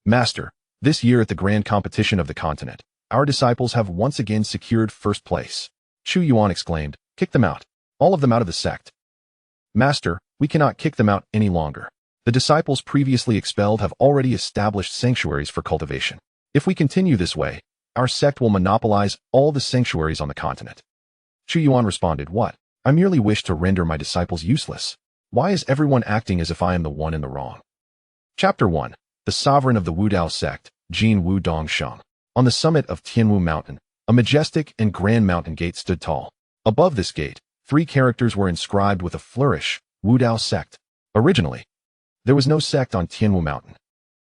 Master, this year at the Grand Competition of the continent, our disciples have once again secured first place. Chu Yuan exclaimed, kick them out. All of them out of the sect. Master, we cannot kick them out any longer. The disciples previously expelled have already established sanctuaries for cultivation. If we continue this way, our sect will monopolize all the sanctuaries on the continent. Chu Yuan responded, what? I merely wish to render my disciples useless. Why is everyone acting as if I am the one in the wrong? Chapter 1. The sovereign of the Wudao sect, Jin Wu Dongsheng. On the summit of Tianwu Mountain, a majestic and grand mountain gate stood tall. Above this gate, 3 characters were inscribed with a flourish, Wudao sect. Originally, there was no sect on Tianwu Mountain.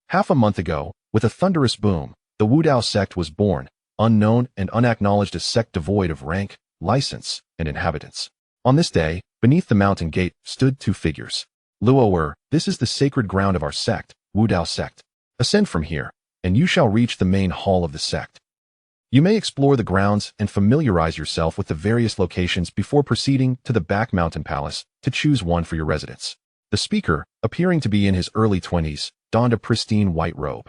Half a month ago, with a thunderous boom, the Wudao sect was born, unknown and unacknowledged, a sect devoid of rank, license, and inhabitants. On this day, beneath the mountain gate, stood 2 figures. Luo, this is the sacred ground of our sect, Wudao sect. Ascend from here, and you shall reach the main hall of the sect. You may explore the grounds and familiarize yourself with the various locations before proceeding to the back mountain palace to choose one for your residence. The speaker, appearing to be in his early 20s, donned a pristine white robe.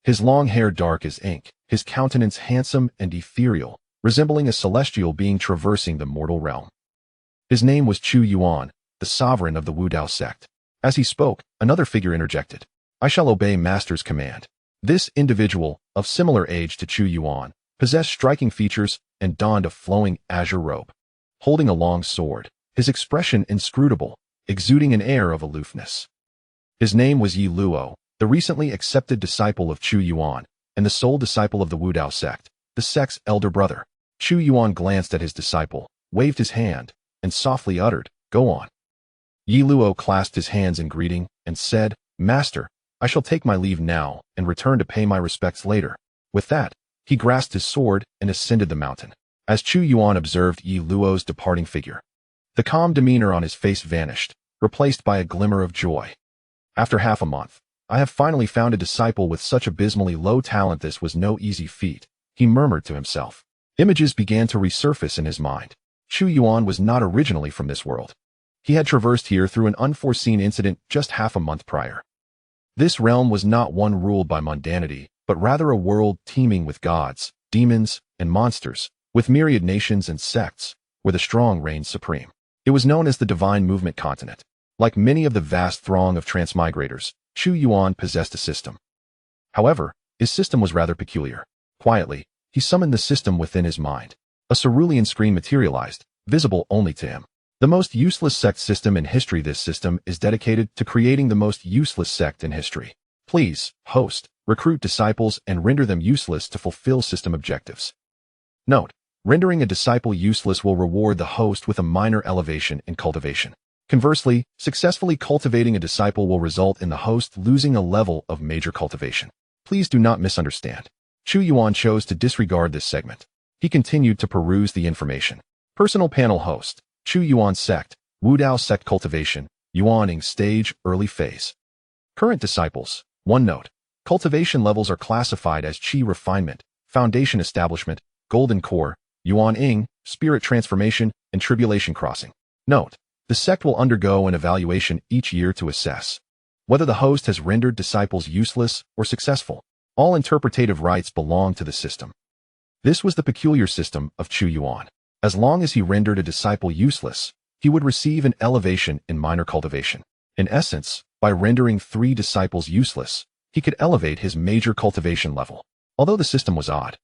His long hair dark as ink, his countenance handsome and ethereal, resembling a celestial being traversing the mortal realm. His name was Chu Yuan, the sovereign of the Wudao sect. As he spoke, another figure interjected. I shall obey Master's command. This individual, of similar age to Chu Yuan, possessed striking features and donned a flowing azure robe. Holding a long sword, his expression inscrutable, exuding an air of aloofness. His name was Ye Luo, the recently accepted disciple of Chu Yuan, and the sole disciple of the Wudao sect, the sect's elder brother. Chu Yuan glanced at his disciple, waved his hand, and softly uttered, go on. Ye Luo clasped his hands in greeting and said, Master, I shall take my leave now and return to pay my respects later. With that, he grasped his sword and ascended the mountain. As Chu Yuan observed Ye Luo's departing figure, the calm demeanor on his face vanished, replaced by a glimmer of joy. After half a month, I have finally found a disciple with such abysmally low talent. This was no easy feat, he murmured to himself. Images began to resurface in his mind. Chu Yuan was not originally from this world. He had traversed here through an unforeseen incident just half a month prior. This realm was not one ruled by mundanity, but rather a world teeming with gods, demons, and monsters, with myriad nations and sects, where the strong reigned supreme. It was known as the Divine Movement Continent. Like many of the vast throng of transmigrators, Chu Yuan possessed a system. However, his system was rather peculiar. Quietly, he summoned the system within his mind. A cerulean screen materialized, visible only to him. The most useless sect system in history. This system is dedicated to creating the most useless sect in history. Please, host, recruit disciples and render them useless to fulfill system objectives. Note, rendering a disciple useless will reward the host with a minor elevation in cultivation. Conversely, successfully cultivating a disciple will result in the host losing a level of major cultivation. Please do not misunderstand. Chu Yuan chose to disregard this segment. He continued to peruse the information. Personal panel host, Chu Yuan sect, Wudao sect cultivation, Yuaning stage, early phase. Current disciples, 1 note. Cultivation levels are classified as Qi refinement, foundation establishment, golden core, Yuaning, spirit transformation, and tribulation crossing. Note, the sect will undergo an evaluation each year to assess whether the host has rendered disciples useless or successful. All interpretative rights belong to the system. This was the peculiar system of Chu Yuan. As long as he rendered a disciple useless, he would receive an elevation in minor cultivation. In essence, by rendering 3 disciples useless, he could elevate his major cultivation level. Although the system was odd,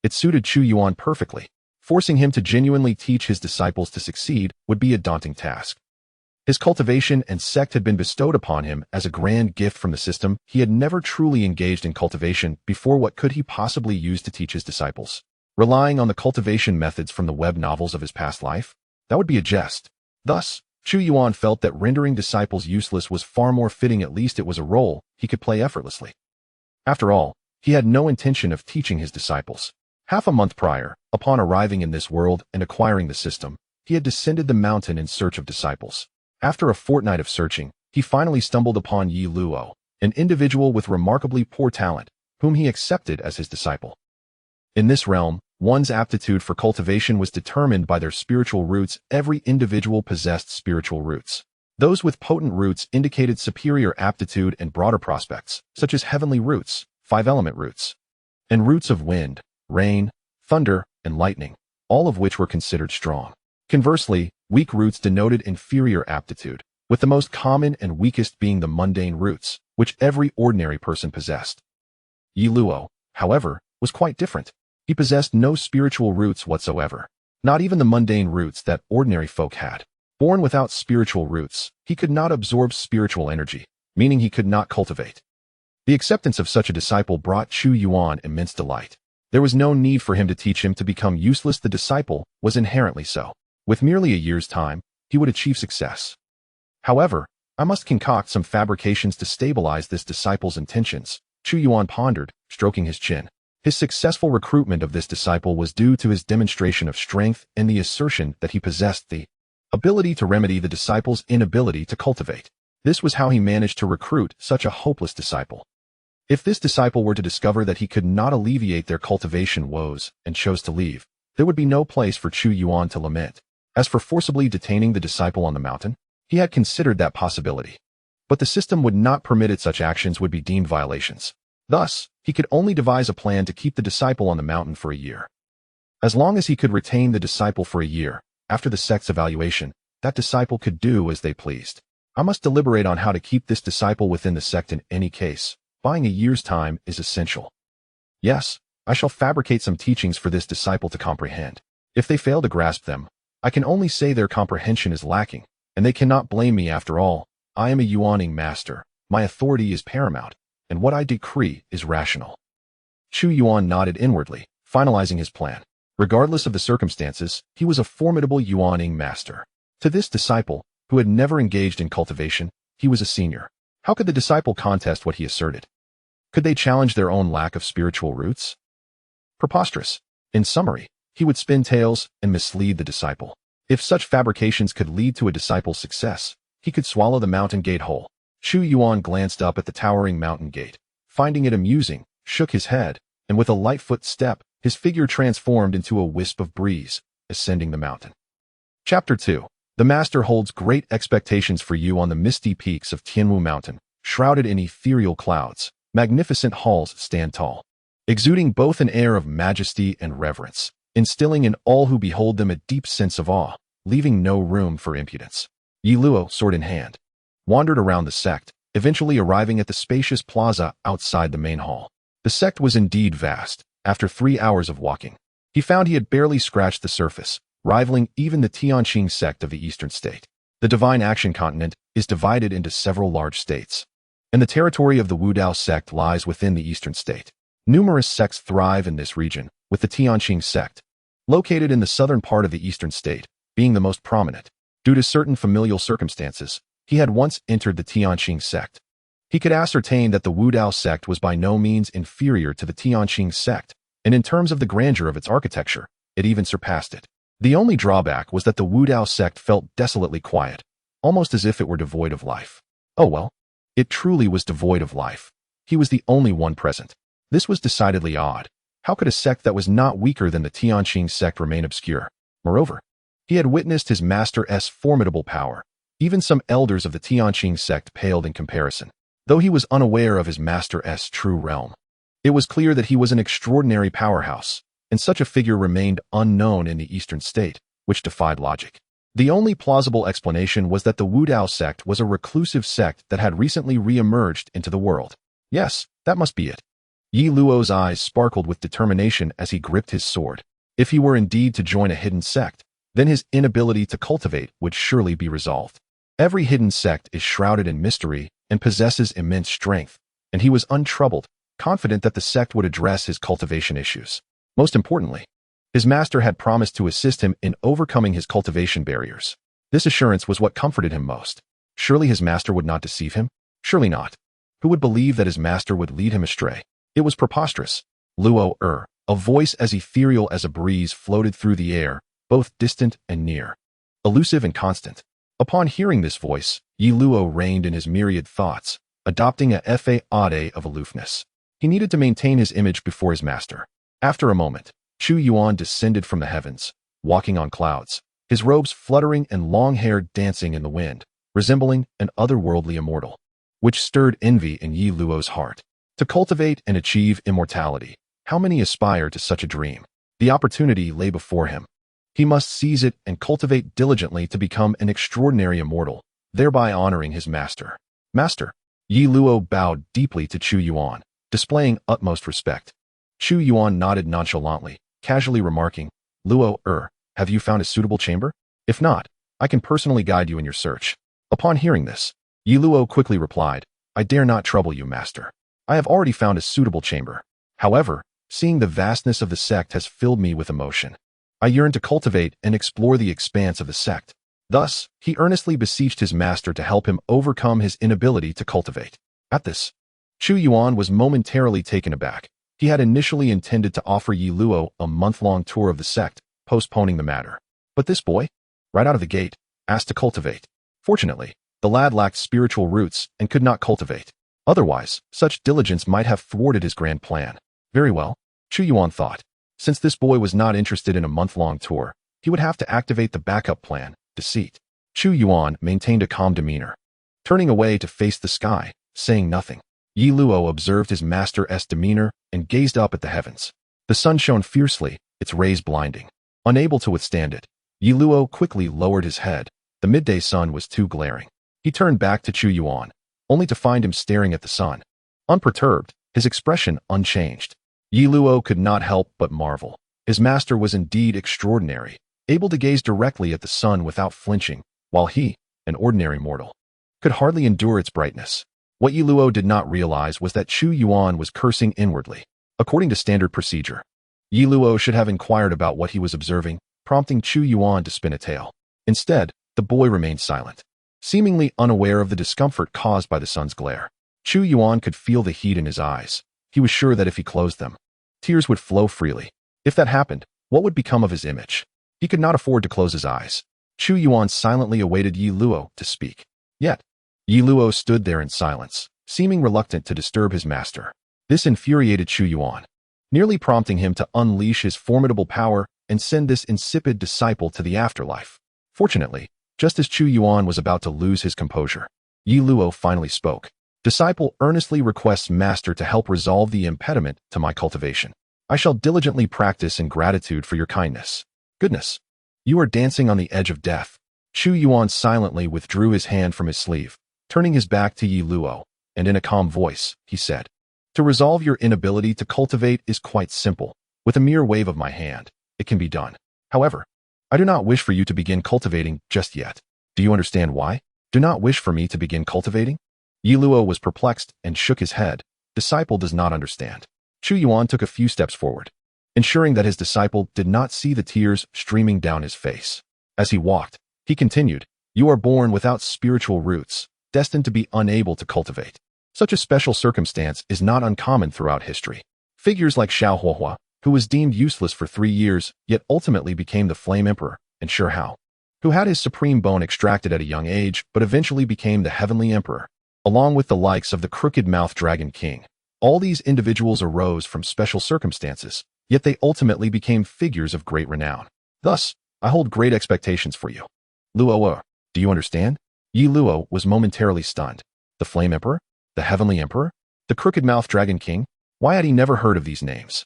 it suited Chu Yuan perfectly. Forcing him to genuinely teach his disciples to succeed would be a daunting task. His cultivation and sect had been bestowed upon him as a grand gift from the system. He had never truly engaged in cultivation before. What could he possibly use to teach his disciples? Relying on the cultivation methods from the web novels of his past life? That would be a jest. Thus, Chu Yuan felt that rendering disciples useless was far more fitting. At least it was a role he could play effortlessly. After all, he had no intention of teaching his disciples. Half a month prior, upon arriving in this world and acquiring the system, he had descended the mountain in search of disciples. After a fortnight of searching, he finally stumbled upon Ye Luo, an individual with remarkably poor talent, whom he accepted as his disciple. In this realm, one's aptitude for cultivation was determined by their spiritual roots. Every individual possessed spiritual roots. Those with potent roots indicated superior aptitude and broader prospects, such as heavenly roots, 5-element roots, and roots of wind, rain, thunder, and lightning, all of which were considered strong. Conversely, weak roots denoted inferior aptitude, with the most common and weakest being the mundane roots, which every ordinary person possessed. Ye Luo, however, was quite different. He possessed no spiritual roots whatsoever, not even the mundane roots that ordinary folk had. Born without spiritual roots, he could not absorb spiritual energy, meaning he could not cultivate. The acceptance of such a disciple brought Chu Yuan immense delight. There was no need for him to teach him to become useless. The disciple was inherently so. With merely a year's time, he would achieve success. However, I must concoct some fabrications to stabilize this disciple's intentions, Chu Yuan pondered, stroking his chin. His successful recruitment of this disciple was due to his demonstration of strength and the assertion that he possessed the ability to remedy the disciple's inability to cultivate. This was how he managed to recruit such a hopeless disciple. If this disciple were to discover that he could not alleviate their cultivation woes and chose to leave, there would be no place for Chu Yuan to lament. As for forcibly detaining the disciple on the mountain, he had considered that possibility. But the system would not permit it. Such actions would be deemed violations. Thus, he could only devise a plan to keep the disciple on the mountain for a year. As long as he could retain the disciple for a year, after the sect's evaluation, that disciple could do as they pleased. I must deliberate on how to keep this disciple within the sect in any case. Buying a year's time is essential. Yes, I shall fabricate some teachings for this disciple to comprehend. If they fail to grasp them, I can only say their comprehension is lacking, and they cannot blame me. After all, I am a Yuaning master, my authority is paramount, and what I decree is rational. Chu Yuan nodded inwardly, finalizing his plan. Regardless of the circumstances, he was a formidable Yuaning master. To this disciple, who had never engaged in cultivation, he was a senior. How could the disciple contest what he asserted? Could they challenge their own lack of spiritual roots? Preposterous. In summary, he would spin tales and mislead the disciple. If such fabrications could lead to a disciple's success, he could swallow the mountain gate whole. Chu Yuan glanced up at the towering mountain gate, finding it amusing, shook his head, and with a light foot step, his figure transformed into a wisp of breeze, ascending the mountain. Chapter 2. The Master holds great expectations for you on the misty peaks of Tianwu Mountain, shrouded in ethereal clouds. Magnificent halls stand tall, exuding both an air of majesty and reverence, instilling in all who behold them a deep sense of awe, leaving no room for impudence. Ye Luo, sword in hand, wandered around the sect, eventually arriving at the spacious plaza outside the main hall. The sect was indeed vast. After 3 hours of walking, he found he had barely scratched the surface, rivaling even the Tianqing sect of the eastern state. The Divine Action continent is divided into several large states, and the territory of the Wudao sect lies within the eastern state. Numerous sects thrive in this region, with the Tianqing sect, located in the southern part of the eastern state, being the most prominent. Due to certain familial circumstances, he had once entered the Tianqing sect. He could ascertain that the Wudao sect was by no means inferior to the Tianqing sect, and in terms of the grandeur of its architecture, it even surpassed it. The only drawback was that the Wudao sect felt desolately quiet, almost as if it were devoid of life. Oh well, it truly was devoid of life. He was the only one present. This was decidedly odd. How could a sect that was not weaker than the Tianqing sect remain obscure? Moreover, he had witnessed his master's formidable power. Even some elders of the Tianqing sect paled in comparison. Though he was unaware of his master's true realm, it was clear that he was an extraordinary powerhouse, and such a figure remained unknown in the eastern state, which defied logic. The only plausible explanation was that the Wudao sect was a reclusive sect that had recently re-emerged into the world. Yes, that must be it. Ye Luo's eyes sparkled with determination as he gripped his sword. If he were indeed to join a hidden sect, then his inability to cultivate would surely be resolved. Every hidden sect is shrouded in mystery and possesses immense strength, and he was untroubled, confident that the sect would address his cultivation issues. Most importantly, his master had promised to assist him in overcoming his cultivation barriers. This assurance was what comforted him most. Surely his master would not deceive him? Surely not. Who would believe that his master would lead him astray? It was preposterous. Luo, a voice as ethereal as a breeze floated through the air, both distant and near, elusive and constant. Upon hearing this voice, Ye Luo reined in his myriad thoughts, adopting a fade of aloofness. He needed to maintain his image before his master. After a moment, Chu Yuan descended from the heavens, walking on clouds, his robes fluttering and long hair dancing in the wind, resembling an otherworldly immortal, which stirred envy in Ye Luo's heart. To cultivate and achieve immortality, how many aspire to such a dream? The opportunity lay before him. He must seize it and cultivate diligently to become an extraordinary immortal, thereby honoring his master. Master. Ye Luo bowed deeply to Chu Yuan, displaying utmost respect. Chu Yuan nodded nonchalantly, casually remarking, Luo, have you found a suitable chamber? If not, I can personally guide you in your search. Upon hearing this, Ye Luo quickly replied, I dare not trouble you, master. I have already found a suitable chamber. However, seeing the vastness of the sect has filled me with emotion. I yearn to cultivate and explore the expanse of the sect. Thus, he earnestly beseeched his master to help him overcome his inability to cultivate. At this, Chu Yuan was momentarily taken aback. He had initially intended to offer Ye Luo a month-long tour of the sect, postponing the matter. But this boy, right out of the gate, asked to cultivate. Fortunately, the lad lacked spiritual roots and could not cultivate. Otherwise, such diligence might have thwarted his grand plan. Very well, Chu Yuan thought. Since this boy was not interested in a month-long tour, he would have to activate the backup plan, deceit. Chu Yuan maintained a calm demeanor, turning away to face the sky, saying nothing. Ye Luo observed his master's demeanor and gazed up at the heavens. The sun shone fiercely, its rays blinding. Unable to withstand it, Ye Luo quickly lowered his head. The midday sun was too glaring. He turned back to Chu Yuan, only to find him staring at the sun. Unperturbed, his expression unchanged. Ye Luo could not help but marvel. His master was indeed extraordinary, able to gaze directly at the sun without flinching, while he, an ordinary mortal, could hardly endure its brightness. What Ye Luo did not realize was that Chu Yuan was cursing inwardly. According to standard procedure, Ye Luo should have inquired about what he was observing, prompting Chu Yuan to spin a tale. Instead, the boy remained silent, seemingly unaware of the discomfort caused by the sun's glare. Chu Yuan could feel the heat in his eyes. He was sure that if he closed them, tears would flow freely. If that happened, what would become of his image? He could not afford to close his eyes. Chu Yuan silently awaited Ye Luo to speak. Yet, Ye Luo stood there in silence, seeming reluctant to disturb his master. This infuriated Chu Yuan, nearly prompting him to unleash his formidable power and send this insipid disciple to the afterlife. Fortunately, just as Chu Yuan was about to lose his composure, Ye Luo finally spoke. Disciple earnestly requests master to help resolve the impediment to my cultivation. I shall diligently practice in gratitude for your kindness. Goodness, you are dancing on the edge of death. Chu Yuan silently withdrew his hand from his sleeve, turning his back to Ye Luo, and in a calm voice, he said, To resolve your inability to cultivate is quite simple. With a mere wave of my hand, it can be done. However, I do not wish for you to begin cultivating just yet. Do you understand why? Do not wish for me to begin cultivating? Ye Luo was perplexed and shook his head. Disciple does not understand. Chu Yuan took a few steps forward, ensuring that his disciple did not see the tears streaming down his face. As he walked, he continued, You are born without spiritual roots, destined to be unable to cultivate. Such a special circumstance is not uncommon throughout history. Figures like Xiao Huohua, who was deemed useless for 3 years, yet ultimately became the Flame Emperor, and Shi Hao, who had his supreme bone extracted at a young age, but eventually became the Heavenly Emperor, along with the likes of the crooked-mouthed Dragon King. All these individuals arose from special circumstances, yet they ultimately became figures of great renown. Thus, I hold great expectations for you. Luo, do you understand? Ye Luo was momentarily stunned. The Flame Emperor? The Heavenly Emperor? The crooked-mouthed Dragon King? Why had he never heard of these names?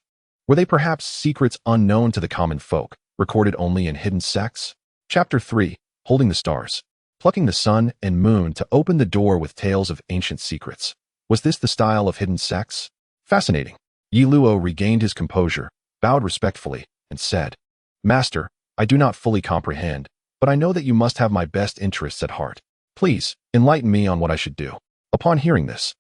Were they perhaps secrets unknown to the common folk, recorded only in hidden sects? Chapter 3, Holding the Stars. Plucking the sun and moon to open the door with tales of ancient secrets. Was this the style of hidden sects? Fascinating. Ye Luo regained his composure, bowed respectfully, and said, Master, I do not fully comprehend, but I know that you must have my best interests at heart. Please, enlighten me on what I should do. Upon hearing this,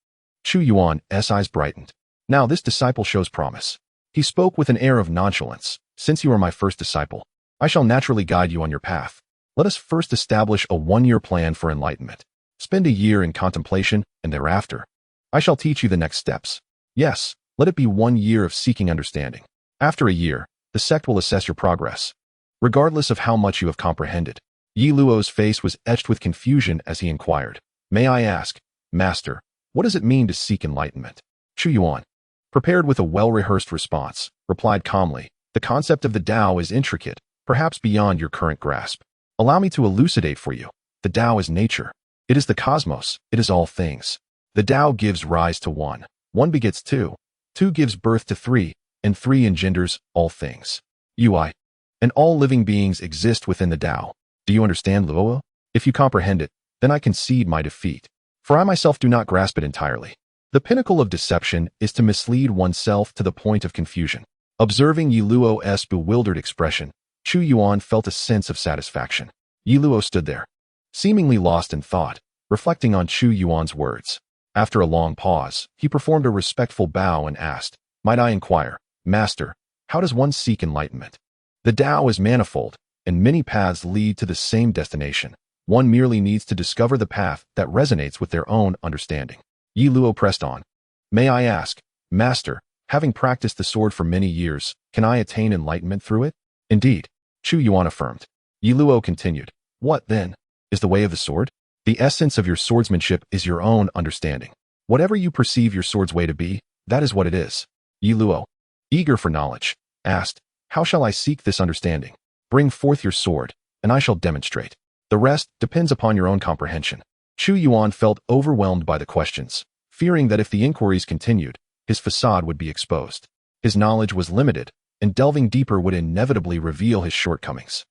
Chu Yuan's eyes brightened. Now this disciple shows promise. He spoke with an air of nonchalance. Since you are my first disciple, I shall naturally guide you on your path. Let us first establish a 1-year plan for enlightenment. Spend a year in contemplation, and thereafter, I shall teach you the next steps. Yes, let it be 1 year of seeking understanding. After a year, the sect will assess your progress, regardless of how much you have comprehended. Ye Luo's face was etched with confusion as he inquired, May I ask, Master, what does it mean to seek enlightenment? Chu Yuan, prepared with a well-rehearsed response, replied calmly, The concept of the Tao is intricate, perhaps beyond your current grasp. Allow me to elucidate for you. The Tao is nature. It is the cosmos. It is all things. The Tao gives rise to one. 1 begets 2, 2 gives birth to 3, and 3 engenders all things. Ui. And all living beings exist within the Tao. Do you understand, Luo? If you comprehend it, then I concede my defeat. For I myself do not grasp it entirely. The pinnacle of deception is to mislead oneself to the point of confusion. Observing Ye Luo's bewildered expression, Chu Yuan felt a sense of satisfaction. Ye Luo stood there, seemingly lost in thought, reflecting on Chu Yuan's words. After a long pause, he performed a respectful bow and asked, "Might I inquire, Master, how does one seek enlightenment?" The Tao is manifold, and many paths lead to the same destination. One merely needs to discover the path that resonates with their own understanding. Ye Luo pressed on. "May I ask, Master, having practiced the sword for many years, can I attain enlightenment through it?" "Indeed," Chu Yuan affirmed. Ye Luo continued, "What, then, is the way of the sword? The essence of your swordsmanship is your own understanding. Whatever you perceive your sword's way to be, that is what it is." Ye Luo, eager for knowledge, asked, "How shall I seek this understanding?" "Bring forth your sword, and I shall demonstrate. The rest depends upon your own comprehension." Chu Yuan felt overwhelmed by the questions, fearing that if the inquiries continued, his facade would be exposed. His knowledge was limited, and delving deeper would inevitably reveal his shortcomings.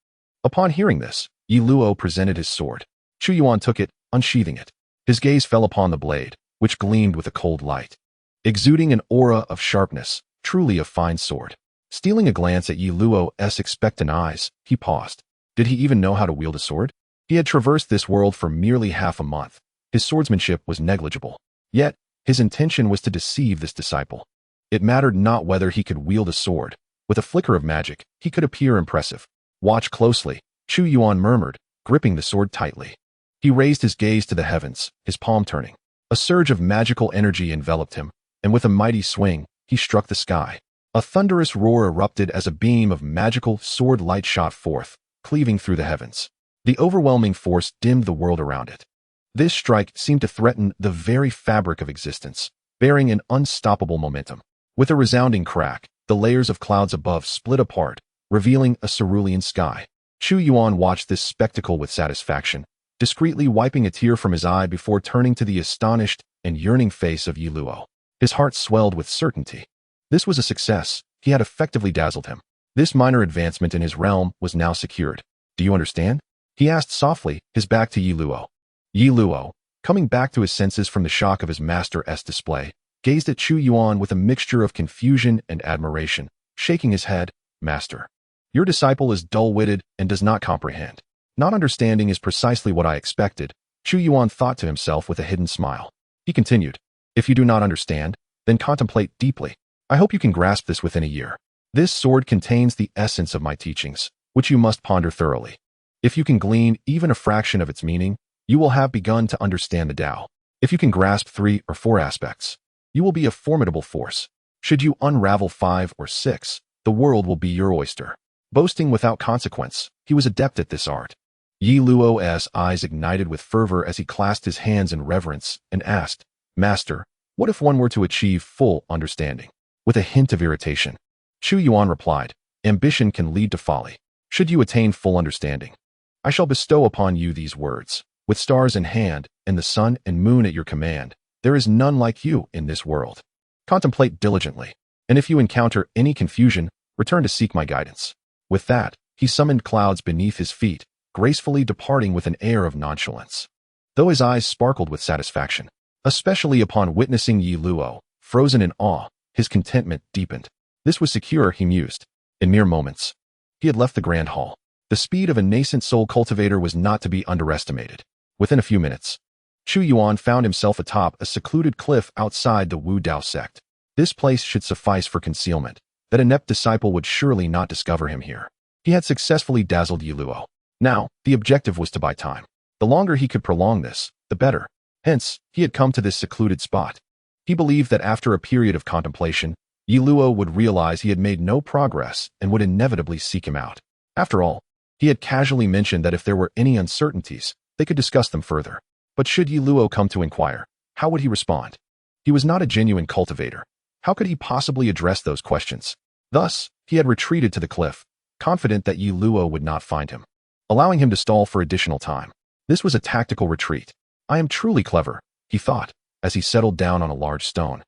Upon hearing this, Ye Luo presented his sword. Chu Yuan took it, unsheathing it. His gaze fell upon the blade, which gleamed with a cold light, exuding an aura of sharpness, truly a fine sword. Stealing a glance at Ye Luo's expectant eyes, he paused. Did he even know how to wield a sword? He had traversed this world for merely half a month. His swordsmanship was negligible. Yet, his intention was to deceive this disciple. It mattered not whether he could wield a sword. With a flicker of magic, he could appear impressive. "Watch closely," Chu Yuan murmured, gripping the sword tightly. He raised his gaze to the heavens, his palm turning. A surge of magical energy enveloped him, and with a mighty swing, he struck the sky. A thunderous roar erupted as a beam of magical sword light shot forth, cleaving through the heavens. The overwhelming force dimmed the world around it. This strike seemed to threaten the very fabric of existence, bearing an unstoppable momentum. With a resounding crack, the layers of clouds above split apart, revealing a cerulean sky. Chu Yuan watched this spectacle with satisfaction, discreetly wiping a tear from his eye before turning to the astonished and yearning face of Ye Luo. His heart swelled with certainty. This was a success. He had effectively dazzled him. This minor advancement in his realm was now secured. "Do you understand?" he asked softly, his back to Ye Luo. Ye Luo, coming back to his senses from the shock of his master's display, gazed at Chu Yuan with a mixture of confusion and admiration, shaking his head. "Master, your disciple is dull-witted and does not comprehend." Not understanding is precisely what I expected, Chu Yuan thought to himself with a hidden smile. He continued, "If you do not understand, then contemplate deeply. I hope you can grasp this within a year. This sword contains the essence of my teachings, which you must ponder thoroughly. If you can glean even a fraction of its meaning, you will have begun to understand the Tao. If you can grasp 3 or 4 aspects, you will be a formidable force. Should you unravel 5 or 6, the world will be your oyster." Boasting without consequence, he was adept at this art. Ye Luo's eyes ignited with fervor as he clasped his hands in reverence and asked, "Master, what if one were to achieve full understanding?" With a hint of irritation, Chu Yuan replied, "Ambition can lead to folly. Should you attain full understanding, I shall bestow upon you these words. With stars in hand and the sun and moon at your command, there is none like you in this world. Contemplate diligently, and if you encounter any confusion, return to seek my guidance." With that, he summoned clouds beneath his feet, gracefully departing with an air of nonchalance. Though his eyes sparkled with satisfaction, especially upon witnessing Ye Luo, frozen in awe, his contentment deepened. This was secure, he mused. In mere moments, he had left the grand hall. The speed of a nascent soul cultivator was not to be underestimated. Within a few minutes, Chu Yuan found himself atop a secluded cliff outside the Wu Dao sect. This place should suffice for concealment. That inept disciple would surely not discover him here. He had successfully dazzled Ye Luo. Now, the objective was to buy time. The longer he could prolong this, the better. Hence, he had come to this secluded spot. He believed that after a period of contemplation, Ye Luo would realize he had made no progress and would inevitably seek him out. After all, he had casually mentioned that if there were any uncertainties, they could discuss them further. But should Ye Luo come to inquire, how would he respond? He was not a genuine cultivator. How could he possibly address those questions? Thus, he had retreated to the cliff, confident that Ye Luo would not find him, allowing him to stall for additional time. This was a tactical retreat. "I am truly clever," he thought, as he settled down on a large stone.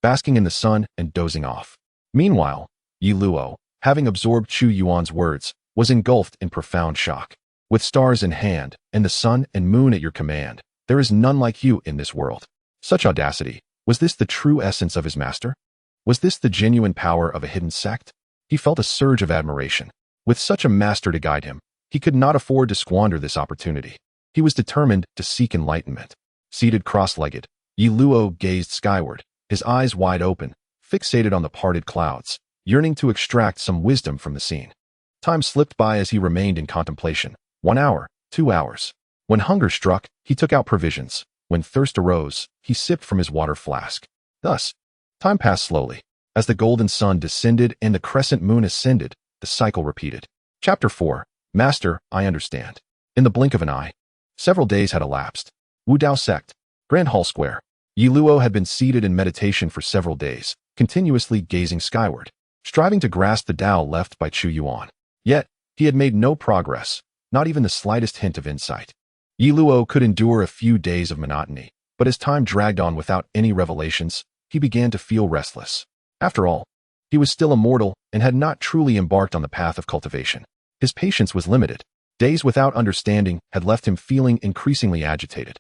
basking in the sun and dozing off. Meanwhile, Ye Luo, having absorbed Chu Yuan's words, was engulfed in profound shock. With stars in hand, and the sun and moon at your command, there is none like you in this world. Such audacity. Was this the true essence of his master? Was this the genuine power of a hidden sect? He felt a surge of admiration. With such a master to guide him, he could not afford to squander this opportunity. He was determined to seek enlightenment. Seated cross-legged, Ye Luo gazed skyward, his eyes wide open, fixated on the parted clouds, yearning to extract some wisdom from the scene. Time slipped by as he remained in contemplation. 1 hour, 2 hours. When hunger struck, he took out provisions. When thirst arose, he sipped from his water flask. Thus, time passed slowly. As the golden sun descended and the crescent moon ascended, the cycle repeated. Chapter 4. Master, I understand. In the blink of an eye, several days had elapsed. Wu Dao Sect, Grand Hall Square. Ye Luo had been seated in meditation for several days, continuously gazing skyward, striving to grasp the Tao left by Chu Yuan. Yet, he had made no progress, not even the slightest hint of insight. Ye Luo could endure a few days of monotony, but as time dragged on without any revelations, he began to feel restless. After all, he was still a mortal and had not truly embarked on the path of cultivation. His patience was limited. Days without understanding had left him feeling increasingly agitated.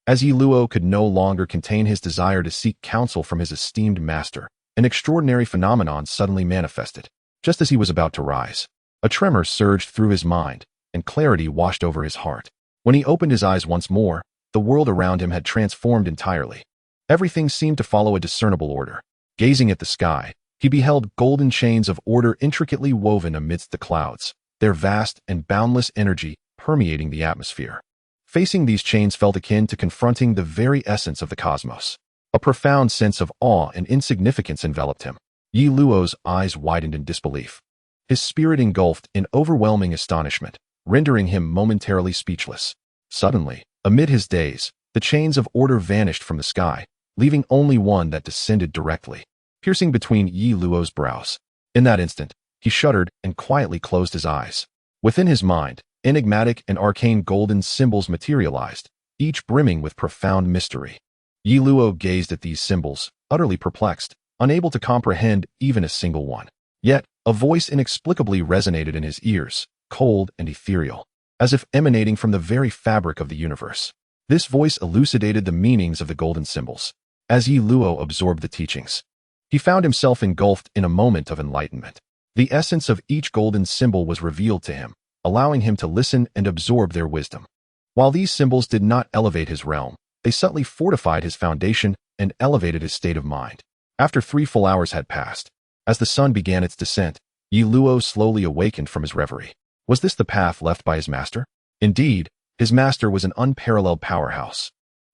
As Ye Luo could no longer contain his desire to seek counsel from his esteemed master, an extraordinary phenomenon suddenly manifested. Just as he was about to rise, a tremor surged through his mind, and clarity washed over his heart. When he opened his eyes once more, the world around him had transformed entirely. Everything seemed to follow a discernible order. Gazing at the sky, he beheld golden chains of order intricately woven amidst the clouds, their vast and boundless energy permeating the atmosphere. Facing these chains felt akin to confronting the very essence of the cosmos. A profound sense of awe and insignificance enveloped him. Ye Luo's eyes widened in disbelief. His spirit engulfed in overwhelming astonishment, rendering him momentarily speechless. Suddenly, amid his daze, the chains of order vanished from the sky, leaving only one that descended directly, piercing between Ye Luo's brows. In that instant, he shuddered and quietly closed his eyes. Within his mind, enigmatic and arcane golden symbols materialized, each brimming with profound mystery. Ye Luo gazed at these symbols, utterly perplexed, unable to comprehend even a single one. Yet, a voice inexplicably resonated in his ears, cold and ethereal, as if emanating from the very fabric of the universe. This voice elucidated the meanings of the golden symbols. As Ye Luo absorbed the teachings, he found himself engulfed in a moment of enlightenment. The essence of each golden symbol was revealed to him, allowing him to listen and absorb their wisdom. While these symbols did not elevate his realm, they subtly fortified his foundation and elevated his state of mind. After 3 full hours had passed, as the sun began its descent, Ye Luo slowly awakened from his reverie. Was this the path left by his master? Indeed, his master was an unparalleled powerhouse.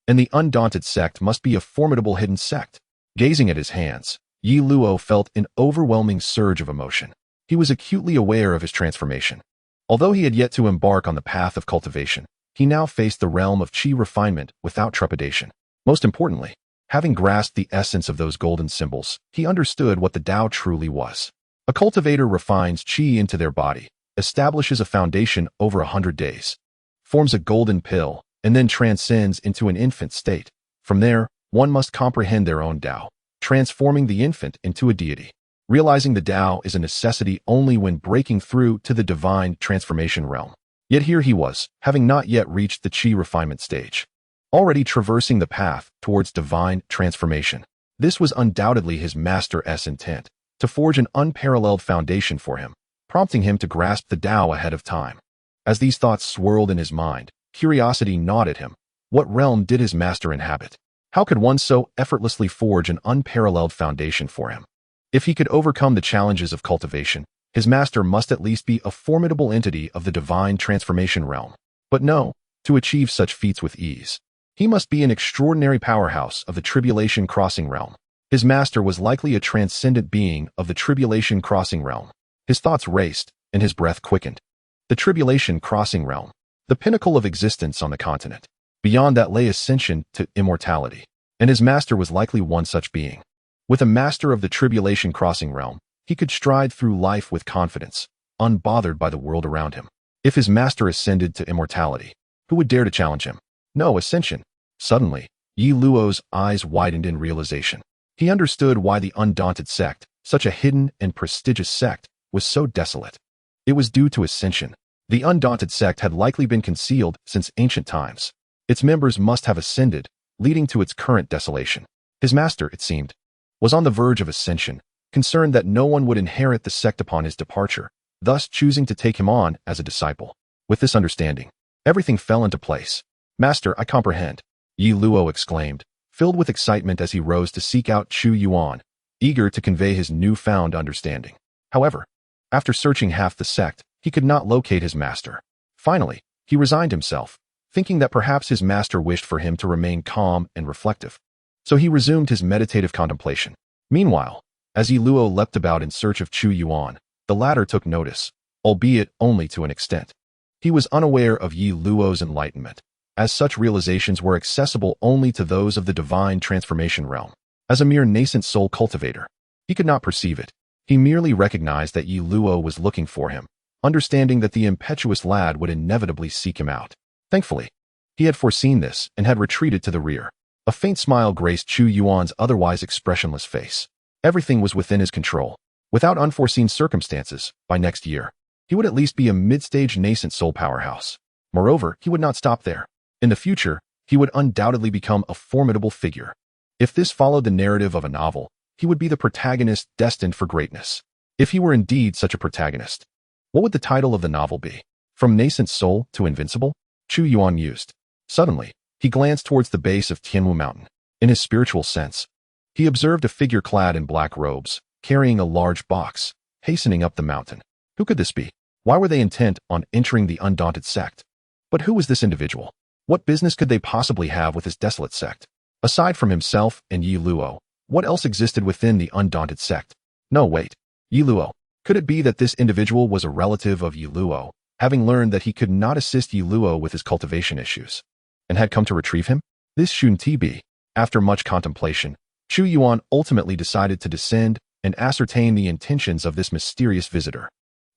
And the undaunted sect must be a formidable hidden sect. Gazing at his hands, Ye Luo felt an overwhelming surge of emotion. He was acutely aware of his transformation. Although he had yet to embark on the path of cultivation, he now faced the realm of qi refinement without trepidation. Most importantly, having grasped the essence of those golden symbols, he understood what the Tao truly was. A cultivator refines qi into their body, establishes a foundation over 100 days, forms a golden pill, and then transcends into an infant state. From there, one must comprehend their own Tao, transforming the infant into a deity. Realizing the Tao is a necessity only when breaking through to the divine transformation realm. Yet here he was, having not yet reached the qi refinement stage, already traversing the path towards divine transformation. This was undoubtedly his master's intent, to forge an unparalleled foundation for him, prompting him to grasp the Tao ahead of time. As these thoughts swirled in his mind, curiosity gnawed at him. What realm did his master inhabit? How could one so effortlessly forge an unparalleled foundation for him? If he could overcome the challenges of cultivation, his master must at least be a formidable entity of the divine transformation realm. But no, to achieve such feats with ease, he must be an extraordinary powerhouse of the tribulation crossing realm. His master was likely a transcendent being of the tribulation crossing realm. His thoughts raced, and his breath quickened. The tribulation crossing realm, the pinnacle of existence on the continent. Beyond that lay ascension to immortality, and his master was likely one such being. With a master of the tribulation crossing realm, he could stride through life with confidence, unbothered by the world around him. If his master ascended to immortality, who would dare to challenge him? No ascension. Suddenly, Ye Luo's eyes widened in realization. He understood why the Undaunted Sect, such a hidden and prestigious sect, was so desolate. It was due to ascension. The Undaunted Sect had likely been concealed since ancient times. Its members must have ascended, leading to its current desolation. His master, it seemed, was on the verge of ascension, concerned that no one would inherit the sect upon his departure, thus choosing to take him on as a disciple. With this understanding, everything fell into place. "Master, I comprehend," Ye Luo exclaimed, filled with excitement as he rose to seek out Chu Yuan, eager to convey his newfound understanding. However, after searching half the sect, he could not locate his master. Finally, he resigned himself, thinking that perhaps his master wished for him to remain calm and reflective. So he resumed his meditative contemplation. Meanwhile, as Ye Luo leapt about in search of Chu Yuan, the latter took notice, albeit only to an extent. He was unaware of Ye Luo's enlightenment, as such realizations were accessible only to those of the divine transformation realm. As a mere nascent soul cultivator, he could not perceive it. He merely recognized that Ye Luo was looking for him, understanding that the impetuous lad would inevitably seek him out. Thankfully, he had foreseen this and had retreated to the rear. A faint smile graced Chu Yuan's otherwise expressionless face. Everything was within his control. Without unforeseen circumstances, by next year, he would at least be a mid-stage nascent soul powerhouse. Moreover, he would not stop there. In the future, he would undoubtedly become a formidable figure. If this followed the narrative of a novel, he would be the protagonist destined for greatness. If he were indeed such a protagonist, what would the title of the novel be? From Nascent Soul to Invincible? Chu Yuan mused. Suddenly, he glanced towards the base of Tianwu Mountain. In his spiritual sense, he observed a figure clad in black robes, carrying a large box, hastening up the mountain. Who could this be? Why were they intent on entering the Undaunted Sect? But who was this individual? What business could they possibly have with this desolate sect? Aside from himself and Ye Luo, what else existed within the Undaunted Sect? No, wait. Ye Luo. Could it be that this individual was a relative of Ye Luo, having learned that he could not assist Ye Luo with his cultivation issues, and had come to retrieve him? This shouldn't be. After much contemplation, Chu Yuan ultimately decided to descend and ascertain the intentions of this mysterious visitor.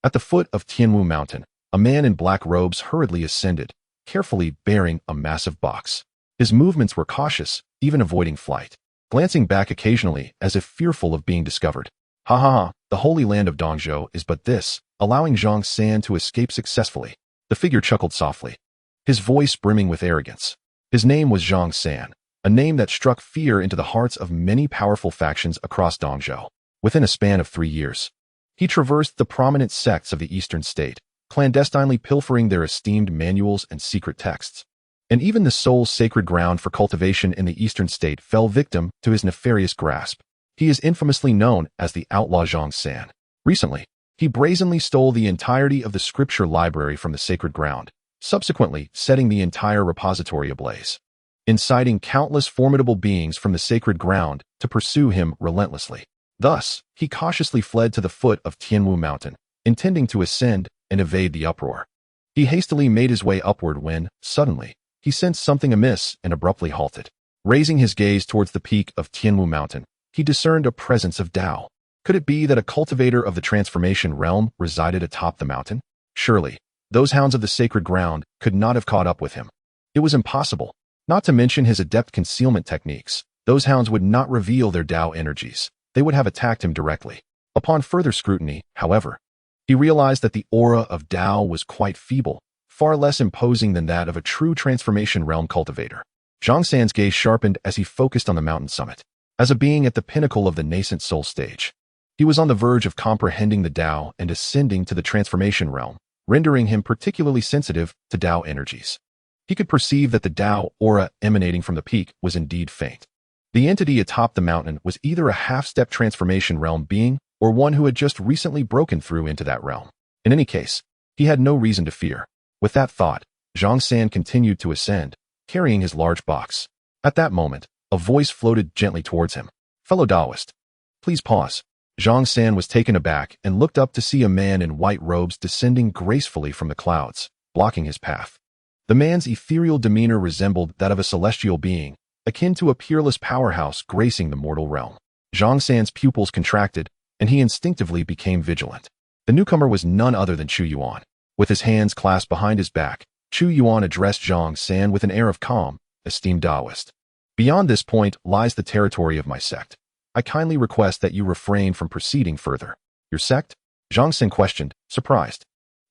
At the foot of Tianwu Mountain, a man in black robes hurriedly ascended, carefully bearing a massive box. His movements were cautious, even avoiding flight, glancing back occasionally as if fearful of being discovered. Ha ha ha, the holy land of Dongzhou is but this, allowing Zhang San to escape successfully. The figure chuckled softly, his voice brimming with arrogance. His name was Zhang San, a name that struck fear into the hearts of many powerful factions across Dongzhou. Within a span of 3 years, he traversed the prominent sects of the eastern state, clandestinely pilfering their esteemed manuals and secret texts. And even the soul's sacred ground for cultivation in the eastern state fell victim to his nefarious grasp. He is infamously known as the outlaw Zhang San. Recently, he brazenly stole the entirety of the scripture library from the sacred ground, subsequently setting the entire repository ablaze, inciting countless formidable beings from the sacred ground to pursue him relentlessly. Thus, he cautiously fled to the foot of Tianwu Mountain, intending to ascend and evade the uproar. He hastily made his way upward when, suddenly, he sensed something amiss and abruptly halted. Raising his gaze towards the peak of Tianwu Mountain, he discerned a presence of Tao. Could it be that a cultivator of the transformation realm resided atop the mountain? Surely, those hounds of the sacred ground could not have caught up with him. It was impossible. Not to mention his adept concealment techniques, those hounds would not reveal their Tao energies. They would have attacked him directly. Upon further scrutiny, however, he realized that the aura of Tao was quite feeble, far less imposing than that of a true transformation realm cultivator. Zhang San's gaze sharpened as he focused on the mountain summit. As a being at the pinnacle of the nascent soul stage, he was on the verge of comprehending the Tao and ascending to the transformation realm, rendering him particularly sensitive to Tao energies. He could perceive that the Tao aura emanating from the peak was indeed faint. The entity atop the mountain was either a half-step transformation realm being or one who had just recently broken through into that realm. In any case, he had no reason to fear. With that thought, Zhang San continued to ascend, carrying his large box. At that moment, a voice floated gently towards him. "Fellow Taoist, please pause." Zhang San was taken aback and looked up to see a man in white robes descending gracefully from the clouds, blocking his path. The man's ethereal demeanor resembled that of a celestial being, akin to a peerless powerhouse gracing the mortal realm. Zhang San's pupils contracted, and he instinctively became vigilant. The newcomer was none other than Chu Yuan. With his hands clasped behind his back, Chu Yuan addressed Zhang San with an air of calm, "Esteemed Taoist, beyond this point lies the territory of my sect. I kindly request that you refrain from proceeding further. Your sect? Zhang Xin questioned, surprised.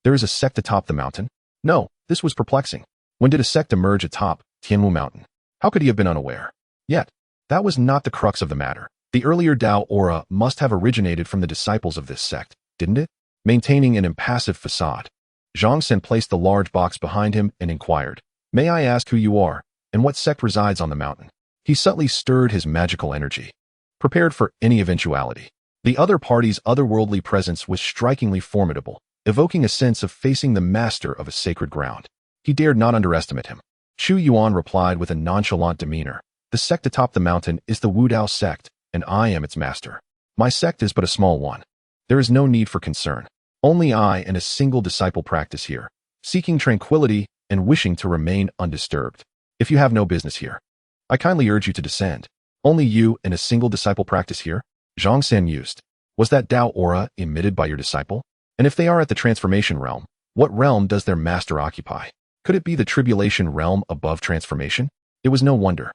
There is a sect atop the mountain? No, this was perplexing. When did a sect emerge atop Tianwu Mountain? How could he have been unaware? Yet, that was not the crux of the matter. The earlier Dao aura must have originated from the disciples of this sect, didn't it? Maintaining an impassive facade, Zhang Xin placed the large box behind him and inquired, "May I ask who you are, and what sect resides on the mountain?" He subtly stirred his magical energy, prepared for any eventuality. The other party's otherworldly presence was strikingly formidable, evoking a sense of facing the master of a sacred ground. He dared not underestimate him. Chu Yuan replied with a nonchalant demeanor, "The sect atop the mountain is the Wu Dao sect, and I am its master. My sect is but a small one. There is no need for concern. Only I and a single disciple practice here, seeking tranquility and wishing to remain undisturbed. If you have no business here, I kindly urge you to descend. Only you and a single disciple practice here?" Zhang Xin mused. Was that Dao aura emitted by your disciple? And if they are at the transformation realm, what realm does their master occupy? Could it be the tribulation realm above transformation? It was no wonder.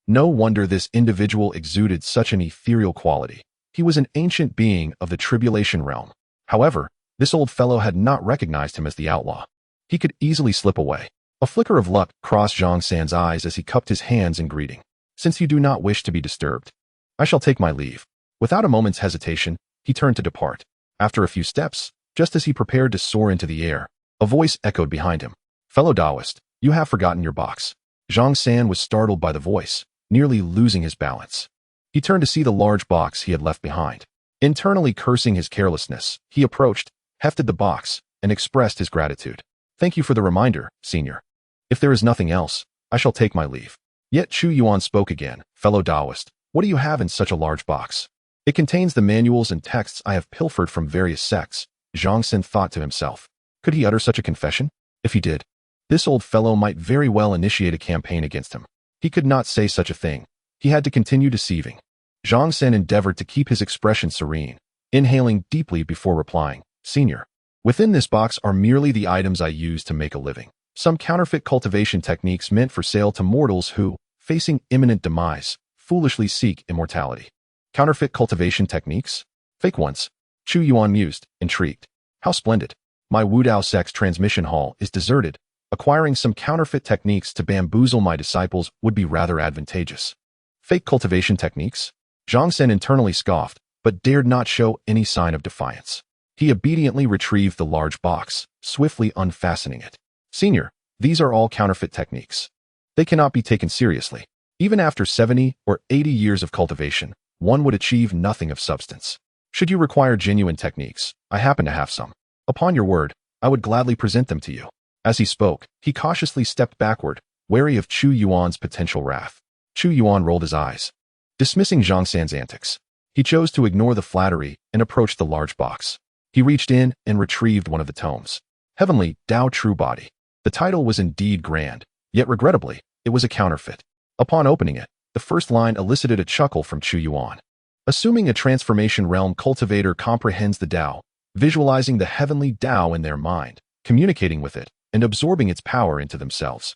No wonder this individual exuded such an ethereal quality. He was an ancient being of the tribulation realm. However, this old fellow had not recognized him as the outlaw. He could easily slip away. A flicker of luck crossed Zhang San's eyes as he cupped his hands in greeting. "Since you do not wish to be disturbed, I shall take my leave." Without a moment's hesitation, he turned to depart. After a few steps, just as he prepared to soar into the air, a voice echoed behind him. "Fellow Taoist, you have forgotten your box." Zhang San was startled by the voice, nearly losing his balance. He turned to see the large box he had left behind. Internally cursing his carelessness, he approached, hefted the box, and expressed his gratitude. "Thank you for the reminder, senior. If there is nothing else, I shall take my leave." Yet Chu Yuan spoke again. "Fellow Taoist, what do you have in such a large box?" "It contains the manuals and texts I have pilfered from various sects," Zhang Xin thought to himself. Could he utter such a confession? If he did, this old fellow might very well initiate a campaign against him. He could not say such a thing. He had to continue deceiving. Zhang Xin endeavored to keep his expression serene, inhaling deeply before replying, "Senior, within this box are merely the items I use to make a living. Some counterfeit cultivation techniques meant for sale to mortals who, facing imminent demise, foolishly seek immortality." Counterfeit cultivation techniques? Fake ones? Chu Yuan mused, intrigued. How splendid. My Wu Dao sect's transmission hall is deserted. Acquiring some counterfeit techniques to bamboozle my disciples would be rather advantageous. Fake cultivation techniques? Zhang Sen internally scoffed, but dared not show any sign of defiance. He obediently retrieved the large box, swiftly unfastening it. "Senior, these are all counterfeit techniques. They cannot be taken seriously. Even after 70 or 80 years of cultivation, one would achieve nothing of substance. Should you require genuine techniques, I happen to have some. Upon your word, I would gladly present them to you." As he spoke, he cautiously stepped backward, wary of Chu Yuan's potential wrath. Chu Yuan rolled his eyes, dismissing Zhang San's antics. He chose to ignore the flattery and approached the large box. He reached in and retrieved one of the tomes. Heavenly Dao True Body. The title was indeed grand, yet regrettably, it was a counterfeit. Upon opening it, the first line elicited a chuckle from Chu Yuan. Assuming a transformation realm cultivator comprehends the Dao, visualizing the heavenly Dao in their mind, communicating with it, and absorbing its power into themselves,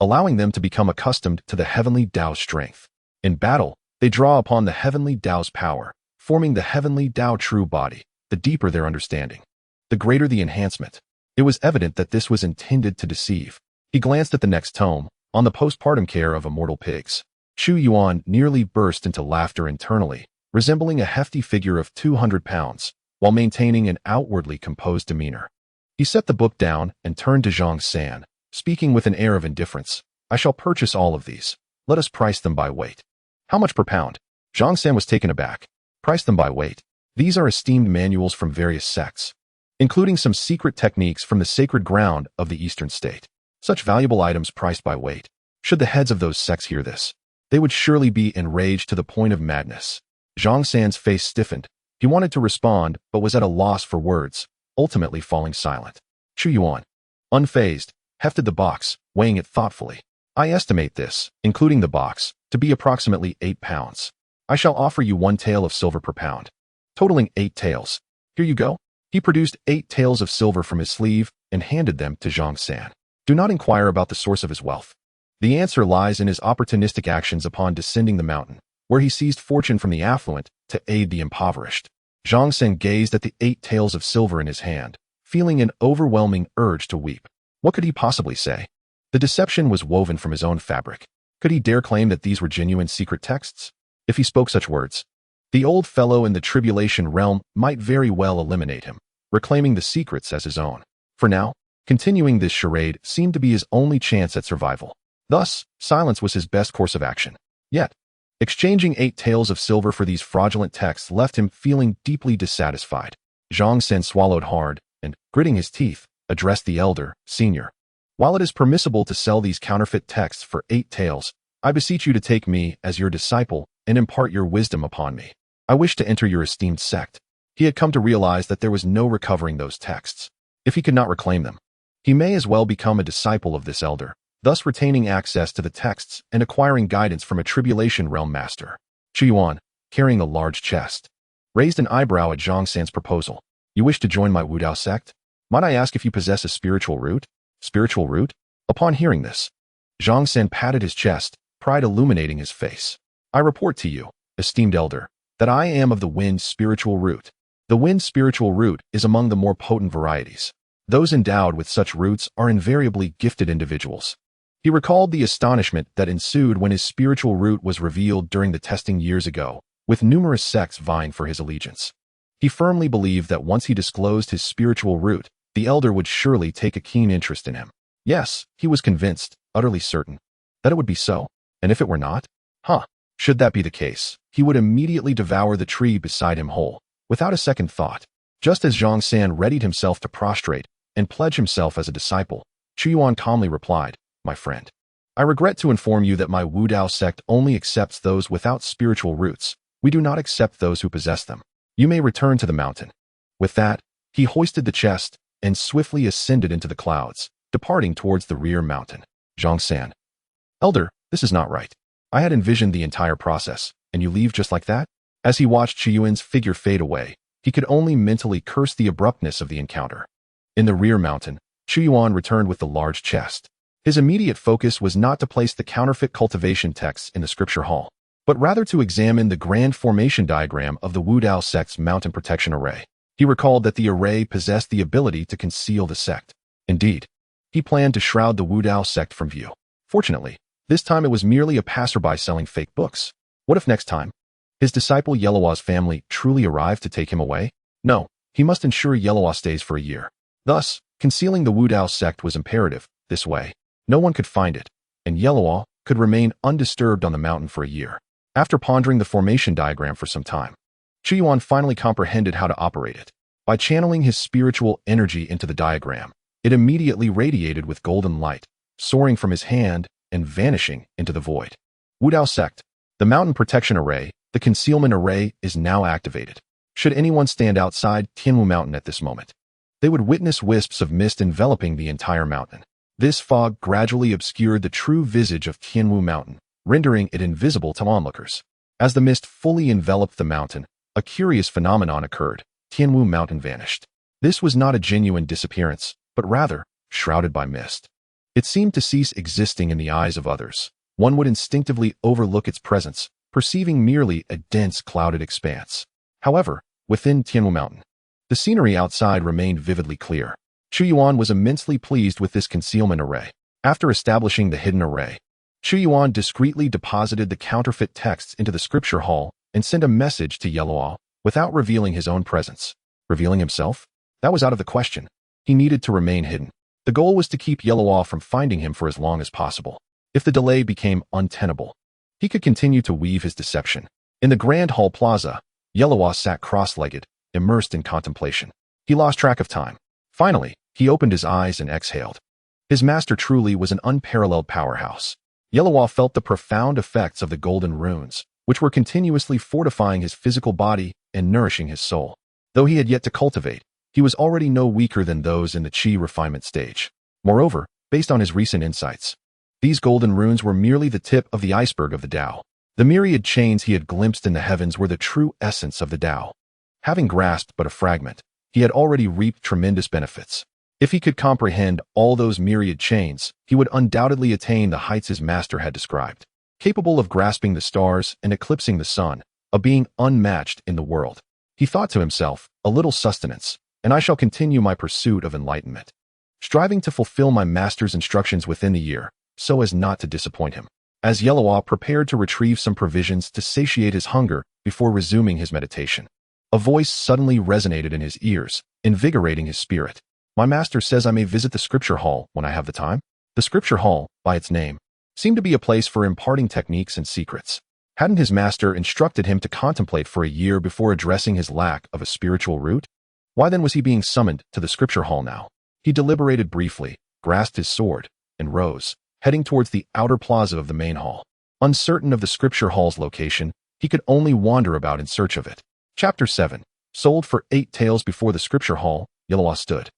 allowing them to become accustomed to the heavenly Dao's strength. In battle, they draw upon the heavenly Dao's power, forming the heavenly Dao True Body. The deeper their understanding, the greater the enhancement. It was evident that this was intended to deceive. He glanced at the next tome, on the postpartum care of immortal pigs. Chu Yuan nearly burst into laughter internally, resembling a hefty figure of 200 pounds, while maintaining an outwardly composed demeanor. He set the book down and turned to Zhang San, speaking with an air of indifference. "I shall purchase all of these. Let us price them by weight." "How much per pound?" Zhang San was taken aback. "Price them by weight. These are esteemed manuals from various sects, including some secret techniques from the sacred ground of the Eastern State. Such valuable items priced by weight. Should the heads of those sects hear this, they would surely be enraged to the point of madness." Zhang San's face stiffened. He wanted to respond, but was at a loss for words, ultimately falling silent. Chu Yuan, unfazed, hefted the box, weighing it thoughtfully. "I estimate this, including the box, to be approximately 8 pounds. I shall offer you 1 tael of silver per pound, totaling 8 taels. Here you go." He produced 8 taels of silver from his sleeve and handed them to Zhang San. Do not inquire about the source of his wealth. The answer lies in his opportunistic actions upon descending the mountain, where he seized fortune from the affluent to aid the impoverished. Zhang Sen gazed at the 8 taels of silver in his hand, feeling an overwhelming urge to weep. What could he possibly say? The deception was woven from his own fabric. Could he dare claim that these were genuine secret texts? If he spoke such words, the old fellow in the tribulation realm might very well eliminate him, reclaiming the secrets as his own. For now, continuing this charade seemed to be his only chance at survival. Thus, silence was his best course of action. Yet, exchanging 8 taels of silver for these fraudulent texts left him feeling deeply dissatisfied. Zhang Sen swallowed hard and, gritting his teeth, addressed the elder, senior. While it is permissible to sell these counterfeit texts for 8 taels, I beseech you to take me as your disciple and impart your wisdom upon me. I wish to enter your esteemed sect. He had come to realize that there was no recovering those texts. If he could not reclaim them, he may as well become a disciple of this elder, thus retaining access to the texts and acquiring guidance from a tribulation realm master. Chu Yuan, carrying a large chest, raised an eyebrow at Zhang San's proposal. You wish to join my Wudao sect? Might I ask if you possess a spiritual root? Spiritual root? Upon hearing this, Zhang San patted his chest, pride illuminating his face. I report to you, esteemed elder, that I am of the wind spiritual root. The wind spiritual root is among the more potent varieties. Those endowed with such roots are invariably gifted individuals. He recalled the astonishment that ensued when his spiritual root was revealed during the testing years ago, with numerous sects vying for his allegiance. He firmly believed that once he disclosed his spiritual root, the elder would surely take a keen interest in him. Yes, he was convinced, utterly certain, that it would be so. And if it were not? Should that be the case, he would immediately devour the tree beside him whole, without a second thought. Just as Zhang San readied himself to prostrate and pledge himself as a disciple, Chu Yuan calmly replied, My friend, I regret to inform you that my Wudao sect only accepts those without spiritual roots. We do not accept those who possess them. You may return to the mountain. With that, he hoisted the chest and swiftly ascended into the clouds, departing towards the rear mountain. Zhang San. Elder, this is not right. I had envisioned the entire process, and you leave just like that? As he watched Chu Yuan's figure fade away, he could only mentally curse the abruptness of the encounter. In the rear mountain, Chu Yuan returned with the large chest. His immediate focus was not to place the counterfeit cultivation texts in the scripture hall, but rather to examine the grand formation diagram of the Wudao sect's mountain protection array. He recalled that the array possessed the ability to conceal the sect. Indeed, he planned to shroud the Wudao sect from view. Fortunately, this time it was merely a passerby selling fake books. What if next time his disciple Ye Luo's family truly arrived to take him away? No, he must ensure Ye Luo stays for a year. Thus, concealing the Wudao sect was imperative. This way, no one could find it, and Ye Luo could remain undisturbed on the mountain for a year. After pondering the formation diagram for some time, Chu Yuan finally comprehended how to operate it. By channeling his spiritual energy into the diagram, it immediately radiated with golden light, soaring from his hand and vanishing into the void. Wudao sect, the mountain protection array, the concealment array is now activated. Should anyone stand outside Tianwu Mountain at this moment, they would witness wisps of mist enveloping the entire mountain. This fog gradually obscured the true visage of Tianwu Mountain, rendering it invisible to onlookers. As the mist fully enveloped the mountain, a curious phenomenon occurred. Tianwu Mountain vanished. This was not a genuine disappearance, but rather shrouded by mist. It seemed to cease existing in the eyes of others. One would instinctively overlook its presence, perceiving merely a dense clouded expanse. However, within Tianwu Mountain, the scenery outside remained vividly clear. Chu Yuan was immensely pleased with this concealment array. After establishing the hidden array, Chu Yuan discreetly deposited the counterfeit texts into the scripture hall and sent a message to Ye Luo without revealing his own presence. Revealing himself? That was out of the question. He needed to remain hidden. The goal was to keep Ye Luo from finding him for as long as possible. If the delay became untenable, he could continue to weave his deception. In the Grand Hall Plaza, Ye Luo sat cross-legged, immersed in contemplation. He lost track of time. Finally, he opened his eyes and exhaled. His master truly was an unparalleled powerhouse. Ye Luo felt the profound effects of the golden runes, which were continuously fortifying his physical body and nourishing his soul. Though he had yet to cultivate, he was already no weaker than those in the Qi refinement stage. Moreover, based on his recent insights, these golden runes were merely the tip of the iceberg of the Tao. The myriad chains he had glimpsed in the heavens were the true essence of the Tao. Having grasped but a fragment, he had already reaped tremendous benefits. If he could comprehend all those myriad chains, he would undoubtedly attain the heights his master had described. capable of grasping the stars and eclipsing the sun, a being unmatched in the world. He thought to himself, a little sustenance, and I shall continue my pursuit of enlightenment, striving to fulfill my master's instructions within the year, so as not to disappoint him. As Ye Luo prepared to retrieve some provisions to satiate his hunger before resuming his meditation, a voice suddenly resonated in his ears, invigorating his spirit. My master says I may visit the scripture hall when I have the time. The scripture hall, by its name, seemed to be a place for imparting techniques and secrets. Hadn't his master instructed him to contemplate for a year before addressing his lack of a spiritual root? Why then was he being summoned to the scripture hall now? He deliberated briefly, grasped his sword, and rose, heading towards the outer plaza of the main hall. Uncertain of the scripture hall's location, he could only wander about in search of it. Chapter 7. Sold for 8 taels. Before the scripture hall, Ye Luo stood,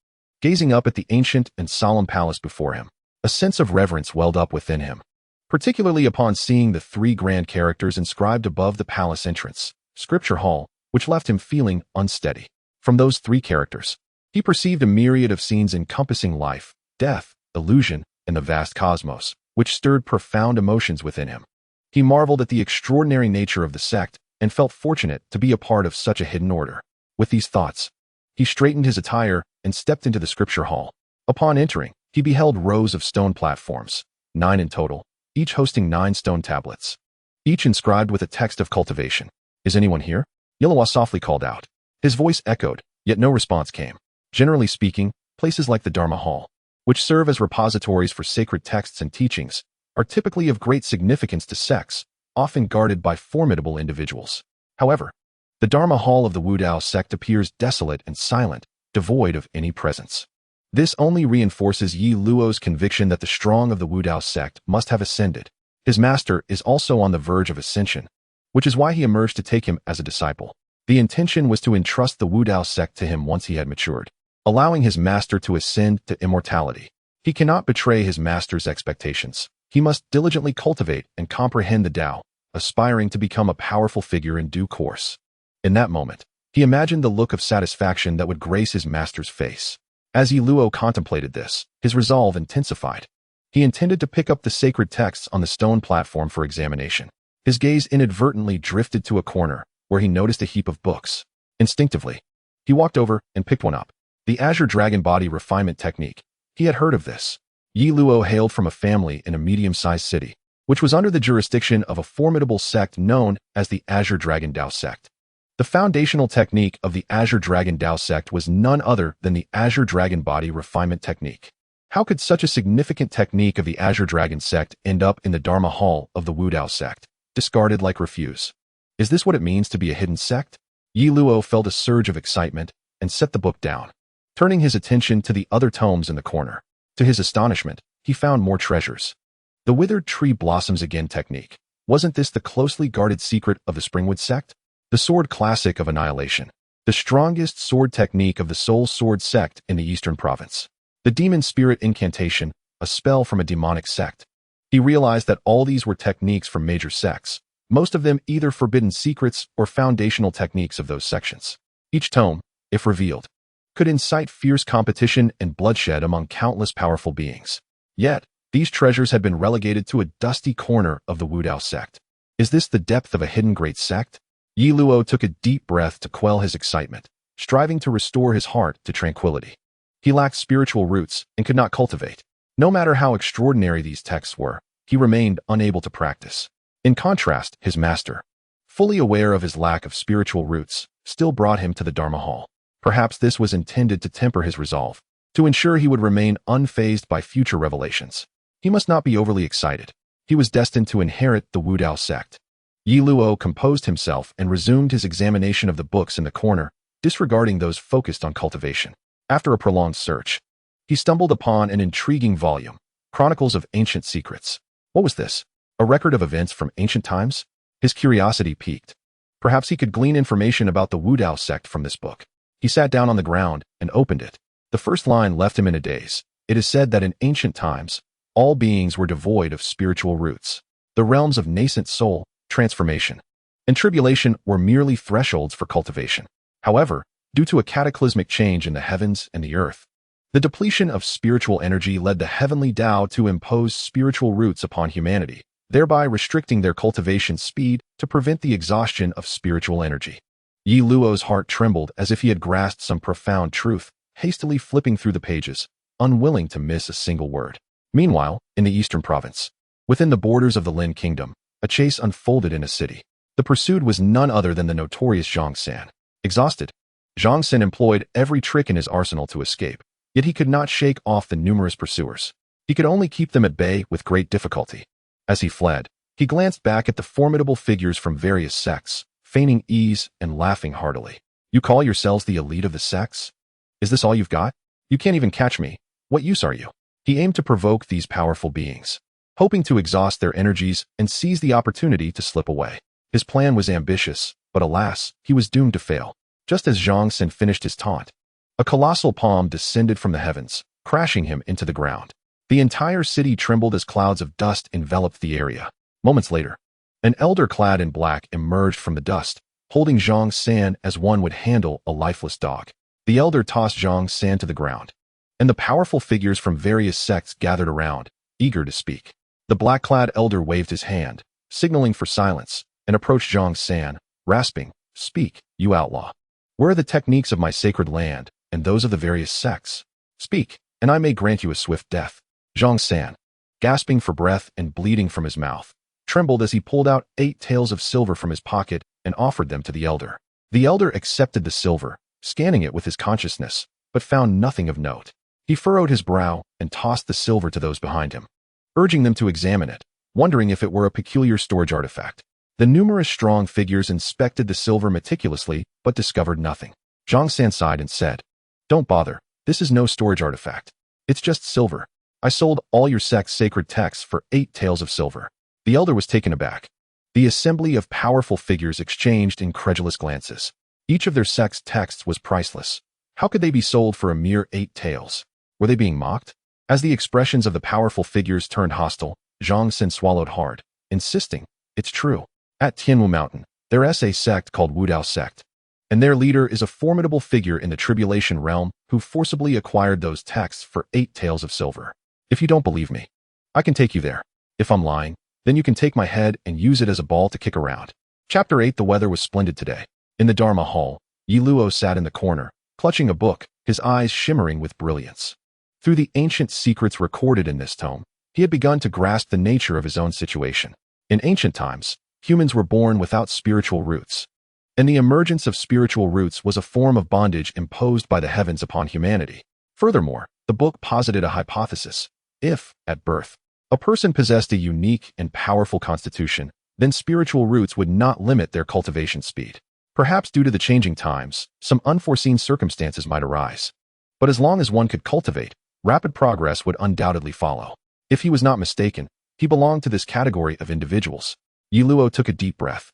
gazing up at the ancient and solemn palace before him. A sense of reverence welled up within him, particularly upon seeing the 3 grand characters inscribed above the palace entrance, scripture hall, which left him feeling unsteady. From those 3 characters, he perceived a myriad of scenes encompassing life, death, illusion, and the vast cosmos, which stirred profound emotions within him. He marveled at the extraordinary nature of the sect and felt fortunate to be a part of such a hidden order. With these thoughts, he straightened his attire and stepped into the scripture hall. Upon entering, he beheld rows of stone platforms, 9 in total, each hosting 9 stone tablets, each inscribed with a text of cultivation. Is anyone here? Ye Luo softly called out. His voice echoed, yet no response came. Generally speaking, places like the Dharma Hall, which serve as repositories for sacred texts and teachings, are typically of great significance to sects, often guarded by formidable individuals. However, the Dharma Hall of the Wu sect appears desolate and silent, devoid of any presence. This only reinforces Ye Luo's conviction that the strong of the Wu sect must have ascended. His master is also on the verge of ascension, which is why he emerged to take him as a disciple. The intention was to entrust the Wu sect to him once he had matured, allowing his master to ascend to immortality. He cannot betray his master's expectations. He must diligently cultivate and comprehend the Tao, aspiring to become a powerful figure in due course. In that moment, he imagined the look of satisfaction that would grace his master's face. As Ye Luo contemplated this, his resolve intensified. He intended to pick up the sacred texts on the stone platform for examination. His gaze inadvertently drifted to a corner, where he noticed a heap of books. Instinctively, he walked over and picked one up. The Azure Dragon Body Refinement Technique. He had heard of this. Ye Luo hailed from a family in a medium-sized city, which was under the jurisdiction of a formidable sect known as the Azure Dragon Dao sect. The foundational technique of the Azure Dragon Dao sect was none other than the Azure Dragon Body Refinement Technique. How could such a significant technique of the Azure Dragon sect end up in the Dharma Hall of the Wu sect, discarded like refuse? Is this what it means to be a hidden sect? Ye Luo felt a surge of excitement and set the book down, turning his attention to the other tomes in the corner. To his astonishment, he found more treasures. The Withered Tree Blossoms Again technique. Wasn't this the closely guarded secret of the Springwood sect? The Sword Classic of Annihilation. The strongest sword technique of the Soul Sword sect in the Eastern Province. The Demon Spirit Incantation, a spell from a demonic sect. He realized that all these were techniques from major sects, most of them either forbidden secrets or foundational techniques of those sections. Each tome, if revealed, could incite fierce competition and bloodshed among countless powerful beings. Yet, these treasures had been relegated to a dusty corner of the Wu sect. Is this the depth of a hidden great sect? Ye Luo took a deep breath to quell his excitement, striving to restore his heart to tranquility. He lacked spiritual roots and could not cultivate. No matter how extraordinary these texts were, he remained unable to practice. In contrast, his master, fully aware of his lack of spiritual roots, still brought him to the Dharma Hall. Perhaps this was intended to temper his resolve, to ensure he would remain unfazed by future revelations. He must not be overly excited. He was destined to inherit the Wu sect. Ye Luo composed himself and resumed his examination of the books in the corner, disregarding those focused on cultivation. After a prolonged search, he stumbled upon an intriguing volume, Chronicles of Ancient Secrets. What was this? A record of events from ancient times? His curiosity piqued. Perhaps he could glean information about the Wu sect from this book. He sat down on the ground and opened it. The first line left him in a daze. It is said that in ancient times, all beings were devoid of spiritual roots. The realms of nascent soul, transformation, and tribulation were merely thresholds for cultivation. However, due to a cataclysmic change in the heavens and the earth, the depletion of spiritual energy led the heavenly Tao to impose spiritual roots upon humanity, thereby restricting their cultivation speed to prevent the exhaustion of spiritual energy. Ye Luo's heart trembled as if he had grasped some profound truth, hastily flipping through the pages, unwilling to miss a single word. Meanwhile, in the eastern province, within the borders of the Lin Kingdom, a chase unfolded in a city. The pursued was none other than the notorious Zhang San. Exhausted, Zhang San employed every trick in his arsenal to escape, yet he could not shake off the numerous pursuers. He could only keep them at bay with great difficulty. As he fled, he glanced back at the formidable figures from various sects, feigning ease and laughing heartily. You call yourselves the elite of the sects? Is this all you've got? You can't even catch me. What use are you? He aimed to provoke these powerful beings, hoping to exhaust their energies and seize the opportunity to slip away. His plan was ambitious, but alas, he was doomed to fail. Just as Zhang San finished his taunt, a colossal palm descended from the heavens, crashing him into the ground. The entire city trembled as clouds of dust enveloped the area. Moments later, an elder clad in black emerged from the dust, holding Zhang San as one would handle a lifeless dog. The elder tossed Zhang San to the ground, and the powerful figures from various sects gathered around, eager to speak. The black-clad elder waved his hand, signaling for silence, and approached Zhang San, rasping, "Speak, you outlaw. Where are the techniques of my sacred land and those of the various sects? Speak, and I may grant you a swift death." Zhang San, gasping for breath and bleeding from his mouth, trembled as he pulled out 8 taels of silver from his pocket and offered them to the elder. The elder accepted the silver, scanning it with his consciousness, but found nothing of note. He furrowed his brow and tossed the silver to those behind him, urging them to examine it, wondering if it were a peculiar storage artifact. The numerous strong figures inspected the silver meticulously, but discovered nothing. Zhang San sighed and said, "Don't bother, this is no storage artifact. It's just silver. I sold all your sect's sacred texts for 8 taels of silver." The elder was taken aback. The assembly of powerful figures exchanged incredulous glances. Each of their sect's texts was priceless. How could they be sold for a mere 8 taels? Were they being mocked? As the expressions of the powerful figures turned hostile, Zhang San swallowed hard, insisting, "It's true. At Tianwu Mountain, there is a sect called Wudao Sect, and their leader is a formidable figure in the tribulation realm who forcibly acquired those texts for 8 taels of silver. If you don't believe me, I can take you there. If I'm lying, then you can take my head and use it as a ball to kick around." Chapter 8. The weather was splendid today. In the Dharma Hall, Ye Luo sat in the corner, clutching a book, his eyes shimmering with brilliance. Through the ancient secrets recorded in this tome, he had begun to grasp the nature of his own situation. In ancient times, humans were born without spiritual roots, and the emergence of spiritual roots was a form of bondage imposed by the heavens upon humanity. Furthermore, the book posited a hypothesis. If, at birth, a person possessed a unique and powerful constitution, then spiritual roots would not limit their cultivation speed. Perhaps due to the changing times, some unforeseen circumstances might arise. But as long as one could cultivate, rapid progress would undoubtedly follow. If he was not mistaken, he belonged to this category of individuals. Ye Luo took a deep breath,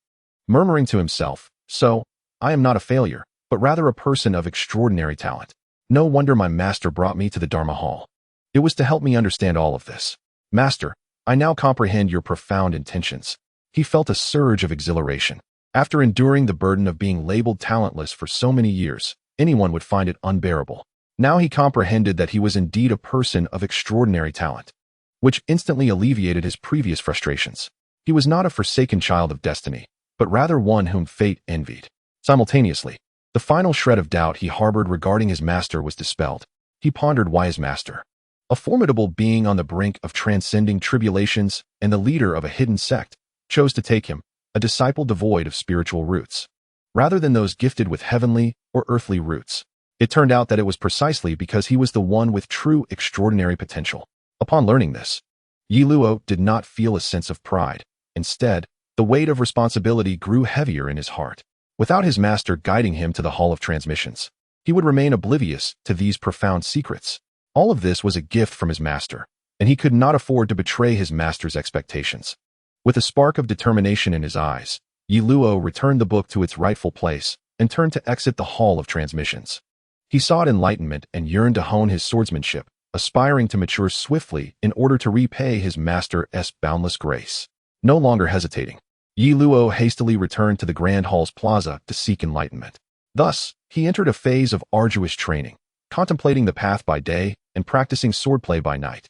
murmuring to himself, "So, I am not a failure, but rather a person of extraordinary talent. No wonder my master brought me to the Dharma Hall. It was to help me understand all of this. Master, I now comprehend your profound intentions." He felt a surge of exhilaration. After enduring the burden of being labeled talentless for so many years, anyone would find it unbearable. Now he comprehended that he was indeed a person of extraordinary talent, which instantly alleviated his previous frustrations. He was not a forsaken child of destiny, but rather one whom fate envied. Simultaneously, the final shred of doubt he harbored regarding his master was dispelled. He pondered why his master, a formidable being on the brink of transcending tribulations and the leader of a hidden sect, chose to take him, a disciple devoid of spiritual roots, rather than those gifted with heavenly or earthly roots. It turned out that it was precisely because he was the one with true extraordinary potential. Upon learning this, Ye Luo did not feel a sense of pride. Instead, the weight of responsibility grew heavier in his heart. Without his master guiding him to the Hall of Transmissions, he would remain oblivious to these profound secrets. All of this was a gift from his master, and he could not afford to betray his master's expectations. With a spark of determination in his eyes, Ye Luo returned the book to its rightful place and turned to exit the Hall of Transmissions. He sought enlightenment and yearned to hone his swordsmanship, aspiring to mature swiftly in order to repay his master's boundless grace. No longer hesitating, Ye Luo hastily returned to the Grand Hall's plaza to seek enlightenment. Thus, he entered a phase of arduous training, contemplating the path by day and practicing swordplay by night.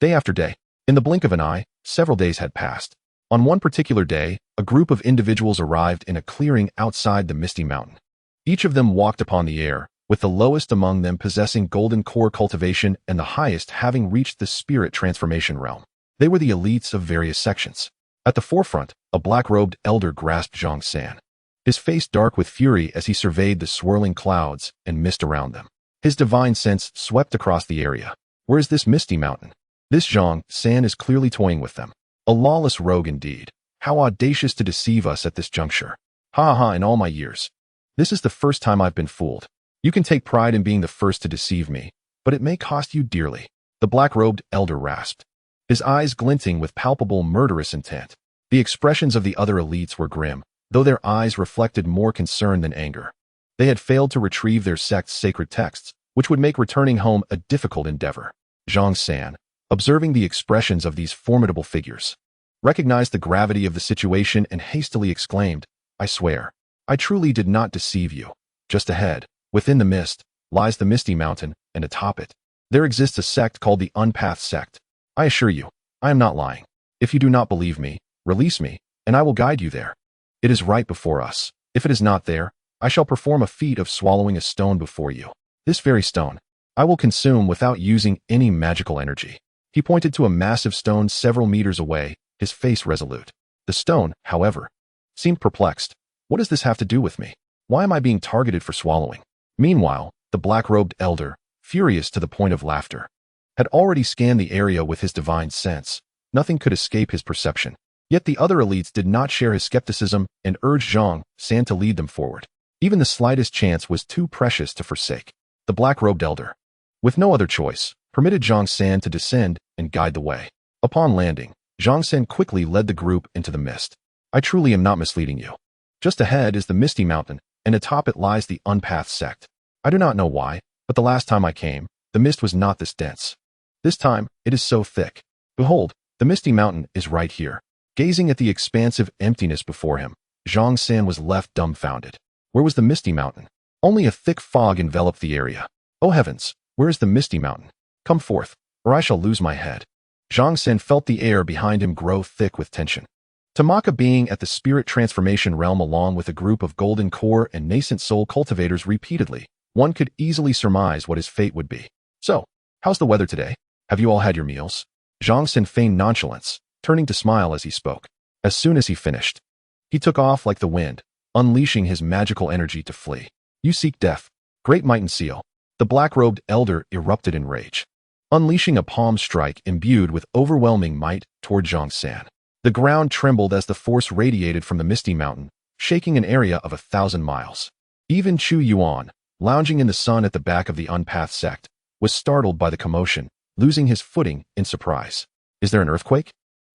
Day after day, in the blink of an eye, several days had passed. On one particular day, a group of individuals arrived in a clearing outside the Misty Mountain. Each of them walked upon the air, with the lowest among them possessing golden core cultivation and the highest having reached the spirit transformation realm. They were the elites of various sections. At the forefront, a black-robed elder grasped Zhang San, his face dark with fury as he surveyed the swirling clouds and mist around them. His divine sense swept across the area. Where is this Misty Mountain? This Zhang San is clearly toying with them. A lawless rogue indeed. How audacious to deceive us at this juncture. Ha ha, in all my years. This is the first time I've been fooled. You can take pride in being the first to deceive me, but it may cost you dearly. The black-robed elder rasped, his eyes glinting with palpable murderous intent. The expressions of the other elites were grim, though their eyes reflected more concern than anger. They had failed to retrieve their sect's sacred texts, which would make returning home a difficult endeavor. Zhang San, observing the expressions of these formidable figures, recognized the gravity of the situation and hastily exclaimed, I swear, I truly did not deceive you. Just ahead, within the mist, lies the Misty Mountain, and atop it, there exists a sect called the Unpathed Sect. I assure you, I am not lying. If you do not believe me, release me, and I will guide you there. It is right before us. If it is not there, I shall perform a feat of swallowing a stone before you. This very stone, I will consume without using any magical energy. He pointed to a massive stone several meters away, his face resolute. The stone, however, seemed perplexed. What does this have to do with me? Why am I being targeted for swallowing? Meanwhile, the black-robed elder, furious to the point of laughter, had already scanned the area with his divine sense. Nothing could escape his perception. Yet the other elites did not share his skepticism and urged Zhang San to lead them forward. Even the slightest chance was too precious to forsake. The black-robed elder, with no other choice, permitted Zhang San to descend and guide the way. Upon landing, Zhang San quickly led the group into the mist. I truly am not misleading you. Just ahead is the Misty Mountain, and atop it lies the Unpathed Sect. I do not know why, but the last time I came, the mist was not this dense. This time, it is so thick. Behold, the Misty Mountain is right here. Gazing at the expansive emptiness before him, Zhang San was left dumbfounded. Where was the Misty Mountain? Only a thick fog enveloped the area. Oh heavens, where is the Misty Mountain? Come forth, or I shall lose my head. Zhang San felt the air behind him grow thick with tension. Tamaka being at the spirit transformation realm along with a group of golden core and nascent soul cultivators repeatedly, one could easily surmise what his fate would be. So, how's the weather today? Have you all had your meals? Zhang San feigned nonchalance, turning to smile as he spoke. As soon as he finished, he took off like the wind, unleashing his magical energy to flee. You seek death. Great might and seal. The black-robed elder erupted in rage, unleashing a palm strike imbued with overwhelming might toward Zhang San. The ground trembled as the force radiated from the Misty Mountain, shaking an area of 1,000 miles. Even Chu Yuan, lounging in the sun at the back of the Unpathed Sect, was startled by the commotion, losing his footing in surprise. Is there an earthquake?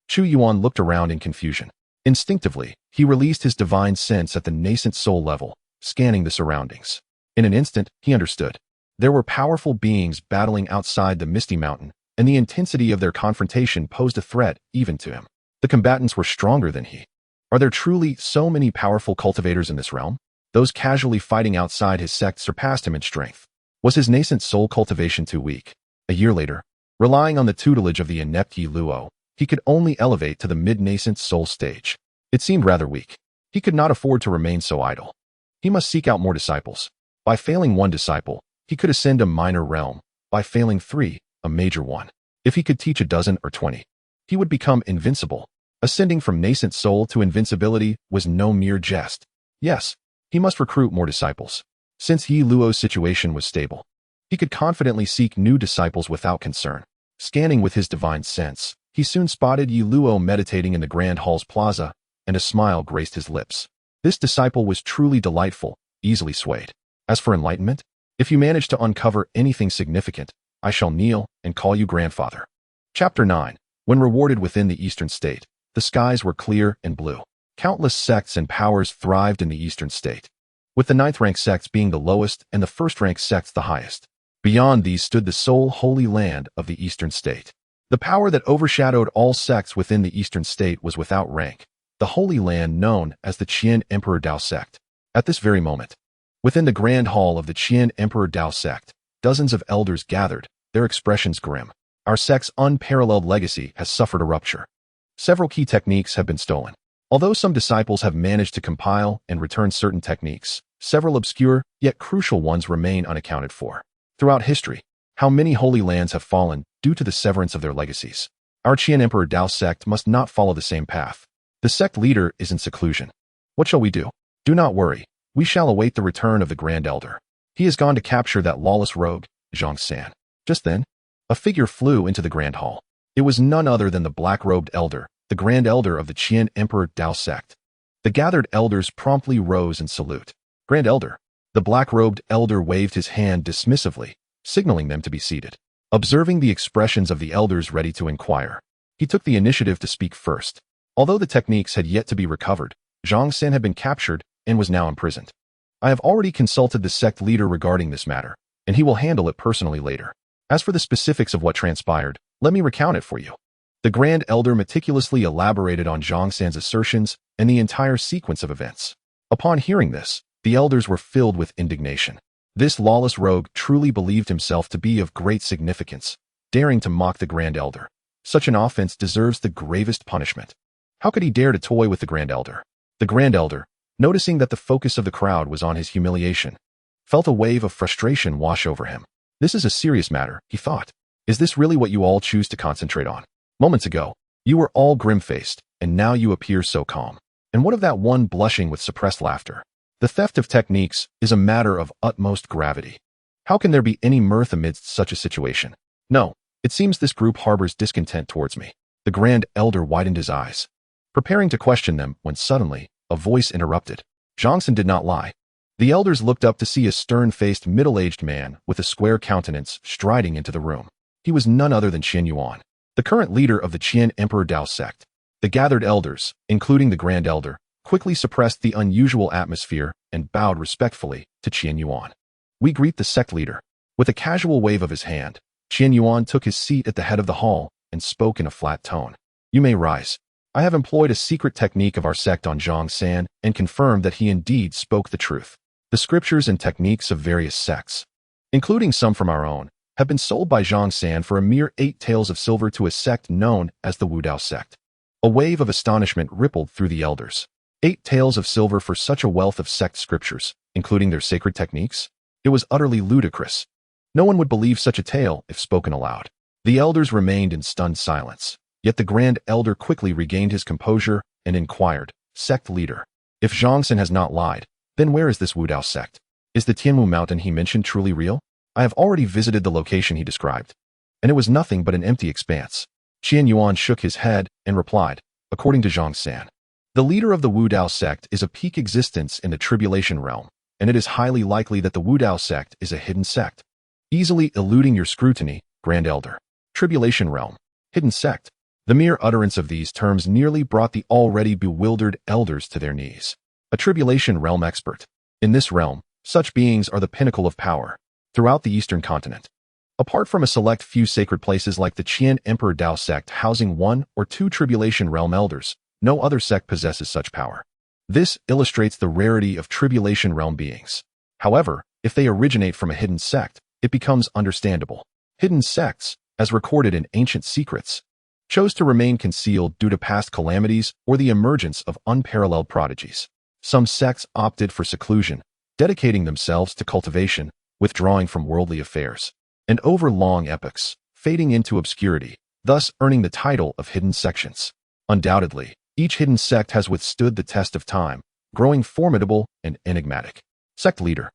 Chu Yuan looked around in confusion. Instinctively, he released his divine sense at the nascent soul level, scanning the surroundings. In an instant, he understood. There were powerful beings battling outside the Misty Mountain, and the intensity of their confrontation posed a threat even to him. The combatants were stronger than he. Are there truly so many powerful cultivators in this realm? Those casually fighting outside his sect surpassed him in strength. Was his nascent soul cultivation too weak? A year later, relying on the tutelage of the inept Ye Luo, he could only elevate to the mid-nascent soul stage. It seemed rather weak. He could not afford to remain so idle. He must seek out more disciples. By failing one disciple, he could ascend a minor realm. By failing 3, a major one. If he could teach 12 or 20, he would become invincible. Ascending from nascent soul to invincibility was no mere jest. Yes, he must recruit more disciples. Since Ye Luo's situation was stable, he could confidently seek new disciples without concern. Scanning with his divine sense, he soon spotted Ye Luo meditating in the Grand Hall's plaza, and a smile graced his lips. This disciple was truly delightful, easily swayed. As for enlightenment, if you manage to uncover anything significant, I shall kneel and call you grandfather. Chapter 9. When rewarded within the Eastern State, the skies were clear and blue. Countless sects and powers thrived in the Eastern State, with the 9th-rank sects being the lowest and the 1st-rank sects the highest. Beyond these stood the sole holy land of the Eastern State. The power that overshadowed all sects within the Eastern State was without rank, the holy land known as the Qian Emperor Dao sect. At this very moment, within the Grand Hall of the Qian Emperor Dao sect, dozens of elders gathered, their expressions grim. Our sect's unparalleled legacy has suffered a rupture. Several key techniques have been stolen. Although some disciples have managed to compile and return certain techniques, several obscure, yet crucial ones remain unaccounted for. Throughout history, how many holy lands have fallen due to the severance of their legacies? Our Qian Emperor Dao sect must not follow the same path. The sect leader is in seclusion. What shall we do? Do not worry. We shall await the return of the Grand Elder. He has gone to capture that lawless rogue, Zhang San. Just then, a figure flew into the Grand Hall. It was none other than the black-robed elder, the Grand Elder of the Qian Emperor Dao sect. The gathered elders promptly rose in salute. Grand Elder. The black-robed elder waved his hand dismissively, signaling them to be seated. Observing the expressions of the elders ready to inquire, he took the initiative to speak first. Although the techniques had yet to be recovered, Zhang San had been captured and was now imprisoned. I have already consulted the sect leader regarding this matter, and he will handle it personally later. As for the specifics of what transpired, let me recount it for you. The Grand Elder meticulously elaborated on Zhang San's assertions and the entire sequence of events. Upon hearing this, the elders were filled with indignation. This lawless rogue truly believed himself to be of great significance, daring to mock the Grand Elder. Such an offense deserves the gravest punishment. How could he dare to toy with the Grand Elder? The Grand Elder, noticing that the focus of the crowd was on his humiliation, felt a wave of frustration wash over him. This is a serious matter, he thought. Is this really what you all choose to concentrate on? Moments ago, you were all grim-faced, and now you appear so calm. And what of that one blushing with suppressed laughter? The theft of techniques is a matter of utmost gravity. How can there be any mirth amidst such a situation? No, it seems this group harbors discontent towards me. The Grand Elder widened his eyes, preparing to question them when suddenly, a voice interrupted. Zhang San did not lie. The elders looked up to see a stern-faced, middle-aged man with a square countenance striding into the room. He was none other than Chu Yuan, the current leader of the Qian Emperor Dao sect. The gathered elders, including the Grand Elder, quickly suppressed the unusual atmosphere and bowed respectfully to Chu Yuan. We greet the sect leader. With a casual wave of his hand, Chu Yuan took his seat at the head of the hall and spoke in a flat tone. You may rise. I have employed a secret technique of our sect on Zhang San and confirmed that he indeed spoke the truth. The scriptures and techniques of various sects, including some from our own, have been sold by Zhang San for a mere 8 taels of silver to a sect known as the Wudao sect. A wave of astonishment rippled through the elders. 8 taels of silver for such a wealth of sect scriptures, including their sacred techniques? It was utterly ludicrous. No one would believe such a tale if spoken aloud. The elders remained in stunned silence, yet the Grand Elder quickly regained his composure and inquired, Sect leader, if Zhang San has not lied, then where is this Wudao sect? Is the Tianmu mountain he mentioned truly real? I have already visited the location he described, and it was nothing but an empty expanse. Chu Yuan shook his head and replied, according to Zhang San, the leader of the Wudao sect is a peak existence in the tribulation realm, and it is highly likely that the Wudao sect is a hidden sect, easily eluding your scrutiny, Grand Elder. Tribulation realm, hidden sect. The mere utterance of these terms nearly brought the already bewildered elders to their knees. A tribulation realm expert. In this realm, such beings are the pinnacle of power throughout the eastern continent. Apart from a select few sacred places like the Qian Emperor Dao sect housing 1 or 2 tribulation realm elders, no other sect possesses such power. This illustrates the rarity of tribulation realm beings. However, if they originate from a hidden sect, it becomes understandable. Hidden sects, as recorded in ancient secrets, chose to remain concealed due to past calamities or the emergence of unparalleled prodigies. Some sects opted for seclusion, dedicating themselves to cultivation, withdrawing from worldly affairs, and over long epochs, fading into obscurity, thus earning the title of hidden sections. Undoubtedly, each hidden sect has withstood the test of time, growing formidable and enigmatic. Sect leader.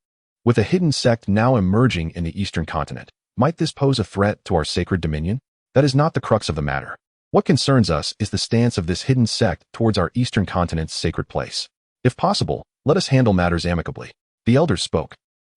With a hidden sect now emerging in the eastern continent, might this pose a threat to our sacred dominion? That is not the crux of the matter. What concerns us is the stance of this hidden sect towards our eastern continent's sacred place. If possible, let us handle matters amicably. The elders spoke,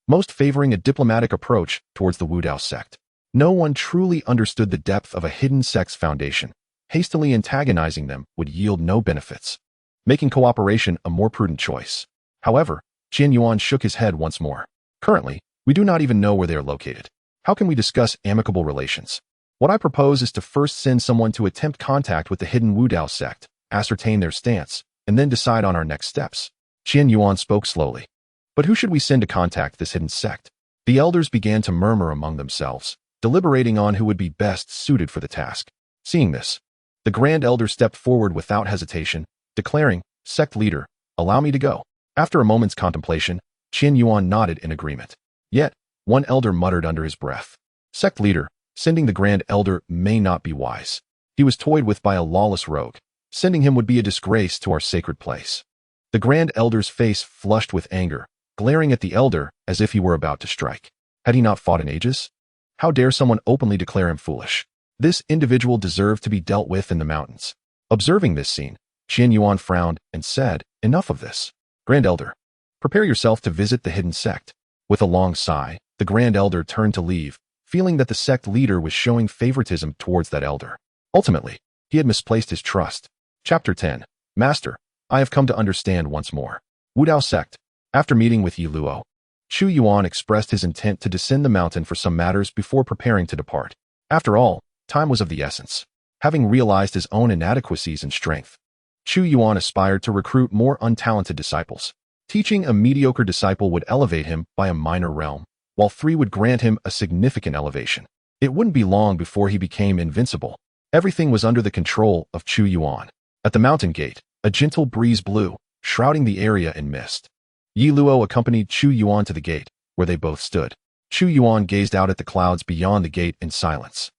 most favoring a diplomatic approach towards the Wudao sect. No one truly understood the depth of a hidden sect's foundation. Hastily antagonizing them would yield no benefits, making cooperation a more prudent choice. However, Chu Yuan shook his head once more. Currently, we do not even know where they are located. How can we discuss amicable relations? What I propose is to first send someone to attempt contact with the hidden Wudao sect, ascertain their stance, and then decide on our next steps. Chu Yuan spoke slowly. But who should we send to contact this hidden sect? The elders began to murmur among themselves, deliberating on who would be best suited for the task. Seeing this, The Grand Elder stepped forward without hesitation, declaring, "Sect leader, allow me to go." After a moment's contemplation, Chu Yuan nodded in agreement. Yet, one elder muttered under his breath, "Sect leader, sending the Grand Elder may not be wise. He was toyed with by a lawless rogue. Sending him would be a disgrace to our sacred place." The Grand Elder's face flushed with anger, glaring at the elder as if he were about to strike. Had he not fought in ages? How dare someone openly declare him foolish? This individual deserved to be dealt with in the mountains. Observing this scene, Chu Yuan frowned and said, "Enough of this. Grand Elder, prepare yourself to visit the hidden sect." With a long sigh, the Grand Elder turned to leave, feeling that the sect leader was showing favoritism towards that elder. Ultimately, he had misplaced his trust. Chapter 10. Master, I have come to understand once more. Wudao Sect. After meeting with Ye Luo, Chu Yuan expressed his intent to descend the mountain for some matters before preparing to depart. After all, time was of the essence. Having realized his own inadequacies and strength, Chu Yuan aspired to recruit more untalented disciples. Teaching a mediocre disciple would elevate him by a minor realm, while 3 would grant him a significant elevation. It wouldn't be long before he became invincible. Everything was under the control of Chu Yuan. At the mountain gate, a gentle breeze blew, shrouding the area in mist. Ye Luo accompanied Chu Yuan to the gate, where they both stood. Chu Yuan gazed out at the clouds beyond the gate in silence.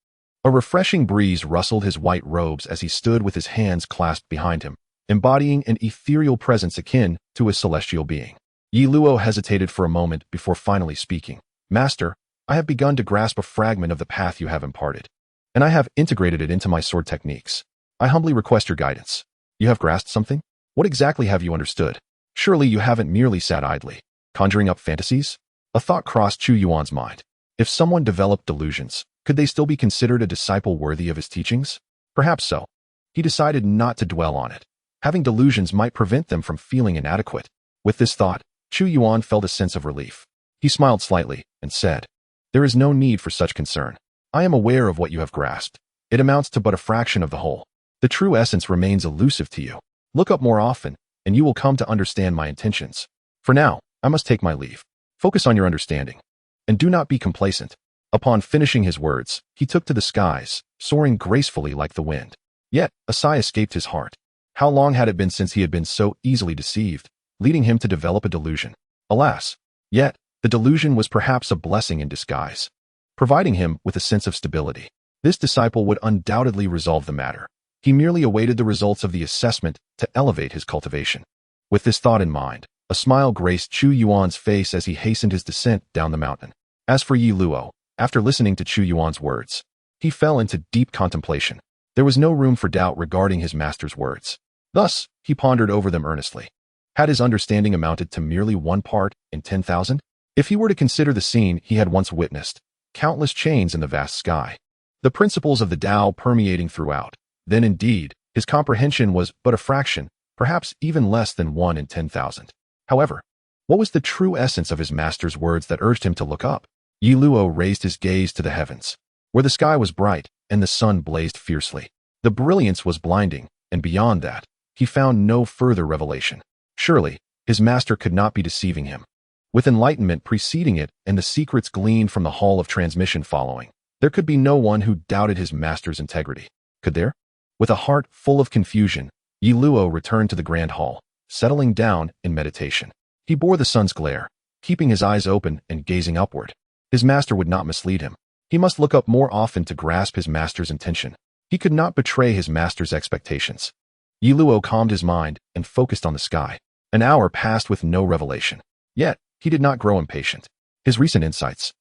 A refreshing breeze rustled his white robes as he stood with his hands clasped behind him, embodying an ethereal presence akin to a celestial being. Ye Luo hesitated for a moment before finally speaking. "Master, I have begun to grasp a fragment of the path you have imparted, and I have integrated it into my sword techniques. I humbly request your guidance." "You have grasped something? What exactly have you understood? Surely you haven't merely sat idly, conjuring up fantasies?" A thought crossed Chu Yuan's mind. If someone developed delusions, could they still be considered a disciple worthy of his teachings? Perhaps so. He decided not to dwell on it. Having delusions might prevent them from feeling inadequate. With this thought, Chu Yuan felt a sense of relief. He smiled slightly and said, "There is no need for such concern. I am aware of what you have grasped. It amounts to but a fraction of the whole. The true essence remains elusive to you. Look up more often, and you will come to understand my intentions. For now, I must take my leave. Focus on your understanding, and do not be complacent." Upon finishing his words, he took to the skies, soaring gracefully like the wind. Yet, a sigh escaped his heart. How long had it been since he had been so easily deceived, leading him to develop a delusion? Alas! Yet, the delusion was perhaps a blessing in disguise, providing him with a sense of stability. This disciple would undoubtedly resolve the matter. He merely awaited the results of the assessment to elevate his cultivation. With this thought in mind, a smile graced Chu Yuan's face as he hastened his descent down the mountain. As for Ye Luo, after listening to Chu Yuan's words, he fell into deep contemplation. There was no room for doubt regarding his master's words. Thus, he pondered over them earnestly. Had his understanding amounted to merely 1 part in 10,000? If he were to consider the scene he had once witnessed, countless chains in the vast sky, the principles of the Tao permeating throughout, then indeed, his comprehension was but a fraction, perhaps even less than 1 in 10,000. However, what was the true essence of his master's words that urged him to look up? Ye Luo raised his gaze to the heavens, where the sky was bright and the sun blazed fiercely. The brilliance was blinding, and beyond that, he found no further revelation. Surely, his master could not be deceiving him. With enlightenment preceding it and the secrets gleaned from the hall of transmission following, there could be no one who doubted his master's integrity. Could there? With a heart full of confusion, Ye Luo returned to the grand hall, settling down in meditation. He bore the sun's glare, keeping his eyes open and gazing upward. His master would not mislead him. He must look up more often to grasp his master's intention. He could not betray his master's expectations. Ye Luo calmed his mind and focused on the sky. An hour passed with no revelation. Yet, he did not grow impatient. His recent insights,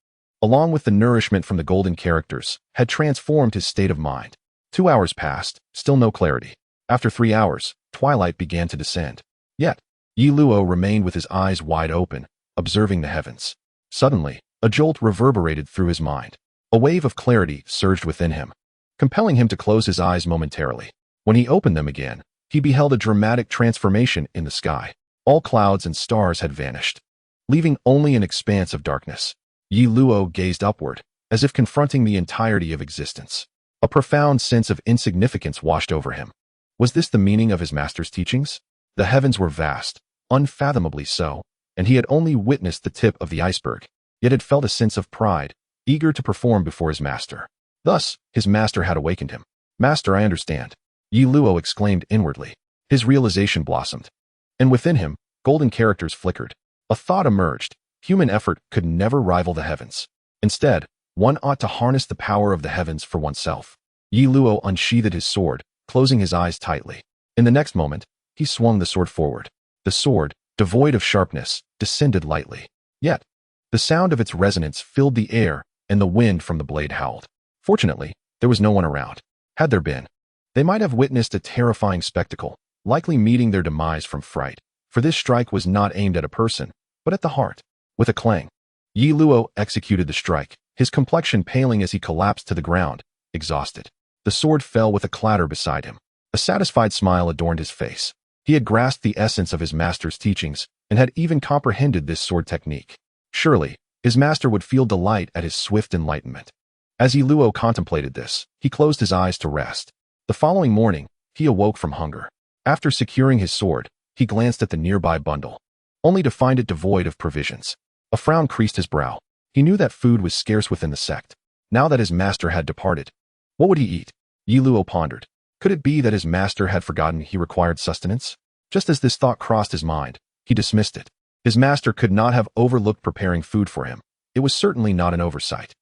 along with the nourishment from the golden characters, had transformed his state of mind. 2 hours passed, still no clarity. After 3 hours, twilight began to descend. Yet, Ye Luo remained with his eyes wide open, observing the heavens. Suddenly, a jolt reverberated through his mind. A wave of clarity surged within him, compelling him to close his eyes momentarily. When he opened them again, he beheld a dramatic transformation in the sky. All clouds and stars had vanished, leaving only an expanse of darkness. Ye Luo gazed upward, as if confronting the entirety of existence. A profound sense of insignificance washed over him. Was this the meaning of his master's teachings? The heavens were vast, unfathomably so, and he had only witnessed the tip of the iceberg, yet had felt a sense of pride, eager to perform before his master. Thus, his master had awakened him. "Master, I understand. Ye Luo exclaimed inwardly. His realization blossomed. And within him, golden characters flickered. A thought emerged. Human effort could never rival the heavens. Instead, one ought to harness the power of the heavens for oneself. Ye Luo unsheathed his sword, closing his eyes tightly. In the next moment, he swung the sword forward. The sword, devoid of sharpness, descended lightly. Yet, the sound of its resonance filled the air, and the wind from the blade howled. Fortunately, there was no one around. Had there been, they might have witnessed a terrifying spectacle, likely meeting their demise from fright, for this strike was not aimed at a person, but at the heart. With a clang, Ye Luo executed the strike, his complexion paling as he collapsed to the ground, exhausted. The sword fell with a clatter beside him. A satisfied smile adorned his face. He had grasped the essence of his master's teachings, and had even comprehended this sword technique. Surely, his master would feel delight at his swift enlightenment. As Ye Luo contemplated this, he closed his eyes to rest. The following morning, he awoke from hunger. After securing his sword, he glanced at the nearby bundle, only to find it devoid of provisions. A frown creased his brow. He knew that food was scarce within the sect. Now that his master had departed, what would he eat? Ye Luo pondered. Could it be that his master had forgotten he required sustenance? Just as this thought crossed his mind, he dismissed it. His master could not have overlooked preparing food for him. It was certainly not an oversight.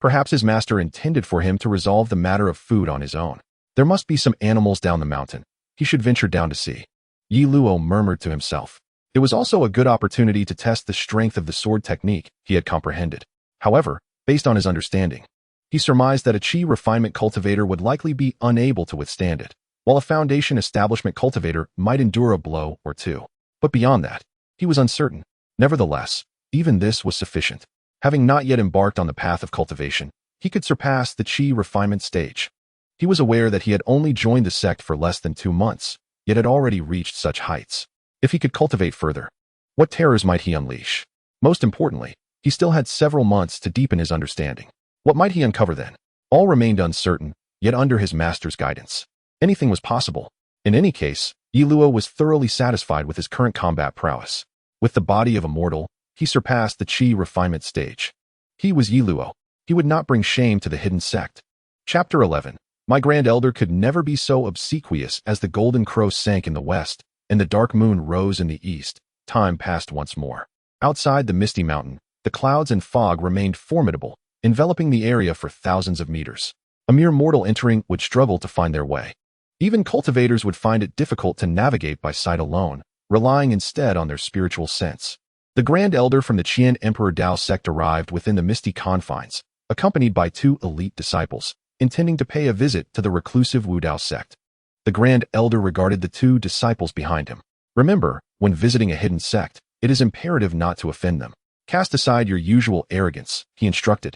Perhaps his master intended for him to resolve the matter of food on his own. There must be some animals down the mountain. He should venture down to see. Ye Luo murmured to himself. It was also a good opportunity to test the strength of the sword technique he had comprehended. However, based on his understanding, he surmised that a chi refinement cultivator would likely be unable to withstand it, while a foundation establishment cultivator might endure a blow or two. But beyond that, he was uncertain. Nevertheless, even this was sufficient. Having not yet embarked on the path of cultivation, he could surpass the chi refinement stage. He was aware that he had only joined the sect for less than 2 months, yet had already reached such heights. If he could cultivate further, what terrors might he unleash? Most importantly, he still had several months to deepen his understanding. What might he uncover then? All remained uncertain, yet under his master's guidance. Anything was possible. In any case, Ye Luo was thoroughly satisfied with his current combat prowess. With the body of a mortal, he surpassed the chi refinement stage. He was Ye Luo. He would not bring shame to the hidden sect. Chapter 11. My Grand Elder could never be so obsequious as the golden crow sank in the west, and the dark moon rose in the east. Time passed once more. Outside the misty mountain, the clouds and fog remained formidable, enveloping the area for thousands of meters. A mere mortal entering would struggle to find their way. Even cultivators would find it difficult to navigate by sight alone, relying instead on their spiritual sense. The Grand Elder from the Qian Emperor Dao sect arrived within the misty confines, accompanied by 2 elite disciples, intending to pay a visit to the reclusive Wu Dao sect. The Grand Elder regarded the 2 disciples behind him. Remember, when visiting a hidden sect, it is imperative not to offend them. Cast aside your usual arrogance, he instructed,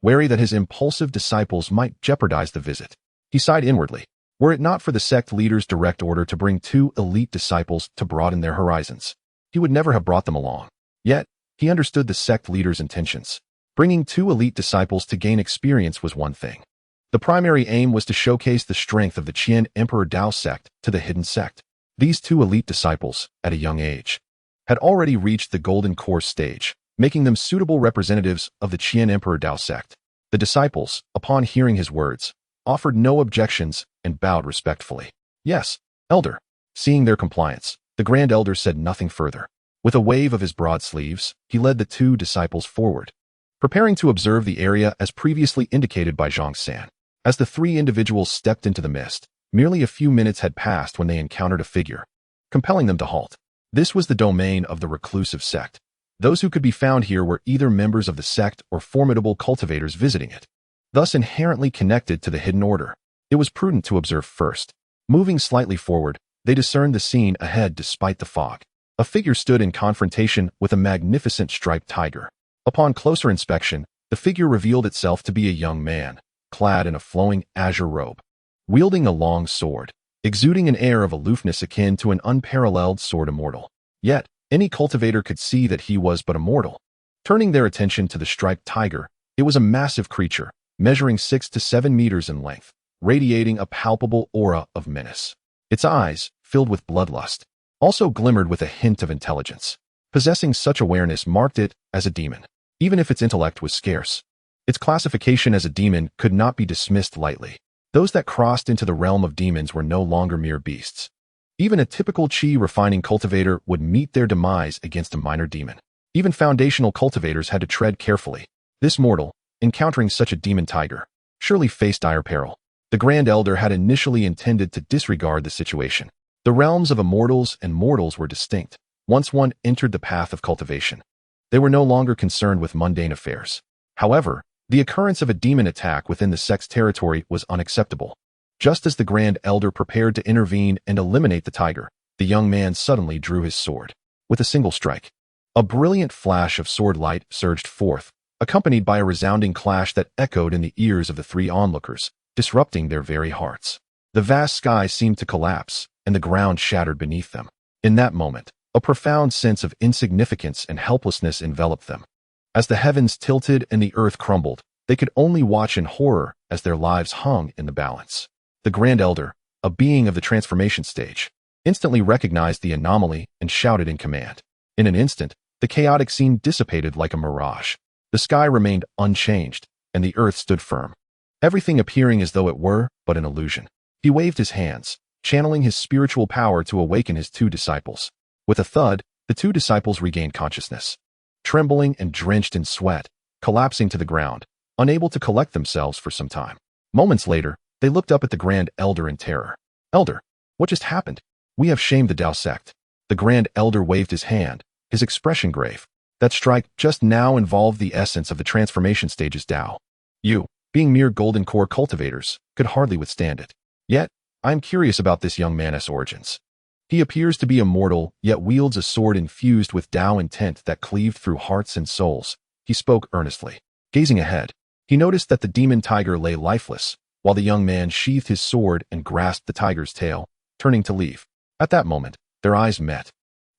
wary that his impulsive disciples might jeopardize the visit. He sighed inwardly. Were it not for the sect leader's direct order to bring 2 elite disciples to broaden their horizons, he would never have brought them along. Yet, he understood the sect leader's intentions. Bringing 2 elite disciples to gain experience was one thing. The primary aim was to showcase the strength of the Qian Emperor Dao sect to the hidden sect. These 2 elite disciples, at a young age, had already reached the golden core stage, making them suitable representatives of the Qian Emperor Dao sect. The disciples, upon hearing his words, offered no objections and bowed respectfully. Yes, Elder. Seeing their compliance, the Grand Elder said nothing further. With a wave of his broad sleeves, he led the 2 disciples forward, preparing to observe the area as previously indicated by Zhang San. As the 3 individuals stepped into the mist, merely a few minutes had passed when they encountered a figure, compelling them to halt. This was the domain of the reclusive sect. Those who could be found here were either members of the sect or formidable cultivators visiting it, thus inherently connected to the hidden order. It was prudent to observe first. Moving slightly forward, they discerned the scene ahead despite the fog. A figure stood in confrontation with a magnificent striped tiger. Upon closer inspection, the figure revealed itself to be a young man, clad in a flowing azure robe, wielding a long sword, exuding an air of aloofness akin to an unparalleled sword immortal. Yet, any cultivator could see that he was but a mortal. Turning their attention to the striped tiger, it was a massive creature, measuring 6 to 7 meters in length, radiating a palpable aura of menace. Its eyes, filled with bloodlust, also glimmered with a hint of intelligence. Possessing such awareness marked it as a demon, even if its intellect was scarce. Its classification as a demon could not be dismissed lightly. Those that crossed into the realm of demons were no longer mere beasts. Even a typical chi refining cultivator would meet their demise against a minor demon. Even foundational cultivators had to tread carefully. This mortal, encountering such a demon tiger, surely faced dire peril. The Grand Elder had initially intended to disregard the situation. The realms of immortals and mortals were distinct. Once one entered the path of cultivation, they were no longer concerned with mundane affairs. However, the occurrence of a demon attack within the sect's territory was unacceptable. Just as the Grand Elder prepared to intervene and eliminate the tiger, the young man suddenly drew his sword. With a single strike, a brilliant flash of sword light surged forth, accompanied by a resounding clash that echoed in the ears of the three onlookers, disrupting their very hearts. The vast sky seemed to collapse, and the ground shattered beneath them. In that moment, a profound sense of insignificance and helplessness enveloped them. As the heavens tilted and the earth crumbled, they could only watch in horror as their lives hung in the balance. The Grand Elder, a being of the transformation stage, instantly recognized the anomaly and shouted in command. In an instant, the chaotic scene dissipated like a mirage. The sky remained unchanged, and the earth stood firm, everything appearing as though it were but an illusion. He waved his hands, channeling his spiritual power to awaken his two disciples. With a thud, the two disciples regained consciousness. Trembling and drenched in sweat, collapsing to the ground, unable to collect themselves for some time. Moments later, they looked up at the Grand Elder in terror. "Elder, what just happened? We have shamed the Dao sect." The Grand Elder waved his hand, his expression grave. "That strike just now involved the essence of the transformation stage's Dao. You, being mere golden core cultivators, could hardly withstand it. Yet, I am curious about this young man's origins. He appears to be immortal, yet wields a sword infused with Dao intent that cleaved through hearts and souls." He spoke earnestly. Gazing ahead, he noticed that the demon tiger lay lifeless, while the young man sheathed his sword and grasped the tiger's tail, turning to leave. At that moment, their eyes met,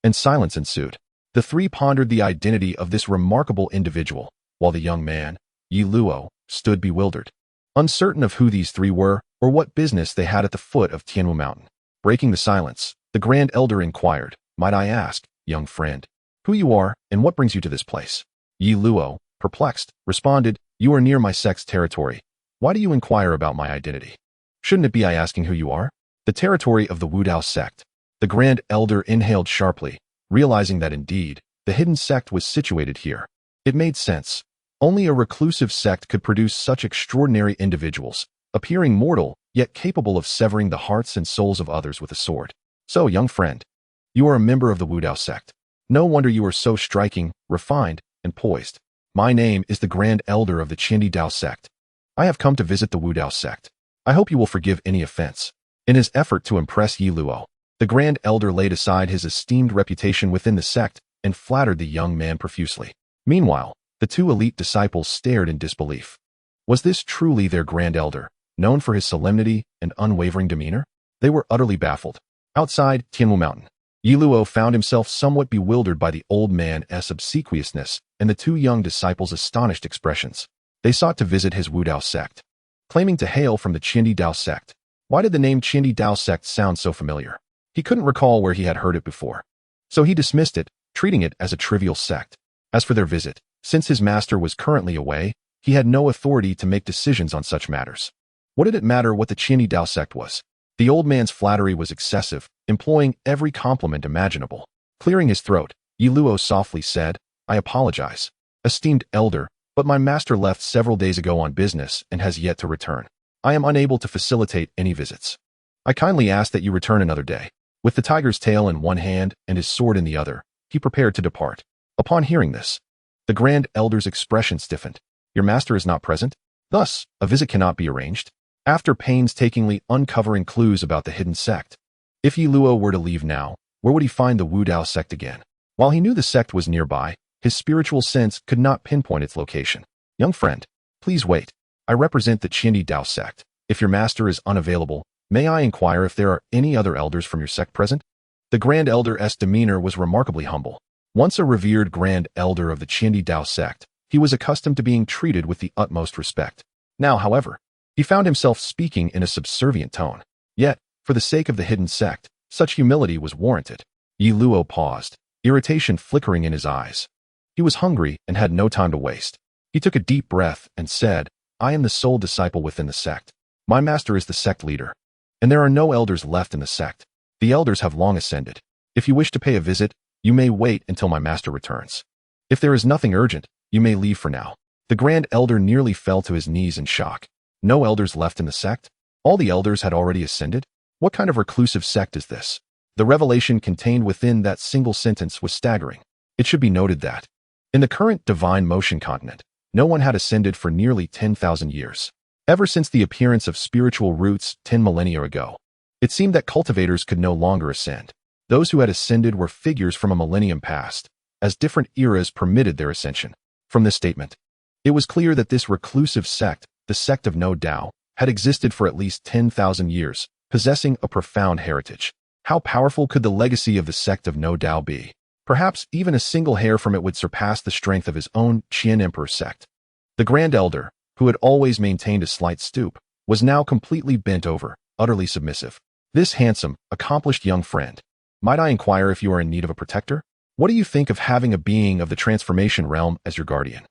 and silence ensued. The three pondered the identity of this remarkable individual, while the young man, Ye Luo, stood bewildered, uncertain of who these three were or what business they had at the foot of Tianwu Mountain. Breaking the silence, the Grand Elder inquired, "Might I ask, young friend, who you are and what brings you to this place?" Ye Luo, perplexed, responded, "You are near my sect's territory. Why do you inquire about my identity? Shouldn't it be I asking who you are?" "The territory of the Wudao sect." The Grand Elder inhaled sharply, realizing that indeed, the hidden sect was situated here. It made sense. Only a reclusive sect could produce such extraordinary individuals, appearing mortal, yet capable of severing the hearts and souls of others with a sword. "So, young friend, you are a member of the Wudao sect. No wonder you are so striking, refined, and poised. My name is the Grand Elder of the Chindi Dao sect. I have come to visit the Wudao sect. I hope you will forgive any offense." In his effort to impress Ye Luo, the Grand Elder laid aside his esteemed reputation within the sect and flattered the young man profusely. Meanwhile, the two elite disciples stared in disbelief. Was this truly their Grand Elder, known for his solemnity and unwavering demeanor? They were utterly baffled. Outside Tianwu Mountain, Ye Luo found himself somewhat bewildered by the old man's obsequiousness and the two young disciples' astonished expressions. They sought to visit his Wudao sect, claiming to hail from the Chindi Dao sect. Why did the name Chindi Dao sect sound so familiar? He couldn't recall where he had heard it before. So he dismissed it, treating it as a trivial sect. As for their visit, since his master was currently away, he had no authority to make decisions on such matters. What did it matter what the Chindi Dao sect was? The old man's flattery was excessive, employing every compliment imaginable. Clearing his throat, Ye Luo softly said, "I apologize, esteemed elder, but my master left several days ago on business and has yet to return. I am unable to facilitate any visits. I kindly ask that you return another day." With the tiger's tail in one hand and his sword in the other, he prepared to depart. Upon hearing this, the Grand Elder's expression stiffened. "Your master is not present? Thus, a visit cannot be arranged?" After painstakingly uncovering clues about the hidden sect, if Ye Luo were to leave now, where would he find the Wudao sect again? While he knew the sect was nearby, his spiritual sense could not pinpoint its location. "Young friend, please wait. I represent the Chindi Dao sect. If your master is unavailable, may I inquire if there are any other elders from your sect present?" The Grand Elder's demeanor was remarkably humble. Once a revered Grand Elder of the Chindi Dao sect, he was accustomed to being treated with the utmost respect. Now, however, he found himself speaking in a subservient tone. Yet, for the sake of the hidden sect, such humility was warranted. Ye Luo paused, irritation flickering in his eyes. He was hungry and had no time to waste. He took a deep breath and said, "I am the sole disciple within the sect. My master is the sect leader, and there are no elders left in the sect. The elders have long ascended. If you wish to pay a visit, you may wait until my master returns. If there is nothing urgent, you may leave for now." The Grand Elder nearly fell to his knees in shock. No elders left in the sect? All the elders had already ascended? What kind of reclusive sect is this? The revelation contained within that single sentence was staggering. It should be noted that, in the current divine motion continent, no one had ascended for nearly 10,000 years. Ever since the appearance of spiritual roots 10 millennia ago, it seemed that cultivators could no longer ascend. Those who had ascended were figures from a millennium past, as different eras permitted their ascension. From this statement, it was clear that this reclusive sect, the sect of No Tao, had existed for at least 10,000 years, possessing a profound heritage. How powerful could the legacy of the sect of No Tao be? Perhaps even a single hair from it would surpass the strength of his own Qian Emperor sect. The Grand Elder, who had always maintained a slight stoop, was now completely bent over, utterly submissive. "This handsome, accomplished young friend, might I inquire if you are in need of a protector? What do you think of having a being of the transformation realm as your guardian?"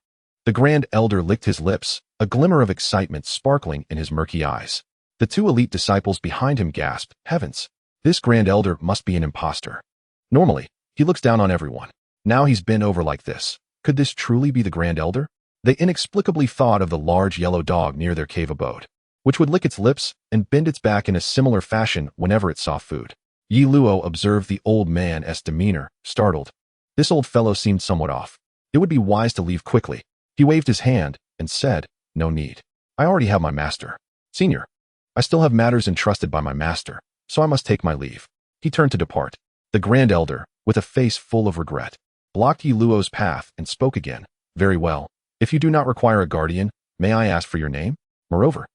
The Grand Elder licked his lips, a glimmer of excitement sparkling in his murky eyes. The two elite disciples behind him gasped, "Heavens! This Grand Elder must be an imposter. Normally, he looks down on everyone. Now he's bent over like this. Could this truly be the Grand Elder?" They inexplicably thought of the large yellow dog near their cave abode, which would lick its lips and bend its back in a similar fashion whenever it saw food. Ye Luo observed the old man's demeanor, startled. This old fellow seemed somewhat off. It would be wise to leave quickly. He waved his hand and said, "No need. I already have my master. Senior, I still have matters entrusted by my master, so I must take my leave." He turned to depart. The Grand Elder, with a face full of regret, blocked Ye Luo's path and spoke again. "Very well. If you do not require a guardian, may I ask for your name? Moreover,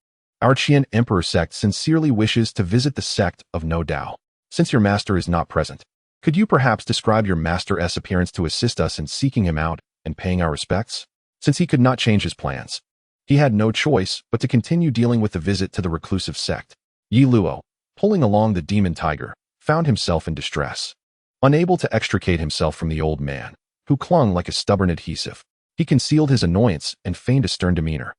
our Qian Emperor sect sincerely wishes to visit the sect of No Tao. Since your master is not present, could you perhaps describe your master's appearance to assist us in seeking him out and paying our respects?" Since he could not change his plans, he had no choice but to continue dealing with the visit to the reclusive sect. Ye Luo, pulling along the demon tiger, found himself in distress. Unable to extricate himself from the old man, who clung like a stubborn adhesive, he concealed his annoyance and feigned a stern demeanor,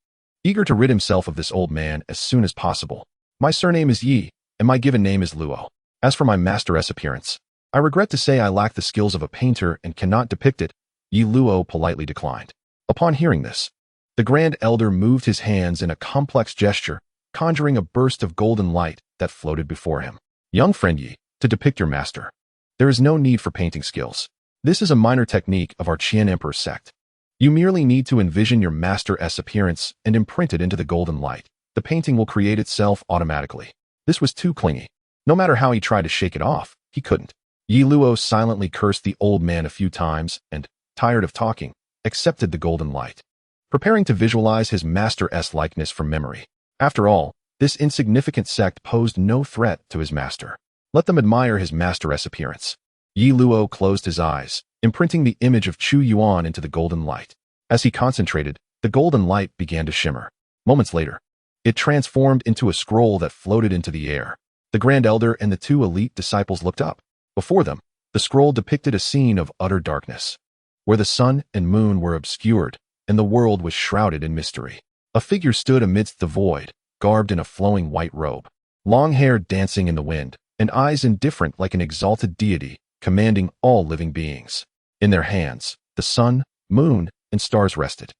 eager to rid himself of this old man as soon as possible. "My surname is Yi, and my given name is Luo. As for my master's appearance, I regret to say I lack the skills of a painter and cannot depict it," Ye Luo politely declined. Upon hearing this, the Grand Elder moved his hands in a complex gesture, conjuring a burst of golden light that floated before him. "Young friend Yi, to depict your master, there is no need for painting skills. This is a minor technique of our Qian Emperor sect. You merely need to envision your master's appearance and imprint it into the golden light. The painting will create itself automatically." This was too clingy. No matter how he tried to shake it off, he couldn't. Ye Luo silently cursed the old man a few times and, tired of talking, accepted the golden light, preparing to visualize his master's likeness from memory. After all, this insignificant sect posed no threat to his master. Let them admire his master's appearance. Ye Luo closed his eyes, imprinting the image of Chu Yuan into the golden light. As he concentrated, the golden light began to shimmer. Moments later, it transformed into a scroll that floated into the air. The Grand Elder and the two elite disciples looked up. Before them, the scroll depicted a scene of utter darkness, where the sun and moon were obscured and the world was shrouded in mystery. A figure stood amidst the void, garbed in a flowing white robe, long hair dancing in the wind, and eyes indifferent like an exalted deity, commanding all living beings. In their hands, the sun, moon, and stars rested.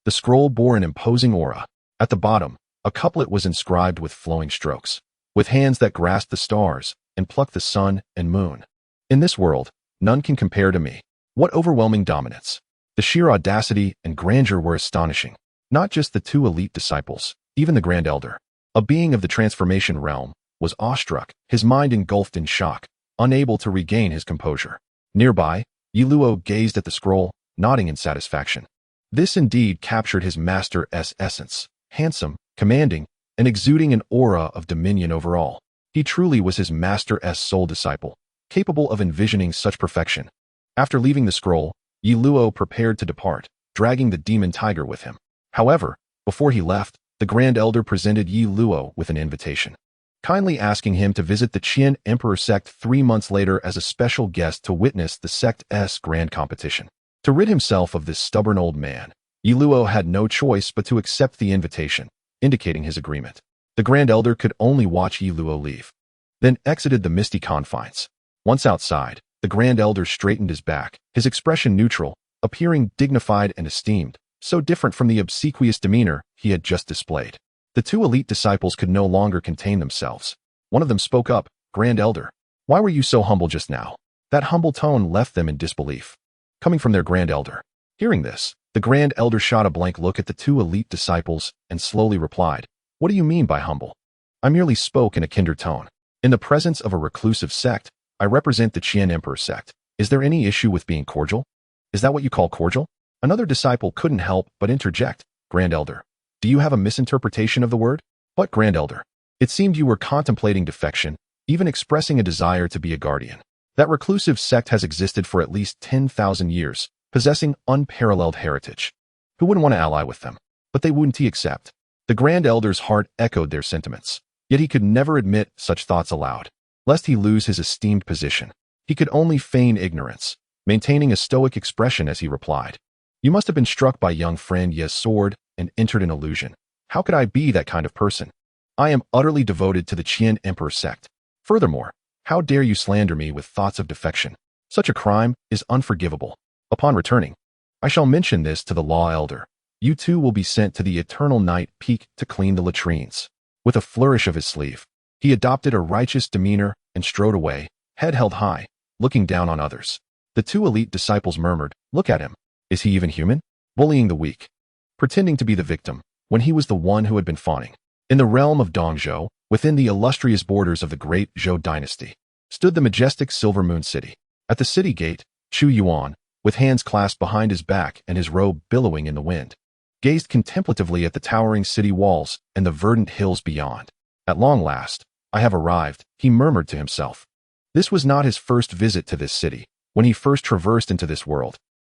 The scroll bore an imposing aura. At the bottom, a couplet was inscribed with flowing strokes, with hands that grasped the stars and plucked the sun and moon. "In this world, none can compare to me." What overwhelming dominance! The sheer audacity and grandeur were astonishing. Not just the two elite disciples, even the Grand Elder, a being of the transformation realm, was awestruck, his mind engulfed in shock, unable to regain his composure. Nearby, Ye Luo gazed at the scroll, nodding in satisfaction. This indeed captured his master's essence, handsome, commanding, and exuding an aura of dominion over all. He truly was his master's sole disciple, capable of envisioning such perfection. After leaving the scroll, Ye Luo prepared to depart, dragging the demon tiger with him. However, before he left, the Grand Elder presented Ye Luo with an invitation, kindly asking him to visit the Qian Emperor sect 3 months later as a special guest to witness the sect's grand competition. To rid himself of this stubborn old man, Ye Luo had no choice but to accept the invitation, indicating his agreement. The Grand Elder could only watch Ye Luo leave, then exited the misty confines. Once outside, the Grand Elder straightened his back, his expression neutral, appearing dignified and esteemed, so different from the obsequious demeanor he had just displayed. The two elite disciples could no longer contain themselves. One of them spoke up, "Grand Elder, why were you so humble just now?" That humble tone left them in disbelief, coming from their Grand Elder. Hearing this, the Grand Elder shot a blank look at the two elite disciples and slowly replied, "What do you mean by humble?" I merely spoke in a kinder tone. In the presence of a reclusive sect, I represent the Qian Emperor sect. Is there any issue with being cordial? Is that what you call cordial? Another disciple couldn't help but interject, "Grand Elder, do you have a misinterpretation of the word?" "What, Grand Elder? It seemed you were contemplating defection, even expressing a desire to be a guardian." That reclusive sect has existed for at least 10,000 years, possessing unparalleled heritage. Who wouldn't want to ally with them? But they wouldn't accept. The Grand Elder's heart echoed their sentiments, yet he could never admit such thoughts aloud, lest he lose his esteemed position. He could only feign ignorance, maintaining a stoic expression as he replied, "You must have been struck by young friend Ye's sword and entered an illusion. How could I be that kind of person? I am utterly devoted to the Qian Emperor sect. Furthermore, how dare you slander me with thoughts of defection? Such a crime is unforgivable. Upon returning, I shall mention this to the Law Elder. You two will be sent to the Eternal Night Peak to clean the latrines." With a flourish of his sleeve, he adopted a righteous demeanor and strode away, head held high, looking down on others. The two elite disciples murmured, "Look at him. Is he even human? Bullying the weak, pretending to be the victim, when he was the one who had been fawning." In the realm of Dongzhou, within the illustrious borders of the great Zhou dynasty, stood the majestic Silver Moon City. At the city gate, Chu Yuan, with hands clasped behind his back and his robe billowing in the wind, gazed contemplatively at the towering city walls and the verdant hills beyond. "At long last, I have arrived," he murmured to himself. This was not his first visit to this city, when he first traversed into this world.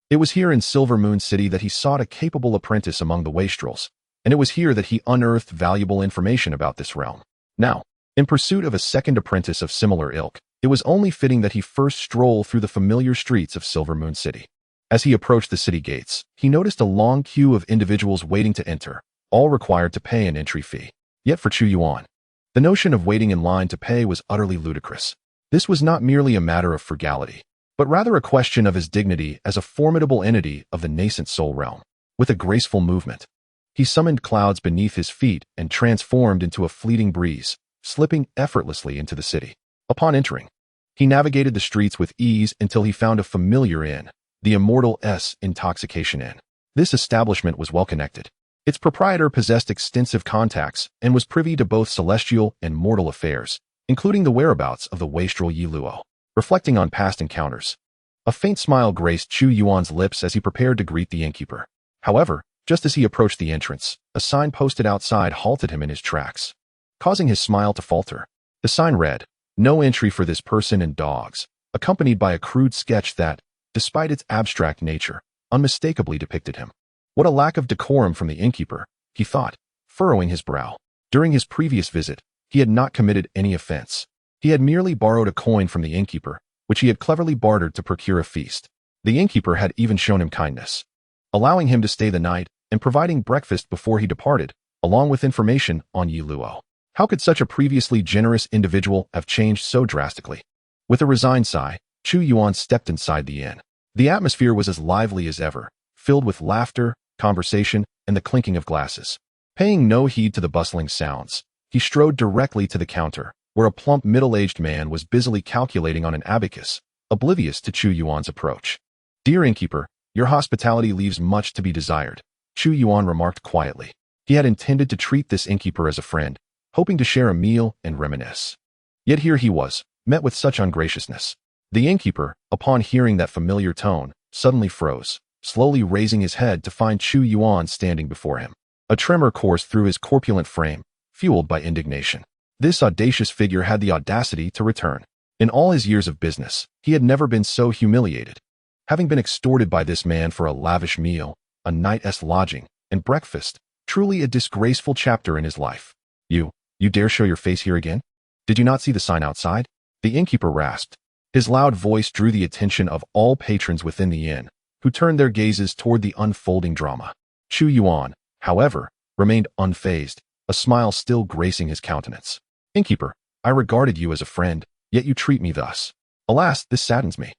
It was here in Silver Moon City that he sought a capable apprentice among the wastrels, and it was here that he unearthed valuable information about this realm. Now, in pursuit of a second apprentice of similar ilk, it was only fitting that he first stroll through the familiar streets of Silver Moon City. As he approached the city gates, he noticed a long queue of individuals waiting to enter, all required to pay an entry fee. Yet for Chu Yuan, the notion of waiting in line to pay was utterly ludicrous. This was not merely a matter of frugality, but rather a question of his dignity as a formidable entity of the nascent soul realm. With a graceful movement, he summoned clouds beneath his feet and transformed into a fleeting breeze, slipping effortlessly into the city. Upon entering, he navigated the streets with ease until he found a familiar inn, the Immortal S Intoxication Inn. This establishment was well connected. Its proprietor possessed extensive contacts and was privy to both celestial and mortal affairs, including the whereabouts of the wastrel Ye Luo. Reflecting on past encounters, a faint smile graced Chu Yuan's lips as he prepared to greet the innkeeper. However, just as he approached the entrance, a sign posted outside halted him in his tracks, causing his smile to falter. The sign read, "No entry for this person and dogs," accompanied by a crude sketch that, despite its abstract nature, unmistakably depicted him. What a lack of decorum from the innkeeper, he thought, furrowing his brow. During his previous visit, he had not committed any offense. He had merely borrowed a coin from the innkeeper, which he had cleverly bartered to procure a feast. The innkeeper had even shown him kindness, allowing him to stay the night and providing breakfast before he departed, along with information on Ye Luo. How could such a previously generous individual have changed so drastically? With a resigned sigh, Chu Yuan stepped inside the inn. The atmosphere was as lively as ever, filled with laughter, conversation, and the clinking of glasses. Paying no heed to the bustling sounds, he strode directly to the counter, where a plump middle-aged man was busily calculating on an abacus, oblivious to Chu Yuan's approach. "Dear innkeeper, your hospitality leaves much to be desired," Chu Yuan remarked quietly. He had intended to treat this innkeeper as a friend, hoping to share a meal and reminisce. Yet here he was, met with such ungraciousness. The innkeeper, upon hearing that familiar tone, suddenly froze, slowly raising his head to find Chu Yuan standing before him. A tremor coursed through his corpulent frame, fueled by indignation. This audacious figure had the audacity to return. In all his years of business, he had never been so humiliated. Having been extorted by this man for a lavish meal, a night's lodging, and breakfast, truly a disgraceful chapter in his life. You dare show your face here again? Did you not see the sign outside?" The innkeeper rasped. His loud voice drew the attention of all patrons within the inn, who turned their gazes toward the unfolding drama. Chu Yuan, however, remained unfazed. a smile still gracing his countenance. Innkeeper, I regarded you as a friend, yet you treat me thus. Alas, this saddens me.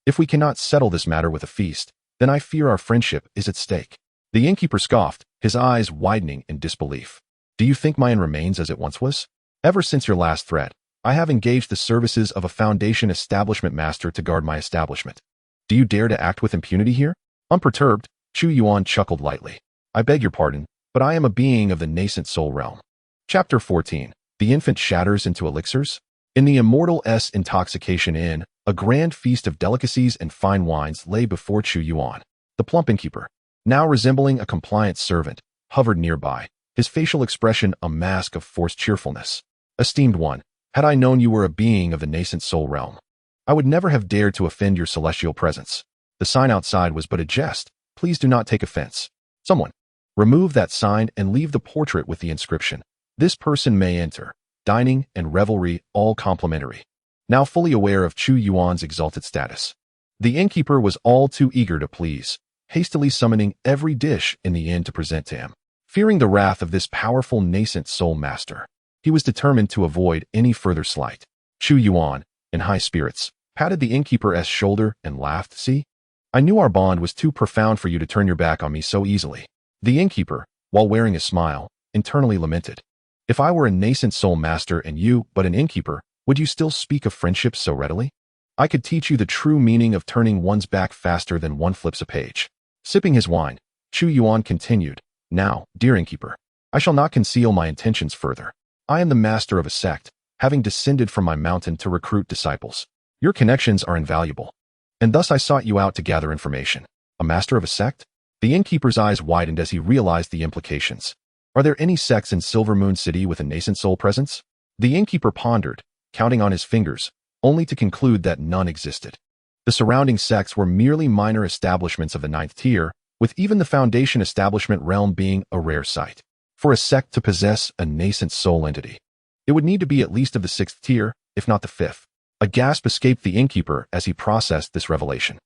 If we cannot settle this matter with a feast, then I fear our friendship is at stake. The innkeeper scoffed, his eyes widening in disbelief. Do you think my inn remains as it once was? Ever since your last threat, I have engaged the services of a foundation establishment master to guard my establishment. Do you dare to act with impunity here? Unperturbed, Chu Yuan chuckled lightly. I beg your pardon, but I am a being of the nascent soul realm. Chapter 14. The infant shatters into elixirs? In the Immortal S Intoxication Inn, a grand feast of delicacies and fine wines lay before Chu Yuan. The plump innkeeper, now resembling a compliant servant, hovered nearby, his facial expression a mask of forced cheerfulness. Esteemed one, had I known you were a being of the nascent soul realm, I would never have dared to offend your celestial presence. The sign outside was but a jest. Please do not take offense. Someone, remove that sign and leave the portrait with the inscription. This person may enter. Dining and revelry all complimentary. Now fully aware of Chu Yuan's exalted status, the innkeeper was all too eager to please, hastily summoning every dish in the inn to present to him. Fearing the wrath of this powerful nascent soul master, he was determined to avoid any further slight. Chu Yuan, in high spirits, patted the innkeeper's shoulder and laughed. See? I knew our bond was too profound for you to turn your back on me so easily. The innkeeper, while wearing a smile, internally lamented. If I were a nascent soul master and you but an innkeeper, would you still speak of friendship so readily? I could teach you the true meaning of turning one's back faster than one flips a page. Sipping his wine, Chu Yuan continued, Now, dear innkeeper, I shall not conceal my intentions further. I am the master of a sect, having descended from my mountain to recruit disciples. Your connections are invaluable, and thus I sought you out to gather information. A master of a sect? The innkeeper's eyes widened as he realized the implications. Are there any sects in Silver Moon City with a nascent soul presence? The innkeeper pondered, counting on his fingers, only to conclude that none existed. The surrounding sects were merely minor establishments of the 9th tier, with even the foundation establishment realm being a rare sight. For a sect to possess a nascent soul entity, it would need to be at least of the 6th tier, if not the 5th. A gasp escaped the innkeeper as he processed this revelation.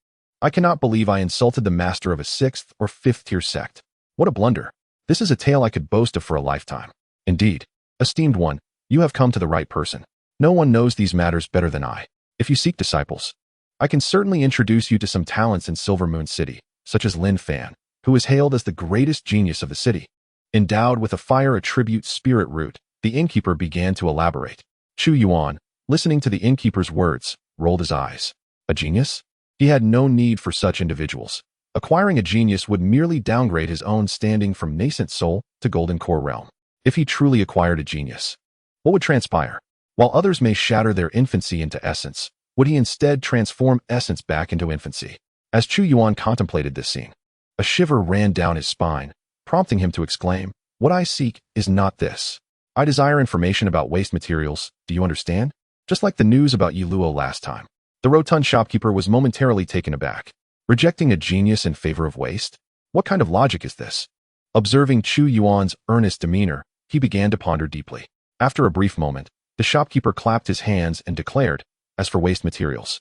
I cannot believe I insulted the master of a 6th or 5th tier sect. What a blunder. This is a tale I could boast of for a lifetime. Indeed, esteemed one, you have come to the right person. No one knows these matters better than I. If you seek disciples, I can certainly introduce you to some talents in Silver Moon City, such as Lin Fan, who is hailed as the greatest genius of the city. Endowed with a fire attribute spirit root, the innkeeper began to elaborate. Chu Yuan, listening to the innkeeper's words, rolled his eyes. A genius? He had no need for such individuals. Acquiring a genius would merely downgrade his own standing from nascent soul to golden core realm. If he truly acquired a genius, what would transpire? While others may shatter their infancy into essence, would he instead transform essence back into infancy? As Chu Yuan contemplated this scene, a shiver ran down his spine, prompting him to exclaim, What I seek is not this. I desire information about waste materials, do you understand? Just like the news about Ye Luo last time. The rotund shopkeeper was momentarily taken aback. Rejecting a genius in favor of waste? What kind of logic is this? Observing Chu Yuan's earnest demeanor, he began to ponder deeply. After a brief moment, the shopkeeper clapped his hands and declared, As for waste materials,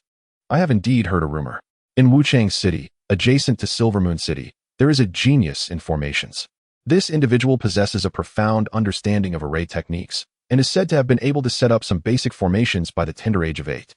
I have indeed heard a rumor. In Wuchang City, adjacent to Silver Moon City, there is a genius in formations. This individual possesses a profound understanding of array techniques, and is said to have been able to set up some basic formations by the tender age of 8.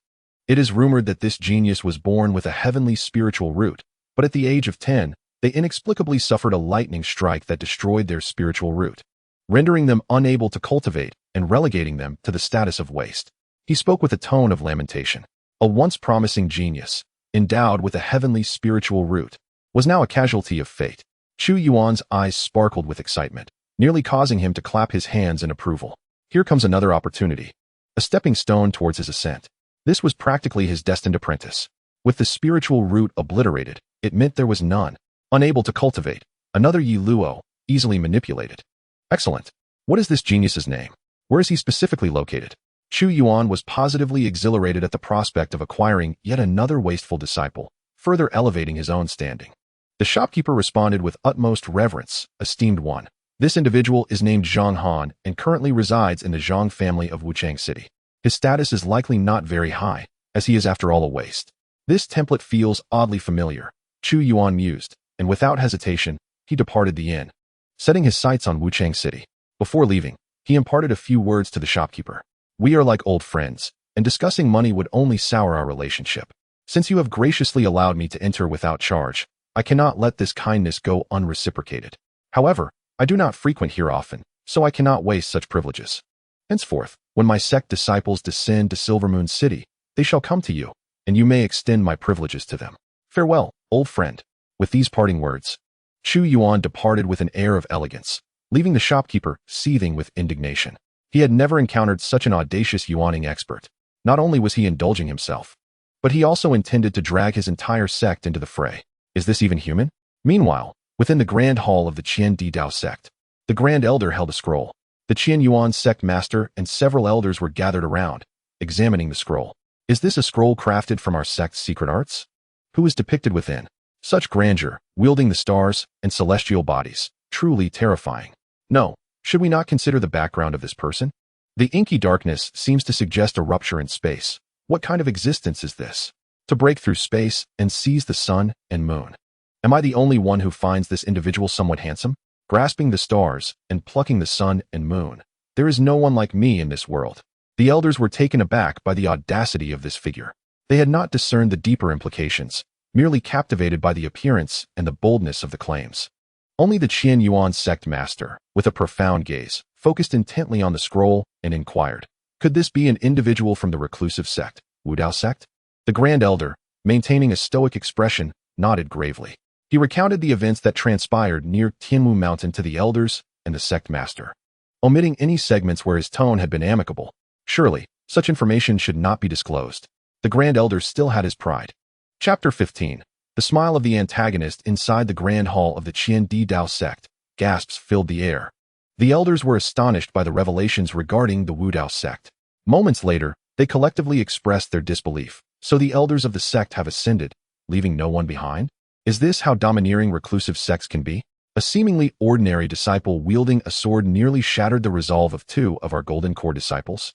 It is rumored that this genius was born with a heavenly spiritual root, but at the age of 10, they inexplicably suffered a lightning strike that destroyed their spiritual root, rendering them unable to cultivate and relegating them to the status of waste. He spoke with a tone of lamentation. A once promising genius, endowed with a heavenly spiritual root, was now a casualty of fate. Chu Yuan's eyes sparkled with excitement, nearly causing him to clap his hands in approval. Here comes another opportunity, a stepping stone towards his ascent. This was practically his destined apprentice. With the spiritual root obliterated, it meant there was none. Unable to cultivate, another Ye Luo, easily manipulated. Excellent. What is this genius's name? Where is he specifically located? Chu Yuan was positively exhilarated at the prospect of acquiring yet another wasteful disciple, further elevating his own standing. The shopkeeper responded with utmost reverence, Esteemed one. This individual is named Zhang Han and currently resides in the Zhang family of Wuchang City. His status is likely not very high, as he is after all a waste. This template feels oddly familiar, Chu Yuan mused, and without hesitation, he departed the inn, setting his sights on Wuchang City. Before leaving, he imparted a few words to the shopkeeper. We are like old friends, and discussing money would only sour our relationship. Since you have graciously allowed me to enter without charge, I cannot let this kindness go unreciprocated. However, I do not frequent here often, so I cannot waste such privileges. Henceforth, when my sect disciples descend to Silvermoon City, they shall come to you, and you may extend my privileges to them. Farewell, old friend. With these parting words, Chu Yuan departed with an air of elegance, leaving the shopkeeper seething with indignation. He had never encountered such an audacious yuaning expert. Not only was he indulging himself, but he also intended to drag his entire sect into the fray. Is this even human? Meanwhile, within the grand hall of the Qian Di Dao sect, the Grand Elder held a scroll. The Qian Yuan sect master and several elders were gathered around, examining the scroll. Is this a scroll crafted from our sect's secret arts? Who is depicted within? Such grandeur, wielding the stars and celestial bodies, truly terrifying. No, should we not consider the background of this person? The inky darkness seems to suggest a rupture in space. What kind of existence is this? To break through space and seize the sun and moon. Am I the only one who finds this individual somewhat handsome? Grasping the stars and plucking the sun and moon. There is no one like me in this world. The elders were taken aback by the audacity of this figure. They had not discerned the deeper implications, merely captivated by the appearance and the boldness of the claims. Only the Qian Yuan sect master, with a profound gaze, focused intently on the scroll and inquired, could this be an individual from the reclusive sect, Wudao sect? The Grand Elder, maintaining a stoic expression, nodded gravely. He recounted the events that transpired near Tianwu Mountain to the elders and the sect master, omitting any segments where his tone had been amicable. Surely, such information should not be disclosed. The Grand Elder still had his pride. Chapter 15. The smile of the antagonist inside the grand hall of the Qian Di Dao sect. Gasps filled the air. The elders were astonished by the revelations regarding the Wudao sect. Moments later, they collectively expressed their disbelief. So the elders of the sect have ascended, leaving no one behind? Is this how domineering reclusive sects can be? A seemingly ordinary disciple wielding a sword nearly shattered the resolve of 2 of our Golden Core disciples.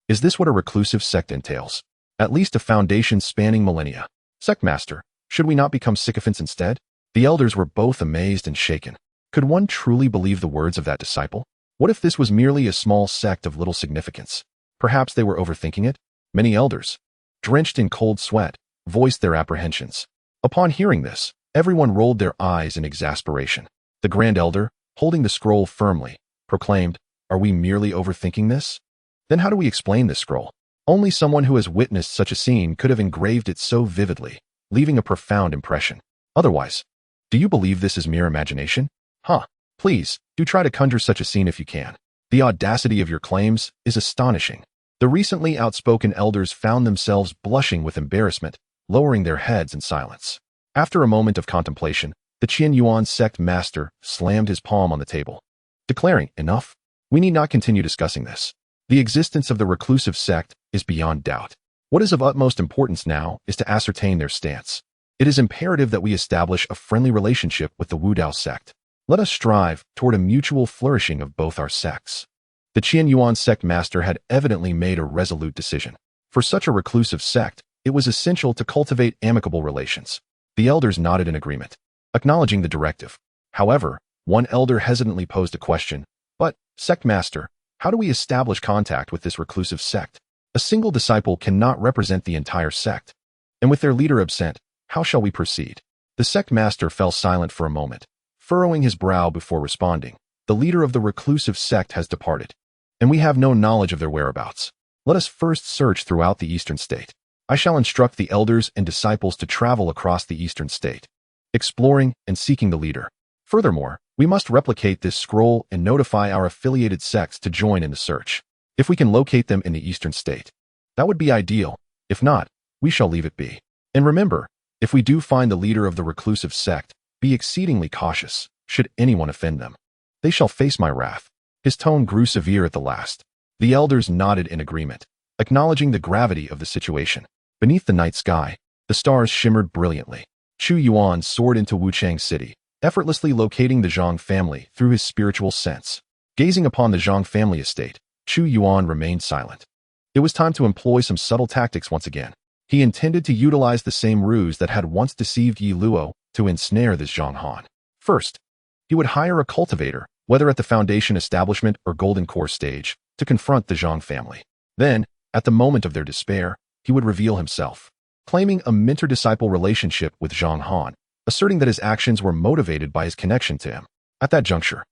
Is this what a reclusive sect entails? At least a foundation spanning millennia. Sect master, should we not become sycophants instead? The elders were both amazed and shaken. Could one truly believe the words of that disciple? What if this was merely a small sect of little significance? Perhaps they were overthinking it? Many elders, drenched in cold sweat, voiced their apprehensions. Upon hearing this, everyone rolled their eyes in exasperation. The Grand Elder, holding the scroll firmly, proclaimed, "Are we merely overthinking this? Then how do we explain this scroll? Only someone who has witnessed such a scene could have engraved it so vividly, leaving a profound impression. Otherwise, do you believe this is mere imagination? Please, do try to conjure such a scene if you can. The audacity of your claims is astonishing." The recently outspoken elders found themselves blushing with embarrassment, lowering their heads in silence. After a moment of contemplation, the Qian Yuan sect master slammed his palm on the table, declaring, "Enough. We need not continue discussing this. The existence of the reclusive sect is beyond doubt. What is of utmost importance now is to ascertain their stance. It is imperative that we establish a friendly relationship with the Wudao sect. Let us strive toward a mutual flourishing of both our sects." The Qian Yuan sect master had evidently made a resolute decision. For such a reclusive sect, it was essential to cultivate amicable relations. The elders nodded in agreement, acknowledging the directive. However, one elder hesitantly posed a question. "But, sect master, how do we establish contact with this reclusive sect? A single disciple cannot represent the entire sect. And with their leader absent, how shall we proceed?" The sect master fell silent for a moment, furrowing his brow before responding. "The leader of the reclusive sect has departed, and we have no knowledge of their whereabouts. Let us first search throughout the eastern state. I shall instruct the elders and disciples to travel across the eastern state, exploring and seeking the leader. Furthermore, we must replicate this scroll and notify our affiliated sects to join in the search. If we can locate them in the eastern state, that would be ideal. If not, we shall leave it be. And remember, if we do find the leader of the reclusive sect, be exceedingly cautious, should anyone offend them. They shall face my wrath." His tone grew severe at the last. The elders nodded in agreement, acknowledging the gravity of the situation. Beneath the night sky, the stars shimmered brilliantly. Chu Yuan soared into Wuchang City, effortlessly locating the Zhang family through his spiritual sense. Gazing upon the Zhang family estate, Chu Yuan remained silent. It was time to employ some subtle tactics once again. He intended to utilize the same ruse that had once deceived Ye Luo to ensnare this Zhang Han. First, he would hire a cultivator whether at the foundation establishment or golden core stage, to confront the Zhang family. Then, at the moment of their despair, he would reveal himself, claiming a mentor-disciple relationship with Zhang Han, asserting that his actions were motivated by his connection to him. At that juncture,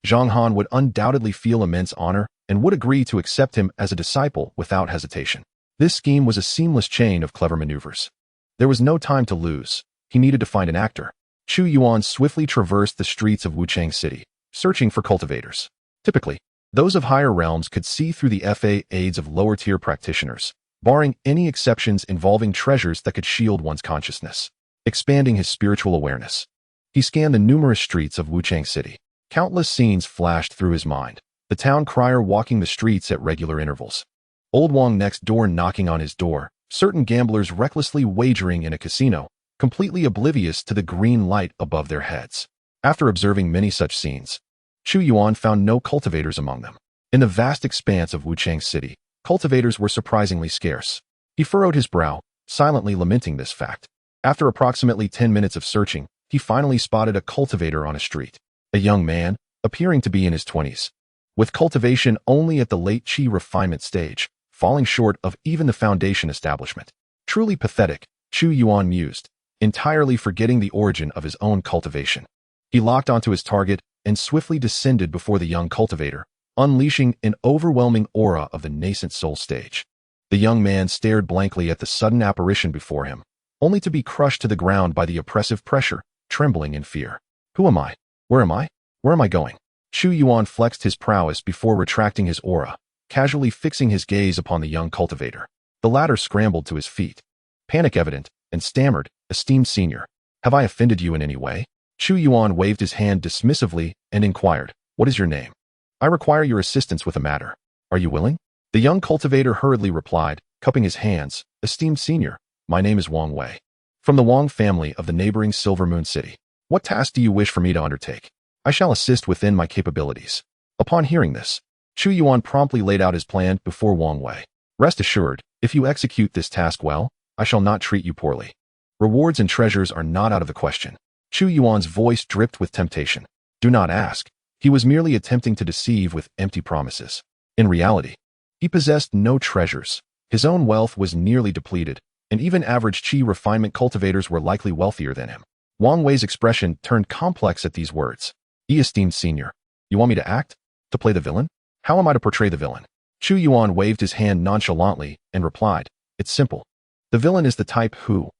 Zhang Han would undoubtedly feel immense honor and would agree to accept him as a disciple without hesitation. This scheme was a seamless chain of clever maneuvers. There was no time to lose. He needed to find an actor. Chu Yuan swiftly traversed the streets of Wuchang City, searching for cultivators. Typically, those of higher realms could see through the facades of lower-tier practitioners, barring any exceptions involving treasures that could shield one's consciousness. Expanding his spiritual awareness, he scanned the numerous streets of Wuchang City. Countless scenes flashed through his mind. The town crier walking the streets at regular intervals. Old Wang next door knocking on his door. Certain gamblers recklessly wagering in a casino, completely oblivious to the green light above their heads. After observing many such scenes, Chu Yuan found no cultivators among them. In the vast expanse of Wuchang City, cultivators were surprisingly scarce. He furrowed his brow, silently lamenting this fact. After approximately 10 minutes of searching, he finally spotted a cultivator on a street. A young man, appearing to be in his 20s, with cultivation only at the late Qi refinement stage, falling short of even the foundation establishment. Truly pathetic, Chu Yuan mused, entirely forgetting the origin of his own cultivation. He locked onto his target and swiftly descended before the young cultivator, unleashing an overwhelming aura of the nascent soul stage. The young man stared blankly at the sudden apparition before him, only to be crushed to the ground by the oppressive pressure, trembling in fear. Who am I? Where am I? Where am I going? Chu Yuan flexed his prowess before retracting his aura, casually fixing his gaze upon the young cultivator. The latter scrambled to his feet, panic evident, and stammered, "Esteemed senior, have I offended you in any way?" Chu Yuan waved his hand dismissively and inquired, "What is your name? I require your assistance with a matter. Are you willing?" The young cultivator hurriedly replied, cupping his hands, "Esteemed senior, my name is Wang Wei, from the Wang family of the neighboring Silver Moon City. What task do you wish for me to undertake? I shall assist within my capabilities." Upon hearing this, Chu Yuan promptly laid out his plan before Wang Wei. "Rest assured, if you execute this task well, I shall not treat you poorly. Rewards and treasures are not out of the question." Chu Yuan's voice dripped with temptation. Do not ask. He was merely attempting to deceive with empty promises. In reality, he possessed no treasures. His own wealth was nearly depleted, and even average Qi refinement cultivators were likely wealthier than him. Wang Wei's expression turned complex at these words. "Esteemed senior, you want me to act? To play the villain? How am I to portray the villain?" Chu Yuan waved his hand nonchalantly and replied, "It's simple. The villain is the type who,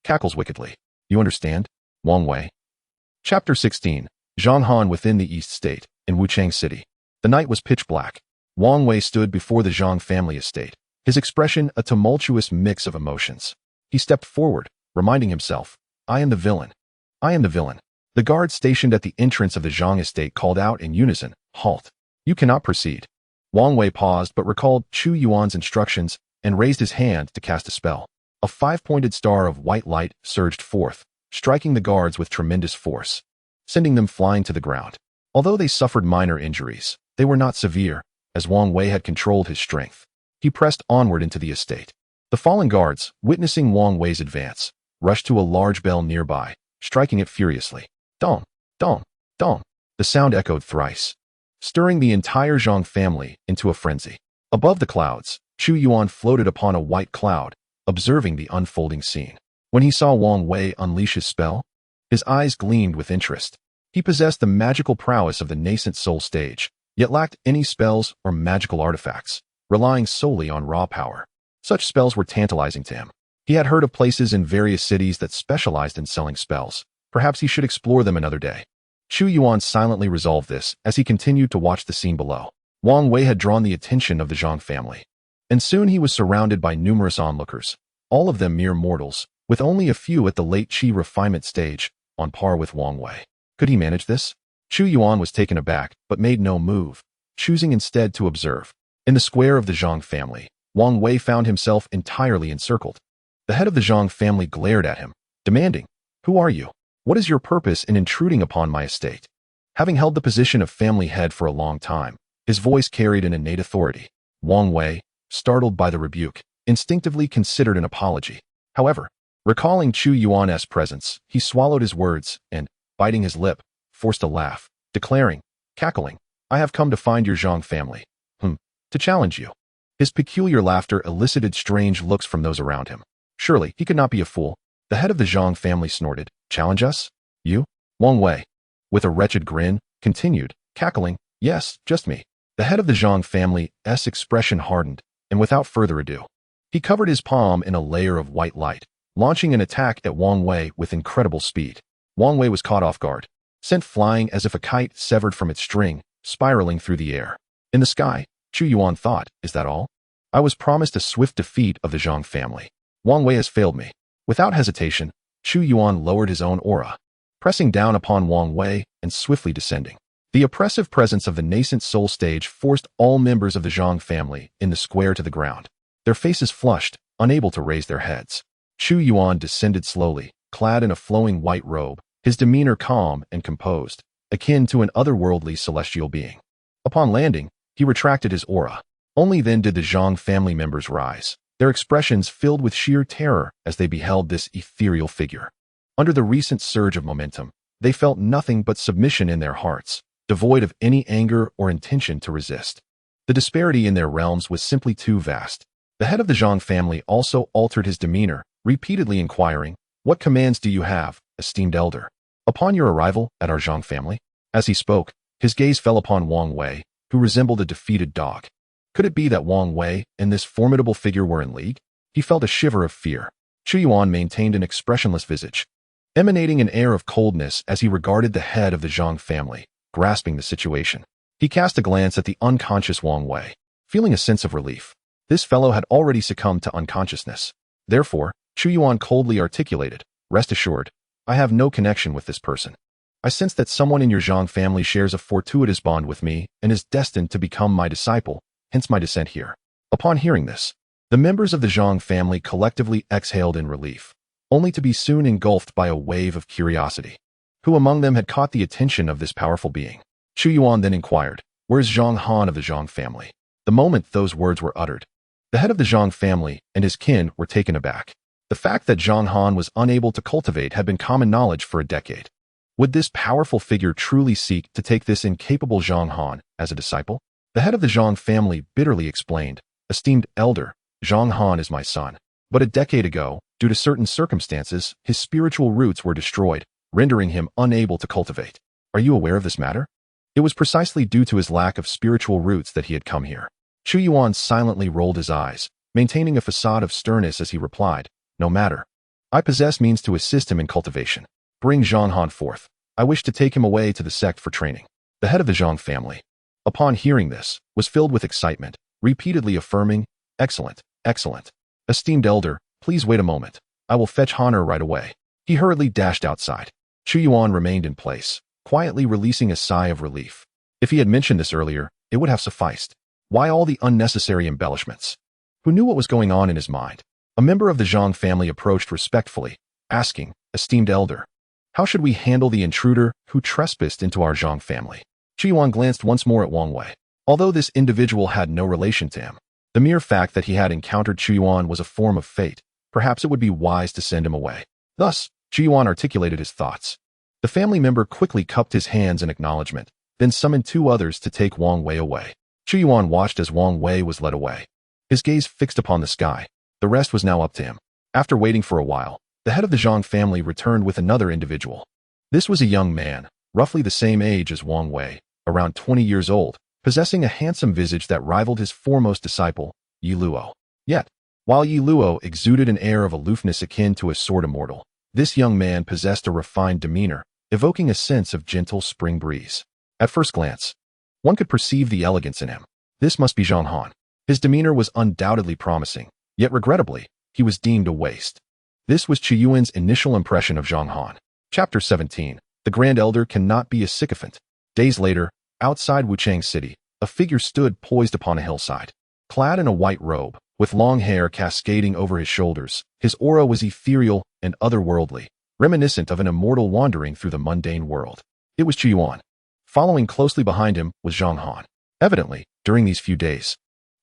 cackles wickedly. You understand, Wang Wei?" Chapter 16. Zhang Han within the East State, in Wuchang City. The night was pitch black. Wang Wei stood before the Zhang family estate, his expression a tumultuous mix of emotions. He stepped forward, reminding himself, "I am the villain. I am the villain." The guards stationed at the entrance of the Zhang estate called out in unison, "Halt. You cannot proceed." Wang Wei paused but recalled Chu Yuan's instructions and raised his hand to cast a spell. A five-pointed star of white light surged forth, striking the guards with tremendous force, sending them flying to the ground. Although they suffered minor injuries, they were not severe, as Wang Wei had controlled his strength. He pressed onward into the estate. The fallen guards, witnessing Wang Wei's advance, rushed to a large bell nearby, striking it furiously. Dong, dong, dong. The sound echoed thrice, stirring the entire Zhang family into a frenzy. Above the clouds, Chu Yuan floated upon a white cloud, observing the unfolding scene. When he saw Wang Wei unleash his spell, his eyes gleamed with interest. He possessed the magical prowess of the nascent soul stage, yet lacked any spells or magical artifacts, relying solely on raw power. Such spells were tantalizing to him. He had heard of places in various cities that specialized in selling spells. Perhaps he should explore them another day. Chu Yuan silently resolved this as he continued to watch the scene below. Wang Wei had drawn the attention of the Zhang family, and soon he was surrounded by numerous onlookers, all of them mere mortals, with only a few at the late Qi refinement stage, on par with Wang Wei. Could he manage this? Chu Yuan was taken aback, but made no move, choosing instead to observe. In the square of the Zhang family, Wang Wei found himself entirely encircled. The head of the Zhang family glared at him, demanding, "Who are you? What is your purpose in intruding upon my estate?" Having held the position of family head for a long time, his voice carried an innate authority. Wang Wei, startled by the rebuke, instinctively considered an apology. However, recalling Chu Yuan's presence, he swallowed his words and, biting his lip, forced a laugh, declaring, cackling. I have come to find your Zhang family. To challenge you. His peculiar laughter elicited strange looks from those around him. Surely, he could not be a fool. The head of the Zhang family snorted. Challenge us? You? Wang Wei, with a wretched grin, continued, cackling. Yes, just me. The head of the Zhang family's expression hardened, and without further ado, he covered his palm in a layer of white light, launching an attack at Wang Wei with incredible speed. Wang Wei was caught off guard, sent flying as if a kite severed from its string, spiraling through the air. In the sky, Chu Yuan thought, is that all? I was promised a swift defeat of the Zhang family. Wang Wei has failed me. Without hesitation, Chu Yuan lowered his own aura, pressing down upon Wang Wei and swiftly descending. The oppressive presence of the nascent soul stage forced all members of the Zhang family in the square to the ground, their faces flushed, unable to raise their heads. Chu Yuan descended slowly, clad in a flowing white robe, his demeanor calm and composed, akin to an otherworldly celestial being. Upon landing, he retracted his aura. Only then did the Zhang family members rise, their expressions filled with sheer terror as they beheld this ethereal figure. Under the recent surge of momentum, they felt nothing but submission in their hearts, devoid of any anger or intention to resist. The disparity in their realms was simply too vast. The head of the Zhang family also altered his demeanor, repeatedly inquiring, What commands do you have, esteemed elder? Upon your arrival at our Zhang family? As he spoke, his gaze fell upon Wang Wei, who resembled a defeated dog. Could it be that Wang Wei and this formidable figure were in league? He felt a shiver of fear. Chu Yuan maintained an expressionless visage, emanating an air of coldness as he regarded the head of the Zhang family, grasping the situation. He cast a glance at the unconscious Wang Wei, feeling a sense of relief. This fellow had already succumbed to unconsciousness. Therefore, Chu Yuan coldly articulated, Rest assured, I have no connection with this person. I sense that someone in your Zhang family shares a fortuitous bond with me and is destined to become my disciple, hence my descent here. Upon hearing this, the members of the Zhang family collectively exhaled in relief, only to be soon engulfed by a wave of curiosity. Who among them had caught the attention of this powerful being? Chu Yuan then inquired, Where's Zhang Han of the Zhang family? The moment those words were uttered, the head of the Zhang family and his kin were taken aback. The fact that Zhang Han was unable to cultivate had been common knowledge for a decade. Would this powerful figure truly seek to take this incapable Zhang Han as a disciple? The head of the Zhang family bitterly explained, Esteemed elder, Zhang Han is my son. But a decade ago, due to certain circumstances, his spiritual roots were destroyed, rendering him unable to cultivate. Are you aware of this matter? It was precisely due to his lack of spiritual roots that he had come here. Chu Yuan silently rolled his eyes, maintaining a facade of sternness as he replied, No matter. I possess means to assist him in cultivation. Bring Zhang Han forth. I wish to take him away to the sect for training. The head of the Zhang family, upon hearing this, was filled with excitement, repeatedly affirming, Excellent, excellent. Esteemed elder, please wait a moment. I will fetch Honor right away. He hurriedly dashed outside. Chu Yuan remained in place, quietly releasing a sigh of relief. If he had mentioned this earlier, it would have sufficed. Why all the unnecessary embellishments? Who knew what was going on in his mind? A member of the Zhang family approached respectfully, asking, Esteemed elder, how should we handle the intruder who trespassed into our Zhang family? Chu Yuan glanced once more at Wang Wei. Although this individual had no relation to him, the mere fact that he had encountered Chu Yuan was a form of fate. Perhaps it would be wise to send him away. Thus, Chu Yuan articulated his thoughts. The family member quickly cupped his hands in acknowledgement, then summoned two others to take Wang Wei away. Chu Yuan watched as Wang Wei was led away, his gaze fixed upon the sky. The rest was now up to him. After waiting for a while, the head of the Zhang family returned with another individual. This was a young man, roughly the same age as Wang Wei, around 20 years old, possessing a handsome visage that rivaled his foremost disciple, Ye Luo. Yet, while Ye Luo exuded an air of aloofness akin to a sword immortal, this young man possessed a refined demeanor, evoking a sense of gentle spring breeze. At first glance, one could perceive the elegance in him. This must be Zhang Han. His demeanor was undoubtedly promising, yet regrettably, he was deemed a waste. This was Chu Yuan's initial impression of Zhang Han. Chapter 17. The Grand Elder Cannot Be a Sycophant. Days later, outside Wuchang City, a figure stood poised upon a hillside. Clad in a white robe, with long hair cascading over his shoulders, his aura was ethereal and otherworldly, reminiscent of an immortal wandering through the mundane world. It was Chu Yuan. Following closely behind him was Zhang Han. Evidently, during these few days,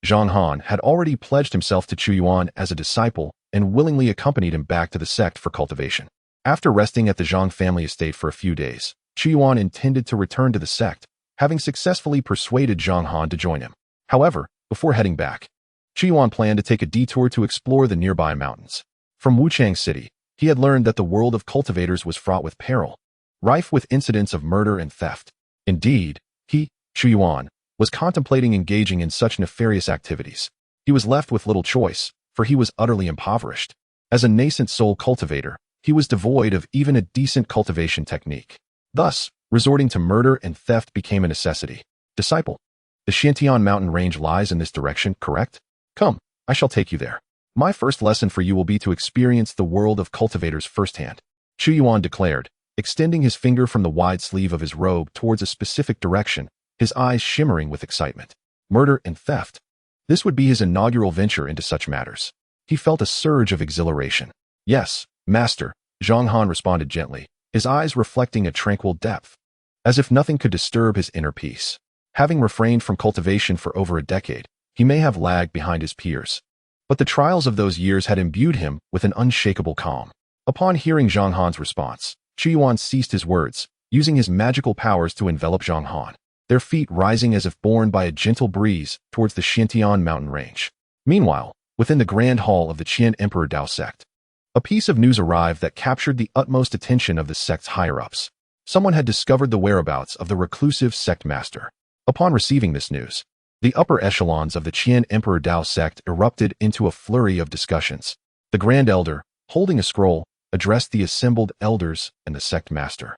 Zhang Han had already pledged himself to Chu Yuan as a disciple and willingly accompanied him back to the sect for cultivation. After resting at the Zhang family estate for a few days, Chu Yuan intended to return to the sect, having successfully persuaded Zhang Han to join him. However, before heading back, Chu Yuan planned to take a detour to explore the nearby mountains. From Wuchang City, he had learned that the world of cultivators was fraught with peril, rife with incidents of murder and theft. Indeed, he, Chu Yuan, was contemplating engaging in such nefarious activities. He was left with little choice, for he was utterly impoverished. As a nascent soul cultivator, he was devoid of even a decent cultivation technique. Thus, resorting to murder and theft became a necessity. Disciple, the Xintian mountain range lies in this direction, correct? Come, I shall take you there. My first lesson for you will be to experience the world of cultivators firsthand, Chu Yuan declared, extending his finger from the wide sleeve of his robe towards a specific direction, his eyes shimmering with excitement. Murder and theft. This would be his inaugural venture into such matters. He felt a surge of exhilaration. Yes, master, Zhang Han responded gently, his eyes reflecting a tranquil depth, as if nothing could disturb his inner peace. Having refrained from cultivation for over a decade, he may have lagged behind his peers, but the trials of those years had imbued him with an unshakable calm. Upon hearing Zhang Han's response, Chu Yuan ceased his words, using his magical powers to envelop Zhang Han, their feet rising as if borne by a gentle breeze towards the Xintian mountain range. Meanwhile, within the grand hall of the Qian Emperor Dao sect, a piece of news arrived that captured the utmost attention of the sect's higher-ups. Someone had discovered the whereabouts of the reclusive sect master. Upon receiving this news, the upper echelons of the Qian Emperor Dao sect erupted into a flurry of discussions. The Grand Elder, holding a scroll, addressed the assembled elders and the sect master.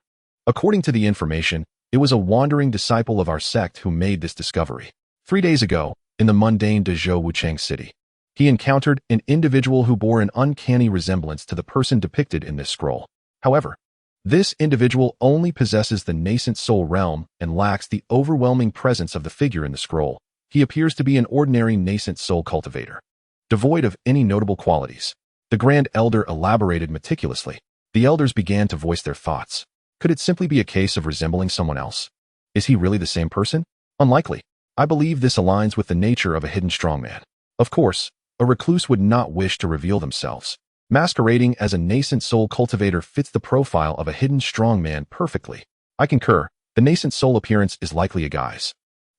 According to the information, it was a wandering disciple of our sect who made this discovery. 3 days ago, in the mundane Dezhou Wuchang City, he encountered an individual who bore an uncanny resemblance to the person depicted in this scroll. However, this individual only possesses the nascent soul realm and lacks the overwhelming presence of the figure in the scroll. He appears to be an ordinary nascent soul cultivator, devoid of any notable qualities. The Grand Elder elaborated meticulously. The elders began to voice their thoughts. Could it simply be a case of resembling someone else? Is he really the same person? Unlikely. I believe this aligns with the nature of a hidden strongman. Of course, a recluse would not wish to reveal themselves. Masquerading as a nascent soul cultivator fits the profile of a hidden strongman perfectly. I concur, the nascent soul appearance is likely a guise.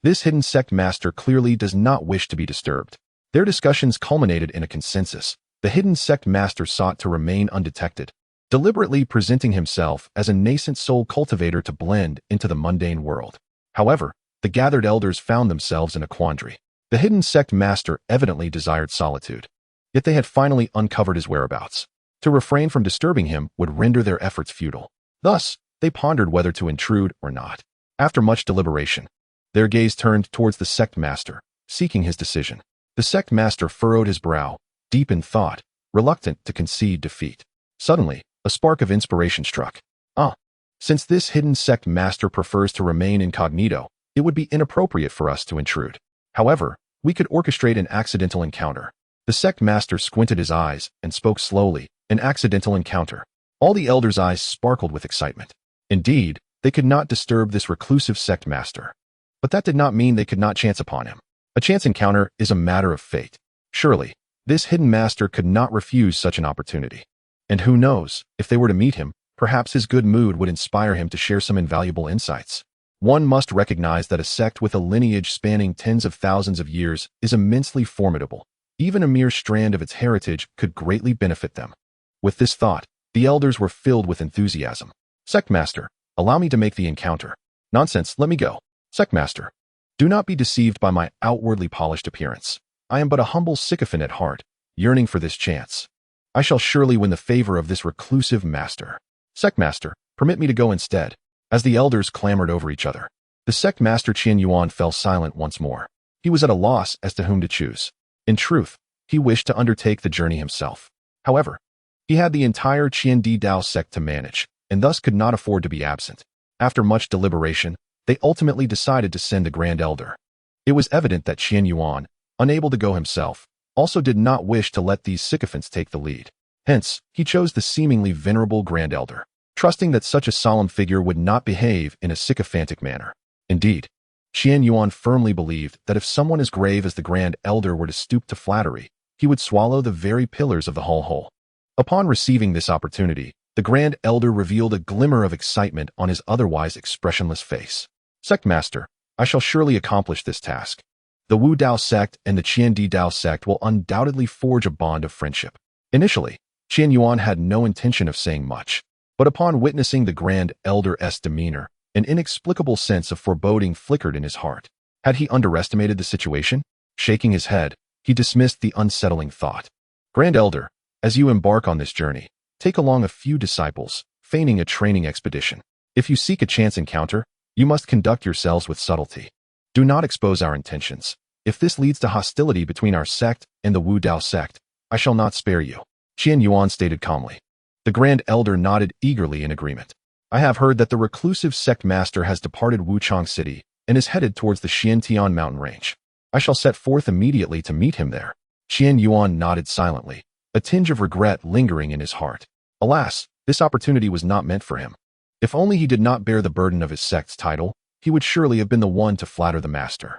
This hidden sect master clearly does not wish to be disturbed. Their discussions culminated in a consensus. The hidden sect master sought to remain undetected, deliberately presenting himself as a nascent soul cultivator to blend into the mundane world. However, the gathered elders found themselves in a quandary. The hidden sect master evidently desired solitude, yet they had finally uncovered his whereabouts. To refrain from disturbing him would render their efforts futile. Thus, they pondered whether to intrude or not. After much deliberation, their gaze turned towards the sect master, seeking his decision. The sect master furrowed his brow, deep in thought, reluctant to concede defeat. Suddenly, a spark of inspiration struck. Since this hidden sect master prefers to remain incognito, it would be inappropriate for us to intrude. However, we could orchestrate an accidental encounter. The sect master squinted his eyes and spoke slowly. An accidental encounter. All the elders' eyes sparkled with excitement. Indeed, they could not disturb this reclusive sect master. But that did not mean they could not chance upon him. A chance encounter is a matter of fate. Surely, this hidden master could not refuse such an opportunity. And who knows, if they were to meet him, perhaps his good mood would inspire him to share some invaluable insights. One must recognize that a sect with a lineage spanning tens of thousands of years is immensely formidable. Even a mere strand of its heritage could greatly benefit them. With this thought, the elders were filled with enthusiasm. Sect Master, allow me to make the encounter. Nonsense, let me go. Sect Master, do not be deceived by my outwardly polished appearance. I am but a humble sycophant at heart, yearning for this chance. I shall surely win the favor of this reclusive master. Sect Master, permit me to go instead. As the elders clamored over each other, the sect master Chu Yuan fell silent once more. He was at a loss as to whom to choose. In truth, he wished to undertake the journey himself. However, he had the entire Qiandi Dao sect to manage, and thus could not afford to be absent. After much deliberation, they ultimately decided to send the Grand Elder. It was evident that Chu Yuan, unable to go himself, also did not wish to let these sycophants take the lead. Hence, he chose the seemingly venerable Grand Elder, trusting that such a solemn figure would not behave in a sycophantic manner. Indeed, Chu Yuan firmly believed that if someone as grave as the Grand Elder were to stoop to flattery, he would swallow the very pillars of the hall whole. Upon receiving this opportunity, the Grand Elder revealed a glimmer of excitement on his otherwise expressionless face. Sect Master, I shall surely accomplish this task. The Wu Dao sect and the Qian Dao sect will undoubtedly forge a bond of friendship. Initially, Chu Yuan had no intention of saying much, but upon witnessing the Grand Elder's demeanor, an inexplicable sense of foreboding flickered in his heart. Had he underestimated the situation? Shaking his head, he dismissed the unsettling thought. Grand Elder, as you embark on this journey, take along a few disciples, feigning a training expedition. If you seek a chance encounter, you must conduct yourselves with subtlety. Do not expose our intentions. If this leads to hostility between our sect and the Wu Dao sect, I shall not spare you, Chu Yuan stated calmly. The Grand Elder nodded eagerly in agreement. I have heard that the reclusive sect master has departed Wuchang City and is headed towards the Xiantian mountain range. I shall set forth immediately to meet him there. Chu Yuan nodded silently, a tinge of regret lingering in his heart. Alas, this opportunity was not meant for him. If only he did not bear the burden of his sect's title, he would surely have been the one to flatter the master.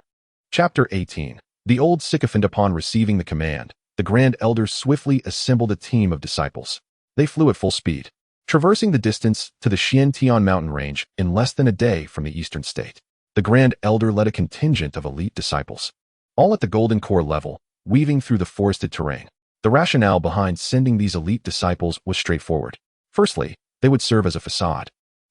Chapter 18. The old sycophant. Upon receiving the command, the Grand Elder swiftly assembled a team of disciples. They flew at full speed, traversing the distance to the Xiantian mountain range in less than a day from the eastern state. The Grand Elder led a contingent of elite disciples, all at the Golden Core level, weaving through the forested terrain. The rationale behind sending these elite disciples was straightforward. Firstly, they would serve as a facade,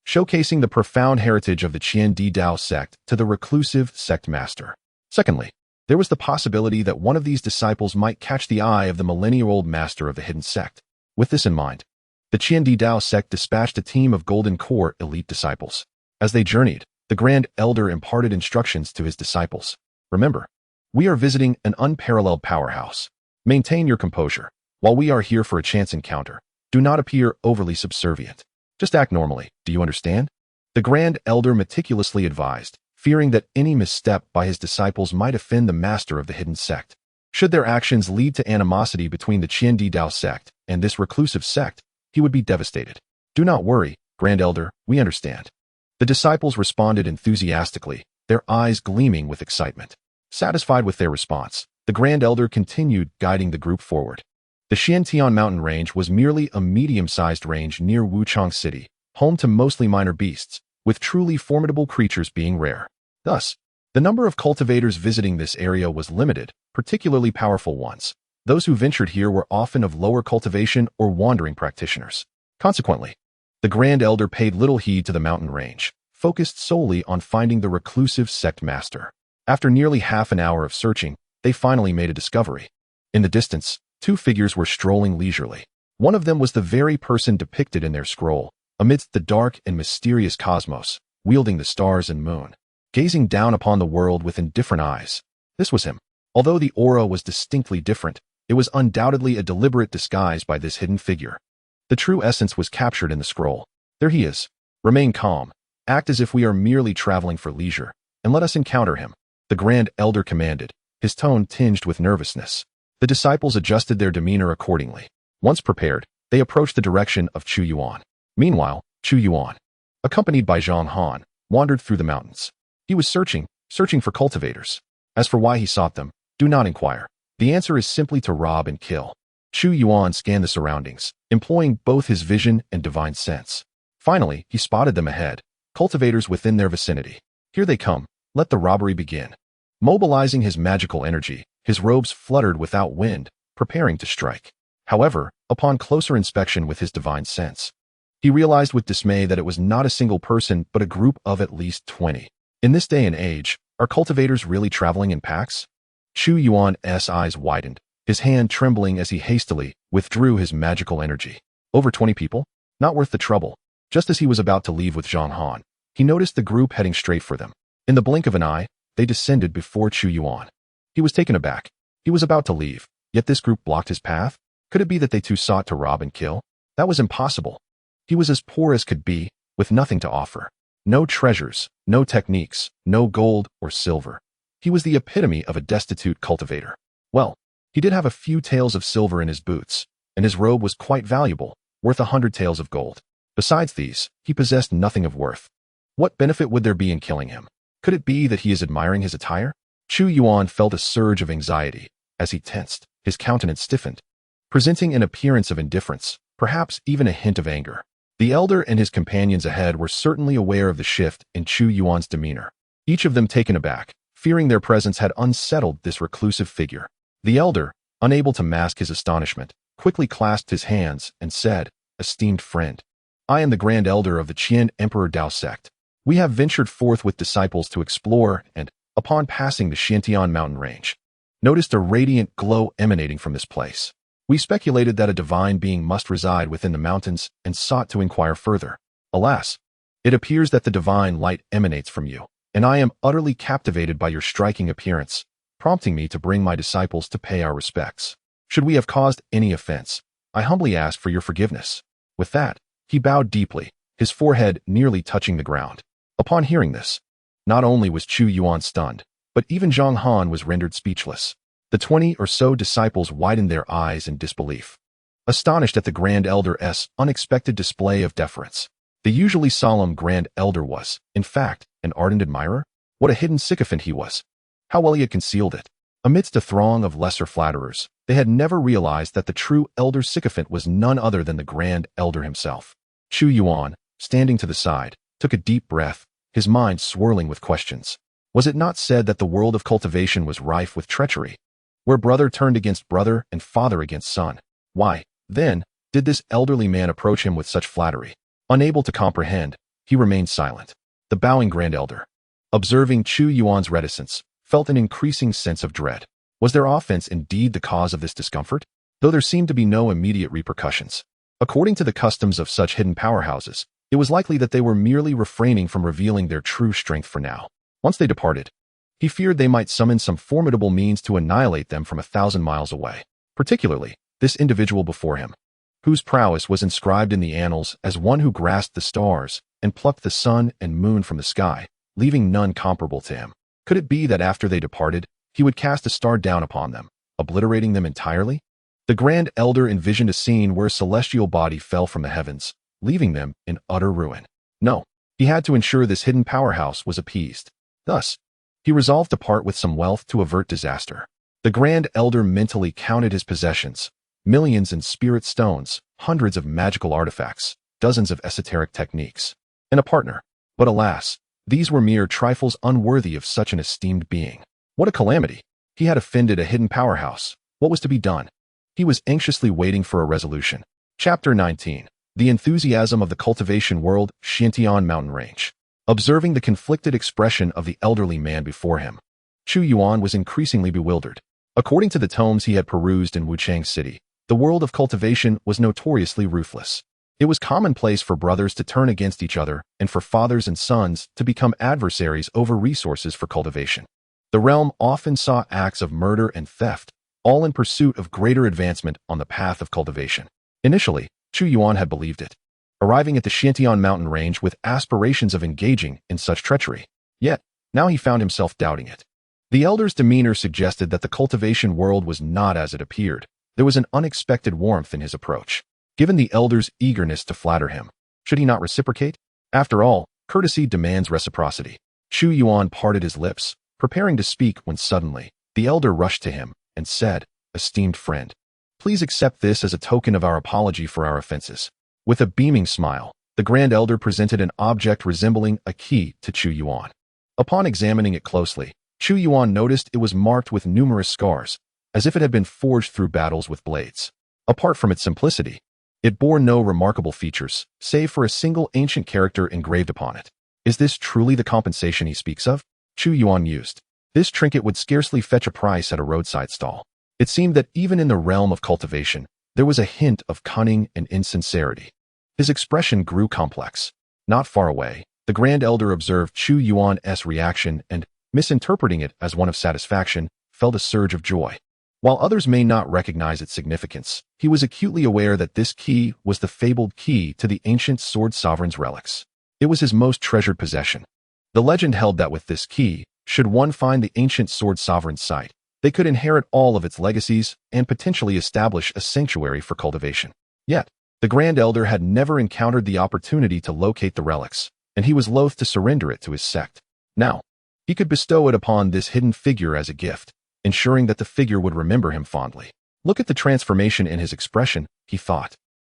showcasing the profound heritage of the Qian Dao sect to the reclusive sect master. Secondly, there was the possibility that one of these disciples might catch the eye of the millennia-old master of the hidden sect. With this in mind, the Qian Dao sect dispatched a team of Golden Core elite disciples. As they journeyed, the Grand Elder imparted instructions to his disciples. Remember, we are visiting an unparalleled powerhouse. Maintain your composure. While we are here for a chance encounter, do not appear overly subservient. Just act normally, do you understand? The Grand Elder meticulously advised, fearing that any misstep by his disciples might offend the master of the hidden sect. Should their actions lead to animosity between the Qian Dao sect and this reclusive sect, he would be devastated. Do not worry, Grand Elder, we understand. The disciples responded enthusiastically, their eyes gleaming with excitement. Satisfied with their response, the Grand Elder continued guiding the group forward. The Xiantian mountain range was merely a medium-sized range near Wuchang City, home to mostly minor beasts, with truly formidable creatures being rare. Thus, the number of cultivators visiting this area was limited, particularly powerful ones. Those who ventured here were often of lower cultivation or wandering practitioners. Consequently, the Grand Elder paid little heed to the mountain range, focused solely on finding the reclusive sect master. After nearly half an hour of searching, they finally made a discovery. In the distance, two figures were strolling leisurely. One of them was the very person depicted in their scroll, amidst the dark and mysterious cosmos, wielding the stars and moon, gazing down upon the world with indifferent eyes. This was him. Although the aura was distinctly different, it was undoubtedly a deliberate disguise by this hidden figure. The true essence was captured in the scroll. There he is. Remain calm. Act as if we are merely traveling for leisure, and let us encounter him, the Grand Elder commanded, his tone tinged with nervousness. The disciples adjusted their demeanor accordingly. Once prepared, they approached the direction of Chu Yuan. Meanwhile, Chu Yuan, accompanied by Zhang Han, wandered through the mountains. He was searching for cultivators. As for why he sought them, do not inquire. The answer is simply to rob and kill. Chu Yuan scanned the surroundings, employing both his vision and divine sense. Finally, he spotted them ahead, cultivators within their vicinity. Here they come, let the robbery begin. Mobilizing his magical energy, his robes fluttered without wind, preparing to strike. However, upon closer inspection with his divine sense, he realized with dismay that it was not a single person but a group of at least 20. In this day and age, are cultivators really traveling in packs? Chu Yuan's eyes widened, his hand trembling as he hastily withdrew his magical energy. Over 20 people? Not worth the trouble. Just as he was about to leave with Zhang Han, he noticed the group heading straight for them. In the blink of an eye, they descended before Chu Yuan. He was taken aback. He was about to leave, yet this group blocked his path? Could it be that they too sought to rob and kill? That was impossible. He was as poor as could be, with nothing to offer. No treasures, no techniques, no gold or silver. He was the epitome of a destitute cultivator. Well, he did have a few taels of silver in his boots, and his robe was quite valuable, worth 100 taels of gold. Besides these, he possessed nothing of worth. What benefit would there be in killing him? Could it be that he is admiring his attire? Chu Yuan felt a surge of anxiety. As he tensed, his countenance stiffened, presenting an appearance of indifference, perhaps even a hint of anger. The elder and his companions ahead were certainly aware of the shift in Chu Yuan's demeanor. each of them taken aback, fearing their presence had unsettled this reclusive figure. The elder, unable to mask his astonishment, quickly clasped his hands and said, "Esteemed friend, I am the Grand Elder of the Qian Emperor Dao sect. We have ventured forth with disciples to explore and, upon passing the Xiantian mountain range, noticed a radiant glow emanating from this place. We speculated that a divine being must reside within the mountains and sought to inquire further. Alas, it appears that the divine light emanates from you, and I am utterly captivated by your striking appearance, prompting me to bring my disciples to pay our respects. Should we have caused any offense, I humbly ask for your forgiveness." With that, he bowed deeply, his forehead nearly touching the ground. Upon hearing this, not only was Chu Yuan stunned, but even Zhang Han was rendered speechless. The 20 or so disciples widened their eyes in disbelief, astonished at the Grand Elder's unexpected display of deference. The usually solemn Grand Elder was, in fact, an ardent admirer. What a hidden sycophant he was! How well he had concealed it. Amidst a throng of lesser flatterers, they had never realized that the true elder sycophant was none other than the Grand Elder himself. Chu Yuan, standing to the side, took a deep breath, his mind swirling with questions. Was it not said that the world of cultivation was rife with treachery, where brother turned against brother and father against son? Why, then, did this elderly man approach him with such flattery? Unable to comprehend, he remained silent. The bowing Grand Elder, observing Chu Yuan's reticence, felt an increasing sense of dread. Was their offense indeed the cause of this discomfort? Though there seemed to be no immediate repercussions. According to the customs of such hidden powerhouses, it was likely that they were merely refraining from revealing their true strength for now. Once they departed, he feared they might summon some formidable means to annihilate them from 1,000 miles away. Particularly, this individual before him, whose prowess was inscribed in the annals as one who grasped the stars and plucked the sun and moon from the sky, leaving none comparable to him. Could it be that after they departed, he would cast a star down upon them, obliterating them entirely? The Grand Elder envisioned a scene where a celestial body fell from the heavens, leaving them in utter ruin. No, he had to ensure this hidden powerhouse was appeased. Thus, he resolved to part with some wealth to avert disaster. The Grand Elder mentally counted his possessions: millions in spirit stones, hundreds of magical artifacts, dozens of esoteric techniques, and a partner. But alas, these were mere trifles unworthy of such an esteemed being. What a calamity! He had offended a hidden powerhouse. What was to be done? He was anxiously waiting for a resolution. Chapter 19. The enthusiasm of the cultivation world, Xiantian mountain range. Observing the conflicted expression of the elderly man before him, Chu Yuan was increasingly bewildered. According to the tomes he had perused in Wuchang City, the world of cultivation was notoriously ruthless. It was commonplace for brothers to turn against each other and for fathers and sons to become adversaries over resources for cultivation. The realm often saw acts of murder and theft, all in pursuit of greater advancement on the path of cultivation. Initially, Chu Yuan had believed it, arriving at the Xiantian mountain range with aspirations of engaging in such treachery. Yet, now he found himself doubting it. The elder's demeanor suggested that the cultivation world was not as it appeared. There was an unexpected warmth in his approach. Given the elder's eagerness to flatter him, should he not reciprocate? After all, courtesy demands reciprocity. Chu Yuan parted his lips, preparing to speak when suddenly, the elder rushed to him and said, "Esteemed friend, please accept this as a token of our apology for our offenses." With a beaming smile, the Grand Elder presented an object resembling a key to Chu Yuan. Upon examining it closely, Chu Yuan noticed it was marked with numerous scars, as if it had been forged through battles with blades. Apart from its simplicity, it bore no remarkable features, save for a single ancient character engraved upon it. Is this truly the compensation he speaks of? Chu Yuan mused. This trinket would scarcely fetch a price at a roadside stall. It seemed that even in the realm of cultivation, there was a hint of cunning and insincerity. His expression grew complex. Not far away, the Grand Elder observed Chu Yuan's reaction and, misinterpreting it as one of satisfaction, felt a surge of joy. While others may not recognize its significance, he was acutely aware that this key was the fabled key to the ancient sword sovereign's relics. It was his most treasured possession. The legend held that with this key, should one find the ancient sword sovereign's site, they could inherit all of its legacies and potentially establish a sanctuary for cultivation. Yet, the Grand Elder had never encountered the opportunity to locate the relics, and he was loath to surrender it to his sect. Now, he could bestow it upon this hidden figure as a gift, ensuring that the figure would remember him fondly. Look at the transformation in his expression, he thought.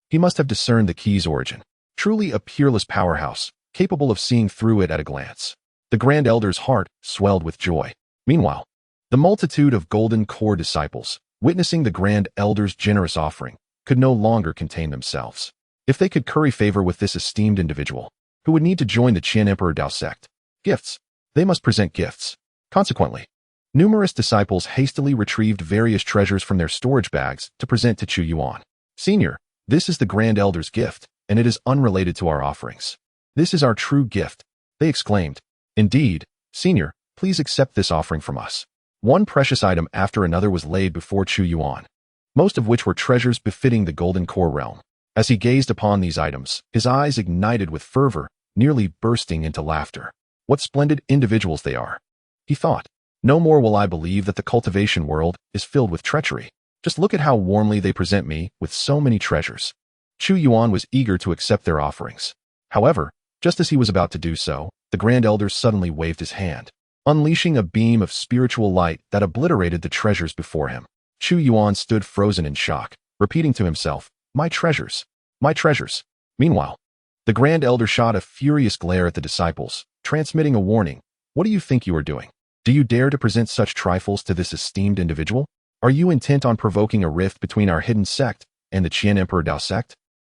He must have discerned the key's origin. Truly a peerless powerhouse, capable of seeing through it at a glance. The Grand Elder's heart swelled with joy. Meanwhile, the multitude of golden core disciples, witnessing the Grand Elder's generous offering, could no longer contain themselves. If they could curry favor with this esteemed individual, who would need to join the Qian Emperor Dao sect, gifts, they must present gifts. Consequently, numerous disciples hastily retrieved various treasures from their storage bags to present to Chu Yuan. Senior, this is the Grand Elder's gift, and it is unrelated to our offerings. This is our true gift, they exclaimed. Indeed, Senior, please accept this offering from us. One precious item after another was laid before Chu Yuan, most of which were treasures befitting the golden core realm. As he gazed upon these items, his eyes ignited with fervor, nearly bursting into laughter. What splendid individuals they are, he thought. No more will I believe that the cultivation world is filled with treachery. Just look at how warmly they present me with so many treasures. Chu Yuan was eager to accept their offerings. However, just as he was about to do so, the Grand Elder suddenly waved his hand, unleashing a beam of spiritual light that obliterated the treasures before him. Chu Yuan stood frozen in shock, repeating to himself, "My treasures, my treasures." Meanwhile, the Grand Elder shot a furious glare at the disciples, transmitting a warning. What do you think you are doing? Do you dare to present such trifles to this esteemed individual? Are you intent on provoking a rift between our hidden sect and the Qian Emperor Dao sect?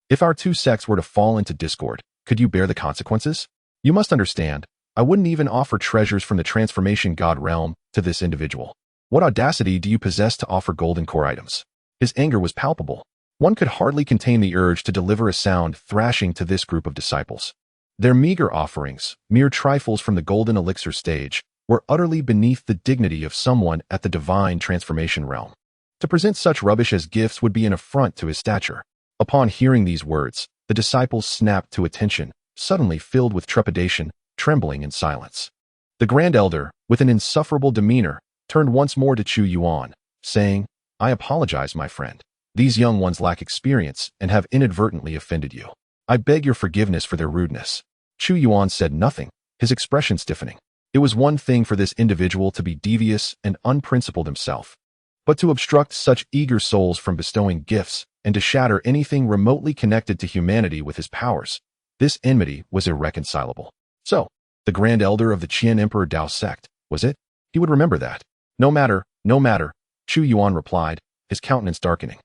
If our two sects were to fall into discord, could you bear the consequences? You must understand, I wouldn't even offer treasures from the transformation god realm to this individual. What audacity do you possess to offer golden core items? His anger was palpable. One could hardly contain the urge to deliver a sound thrashing to this group of disciples. Their meager offerings, mere trifles from the golden elixir stage, were utterly beneath the dignity of someone at the divine transformation realm. To present such rubbish as gifts would be an affront to his stature. Upon hearing these words, the disciples snapped to attention, suddenly filled with trepidation, trembling in silence. The Grand Elder, with an insufferable demeanor, turned once more to Chu Yuan, saying, "I apologize, my friend. These young ones lack experience and have inadvertently offended you. I beg your forgiveness for their rudeness." Chu Yuan said nothing, his expression stiffening. It was one thing for this individual to be devious and unprincipled himself, but to obstruct such eager souls from bestowing gifts and to shatter anything remotely connected to humanity with his powers, this enmity was irreconcilable. So, the Grand Elder of the Qian Emperor Dao sect, was it? He would remember that. No matter, Chu Yuan replied, his countenance darkening.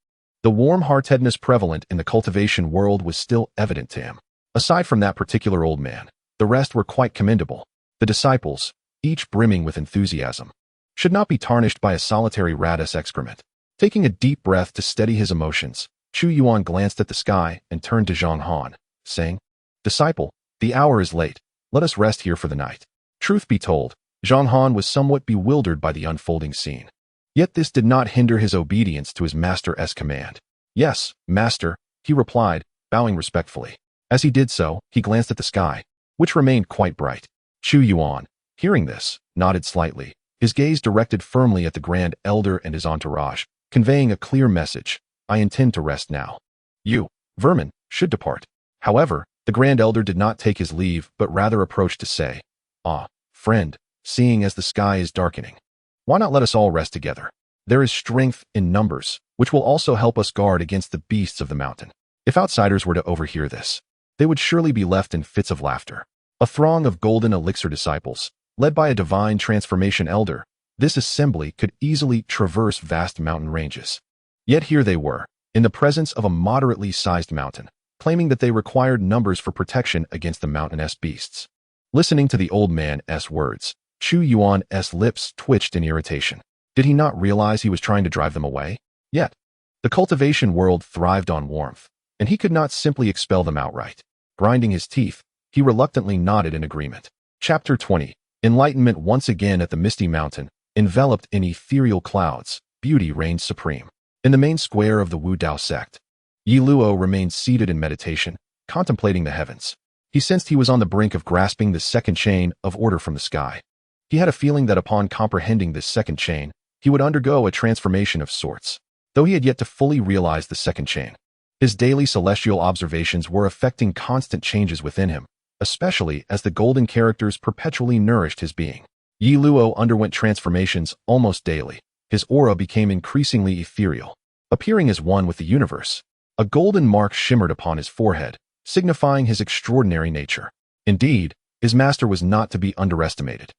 The warm-heartedness prevalent in the cultivation world was still evident to him. Aside from that particular old man, the rest were quite commendable. The disciples, each brimming with enthusiasm, should not be tarnished by a solitary rat's excrement. Taking a deep breath to steady his emotions, Chu Yuan glanced at the sky and turned to Zhang Han, saying, "Disciple, the hour is late. Let us rest here for the night." Truth be told, Zhang Han was somewhat bewildered by the unfolding scene. Yet this did not hinder his obedience to his master's command. "Yes, master," he replied, bowing respectfully. As he did so, he glanced at the sky, which remained quite bright. Chu Yuan, hearing this, nodded slightly, his gaze directed firmly at the Grand Elder and his entourage, conveying a clear message: "I intend to rest now. You, vermin, should depart." However, the Grand Elder did not take his leave but rather approached to say, "Ah, friend, seeing as the sky is darkening, why not let us all rest together? There is strength in numbers, which will also help us guard against the beasts of the mountain." If outsiders were to overhear this, they would surely be left in fits of laughter. A throng of golden elixir disciples, led by a divine transformation elder, this assembly could easily traverse vast mountain ranges. Yet here they were, in the presence of a moderately sized mountain, claiming that they required numbers for protection against the mountainous beasts. Listening to the old man's words, Chu Yuan's lips twitched in irritation. Did he not realize he was trying to drive them away? Yet, the cultivation world thrived on warmth, and he could not simply expel them outright. Grinding his teeth, he reluctantly nodded in agreement. Chapter 20. Enlightenment. Once again at the misty mountain, enveloped in ethereal clouds, beauty reigned supreme. In the main square of the Wu Dao sect, Ye Luo remained seated in meditation, contemplating the heavens. He sensed he was on the brink of grasping the second chain of order from the sky. He had a feeling that upon comprehending this second chain, he would undergo a transformation of sorts, though he had yet to fully realize the second chain. His daily celestial observations were affecting constant changes within him, especially as the golden characters perpetually nourished his being. Ye Luo underwent transformations almost daily. His aura became increasingly ethereal, appearing as one with the universe. A golden mark shimmered upon his forehead, signifying his extraordinary nature. Indeed, His master was not to be underestimated.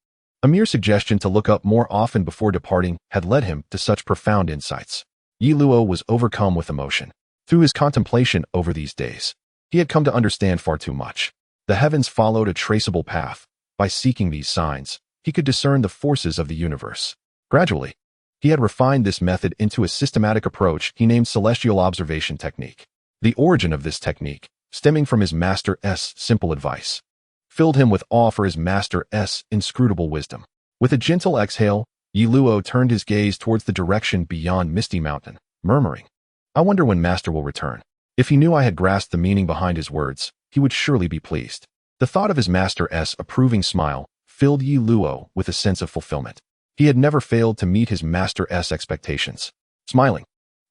A mere suggestion to look up more often before departing had led him to such profound insights. Ye Luo was overcome with emotion. Through his contemplation over these days, he had come to understand far too much. The heavens followed a traceable path. By seeking these signs, he could discern the forces of the universe. Gradually, he had refined this method into a systematic approach he named celestial observation technique. The origin of this technique, stemming from his master's simple advice, filled him with awe for his master's inscrutable wisdom. With a gentle exhale, Ye Luo turned his gaze towards the direction beyond Misty Mountain, murmuring, "I wonder when Master will return." If he knew I had grasped the meaning behind his words, he would surely be pleased. The thought of his master's approving smile filled Ye Luo with a sense of fulfillment. He had never failed to meet his master's expectations. Smiling,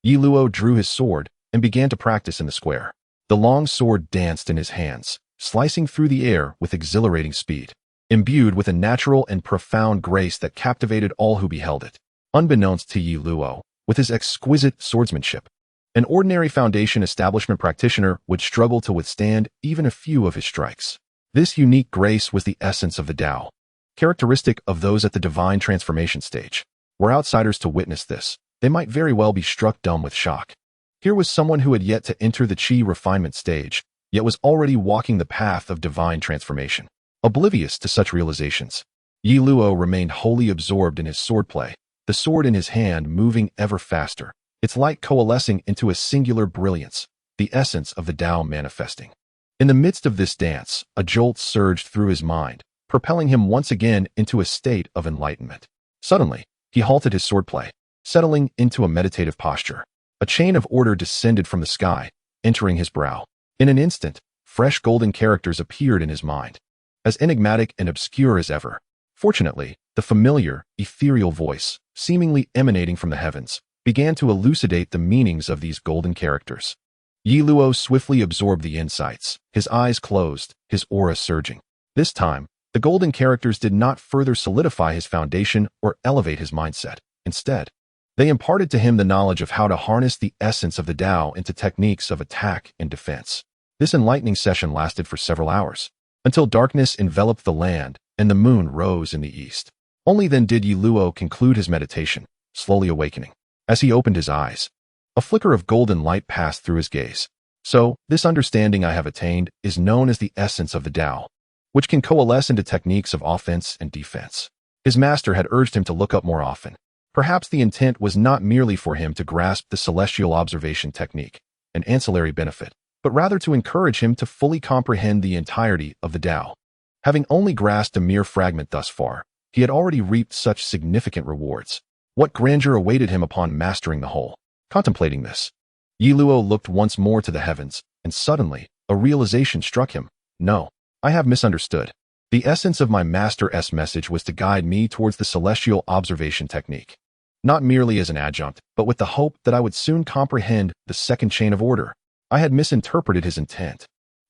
Ye Luo drew his sword and began to practice in the square. The long sword danced in his hands, slicing through the air with exhilarating speed, imbued with a natural and profound grace that captivated all who beheld it. Unbeknownst to Ye Luo, with his exquisite swordsmanship, an ordinary foundation establishment practitioner would struggle to withstand even a few of his strikes. This unique grace was the essence of the Tao, characteristic of those at the divine transformation stage. Were outsiders to witness this, they might very well be struck dumb with shock. Here was someone who had yet to enter the Qi refinement stage, yet was already walking the path of divine transformation. Oblivious to such realizations, Ye Luo remained wholly absorbed in his swordplay, the sword in his hand moving ever faster, its light coalescing into a singular brilliance, the essence of the Tao manifesting. In the midst of this dance, a jolt surged through his mind, propelling him once again into a state of enlightenment. Suddenly, he halted his swordplay, settling into a meditative posture. A chain of order descended from the sky, entering his brow. In an instant, fresh golden characters appeared in his mind, as enigmatic and obscure as ever. Fortunately, the familiar, ethereal voice, seemingly emanating from the heavens, began to elucidate the meanings of these golden characters. Ye Luo swiftly absorbed the insights, his eyes closed, his aura surging. This time, the golden characters did not further solidify his foundation or elevate his mindset. Instead, they imparted to him the knowledge of how to harness the essence of the Tao into techniques of attack and defense. This enlightening session lasted for several hours, until darkness enveloped the land and the moon rose in the east. Only then did Ye Luo conclude his meditation, slowly awakening. As he opened his eyes, a flicker of golden light passed through his gaze. So, this understanding I have attained is known as the essence of the Tao, which can coalesce into techniques of offense and defense. His master had urged him to look up more often. Perhaps the intent was not merely for him to grasp the celestial observation technique, an ancillary benefit, but rather to encourage him to fully comprehend the entirety of the Tao. Having only grasped a mere fragment thus far, he had already reaped such significant rewards. What grandeur awaited him upon mastering the whole? Contemplating this, Ye Luo looked once more to the heavens, and suddenly, a realization struck him. No, I have misunderstood. The essence of my master's message was to guide me towards the celestial observation technique, not merely as an adjunct, but with the hope that I would soon comprehend the second chain of order. I had misinterpreted his intent.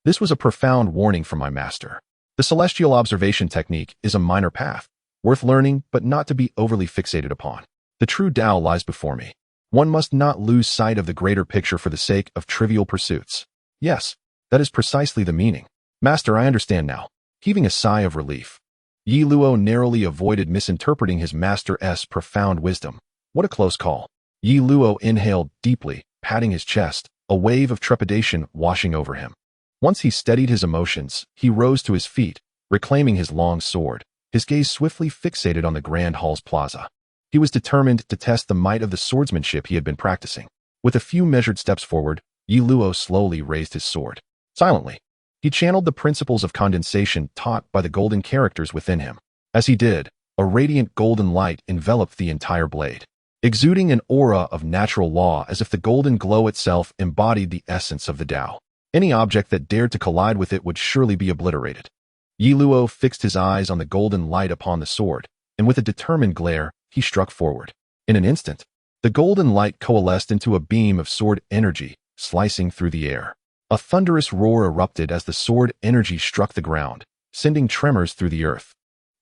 This was a profound warning from my master. The celestial observation technique is a minor path, worth learning but not to be overly fixated upon. The true Tao lies before me. One must not lose sight of the greater picture for the sake of trivial pursuits. Yes, that is precisely the meaning. Master, I understand now. Heaving a sigh of relief, Ye Luo narrowly avoided misinterpreting his master's profound wisdom. What a close call. Ye Luo inhaled deeply, patting his chest, a wave of trepidation washing over him. Once he steadied his emotions, he rose to his feet, reclaiming his long sword, his gaze swiftly fixated on the Grand Hall's plaza. He was determined to test the might of the swordsmanship he had been practicing. With a few measured steps forward, Ye Luo slowly raised his sword. Silently, he channeled the principles of condensation taught by the golden characters within him. As he did, a radiant golden light enveloped the entire blade, exuding an aura of natural law as if the golden glow itself embodied the essence of the Tao. Any object that dared to collide with it would surely be obliterated. Ye Luo fixed his eyes on the golden light upon the sword, and with a determined glare, he struck forward. In an instant, the golden light coalesced into a beam of sword energy, slicing through the air. A thunderous roar erupted as the sword energy struck the ground, sending tremors through the earth,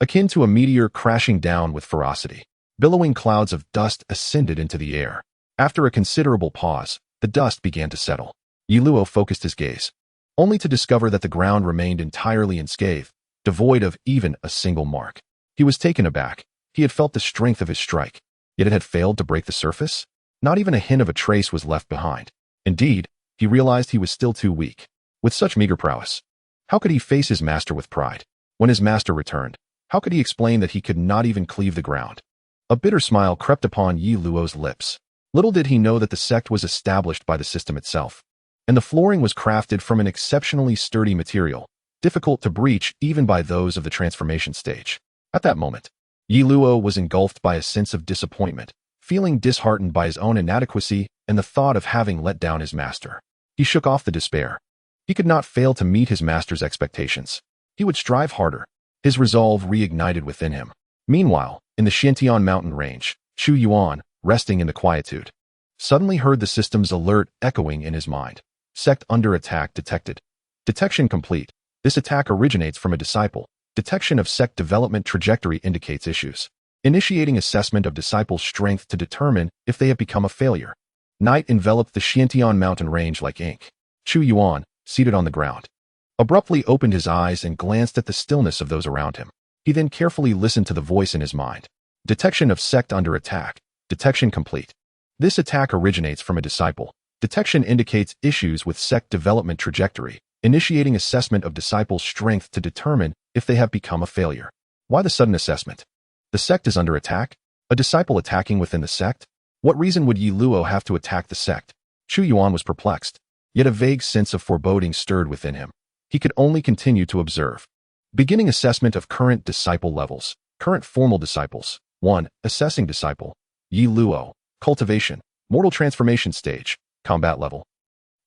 akin to a meteor crashing down with ferocity. Billowing clouds of dust ascended into the air. After a considerable pause, the dust began to settle. Ye Luo focused his gaze, only to discover that the ground remained entirely unscathed, devoid of even a single mark. He was taken aback. He had felt the strength of his strike, yet it had failed to break the surface. Not even a hint of a trace was left behind. Indeed, he realized he was still too weak. With such meager prowess, how could he face his master with pride? When his master returned, how could he explain that he could not even cleave the ground? A bitter smile crept upon Ye Luo's lips. Little did he know that the sect was established by the system itself, and the flooring was crafted from an exceptionally sturdy material, difficult to breach even by those of the transformation stage. At that moment, Ye Luo was engulfed by a sense of disappointment, feeling disheartened by his own inadequacy and the thought of having let down his master. He shook off the despair. He could not fail to meet his master's expectations. He would strive harder. His resolve reignited within him. Meanwhile, in the Xintian mountain range, Chu Yuan, resting in the quietude, suddenly heard the system's alert echoing in his mind. Sect under attack detected. Detection complete. This attack originates from a disciple. Detection of sect development trajectory indicates issues. Initiating assessment of disciples' strength to determine if they have become a failure. Night enveloped the Xintian mountain range like ink. Chu Yuan, seated on the ground, abruptly opened his eyes and glanced at the stillness of those around him. He then carefully listened to the voice in his mind. Detection of sect under attack. Detection complete. This attack originates from a disciple. Detection indicates issues with sect development trajectory. Initiating assessment of disciples' strength to determine if they have become a failure. Why the sudden assessment? The sect is under attack? A disciple attacking within the sect? What reason would Ye Luo have to attack the sect? Chu Yuan was perplexed, yet a vague sense of foreboding stirred within him. He could only continue to observe. Beginning assessment of current disciple levels. Current formal disciples. 1. Assessing disciple. Ye Luo. Cultivation. Mortal transformation stage. Combat level.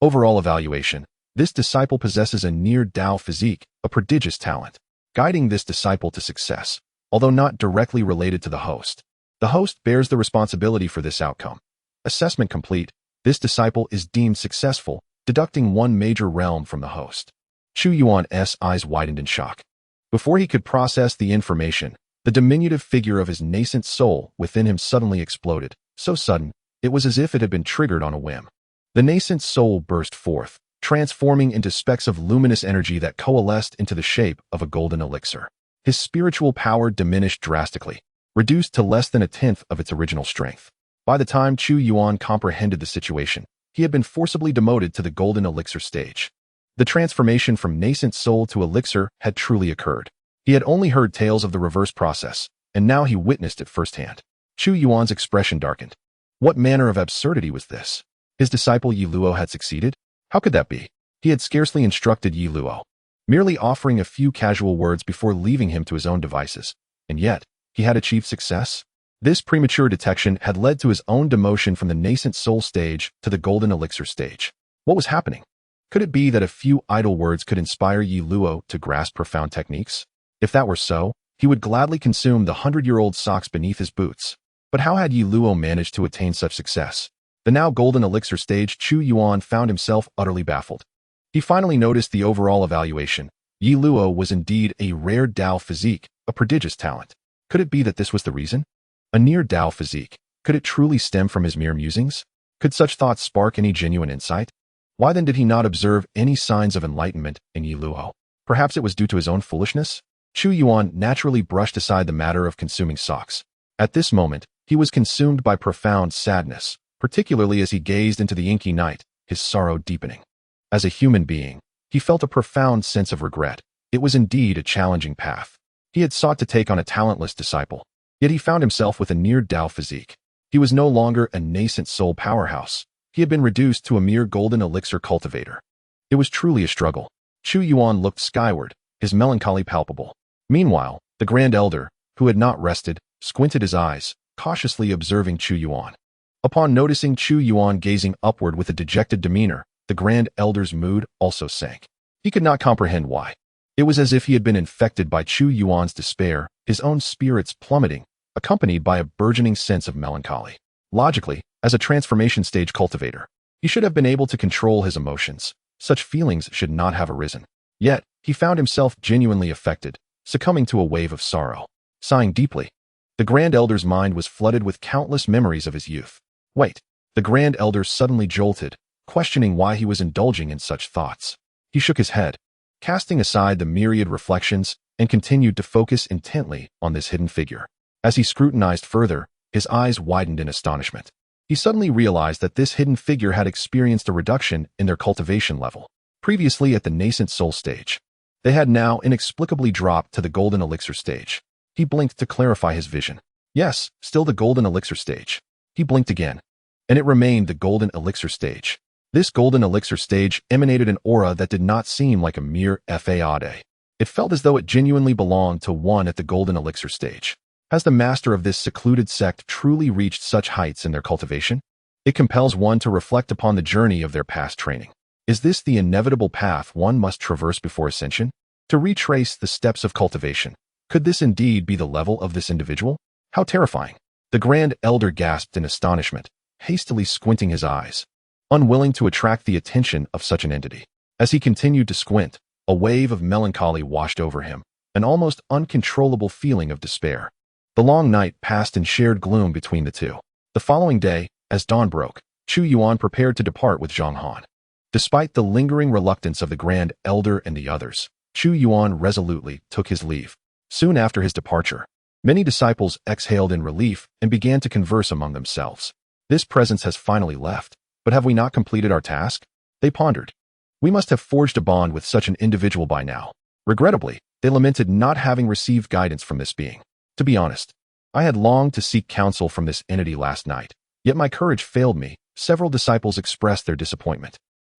Overall evaluation. This disciple possesses a near Tao physique, a prodigious talent, guiding this disciple to success, although not directly related to the host. The host bears the responsibility for this outcome. Assessment complete. This disciple is deemed successful, deducting one major realm from the host. Chu Yuan's eyes widened in shock. Before he could process the information, the diminutive figure of his nascent soul within him suddenly exploded, so sudden, it was as if it had been triggered on a whim. The nascent soul burst forth, transforming into specks of luminous energy that coalesced into the shape of a golden elixir. His spiritual power diminished drastically, reduced to less than a tenth of its original strength. By the time Chu Yuan comprehended the situation, he had been forcibly demoted to the golden elixir stage. The transformation from nascent soul to elixir had truly occurred. He had only heard tales of the reverse process, and now he witnessed it firsthand. Chu Yuan's expression darkened. What manner of absurdity was this? His disciple Ye Luo had succeeded? How could that be? He had scarcely instructed Ye Luo, merely offering a few casual words before leaving him to his own devices. And yet, he had achieved success? This premature detection had led to his own demotion from the nascent soul stage to the golden elixir stage. What was happening? Could it be that a few idle words could inspire Ye Luo to grasp profound techniques? If that were so, he would gladly consume the 100-year-old socks beneath his boots. But how had Ye Luo managed to attain such success? The now golden elixir stage, Chu Yuan found himself utterly baffled. He finally noticed the overall evaluation. Ye Luo was indeed a rare Tao physique, a prodigious talent. Could it be that this was the reason? A near Tao physique. Could it truly stem from his mere musings? Could such thoughts spark any genuine insight? Why then did he not observe any signs of enlightenment in Ye Luo? Perhaps it was due to his own foolishness? Chu Yuan naturally brushed aside the matter of consuming socks. At this moment, he was consumed by profound sadness, particularly as he gazed into the inky night, his sorrow deepening. As a human being, he felt a profound sense of regret. It was indeed a challenging path. He had sought to take on a talentless disciple, yet he found himself with a near Tao physique. He was no longer a nascent soul powerhouse. He had been reduced to a mere golden elixir cultivator. It was truly a struggle. Chu Yuan looked skyward, his melancholy palpable. Meanwhile, the Grand Elder, who had not rested, squinted his eyes, cautiously observing Chu Yuan. Upon noticing Chu Yuan gazing upward with a dejected demeanor, the Grand Elder's mood also sank. He could not comprehend why. It was as if he had been infected by Chu Yuan's despair, his own spirits plummeting, accompanied by a burgeoning sense of melancholy. Logically, as a transformation stage cultivator, he should have been able to control his emotions. Such feelings should not have arisen. Yet, he found himself genuinely affected, succumbing to a wave of sorrow. Sighing deeply, the Grand Elder's mind was flooded with countless memories of his youth. Wait, the Grand Elder suddenly jolted, questioning why he was indulging in such thoughts. He shook his head, casting aside the myriad reflections, and continued to focus intently on this hidden figure. As he scrutinized further, his eyes widened in astonishment. He suddenly realized that this hidden figure had experienced a reduction in their cultivation level. Previously at the nascent soul stage, they had now inexplicably dropped to the golden elixir stage. He blinked to clarify his vision. Yes, still the golden elixir stage. He blinked again, and it remained the golden elixir stage. This golden elixir stage emanated an aura that did not seem like a mere faade. It felt as though it genuinely belonged to one at the golden elixir stage. Has the master of this secluded sect truly reached such heights in their cultivation? It compels one to reflect upon the journey of their past training. Is this the inevitable path one must traverse before ascension? To retrace the steps of cultivation, could this indeed be the level of this individual? How terrifying! The Grand Elder gasped in astonishment, hastily squinting his eyes, unwilling to attract the attention of such an entity. As he continued to squint, a wave of melancholy washed over him, an almost uncontrollable feeling of despair. The long night passed in shared gloom between the two. The following day, as dawn broke, Chu Yuan prepared to depart with Zhang Han. Despite the lingering reluctance of the Grand Elder and the others, Chu Yuan resolutely took his leave. Soon after his departure, many disciples exhaled in relief and began to converse among themselves. This presence has finally left, but have we not completed our task? They pondered. We must have forged a bond with such an individual by now. Regrettably, they lamented not having received guidance from this being. To be honest, I had longed to seek counsel from this entity last night, yet my courage failed me. Several disciples expressed their disappointment,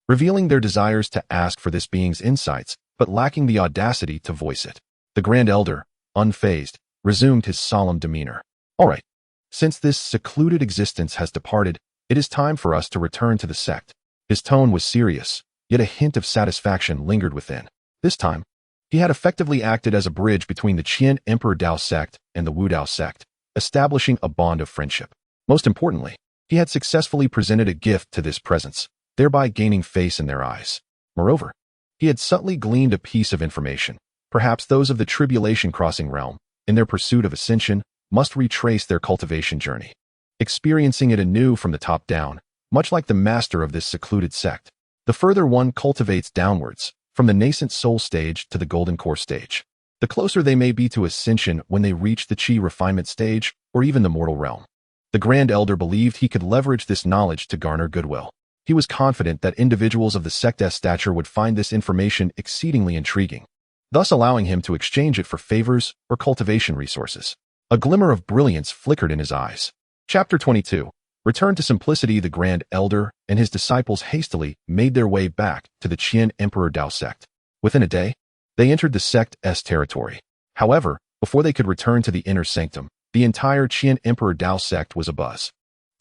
revealing their desires to ask for this being's insights, but lacking the audacity to voice it. The Grand Elder, unfazed, resumed his solemn demeanor. All right, since this secluded existence has departed, it is time for us to return to the sect. His tone was serious, yet a hint of satisfaction lingered within. This time, he had effectively acted as a bridge between the Qian Emperor Dao sect and the Wu Dao sect, establishing a bond of friendship. Most importantly, he had successfully presented a gift to this presence, thereby gaining face in their eyes. Moreover, he had subtly gleaned a piece of information. Perhaps those of the Tribulation Crossing realm, in their pursuit of ascension, must retrace their cultivation journey, experiencing it anew from the top down, much like the master of this secluded sect. The further one cultivates downwards, from the nascent soul stage to the golden core stage, the closer they may be to ascension when they reach the Qi refinement stage or even the mortal realm. The Grand Elder believed he could leverage this knowledge to garner goodwill. He was confident that individuals of the sect's stature would find this information exceedingly intriguing, thus allowing him to exchange it for favors or cultivation resources. A glimmer of brilliance flickered in his eyes. Chapter 22. Returned to simplicity. The Grand Elder and his disciples hastily made their way back to the Qian Emperor Dao sect. Within a day, they entered the sect's territory. However, before they could return to the inner sanctum, the entire Qian Emperor Dao sect was abuzz.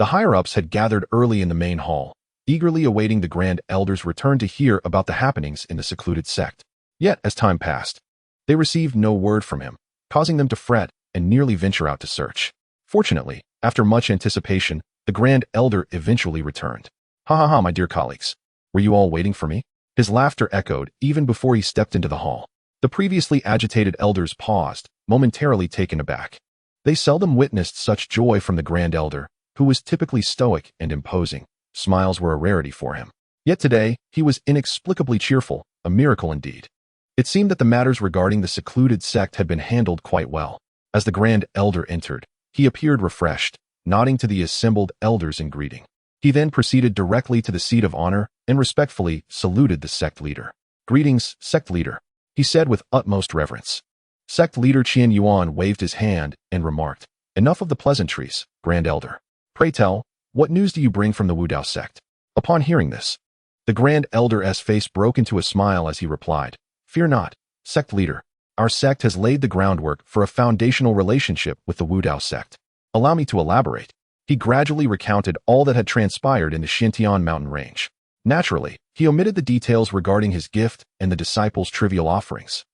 The higher-ups had gathered early in the main hall, eagerly awaiting the Grand Elder's return to hear about the happenings in the secluded sect. Yet, as time passed, they received no word from him, causing them to fret and nearly venture out to search. Fortunately, after much anticipation, the Grand Elder eventually returned. Ha ha ha, my dear colleagues. Were you all waiting for me? His laughter echoed even before he stepped into the hall. The previously agitated elders paused, momentarily taken aback. They seldom witnessed such joy from the Grand Elder, who was typically stoic and imposing. Smiles were a rarity for him. Yet today, he was inexplicably cheerful, a miracle indeed. It seemed that the matters regarding the secluded sect had been handled quite well. As the Grand Elder entered, he appeared refreshed, nodding to the assembled elders in greeting. He then proceeded directly to the seat of honor and respectfully saluted the sect leader. Greetings, sect leader, he said with utmost reverence. Sect leader Chu Yuan waved his hand and remarked, enough of the pleasantries, Grand Elder. Pray tell, what news do you bring from the Wu Dao sect? Upon hearing this, the Grand Elder's face broke into a smile as he replied, fear not, sect leader. Our sect has laid the groundwork for a foundational relationship with the Wu Dao sect. Allow me to elaborate. He gradually recounted all that had transpired in the Xintian mountain range. Naturally, he omitted the details regarding his gift and the disciples' trivial offerings,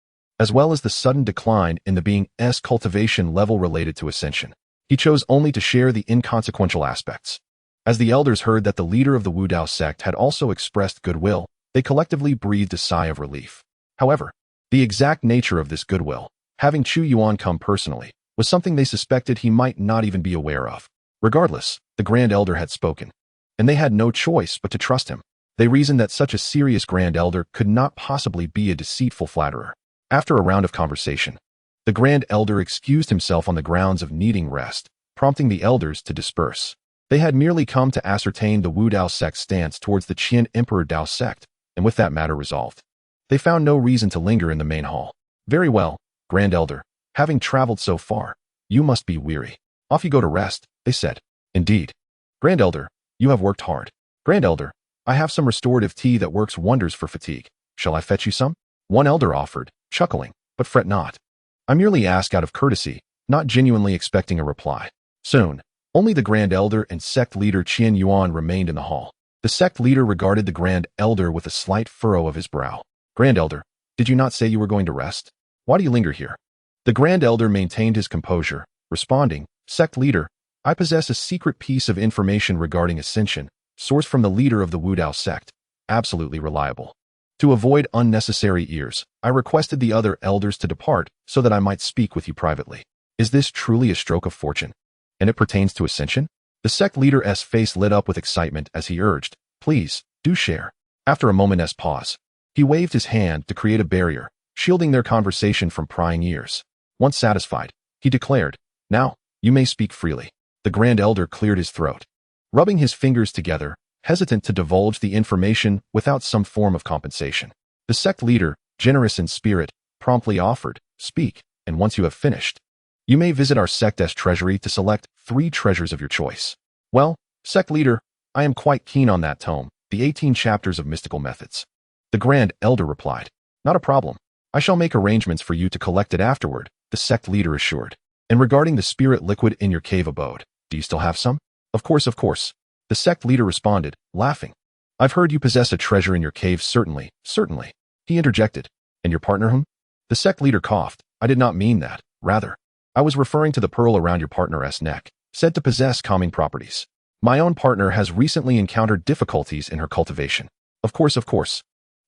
as well as the sudden decline in the being's cultivation level related to ascension. He chose only to share the inconsequential aspects. As the elders heard that the leader of the Wu Dao sect had also expressed goodwill, they collectively breathed a sigh of relief. However, the exact nature of this goodwill, having Chu Yuan come personally, was something they suspected he might not even be aware of. Regardless, the Grand Elder had spoken, and they had no choice but to trust him. They reasoned that such a serious Grand Elder could not possibly be a deceitful flatterer. After a round of conversation, the Grand Elder excused himself on the grounds of needing rest, prompting the elders to disperse. They had merely come to ascertain the Wu Dao sect's stance towards the Qian Emperor Dao sect, and with that matter resolved, they found no reason to linger in the main hall. Very well, Grand Elder, having traveled so far, you must be weary. Off you go to rest, they said. Indeed. Grand Elder, you have worked hard. Grand Elder, I have some restorative tea that works wonders for fatigue. Shall I fetch you some? One elder offered, chuckling, but fret not. I merely ask out of courtesy, not genuinely expecting a reply. Soon, only the Grand Elder and sect leader Chu Yuan remained in the hall. The sect leader regarded the Grand Elder with a slight furrow of his brow. Grand Elder, did you not say you were going to rest? Why do you linger here? The Grand Elder maintained his composure, responding, Sect leader, I possess a secret piece of information regarding ascension, sourced from the leader of the Wu Dao sect, absolutely reliable. To avoid unnecessary ears, I requested the other elders to depart so that I might speak with you privately. Is this truly a stroke of fortune? And it pertains to ascension? The sect leader's face lit up with excitement as he urged, please, do share. After a moment's pause, he waved his hand to create a barrier, shielding their conversation from prying ears. Once satisfied, he declared, now, you may speak freely. The Grand Elder cleared his throat, rubbing his fingers together, hesitant to divulge the information without some form of compensation. The sect leader, generous in spirit, promptly offered, speak, and once you have finished, you may visit our sect's treasury to select 3 treasures of your choice. Well, sect leader, I am quite keen on that tome, the 18 chapters of mystical methods. The Grand Elder replied, not a problem. I shall make arrangements for you to collect it afterward, the sect leader assured. And regarding the spirit liquid in your cave abode, do you still have some? Of course, of course. The sect leader responded, laughing. I've heard you possess a treasure in your cave, certainly, certainly. He interjected. And your partner whom? The sect leader coughed. I did not mean that. Rather, I was referring to the pearl around your partner's neck, said to possess calming properties. My own partner has recently encountered difficulties in her cultivation. Of course,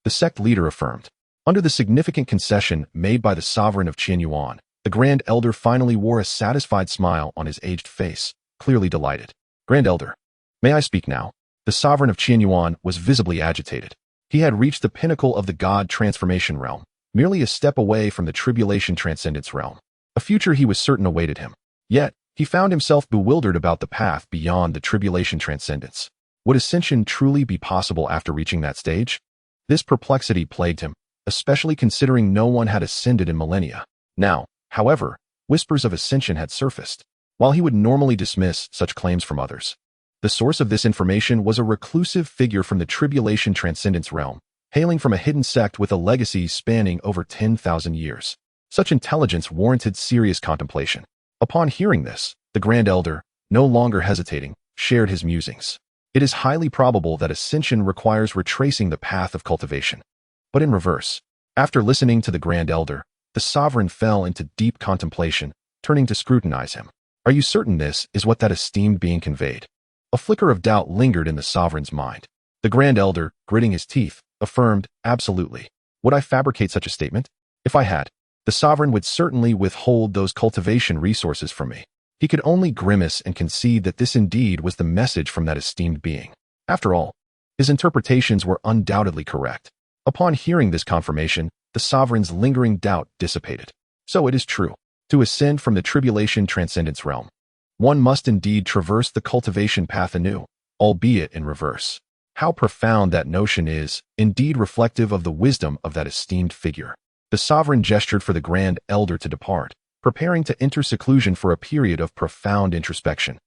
the sect leader affirmed. Under the significant concession made by the sovereign of Chu Yuan, the Grand Elder finally wore a satisfied smile on his aged face, clearly delighted. Grand Elder, may I speak now? The sovereign of Chu Yuan was visibly agitated. He had reached the pinnacle of the God transformation realm, merely a step away from the tribulation transcendence realm. A future he was certain awaited him. Yet, he found himself bewildered about the path beyond the tribulation transcendence. Would ascension truly be possible after reaching that stage? This perplexity plagued him, especially considering no one had ascended in millennia. Now, however, whispers of ascension had surfaced, while he would normally dismiss such claims from others. The source of this information was a reclusive figure from the tribulation transcendence realm, hailing from a hidden sect with a legacy spanning over 10,000 years. Such intelligence warranted serious contemplation. Upon hearing this, the Grand Elder, no longer hesitating, shared his musings. It is highly probable that ascension requires retracing the path of cultivation. But in reverse, after listening to the Grand Elder, the sovereign fell into deep contemplation, turning to scrutinize him. Are you certain this is what that esteemed being conveyed? A flicker of doubt lingered in the sovereign's mind. The Grand Elder, gritting his teeth, affirmed, absolutely. Would I fabricate such a statement? If I had, the sovereign would certainly withhold those cultivation resources from me. He could only grimace and concede that this indeed was the message from that esteemed being. After all, his interpretations were undoubtedly correct. Upon hearing this confirmation, the sovereign's lingering doubt dissipated. So it is true. To ascend from the tribulation transcendence realm, one must indeed traverse the cultivation path anew, albeit in reverse. How profound that notion is, indeed reflective of the wisdom of that esteemed figure. The sovereign gestured for the Grand Elder to depart, preparing to enter seclusion for a period of profound introspection.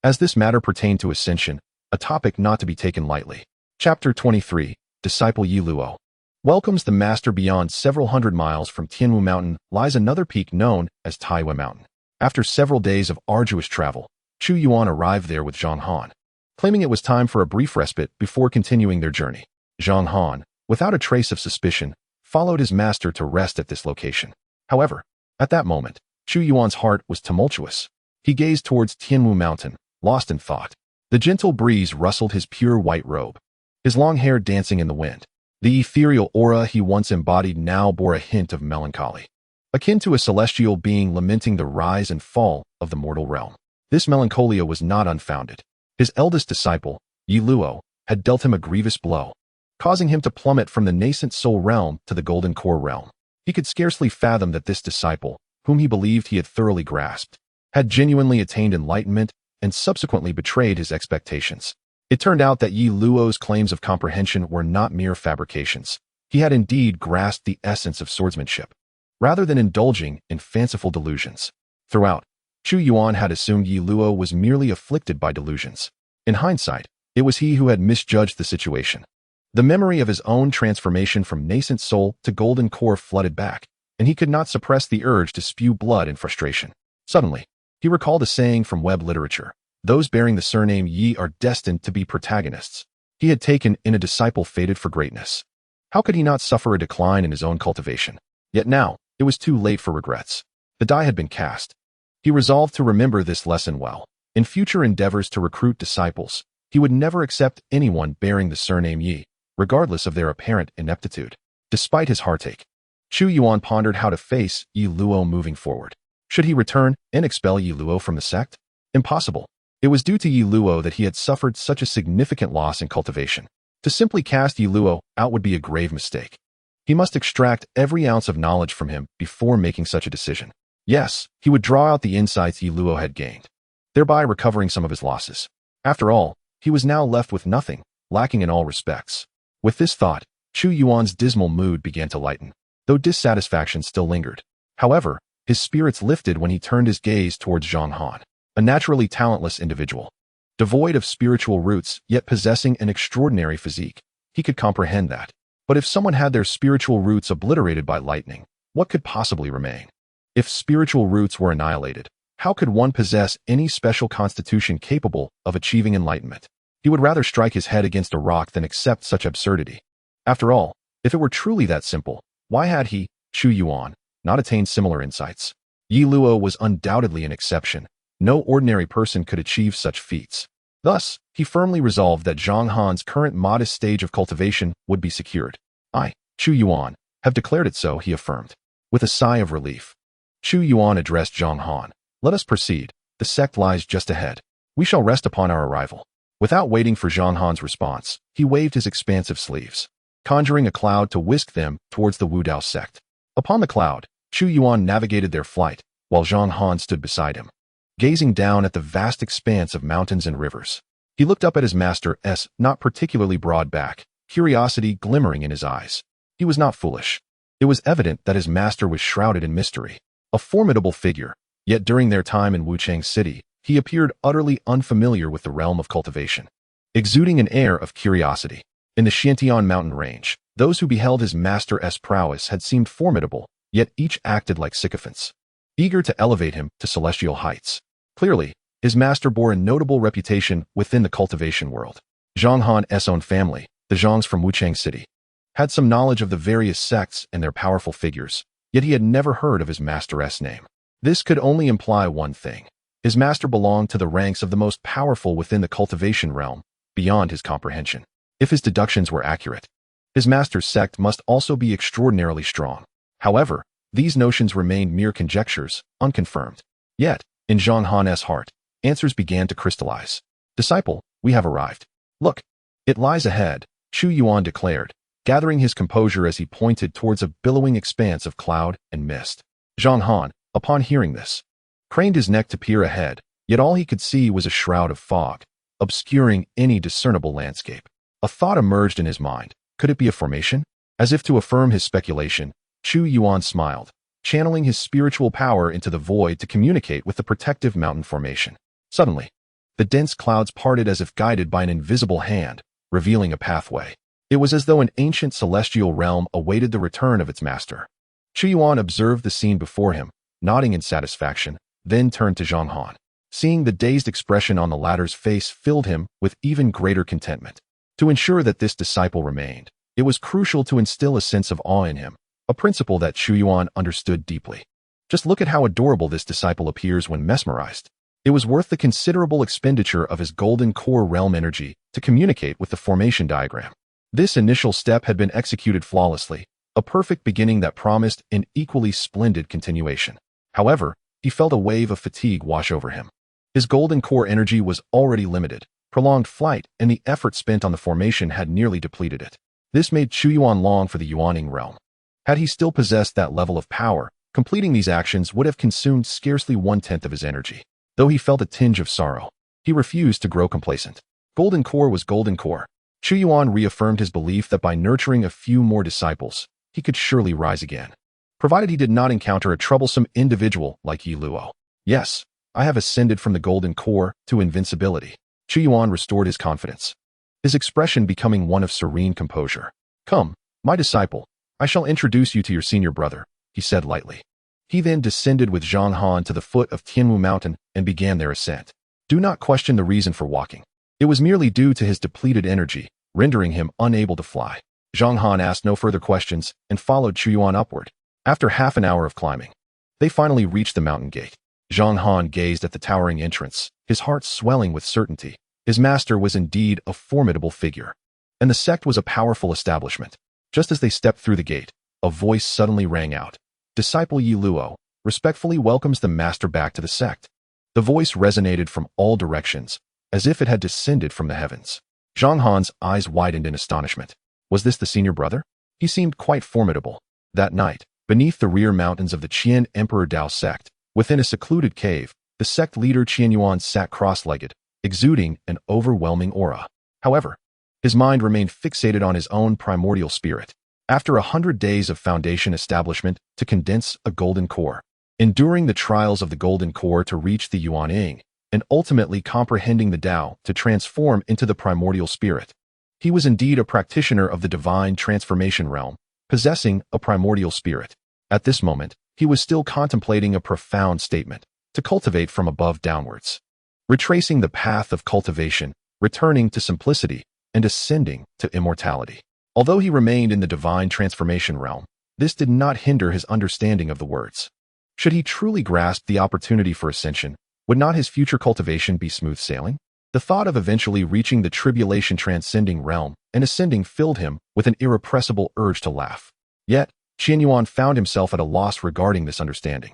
As this matter pertained to ascension, a topic not to be taken lightly. Chapter 23, Disciple Ye Luo. Welcomes the master. Beyond several hundred miles from Tianwu Mountain lies another peak known as Taiwan Mountain. After several days of arduous travel, Chu Yuan arrived there with Zhang Han, claiming it was time for a brief respite before continuing their journey. Zhang Han, without a trace of suspicion, followed his master to rest at this location. However, at that moment, Chu Yuan's heart was tumultuous. He gazed towards Tianwu Mountain, lost in thought. The gentle breeze rustled his pure white robe, his long hair dancing in the wind. The ethereal aura he once embodied now bore a hint of melancholy, akin to a celestial being lamenting the rise and fall of the mortal realm. This melancholia was not unfounded. His eldest disciple, Ye Luo, had dealt him a grievous blow, causing him to plummet from the nascent soul realm to the golden core realm. He could scarcely fathom that this disciple, whom he believed he had thoroughly grasped, had genuinely attained enlightenment and subsequently betrayed his expectations. It turned out that Ye Luo's claims of comprehension were not mere fabrications. He had indeed grasped the essence of swordsmanship, rather than indulging in fanciful delusions. Throughout, Chu Yuan had assumed Ye Luo was merely afflicted by delusions. In hindsight, it was he who had misjudged the situation. The memory of his own transformation from nascent soul to golden core flooded back, and he could not suppress the urge to spew blood in frustration. Suddenly, he recalled a saying from web literature: those bearing the surname Yi are destined to be protagonists. He had taken in a disciple fated for greatness. How could he not suffer a decline in his own cultivation? Yet now, it was too late for regrets. The die had been cast. He resolved to remember this lesson well. In future endeavors to recruit disciples, he would never accept anyone bearing the surname Yi, regardless of their apparent ineptitude. Despite his heartache, Chu Yuan pondered how to face Ye Luo moving forward. Should he return and expel Ye Luo from the sect? Impossible. It was due to Ye Luo that he had suffered such a significant loss in cultivation. To simply cast Ye Luo out would be a grave mistake. He must extract every ounce of knowledge from him before making such a decision. Yes, he would draw out the insights Ye Luo had gained, thereby recovering some of his losses. After all, he was now left with nothing, lacking in all respects. With this thought, Chu Yuan's dismal mood began to lighten, though dissatisfaction still lingered. However, his spirits lifted when he turned his gaze towards Zhang Han, a naturally talentless individual. Devoid of spiritual roots, yet possessing an extraordinary physique, he could comprehend that. But if someone had their spiritual roots obliterated by lightning, what could possibly remain? If spiritual roots were annihilated, how could one possess any special constitution capable of achieving enlightenment? He would rather strike his head against a rock than accept such absurdity. After all, if it were truly that simple, why had he, Chu Yuan, not attained similar insights? Ye Luo was undoubtedly an exception. No ordinary person could achieve such feats. Thus, he firmly resolved that Zhang Han's current modest stage of cultivation would be secured. I, Chu Yuan, have declared it so, he affirmed. With a sigh of relief, Chu Yuan addressed Zhang Han. Let us proceed. The sect lies just ahead. We shall rest upon our arrival. Without waiting for Zhang Han's response, he waved his expansive sleeves, conjuring a cloud to whisk them towards the Wudao sect. Upon the cloud, Chu Yuan navigated their flight, while Zhang Han stood beside him, gazing down at the vast expanse of mountains and rivers. He looked up at his master's not particularly broad back, curiosity glimmering in his eyes. He was not foolish. It was evident that his master was shrouded in mystery, a formidable figure, yet during their time in Wuchang City, he appeared utterly unfamiliar with the realm of cultivation, exuding an air of curiosity. In the Xiantian mountain range, those who beheld his master's prowess had seemed formidable, yet each acted like sycophants, eager to elevate him to celestial heights. Clearly, his master bore a notable reputation within the cultivation world. Zhang Han's own family, the Zhangs from Wuchang City, had some knowledge of the various sects and their powerful figures, yet he had never heard of his master's name. This could only imply one thing. His master belonged to the ranks of the most powerful within the cultivation realm, beyond his comprehension. If his deductions were accurate, his master's sect must also be extraordinarily strong. However, these notions remained mere conjectures, unconfirmed. Yet, in Zhang Han's heart, answers began to crystallize. Disciple, we have arrived. Look, it lies ahead, Chu Yuan declared, gathering his composure as he pointed towards a billowing expanse of cloud and mist. Zhang Han, upon hearing this, craned his neck to peer ahead, yet all he could see was a shroud of fog, obscuring any discernible landscape. A thought emerged in his mind. Could it be a formation? As if to affirm his speculation, Chu Yuan smiled, channeling his spiritual power into the void to communicate with the protective mountain formation. Suddenly, the dense clouds parted as if guided by an invisible hand, revealing a pathway. It was as though an ancient celestial realm awaited the return of its master. Chu Yuan observed the scene before him, nodding in satisfaction, then turned to Zhang Han. Seeing the dazed expression on the latter's face filled him with even greater contentment. To ensure that this disciple remained, it was crucial to instill a sense of awe in him, a principle that Chu Yuan understood deeply. Just look at how adorable this disciple appears when mesmerized. It was worth the considerable expenditure of his golden core realm energy to communicate with the formation diagram. This initial step had been executed flawlessly, a perfect beginning that promised an equally splendid continuation. However, he felt a wave of fatigue wash over him. His golden core energy was already limited. Prolonged flight and the effort spent on the formation had nearly depleted it. This made Chu Yuan long for the Yuaning realm. Had he still possessed that level of power, completing these actions would have consumed scarcely 1/10 of his energy. Though he felt a tinge of sorrow, he refused to grow complacent. Golden core was golden core. Chu Yuan reaffirmed his belief that by nurturing a few more disciples, he could surely rise again, provided he did not encounter a troublesome individual like Ye Luo. Yes, I have ascended from the golden core to invincibility. Chu Yuan restored his confidence, his expression becoming one of serene composure. Come, my disciple, I shall introduce you to your senior brother, he said lightly. He then descended with Zhang Han to the foot of Tianwu Mountain and began their ascent. Do not question the reason for walking. It was merely due to his depleted energy, rendering him unable to fly. Zhang Han asked no further questions and followed Chu Yuan upward. After half an hour of climbing, they finally reached the mountain gate. Zhang Han gazed at the towering entrance, his heart swelling with certainty. His master was indeed a formidable figure, and the sect was a powerful establishment. Just as they stepped through the gate, a voice suddenly rang out. Disciple Ye Luo respectfully welcomes the master back to the sect. The voice resonated from all directions, as if it had descended from the heavens. Zhang Han's eyes widened in astonishment. Was this the senior brother? He seemed quite formidable. That night, beneath the rear mountains of the Qian Emperor Dao sect, within a secluded cave, the sect leader Qian Yuan sat cross-legged, exuding an overwhelming aura. However, his mind remained fixated on his own primordial spirit. After 100 days of foundation establishment to condense a golden core, enduring the trials of the golden core to reach the Yuan Ying, and ultimately comprehending the Tao to transform into the primordial spirit, he was indeed a practitioner of the divine transformation realm, possessing a primordial spirit. At this moment, he was still contemplating a profound statement: to cultivate from above downwards, retracing the path of cultivation, returning to simplicity, and ascending to immortality. Although he remained in the divine transformation realm, this did not hinder his understanding of the words. Should he truly grasp the opportunity for ascension, would not his future cultivation be smooth sailing? The thought of eventually reaching the tribulation-transcending realm and ascending filled him with an irrepressible urge to laugh. Yet, Qian Yuan found himself at a loss regarding this understanding,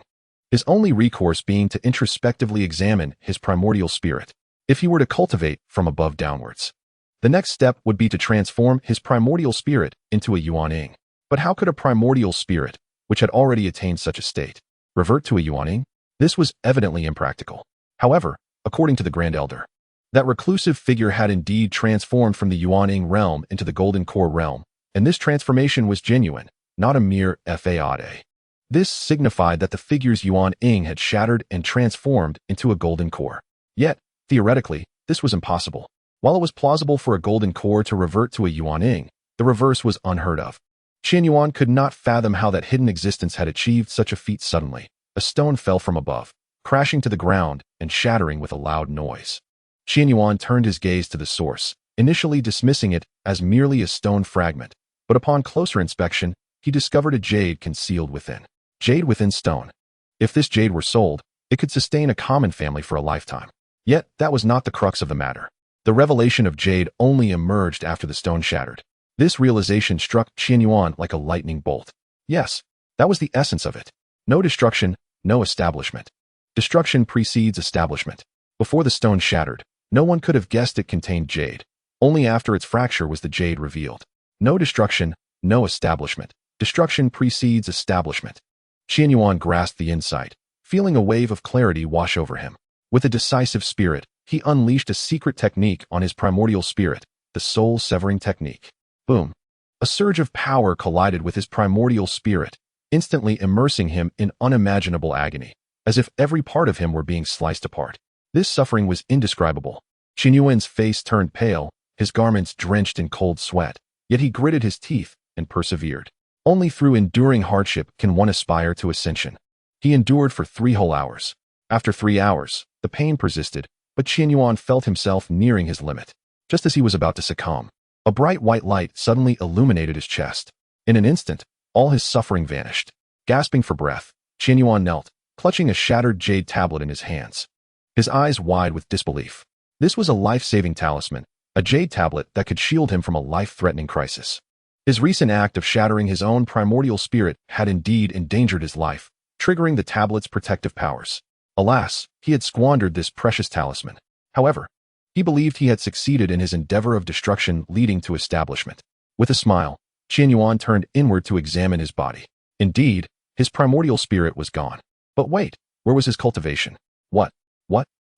his only recourse being to introspectively examine his primordial spirit. If he were to cultivate from above downwards, the next step would be to transform his primordial spirit into a Yuan Ying. But how could a primordial spirit, which had already attained such a state, revert to a Yuan Ying? This was evidently impractical. However, according to the Grand Elder, that reclusive figure had indeed transformed from the Yuan Ying realm into the Golden Core realm, and this transformation was genuine, not a mere faade. This signified that the figure's Yuan Ying had shattered and transformed into a Golden Core. Yet, theoretically, this was impossible. While it was plausible for a Golden Core to revert to a Yuan Ying, the reverse was unheard of. Qian Yuan could not fathom how that hidden existence had achieved such a feat suddenly. A stone fell from above, crashing to the ground and shattering with a loud noise. Qian Yuan turned his gaze to the source, initially dismissing it as merely a stone fragment, but upon closer inspection, he discovered a jade concealed within. Jade within stone. If this jade were sold, it could sustain a common family for a lifetime. Yet, that was not the crux of the matter. The revelation of jade only emerged after the stone shattered. This realization struck Qian Yuan like a lightning bolt. Yes, that was the essence of it. No destruction, no establishment. Destruction precedes establishment. Before the stone shattered, no one could have guessed it contained jade. Only after its fracture was the jade revealed. No destruction, no establishment. Destruction precedes establishment. Qian Yuan grasped the insight, feeling a wave of clarity wash over him. With a decisive spirit, he unleashed a secret technique on his primordial spirit, the soul-severing technique. Boom! A surge of power collided with his primordial spirit, instantly immersing him in unimaginable agony, as if every part of him were being sliced apart. This suffering was indescribable. Qian Yuan's face turned pale, his garments drenched in cold sweat, yet he gritted his teeth and persevered. Only through enduring hardship can one aspire to ascension. He endured for 3 whole hours. After 3 hours, the pain persisted, but Qian Yuan felt himself nearing his limit. Just as he was about to succumb, a bright white light suddenly illuminated his chest. In an instant, all his suffering vanished. Gasping for breath, Qian Yuan knelt, clutching a shattered jade tablet in his hands, his eyes wide with disbelief. This was a life-saving talisman, a jade tablet that could shield him from a life-threatening crisis. His recent act of shattering his own primordial spirit had indeed endangered his life, triggering the tablet's protective powers. Alas, he had squandered this precious talisman. However, he believed he had succeeded in his endeavor of destruction leading to establishment. With a smile, Qian Yuan turned inward to examine his body. Indeed, his primordial spirit was gone. But wait, where was his cultivation? What?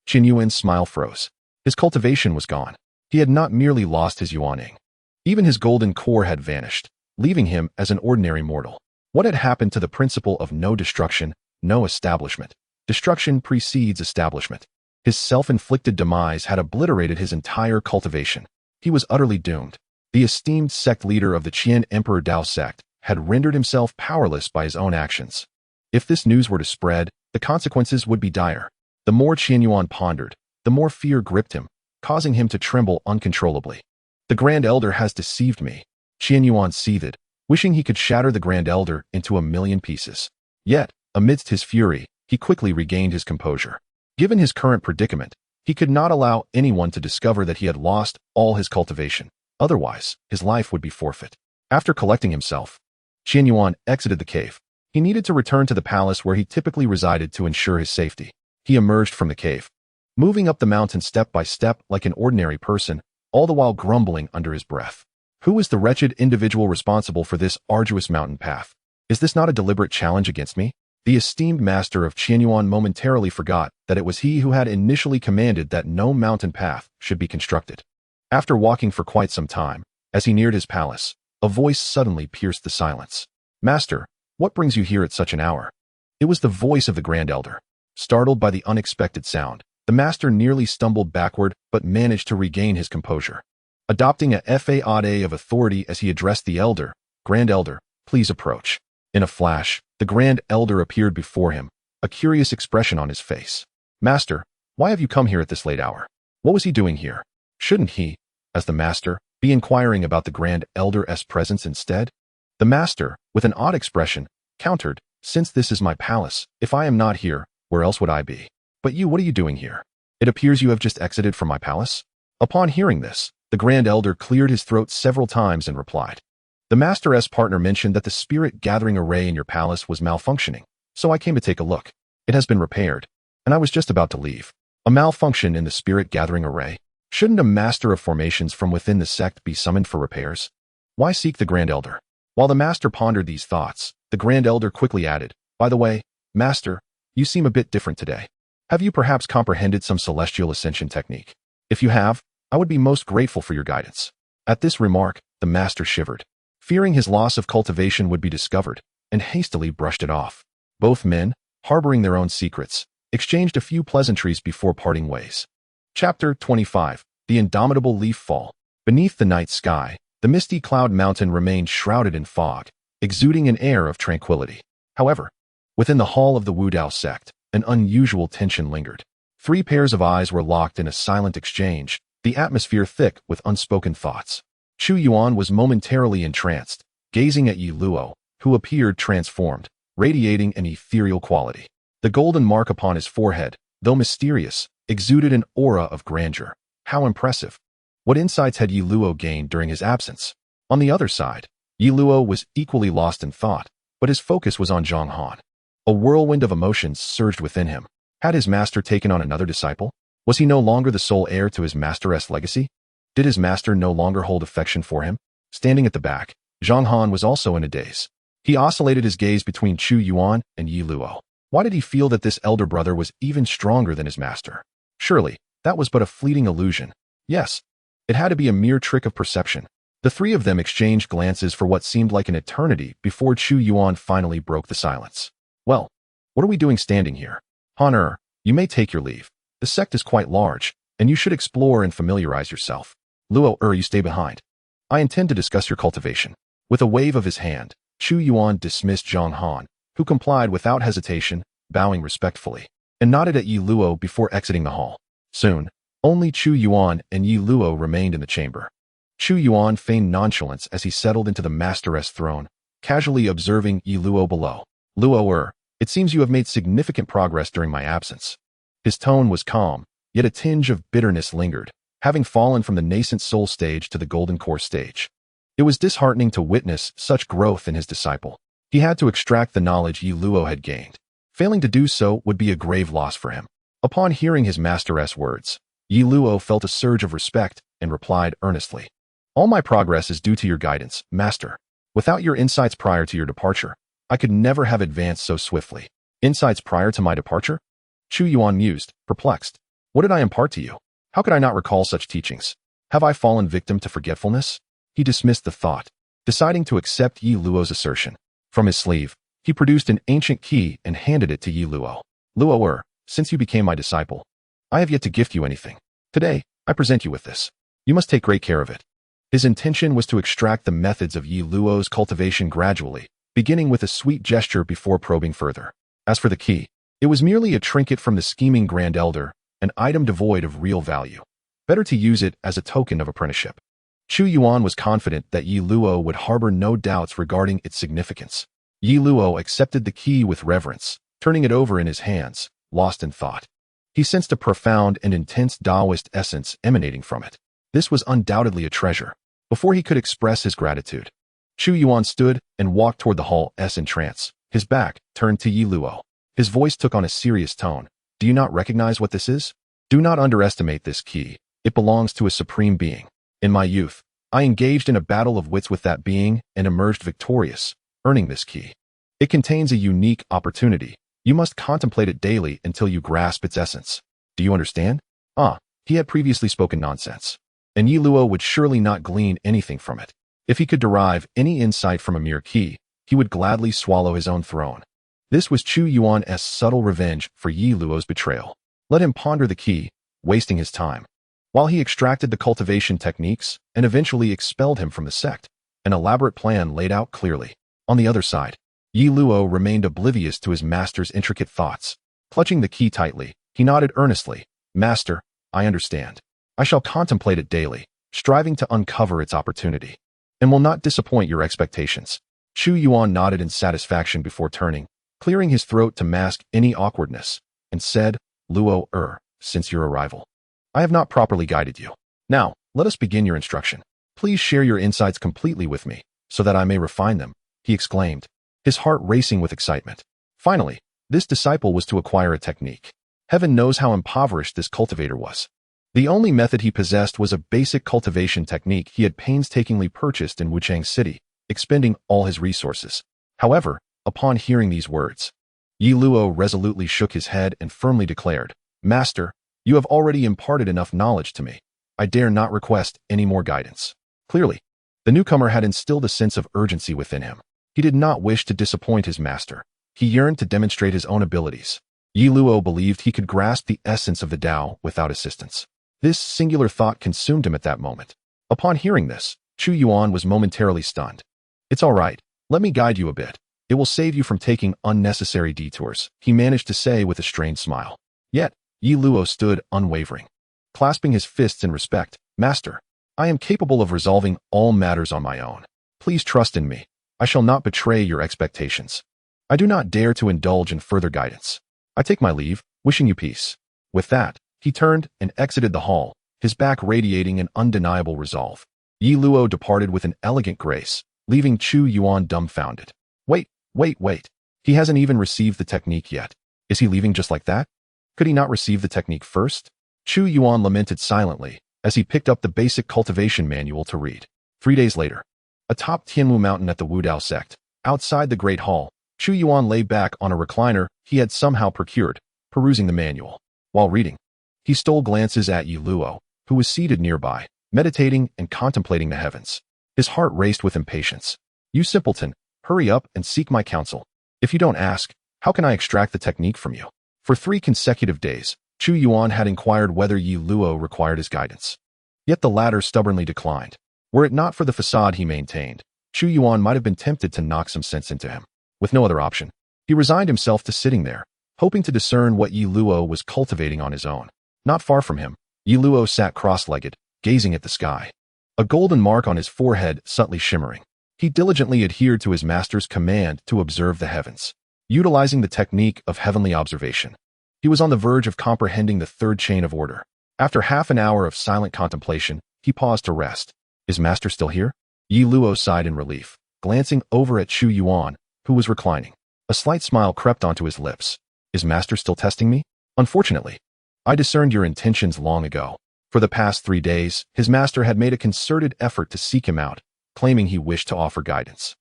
Qian Yuan's smile froze. His cultivation was gone. He had not merely lost his yuaning. Even his golden core had vanished, leaving him as an ordinary mortal. What had happened to the principle of no destruction, no establishment? Destruction precedes establishment. His self-inflicted demise had obliterated his entire cultivation. He was utterly doomed. The esteemed sect leader of the Qian Emperor Dao sect had rendered himself powerless by his own actions. If this news were to spread, the consequences would be dire. The more Qian Yuan pondered, the more fear gripped him, causing him to tremble uncontrollably. The Grand Elder has deceived me. Qian Yuan seethed, wishing he could shatter the Grand Elder into a million pieces. Yet, amidst his fury, he quickly regained his composure. Given his current predicament, he could not allow anyone to discover that he had lost all his cultivation. Otherwise, his life would be forfeit. After collecting himself, Qian Yuan exited the cave. He needed to return to the palace where he typically resided to ensure his safety. He emerged from the cave, moving up the mountain step by step like an ordinary person, all the while grumbling under his breath. Who is the wretched individual responsible for this arduous mountain path? Is this not a deliberate challenge against me? The esteemed master of Qian Yuan momentarily forgot that it was he who had initially commanded that no mountain path should be constructed. After walking for quite some time, as he neared his palace, a voice suddenly pierced the silence. "Master, what brings you here at such an hour?" It was the voice of the Grand Elder. Startled by the unexpected sound, the master nearly stumbled backward but managed to regain his composure. Adopting a faade of authority as he addressed the elder, "Grand Elder, please approach." In a flash, the Grand Elder appeared before him, a curious expression on his face. "Master, why have you come here at this late hour? What was he doing here? Shouldn't he, as the master, be inquiring about the Grand Elder's presence instead?" The master, with an odd expression, countered, "Since this is my palace, if I am not here, where else would I be? But you, what are you doing here? It appears you have just exited from my palace." Upon hearing this, the Grand Elder cleared his throat several times and replied, "The Master's partner mentioned that the spirit gathering array in your palace was malfunctioning, so I came to take a look. It has been repaired, and I was just about to leave." A malfunction in the spirit gathering array? Shouldn't a master of formations from within the sect be summoned for repairs? Why seek the Grand Elder? While the master pondered these thoughts, the Grand Elder quickly added, "By the way, master, you seem a bit different today. Have you perhaps comprehended some celestial ascension technique? If you have, I would be most grateful for your guidance." At this remark, the master shivered, fearing his loss of cultivation would be discovered, and hastily brushed it off. Both men, harboring their own secrets, exchanged a few pleasantries before parting ways. Chapter 25. The Indomitable Leaf Fall. Beneath the night sky, the misty cloud mountain remained shrouded in fog, exuding an air of tranquility. However, within the hall of the Wudao sect, an unusual tension lingered. 3 pairs of eyes were locked in a silent exchange, the atmosphere thick with unspoken thoughts. Chu Yuan was momentarily entranced, gazing at Ye Luo, who appeared transformed, radiating an ethereal quality. The golden mark upon his forehead, though mysterious, exuded an aura of grandeur. How impressive! What insights had Ye Luo gained during his absence? On the other side, Ye Luo was equally lost in thought, but his focus was on Zhang Han. A whirlwind of emotions surged within him. Had his master taken on another disciple? Was he no longer the sole heir to his master's legacy? Did his master no longer hold affection for him? Standing at the back, Zhang Han was also in a daze. He oscillated his gaze between Chu Yuan and Ye Luo. Why did he feel that this elder brother was even stronger than his master? Surely, that was but a fleeting illusion. Yes, it had to be a mere trick of perception. The 3 of them exchanged glances for what seemed like an eternity before Chu Yuan finally broke the silence. "Well, what are we doing standing here? Han, you may take your leave. The sect is quite large, and you should explore and familiarize yourself. Luo, you stay behind. I intend to discuss your cultivation." With a wave of his hand, Chu Yuan dismissed Zhang Han, who complied without hesitation, bowing respectfully, and nodded at Ye Luo before exiting the hall. Soon, only Chu Yuan and Ye Luo remained in the chamber. Chu Yuan feigned nonchalance as he settled into the master's throne, casually observing Ye Luo below. "Luo, it seems you have made significant progress during my absence." His tone was calm, yet a tinge of bitterness lingered, having fallen from the nascent soul stage to the golden core stage. It was disheartening to witness such growth in his disciple. He had to extract the knowledge Ye Luo had gained. Failing to do so would be a grave loss for him. Upon hearing his master's words, Ye Luo felt a surge of respect and replied earnestly, "All my progress is due to your guidance, master." Without your insights prior to your departure, I could never have advanced so swiftly. Insights prior to my departure? Chu Yuan mused, perplexed. What did I impart to you? How could I not recall such teachings? Have I fallen victim to forgetfulness? He dismissed the thought, deciding to accept Ye Luo's assertion. From his sleeve, he produced an ancient key and handed it to Ye Luo. Luo, since you became my disciple, I have yet to gift you anything. Today, I present you with this. You must take great care of it. His intention was to extract the methods of Ye Luo's cultivation gradually, beginning with a sweet gesture before probing further. As for the key, it was merely a trinket from the scheming Grand Elder, an item devoid of real value. Better to use it as a token of apprenticeship. Chu Yuan was confident that Ye Luo would harbor no doubts regarding its significance. Ye Luo accepted the key with reverence, turning it over in his hands, lost in thought. He sensed a profound and intense Taoist essence emanating from it. This was undoubtedly a treasure. Before he could express his gratitude, Chu Yuan stood and walked toward the hall's entrance, his back turned to Ye Luo. His voice took on a serious tone. Do you not recognize what this is? Do not underestimate this key. It belongs to a supreme being. In my youth, I engaged in a battle of wits with that being and emerged victorious, earning this key. It contains a unique opportunity. You must contemplate it daily until you grasp its essence. Do you understand? He had previously spoken nonsense, and Ye Luo would surely not glean anything from it. If he could derive any insight from a mere key, he would gladly swallow his own throne. This was Chu Yuan's subtle revenge for Ye Luo's betrayal. Let him ponder the key, wasting his time. While he extracted the cultivation techniques and eventually expelled him from the sect, an elaborate plan laid out clearly. On the other side, Ye Luo remained oblivious to his master's intricate thoughts. Clutching the key tightly, he nodded earnestly. Master, I understand. I shall contemplate it daily, striving to uncover its opportunity, and will not disappoint your expectations. Chu Yuan nodded in satisfaction before turning, clearing his throat to mask any awkwardness, and said, Luo, since your arrival, I have not properly guided you. Now, let us begin your instruction. Please share your insights completely with me, so that I may refine them, he exclaimed, his heart racing with excitement. Finally, this disciple was to acquire a technique. Heaven knows how impoverished this cultivator was. The only method he possessed was a basic cultivation technique he had painstakingly purchased in Wuchang City, expending all his resources. However, upon hearing these words, Ye Luo resolutely shook his head and firmly declared, Master, you have already imparted enough knowledge to me. I dare not request any more guidance. Clearly, the newcomer had instilled a sense of urgency within him. He did not wish to disappoint his master. He yearned to demonstrate his own abilities. Ye Luo believed he could grasp the essence of the Tao without assistance. This singular thought consumed him at that moment. Upon hearing this, Chu Yuan was momentarily stunned. It's all right. Let me guide you a bit. It will save you from taking unnecessary detours, he managed to say with a strained smile. Yet, Ye Luo stood unwavering, clasping his fists in respect. Master, I am capable of resolving all matters on my own. Please trust in me. I shall not betray your expectations. I do not dare to indulge in further guidance. I take my leave, wishing you peace. With that, he turned and exited the hall, his back radiating an undeniable resolve. Ye Luo departed with an elegant grace, leaving Chu Yuan dumbfounded. Wait. He hasn't even received the technique yet. Is he leaving just like that? Could he not receive the technique first? Chu Yuan lamented silently as he picked up the basic cultivation manual to read. 3 days later, atop Tianmu Mountain at the Wudao sect, outside the Great Hall, Chu Yuan lay back on a recliner he had somehow procured, perusing the manual. While reading, he stole glances at Ye Luo, who was seated nearby, meditating and contemplating the heavens. His heart raced with impatience. You simpleton, hurry up and seek my counsel. If you don't ask, how can I extract the technique from you? For 3 consecutive days, Chu Yuan had inquired whether Ye Luo required his guidance. Yet the latter stubbornly declined. Were it not for the facade he maintained, Chu Yuan might have been tempted to knock some sense into him. With no other option, he resigned himself to sitting there, hoping to discern what Ye Luo was cultivating on his own. Not far from him, Ye Luo sat cross-legged, gazing at the sky, a golden mark on his forehead subtly shimmering. He diligently adhered to his master's command to observe the heavens, utilizing the technique of heavenly observation. He was on the verge of comprehending the third chain of order. After half an hour of silent contemplation, he paused to rest. Is master still here? Ye Luo sighed in relief, glancing over at Chu Yuan, who was reclining. A slight smile crept onto his lips. Is master still testing me? Unfortunately, I discerned your intentions long ago. For the past 3 days, his master had made a concerted effort to seek him out, claiming he wished to offer guidance.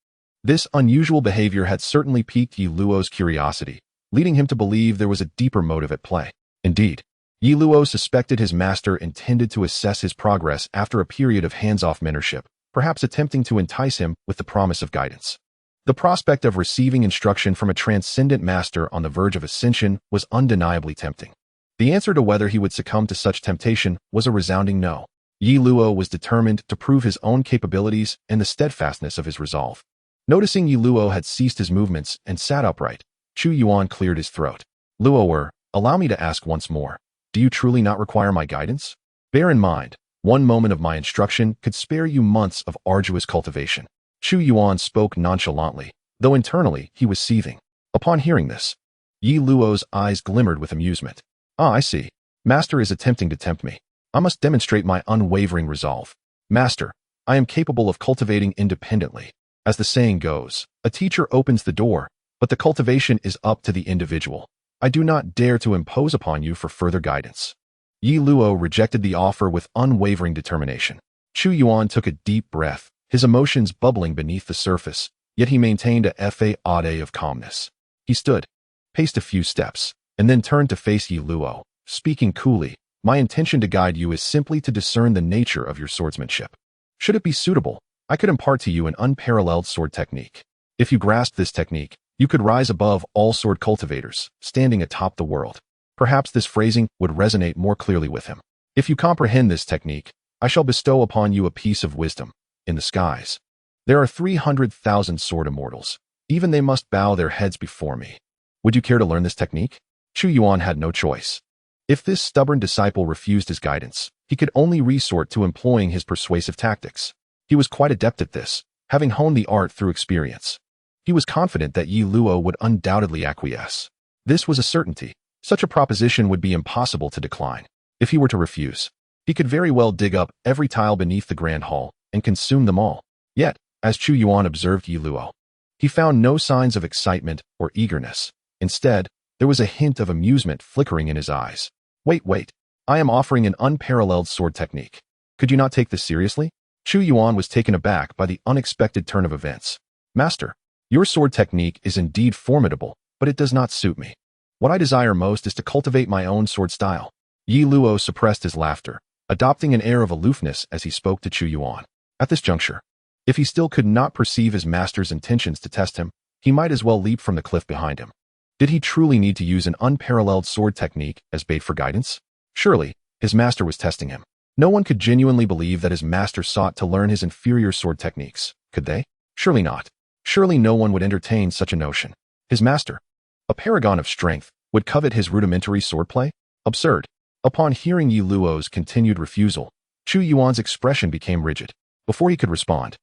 This unusual behavior had certainly piqued Ye Luo's curiosity, leading him to believe there was a deeper motive at play. Indeed, Ye Luo suspected his master intended to assess his progress after a period of hands-off mentorship, perhaps attempting to entice him with the promise of guidance. The prospect of receiving instruction from a transcendent master on the verge of ascension was undeniably tempting. The answer to whether he would succumb to such temptation was a resounding no. Ye Luo was determined to prove his own capabilities and the steadfastness of his resolve. Noticing Ye Luo had ceased his movements and sat upright, Chu Yuan cleared his throat. Luoer, allow me to ask once more. Do you truly not require my guidance? Bear in mind, one moment of my instruction could spare you months of arduous cultivation. Chu Yuan spoke nonchalantly, though internally he was seething. Upon hearing this, Ye Luo's eyes glimmered with amusement. Ah, I see. Master is attempting to tempt me. I must demonstrate my unwavering resolve. Master, I am capable of cultivating independently. As the saying goes, a teacher opens the door, but the cultivation is up to the individual. I do not dare to impose upon you for further guidance. Ye Luo rejected the offer with unwavering determination. Chu Yuan took a deep breath, his emotions bubbling beneath the surface, yet he maintained a facade of calmness. He stood, paced a few steps, and then turned to face Ye Luo, speaking coolly. My intention to guide you is simply to discern the nature of your swordsmanship. Should it be suitable, I could impart to you an unparalleled sword technique. If you grasp this technique, you could rise above all sword cultivators, standing atop the world. Perhaps this phrasing would resonate more clearly with him. If you comprehend this technique, I shall bestow upon you a piece of wisdom. In the skies, there are 300,000 sword immortals. Even they must bow their heads before me. Would you care to learn this technique? Chu Yuan had no choice. If this stubborn disciple refused his guidance, he could only resort to employing his persuasive tactics. He was quite adept at this, having honed the art through experience. He was confident that Ye Luo would undoubtedly acquiesce. This was a certainty. Such a proposition would be impossible to decline. If he were to refuse, he could very well dig up every tile beneath the Grand Hall and consume them all. Yet, as Chu Yuan observed Ye Luo, he found no signs of excitement or eagerness. Instead, there was a hint of amusement flickering in his eyes. Wait. I am offering an unparalleled sword technique. Could you not take this seriously? Chu Yuan was taken aback by the unexpected turn of events. Master, your sword technique is indeed formidable, but it does not suit me. What I desire most is to cultivate my own sword style. Ye Luo suppressed his laughter, adopting an air of aloofness as he spoke to Chu Yuan. At this juncture, if he still could not perceive his master's intentions to test him, he might as well leap from the cliff behind him. Did he truly need to use an unparalleled sword technique as bait for guidance? Surely, his master was testing him. No one could genuinely believe that his master sought to learn his inferior sword techniques, could they? Surely not. Surely no one would entertain such a notion. His master, a paragon of strength, would covet his rudimentary swordplay? Absurd. Upon hearing Ye Luo's continued refusal, Chu Yuan's expression became rigid. Before he could respond,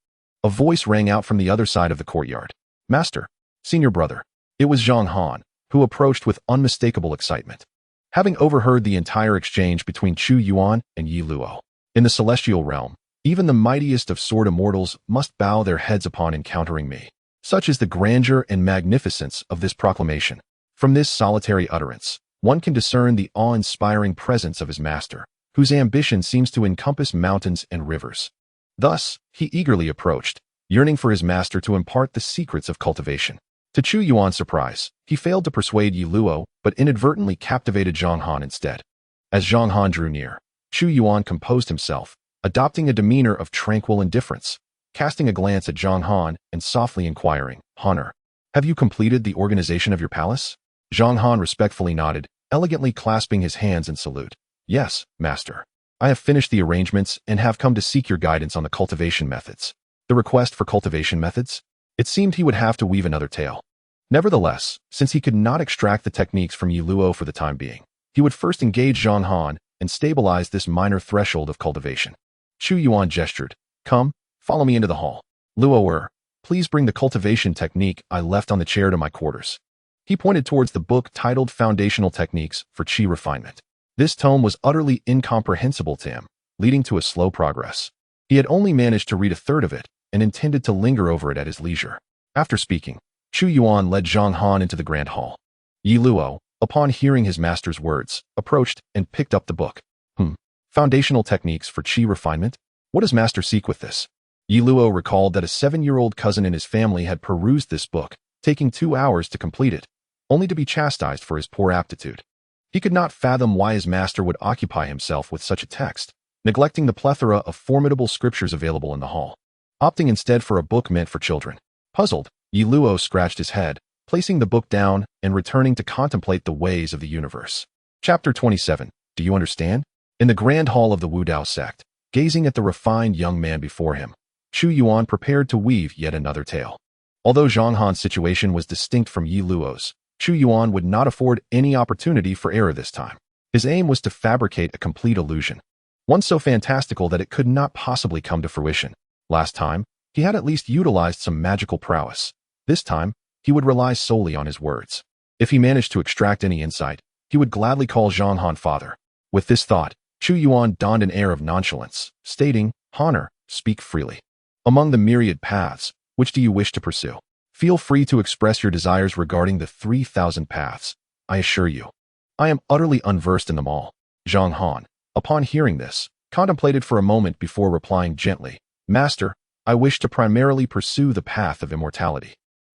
a voice rang out from the other side of the courtyard. Master, senior brother. It was Zhang Han, who approached with unmistakable excitement. Having overheard the entire exchange between Chu Yuan and Ye Luo, in the celestial realm, even the mightiest of sword immortals must bow their heads upon encountering me. Such is the grandeur and magnificence of this proclamation. From this solitary utterance, one can discern the awe-inspiring presence of his master, whose ambition seems to encompass mountains and rivers. Thus, he eagerly approached, yearning for his master to impart the secrets of cultivation. To Chu Yuan's surprise, he failed to persuade Ye Luo, but inadvertently captivated Zhang Han instead. As Zhang Han drew near, Chu Yuan composed himself, adopting a demeanor of tranquil indifference, casting a glance at Zhang Han and softly inquiring, Honor, have you completed the organization of your palace? Zhang Han respectfully nodded, elegantly clasping his hands in salute. Yes, master. I have finished the arrangements and have come to seek your guidance on the cultivation methods. The request for cultivation methods? It seemed he would have to weave another tale. Nevertheless, since he could not extract the techniques from Ye Luo for the time being, he would first engage Zhang Han and stabilize this minor threshold of cultivation. Chu Yuan gestured. Come, follow me into the hall. Luoer, please bring the cultivation technique I left on the chair to my quarters. He pointed towards the book titled Foundational Techniques for Qi Refinement. This tome was utterly incomprehensible to him, leading to a slow progress. He had only managed to read a third of it and intended to linger over it at his leisure. After speaking, Chu Yuan led Zhang Han into the Grand Hall. Ye Luo, upon hearing his master's words, approached and picked up the book. Foundational Techniques for Qi Refinement? What does master seek with this? Ye Luo recalled that a 7-year-old cousin in his family had perused this book, taking 2 hours to complete it, only to be chastised for his poor aptitude. He could not fathom why his master would occupy himself with such a text, neglecting the plethora of formidable scriptures available in the hall, opting instead for a book meant for children. Puzzled, Ye Luo scratched his head, placing the book down and returning to contemplate the ways of the universe. Chapter 27. Do you understand? In the grand hall of the Wudao sect, gazing at the refined young man before him, Chu Yuan prepared to weave yet another tale. Although Zhang Han's situation was distinct from Ye Luo's, Chu Yuan would not afford any opportunity for error this time. His aim was to fabricate a complete illusion, one so fantastical that it could not possibly come to fruition. Last time, he had at least utilized some magical prowess. This time, he would rely solely on his words. If he managed to extract any insight, he would gladly call Zhang Han father. With this thought, Chu Yuan donned an air of nonchalance, stating, "Honor, speak freely. Among the myriad paths, which do you wish to pursue? Feel free to express your desires regarding the 3,000 paths. I assure you, I am utterly unversed in them all." Zhang Han, upon hearing this, contemplated for a moment before replying gently, "Master, I wish to primarily pursue the path of immortality,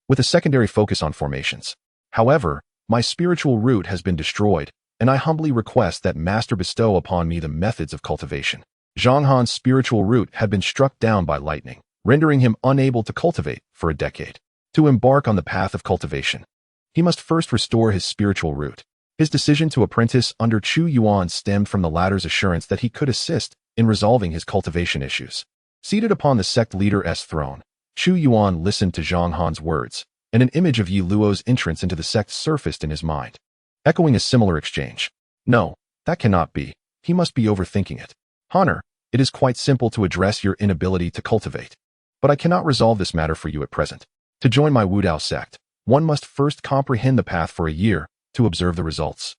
with a secondary focus on formations. However, my spiritual root has been destroyed, and I humbly request that Master bestow upon me the methods of cultivation." Zhang Han's spiritual root had been struck down by lightning, rendering him unable to cultivate for a decade. To embark on the path of cultivation, he must first restore his spiritual root. His decision to apprentice under Chu Yuan stemmed from the latter's assurance that he could assist in resolving his cultivation issues. Seated upon the sect leader's throne, Chu Yuan listened to Zhang Han's words, and an image of Ye Luo's entrance into the sect surfaced in his mind, echoing a similar exchange. "No, that cannot be. He must be overthinking it. Honor, it is quite simple to address your inability to cultivate. But I cannot resolve this matter for you at present. To join my Wudao sect, one must first comprehend the path for a year to observe the results,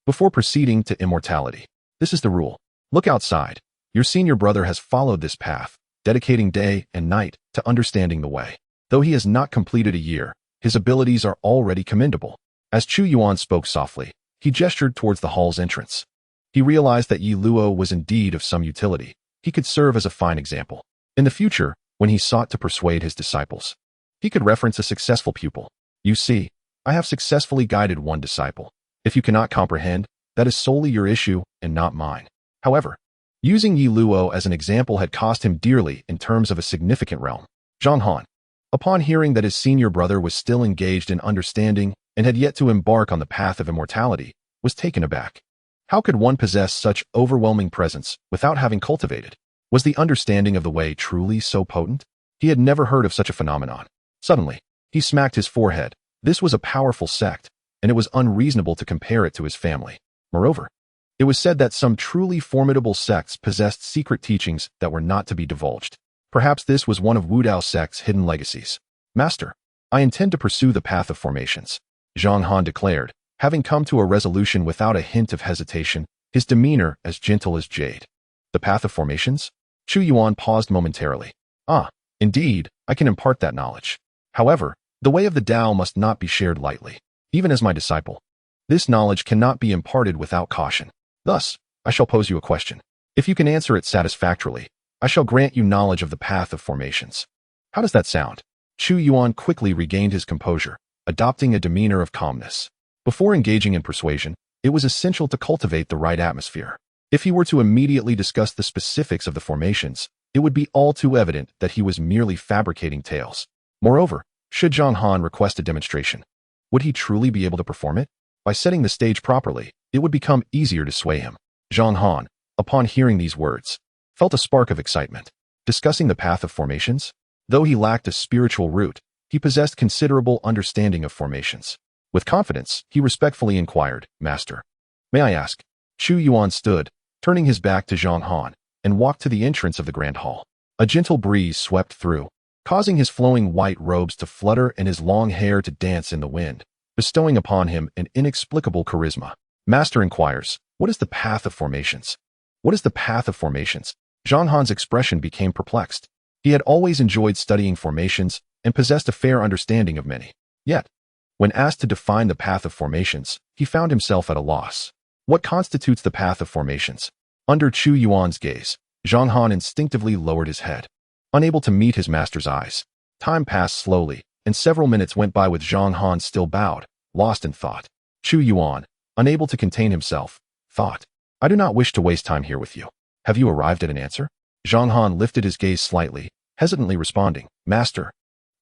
before proceeding to immortality. This is the rule. Look outside. Your senior brother has followed this path, dedicating day and night to understanding the way. Though he has not completed a year, his abilities are already commendable." As Chu Yuan spoke softly, he gestured towards the hall's entrance. He realized that Ye Luo was indeed of some utility. He could serve as a fine example. In the future, when he sought to persuade his disciples, he could reference a successful pupil. "You see, I have successfully guided one disciple. If you cannot comprehend, that is solely your issue and not mine." However, using Ye Luo as an example had cost him dearly in terms of a significant realm. Zhang Han, upon hearing that his senior brother was still engaged in understanding and had yet to embark on the path of immortality, was taken aback. How could one possess such overwhelming presence without having cultivated? Was the understanding of the way truly so potent? He had never heard of such a phenomenon. Suddenly, he smacked his forehead. This was a powerful sect, and it was unreasonable to compare it to his family. Moreover, it was said that some truly formidable sects possessed secret teachings that were not to be divulged. Perhaps this was one of Wudao sect's hidden legacies. "Master, I intend to pursue the path of formations," Zhang Han declared, having come to a resolution without a hint of hesitation, his demeanor as gentle as jade. "The path of formations?" Chu Yuan paused momentarily. "Ah, indeed, I can impart that knowledge. However, the way of the Tao must not be shared lightly, even as my disciple. This knowledge cannot be imparted without caution. Thus, I shall pose you a question. If you can answer it satisfactorily, I shall grant you knowledge of the path of formations. How does that sound?" Chu Yuan quickly regained his composure, adopting a demeanor of calmness. Before engaging in persuasion, it was essential to cultivate the right atmosphere. If he were to immediately discuss the specifics of the formations, it would be all too evident that he was merely fabricating tales. Moreover, should Zhang Han request a demonstration, would he truly be able to perform it? By setting the stage properly, it would become easier to sway him. Zhang Han, upon hearing these words, felt a spark of excitement. Discussing the path of formations? Though he lacked a spiritual root, he possessed considerable understanding of formations. With confidence, he respectfully inquired, "Master, may I ask?" Chu Yuan stood, turning his back to Zhang Han, and walked to the entrance of the grand hall. A gentle breeze swept through, causing his flowing white robes to flutter and his long hair to dance in the wind, bestowing upon him an inexplicable charisma. Master inquires, "What is the path of formations?" "What is the path of formations?" Zhang Han's expression became perplexed. He had always enjoyed studying formations and possessed a fair understanding of many. Yet, when asked to define the path of formations, he found himself at a loss. What constitutes the path of formations? Under Chu Yuan's gaze, Zhang Han instinctively lowered his head. unable to meet his master's eyes. Time passed slowly, and several minutes went by with Zhang Han still bowed, lost in thought. Chu Yuan, unable to contain himself, thought, I do not wish to waste time here with you. Have you arrived at an answer? Zhang Han lifted his gaze slightly, hesitantly responding, Master,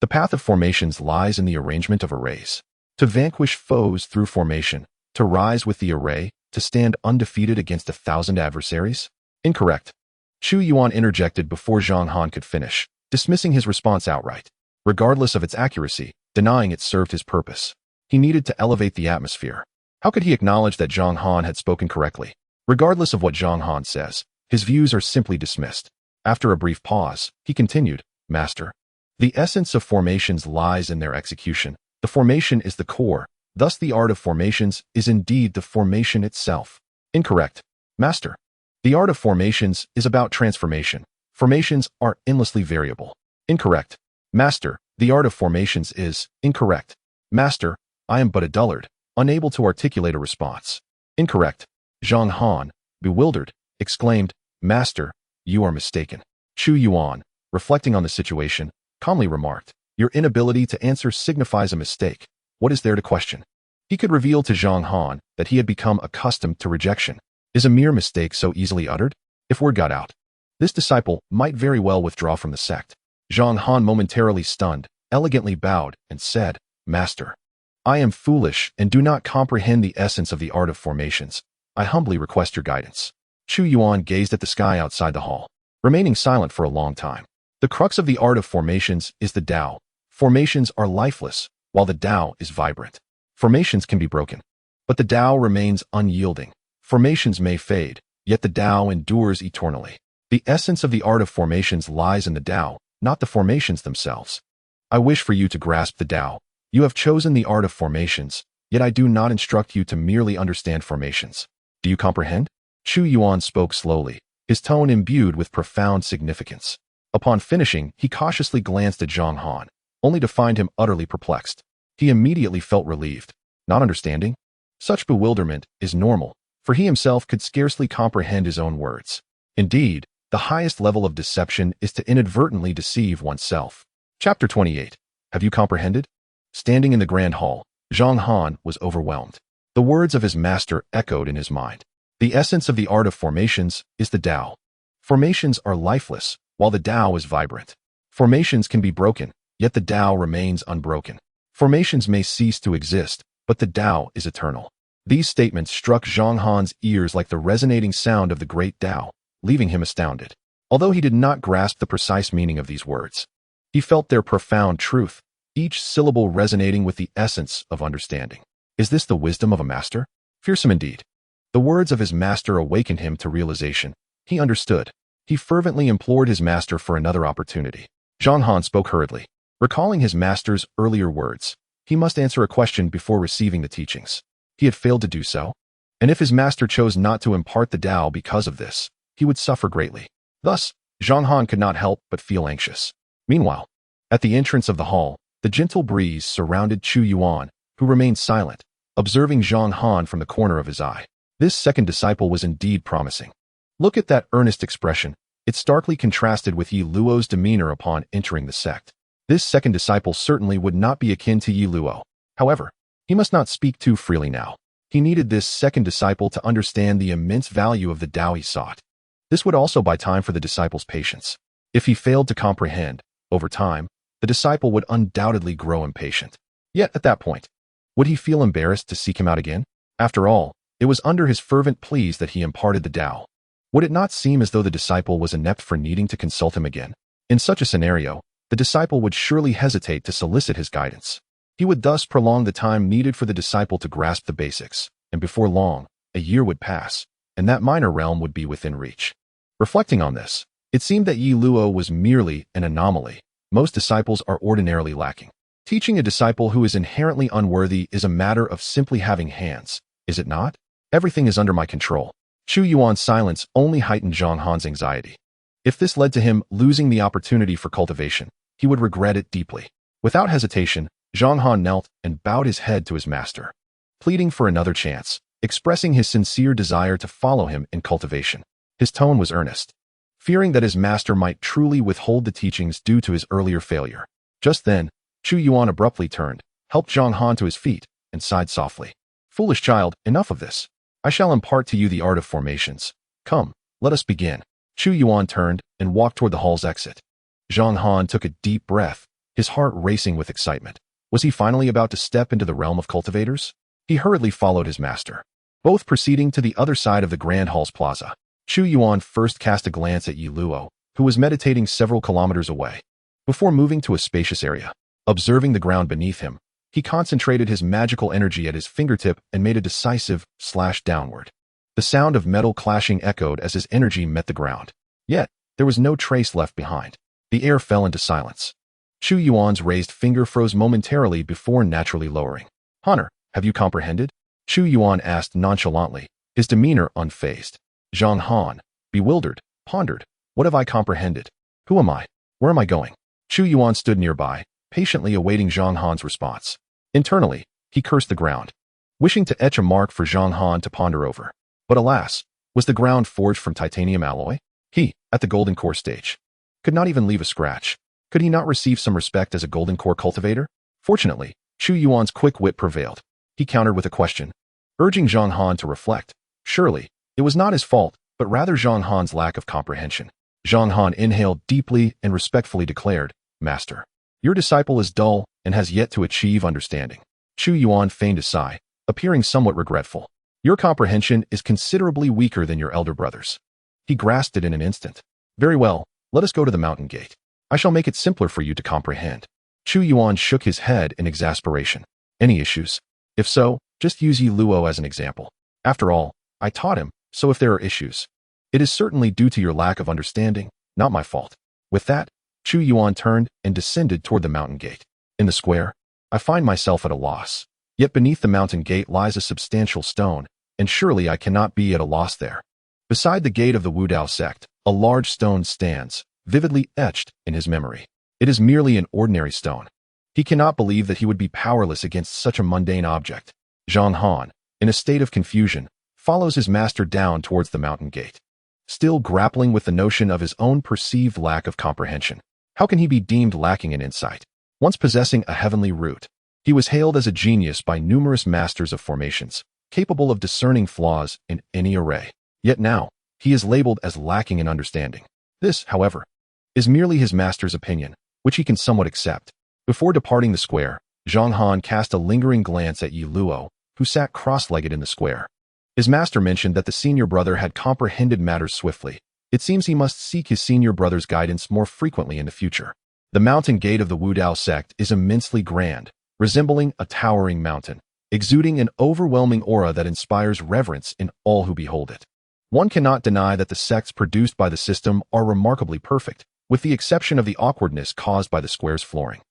the path of formations lies in the arrangement of arrays. To vanquish foes through formation, to rise with the array, to stand undefeated against 1,000 adversaries? Incorrect. Chu Yuan interjected before Zhang Han could finish, dismissing his response outright. Regardless of its accuracy, denying it served his purpose. He needed to elevate the atmosphere. How could he acknowledge that Zhang Han had spoken correctly? Regardless of what Zhang Han says, his views are simply dismissed. After a brief pause, he continued, Master, the essence of formations lies in their execution. The formation is the core, thus the art of formations is indeed the formation itself. Incorrect. Master, the art of formations is about transformation. Formations are endlessly variable. Incorrect. Master, the art of formations is incorrect. Master, I am but a dullard, unable to articulate a response. Incorrect. Zhang Han, bewildered, exclaimed, Master, you are mistaken. Chu Yuan, reflecting on the situation, calmly remarked, Your inability to answer signifies a mistake. What is there to question? He could reveal to Zhang Han that he had become accustomed to rejection. Is a mere mistake so easily uttered? If word got out, this disciple might very well withdraw from the sect. Zhang Han, momentarily stunned, elegantly bowed and said, Master, I am foolish and do not comprehend the essence of the art of formations. I humbly request your guidance. Chu Yuan gazed at the sky outside the hall, remaining silent for a long time. The crux of the art of formations is the Tao. Formations are lifeless, while the Tao is vibrant. Formations can be broken, but the Tao remains unyielding. Formations may fade, yet the Tao endures eternally. The essence of the art of formations lies in the Tao, not the formations themselves. I wish for you to grasp the Tao. You have chosen the art of formations, yet I do not instruct you to merely understand formations. Do you comprehend? Chu Yuan spoke slowly, his tone imbued with profound significance. Upon finishing, he cautiously glanced at Zhang Han, only to find him utterly perplexed. He immediately felt relieved. Not understanding? Such bewilderment is normal, for he himself could scarcely comprehend his own words. Indeed, the highest level of deception is to inadvertently deceive oneself. Chapter 28. Have you comprehended? Standing in the grand hall, Zhang Han was overwhelmed. The words of his master echoed in his mind. The essence of the art of formations is the Tao. Formations are lifeless, while the Tao is vibrant. Formations can be broken, yet the Tao remains unbroken. Formations may cease to exist, but the Tao is eternal. These statements struck Zhang Han's ears like the resonating sound of the great Tao, leaving him astounded. Although he did not grasp the precise meaning of these words, he felt their profound truth, each syllable resonating with the essence of understanding. Is this the wisdom of a master? Fearsome indeed. The words of his master awakened him to realization. He understood. He fervently implored his master for another opportunity. Zhang Han spoke hurriedly, recalling his master's earlier words. He must answer a question before receiving the teachings. He had failed to do so, and if his master chose not to impart the Tao because of this, he would suffer greatly. Thus, Zhang Han could not help but feel anxious. Meanwhile, at the entrance of the hall, the gentle breeze surrounded Chu Yuan, who remained silent, observing Zhang Han from the corner of his eye. This second disciple was indeed promising. Look at that earnest expression. It starkly contrasted with Ye Luo's demeanor upon entering the sect. This second disciple certainly would not be akin to Ye Luo. However, he must not speak too freely now. He needed this second disciple to understand the immense value of the Tao he sought. This would also buy time for the disciple's patience. If he failed to comprehend, over time, the disciple would undoubtedly grow impatient. Yet at that point, would he feel embarrassed to seek him out again? After all, it was under his fervent pleas that he imparted the Tao. Would it not seem as though the disciple was inept for needing to consult him again? In such a scenario, the disciple would surely hesitate to solicit his guidance. He would thus prolong the time needed for the disciple to grasp the basics, and before long, a year would pass, and that minor realm would be within reach. Reflecting on this, it seemed that Ye Luo was merely an anomaly. Most disciples are ordinarily lacking. Teaching a disciple who is inherently unworthy is a matter of simply having hands, is it not? Everything is under my control. Chu Yuan's silence only heightened Zhang Han's anxiety. If this led to him losing the opportunity for cultivation, he would regret it deeply. Without hesitation, Zhang Han knelt and bowed his head to his master, pleading for another chance, expressing his sincere desire to follow him in cultivation. His tone was earnest. fearing that his master might truly withhold the teachings due to his earlier failure. Just then, Chu Yuan abruptly turned, helped Zhang Han to his feet, and sighed softly. "Foolish child, enough of this. I shall impart to you the art of formations. Come, let us begin." Chu Yuan turned and walked toward the hall's exit. Zhang Han took a deep breath, his heart racing with excitement. Was he finally about to step into the realm of cultivators? He hurriedly followed his master, both proceeding to the other side of the Grand Hall's plaza. Chu Yuan first cast a glance at Ye Luo, who was meditating several kilometers away. Before moving to a spacious area, observing the ground beneath him, he concentrated his magical energy at his fingertip and made a decisive slash downward. The sound of metal clashing echoed as his energy met the ground. Yet, there was no trace left behind. The air fell into silence. Chu Yuan's raised finger froze momentarily before naturally lowering. "Honor, have you comprehended?" Chu Yuan asked nonchalantly, his demeanor unfazed. Zhang Han, bewildered, pondered. "What have I comprehended? Who am I? Where am I going?" Chu Yuan stood nearby, patiently awaiting Zhang Han's response. Internally, he cursed the ground, wishing to etch a mark for Zhang Han to ponder over. But alas, was the ground forged from titanium alloy? He, at the golden core stage, could not even leave a scratch. Could he not receive some respect as a golden core cultivator? Fortunately, Chu Yuan's quick wit prevailed. He countered with a question, urging Zhang Han to reflect. Surely, it was not his fault, but rather Zhang Han's lack of comprehension. Zhang Han inhaled deeply and respectfully declared, "Master, your disciple is dull and has yet to achieve understanding." Chu Yuan feigned a sigh, appearing somewhat regretful. "Your comprehension is considerably weaker than your elder brother's." He grasped it in an instant. "Very well, let us go to the mountain gate. I shall make it simpler for you to comprehend." Chu Yuan shook his head in exasperation. "Any issues? If so, just use Ye Luo as an example. After all, I taught him, so if there are issues, it is certainly due to your lack of understanding, not my fault." With that, Chu Yuan turned and descended toward the mountain gate. In the square, I find myself at a loss. Yet beneath the mountain gate lies a substantial stone, and surely I cannot be at a loss there. Beside the gate of the Wudao sect, a large stone stands, vividly etched in his memory. It is merely an ordinary stone. He cannot believe that he would be powerless against such a mundane object. Zhang Han, in a state of confusion, follows his master down towards the mountain gate, still grappling with the notion of his own perceived lack of comprehension. How can he be deemed lacking in insight? Once possessing a heavenly root, he was hailed as a genius by numerous masters of formations, capable of discerning flaws in any array. Yet now, he is labeled as lacking in understanding. This, however, is merely his master's opinion, which he can somewhat accept. Before departing the square, Zhang Han cast a lingering glance at Ye Luo, who sat cross-legged in the square. His master mentioned that the senior brother had comprehended matters swiftly. It seems he must seek his senior brother's guidance more frequently in the future. The mountain gate of the Wudao sect is immensely grand, resembling a towering mountain, exuding an overwhelming aura that inspires reverence in all who behold it. One cannot deny that the sects produced by the system are remarkably perfect, with the exception of the awkwardness caused by the square's flooring.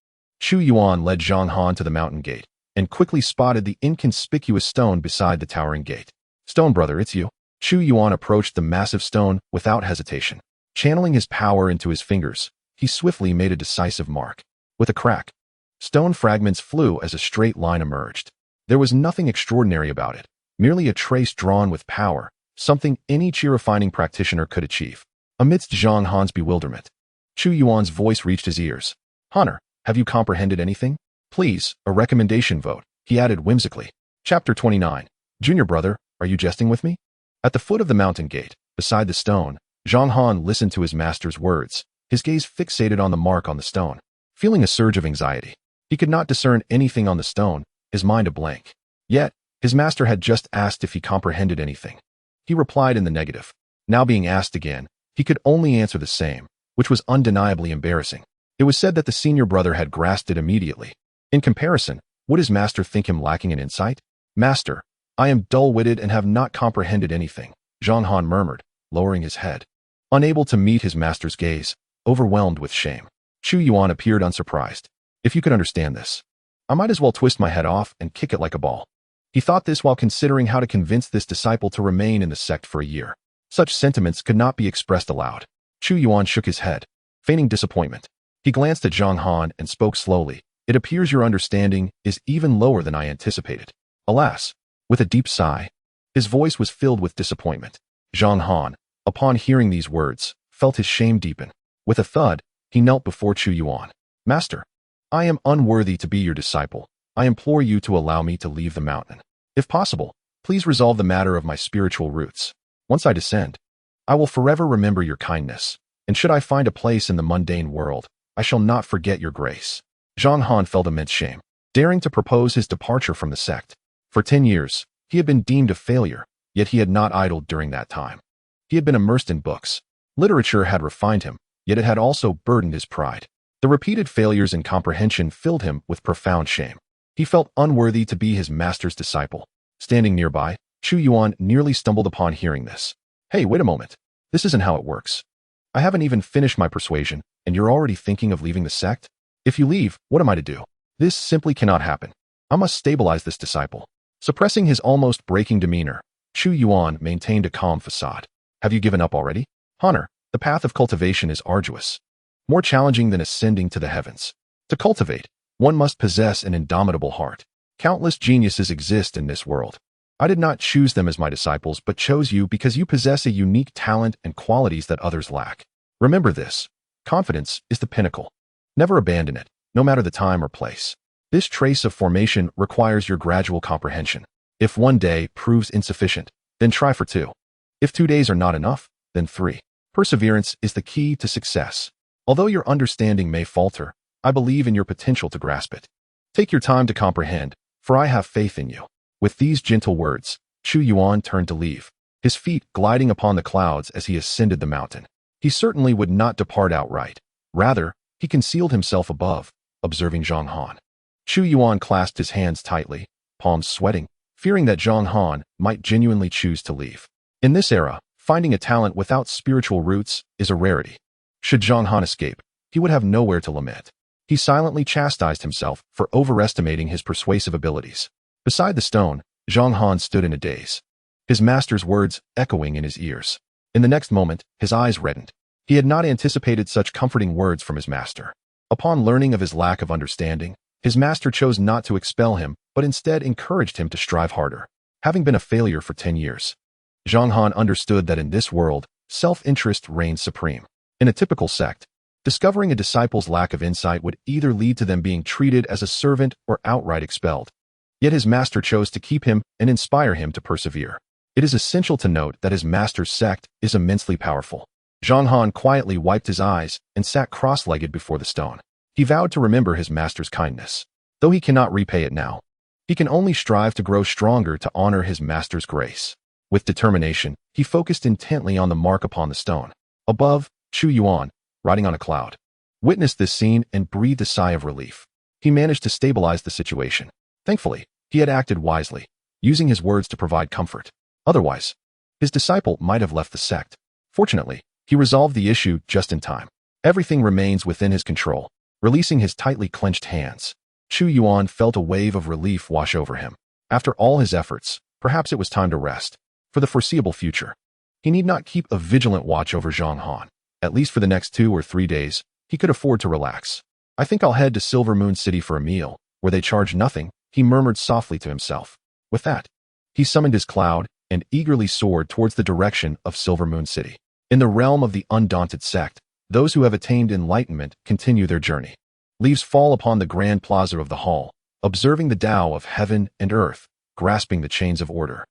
Chu Yuan led Zhang Han to the mountain gate, and quickly spotted the inconspicuous stone beside the towering gate. "Stone brother, it's you." Chu Yuan approached the massive stone without hesitation. Channeling his power into his fingers, he swiftly made a decisive mark. With a crack, stone fragments flew as a straight line emerged. There was nothing extraordinary about it, merely a trace drawn with power, something any chi-refining practitioner could achieve. Amidst Zhang Han's bewilderment, Chu Yuan's voice reached his ears. "Honor, have you comprehended anything? Please, a recommendation vote," he added whimsically. Chapter 29. Junior brother, are you jesting with me? At the foot of the mountain gate, beside the stone, Zhang Han listened to his master's words, his gaze fixated on the mark on the stone. Feeling a surge of anxiety, he could not discern anything on the stone, his mind a blank. Yet, his master had just asked if he comprehended anything. He replied in the negative. Now being asked again, he could only answer the same, which was undeniably embarrassing. It was said that the senior brother had grasped it immediately. In comparison, would his master think him lacking in insight? "Master, I am dull-witted and have not comprehended anything," Zhang Han murmured, lowering his head. Unable to meet his master's gaze, overwhelmed with shame, Chu Yuan appeared unsurprised. "If you could understand this, I might as well twist my head off and kick it like a ball." He thought this while considering how to convince this disciple to remain in the sect for a year. Such sentiments could not be expressed aloud. Chu Yuan shook his head, feigning disappointment. He glanced at Zhang Han and spoke slowly. "It appears your understanding is even lower than I anticipated." Alas! With a deep sigh, his voice was filled with disappointment. Zhang Han, upon hearing these words, felt his shame deepen. With a thud, he knelt before Chu Yuan. Master, I am unworthy to be your disciple. I implore you to allow me to leave the mountain. If possible, please resolve the matter of my spiritual roots. Once I descend, I will forever remember your kindness, and should I find a place in the mundane world, I shall not forget your grace. Zhang Han felt immense shame, daring to propose his departure from the sect. For 10 years, he had been deemed a failure, yet he had not idled during that time. He had been immersed in books. Literature had refined him, yet it had also burdened his pride. The repeated failures in comprehension filled him with profound shame. He felt unworthy to be his master's disciple. Standing nearby, Chu Yuan nearly stumbled upon hearing this. Hey, wait a moment. This isn't how it works. I haven't even finished my persuasion, and you're already thinking of leaving the sect? If you leave, what am I to do? This simply cannot happen. I must stabilize this disciple. Suppressing his almost breaking demeanor, Chu Yuan maintained a calm facade. Have you given up already? Honor, the path of cultivation is arduous, more challenging than ascending to the heavens. To cultivate, one must possess an indomitable heart. Countless geniuses exist in this world. I did not choose them as my disciples, but chose you because you possess a unique talent and qualities that others lack. Remember this. Confidence is the pinnacle. Never abandon it, no matter the time or place. This trace of formation requires your gradual comprehension. If one day proves insufficient, then try for 2. If 2 days are not enough, then 3. Perseverance is the key to success. Although your understanding may falter, I believe in your potential to grasp it. Take your time to comprehend, for I have faith in you. With these gentle words, Chu Yuan turned to leave, his feet gliding upon the clouds as he ascended the mountain. He certainly would not depart outright. Rather, he concealed himself above, observing Zhang Han. Chu Yuan clasped his hands tightly, palms sweating, fearing that Zhang Han might genuinely choose to leave. In this era, finding a talent without spiritual roots is a rarity. Should Zhang Han escape, he would have nowhere to lament. He silently chastised himself for overestimating his persuasive abilities. Beside the stone, Zhang Han stood in a daze, his master's words echoing in his ears. In the next moment, his eyes reddened. He had not anticipated such comforting words from his master. Upon learning of his lack of understanding, his master chose not to expel him, but instead encouraged him to strive harder. Having been a failure for 10 years, Zhang Han understood that in this world, self-interest reigns supreme. In a typical sect, discovering a disciple's lack of insight would either lead to them being treated as a servant or outright expelled. Yet his master chose to keep him and inspire him to persevere. It is essential to note that his master's sect is immensely powerful. Zhang Han quietly wiped his eyes and sat cross-legged before the stone. He vowed to remember his master's kindness. Though he cannot repay it now, he can only strive to grow stronger to honor his master's grace. With determination, he focused intently on the mark upon the stone. Above, Chu Yuan, riding on a cloud, witnessed this scene and breathed a sigh of relief. He managed to stabilize the situation. Thankfully, he had acted wisely, using his words to provide comfort. Otherwise, his disciple might have left the sect. Fortunately, he resolved the issue just in time. Everything remains within his control. Releasing his tightly clenched hands, Chu Yuan felt a wave of relief wash over him. After all his efforts, perhaps it was time to rest. For the foreseeable future, he need not keep a vigilant watch over Zhang Han. At least for the next 2 or 3 days, he could afford to relax. I think I'll head to Silver Moon City for a meal, where they charge nothing, he murmured softly to himself. With that, he summoned his cloud and eagerly soared towards the direction of Silver Moon City. In the realm of the undaunted sect, those who have attained enlightenment continue their journey. Leaves fall upon the grand plaza of the hall, observing the Tao of heaven and earth, grasping the chains of order.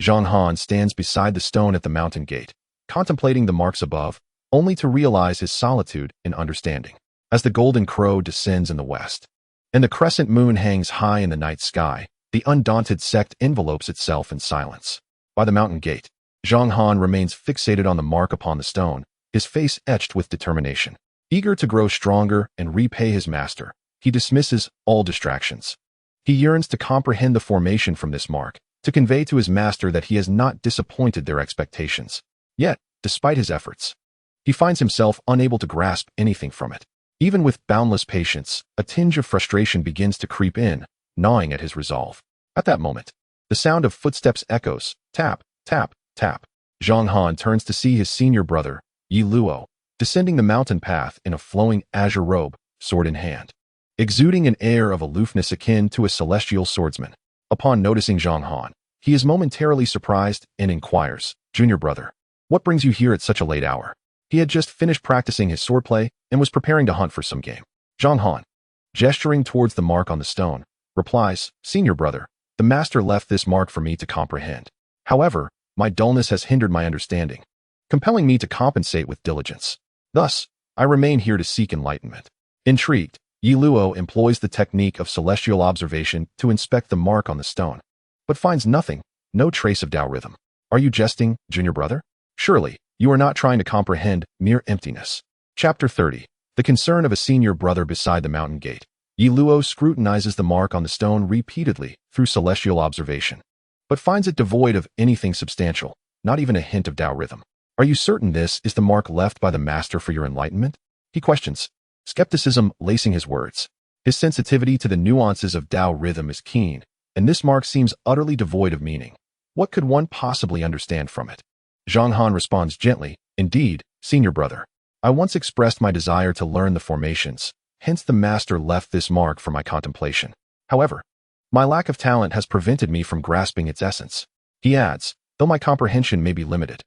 Zhang Han stands beside the stone at the mountain gate, contemplating the marks above, only to realize his solitude and understanding. As the golden crow descends in the west, and the crescent moon hangs high in the night sky, the undaunted sect envelopes itself in silence. By the mountain gate, Zhang Han remains fixated on the mark upon the stone, his face etched with determination. Eager to grow stronger and repay his master, he dismisses all distractions. He yearns to comprehend the formation from this mark, to convey to his master that he has not disappointed their expectations. Yet, despite his efforts, he finds himself unable to grasp anything from it. Even with boundless patience, a tinge of frustration begins to creep in, gnawing at his resolve. At that moment, the sound of footsteps echoes, tap, tap, tap. Zhang Han turns to see his senior brother, Ye Luo, descending the mountain path in a flowing azure robe, sword in hand, exuding an air of aloofness akin to a celestial swordsman. Upon noticing Zhang Han, he is momentarily surprised and inquires, "Junior brother, what brings you here at such a late hour?" He had just finished practicing his swordplay and was preparing to hunt for some game. Zhang Han, gesturing towards the mark on the stone, replies, "Senior brother, the master left this mark for me to comprehend. However, my dullness has hindered my understanding, compelling me to compensate with diligence. Thus, I remain here to seek enlightenment." Intrigued, Ye Luo employs the technique of celestial observation to inspect the mark on the stone, but finds nothing, no trace of Tao rhythm. "Are you jesting, junior brother? Surely, you are not trying to comprehend mere emptiness." Chapter 30. The concern of a senior brother beside the mountain gate. Ye Luo scrutinizes the mark on the stone repeatedly through celestial observation, but finds it devoid of anything substantial, not even a hint of Tao rhythm. "Are you certain this is the mark left by the master for your enlightenment?" he questions, skepticism lacing his words. His sensitivity to the nuances of Tao rhythm is keen, and this mark seems utterly devoid of meaning. What could one possibly understand from it? Zhang Han responds gently, "Indeed, senior brother. I once expressed my desire to learn the formations, hence the master left this mark for my contemplation. However, my lack of talent has prevented me from grasping its essence." He adds, "Though my comprehension may be limited.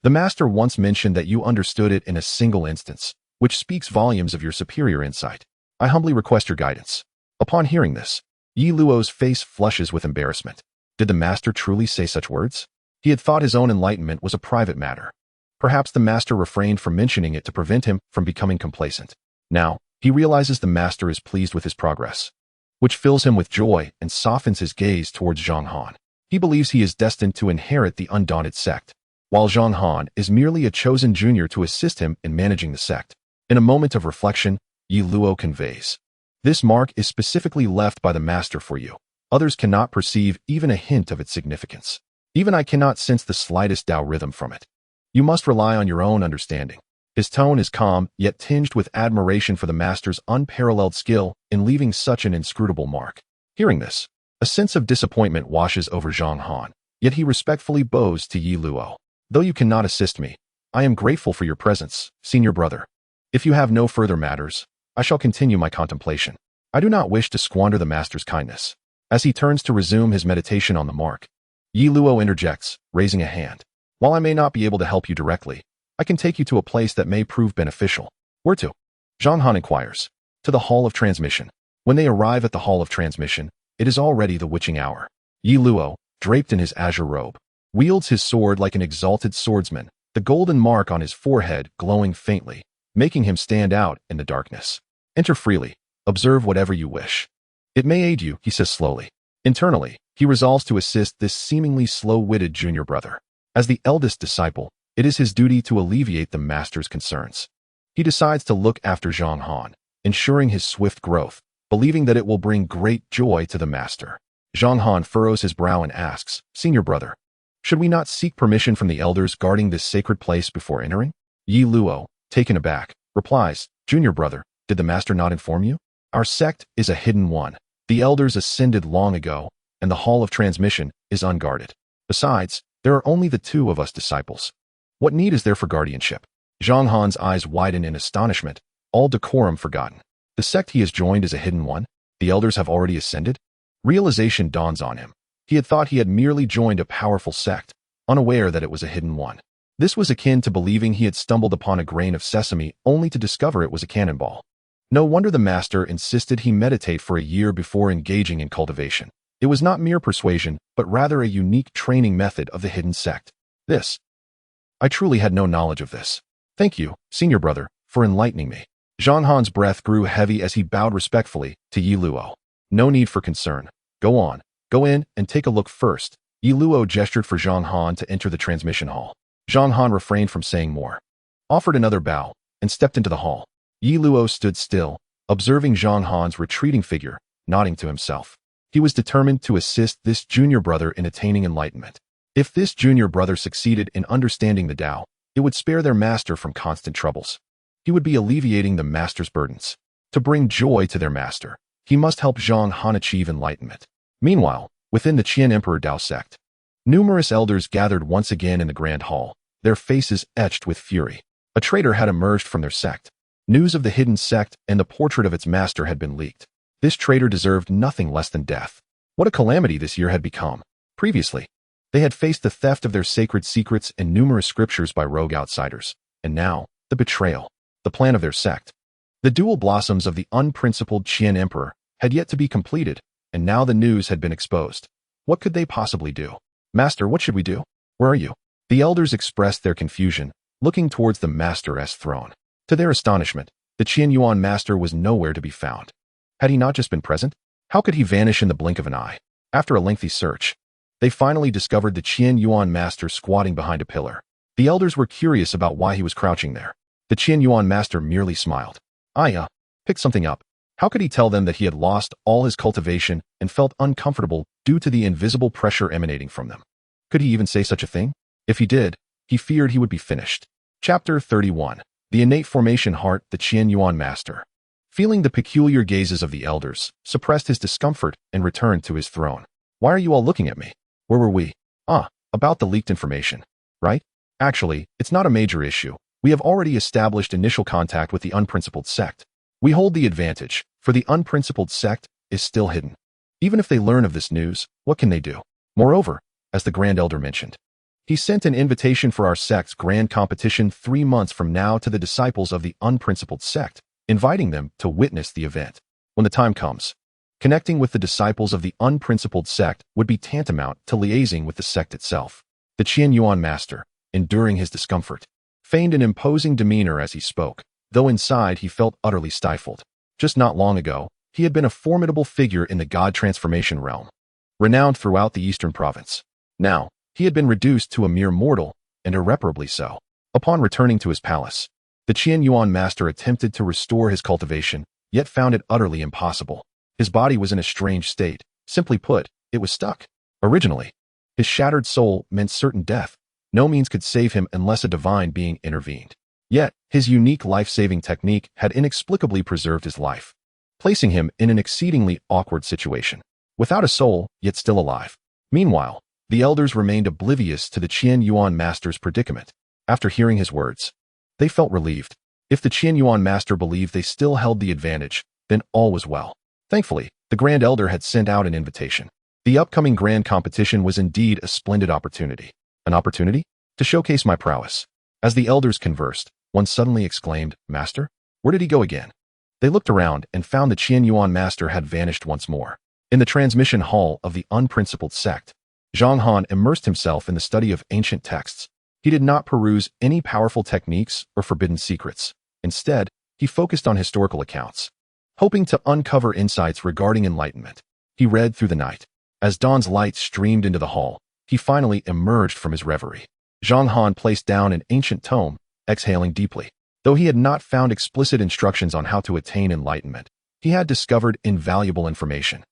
The master once mentioned that you understood it in a single instance, which speaks volumes of your superior insight. I humbly request your guidance." Upon hearing this, Ye Luo's face flushes with embarrassment. Did the master truly say such words? He had thought his own enlightenment was a private matter. Perhaps the master refrained from mentioning it to prevent him from becoming complacent. Now, he realizes the master is pleased with his progress, which fills him with joy and softens his gaze towards Zhang Han. He believes he is destined to inherit the undaunted sect, while Zhang Han is merely a chosen junior to assist him in managing the sect. In a moment of reflection, Ye Luo conveys, "This mark is specifically left by the master for you. Others cannot perceive even a hint of its significance. Even I cannot sense the slightest Tao rhythm from it. You must rely on your own understanding." His tone is calm, yet tinged with admiration for the master's unparalleled skill in leaving such an inscrutable mark. Hearing this, a sense of disappointment washes over Zhang Han, yet he respectfully bows to Ye Luo. "Though you cannot assist me, I am grateful for your presence, senior brother. If you have no further matters, I shall continue my contemplation. I do not wish to squander the master's kindness." As he turns to resume his meditation on the mark, Ye Luo interjects, raising a hand. "While I may not be able to help you directly, I can take you to a place that may prove beneficial." "Where to?" Zhang Han inquires. "To the Hall of Transmission." When they arrive at the Hall of Transmission, it is already the witching hour. Ye Luo, draped in his azure robe, wields his sword like an exalted swordsman, the golden mark on his forehead glowing faintly, making him stand out in the darkness. "Enter freely. Observe whatever you wish. It may aid you," he says slowly. Internally, he resolves to assist this seemingly slow-witted junior brother. As the eldest disciple, it is his duty to alleviate the master's concerns. He decides to look after Zhang Han, ensuring his swift growth, believing that it will bring great joy to the master. Zhang Han furrows his brow and asks, "Senior brother, should we not seek permission from the elders guarding this sacred place before entering?" Ye Luo, taken aback, replies, "Junior brother, did the master not inform you? Our sect is a hidden one. The elders ascended long ago, and the Hall of Transmission is unguarded. Besides, there are only the two of us disciples. What need is there for guardianship?" Zhang Han's eyes widen in astonishment, all decorum forgotten. The sect he has joined is a hidden one? The elders have already ascended? Realization dawns on him. He had thought he had merely joined a powerful sect, unaware that it was a hidden one. This was akin to believing he had stumbled upon a grain of sesame only to discover it was a cannonball. No wonder the master insisted he meditate for a year before engaging in cultivation. It was not mere persuasion, but rather a unique training method of the hidden sect. I truly had no knowledge of this. Thank you, senior brother, for enlightening me." Zhang Han's breath grew heavy as he bowed respectfully to Ye Luo. "No need for concern. Go on, go in and take a look first." Ye Luo gestured for Zhang Han to enter the transmission hall. Zhang Han refrained from saying more, offered another bow, and stepped into the hall. Ye Luo stood still, observing Zhang Han's retreating figure, nodding to himself. He was determined to assist this junior brother in attaining enlightenment. If this junior brother succeeded in understanding the Tao, it would spare their master from constant troubles. He would be alleviating the master's burdens. To bring joy to their master, he must help Zhang Han achieve enlightenment. Meanwhile, within the Qian Emperor Tao sect, numerous elders gathered once again in the grand hall, their faces etched with fury. A traitor had emerged from their sect. News of the hidden sect and the portrait of its master had been leaked. This traitor deserved nothing less than death. What a calamity this year had become. Previously, they had faced the theft of their sacred secrets and numerous scriptures by rogue outsiders, and now, the betrayal, the plan of their sect. The dual blossoms of the unprincipled Qian emperor had yet to be completed, and now the news had been exposed. What could they possibly do? Master, what should we do? Where are you? The elders expressed their confusion, looking towards the master's throne. To their astonishment, the Qian Yuan master was nowhere to be found. Had he not just been present? How could he vanish in the blink of an eye? After a lengthy search, they finally discovered the Qian Yuan master squatting behind a pillar. The elders were curious about why he was crouching there. The Qian Yuan master merely smiled. Picked something up. How could he tell them that he had lost all his cultivation and felt uncomfortable due to the invisible pressure emanating from them? Could he even say such a thing? If he did, he feared he would be finished. Chapter 31. The innate formation heart, the Qian Yuan master. Feeling the peculiar gazes of the elders, suppressed his discomfort and returned to his throne. Why are you all looking at me? Where were we? About the leaked information. Right? Actually, it's not a major issue. We have already established initial contact with the unprincipled sect. We hold the advantage, for the unprincipled sect is still hidden. Even if they learn of this news, what can they do? Moreover, as the Grand Elder mentioned, he sent an invitation for our sect's Grand Competition 3 months from now to the disciples of the unprincipled sect, inviting them to witness the event. When the time comes, connecting with the disciples of the unprincipled sect would be tantamount to liaising with the sect itself. The Qian Yuan master, enduring his discomfort, feigned an imposing demeanor as he spoke, though inside he felt utterly stifled. Just not long ago, he had been a formidable figure in the god transformation realm, renowned throughout the eastern province. Now, he had been reduced to a mere mortal, and irreparably so. Upon returning to his palace, the Qian Yuan master attempted to restore his cultivation, yet found it utterly impossible. His body was in a strange state. Simply put, it was stuck. Originally, his shattered soul meant certain death. No means could save him unless a divine being intervened. Yet, his unique life-saving technique had inexplicably preserved his life, placing him in an exceedingly awkward situation. Without a soul, yet still alive. Meanwhile, the elders remained oblivious to the Qian Yuan master's predicament. After hearing his words, they felt relieved. If the Qian Yuan master believed they still held the advantage, then all was well. Thankfully, the Grand Elder had sent out an invitation. The upcoming Grand Competition was indeed a splendid opportunity. An opportunity? To showcase my prowess. As the elders conversed, one suddenly exclaimed, "Master? Where did he go again?" They looked around and found the Qian Yuan master had vanished once more. In the transmission hall of the unprincipled sect, Zhang Han immersed himself in the study of ancient texts. He did not peruse any powerful techniques or forbidden secrets. Instead, he focused on historical accounts, hoping to uncover insights regarding enlightenment. He read through the night. As dawn's light streamed into the hall, he finally emerged from his reverie. Zhang Han placed down an ancient tome, exhaling deeply. Though he had not found explicit instructions on how to attain enlightenment, he had discovered invaluable information.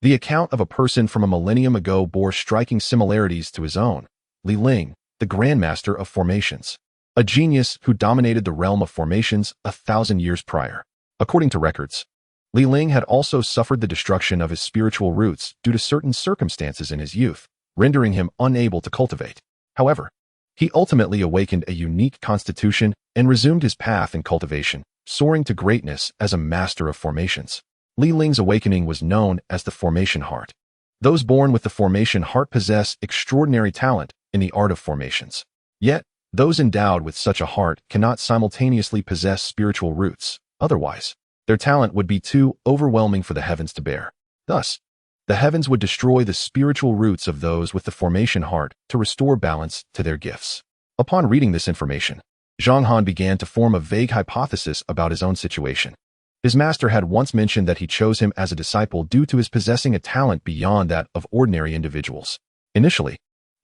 The account of a person from a millennium ago bore striking similarities to his own, Li Ling, the Grandmaster of Formations, a genius who dominated the realm of formations 1,000 years prior. According to records, Li Ling had also suffered the destruction of his spiritual roots due to certain circumstances in his youth, rendering him unable to cultivate. However, he ultimately awakened a unique constitution and resumed his path in cultivation, soaring to greatness as a master of formations. Li Ling's awakening was known as the formation heart. Those born with the formation heart possess extraordinary talent in the art of formations. Yet, those endowed with such a heart cannot simultaneously possess spiritual roots. Otherwise, their talent would be too overwhelming for the heavens to bear. Thus, the heavens would destroy the spiritual roots of those with the formation heart to restore balance to their gifts. Upon reading this information, Zhang Han began to form a vague hypothesis about his own situation. His master had once mentioned that he chose him as a disciple due to his possessing a talent beyond that of ordinary individuals. Initially,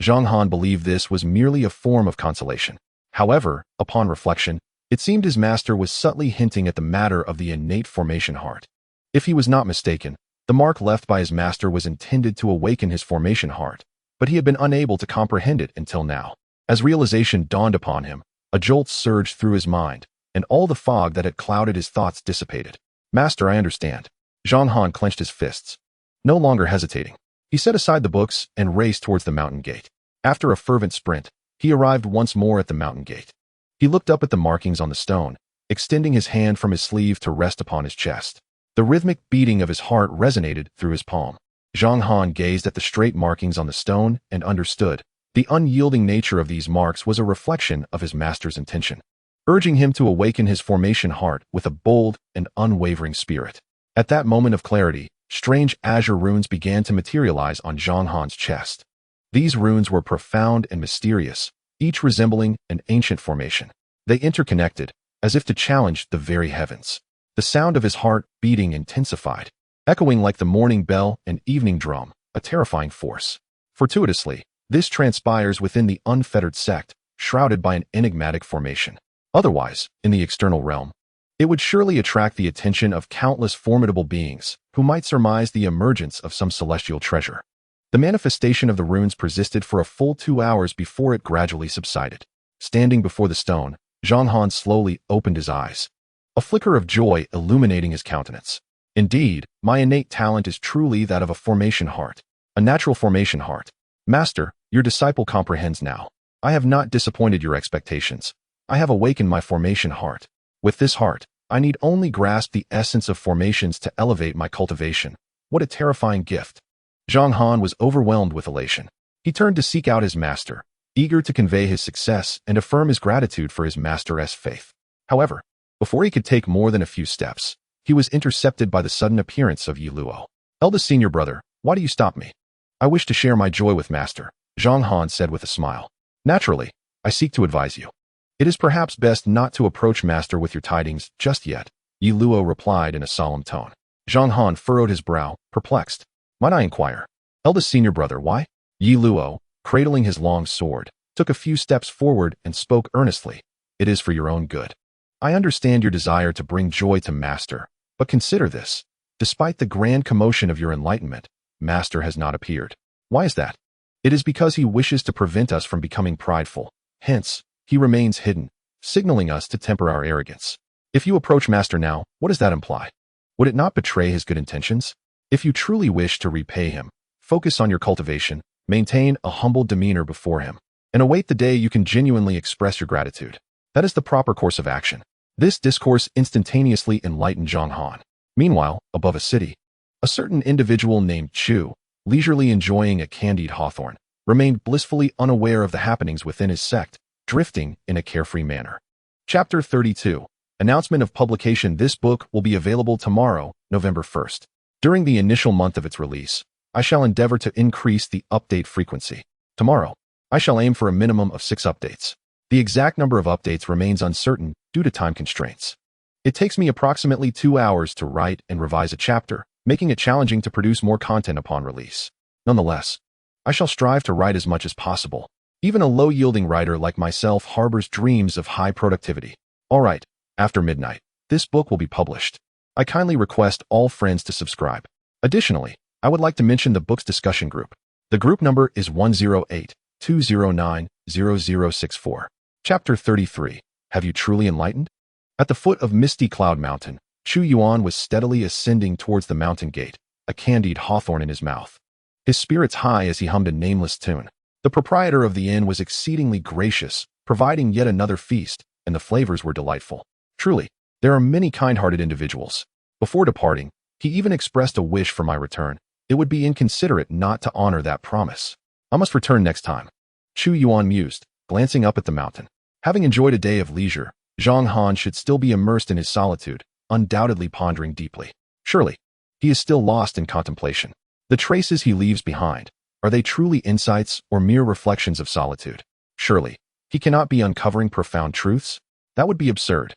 Zhang Han believed this was merely a form of consolation. However, upon reflection, it seemed his master was subtly hinting at the matter of the innate formation heart. If he was not mistaken, the mark left by his master was intended to awaken his formation heart, but he had been unable to comprehend it until now. As realization dawned upon him, a jolt surged through his mind, and all the fog that had clouded his thoughts dissipated. "Master, I understand." Zhang Han clenched his fists. No longer hesitating, he set aside the books and raced towards the mountain gate. After a fervent sprint, he arrived once more at the mountain gate. He looked up at the markings on the stone, extending his hand from his sleeve to rest upon his chest. The rhythmic beating of his heart resonated through his palm. Zhang Han gazed at the straight markings on the stone and understood. The unyielding nature of these marks was a reflection of his master's intention. urging him to awaken his formation heart with a bold and unwavering spirit. At that moment of clarity, strange azure runes began to materialize on Zhang Han's chest. These runes were profound and mysterious, each resembling an ancient formation. They interconnected, as if to challenge the very heavens. The sound of his heart beating intensified, echoing like the morning bell and evening drum, a terrifying force. Fortuitously, this transpires within the unfettered sect, shrouded by an enigmatic formation. Otherwise, in the external realm, it would surely attract the attention of countless formidable beings who might surmise the emergence of some celestial treasure. The manifestation of the runes persisted for a full 2 hours before it gradually subsided. Standing before the stone, Zhang Han slowly opened his eyes, a flicker of joy illuminating his countenance. Indeed, my innate talent is truly that of a formation heart, a natural formation heart. Master, your disciple comprehends now. I have not disappointed your expectations. I have awakened my formation heart. With this heart, I need only grasp the essence of formations to elevate my cultivation. What a terrifying gift. Zhang Han was overwhelmed with elation. He turned to seek out his master, eager to convey his success and affirm his gratitude for his master's faith. However, before he could take more than a few steps, he was intercepted by the sudden appearance of Ye Luo. Eldest senior brother, why do you stop me? I wish to share my joy with master, Zhang Han said with a smile. Naturally, I seek to advise you. It is perhaps best not to approach master with your tidings just yet, Ye Luo replied in a solemn tone. Zhang Han furrowed his brow, perplexed. Might I inquire? Eldest senior brother, why? Ye Luo, cradling his long sword, took a few steps forward and spoke earnestly. It is for your own good. I understand your desire to bring joy to master, but consider this. Despite the grand commotion of your enlightenment, master has not appeared. Why is that? It is because he wishes to prevent us from becoming prideful. Hence, he remains hidden, signaling us to temper our arrogance. If you approach master now, what does that imply? Would it not betray his good intentions? If you truly wish to repay him, focus on your cultivation, maintain a humble demeanor before him, and await the day you can genuinely express your gratitude. That is the proper course of action. This discourse instantaneously enlightened Zhang Han. Meanwhile, above a city, a certain individual named Chu, leisurely enjoying a candied hawthorn, remained blissfully unaware of the happenings within his sect, drifting in a carefree manner. Chapter 32. Announcement of publication. This book will be available tomorrow, November 1st. During the initial month of its release, I shall endeavor to increase the update frequency. Tomorrow, I shall aim for a minimum of 6 updates. The exact number of updates remains uncertain due to time constraints. It takes me approximately 2 hours to write and revise a chapter, making it challenging to produce more content upon release. Nonetheless, I shall strive to write as much as possible. Even a low-yielding writer like myself harbors dreams of high productivity. All right, after midnight, this book will be published. I kindly request all friends to subscribe. Additionally, I would like to mention the book's discussion group. The group number is 108-209-0064. Chapter 33. Have you truly enlightened? At the foot of Misty Cloud Mountain, Chu Yuan was steadily ascending towards the mountain gate, a candied hawthorn in his mouth. His spirits high as he hummed a nameless tune. The proprietor of the inn was exceedingly gracious, providing yet another feast, and the flavors were delightful. Truly, there are many kind-hearted individuals. Before departing, he even expressed a wish for my return. It would be inconsiderate not to honor that promise. I must return next time. Chu Yuan mused, glancing up at the mountain. Having enjoyed a day of leisure, Zhang Han should still be immersed in his solitude, undoubtedly pondering deeply. Surely, he is still lost in contemplation. The traces he leaves behind, are they truly insights or mere reflections of solitude? Surely, he cannot be uncovering profound truths? That would be absurd.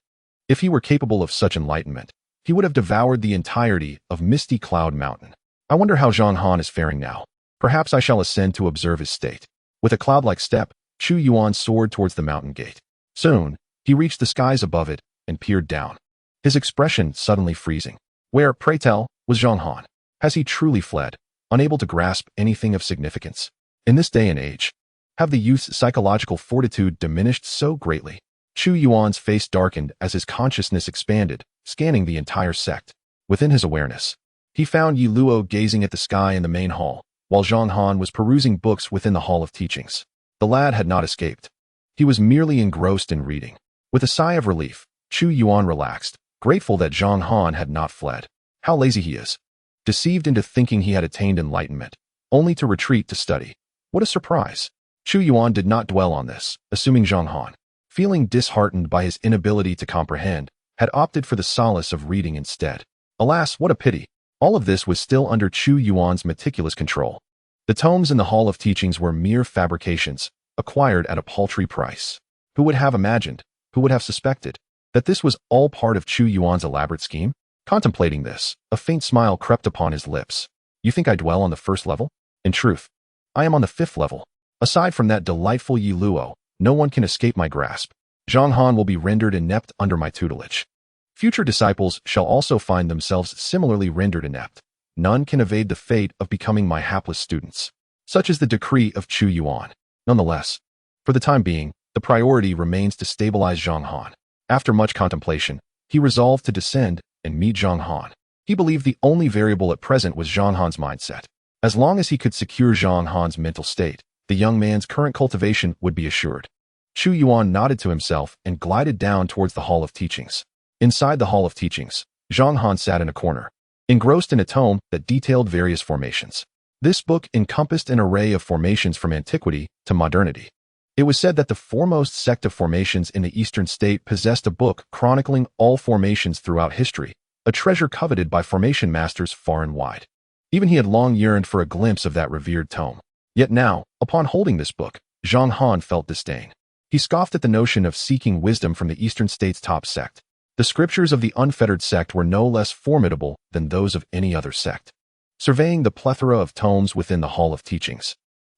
If he were capable of such enlightenment, he would have devoured the entirety of Misty Cloud Mountain. I wonder how Zhang Han is faring now. Perhaps I shall ascend to observe his state. With a cloud-like step, Chu Yuan soared towards the mountain gate. Soon, he reached the skies above it and peered down, his expression suddenly freezing. Where, pray tell, was Zhang Han? Has he truly fled, unable to grasp anything of significance? In this day and age, have the youth's psychological fortitude diminished so greatly? Chu Yuan's face darkened as his consciousness expanded, scanning the entire sect. Within his awareness, he found Ye Luo gazing at the sky in the main hall, while Zhang Han was perusing books within the Hall of Teachings. The lad had not escaped. He was merely engrossed in reading. With a sigh of relief, Chu Yuan relaxed, grateful that Zhang Han had not fled. How lazy he is. Deceived into thinking he had attained enlightenment, only to retreat to study. What a surprise. Chu Yuan did not dwell on this, assuming Zhang Han, feeling disheartened by his inability to comprehend, had opted for the solace of reading instead. Alas, what a pity! All of this was still under Chu Yuan's meticulous control. The tomes in the Hall of Teachings were mere fabrications, acquired at a paltry price. Who would have imagined, who would have suspected, that this was all part of Chu Yuan's elaborate scheme? Contemplating this, a faint smile crept upon his lips. You think I dwell on the first level? In truth, I am on the 5th level. Aside from that delightful Ye Luo, no one can escape my grasp. Zhang Han will be rendered inept under my tutelage. Future disciples shall also find themselves similarly rendered inept. None can evade the fate of becoming my hapless students. Such is the decree of Chu Yuan. Nonetheless, for the time being, the priority remains to stabilize Zhang Han. After much contemplation, he resolved to descend and meet Zhang Han. He believed the only variable at present was Zhang Han's mindset. As long as he could secure Zhang Han's mental state, the young man's current cultivation would be assured. Chu Yuan nodded to himself and glided down towards the Hall of Teachings. Inside the Hall of Teachings, Zhang Han sat in a corner, engrossed in a tome that detailed various formations. This book encompassed an array of formations from antiquity to modernity. It was said that the foremost sect of formations in the Eastern state possessed a book chronicling all formations throughout history, a treasure coveted by formation masters far and wide. Even he had long yearned for a glimpse of that revered tome. Yet now, upon holding this book, Zhang Han felt disdain. He scoffed at the notion of seeking wisdom from the Eastern state's top sect. The scriptures of the unfettered sect were no less formidable than those of any other sect. Surveying the plethora of tomes within the Hall of Teachings,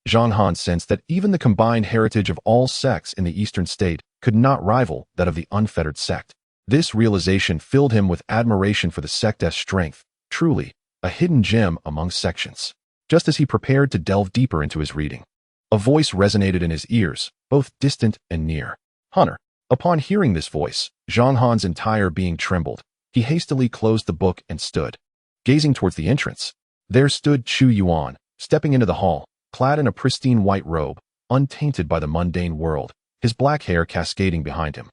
Zhang Han sensed that even the combined heritage of all sects in the Eastern state could not rival that of the unfettered sect. This realization filled him with admiration for the sect's strength, truly a hidden gem among sections. Just as he prepared to delve deeper into his reading, a voice resonated in his ears, both distant and near. Hunter. Upon hearing this voice, Zhang Han's entire being trembled. He hastily closed the book and stood, gazing towards the entrance. There stood Chu Yuan, stepping into the hall, clad in a pristine white robe, untainted by the mundane world, his black hair cascading behind him.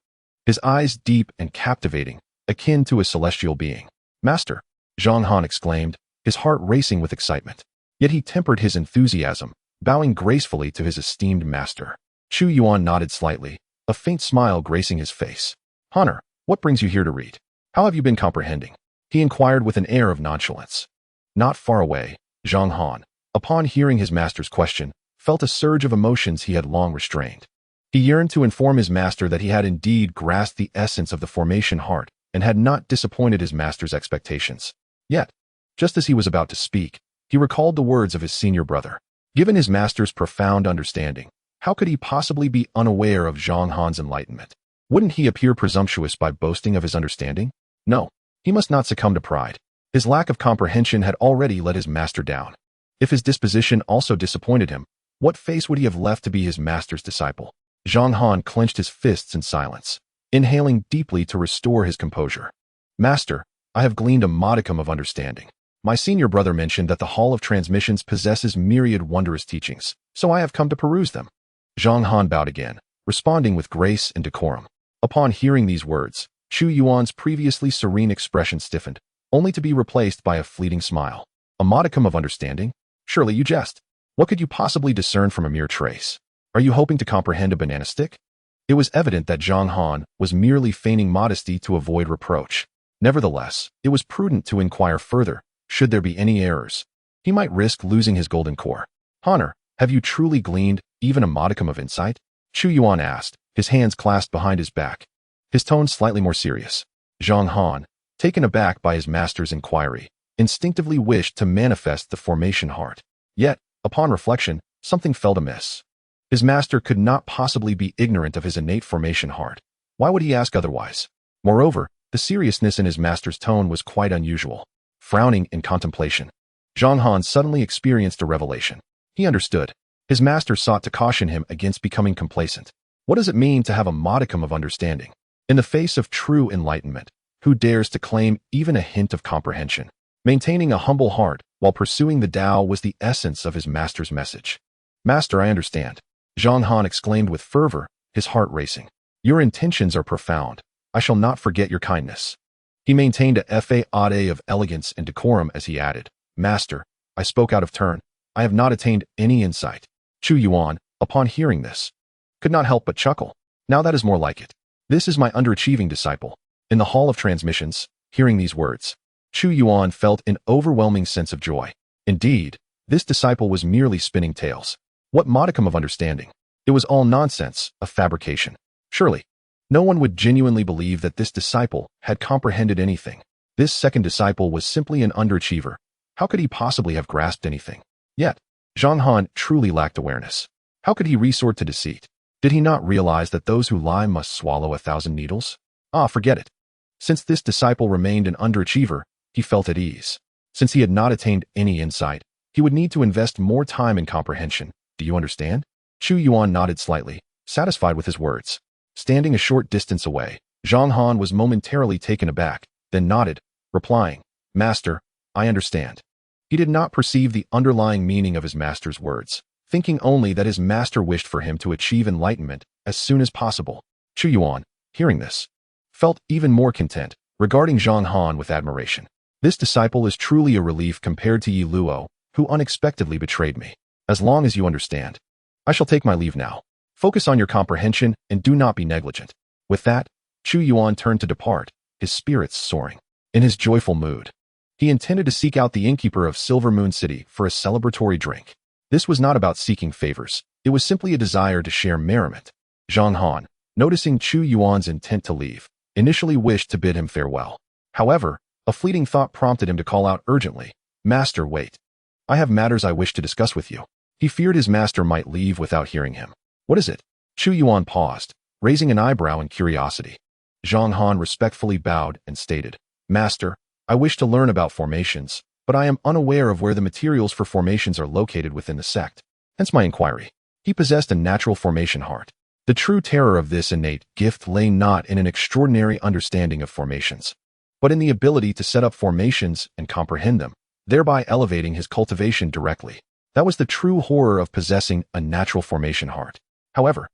His eyes deep and captivating, akin to a celestial being. Master, Zhang Han exclaimed, his heart racing with excitement. Yet he tempered his enthusiasm, bowing gracefully to his esteemed master. Chu Yuan nodded slightly, a faint smile gracing his face. Hunter, what brings you here to read? How have you been comprehending? He inquired with an air of nonchalance. Not far away, Zhang Han, upon hearing his master's question, felt a surge of emotions he had long restrained. He yearned to inform his master that he had indeed grasped the essence of the formation heart and had not disappointed his master's expectations. Yet, just as he was about to speak, he recalled the words of his senior brother. Given his master's profound understanding, how could he possibly be unaware of Zhang Han's enlightenment? Wouldn't he appear presumptuous by boasting of his understanding? No, he must not succumb to pride. His lack of comprehension had already let his master down. If his disposition also disappointed him, what face would he have left to be his master's disciple? Zhang Han clenched his fists in silence, inhaling deeply to restore his composure. Master, I have gleaned a modicum of understanding. My senior brother mentioned that the Hall of Transmissions possesses myriad wondrous teachings, so I have come to peruse them. Zhang Han bowed again, responding with grace and decorum. Upon hearing these words, Chu Yuan's previously serene expression stiffened, only to be replaced by a fleeting smile. A modicum of understanding? Surely you jest. What could you possibly discern from a mere trace? Are you hoping to comprehend a banana stick? It was evident that Zhang Han was merely feigning modesty to avoid reproach. Nevertheless, it was prudent to inquire further, should there be any errors. He might risk losing his golden core. Honor, have you truly gleaned even a modicum of insight? Chu Yuan asked, his hands clasped behind his back, his tone slightly more serious. Zhang Han, taken aback by his master's inquiry, instinctively wished to manifest the formation heart. Yet, upon reflection, something felt amiss. His master could not possibly be ignorant of his innate formation heart. Why would he ask otherwise? Moreover, the seriousness in his master's tone was quite unusual. Frowning in contemplation, Zhang Han suddenly experienced a revelation. He understood. His master sought to caution him against becoming complacent. What does it mean to have a modicum of understanding? In the face of true enlightenment, who dares to claim even a hint of comprehension? Maintaining a humble heart while pursuing the Tao was the essence of his master's message. Master, I understand. Zhang Han exclaimed with fervor, his heart racing. Your intentions are profound. I shall not forget your kindness. He maintained a facade of elegance and decorum as he added, Master, I spoke out of turn. I have not attained any insight. Chu Yuan, upon hearing this, could not help but chuckle. Now that is more like it. This is my underachieving disciple. In the Hall of Transmissions, hearing these words, Chu Yuan felt an overwhelming sense of joy. Indeed, this disciple was merely spinning tales. What modicum of understanding? It was all nonsense, a fabrication. Surely, no one would genuinely believe that this disciple had comprehended anything. This second disciple was simply an underachiever. How could he possibly have grasped anything? Yet, Zhang Han truly lacked awareness. How could he resort to deceit? Did he not realize that those who lie must swallow 1,000 needles? Forget it. Since this disciple remained an underachiever, he felt at ease. Since he had not attained any insight, he would need to invest more time in comprehension. Do you understand? Chu Yuan nodded slightly, satisfied with his words. Standing a short distance away, Zhang Han was momentarily taken aback, then nodded, replying, Master, I understand. He did not perceive the underlying meaning of his master's words, thinking only that his master wished for him to achieve enlightenment as soon as possible. Chu Yuan, hearing this, felt even more content, regarding Zhang Han with admiration. This disciple is truly a relief compared to Ye Luo, who unexpectedly betrayed me. As long as you understand, I shall take my leave now. Focus on your comprehension and do not be negligent. With that, Chu Yuan turned to depart, his spirits soaring. In his joyful mood, he intended to seek out the innkeeper of Silver Moon City for a celebratory drink. This was not about seeking favors. It was simply a desire to share merriment. Zhang Han, noticing Chu Yuan's intent to leave, initially wished to bid him farewell. However, a fleeting thought prompted him to call out urgently, Master, wait. I have matters I wish to discuss with you. He feared his master might leave without hearing him. What is it? Chu Yuan paused, raising an eyebrow in curiosity. Zhang Han respectfully bowed and stated, Master, I wish to learn about formations, but I am unaware of where the materials for formations are located within the sect. Hence my inquiry. He possessed a natural formation heart. The true terror of this innate gift lay not in an extraordinary understanding of formations, but in the ability to set up formations and comprehend them, thereby elevating his cultivation directly. That was the true horror of possessing a natural formation heart. However,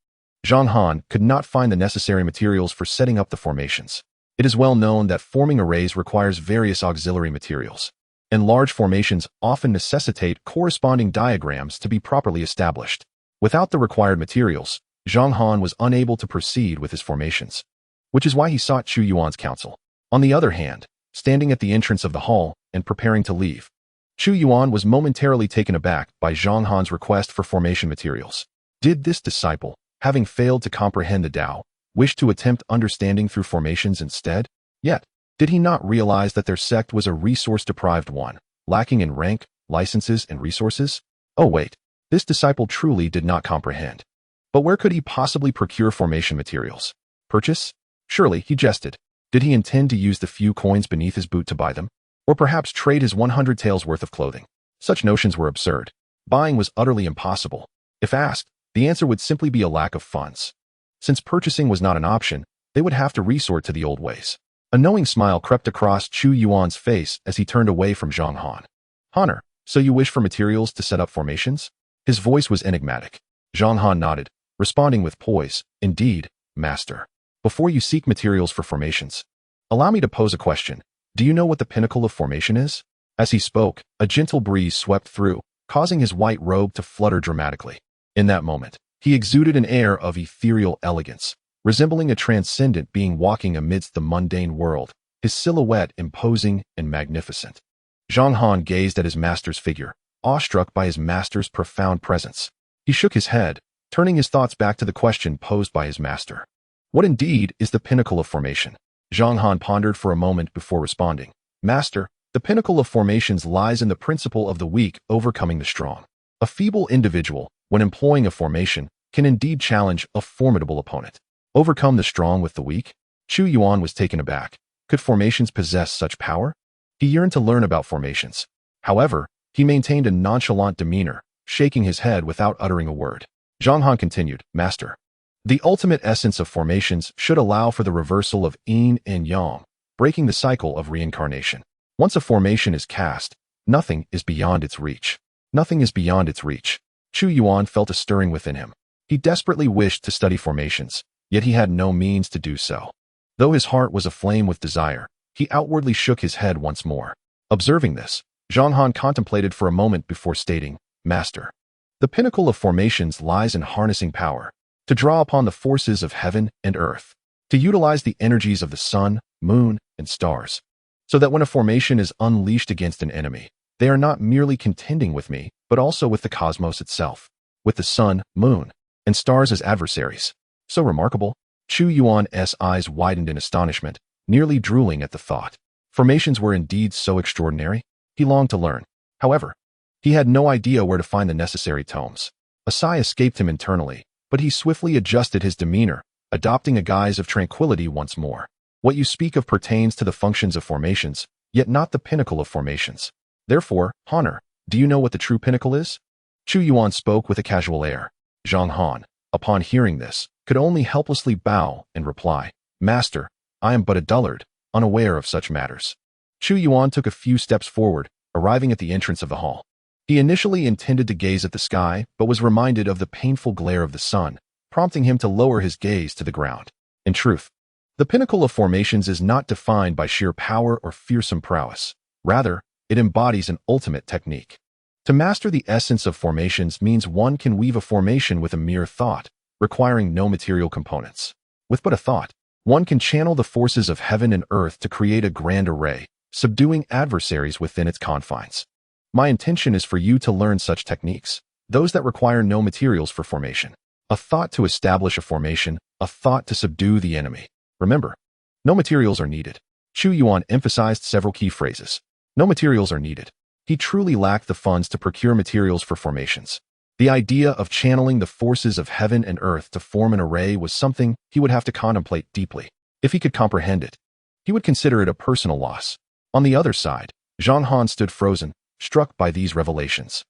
Zhang Han could not find the necessary materials for setting up the formations. It is well known that forming arrays requires various auxiliary materials, and large formations often necessitate corresponding diagrams to be properly established. Without the required materials, Zhang Han was unable to proceed with his formations, which is why he sought Chu Yuan's counsel. On the other hand, standing at the entrance of the hall and preparing to leave, Chu Yuan was momentarily taken aback by Zhang Han's request for formation materials. Did this disciple, having failed to comprehend the Tao, wish to attempt understanding through formations instead? Yet, did he not realize that their sect was a resource-deprived one, lacking in rank, licenses, and resources? Oh wait, this disciple truly did not comprehend. But where could he possibly procure formation materials? Purchase? Surely, he jested. Did he intend to use the few coins beneath his boot to buy them? Or perhaps trade his 100 taels worth of clothing? Such notions were absurd. Buying was utterly impossible. If asked, the answer would simply be a lack of funds. Since purchasing was not an option, they would have to resort to the old ways. A knowing smile crept across Chu Yuan's face as he turned away from Zhang Han. Honor, so you wish for materials to set up formations? His voice was enigmatic. Zhang Han nodded, responding with poise, Indeed, Master. Before you seek materials for formations, allow me to pose a question. Do you know what the pinnacle of formation is? As he spoke, a gentle breeze swept through, causing his white robe to flutter dramatically. In that moment, he exuded an air of ethereal elegance, resembling a transcendent being walking amidst the mundane world, his silhouette imposing and magnificent. Zhang Han gazed at his master's figure, awestruck by his master's profound presence. He shook his head, turning his thoughts back to the question posed by his master. What indeed is the pinnacle of formation? Zhang Han pondered for a moment before responding. Master, the pinnacle of formations lies in the principle of the weak overcoming the strong. A feeble individual, when employing a formation, can indeed challenge a formidable opponent. Overcome the strong with the weak? Chu Yuan was taken aback. Could formations possess such power? He yearned to learn about formations. However, he maintained a nonchalant demeanor, shaking his head without uttering a word. Zhang Han continued, Master, the ultimate essence of formations should allow for the reversal of yin and yang, breaking the cycle of reincarnation. Once a formation is cast, nothing is beyond its reach. Nothing is beyond its reach. Chu Yuan felt a stirring within him. He desperately wished to study formations, yet he had no means to do so. Though his heart was aflame with desire, he outwardly shook his head once more. Observing this, Zhang Han contemplated for a moment before stating, Master, the pinnacle of formations lies in harnessing power. to draw upon the forces of heaven and earth, to utilize the energies of the sun, moon, and stars, so that when a formation is unleashed against an enemy, they are not merely contending with me, but also with the cosmos itself, with the sun, moon, and stars as adversaries. So remarkable. Chu Yuan's eyes widened in astonishment, nearly drooling at the thought. Formations were indeed so extraordinary. He longed to learn. However, he had no idea where to find the necessary tomes. A sigh escaped him internally, but he swiftly adjusted his demeanor, adopting a guise of tranquility once more. What you speak of pertains to the functions of formations, yet not the pinnacle of formations. Therefore, Honor, do you know what the true pinnacle is? Chu Yuan spoke with a casual air. Zhang Han, upon hearing this, could only helplessly bow and reply, Master, I am but a dullard, unaware of such matters. Chu Yuan took a few steps forward, arriving at the entrance of the hall. He initially intended to gaze at the sky, but was reminded of the painful glare of the sun, prompting him to lower his gaze to the ground. In truth, the pinnacle of formations is not defined by sheer power or fearsome prowess. Rather, it embodies an ultimate technique. To master the essence of formations means one can weave a formation with a mere thought, requiring no material components. With but a thought, one can channel the forces of heaven and earth to create a grand array, subduing adversaries within its confines. My intention is for you to learn such techniques, those that require no materials for formation. A thought to establish a formation, a thought to subdue the enemy. Remember, no materials are needed. Chu Yuan emphasized several key phrases. No materials are needed. He truly lacked the funds to procure materials for formations. The idea of channeling the forces of heaven and earth to form an array was something he would have to contemplate deeply. If he could comprehend it, he would consider it a personal loss. On the other side, Zhang Han stood frozen, struck by these revelations.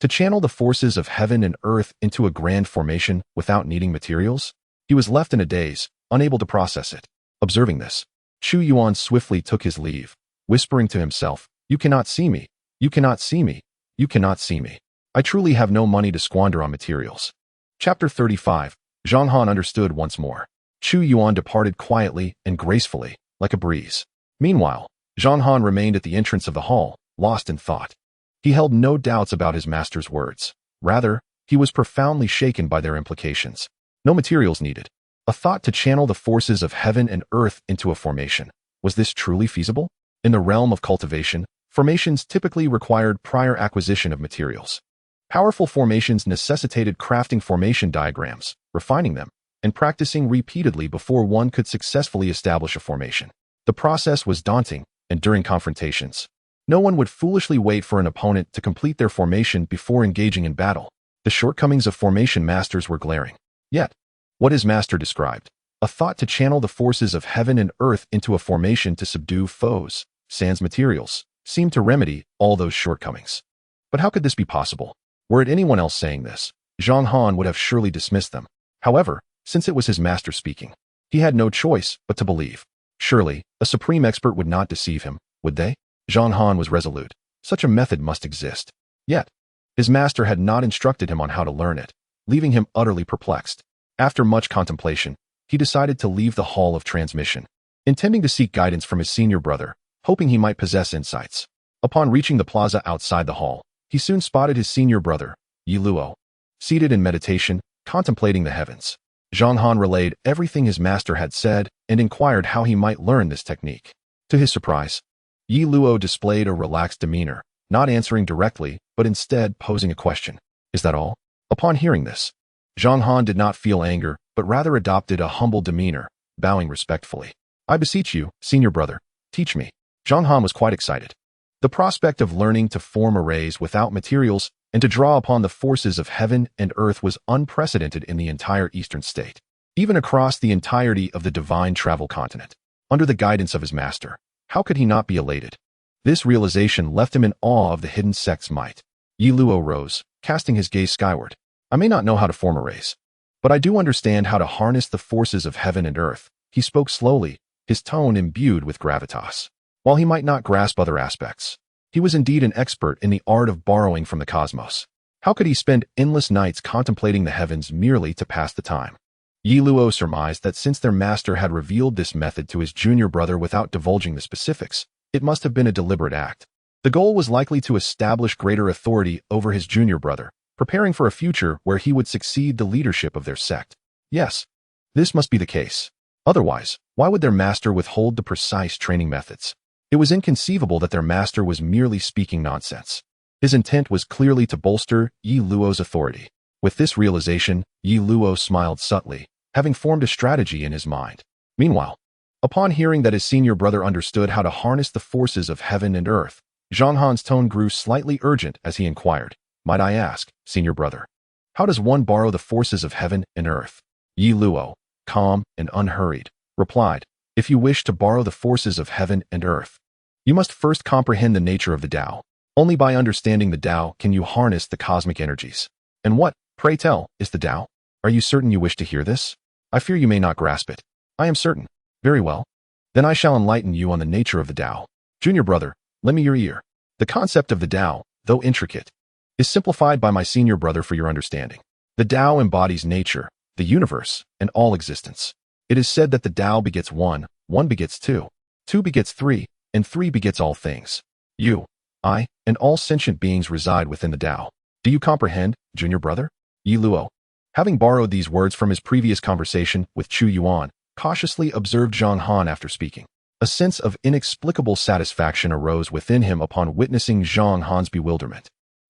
To channel the forces of heaven and earth into a grand formation without needing materials? He was left in a daze, unable to process it. Observing this, Chu Yuan swiftly took his leave, whispering to himself, You cannot see me. You cannot see me. You cannot see me. I truly have no money to squander on materials. Chapter 35. Zhang Han understood once more. Chu Yuan departed quietly and gracefully, like a breeze. Meanwhile, Zhang Han remained at the entrance of the hall, lost in thought. He held no doubts about his master's words. Rather, he was profoundly shaken by their implications. No materials needed. A thought to channel the forces of heaven and earth into a formation. Was this truly feasible? In the realm of cultivation, formations typically required prior acquisition of materials. Powerful formations necessitated crafting formation diagrams, refining them, and practicing repeatedly before one could successfully establish a formation. The process was daunting, and during confrontations, no one would foolishly wait for an opponent to complete their formation before engaging in battle. The shortcomings of formation masters were glaring. Yet, what his master described, a thought to channel the forces of heaven and earth into a formation to subdue foes, sans materials, seemed to remedy all those shortcomings. But how could this be possible? Were it anyone else saying this, Zhang Han would have surely dismissed them. However, since it was his master speaking, he had no choice but to believe. Surely, a supreme expert would not deceive him, would they? Zhang Han was resolute. Such a method must exist. Yet, his master had not instructed him on how to learn it, leaving him utterly perplexed. After much contemplation, he decided to leave the hall of transmission, intending to seek guidance from his senior brother, hoping he might possess insights. Upon reaching the plaza outside the hall, he soon spotted his senior brother, Ye Luo, seated in meditation, contemplating the heavens. Zhang Han relayed everything his master had said and inquired how he might learn this technique. To his surprise, Ye Luo displayed a relaxed demeanor, not answering directly, but instead posing a question. Is that all? Upon hearing this, Zhang Han did not feel anger, but rather adopted a humble demeanor, bowing respectfully. I beseech you, senior brother, teach me. Zhang Han was quite excited. The prospect of learning to form arrays without materials and to draw upon the forces of heaven and earth was unprecedented in the entire eastern state, even across the entirety of the divine travel continent. Under the guidance of his master, how could he not be elated? This realization left him in awe of the hidden sect's might. Ye Luo rose, casting his gaze skyward. I may not know how to form arrays, but I do understand how to harness the forces of heaven and earth. He spoke slowly, his tone imbued with gravitas. While he might not grasp other aspects, he was indeed an expert in the art of borrowing from the cosmos. How could he spend endless nights contemplating the heavens merely to pass the time? Ye Luo surmised that since their master had revealed this method to his junior brother without divulging the specifics, it must have been a deliberate act. The goal was likely to establish greater authority over his junior brother, preparing for a future where he would succeed the leadership of their sect. Yes, this must be the case. Otherwise, why would their master withhold the precise training methods? It was inconceivable that their master was merely speaking nonsense. His intent was clearly to bolster Ye Luo's authority. With this realization, Ye Luo smiled subtly, having formed a strategy in his mind. Meanwhile, upon hearing that his senior brother understood how to harness the forces of heaven and earth, Zhang Han's tone grew slightly urgent as he inquired, "Might I ask, senior brother, how does one borrow the forces of heaven and earth?" Ye Luo, calm and unhurried, replied, "If you wish to borrow the forces of heaven and earth, you must first comprehend the nature of the Tao. Only by understanding the Tao can you harness the cosmic energies." "And what, pray tell, is the Tao? Are you certain you wish to hear this? I fear you may not grasp it." "I am certain." "Very well. Then I shall enlighten you on the nature of the Tao. Junior brother, lend me your ear. The concept of the Tao, though intricate, is simplified by my senior brother for your understanding. The Tao embodies nature, the universe, and all existence. It is said that the Tao begets one, one begets two, two begets three, and three begets all things. You, I, and all sentient beings reside within the Tao. Do you comprehend, junior brother?" Ye Luo, having borrowed these words from his previous conversation with Chu Yuan, cautiously observed Zhang Han after speaking. A sense of inexplicable satisfaction arose within him upon witnessing Zhang Han's bewilderment.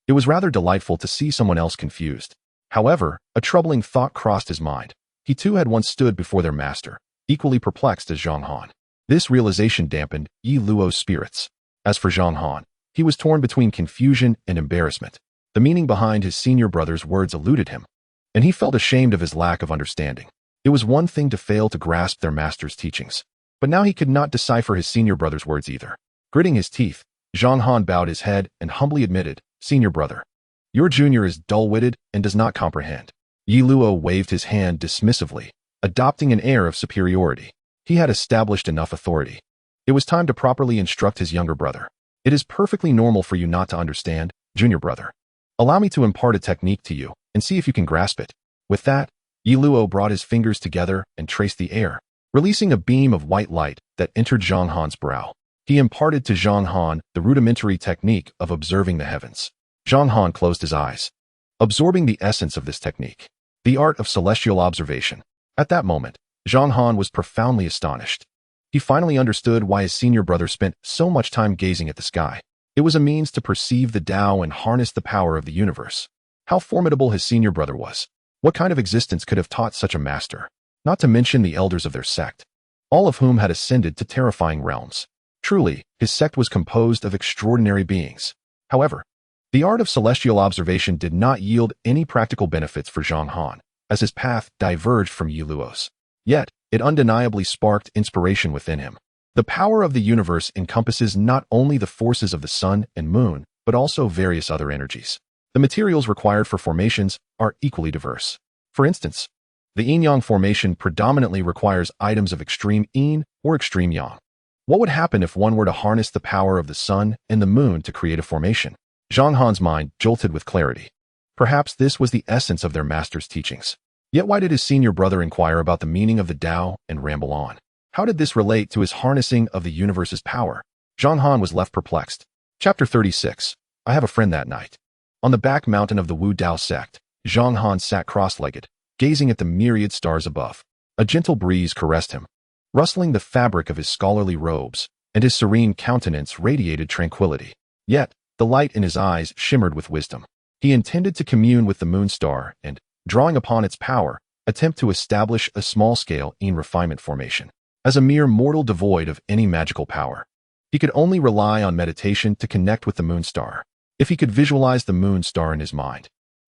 It was rather delightful to see someone else confused. However, a troubling thought crossed his mind. He too had once stood before their master, equally perplexed as Zhang Han. This realization dampened Ye Luo's spirits. As for Zhang Han, he was torn between confusion and embarrassment. The meaning behind his senior brother's words eluded him, and he felt ashamed of his lack of understanding. It was one thing to fail to grasp their master's teachings, but now he could not decipher his senior brother's words either. Gritting his teeth, Zhang Han bowed his head and humbly admitted, "Senior brother, your junior is dull-witted and does not comprehend." Ye Luo waved his hand dismissively, adopting an air of superiority. He had established enough authority. It was time to properly instruct his younger brother. "It is perfectly normal for you not to understand, junior brother. Allow me to impart a technique to you and see if you can grasp it." With that, Ye Luo brought his fingers together and traced the air, releasing a beam of white light that entered Zhang Han's brow. He imparted to Zhang Han the rudimentary technique of observing the heavens. Zhang Han closed his eyes, absorbing the essence of this technique, the art of celestial observation. At that moment, Zhang Han was profoundly astonished. He finally understood why his senior brother spent so much time gazing at the sky. It was a means to perceive the Tao and harness the power of the universe. How formidable his senior brother was. What kind of existence could have taught such a master? Not to mention the elders of their sect, all of whom had ascended to terrifying realms. Truly, his sect was composed of extraordinary beings. However, the art of celestial observation did not yield any practical benefits for Zhang Han, as his path diverged from Ye Luo's. Yet, it undeniably sparked inspiration within him. The power of the universe encompasses not only the forces of the sun and moon, but also various other energies. The materials required for formations are equally diverse. For instance, the yin-yang formation predominantly requires items of extreme yin or extreme yang. What would happen if one were to harness the power of the sun and the moon to create a formation? Zhang Han's mind jolted with clarity. Perhaps this was the essence of their master's teachings. Yet why did his senior brother inquire about the meaning of the Tao and ramble on? How did this relate to his harnessing of the universe's power? Zhang Han was left perplexed. Chapter 36. I have a friend that night. On the back mountain of the Wu Dao sect, Zhang Han sat cross-legged, gazing at the myriad stars above. A gentle breeze caressed him, rustling the fabric of his scholarly robes, and his serene countenance radiated tranquility. Yet, the light in his eyes shimmered with wisdom. He intended to commune with the moon star and, drawing upon its power, attempt to establish a small-scale yin refinement formation. As a mere mortal devoid of any magical power, he could only rely on meditation to connect with the moon star. If he could visualize the moon star in his mind,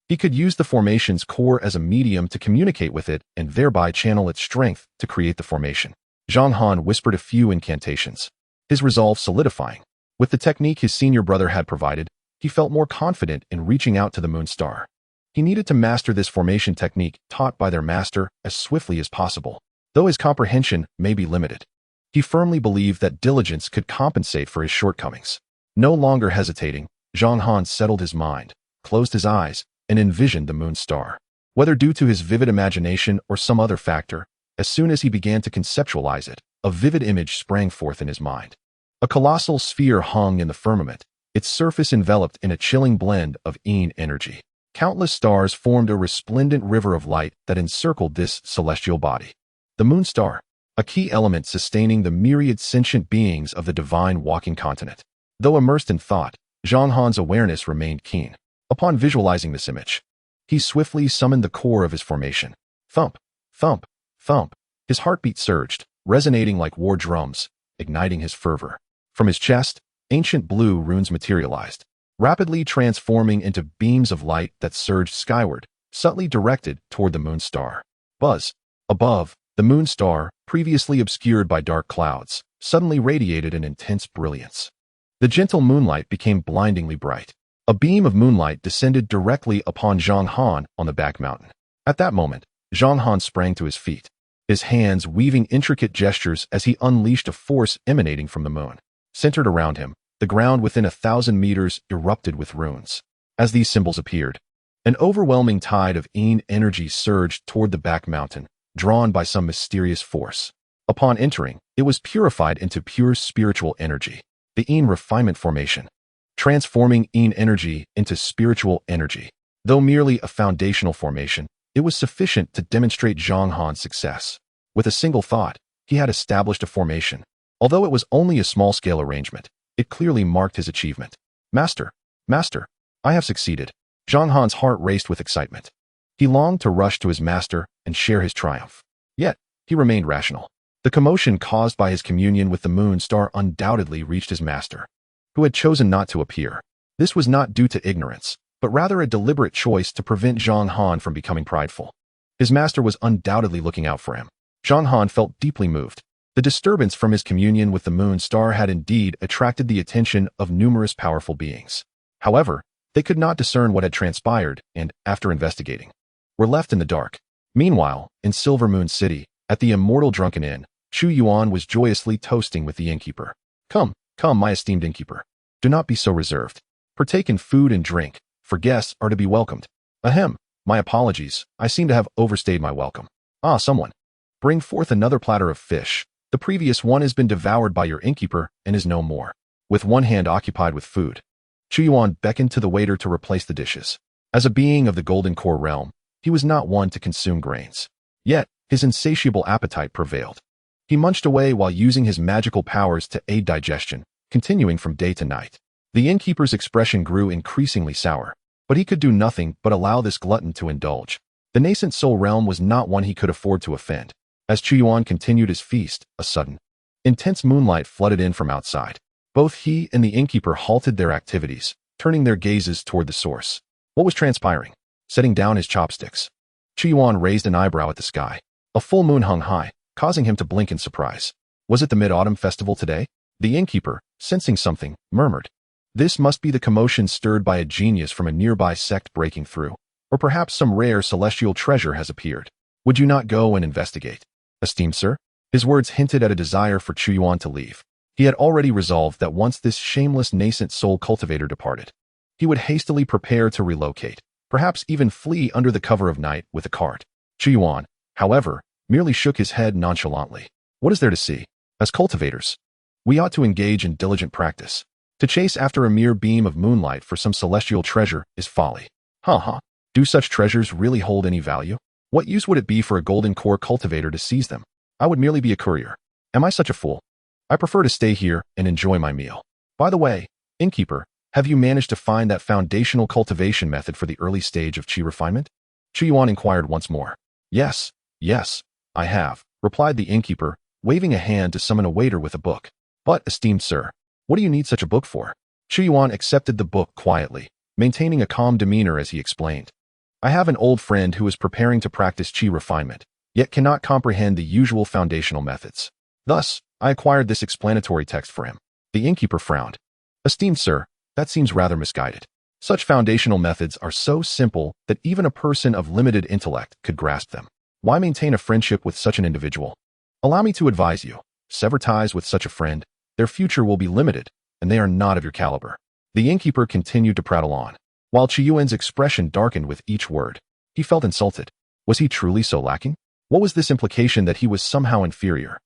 he could use the formation's core as a medium to communicate with it and thereby channel its strength to create the formation. Zhang Han whispered a few incantations, his resolve solidifying. With the technique his senior brother had provided, he felt more confident in reaching out to the moon star. He needed to master this formation technique taught by their master as swiftly as possible. Though his comprehension may be limited, he firmly believed that diligence could compensate for his shortcomings. No longer hesitating, Zhang Han settled his mind, closed his eyes, and envisioned the moon star. Whether due to his vivid imagination or some other factor, as soon as he began to conceptualize it, a vivid image sprang forth in his mind. A colossal sphere hung in the firmament, its surface enveloped in a chilling blend of yin energy. Countless stars formed a resplendent river of light that encircled this celestial body. The moon star, a key element sustaining the myriad sentient beings of the divine walking continent. Though immersed in thought, Zhang Han's awareness remained keen. Upon visualizing this image, he swiftly summoned the core of his formation. Thump, thump, thump. His heartbeat surged, resonating like war drums, igniting his fervor. From his chest, ancient blue runes materialized, rapidly transforming into beams of light that surged skyward, subtly directed toward the moon star. Buzz. Above, the moon star, previously obscured by dark clouds, suddenly radiated an intense brilliance. The gentle moonlight became blindingly bright. A beam of moonlight descended directly upon Zhang Han on the back mountain. At that moment, Zhang Han sprang to his feet, his hands weaving intricate gestures as he unleashed a force emanating from the moon. Centered around him, the ground within 1,000 meters erupted with runes. As these symbols appeared, an overwhelming tide of Yin energy surged toward the back mountain, drawn by some mysterious force. Upon entering, it was purified into pure spiritual energy, the Yin refinement formation, transforming Yin energy into spiritual energy. Though merely a foundational formation, it was sufficient to demonstrate Zhang Han's success. With a single thought, he had established a formation. Although it was only a small-scale arrangement, it clearly marked his achievement. Master, Master, I have succeeded. Zhang Han's heart raced with excitement. He longed to rush to his master and share his triumph. Yet, he remained rational. The commotion caused by his communion with the moon star undoubtedly reached his master, who had chosen not to appear. This was not due to ignorance, but rather a deliberate choice to prevent Zhang Han from becoming prideful. His master was undoubtedly looking out for him. Zhang Han felt deeply moved. The disturbance from his communion with the moon star had indeed attracted the attention of numerous powerful beings. However, they could not discern what had transpired and, after investigating, were left in the dark. Meanwhile, in Silver Moon City, at the Immortal Drunken Inn, Chu Yuan was joyously toasting with the innkeeper. Come, come, my esteemed innkeeper. Do not be so reserved. Partake in food and drink, for guests are to be welcomed. Ahem, my apologies, I seem to have overstayed my welcome. Ah, someone. Bring forth another platter of fish. The previous one has been devoured by your innkeeper and is no more. With one hand occupied with food, Chu Yuan beckoned to the waiter to replace the dishes. As a being of the Golden Core realm, he was not one to consume grains. Yet, his insatiable appetite prevailed. He munched away while using his magical powers to aid digestion, continuing from day to night. The innkeeper's expression grew increasingly sour, but he could do nothing but allow this glutton to indulge. The nascent soul realm was not one he could afford to offend. As Chu Yuan continued his feast, a sudden, intense moonlight flooded in from outside. Both he and the innkeeper halted their activities, turning their gazes toward the source. What was transpiring? Setting down his chopsticks, Chu Yuan raised an eyebrow at the sky. A full moon hung high, causing him to blink in surprise. Was it the Mid-Autumn Festival today? The innkeeper, sensing something, murmured. This must be the commotion stirred by a genius from a nearby sect breaking through, or perhaps some rare celestial treasure has appeared. Would you not go and investigate? Esteemed sir? His words hinted at a desire for Chu Yuan to leave. He had already resolved that once this shameless nascent soul cultivator departed, he would hastily prepare to relocate, perhaps even flee under the cover of night with a cart. Chu Yuan, however, merely shook his head nonchalantly. What is there to see? As cultivators, we ought to engage in diligent practice. To chase after a mere beam of moonlight for some celestial treasure is folly. Do such treasures really hold any value? What use would it be for a golden core cultivator to seize them? I would merely be a courier. Am I such a fool? I prefer to stay here and enjoy my meal. By the way, innkeeper, have you managed to find that foundational cultivation method for the early stage of qi refinement? Chu Yuan inquired once more. Yes, I have, replied the innkeeper, waving a hand to summon a waiter with a book. But, esteemed sir, what do you need such a book for? Chu Yuan accepted the book quietly, maintaining a calm demeanor as he explained. I have an old friend who is preparing to practice qi refinement, yet cannot comprehend the usual foundational methods. Thus, I acquired this explanatory text for him. The innkeeper frowned. Esteemed sir, that seems rather misguided. Such foundational methods are so simple that even a person of limited intellect could grasp them. Why maintain a friendship with such an individual? Allow me to advise you, sever ties with such a friend. Their future will be limited, and they are not of your caliber. The innkeeper continued to prattle on, while Chu Yuan's expression darkened with each word. He felt insulted. Was he truly so lacking? What was this implication that he was somehow inferior?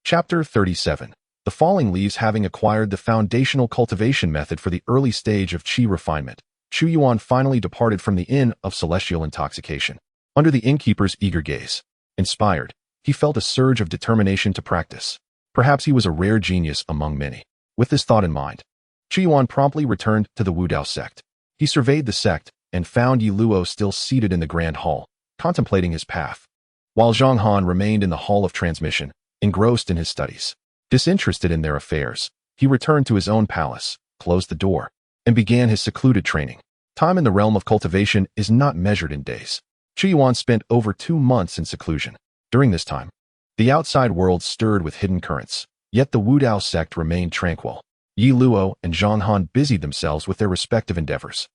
Chapter 37. The falling leaves. Having acquired the foundational cultivation method for the early stage of qi refinement, Chu Yuan finally departed from the inn of celestial intoxication. Under the innkeeper's eager gaze, inspired, he felt a surge of determination to practice. Perhaps he was a rare genius among many. With this thought in mind, Chu Yuan promptly returned to the Wudao sect. He surveyed the sect and found Ye Luo still seated in the grand hall, contemplating his path, while Zhang Han remained in the hall of transmission, engrossed in his studies. Disinterested in their affairs, he returned to his own palace, closed the door, and began his secluded training. Time in the realm of cultivation is not measured in days. Chu Yuan spent over 2 months in seclusion. During this time, the outside world stirred with hidden currents, yet the Wudao sect remained tranquil. Ye Luo and Zhang Han busied themselves with their respective endeavors.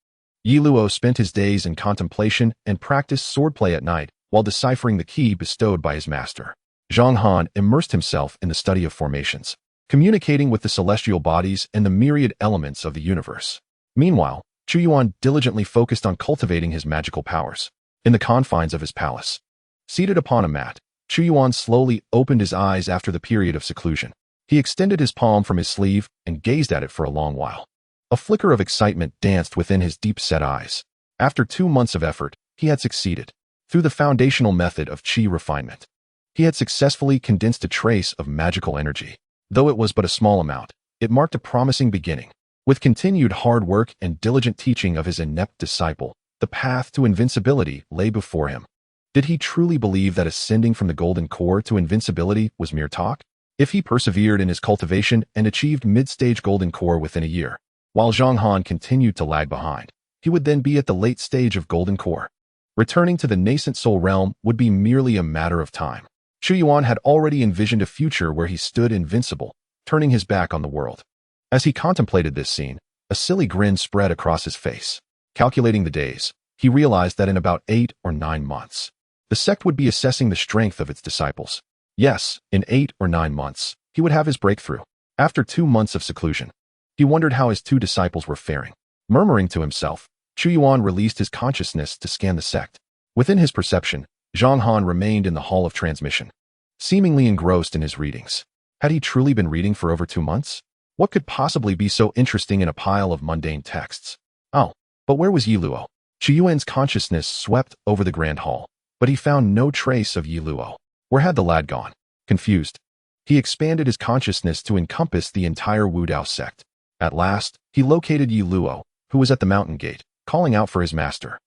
Ye Luo spent his days in contemplation and practiced swordplay at night while deciphering the key bestowed by his master. Zhang Han immersed himself in the study of formations, communicating with the celestial bodies and the myriad elements of the universe. Meanwhile, Chu Yuan diligently focused on cultivating his magical powers. In the confines of his palace, seated upon a mat, Chu Yuan slowly opened his eyes after the period of seclusion. He extended his palm from his sleeve and gazed at it for a long while. A flicker of excitement danced within his deep-set eyes. After 2 months of effort, he had succeeded. Through the foundational method of qi refinement, he had successfully condensed a trace of magical energy. Though it was but a small amount, it marked a promising beginning. With continued hard work and diligent teaching of his inept disciple, the path to invincibility lay before him. Did he truly believe that ascending from the golden core to invincibility was mere talk? If he persevered in his cultivation and achieved mid-stage golden core within a year, while Zhang Han continued to lag behind, he would then be at the late stage of golden core. Returning to the nascent soul realm would be merely a matter of time. Chu Yuan had already envisioned a future where he stood invincible, turning his back on the world. As he contemplated this scene, a silly grin spread across his face. Calculating the days, he realized that in about 8 or 9 months, the sect would be assessing the strength of its disciples. Yes, in 8 or 9 months, he would have his breakthrough. After 2 months of seclusion, he wondered how his 2 disciples were faring. Murmuring to himself, Chu Yuan released his consciousness to scan the sect. Within his perception, Zhang Han remained in the hall of transmission, seemingly engrossed in his readings. Had he truly been reading for over 2 months? What could possibly be so interesting in a pile of mundane texts? Oh, but where was Ye Luo? Chu Yuan's consciousness swept over the grand hall, but he found no trace of Ye Luo. Where had the lad gone? Confused, he expanded his consciousness to encompass the entire Wudao sect. At last, he located Ye Luo, who was at the mountain gate, calling out for his master,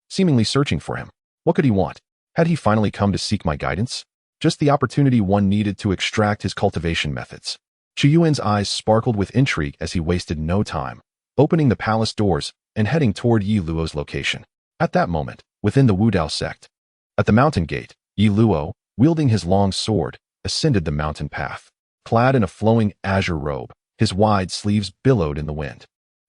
seemingly searching for him. What could he want? Had he finally come to seek my guidance? Just the opportunity one needed to extract his cultivation methods. Chu Yuan's eyes sparkled with intrigue as he wasted no time, opening the palace doors and heading toward Ye Luo's location. At that moment, within the Wudao sect, at the mountain gate, Ye Luo, wielding his long sword, ascended the mountain path. Clad in a flowing azure robe, his wide sleeves billowed in the wind.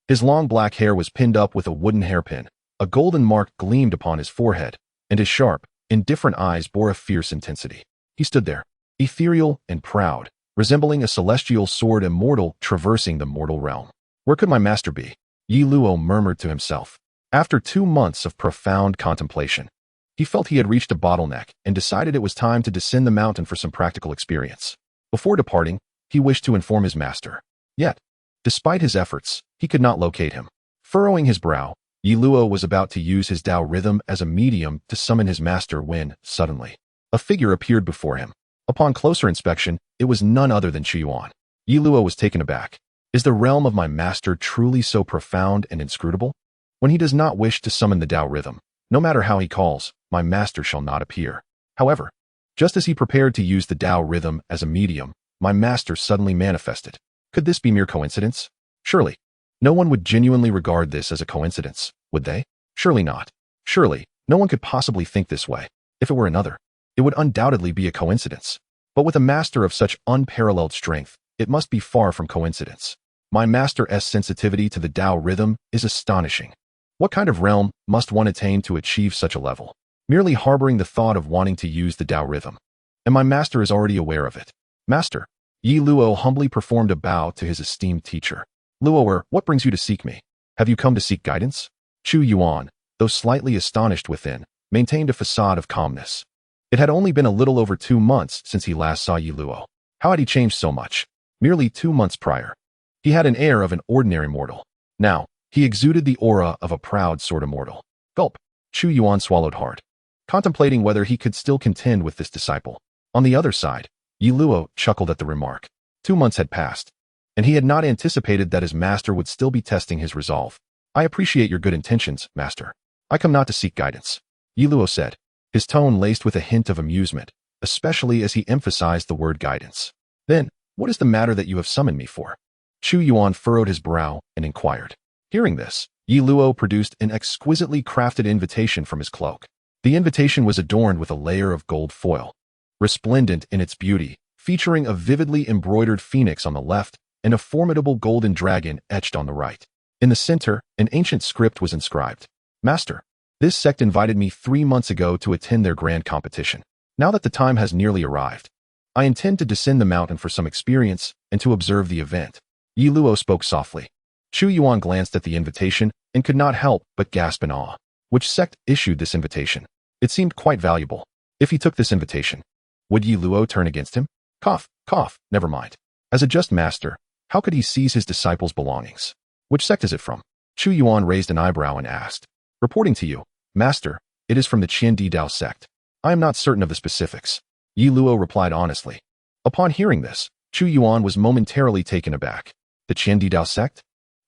His long black hair was pinned up with a wooden hairpin. A golden mark gleamed upon his forehead, and his sharp, indifferent eyes bore a fierce intensity. He stood there, ethereal and proud, resembling a celestial sword immortal traversing the mortal realm. Where could my master be? Ye Luo murmured to himself. After 2 months of profound contemplation, he felt he had reached a bottleneck and decided it was time to descend the mountain for some practical experience. Before departing, he wished to inform his master. Yet, despite his efforts, he could not locate him. Furrowing his brow, Ye Luo was about to use his Tao rhythm as a medium to summon his master when, suddenly, a figure appeared before him. Upon closer inspection, it was none other than Chu Yuan. Ye Luo was taken aback. Is the realm of my master truly so profound and inscrutable? When he does not wish to summon the Tao rhythm, no matter how he calls, my master shall not appear. However, just as he prepared to use the Tao rhythm as a medium, my master suddenly manifested. Could this be mere coincidence? Surely, no one would genuinely regard this as a coincidence, would they? Surely not. Surely, no one could possibly think this way. If it were another, it would undoubtedly be a coincidence. But with a master of such unparalleled strength, it must be far from coincidence. My master's sensitivity to the Tao rhythm is astonishing. What kind of realm must one attain to achieve such a level? Merely harboring the thought of wanting to use the Tao rhythm. And my master is already aware of it. Master. Ye Luo humbly performed a bow to his esteemed teacher. Luoer, what brings you to seek me? Have you come to seek guidance? Chu Yuan, though slightly astonished within, maintained a facade of calmness. It had only been a little over 2 months since he last saw Ye Luo. How had he changed so much? Merely 2 months prior, he had an air of an ordinary mortal. Now, He exuded the aura of a proud sword immortal. Gulp. Chu Yuan swallowed hard, contemplating whether he could still contend with this disciple. On the other side, Ye Luo chuckled at the remark. 2 months had passed, and he had not anticipated that his master would still be testing his resolve. I appreciate your good intentions, master. I come not to seek guidance, Ye Luo said, his tone laced with a hint of amusement, especially as he emphasized the word guidance. Then, what is the matter that you have summoned me for? Chu Yuan furrowed his brow and inquired. Hearing this, Ye Luo produced an exquisitely crafted invitation from his cloak. The invitation was adorned with a layer of gold foil, resplendent in its beauty, featuring a vividly embroidered phoenix on the left and a formidable golden dragon etched on the right. In the center, an ancient script was inscribed. Master, this sect invited me 3 months ago to attend their grand competition. Now that the time has nearly arrived, I intend to descend the mountain for some experience and to observe the event. Ye Luo spoke softly. Chu Yuan glanced at the invitation and could not help but gasp in awe. Which sect issued this invitation? It seemed quite valuable. If he took this invitation, would Ye Luo turn against him? Cough, cough, never mind. As a just master, how could he seize his disciples' belongings? Which sect is it from? Chu Yuan raised an eyebrow and asked. Reporting to you, master, it is from the Dao sect. I am not certain of the specifics. Ye Luo replied honestly. Upon hearing this, Chu Yuan was momentarily taken aback. The Dao sect?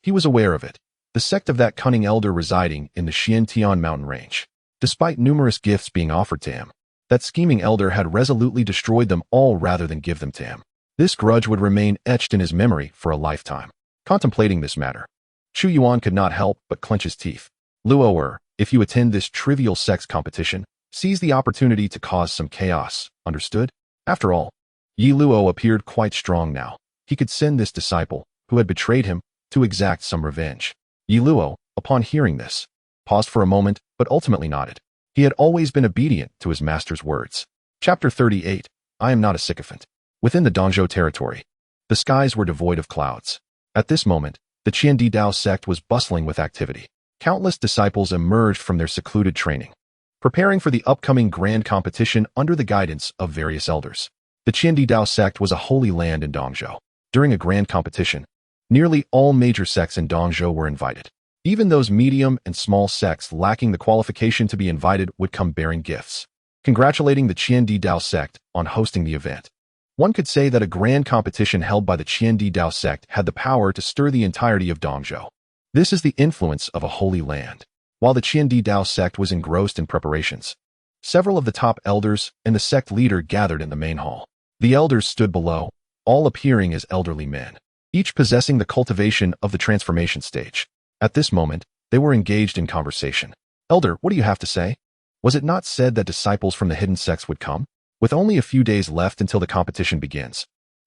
He was aware of it. The sect of that cunning elder residing in the Xiantian mountain range. Despite numerous gifts being offered to him, that scheming elder had resolutely destroyed them all rather than give them to him. This grudge would remain etched in his memory for a lifetime. Contemplating this matter, Chu Yuan could not help but clench his teeth. Luo, if you attend this trivial sex competition, seize the opportunity to cause some chaos, understood? After all, Ye Luo appeared quite strong now. He could send this disciple, who had betrayed him, to exact some revenge. Ye Luo, upon hearing this, paused for a moment, but ultimately nodded. He had always been obedient to his master's words. Chapter 38. I am not a sycophant. Within the Dongzhou territory, the skies were devoid of clouds. At this moment, the Dao sect was bustling with activity. Countless disciples emerged from their secluded training, preparing for the upcoming grand competition under the guidance of various elders. The Dao sect was a holy land in Dongzhou. During a grand competition, nearly all major sects in Dongzhou were invited. Even those medium and small sects lacking the qualification to be invited would come bearing gifts, congratulating the Dao sect on hosting the event. One could say that a grand competition held by the Dao sect had the power to stir the entirety of Dongzhou. This is the influence of a holy land. While the Dao sect was engrossed in preparations, several of the top elders and the sect leader gathered in the main hall. The elders stood below, all appearing as elderly men, each possessing the cultivation of the transformation stage. At this moment, they were engaged in conversation. Elder, what do you have to say? Was it not said that disciples from the hidden sects would come? With only a few days left until the competition begins,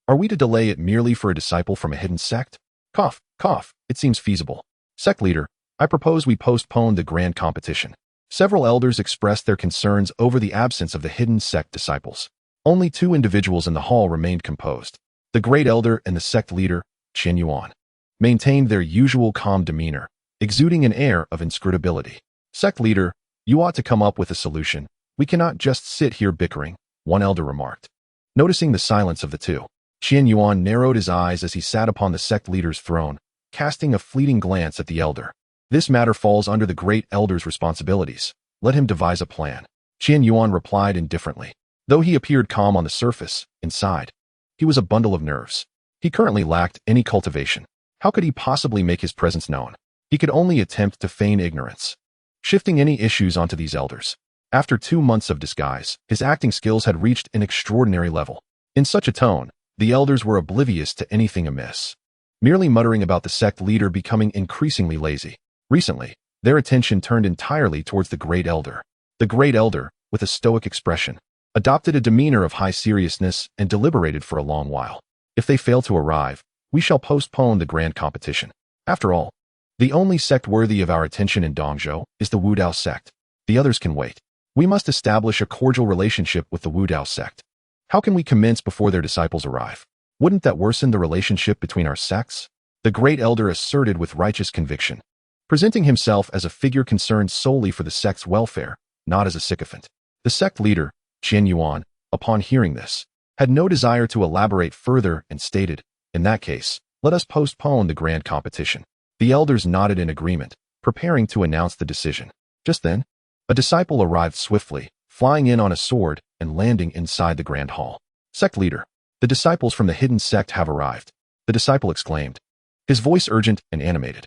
are we to delay it merely for a disciple from a hidden sect? Cough, cough, it seems feasible. Sect leader, I propose we postpone the grand competition. Several elders expressed their concerns over the absence of the hidden sect disciples. Only 2 individuals in the hall remained composed. The great elder and the sect leader, Chu Yuan, maintained their usual calm demeanor, exuding an air of inscrutability. Sect leader, you ought to come up with a solution. We cannot just sit here bickering, one elder remarked. Noticing the silence of the two, Chu Yuan narrowed his eyes as he sat upon the sect leader's throne, casting a fleeting glance at the elder. This matter falls under the great elder's responsibilities. Let him devise a plan. Chu Yuan replied indifferently. Though he appeared calm on the surface, inside, he was a bundle of nerves. He currently lacked any cultivation. How could he possibly make his presence known? He could only attempt to feign ignorance, shifting any issues onto these elders. After 2 months of disguise, his acting skills had reached an extraordinary level. In such a tone, the elders were oblivious to anything amiss, merely muttering about the sect leader becoming increasingly lazy. Recently, their attention turned entirely towards the great elder. The great elder, with a stoic expression, adopted a demeanor of high seriousness and deliberated for a long while. If they fail to arrive, we shall postpone the grand competition. After all, the only sect worthy of our attention in Dongzhou is the Dao sect. The others can wait. We must establish a cordial relationship with the Dao sect. How can we commence before their disciples arrive? Wouldn't that worsen the relationship between our sects? The great elder asserted with righteous conviction, presenting himself as a figure concerned solely for the sect's welfare, not as a sycophant. The sect leader, Chu Yuan, upon hearing this, had no desire to elaborate further and stated, in that case, let us postpone the grand competition. The elders nodded in agreement, preparing to announce the decision. Just then, a disciple arrived swiftly, flying in on a sword and landing inside the grand hall. Sect leader, the disciples from the hidden sect have arrived, the disciple exclaimed, his voice urgent and animated.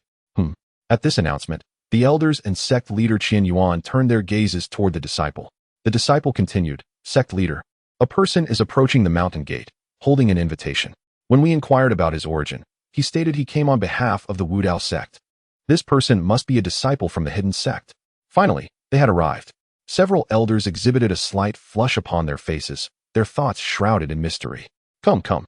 At this announcement, the elders and sect leader Chu Yuan turned their gazes toward the disciple. The disciple continued, Sect leader, a person is approaching the mountain gate, holding an invitation. When we inquired about his origin, he stated he came on behalf of the Wu Dao sect. This person must be a disciple from the hidden sect. Finally, they had arrived. Several elders exhibited a slight flush upon their faces, their thoughts shrouded in mystery. Come.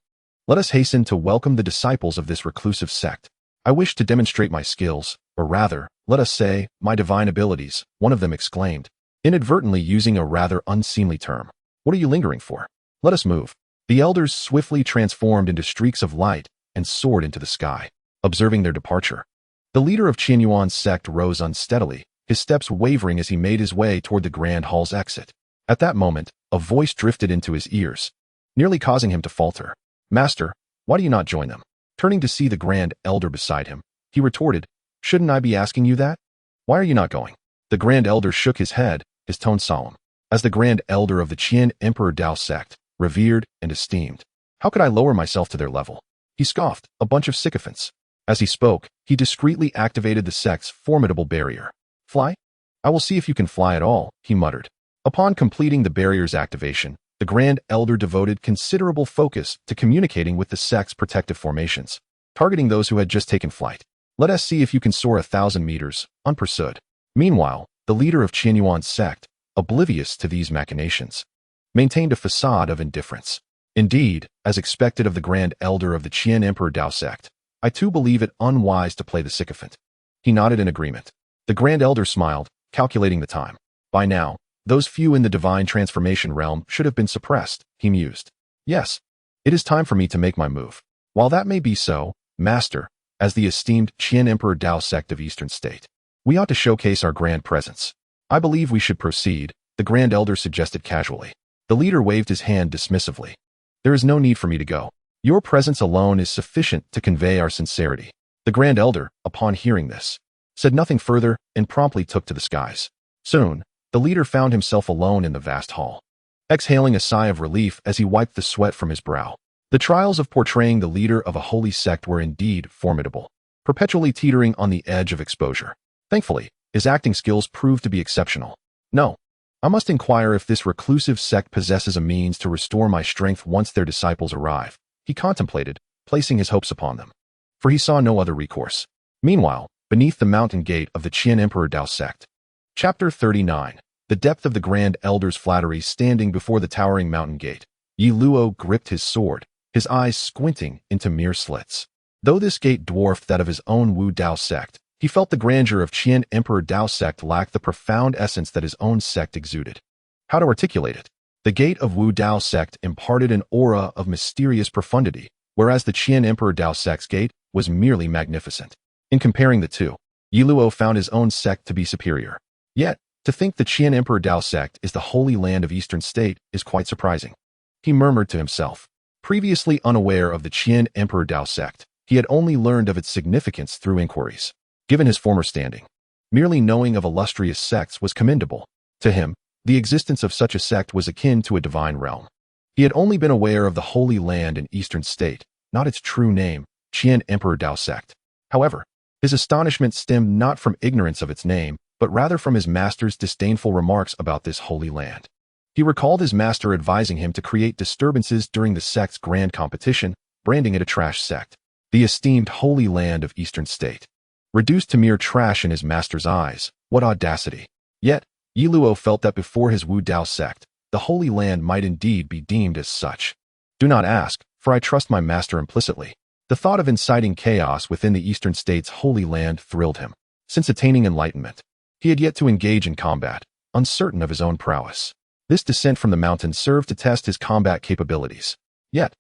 Let us hasten to welcome the disciples of this reclusive sect. I wish to demonstrate my skills, or rather, let us say, my divine abilities, one of them exclaimed, inadvertently using a rather unseemly term. What are you lingering for? Let us move. The elders swiftly transformed into streaks of light and soared into the sky, observing their departure. The leader of Chu Yuan's sect rose unsteadily, his steps wavering as he made his way toward the grand hall's exit. At that moment, a voice drifted into his ears, nearly causing him to falter. Master, why do you not join them? Turning to see the grand elder beside him, he retorted, shouldn't I be asking you that? Why are you not going? The grand elder shook his head, his tone solemn. As the grand elder of the Qian Emperor Dao sect, revered and esteemed, how could I lower myself to their level? He scoffed, a bunch of sycophants. As he spoke, he discreetly activated the sect's formidable barrier. Fly? I will see if you can fly at all, he muttered. Upon completing the barrier's activation, the grand elder devoted considerable focus to communicating with the sect's protective formations, targeting those who had just taken flight. Let us see if you can soar 1,000 meters, unpursued. Meanwhile, the leader of Chu Yuan's sect, oblivious to these machinations, maintained a facade of indifference. Indeed, as expected of the grand elder of the Qian Emperor Dao sect, I too believe it unwise to play the sycophant. He nodded in agreement. The grand elder smiled, calculating the time. By now, those few in the divine transformation realm should have been suppressed, he mused. Yes, it is time for me to make my move. While that may be so, Master, as the esteemed Qian Emperor Dao sect of Eastern State, we ought to showcase our grand presence. I believe we should proceed, the grand elder suggested casually. The leader waved his hand dismissively. There is no need for me to go. Your presence alone is sufficient to convey our sincerity. The grand elder, upon hearing this, said nothing further and promptly took to the skies. Soon, the leader found himself alone in the vast hall, exhaling a sigh of relief as he wiped the sweat from his brow. The trials of portraying the leader of a holy sect were indeed formidable, perpetually teetering on the edge of exposure. Thankfully, his acting skills proved to be exceptional. No, I must inquire if this reclusive sect possesses a means to restore my strength once their disciples arrive, he contemplated, placing his hopes upon them. For he saw no other recourse. Meanwhile, beneath the mountain gate of the Qian Emperor Dao sect. Chapter 39. The depth of the grand elder's flattery standing before the towering mountain gate. Ye Luo gripped his sword, his eyes squinting into mere slits. Though this gate dwarfed that of his own Wu Dao sect, he felt the grandeur of Qian Emperor Dao sect lacked the profound essence that his own sect exuded. How to articulate it? The gate of Wu Dao sect imparted an aura of mysterious profundity, whereas the Qian Emperor Dao sect's gate was merely magnificent. In comparing the two, Ye Luo found his own sect to be superior. Yet, to think the Qian Emperor Dao sect is the holy land of Eastern State is quite surprising. He murmured to himself. Previously unaware of the Qian Emperor Dao sect, he had only learned of its significance through inquiries. Given his former standing, merely knowing of illustrious sects was commendable. To him, the existence of such a sect was akin to a divine realm. He had only been aware of the holy land in Eastern State, not its true name, Qian Emperor Dao sect. However, his astonishment stemmed not from ignorance of its name, but rather from his master's disdainful remarks about this holy land. He recalled his master advising him to create disturbances during the sect's grand competition, branding it a trash sect. The esteemed holy land of Eastern State. Reduced to mere trash in his master's eyes, what audacity. Yet, Ye Luo felt that before his Wu Dao sect, the holy land might indeed be deemed as such. Do not ask, for I trust my master implicitly. The thought of inciting chaos within the Eastern State's holy land thrilled him. Since attaining enlightenment, he had yet to engage in combat, uncertain of his own prowess. This descent from the mountain served to test his combat capabilities. Yet,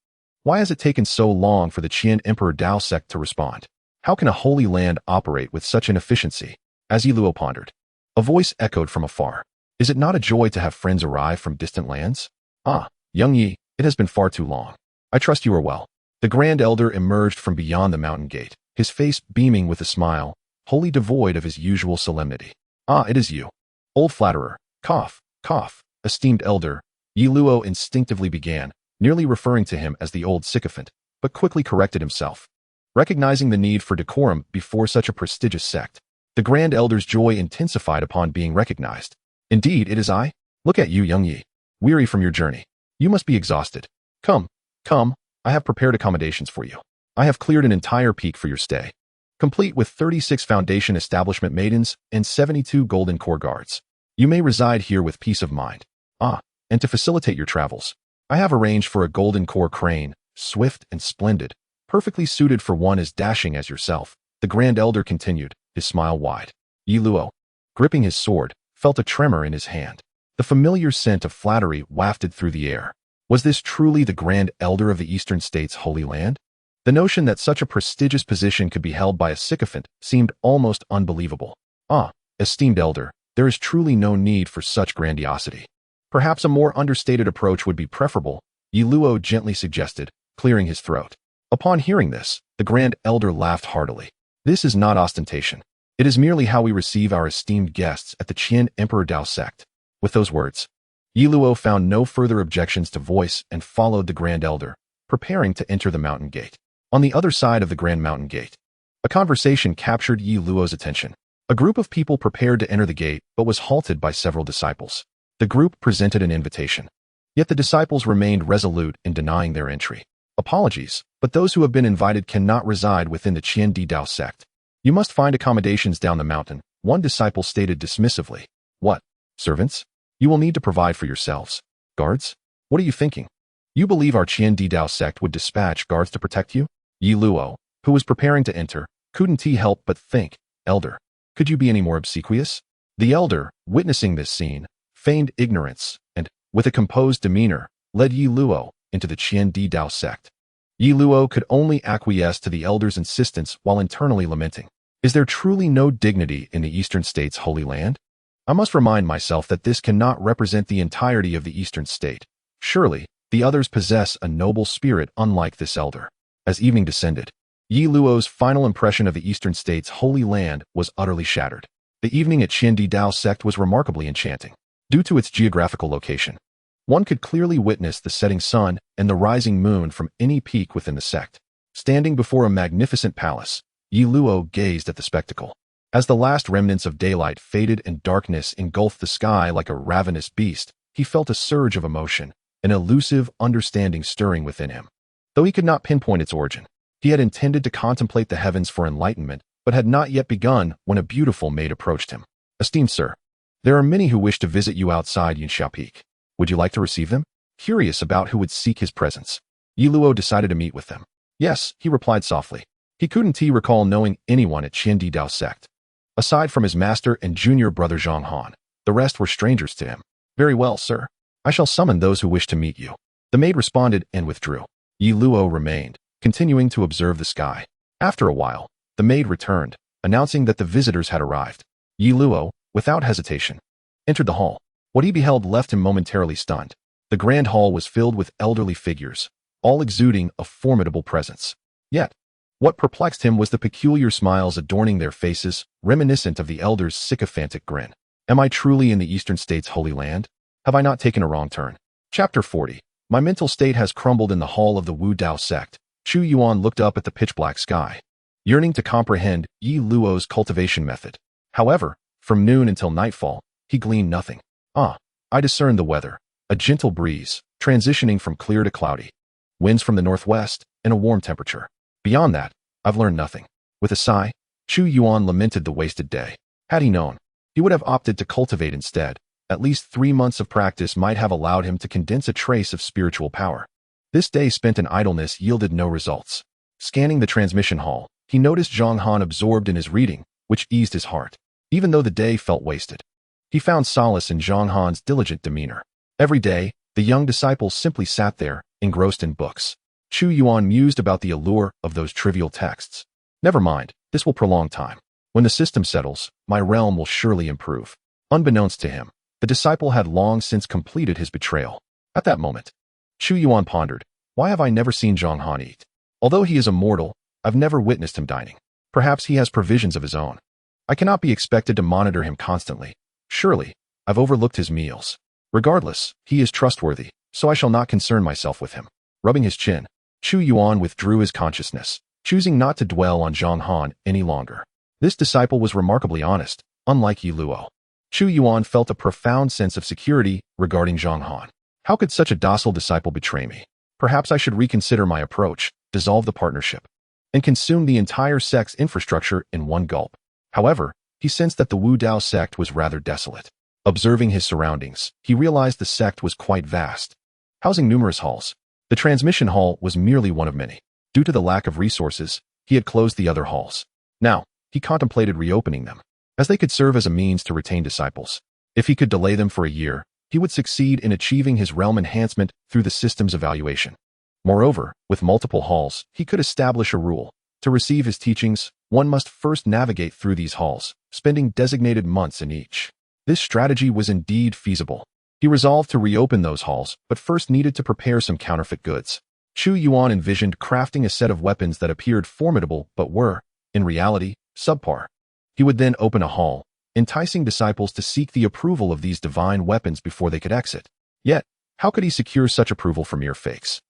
why has it taken so long for the Qian Emperor Dao sect to respond? How can a holy land operate with such inefficiency? As Ye Luo pondered, a voice echoed from afar. Is it not a joy to have friends arrive from distant lands? Ah, young Yi, it has been far too long. I trust you are well. The grand elder emerged from beyond the mountain gate, his face beaming with a smile, wholly devoid of his usual solemnity. "Ah, it is you. Old flatterer. Cough, cough, esteemed elder," Ye Luo instinctively began, nearly referring to him as the old sycophant, but quickly corrected himself. Recognizing the need for decorum before such a prestigious sect, the Grand Elder's joy intensified upon being recognized. "Indeed, it is I. Look at you, young Yi. Weary from your journey. You must be exhausted. Come, come, I have prepared accommodations for you. I have cleared an entire peak for your stay, complete with 36 foundation establishment maidens and 72 golden core guards. You may reside here with peace of mind. Ah, and to facilitate your travels, I have arranged for a golden core crane, swift and splendid, perfectly suited for one as dashing as yourself," the Grand Elder continued, his smile wide. Ye Luo, gripping his sword, felt a tremor in his hand. The familiar scent of flattery wafted through the air. Was this truly the Grand Elder of the Eastern States' Holy Land? The notion that such a prestigious position could be held by a sycophant seemed almost unbelievable. "Ah, esteemed elder, there is truly no need for such grandiosity. Perhaps a more understated approach would be preferable," Ye Luo gently suggested, clearing his throat. Upon hearing this, the Grand Elder laughed heartily. "This is not ostentation. It is merely how we receive our esteemed guests at the Qian Emperor Dao sect." With those words, Ye Luo found no further objections to voice and followed the Grand Elder, preparing to enter the mountain gate. On the other side of the Grand Mountain Gate, a conversation captured Ye Luo's attention. A group of people prepared to enter the gate but was halted by several disciples. The group presented an invitation, yet the disciples remained resolute in denying their entry. "Apologies, but those who have been invited cannot reside within the Qian Di Dao sect. You must find accommodations down the mountain," one disciple stated dismissively. "What? Servants? You will need to provide for yourselves. Guards? What are you thinking? You believe our Qian Di Dao sect would dispatch guards to protect you?" Ye Luo, who was preparing to enter, couldn't help but think, "Elder, could you be any more obsequious?" The elder, witnessing this scene, feigned ignorance and, with a composed demeanor, led Ye Luo into the Qian Di Dao sect. Ye Luo could only acquiesce to the elder's insistence while internally lamenting. Is there truly no dignity in the Eastern State's Holy Land? I must remind myself that this cannot represent the entirety of the Eastern State. Surely, the others possess a noble spirit unlike this elder. As evening descended, Ye Luo's final impression of the Eastern State's Holy Land was utterly shattered. The evening at Qian Di Dao sect was remarkably enchanting. Due to its geographical location, one could clearly witness the setting sun and the rising moon from any peak within the sect. Standing before a magnificent palace, Ye Luo gazed at the spectacle. As the last remnants of daylight faded and darkness engulfed the sky like a ravenous beast, he felt a surge of emotion, an elusive understanding stirring within him. Though he could not pinpoint its origin, he had intended to contemplate the heavens for enlightenment, but had not yet begun when a beautiful maid approached him. "Esteemed sir, there are many who wish to visit you outside Yunxia Peak. Would you like to receive them?" Curious about who would seek his presence, Ye Luo decided to meet with them. "Yes," he replied softly. He couldn't recall knowing anyone at Qian Di Dao sect. Aside from his master and junior brother Zhang Han, the rest were strangers to him. "Very well, sir. I shall summon those who wish to meet you." The maid responded and withdrew. Ye Luo remained, continuing to observe the sky. After a while, the maid returned, announcing that the visitors had arrived. Ye Luo, without hesitation, entered the hall. What he beheld left him momentarily stunned. The grand hall was filled with elderly figures, all exuding a formidable presence. Yet, what perplexed him was the peculiar smiles adorning their faces, reminiscent of the elder's sycophantic grin. Am I truly in the Eastern State's Holy Land? Have I not taken a wrong turn? Chapter 40. My mental state has crumbled in the hall of the Wu Dao sect. Chu Yuan looked up at the pitch-black sky, yearning to comprehend Ye Luo's cultivation method. However, from noon until nightfall, he gleaned nothing. "Ah, I discerned the weather. A gentle breeze, transitioning from clear to cloudy. Winds from the northwest, and a warm temperature. Beyond that, I've learned nothing." With a sigh, Chu Yuan lamented the wasted day. Had he known, he would have opted to cultivate instead. At least 3 months of practice might have allowed him to condense a trace of spiritual power. This day spent in idleness yielded no results. Scanning the transmission hall, he noticed Zhang Han absorbed in his reading, which eased his heart. Even though the day felt wasted, he found solace in Zhang Han's diligent demeanor. Every day, the young disciple simply sat there, engrossed in books. Chu Yuan mused about the allure of those trivial texts. Never mind, this will prolong time. When the system settles, my realm will surely improve. Unbeknownst to him, the disciple had long since completed his betrayal. At that moment, Chu Yuan pondered, why have I never seen Zhang Han eat? Although he is a mortal, I've never witnessed him dining. Perhaps he has provisions of his own. I cannot be expected to monitor him constantly. Surely, I've overlooked his meals. Regardless, he is trustworthy, so I shall not concern myself with him. Rubbing his chin, Chu Yuan withdrew his consciousness, choosing not to dwell on Zhang Han any longer. This disciple was remarkably honest, unlike Ye Luo. Chu Yuan felt a profound sense of security regarding Zhang Han. How could such a docile disciple betray me? Perhaps I should reconsider my approach, dissolve the partnership, and consume the entire sect's infrastructure in one gulp. However, he sensed that the Wu Dao sect was rather desolate. Observing his surroundings, he realized the sect was quite vast, housing numerous halls. The transmission hall was merely one of many. Due to the lack of resources, he had closed the other halls. Now, he contemplated reopening them, as they could serve as a means to retain disciples. If he could delay them for a year, he would succeed in achieving his realm enhancement through the system's evaluation. Moreover, with multiple halls, he could establish a rule. To receive his teachings, one must first navigate through these halls, spending designated months in each. This strategy was indeed feasible. He resolved to reopen those halls, but first needed to prepare some counterfeit goods. Chu Yuan envisioned crafting a set of weapons that appeared formidable but were, in reality, subpar. He would then open a hall, enticing disciples to seek the approval of these divine weapons before they could exit. Yet, how could he secure such approval for mere fakes?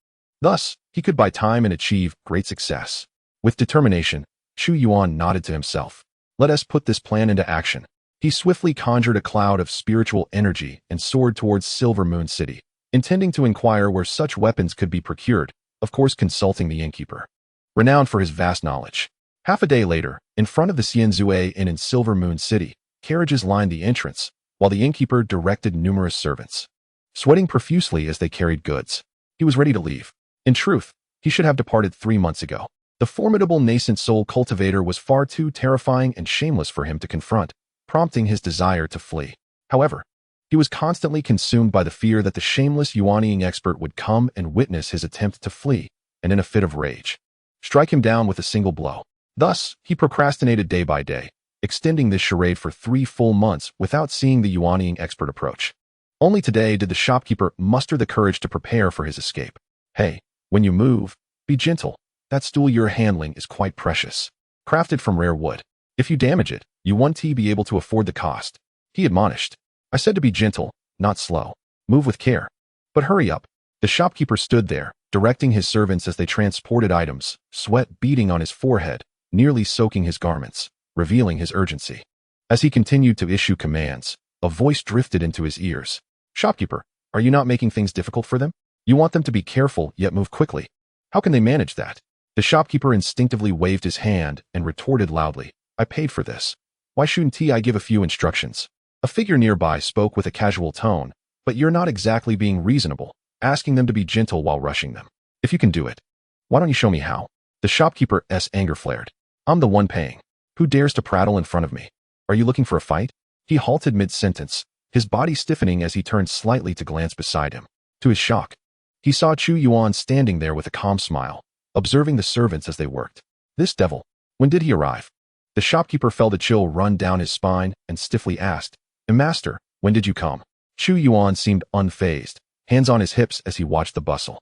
Thus, he could buy time and achieve great success. With determination, Chu Yuan nodded to himself. Let us put this plan into action. He swiftly conjured a cloud of spiritual energy and soared towards Silver Moon City, intending to inquire where such weapons could be procured, of course consulting the innkeeper, renowned for his vast knowledge. Half a day later, in front of the Xianzue Inn in Silver Moon City, carriages lined the entrance, while the innkeeper directed numerous servants, sweating profusely as they carried goods. He was ready to leave. In truth, he should have departed 3 months ago. The formidable nascent soul cultivator was far too terrifying and shameless for him to confront, prompting his desire to flee. However, he was constantly consumed by the fear that the shameless Yuanying expert would come and witness his attempt to flee, and in a fit of rage, strike him down with a single blow. Thus, he procrastinated day by day, extending this charade for 3 full months without seeing the Yuanying expert approach. Only today did the shopkeeper muster the courage to prepare for his escape. Hey, when you move, be gentle. That stool you're handling is quite precious. Crafted from rare wood. If you damage it, you won't be able to afford the cost. He admonished. I said to be gentle, not slow. Move with care. But hurry up. The shopkeeper stood there, directing his servants as they transported items, sweat beading on his forehead, nearly soaking his garments, revealing his urgency. As he continued to issue commands, a voice drifted into his ears. Shopkeeper, are you not making things difficult for them? You want them to be careful yet move quickly. How can they manage that? The shopkeeper instinctively waved his hand and retorted loudly, I paid for this. Why shouldn't I give a few instructions? A figure nearby spoke with a casual tone, but you're not exactly being reasonable, asking them to be gentle while rushing them. If you can do it, why don't you show me how? The shopkeeper's anger flared. I'm the one paying. Who dares to prattle in front of me? Are you looking for a fight? He halted mid-sentence, his body stiffening as he turned slightly to glance beside him. To his shock, he saw Chu Yuan standing there with a calm smile, observing the servants as they worked. This devil, when did he arrive? The shopkeeper felt a chill run down his spine and stiffly asked, Master, when did you come? Chu Yuan seemed unfazed, hands on his hips as he watched the bustle.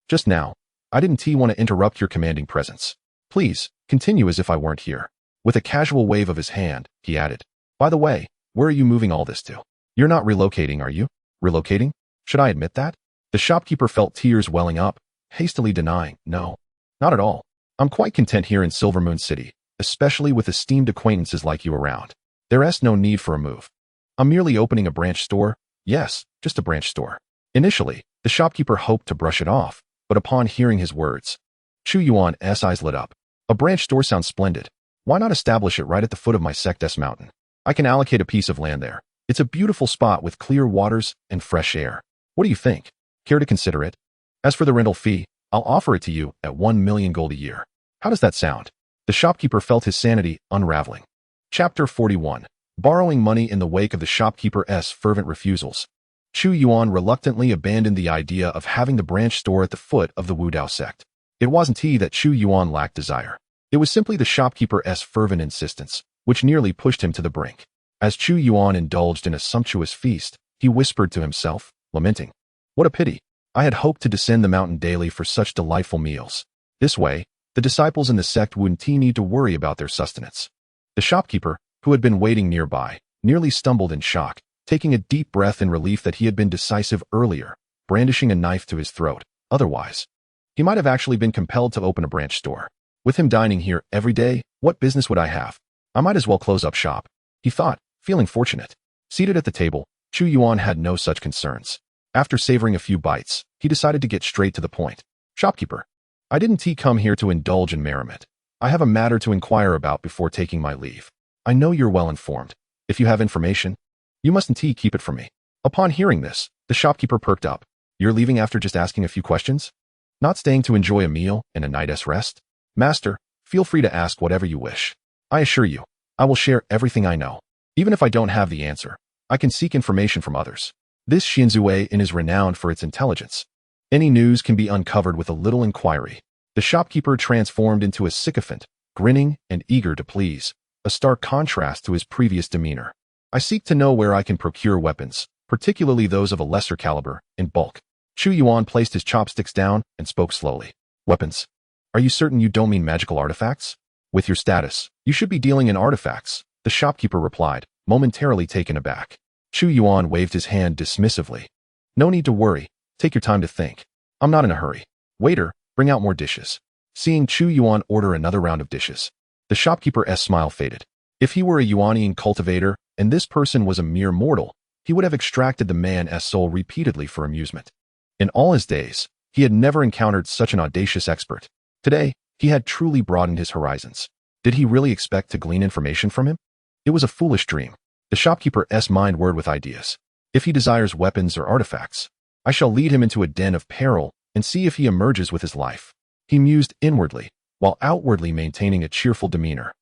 Just now. I didn't want to interrupt your commanding presence. Please, continue as if I weren't here. With a casual wave of his hand, he added, By the way, where are you moving all this to? You're not relocating, are you? Relocating? Should I admit that? The shopkeeper felt tears welling up, hastily denying, No. Not at all. I'm quite content here in Silver Moon City, especially with esteemed acquaintances like you around. There's no need for a move. I'm merely opening a branch store. Yes, just a branch store. Initially, the shopkeeper hoped to brush it off, but upon hearing his words, Chu Yuan's eyes lit up. A branch store sounds splendid. Why not establish it right at the foot of my Sect's mountain? I can allocate a piece of land there. It's a beautiful spot with clear waters and fresh air. What do you think? Care to consider it? As for the rental fee, I'll offer it to you at 1 million gold a year. How does that sound? The shopkeeper felt his sanity unraveling. Chapter 41. Borrowing money in the wake of the shopkeeper's fervent refusals. Chu Yuan reluctantly abandoned the idea of having the branch store at the foot of the Wu Dao sect. It wasn't he that Chu Yuan lacked desire. It was simply the shopkeeper's fervent insistence, which nearly pushed him to the brink. As Chu Yuan indulged in a sumptuous feast, he whispered to himself, lamenting, What a pity. I had hoped to descend the mountain daily for such delightful meals. This way, The disciples in the sect wouldn't need to worry about their sustenance. The shopkeeper, who had been waiting nearby, nearly stumbled in shock, taking a deep breath in relief that he had been decisive earlier, brandishing a knife to his throat. Otherwise, he might have actually been compelled to open a branch store. With him dining here every day, what business would I have? I might as well close up shop, he thought, feeling fortunate. Seated at the table, Chu Yuan had no such concerns. After savoring a few bites, he decided to get straight to the point. Shopkeeper, I didn't come here to indulge in merriment. I have a matter to inquire about before taking my leave. I know you're well informed. If you have information, you mustn't keep it from me. Upon hearing this, the shopkeeper perked up. You're leaving after just asking a few questions? Not staying to enjoy a meal and a night's rest? Master, feel free to ask whatever you wish. I assure you, I will share everything I know. Even if I don't have the answer, I can seek information from others. This Xinzue Inn is renowned for its intelligence. Any news can be uncovered with a little inquiry. The shopkeeper transformed into a sycophant, grinning and eager to please, a stark contrast to his previous demeanor. I seek to know where I can procure weapons, particularly those of a lesser caliber, in bulk. Chu Yuan placed his chopsticks down and spoke slowly. Weapons? Are you certain you don't mean magical artifacts? With your status, you should be dealing in artifacts, the shopkeeper replied, momentarily taken aback. Chu Yuan waved his hand dismissively. No need to worry. Take your time to think. I'm not in a hurry. Waiter, bring out more dishes. Seeing Chu Yuan order another round of dishes, the shopkeeper's smile faded. If he were a Yuanian cultivator and this person was a mere mortal, he would have extracted the man's soul repeatedly for amusement. In all his days, he had never encountered such an audacious expert. Today, he had truly broadened his horizons. Did he really expect to glean information from him? It was a foolish dream. The shopkeeper's mind whirred with ideas. If he desires weapons or artifacts, I shall lead him into a den of peril and see if he emerges with his life. He mused inwardly, while outwardly maintaining a cheerful demeanor.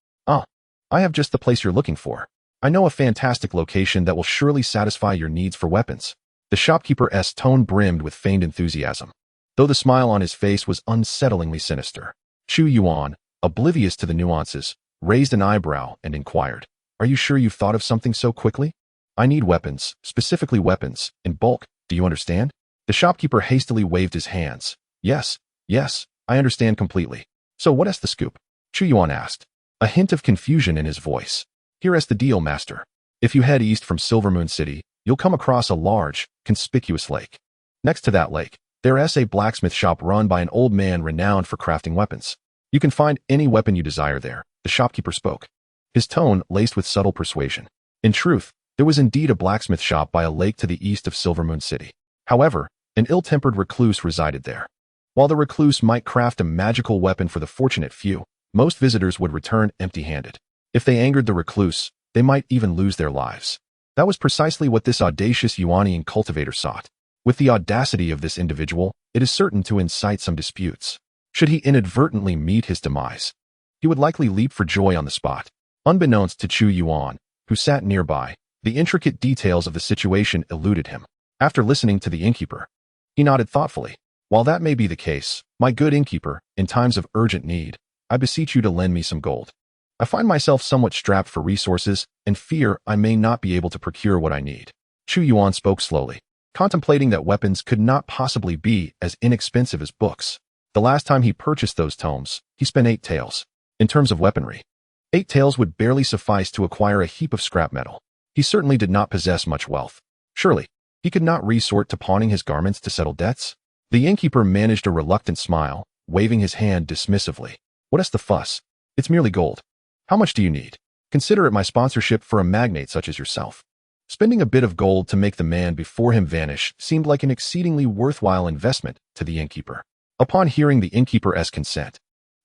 I have just the place you're looking for. I know a fantastic location that will surely satisfy your needs for weapons. The shopkeeper's tone brimmed with feigned enthusiasm, though the smile on his face was unsettlingly sinister. Chu Yuan, oblivious to the nuances, raised an eyebrow and inquired, Are you sure you've thought of something so quickly? I need weapons, specifically weapons, in bulk, do you understand? The shopkeeper hastily waved his hands. Yes, I understand completely. So what's the scoop? Chu Yuan asked, a hint of confusion in his voice. Here's the deal, master. If you head east from Silvermoon City, you'll come across a large, conspicuous lake. Next to that lake, there's a blacksmith shop run by an old man renowned for crafting weapons. You can find any weapon you desire there, the shopkeeper spoke, his tone laced with subtle persuasion. In truth, there was indeed a blacksmith shop by a lake to the east of Silvermoon City. However, an ill-tempered recluse resided there. While the recluse might craft a magical weapon for the fortunate few, most visitors would return empty-handed. If they angered the recluse, they might even lose their lives. That was precisely what this audacious Yuanian cultivator sought. With the audacity of this individual, it is certain to incite some disputes. Should he inadvertently meet his demise, he would likely leap for joy on the spot. Unbeknownst to Chu Yuan, who sat nearby, the intricate details of the situation eluded him. After listening to the innkeeper, he nodded thoughtfully. While that may be the case, my good innkeeper, in times of urgent need, I beseech you to lend me some gold. I find myself somewhat strapped for resources and fear I may not be able to procure what I need. Chu Yuan spoke slowly, contemplating that weapons could not possibly be as inexpensive as books. The last time he purchased those tomes, he spent 8 taels. In terms of weaponry, 8 taels would barely suffice to acquire a heap of scrap metal. He certainly did not possess much wealth. Surely, he could not resort to pawning his garments to settle debts? The innkeeper managed a reluctant smile, waving his hand dismissively. What's the fuss? It's merely gold. How much do you need? Consider it my sponsorship for a magnate such as yourself. Spending a bit of gold to make the man before him vanish seemed like an exceedingly worthwhile investment to the innkeeper. Upon hearing the innkeeper's consent,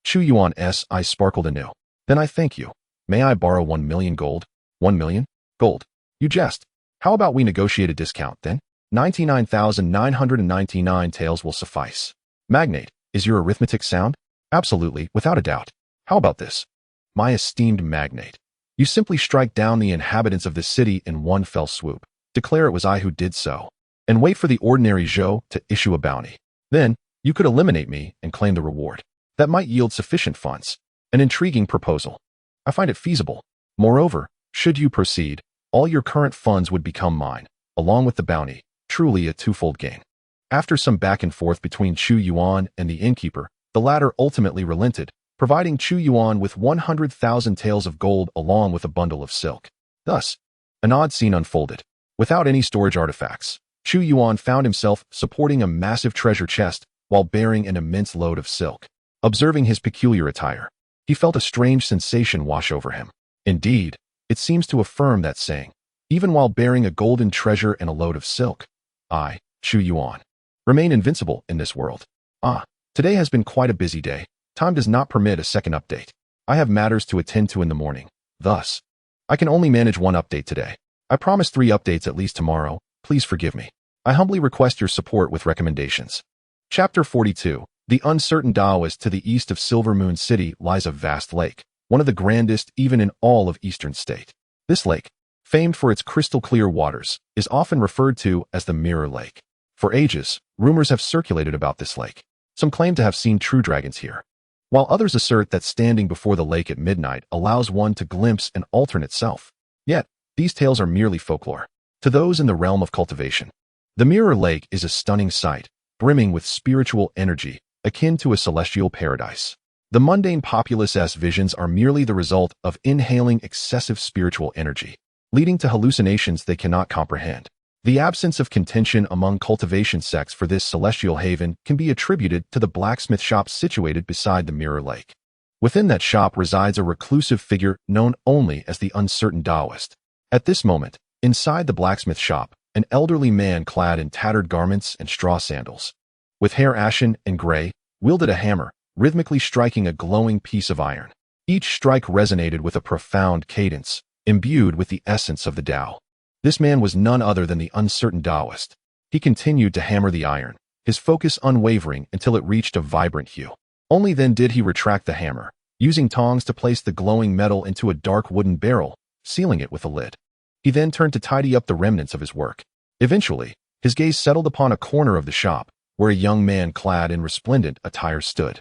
Chu Yuan's eyes sparkled anew. Then I thank you. May I borrow 1 million gold? 1 million? Gold. You jest. How about we negotiate a discount, then? 99,999 taels will suffice. Magnate, is your arithmetic sound? Absolutely, without a doubt. How about this? My esteemed magnate, you simply strike down the inhabitants of this city in one fell swoop, declare it was I who did so, and wait for the ordinary Zhou to issue a bounty. Then, you could eliminate me and claim the reward. That might yield sufficient funds. An intriguing proposal. I find it feasible. Moreover, should you proceed, all your current funds would become mine, along with the bounty, truly a twofold gain. After some back and forth between Chu Yuan and the innkeeper, the latter ultimately relented, providing Chu Yuan with 100,000 taels of gold along with a bundle of silk. Thus, an odd scene unfolded. Without any storage artifacts, Chu Yuan found himself supporting a massive treasure chest while bearing an immense load of silk. Observing his peculiar attire, he felt a strange sensation wash over him. Indeed, it seems to affirm that saying, even while bearing a golden treasure and a load of silk, I, Chu Yuan, remain invincible in this world. Today has been quite a busy day. Time does not permit a second update. I have matters to attend to in the morning. Thus, I can only manage one update today. I promise 3 updates at least tomorrow. Please forgive me. I humbly request your support with recommendations. Chapter 42. The uncertain Taoist. To the east of Silver Moon City lies a vast lake, one of the grandest even in all of Eastern State. This lake, famed for its crystal-clear waters, is often referred to as the Mirror Lake. For ages, rumors have circulated about this lake. Some claim to have seen true dragons here, while others assert that standing before the lake at midnight allows one to glimpse an alternate self. Yet, these tales are merely folklore. To those in the realm of cultivation, the Mirror Lake is a stunning sight, brimming with spiritual energy, akin to a celestial paradise. The mundane populace's visions are merely the result of inhaling excessive spiritual energy, leading to hallucinations they cannot comprehend. The absence of contention among cultivation sects for this celestial haven can be attributed to the blacksmith shop situated beside the Mirror Lake. Within that shop resides a reclusive figure known only as the Uncertain Taoist. At this moment, inside the blacksmith shop, an elderly man clad in tattered garments and straw sandals, with hair ashen and gray, wielded a hammer, rhythmically striking a glowing piece of iron. Each strike resonated with a profound cadence, imbued with the essence of the Tao. This man was none other than the Uncertain Taoist. He continued to hammer the iron, his focus unwavering until it reached a vibrant hue. Only then did he retract the hammer, using tongs to place the glowing metal into a dark wooden barrel, sealing it with a lid. He then turned to tidy up the remnants of his work. Eventually, his gaze settled upon a corner of the shop, where a young man clad in resplendent attire stood.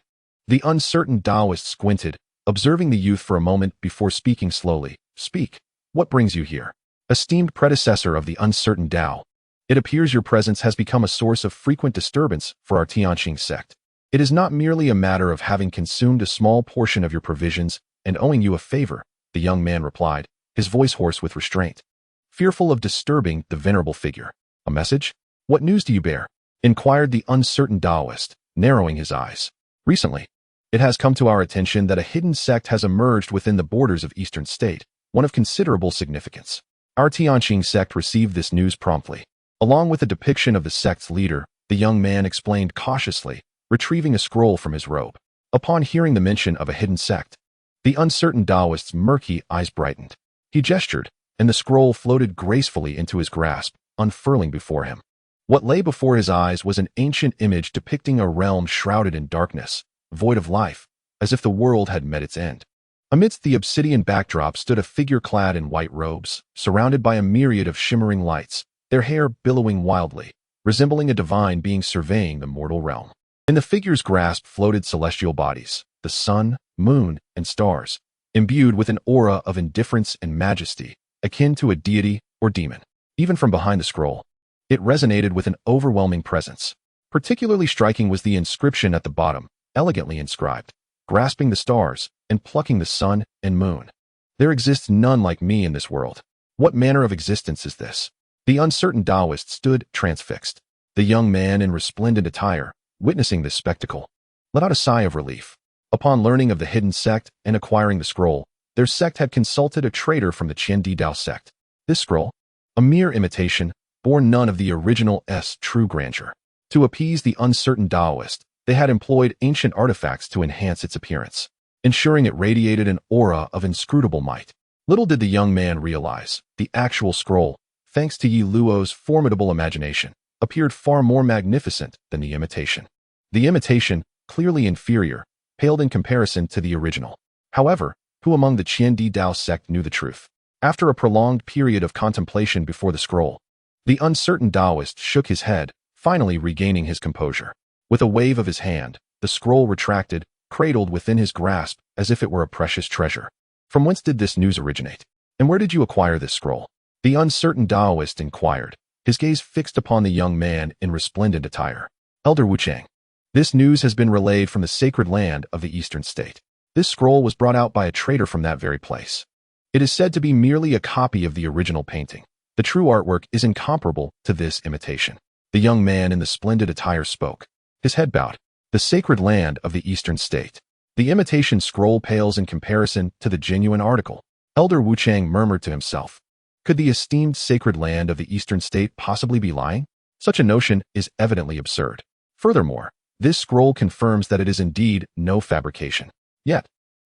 The Uncertain Taoist squinted, observing the youth for a moment before speaking slowly. "Speak. What brings you here? Esteemed predecessor of the Uncertain Tao, it appears your presence has become a source of frequent disturbance for our Tianqing sect. It is not merely a matter of having consumed a small portion of your provisions and owing you a favor," the young man replied, his voice hoarse with restraint. Fearful of disturbing the venerable figure. "A message? What news do you bear?" inquired the Uncertain Taoist, narrowing his eyes. "Recently, it has come to our attention that a hidden sect has emerged within the borders of Eastern State, one of considerable significance. Our Tianqing sect received this news promptly." Along with a depiction of the sect's leader, the young man explained cautiously, retrieving a scroll from his robe. Upon hearing the mention of a hidden sect, the Uncertain Taoist's murky eyes brightened. He gestured, and the scroll floated gracefully into his grasp, unfurling before him. What lay before his eyes was an ancient image depicting a realm shrouded in darkness, void of life, as if the world had met its end. Amidst the obsidian backdrop stood a figure clad in white robes, surrounded by a myriad of shimmering lights, their hair billowing wildly, resembling a divine being surveying the mortal realm. In the figure's grasp floated celestial bodies, the sun, moon, and stars, imbued with an aura of indifference and majesty, akin to a deity or demon. Even from behind the scroll, it resonated with an overwhelming presence. Particularly striking was the inscription at the bottom, elegantly inscribed, "Grasping the stars and plucking the sun and moon. There exists none like me in this world. What manner of existence is this?" The Uncertain Taoist stood transfixed. The young man in resplendent attire, witnessing this spectacle, let out a sigh of relief. Upon learning of the hidden sect and acquiring the scroll, their sect had consulted a traitor from the Qiandi Dao sect. This scroll, a mere imitation, bore none of the original's true grandeur. To appease the Uncertain Taoist, they had employed ancient artifacts to enhance its appearance, ensuring it radiated an aura of inscrutable might. Little did the young man realize, the actual scroll, thanks to Ye Luo's formidable imagination, appeared far more magnificent than the imitation. The imitation, clearly inferior, paled in comparison to the original. However, who among the Qiandi Dao sect knew the truth? After a prolonged period of contemplation before the scroll, the Uncertain Taoist shook his head, finally regaining his composure. With a wave of his hand, the scroll retracted, cradled within his grasp as if it were a precious treasure. "From whence did this news originate? And where did you acquire this scroll?" the Uncertain Taoist inquired, his gaze fixed upon the young man in resplendent attire. "Elder Wuchang, this news has been relayed from the sacred land of the Eastern State. This scroll was brought out by a trader from that very place. It is said to be merely a copy of the original painting. The true artwork is incomparable to this imitation. The young man in the splendid attire spoke. His head bowed. The sacred land of the eastern state. The imitation scroll pales in comparison to the genuine article. Elder Wuchang murmured to himself. Could the esteemed sacred land of the eastern state possibly be lying? Such a notion is evidently absurd. Furthermore, this scroll confirms that it is indeed no fabrication. Yet,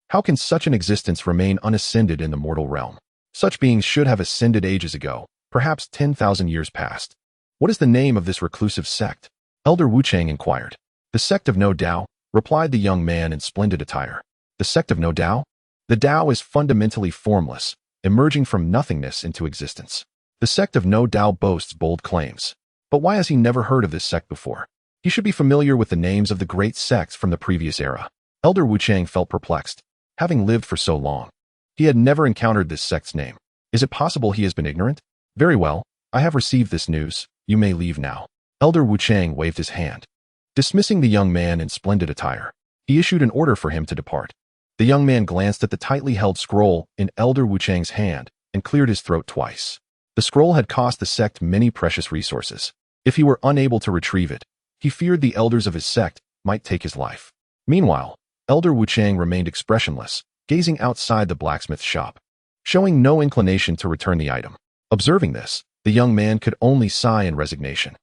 how can such an existence remain unascended in the mortal realm? Such beings should have ascended ages ago, perhaps 10,000 years past. What is the name of this reclusive sect? Elder Wuchang inquired. The sect of no Tao, replied the young man in splendid attire. The sect of no Tao? The Tao is fundamentally formless, emerging from nothingness into existence. The sect of no Tao boasts bold claims. But why has he never heard of this sect before? He should be familiar with the names of the great sects from the previous era. Elder Wuchang felt perplexed. Having lived for so long, he had never encountered this sect's name. Is it possible he has been ignorant? Very well, I have received this news. You may leave now. Elder Wuchang waved his hand. Dismissing the young man in splendid attire, he issued an order for him to depart. The young man glanced at the tightly held scroll in Elder Wuchang's hand and cleared his throat twice. The scroll had cost the sect many precious resources. If he were unable to retrieve it, he feared the elders of his sect might take his life. Meanwhile, Elder Wuchang remained expressionless, gazing outside the blacksmith's shop, showing no inclination to return the item. Observing this, the young man could only sigh in resignation.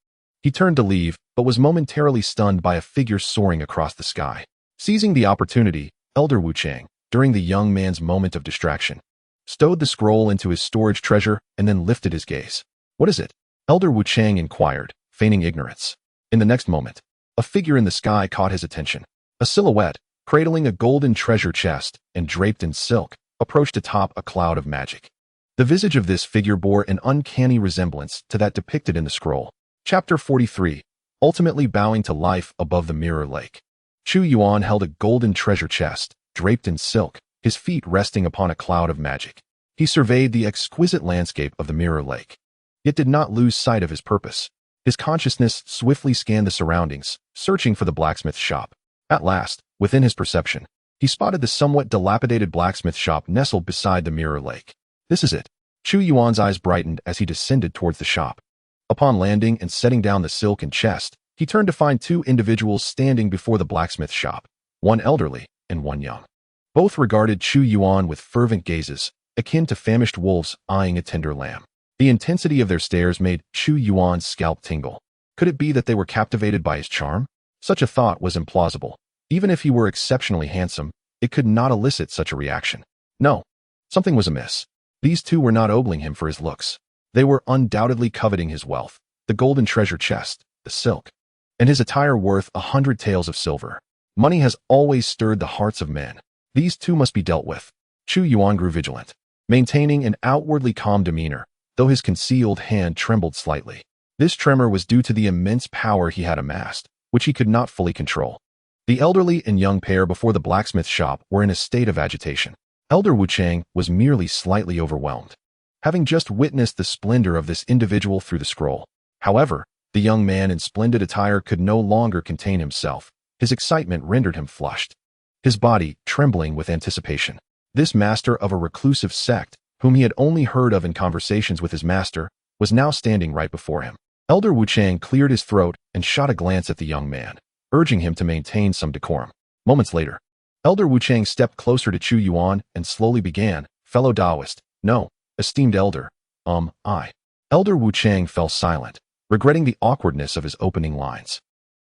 He turned to leave, but was momentarily stunned by a figure soaring across the sky. Seizing the opportunity, Elder Wuchang, during the young man's moment of distraction, stowed the scroll into his storage treasure and then lifted his gaze. What is it? Elder Wuchang inquired, feigning ignorance. In the next moment, a figure in the sky caught his attention. A silhouette, cradling a golden treasure chest and draped in silk, approached atop a cloud of magic. The visage of this figure bore an uncanny resemblance to that depicted in the scroll. Chapter 43. Ultimately bowing to life above the mirror lake. Chu Yuan held a golden treasure chest, draped in silk, his feet resting upon a cloud of magic. He surveyed the exquisite landscape of the mirror lake, yet did not lose sight of his purpose. His consciousness swiftly scanned the surroundings, searching for the blacksmith shop. At last, within his perception, he spotted the somewhat dilapidated blacksmith shop nestled beside the mirror lake. This is it. Chu Yuan's eyes brightened as he descended towards the shop. Upon landing and setting down the silk and chest, he turned to find two individuals standing before the blacksmith shop, one elderly and one young. Both regarded Chu Yuan with fervent gazes, akin to famished wolves eyeing a tender lamb. The intensity of their stares made Chu Yuan's scalp tingle. Could it be that they were captivated by his charm? Such a thought was implausible. Even if he were exceptionally handsome, it could not elicit such a reaction. No, something was amiss. These two were not ogling him for his looks. They were undoubtedly coveting his wealth, the golden treasure chest, the silk, and his attire worth 100 taels of silver. Money has always stirred the hearts of men. These two must be dealt with. Chu Yuan grew vigilant, maintaining an outwardly calm demeanor, though his concealed hand trembled slightly. This tremor was due to the immense power he had amassed, which he could not fully control. The elderly and young pair before the blacksmith shop were in a state of agitation. Elder Wuchang was merely slightly overwhelmed, having just witnessed the splendor of this individual through the scroll. However, the young man in splendid attire could no longer contain himself. His excitement rendered him flushed, his body trembling with anticipation. This master of a reclusive sect, whom he had only heard of in conversations with his master, was now standing right before him. Elder Wuchang cleared his throat and shot a glance at the young man, urging him to maintain some decorum. Moments later, Elder Wuchang stepped closer to Chu Yuan and slowly began, "Fellow Taoist, no, esteemed elder, I." Elder Wuchang fell silent, regretting the awkwardness of his opening lines.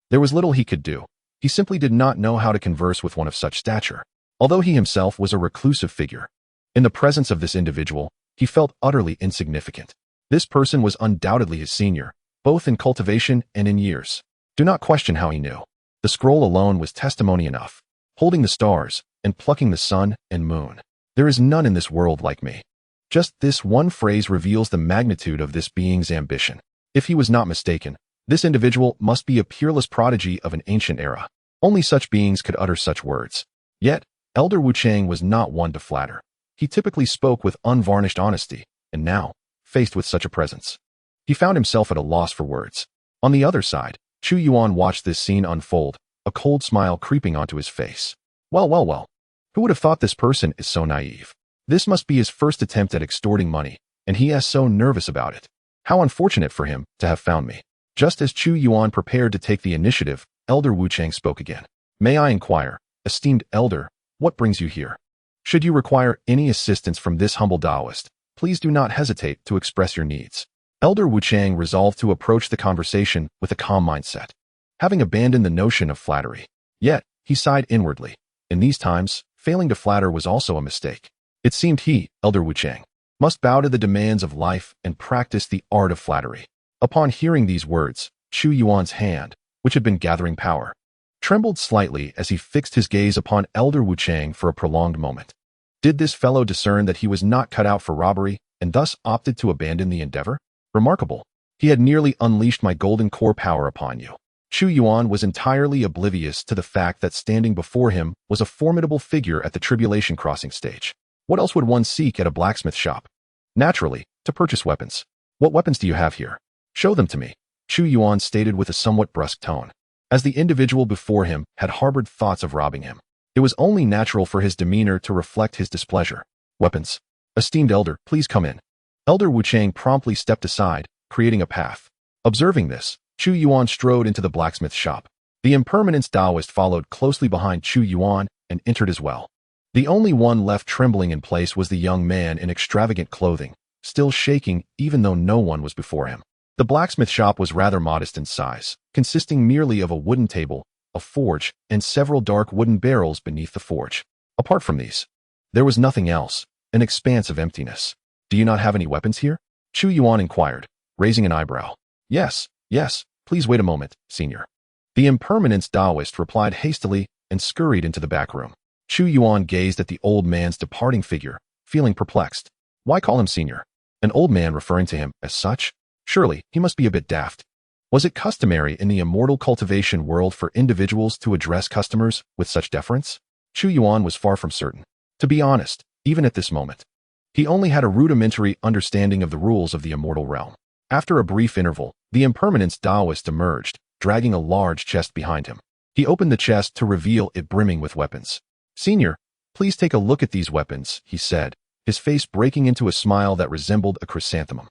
There was little he could do. He simply did not know how to converse with one of such stature. Although he himself was a reclusive figure, in the presence of this individual, he felt utterly insignificant. This person was undoubtedly his senior, both in cultivation and in years. Do not question how he knew. The scroll alone was testimony enough. Holding the stars and plucking the sun and moon. There is none in this world like me. Just this one phrase reveals the magnitude of this being's ambition. If he was not mistaken, this individual must be a peerless prodigy of an ancient era. Only such beings could utter such words. Yet, Elder Wuchang was not one to flatter. He typically spoke with unvarnished honesty, and now, faced with such a presence, he found himself at a loss for words. On the other side, Chu Yuan watched this scene unfold, a cold smile creeping onto his face. Well, Who would have thought this person is so naive? This must be his first attempt at extorting money, and he is so nervous about it. How unfortunate for him to have found me. Just as Chu Yuan prepared to take the initiative, Elder Wu Chang spoke again. May I inquire, esteemed elder, what brings you here? Should you require any assistance from this humble Taoist, please do not hesitate to express your needs. Elder Wu Chang resolved to approach the conversation with a calm mindset, having abandoned the notion of flattery. Yet, he sighed inwardly. In these times, failing to flatter was also a mistake. It seemed he, Elder Wu Chang, must bow to the demands of life and practice the art of flattery. Upon hearing these words, Chu Yuan's hand, which had been gathering power, trembled slightly as he fixed his gaze upon Elder Wu Chang for a prolonged moment. Did this fellow discern that he was not cut out for robbery and thus opted to abandon the endeavor? Remarkable. He had nearly unleashed my golden core power upon you. Chu Yuan was entirely oblivious to the fact that standing before him was a formidable figure at the tribulation crossing stage. What else would one seek at a blacksmith shop? Naturally, to purchase weapons. What weapons do you have here? Show them to me, Chu Yuan stated with a somewhat brusque tone. As the individual before him had harbored thoughts of robbing him, it was only natural for his demeanor to reflect his displeasure. Weapons. Esteemed elder, please come in. Elder Wu Chang promptly stepped aside, creating a path. Observing this, Chu Yuan strode into the blacksmith shop. The impermanence Taoist followed closely behind Chu Yuan and entered as well. The only one left trembling in place was the young man in extravagant clothing, still shaking even though no one was before him. The blacksmith shop was rather modest in size, consisting merely of a wooden table, a forge, and several dark wooden barrels beneath the forge. Apart from these, there was nothing else, an expanse of emptiness. Do you not have any weapons here? Chu Yuan inquired, raising an eyebrow. Yes, please wait a moment, senior. The impermanence Taoist replied hastily and scurried into the back room. Chu Yuan gazed at the old man's departing figure, feeling perplexed. Why call him senior? An old man referring to him as such? Surely, he must be a bit daft. Was it customary in the immortal cultivation world for individuals to address customers with such deference? Chu Yuan was far from certain. To be honest, even at this moment, he only had a rudimentary understanding of the rules of the immortal realm. After a brief interval, the impermanence Taoist emerged, dragging a large chest behind him. He opened the chest to reveal it brimming with weapons. Senior, please take a look at these weapons, he said, his face breaking into a smile that resembled a chrysanthemum.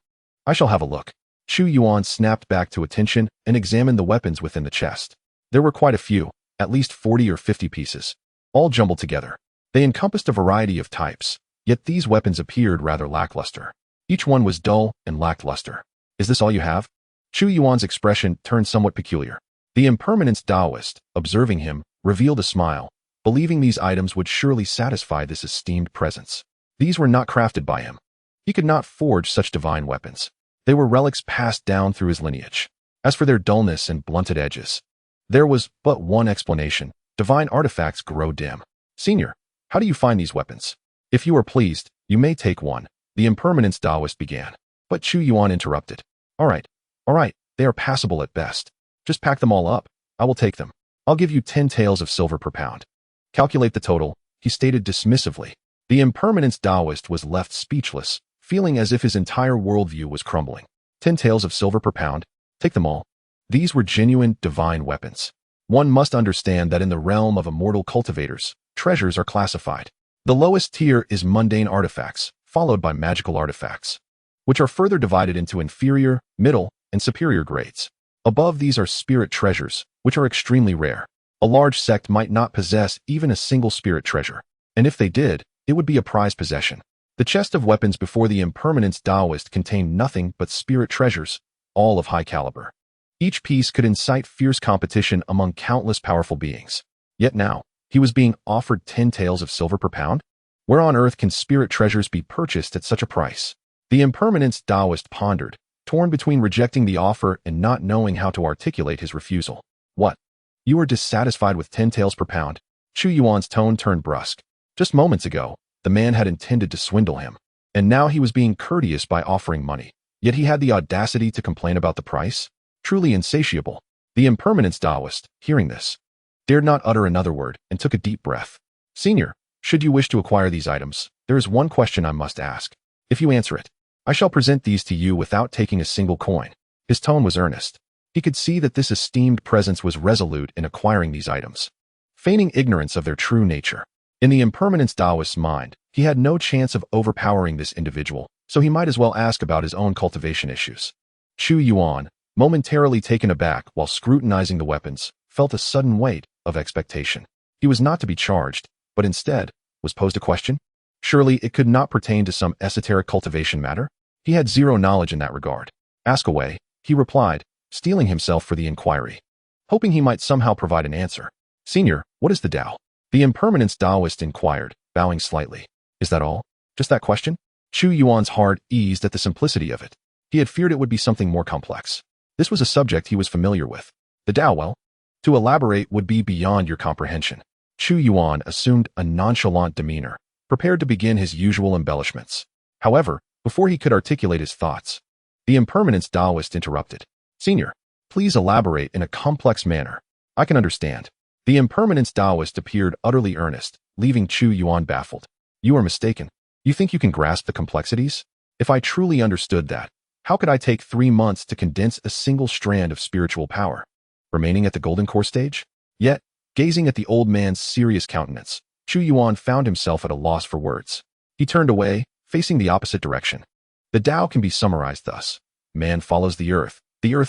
I shall have a look. Chu Yuan snapped back to attention and examined the weapons within the chest. There were quite a few, at least 40 or 50 pieces, all jumbled together. They encompassed a variety of types, yet these weapons appeared rather lackluster. Each one was dull and lackluster. Is this all you have? Chu Yuan's expression turned somewhat peculiar. The impermanence Taoist, observing him, revealed a smile, believing these items would surely satisfy this esteemed presence. These were not crafted by him. He could not forge such divine weapons. They were relics passed down through his lineage. As for their dullness and blunted edges, there was but one explanation. Divine artifacts grow dim. Senior, how do you find these weapons? If you are pleased, you may take one, the impermanence Taoist began. But Chu Yuan interrupted. All right, they are passable at best. Just pack them all up. I will take them. I'll give you 10 taels of silver per pound. Calculate the total, he stated dismissively. The impermanence Taoist was left speechless, feeling as if his entire worldview was crumbling. 10 taels of silver per pound? Take them all. These were genuine, divine weapons. One must understand that in the realm of immortal cultivators, treasures are classified. The lowest tier is mundane artifacts, followed by magical artifacts, which are further divided into inferior, middle, and superior grades. Above these are spirit treasures, which are extremely rare. A large sect might not possess even a single spirit treasure, and if they did, it would be a prized possession. The chest of weapons before the impermanence Taoist contained nothing but spirit treasures, all of high caliber. Each piece could incite fierce competition among countless powerful beings. Yet now, he was being offered 10 taels of silver per pound? Where on earth can spirit treasures be purchased at such a price? The impermanence Taoist pondered, torn between rejecting the offer and not knowing how to articulate his refusal. What? You are dissatisfied with 10 taels per pound? Chu Yuan's tone turned brusque. Just moments ago, the man had intended to swindle him, and now he was being courteous by offering money. Yet he had the audacity to complain about the price? Truly insatiable. The impermanence Taoist, hearing this, dared not utter another word and took a deep breath. Senior, should you wish to acquire these items, there is one question I must ask. If you answer it, I shall present these to you without taking a single coin. His tone was earnest. He could see that this esteemed presence was resolute in acquiring these items, feigning ignorance of their true nature. In the impermanence Taoist's mind, he had no chance of overpowering this individual, so he might as well ask about his own cultivation issues. Chu Yuan, momentarily taken aback while scrutinizing the weapons, felt a sudden weight of expectation. He was not to be charged, but instead was posed a question. Surely it could not pertain to some esoteric cultivation matter? He had zero knowledge in that regard. Ask away, he replied, steeling himself for the inquiry, hoping he might somehow provide an answer. Senior, what is the Tao? The impermanence Taoist inquired, bowing slightly. Is that all? Just that question? Chu Yuan's heart eased at the simplicity of it. He had feared it would be something more complex. This was a subject he was familiar with. The Tao, well, to elaborate would be beyond your comprehension. Chu Yuan assumed a nonchalant demeanor, prepared to begin his usual embellishments. However, before he could articulate his thoughts, the impermanence Taoist interrupted. Senior, please elaborate in a complex manner. I can understand. The impermanence Taoist appeared utterly earnest, leaving Chu Yuan baffled. You are mistaken. You think you can grasp the complexities? If I truly understood that, how could I take 3 months to condense a single strand of spiritual power? Remaining at the golden core stage? Yet, gazing at the old man's serious countenance, Chu Yuan found himself at a loss for words. He turned away, facing the opposite direction. The Tao can be summarized thus. Man follows the earth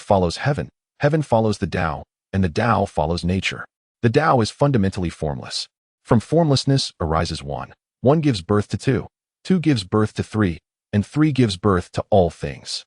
follows heaven, heaven follows the Tao, and the Tao follows nature. The Tao is fundamentally formless. From formlessness arises one. One gives birth to two. Two gives birth to three, and three gives birth to all things.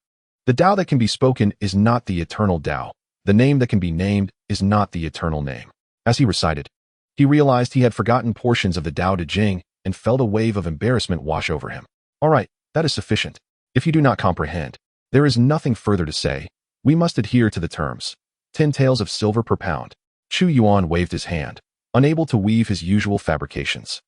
The Tao that can be spoken is not the eternal Tao. The name that can be named is not the eternal name. As he recited, he realized he had forgotten portions of the Tao Te Ching and felt a wave of embarrassment wash over him. All right, that is sufficient. If you do not comprehend, there is nothing further to say. We must adhere to the terms. 10 taels of silver per pound. Chu Yuan waved his hand, unable to weave his usual fabrications.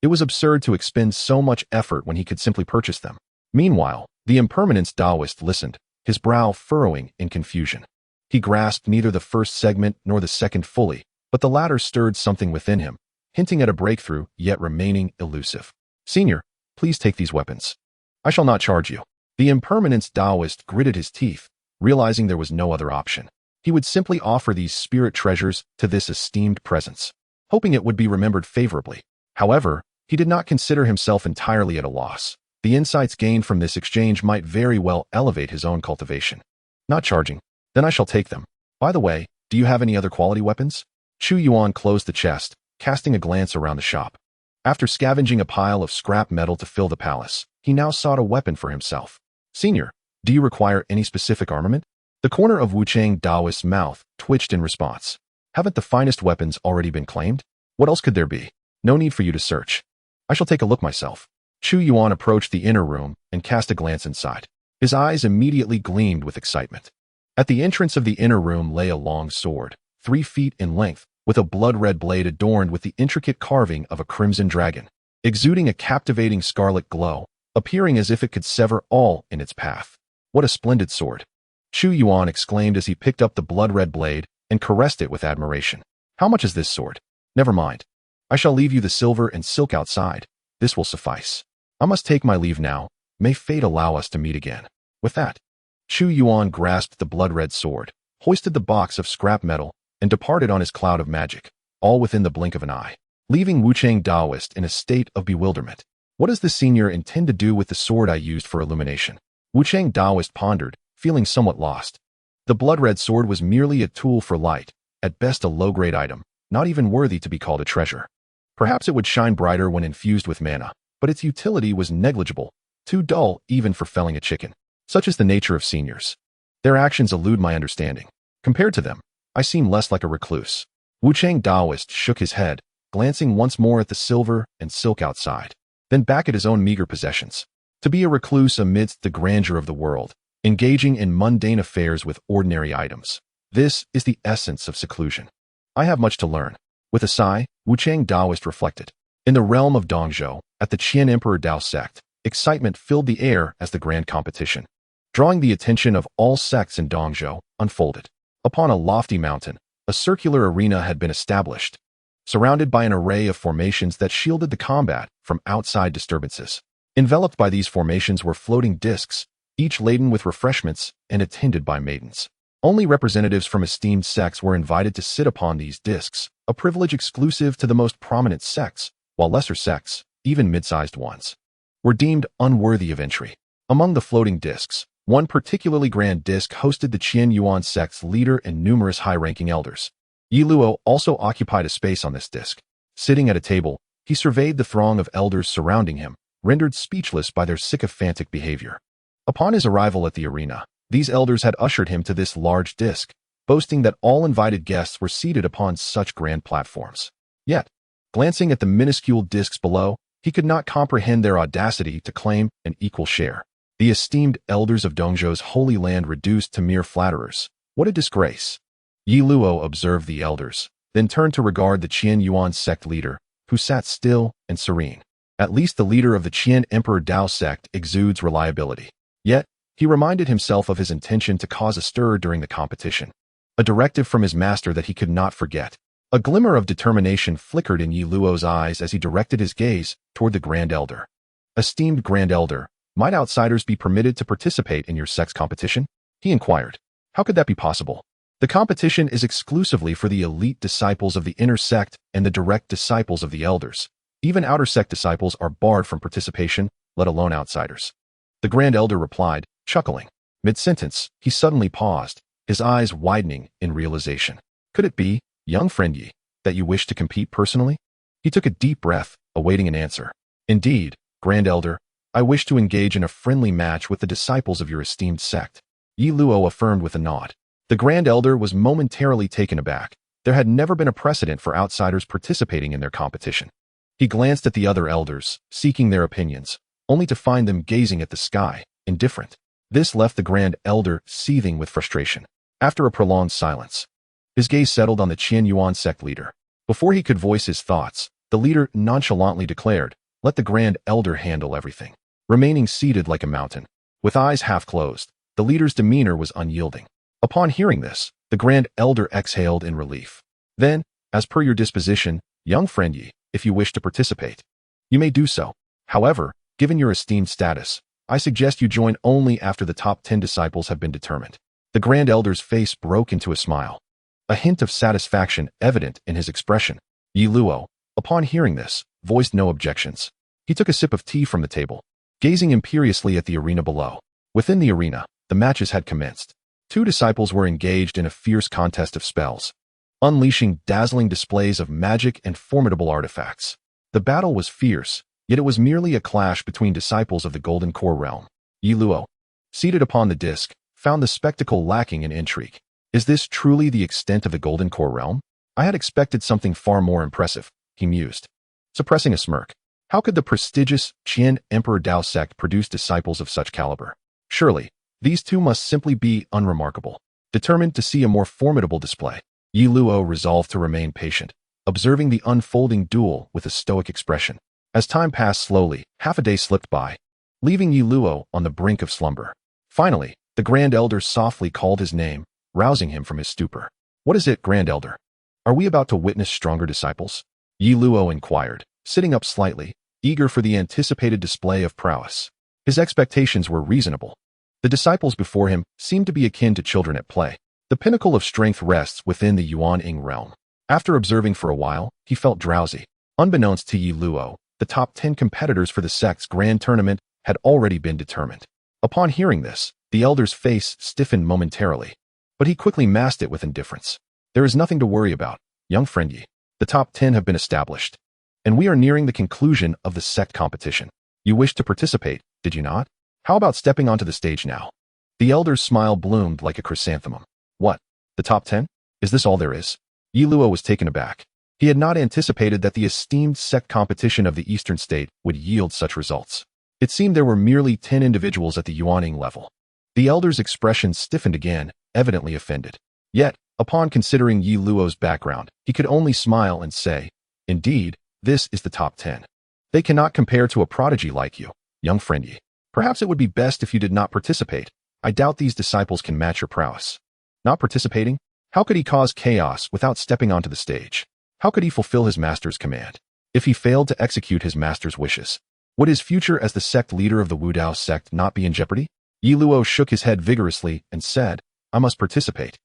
It was absurd to expend so much effort when he could simply purchase them. Meanwhile, the impermanence Taoist listened, his brow furrowing in confusion. He grasped neither the first segment nor the second fully, but the latter stirred something within him, hinting at a breakthrough, yet remaining elusive. Senior, please take these weapons. I shall not charge you. The impermanence Taoist gritted his teeth, realizing there was no other option. He would simply offer these spirit treasures to this esteemed presence, hoping it would be remembered favorably. However, he did not consider himself entirely at a loss. The insights gained from this exchange might very well elevate his own cultivation. Not charging. Then I shall take them. By the way, do you have any other quality weapons? Chu Yuan closed the chest, casting a glance around the shop. After scavenging a pile of scrap metal to fill the palace, he now sought a weapon for himself. Senior, do you require any specific armament? The corner of Wuchang Taoist's mouth twitched in response. Haven't the finest weapons already been claimed? What else could there be? No need for you to search. I shall take a look myself. Chu Yuan approached the inner room and cast a glance inside. His eyes immediately gleamed with excitement. At the entrance of the inner room lay a long sword, 3 feet in length, with a blood-red blade adorned with the intricate carving of a crimson dragon, exuding a captivating scarlet glow, appearing as if it could sever all in its path. What a splendid sword! Chu Yuan exclaimed as he picked up the blood-red blade and caressed it with admiration. How much is this sword? Never mind. I shall leave you the silver and silk outside. This will suffice. I must take my leave now. May fate allow us to meet again. With that, Chu Yuan grasped the blood-red sword, hoisted the box of scrap metal, and departed on his cloud of magic, all within the blink of an eye, leaving Wuchang Taoist in a state of bewilderment. What does the senior intend to do with the sword I used for illumination? Wuchang Taoist pondered, feeling somewhat lost. The blood-red sword was merely a tool for light, at best a low-grade item, not even worthy to be called a treasure. Perhaps it would shine brighter when infused with mana, but its utility was negligible, too dull even for felling a chicken. Such is the nature of seniors. Their actions elude my understanding. Compared to them, I seem less like a recluse. Wuchang Taoist shook his head, glancing once more at the silver and silk outside, then back at his own meager possessions. To be a recluse amidst the grandeur of the world, engaging in mundane affairs with ordinary items. This is the essence of seclusion. I have much to learn. With a sigh, Wuchang Taoist reflected. In the realm of Dongzhou, at the Qian Emperor Dao sect, excitement filled the air as the Grand Competition, drawing the attention of all sects in Dongzhou, unfolded. Upon a lofty mountain, a circular arena had been established, surrounded by an array of formations that shielded the combat from outside disturbances. Enveloped by these formations were floating discs, each laden with refreshments and attended by maidens. Only representatives from esteemed sects were invited to sit upon these discs, a privilege exclusive to the most prominent sects, while lesser sects, even mid-sized ones, were deemed unworthy of entry. Among the floating discs, one particularly grand disc hosted the Chu Yuan sect's leader and numerous high-ranking elders. Ye Luo also occupied a space on this disc. Sitting at a table, he surveyed the throng of elders surrounding him, rendered speechless by their sycophantic behavior. Upon his arrival at the arena, these elders had ushered him to this large disc, boasting that all invited guests were seated upon such grand platforms. Yet, glancing at the minuscule discs below, he could not comprehend their audacity to claim an equal share. The esteemed elders of Dongzhou's holy land reduced to mere flatterers. What a disgrace! Ye Luo observed the elders, then turned to regard the Chu Yuan sect leader, who sat still and serene. At least the leader of the Qian Emperor Dao sect exudes reliability. Yet, he reminded himself of his intention to cause a stir during the competition. A directive from his master that he could not forget. A glimmer of determination flickered in Ye Luo's eyes as he directed his gaze toward the Grand Elder. Esteemed Grand Elder, might outsiders be permitted to participate in your sect's competition? He inquired. How could that be possible? The competition is exclusively for the elite disciples of the inner sect and the direct disciples of the elders. Even outer sect disciples are barred from participation, let alone outsiders. The Grand Elder replied, chuckling. Mid-sentence, he suddenly paused, his eyes widening in realization. Could it be, young friend Ye, that you wish to compete personally? He took a deep breath, awaiting an answer. Indeed, Grand Elder, I wish to engage in a friendly match with the disciples of your esteemed sect. Ye Luo affirmed with a nod. The Grand Elder was momentarily taken aback. There had never been a precedent for outsiders participating in their competition. He glanced at the other elders, seeking their opinions, only to find them gazing at the sky, indifferent. This left the Grand Elder seething with frustration. After a prolonged silence, his gaze settled on the Chu Yuan sect leader. Before he could voice his thoughts, the leader nonchalantly declared, let the Grand Elder handle everything. Remaining seated like a mountain, with eyes half closed, the leader's demeanor was unyielding. Upon hearing this, the Grand Elder exhaled in relief. Then, as per your disposition, young friend Ye, if you wish to participate, you may do so. However, given your esteemed status, I suggest you join only after the top 10 disciples have been determined. The Grand Elder's face broke into a smile, a hint of satisfaction evident in his expression. Ye Luo, upon hearing this, voiced no objections. He took a sip of tea from the table, gazing imperiously at the arena below. Within the arena, the matches had commenced. Two disciples were engaged in a fierce contest of spells, unleashing dazzling displays of magic and formidable artifacts. The battle was fierce, yet it was merely a clash between disciples of the Golden Core realm. Ye Luo, seated upon the disc, found the spectacle lacking in intrigue. Is this truly the extent of the Golden Core realm? I had expected something far more impressive, he mused, suppressing a smirk. How could the prestigious Qian Emperor Dao sect produce disciples of such caliber? Surely, these two must simply be unremarkable. Determined to see a more formidable display, Ye Luo resolved to remain patient, observing the unfolding duel with a stoic expression. As time passed slowly, half a day slipped by, leaving Ye Luo on the brink of slumber. Finally, the Grand Elder softly called his name, rousing him from his stupor. What is it, Grand Elder? Are we about to witness stronger disciples? Ye Luo inquired, sitting up slightly, eager for the anticipated display of prowess. His expectations were reasonable. The disciples before him seemed to be akin to children at play. The pinnacle of strength rests within the Yuan-Ing realm. After observing for a while, he felt drowsy. Unbeknownst to Ye Luo, the top 10 competitors for the sect's grand tournament had already been determined. Upon hearing this, the elder's face stiffened momentarily, but he quickly masked it with indifference. There is nothing to worry about, young friend Ye. The top 10 have been established, and we are nearing the conclusion of the sect competition. You wished to participate, did you not? How about stepping onto the stage now? The elder's smile bloomed like a chrysanthemum. What? The top 10? Is this all there is? Ye Luo was taken aback. He had not anticipated that the esteemed sect competition of the Eastern State would yield such results. It seemed there were merely 10 individuals at the Yuaning level. The elder's expression stiffened again, evidently offended. Yet, upon considering Ye Luo's background, he could only smile and say, indeed, this is the top 10. They cannot compare to a prodigy like you, young friend Ye. Perhaps it would be best if you did not participate. I doubt these disciples can match your prowess. Not participating? How could he cause chaos without stepping onto the stage? How could he fulfill his master's command? If he failed to execute his master's wishes, would his future as the sect leader of the Wudao sect not be in jeopardy? Ye Luo shook his head vigorously and said, I must participate.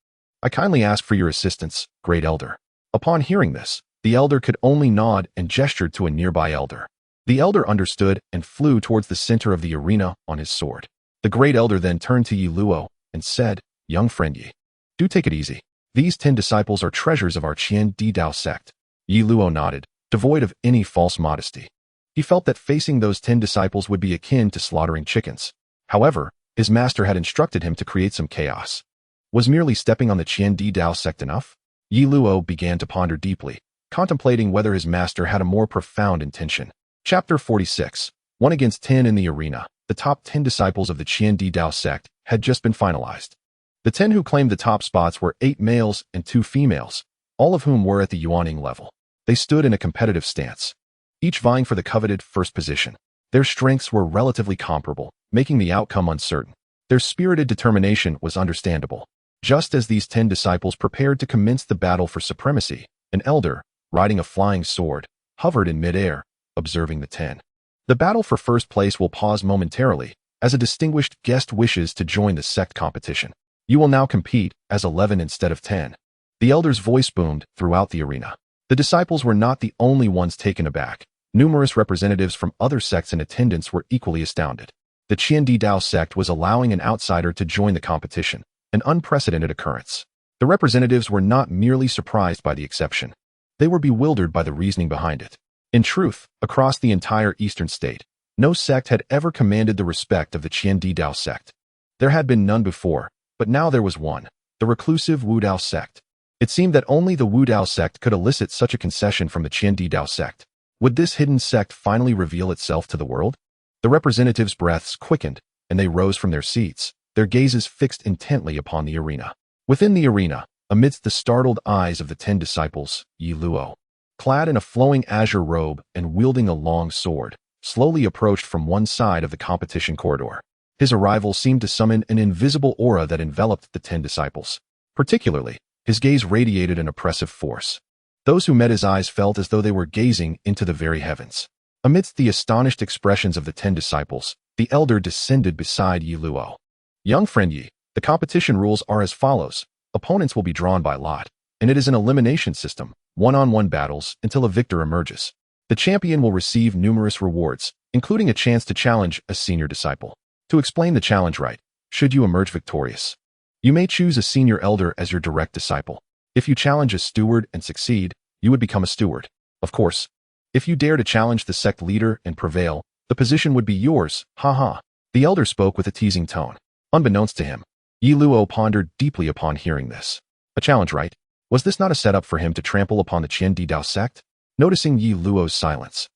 I kindly ask for your assistance, Great Elder. Upon hearing this, The elder could only nod and gestured to a nearby elder. The elder understood and flew towards the center of the arena on his sword. The great elder then turned to Ye Luo and said, "Young friend Ye, do take it easy. These 10 disciples are treasures of our Qian Di Dao sect." Ye Luo nodded, devoid of any false modesty. He felt that facing those 10 disciples would be akin to slaughtering chickens. However, his master had instructed him to create some chaos. Was merely stepping on the Qian Di Dao sect enough? Ye Luo began to ponder deeply, contemplating whether his master had a more profound intention. Chapter 46. 1 against 10 in the arena. The top 10 disciples of the Qian Di Dao sect had just been finalized. The 10 who claimed the top spots were 8 males and 2 females, all of whom were at the Yuaning level. They stood in a competitive stance, each vying for the coveted first position. Their strengths were relatively comparable, making the outcome uncertain. Their spirited determination was understandable. Just as these 10 disciples prepared to commence the battle for supremacy, an elder, riding a flying sword, hovered in midair, observing the 10. The battle for first place will pause momentarily, as a distinguished guest wishes to join the sect competition. You will now compete as 11 instead of 10. The elder's voice boomed throughout the arena. The disciples were not the only ones taken aback. Numerous representatives from other sects in attendance were equally astounded. The Qian Di Dao sect was allowing an outsider to join the competition, an unprecedented occurrence. The representatives were not merely surprised by the exception. They were bewildered by the reasoning behind it. In truth, across the entire eastern state, no sect had ever commanded the respect of the Qian Di Dao sect. There had been none before, but now there was one, the reclusive Wu Dao sect. It seemed that only the Wu Dao sect could elicit such a concession from the Qian Di Dao sect. Would this hidden sect finally reveal itself to the world? The representatives' breaths quickened, and they rose from their seats, their gazes fixed intently upon the arena. Within the arena, amidst the startled eyes of the 10 disciples, Ye Luo, clad in a flowing azure robe and wielding a long sword, slowly approached from one side of the competition corridor. His arrival seemed to summon an invisible aura that enveloped the 10 disciples. Particularly, his gaze radiated an oppressive force. Those who met his eyes felt as though they were gazing into the very heavens. Amidst the astonished expressions of the 10 disciples, the elder descended beside Ye Luo. "Young friend Ye, the competition rules are as follows. Opponents will be drawn by lot, and it is an elimination system, one-on-one battles until a victor emerges. The champion will receive numerous rewards, including a chance to challenge a senior disciple. To explain the challenge right, should you emerge victorious, you may choose a senior elder as your direct disciple. If you challenge a steward and succeed, you would become a steward. Of course, if you dare to challenge the sect leader and prevail, the position would be yours, ha. The elder spoke with a teasing tone. Unbeknownst to him, Ye Luo pondered deeply upon hearing this. A challenge, right? Was this not a setup for him to trample upon the Qian Di Dao sect? Noticing Ye Luo's silence,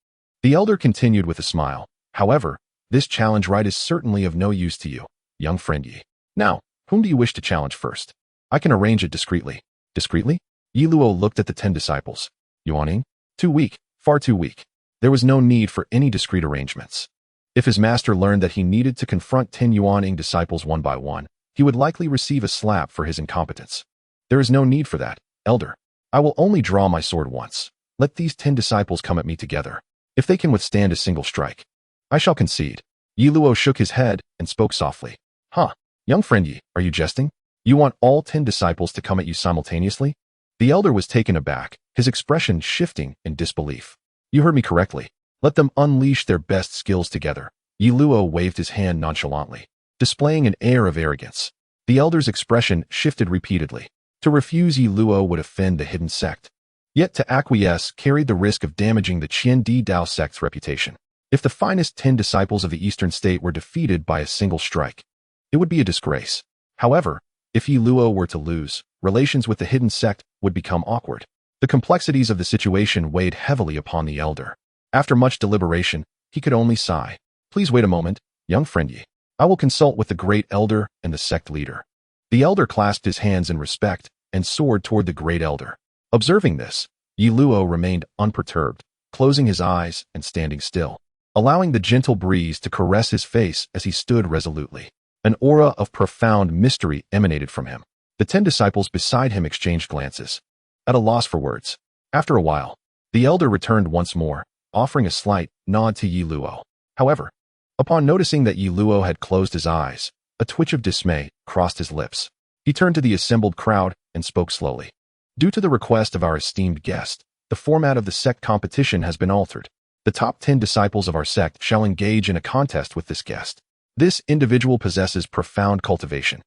the elder continued with a smile. "However, this challenge right is certainly of no use to you, young friend Ye. Now, whom do you wish to challenge first? I can arrange it discreetly." Discreetly? Ye Luo looked at the 10 disciples. Yuaning? Too weak, far too weak. There was no need for any discreet arrangements. If his master learned that he needed to confront 10 Yuaning disciples one by one, he would likely receive a slap for his incompetence. There is no need for that, elder. I will only draw my sword once. Let these 10 disciples come at me together. If they can withstand a single strike, I shall concede. Ye Luo shook his head and spoke softly. Huh, young friend Ye, are you jesting? You want all 10 disciples to come at you simultaneously? The elder was taken aback, his expression shifting in disbelief. You heard me correctly. Let them unleash their best skills together. Ye Luo waved his hand nonchalantly, displaying an air of arrogance. The elder's expression shifted repeatedly. To refuse Ye Luo would offend the hidden sect. Yet to acquiesce carried the risk of damaging the Qian Di Dao sect's reputation. If the finest 10 disciples of the eastern state were defeated by a single strike, it would be a disgrace. However, if Ye Luo were to lose, relations with the hidden sect would become awkward. The complexities of the situation weighed heavily upon the elder. After much deliberation, he could only sigh. Please wait a moment, young friend Ye. I will consult with the great elder and the sect leader. The elder clasped his hands in respect and soared toward the great elder. Observing this, Ye Luo remained unperturbed, closing his eyes and standing still, allowing the gentle breeze to caress his face as he stood resolutely. An aura of profound mystery emanated from him. The 10 disciples beside him exchanged glances, at a loss for words. After a while, the elder returned once more, offering a slight nod to Ye Luo. However, upon noticing that Ye Luo had closed his eyes, a twitch of dismay crossed his lips. He turned to the assembled crowd and spoke slowly. Due to the request of our esteemed guest, The format of the sect competition has been altered. The top 10 disciples of our sect shall engage in a contest with this guest. This individual possesses profound cultivation.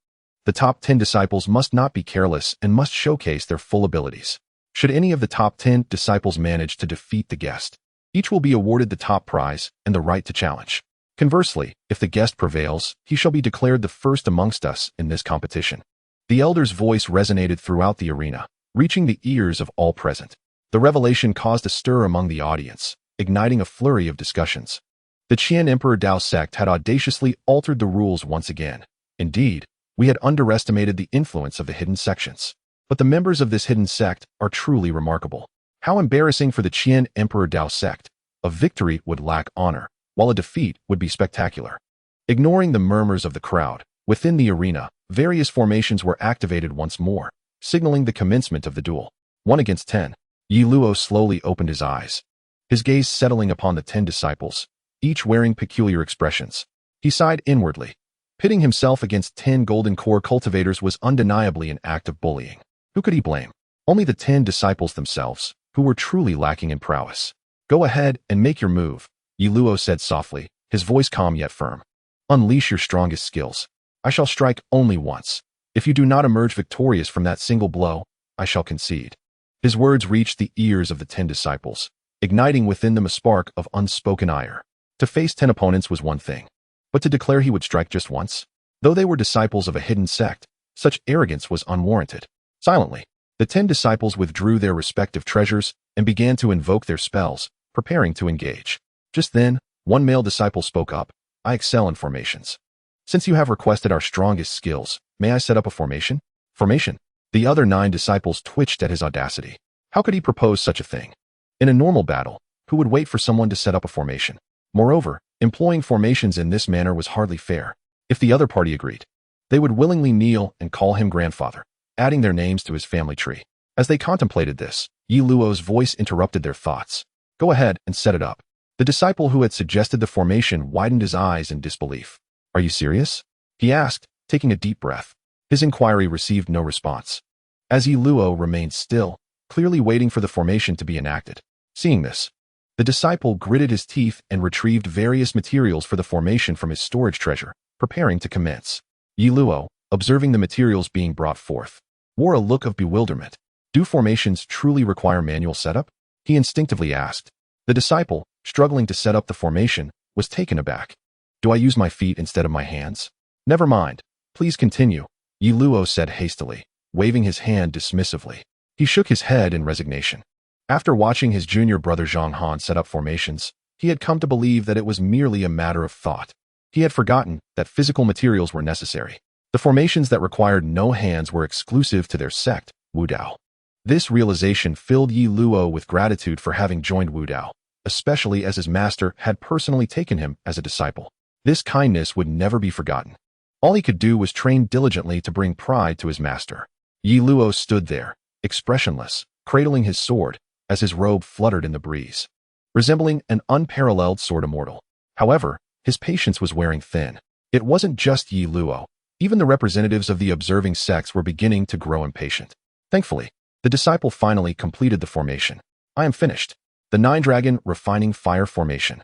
The top 10 disciples must not be careless and must showcase their full abilities. Should any of the top 10 disciples manage to defeat the guest, each will be awarded the top prize and the right to challenge. Conversely, if the guest prevails, he shall be declared the first amongst us in this competition. The elder's voice resonated throughout the arena, reaching the ears of all present. The revelation caused a stir among the audience, igniting a flurry of discussions. The Qian Emperor Dao sect had audaciously altered the rules once again. Indeed, we had underestimated the influence of the hidden sections. But the members of this hidden sect are truly remarkable. How embarrassing for the Qian Emperor Dao sect. A victory would lack honor, while a defeat would be spectacular. Ignoring the murmurs of the crowd, within the arena, various formations were activated once more, signaling the commencement of the duel. 1 against 10. Ye Luo slowly opened his eyes, his gaze settling upon the 10 disciples, each wearing peculiar expressions. He sighed inwardly. Pitting himself against 10 golden core cultivators was undeniably an act of bullying. Who could he blame? Only the 10 disciples themselves, who were truly lacking in prowess. Go ahead and make your move, Ye Luo said softly, his voice calm yet firm. Unleash your strongest skills. I shall strike only once. If you do not emerge victorious from that single blow, I shall concede. His words reached the ears of the 10 disciples, igniting within them a spark of unspoken ire. To face 10 opponents was one thing, but to declare he would strike just once? Though they were disciples of a hidden sect, such arrogance was unwarranted. Silently, the 10 disciples withdrew their respective treasures and began to invoke their spells, preparing to engage. Just then, one male disciple spoke up. I excel in formations. Since you have requested our strongest skills, may I set up a formation? Formation? The other 9 disciples twitched at his audacity. How could he propose such a thing? In a normal battle, who would wait for someone to set up a formation? Moreover, employing formations in this manner was hardly fair. If the other party agreed, they would willingly kneel and call him grandfather, adding their names to his family tree. As they contemplated this, Ye Luo's voice interrupted their thoughts. Go ahead and set it up. The disciple who had suggested the formation widened his eyes in disbelief. Are you serious? He asked, taking a deep breath. His inquiry received no response. As Ye Luo remained still, clearly waiting for the formation to be enacted. Seeing this, the disciple gritted his teeth and retrieved various materials for the formation from his storage treasure, preparing to commence. Ye Luo, observing the materials being brought forth, wore a look of bewilderment. Do formations truly require manual setup? He instinctively asked. The disciple, struggling to set up the formation, was taken aback. Do I use my feet instead of my hands? Never mind. Please continue, Ye Luo said hastily, waving his hand dismissively. He shook his head in resignation. After watching his junior brother Zhang Han set up formations, he had come to believe that it was merely a matter of thought. He had forgotten that physical materials were necessary. The formations that required no hands were exclusive to their sect, Wu Dao. This realization filled Ye Luo with gratitude for having joined Wu Dao, especially as his master had personally taken him as a disciple. This kindness would never be forgotten. All he could do was train diligently to bring pride to his master. Ye Luo stood there, expressionless, cradling his sword, as his robe fluttered in the breeze, resembling an unparalleled sword immortal. However, his patience was wearing thin. It wasn't just Ye Luo. Even the representatives of the observing sects were beginning to grow impatient. Thankfully, the disciple finally completed the formation. I am finished. The 9-dragon refining fire formation.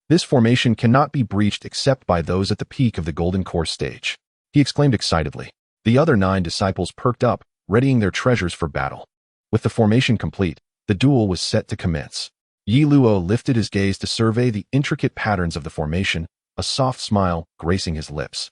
This formation cannot be breached except by those at the peak of the golden core stage, he exclaimed excitedly. The other 9 disciples perked up, readying their treasures for battle. With the formation complete, the duel was set to commence. Ye Luo lifted his gaze to survey the intricate patterns of the formation, a soft smile gracing his lips.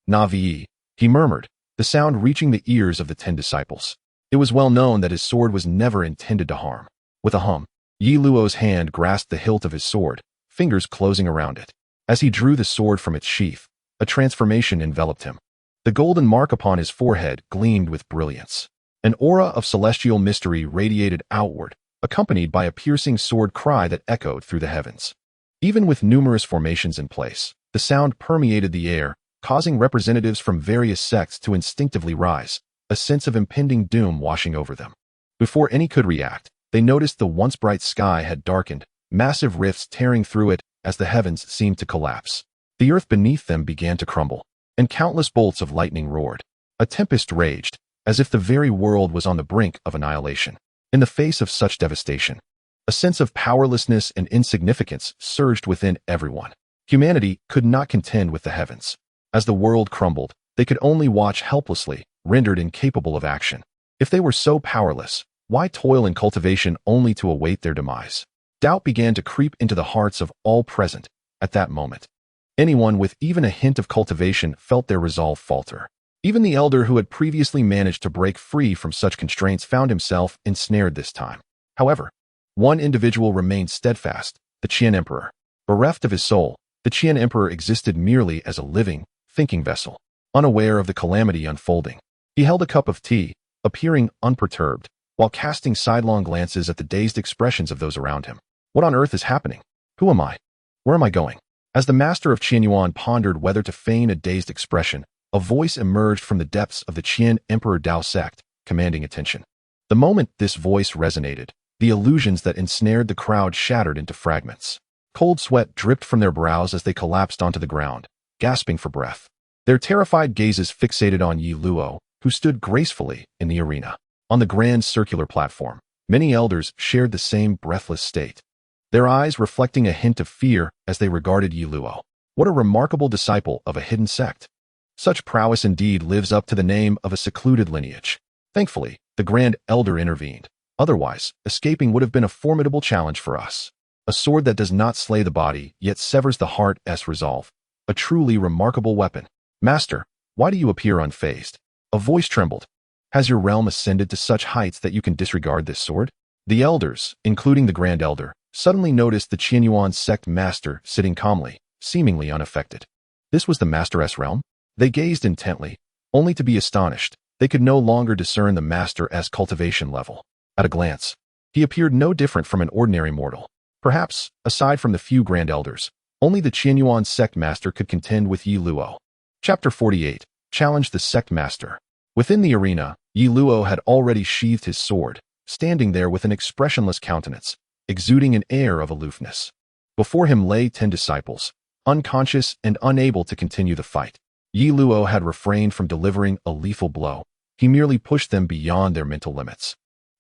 Navi, he murmured, the sound reaching the ears of the 10 disciples. It was well known that his sword was never intended to harm. With a hum, Ye Luo's hand grasped the hilt of his sword, fingers closing around it. As he drew the sword from its sheath, a transformation enveloped him. The golden mark upon his forehead gleamed with brilliance. An aura of celestial mystery radiated outward, accompanied by a piercing sword cry that echoed through the heavens. Even with numerous formations in place, the sound permeated the air, causing representatives from various sects to instinctively rise, a sense of impending doom washing over them. Before any could react, they noticed the once bright sky had darkened, massive rifts tearing through it as the heavens seemed to collapse. The earth beneath them began to crumble, and countless bolts of lightning roared. A tempest raged, as if the very world was on the brink of annihilation. In the face of such devastation, A sense of powerlessness and insignificance surged within everyone. Humanity could not contend with the heavens. As the world crumbled, they could only watch helplessly, rendered incapable of action. If they were so powerless, why toil in cultivation only to await their demise? Doubt began to creep into the hearts of all present at that moment. Anyone with even a hint of cultivation felt their resolve falter. Even the elder who had previously managed to break free from such constraints found himself ensnared this time. However, one individual remained steadfast, the Qian Emperor. Bereft of his soul, the Qian Emperor existed merely as a living, thinking vessel, unaware of the calamity unfolding. He held a cup of tea, appearing unperturbed, while casting sidelong glances at the dazed expressions of those around him. What on earth is happening? Who am I? Where am I going? As the master of Chu Yuan pondered whether to feign a dazed expression, a voice emerged from the depths of the Qian Emperor Dao sect, commanding attention. The moment this voice resonated, the illusions that ensnared the crowd shattered into fragments. Cold sweat dripped from their brows as they collapsed onto the ground, gasping for breath. Their terrified gazes fixated on Ye Luo, who stood gracefully in the arena. On the grand circular platform, many elders shared the same breathless state, their eyes reflecting a hint of fear as they regarded Ye Luo. What a remarkable disciple of a hidden sect! Such prowess indeed lives up to the name of a secluded lineage. Thankfully, the Grand Elder intervened. Otherwise, escaping would have been a formidable challenge for us. A sword that does not slay the body, yet severs the heart's resolve. A truly remarkable weapon. Master, why do you appear unfazed? A voice trembled. Has your realm ascended to such heights that you can disregard this sword? The elders, including the Grand Elder, suddenly noticed the Chu Yuan sect master sitting calmly, seemingly unaffected. This was the master's realm? They gazed intently, only to be astonished. They could no longer discern the master's cultivation level. At a glance, he appeared no different from an ordinary mortal. Perhaps, aside from the few Grand Elders, only the Chu Yuan sect master could contend with Ye Luo. Chapter 48. Challenge the Sect Master. Within the arena, Ye Luo had already sheathed his sword, standing there with an expressionless countenance, exuding an air of aloofness. Before him lay 10 disciples, unconscious and unable to continue the fight. Ye Luo had refrained from delivering a lethal blow. He merely pushed them beyond their mental limits,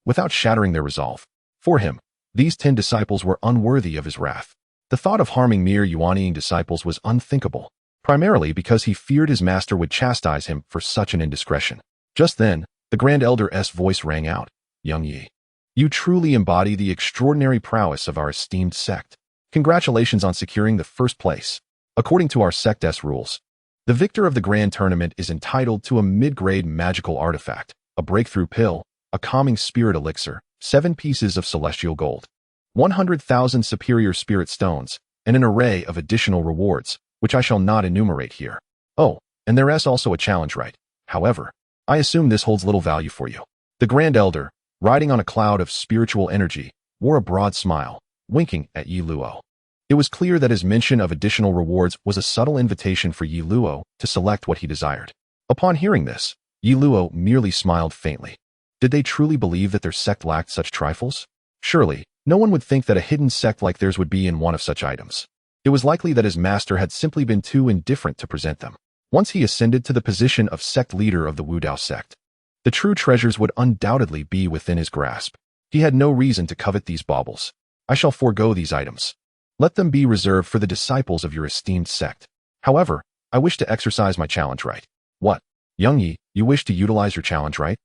without shattering their resolve. For him, these 10 disciples were unworthy of his wrath. The thought of harming mere Yuanian disciples was unthinkable, primarily because he feared his master would chastise him for such an indiscretion. Just then, the Grand Elder's voice rang out. Young Ye, you truly embody the extraordinary prowess of our esteemed sect. Congratulations on securing the first place. According to our sect's rules, the victor of the grand tournament is entitled to a mid-grade magical artifact, a breakthrough pill, a calming spirit elixir, 7 pieces of celestial gold, 100,000 superior spirit stones, and an array of additional rewards, which I shall not enumerate here. Oh, and there is also a challenge right. However, I assume this holds little value for you. The Grand Elder, riding on a cloud of spiritual energy, wore a broad smile, winking at Ye Luo. It was clear that his mention of additional rewards was a subtle invitation for Ye Luo to select what he desired. Upon hearing this, Ye Luo merely smiled faintly. Did they truly believe that their sect lacked such trifles? Surely, no one would think that a hidden sect like theirs would be in want of such items. It was likely that his master had simply been too indifferent to present them. Once he ascended to the position of sect leader of the Wu Dao sect, the true treasures would undoubtedly be within his grasp. He had no reason to covet these baubles. I shall forego these items. Let them be reserved for the disciples of your esteemed sect. However, I wish to exercise my challenge right. What? Young Ye, you wish to utilize your challenge right?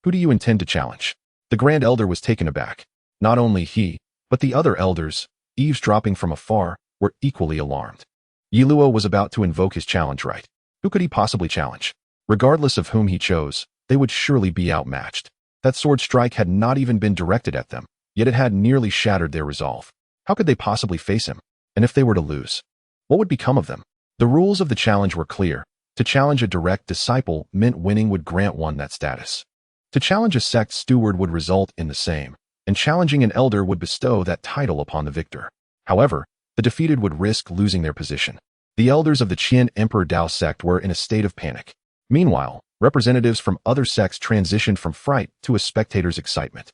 Who do you intend to challenge? The Grand Elder was taken aback. Not only he, but the other elders, eavesdropping from afar, were equally alarmed. Ye Luo was about to invoke his challenge right. Who could he possibly challenge? Regardless of whom he chose, they would surely be outmatched. That sword strike had not even been directed at them, yet it had nearly shattered their resolve. How could they possibly face him? And if they were to lose, what would become of them? The rules of the challenge were clear. To challenge a direct disciple meant winning would grant one that status. To challenge a sect steward would result in the same, and challenging an elder would bestow that title upon the victor. However, the defeated would risk losing their position. The elders of the Qian Emperor Dao sect were in a state of panic. Meanwhile, representatives from other sects transitioned from fright to a spectator's excitement.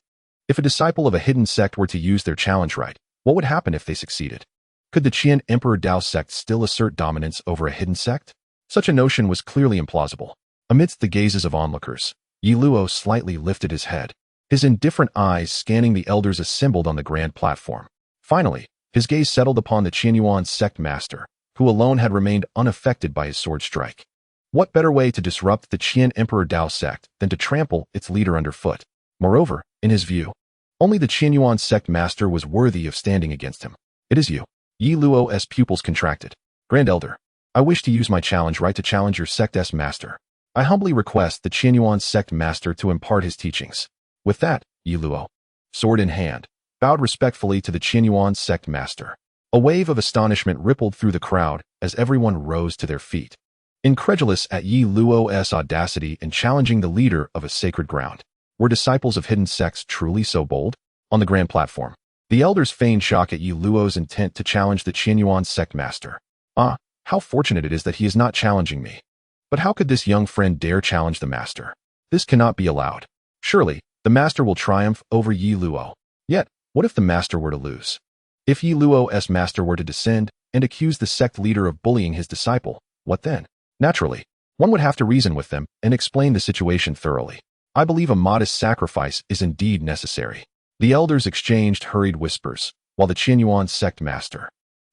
If a disciple of a hidden sect were to use their challenge right, what would happen if they succeeded? Could the Qian Emperor Dao sect still assert dominance over a hidden sect? Such a notion was clearly implausible. Amidst the gazes of onlookers, Ye Luo slightly lifted his head. his indifferent eyes scanning the elders assembled on the grand platform. Finally, his gaze settled upon the Chu Yuan sect master, who alone had remained unaffected by his sword strike. What better way to disrupt the Qian Emperor Dao sect than to trample its leader underfoot? Moreover, in his view, only the Chu Yuan sect master was worthy of standing against him. It is you. Ye Luo's pupils contracted. Grand Elder, I wish to use my challenge right to challenge your sect's master. I humbly request the Chu Yuan sect master to impart his teachings. With that, Ye Luo, sword in hand, bowed respectfully to the Chu Yuan sect master. A wave of astonishment rippled through the crowd as everyone rose to their feet, incredulous at Ye Luo's audacity in challenging the leader of a sacred ground. Were disciples of hidden sects truly so bold? On the grand platform, the elders feigned shock at Ye Luo's intent to challenge the Chu Yuan sect master. Ah, how fortunate it is that he is not challenging me. But how could this young friend dare challenge the master? This cannot be allowed. Surely, the master will triumph over Ye Luo. Yet, what if the master were to lose? If Ye Luo's master were to descend and accuse the sect leader of bullying his disciple, what then? Naturally, one would have to reason with them and explain the situation thoroughly. I believe a modest sacrifice is indeed necessary. The elders exchanged hurried whispers, while the Chu Yuan sect master,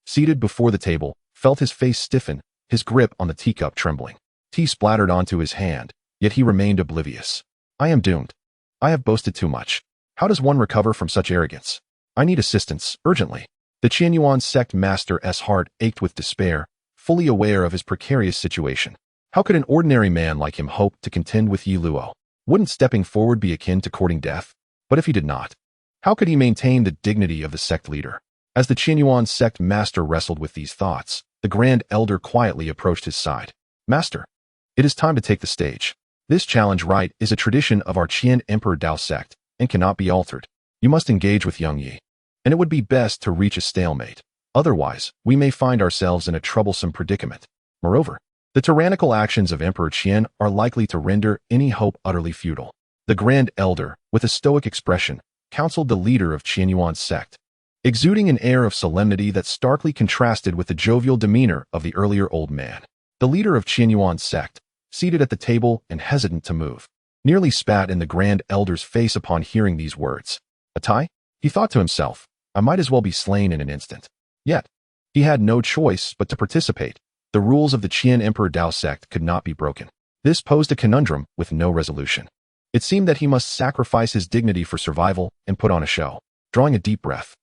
seated before the table, felt his face stiffen, his grip on the teacup trembling. Tea splattered onto his hand, yet he remained oblivious. I am doomed. I have boasted too much. How does one recover from such arrogance? I need assistance, urgently. The Chu Yuan sect master's heart ached with despair, fully aware of his precarious situation. How could an ordinary man like him hope to contend with Ye Luo? Wouldn't stepping forward be akin to courting death? But if he did not, how could he maintain the dignity of the sect leader? As the Chu Yuan sect master wrestled with these thoughts, the grand elder quietly approached his side. Master, it is time to take the stage. This challenge rite is a tradition of our Qian Emperor Dao sect and cannot be altered. You must engage with young Yi, and it would be best to reach a stalemate. Otherwise, we may find ourselves in a troublesome predicament. Moreover, the tyrannical actions of Emperor Qian are likely to render any hope utterly futile. The grand elder, with a stoic expression, counseled the leader of Chu Yuan's sect, exuding an air of solemnity that starkly contrasted with the jovial demeanor of the earlier old man. The leader of Chu Yuan's sect, seated at the table and hesitant to move, nearly spat in the grand elder's face upon hearing these words. A tie? He thought to himself, I might as well be slain in an instant. Yet, he had no choice but to participate. The rules of the Qian Emperor Dao sect could not be broken. This posed a conundrum with no resolution. It seemed that he must sacrifice his dignity for survival and put on a show. Drawing a deep breath,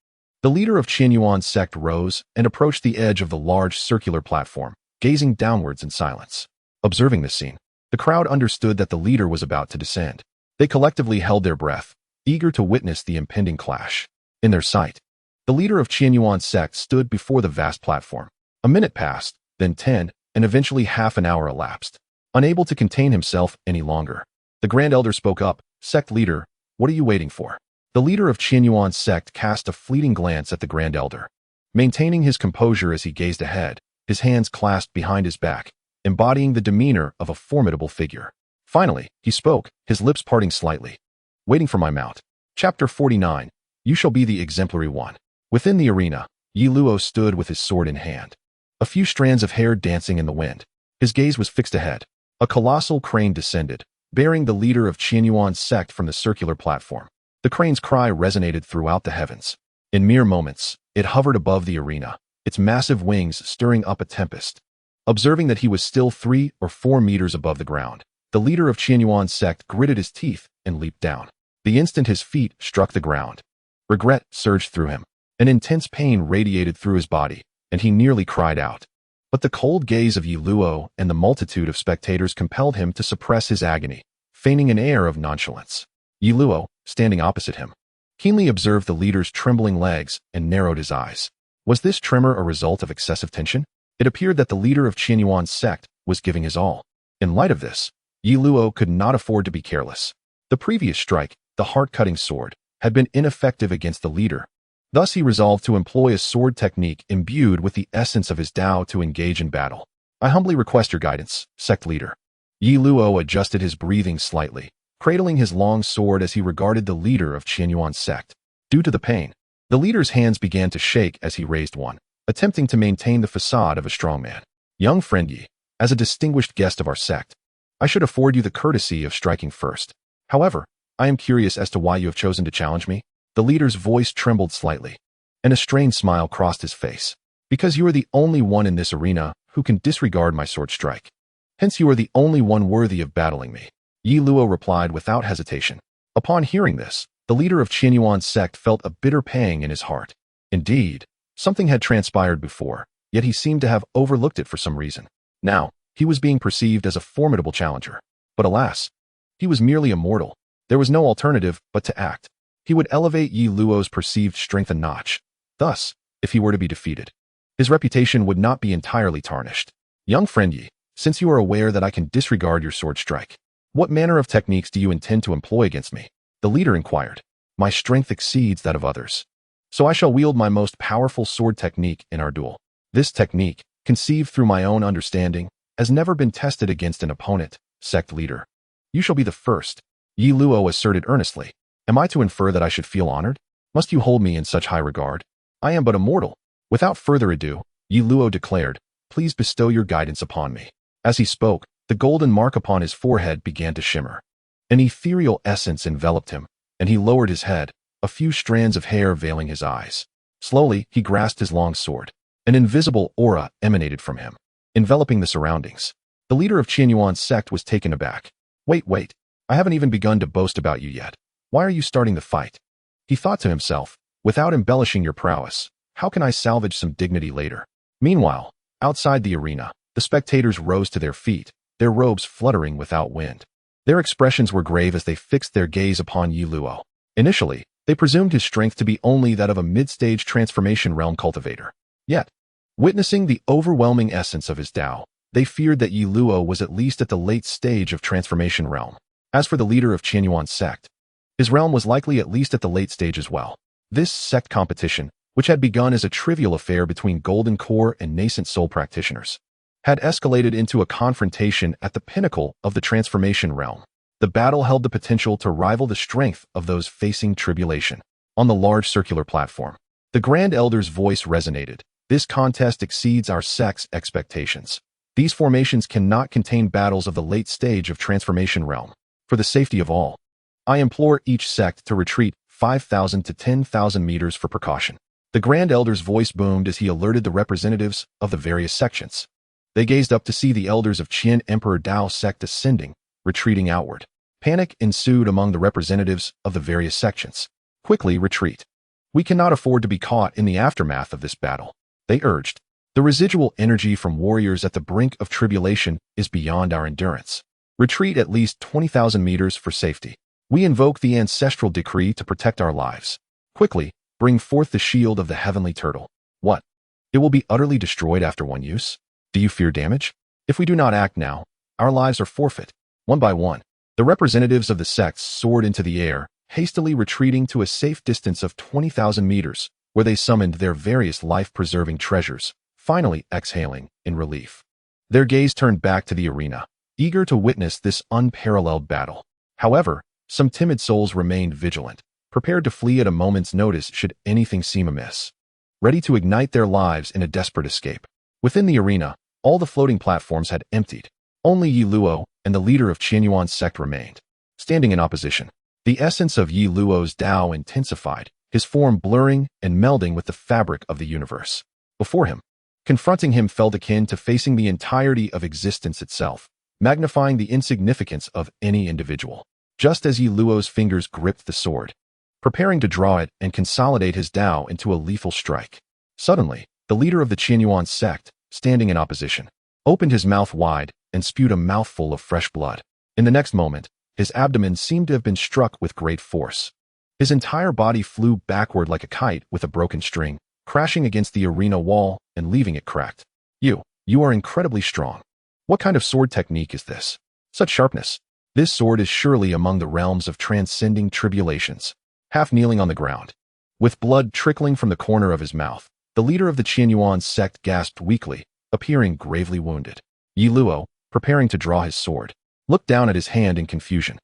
the leader of Chu Yuan's sect rose and approached the edge of the large circular platform, gazing downwards in silence. Observing this scene, the crowd understood that the leader was about to descend. They collectively held their breath, eager to witness the impending clash. In their sight, the leader of Chu Yuan's sect stood before the vast platform. A minute passed, then 10, and eventually half an hour elapsed. Unable to contain himself any longer, the grand elder spoke up. Sect leader, what are you waiting for? The leader of Chu Yuan's sect cast a fleeting glance at the grand elder, maintaining his composure as he gazed ahead, his hands clasped behind his back, embodying the demeanor of a formidable figure. Finally, he spoke, his lips parting slightly. Waiting for my mount. Chapter 49. You shall be the exemplary one. Within the arena, Ye Luo stood with his sword in hand, a few strands of hair dancing in the wind. His gaze was fixed ahead. A colossal crane descended, bearing the leader of Chu Yuan's sect from the circular platform. The crane's cry resonated throughout the heavens. In mere moments, it hovered above the arena, its massive wings stirring up a tempest. Observing that he was still 3 or 4 meters above the ground, the leader of Chu Yuan's sect gritted his teeth and leaped down. The instant his feet struck the ground, regret surged through him. An intense pain radiated through his body, and he nearly cried out. But the cold gaze of Ye Luo and the multitude of spectators compelled him to suppress his agony, feigning an air of nonchalance. Ye Luo, standing opposite him, keenly observed the leader's trembling legs and narrowed his eyes. Was this tremor a result of excessive tension? It appeared that the leader of Chu Yuan's sect was giving his all. In light of this, Ye Luo could not afford to be careless. The previous strike, the heart-cutting sword, had been ineffective against the leader. Thus he resolved to employ a sword technique imbued with the essence of his Tao to engage in battle. I humbly request your guidance, sect leader. Ye Luo adjusted his breathing slightly, cradling his long sword as he regarded the leader of Chu Yuan's sect. Due to the pain, the leader's hands began to shake as he raised one, attempting to maintain the facade of a strong man. Young friend Yi, as a distinguished guest of our sect, I should afford you the courtesy of striking first. However, I am curious as to why you have chosen to challenge me. The leader's voice trembled slightly, and a strained smile crossed his face. Because you are the only one in this arena who can disregard my sword strike. Hence you are the only one worthy of battling me. Ye Luo replied without hesitation. Upon hearing this, the leader of Chu Yuan's sect felt a bitter pang in his heart. Indeed, something had transpired before, yet he seemed to have overlooked it for some reason. Now, he was being perceived as a formidable challenger. But alas, he was merely a mortal. There was no alternative but to act. He would elevate Ye Luo's perceived strength a notch. Thus, if he were to be defeated, his reputation would not be entirely tarnished. Young friend Ye, since you are aware that I can disregard your sword strike, what manner of techniques do you intend to employ against me? The leader inquired. My strength exceeds that of others, so I shall wield my most powerful sword technique in our duel. This technique, conceived through my own understanding, has never been tested against an opponent, sect leader. You shall be the first, Ye Luo asserted earnestly. Am I to infer that I should feel honored? Must you hold me in such high regard? I am but a mortal. Without further ado, Ye Luo declared, please bestow your guidance upon me. As he spoke, the golden mark upon his forehead began to shimmer. An ethereal essence enveloped him, and he lowered his head, a few strands of hair veiling his eyes. Slowly, he grasped his long sword. An invisible aura emanated from him, enveloping the surroundings. The leader of Chu Yuan's sect was taken aback. Wait, I haven't even begun to boast about you yet. Why are you starting the fight? He thought to himself, without embellishing your prowess, how can I salvage some dignity later? Meanwhile, outside the arena, the spectators rose to their feet, their robes fluttering without wind. Their expressions were grave as they fixed their gaze upon Ye Luo. Initially, they presumed his strength to be only that of a mid-stage transformation realm cultivator. Yet, witnessing the overwhelming essence of his Tao, they feared that Ye Luo was at least at the late stage of transformation realm. As for the leader of Chu Yuan's sect, his realm was likely at least at the late stage as well. This sect competition, which had begun as a trivial affair between golden core and nascent soul practitioners, had escalated into a confrontation at the pinnacle of the transformation realm. The battle held the potential to rival the strength of those facing tribulation. On the large circular platform, the Grand Elder's voice resonated. This contest exceeds our sect's expectations. These formations cannot contain battles of the late stage of transformation realm. For the safety of all, I implore each sect to retreat 5,000 to 10,000 meters for precaution. The Grand Elder's voice boomed as he alerted the representatives of the various sections. They gazed up to see the elders of Qin Emperor Dao's sect ascending, retreating outward. Panic ensued among the representatives of the various sections. Quickly retreat. We cannot afford to be caught in the aftermath of this battle, they urged. The residual energy from warriors at the brink of tribulation is beyond our endurance. Retreat at least 20,000 meters for safety. We invoke the ancestral decree to protect our lives. Quickly, bring forth the shield of the heavenly turtle. What? It will be utterly destroyed after one use? Do you fear damage? If we do not act now, our lives are forfeit. One by one, the representatives of the sects soared into the air, hastily retreating to a safe distance of 20,000 meters, where they summoned their various life-preserving treasures, finally exhaling in relief. Their gaze turned back to the arena, eager to witness this unparalleled battle. However, some timid souls remained vigilant, prepared to flee at a moment's notice should anything seem amiss, ready to ignite their lives in a desperate escape. Within the arena, all the floating platforms had emptied. Only Ye Luo and the leader of Chu Yuan's sect remained, standing in opposition. The essence of Ye Luo's Tao intensified, his form blurring and melding with the fabric of the universe. Before him, confronting him felt akin to facing the entirety of existence itself, magnifying the insignificance of any individual. Just as Ye Luo's fingers gripped the sword, preparing to draw it and consolidate his Tao into a lethal strike, suddenly, the leader of the Chu Yuan's sect, standing in opposition, opened his mouth wide and spewed a mouthful of fresh blood. In the next moment, his abdomen seemed to have been struck with great force. His entire body flew backward like a kite with a broken string, crashing against the arena wall and leaving it cracked. You are incredibly strong. What kind of sword technique is this? Such sharpness. This sword is surely among the realms of transcending tribulations. Half kneeling on the ground, with blood trickling from the corner of his mouth, the leader of the Chu Yuan sect gasped weakly, appearing gravely wounded. Ye Luo, preparing to draw his sword, looked down at his hand in confusion.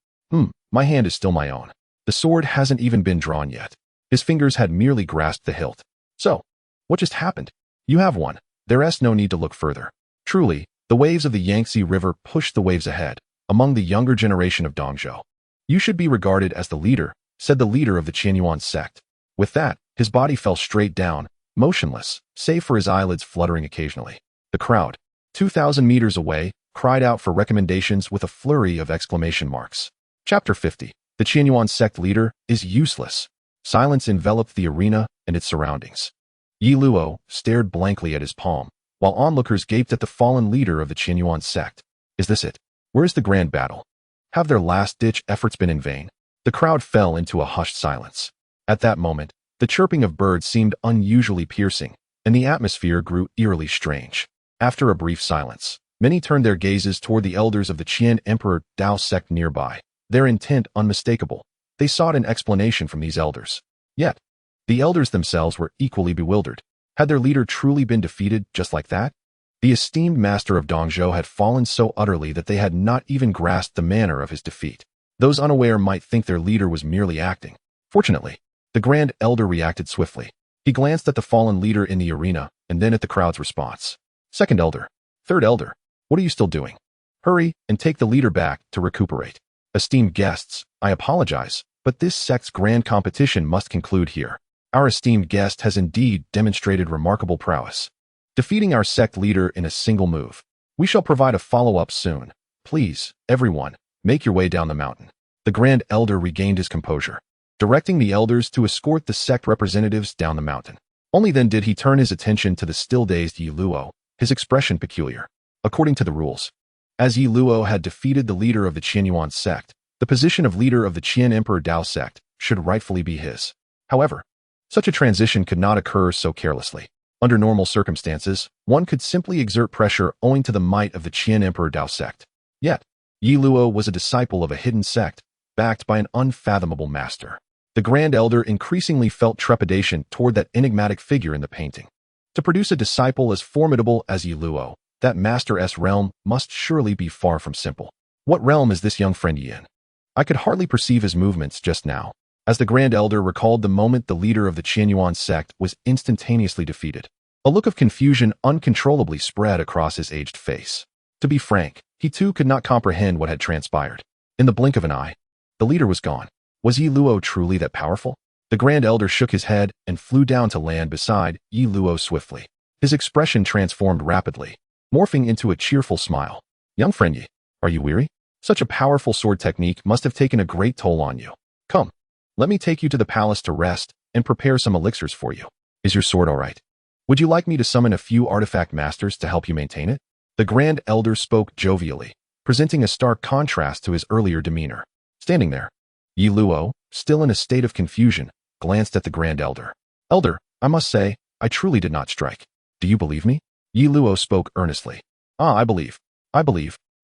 My hand is still my own. The sword hasn't even been drawn yet. His fingers had merely grasped the hilt. So, what just happened? You have won. There's no need to look further. Truly, the waves of the Yangtze River pushed the waves ahead, among the younger generation of Dongzhou. You should be regarded as the leader, said the leader of the Chu Yuan sect. With that, his body fell straight down, motionless, save for his eyelids fluttering occasionally. The crowd, 2,000 meters away, cried out for recommendations with a flurry of exclamation marks. Chapter 50. The Chu Yuan sect leader is useless. Silence enveloped the arena and its surroundings. Ye Luo stared blankly at his palm, while onlookers gaped at the fallen leader of the Chu Yuan sect. Is this it? Where is the grand battle? Have their last-ditch efforts been in vain? The crowd fell into a hushed silence. At that moment, the chirping of birds seemed unusually piercing, and the atmosphere grew eerily strange. After a brief silence, many turned their gazes toward the elders of the Qian Emperor Dao sect nearby, their intent unmistakable. They sought an explanation from these elders. Yet, the elders themselves were equally bewildered. Had their leader truly been defeated just like that? The esteemed master of Dongzhou had fallen so utterly that they had not even grasped the manner of his defeat. Those unaware might think their leader was merely acting. Fortunately, the Grand Elder reacted swiftly. He glanced at the fallen leader in the arena and then at the crowd's response. Second Elder, Third Elder, what are you still doing? Hurry and take the leader back to recuperate. Esteemed guests, I apologize, but this sect's grand competition must conclude here. Our esteemed guest has indeed demonstrated remarkable prowess, defeating our sect leader in a single move. We shall provide a follow-up soon. Please, everyone, make your way down the mountain. The Grand Elder regained his composure, directing the elders to escort the sect representatives down the mountain. Only then did he turn his attention to the still-dazed Ye Luo, his expression peculiar. According to the rules, as Ye Luo had defeated the leader of the Chu Yuan sect, the position of leader of the Qian Emperor Dao sect should rightfully be his. However, such a transition could not occur so carelessly. Under normal circumstances, one could simply exert pressure owing to the might of the Qian Emperor Dao sect. Yet, Ye Luo was a disciple of a hidden sect, backed by an unfathomable master. The Grand Elder increasingly felt trepidation toward that enigmatic figure in the painting. To produce a disciple as formidable as Ye Luo, that master's realm must surely be far from simple. What realm is this young friend in? I could hardly perceive his movements just now, as the Grand Elder recalled the moment the leader of the Chu Yuan sect was instantaneously defeated. A look of confusion uncontrollably spread across his aged face. To be frank, he too could not comprehend what had transpired. In the blink of an eye, the leader was gone. Was Ye Luo truly that powerful? The Grand Elder shook his head and flew down to land beside Ye Luo swiftly. His expression transformed rapidly, morphing into a cheerful smile. Young friend Ye, are you weary? Such a powerful sword technique must have taken a great toll on you. Come, let me take you to the palace to rest and prepare some elixirs for you. Is your sword all right? Would you like me to summon a few artifact masters to help you maintain it? The Grand Elder spoke jovially, presenting a stark contrast to his earlier demeanor. Standing there, Ye Luo, still in a state of confusion, glanced at the Grand Elder. Elder, I must say, I truly did not strike. Do you believe me? Ye Luo spoke earnestly. I believe.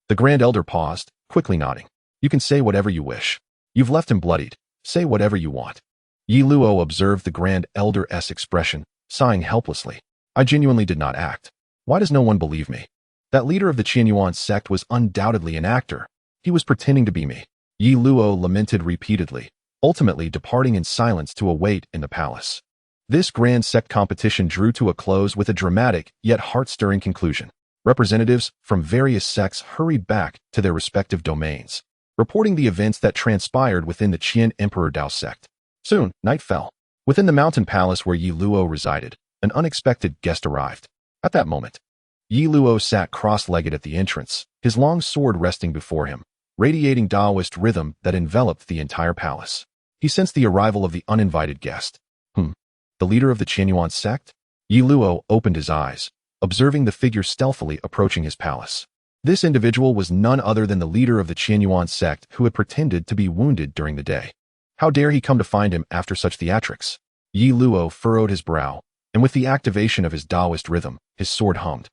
The Grand Elder paused, quickly nodding. You can say whatever you wish. You've left him bloodied. Say whatever you want. Ye Luo observed the Grand Elder's expression, sighing helplessly. I genuinely did not act. Why does no one believe me? That leader of the Chu Yuan sect was undoubtedly an actor. He was pretending to be me. Ye Luo lamented repeatedly, ultimately departing in silence to await in the palace. This Grand Sect competition drew to a close with a dramatic yet heart-stirring conclusion. Representatives from various sects hurried back to their respective domains, reporting the events that transpired within the Qian Emperor Dao sect. Soon, night fell. Within the mountain palace where Ye Luo resided, an unexpected guest arrived. At that moment, Ye Luo sat cross-legged at the entrance, his long sword resting before him, radiating Taoist rhythm that enveloped the entire palace. He sensed the arrival of the uninvited guest. The leader of the Chu Yuan sect? Ye Luo opened his eyes, observing the figure stealthily approaching his palace. This individual was none other than the leader of the Chu Yuan sect who had pretended to be wounded during the day. How dare he come to find him after such theatrics? Ye Luo furrowed his brow, and with the activation of his Taoist rhythm, his sword hummed,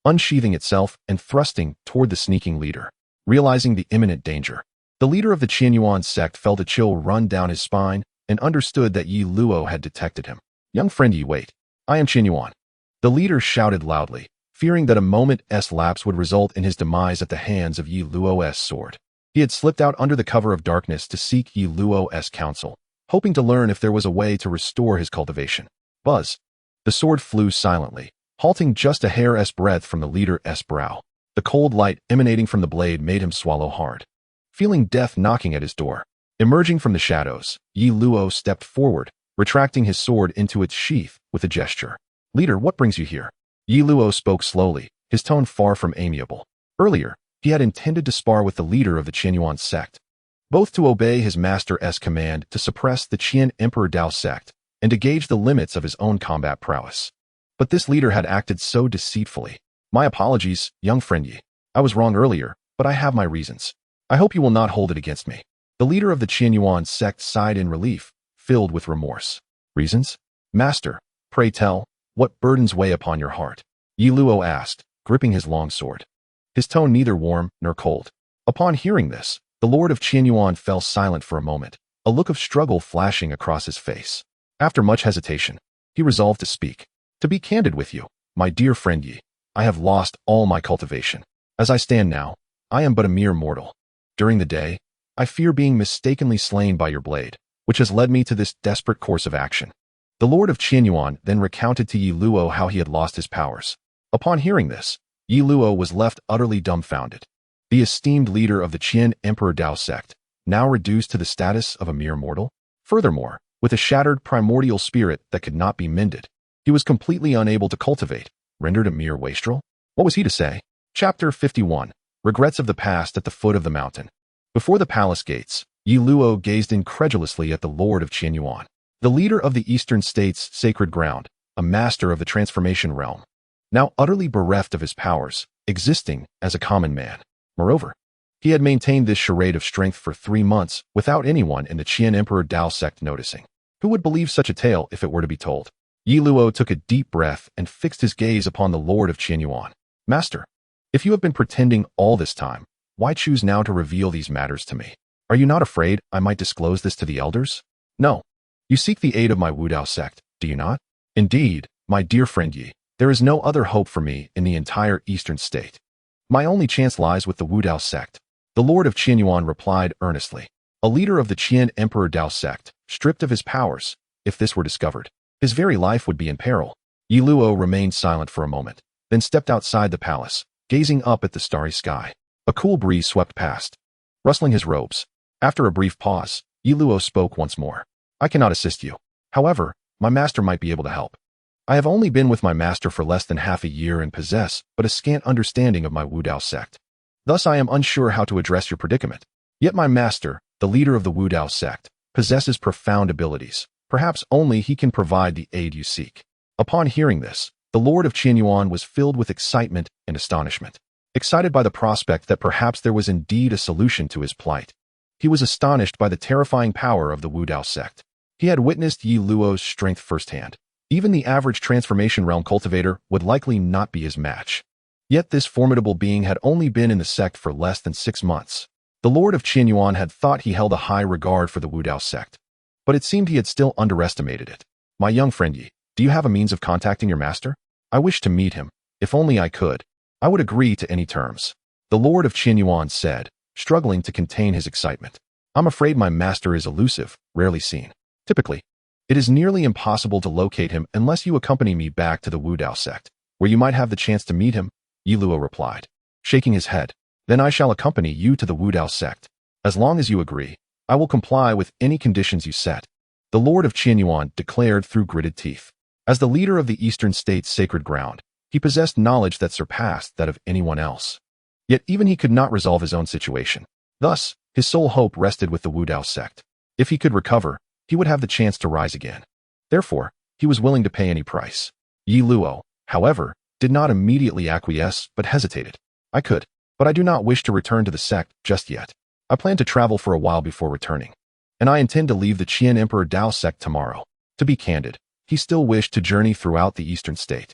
unsheathing itself and thrusting toward the sneaking leader. Realizing the imminent danger, the leader of the Chu Yuan sect felt a chill run down his spine and understood that Ye Luo had detected him. Young friend Ye, wait. I am Chu Yuan. The leader shouted loudly, fearing that a moment's lapse would result in his demise at the hands of Ye Luo's sword. He had slipped out under the cover of darkness to seek Ye Luo's counsel, hoping to learn if there was a way to restore his cultivation. Buzz. The sword flew silently, halting just a hair's breadth from the leader's brow. The cold light emanating from the blade made him swallow hard. Feeling death knocking at his door, Emerging from the shadows, Ye Luo stepped forward, retracting his sword into its sheath with a gesture. Leader, what brings you here? Ye Luo spoke slowly, his tone far from amiable. Earlier, he had intended to spar with the leader of the Yuan sect, both to obey his master's command to suppress the Qian Emperor Dao sect and to gauge the limits of his own combat prowess. But this leader had acted so deceitfully. My apologies, young friend Ye. I was wrong earlier, but I have my reasons. I hope you will not hold it against me. The leader of the Yuan sect sighed in relief, filled with remorse. Reasons? Master, pray tell, what burdens weigh upon your heart? Ye Luo asked, gripping his long sword. His tone neither warm nor cold. Upon hearing this, the Lord of Yuan fell silent for a moment, a look of struggle flashing across his face. After much hesitation, he resolved to speak. To be candid with you, my dear friend Ye, I have lost all my cultivation. As I stand now, I am but a mere mortal. During the day, I fear being mistakenly slain by your blade, which has led me to this desperate course of action. The Lord of Yuan then recounted to Ye Luo how he had lost his powers. Upon hearing this, Ye Luo was left utterly dumbfounded. The esteemed leader of the Qian Emperor Dao sect, now reduced to the status of a mere mortal? Furthermore, with a shattered primordial spirit that could not be mended, he was completely unable to cultivate, rendered a mere wastrel? What was he to say? Chapter 51. Regrets of the Past at the Foot of the Mountain. Before the palace gates, Ye Luo gazed incredulously at the Lord of Yuan, the leader of the Eastern States' sacred ground, a master of the transformation realm, now utterly bereft of his powers, existing as a common man. Moreover, he had maintained this charade of strength for 3 months without anyone in the Qian Emperor Dao sect noticing. Who would believe such a tale if it were to be told? Ye Luo took a deep breath and fixed his gaze upon the Lord of Yuan. Master, if you have been pretending all this time, why choose now to reveal these matters to me? Are you not afraid I might disclose this to the elders? No. You seek the aid of my Wu Dao sect, do you not? Indeed, my dear friend Ye, there is no other hope for me in the entire Eastern state. My only chance lies with the Wu Dao sect. The Lord of Yuan replied earnestly. A leader of the Qian Emperor Dao sect, stripped of his powers, if this were discovered, his very life would be in peril. Ye Luo remained silent for a moment, then stepped outside the palace, gazing up at the starry sky. A cool breeze swept past, rustling his robes. After a brief pause, Ye Luo spoke once more. I cannot assist you. However, my master might be able to help. I have only been with my master for less than half a year and possess but a scant understanding of my Wu Dao sect. Thus I am unsure how to address your predicament. Yet my master, the leader of the Wu Dao sect, possesses profound abilities. Perhaps only he can provide the aid you seek. Upon hearing this, the Lord of Yuan was filled with excitement and astonishment. Excited by the prospect that perhaps there was indeed a solution to his plight. He was astonished by the terrifying power of the Wu Dao sect. He had witnessed Ye Luo's strength firsthand. Even the average transformation realm cultivator would likely not be his match. Yet this formidable being had only been in the sect for less than 6 months. The Lord of Yuan had thought he held a high regard for the Wu Dao sect, but it seemed he had still underestimated it. My young friend Ye, do you have a means of contacting your master? I wish to meet him. If only I could. I would agree to any terms. The Lord of Yuan said, struggling to contain his excitement. I'm afraid my master is elusive, rarely seen. Typically, it is nearly impossible to locate him unless you accompany me back to the Wu Dao sect, where you might have the chance to meet him, Ye Luo replied, shaking his head. Then I shall accompany you to the Wu Dao sect. As long as you agree, I will comply with any conditions you set. The Lord of Yuan declared through gritted teeth. As the leader of the Eastern States' sacred ground, he possessed knowledge that surpassed that of anyone else. Yet even he could not resolve his own situation. Thus, his sole hope rested with the Wu Dao sect. If he could recover, he would have the chance to rise again. Therefore, he was willing to pay any price. Ye Luo, however, did not immediately acquiesce but hesitated. I could, but I do not wish to return to the sect just yet. I plan to travel for a while before returning, and I intend to leave the Qian Emperor Dao sect tomorrow. To be candid, he still wished to journey throughout the Eastern state,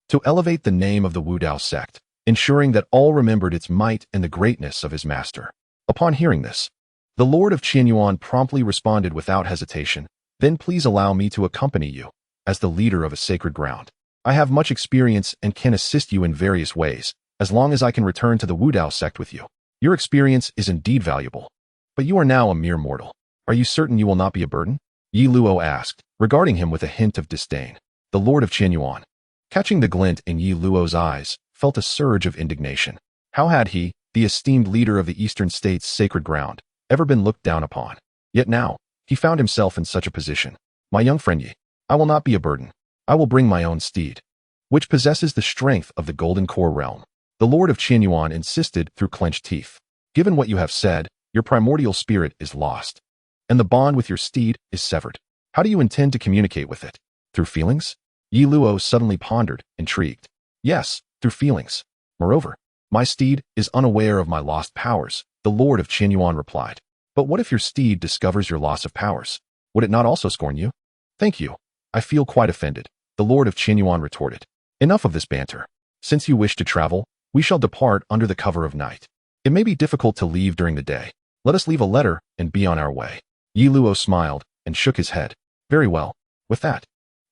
to elevate the name of the Wu Dao sect, ensuring that all remembered its might and the greatness of his master. Upon hearing this, the Lord of Yuan promptly responded without hesitation, then please allow me to accompany you, as the leader of a sacred ground. I have much experience and can assist you in various ways, as long as I can return to the Wu Dao sect with you. Your experience is indeed valuable. But you are now a mere mortal. Are you certain you will not be a burden? Ye Luo asked, regarding him with a hint of disdain. The Lord of Yuan, catching the glint in Ye Luo's eyes, felt a surge of indignation. How had he, the esteemed leader of the Eastern States' sacred ground, ever been looked down upon? Yet now, he found himself in such a position. My young friend Ye, I will not be a burden. I will bring my own steed, which possesses the strength of the golden core realm. The Lord of Chu Yuan insisted through clenched teeth. Given what you have said, your primordial spirit is lost, and the bond with your steed is severed. How do you intend to communicate with it? Through feelings? Ye Luo suddenly pondered, intrigued. Yes, through feelings. Moreover, my steed is unaware of my lost powers, the Lord of Chu Yuan replied. But what if your steed discovers your loss of powers? Would it not also scorn you? Thank you. I feel quite offended, the Lord of Chu Yuan retorted. Enough of this banter. Since you wish to travel, we shall depart under the cover of night. It may be difficult to leave during the day. Let us leave a letter and be on our way. Ye Luo smiled and shook his head. Very well. With that,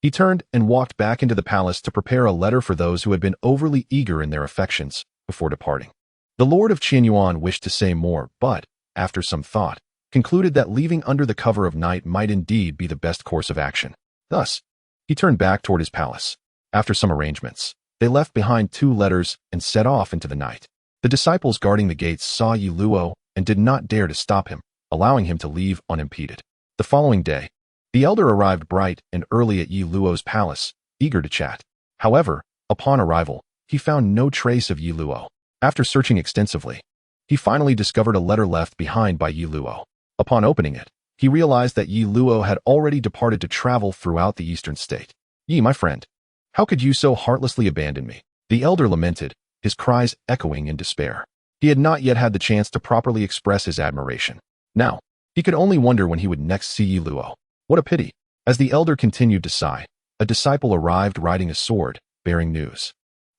he turned and walked back into the palace to prepare a letter for those who had been overly eager in their affections before departing. The Lord of Chu Yuan wished to say more, but, after some thought, concluded that leaving under the cover of night might indeed be the best course of action. Thus, he turned back toward his palace. After some arrangements, they left behind 2 letters and set off into the night. The disciples guarding the gates saw Ye Luo and did not dare to stop him, allowing him to leave unimpeded. The following day, the elder arrived bright and early at Ye Luo's palace, eager to chat. However, upon arrival, he found no trace of Ye Luo. After searching extensively, he finally discovered a letter left behind by Ye Luo. Upon opening it, he realized that Ye Luo had already departed to travel throughout the eastern state. Ye, my friend, how could you so heartlessly abandon me? The elder lamented, his cries echoing in despair. He had not yet had the chance to properly express his admiration. Now, he could only wonder when he would next see Ye Luo. What a pity. As the elder continued to sigh, a disciple arrived riding a sword, bearing news.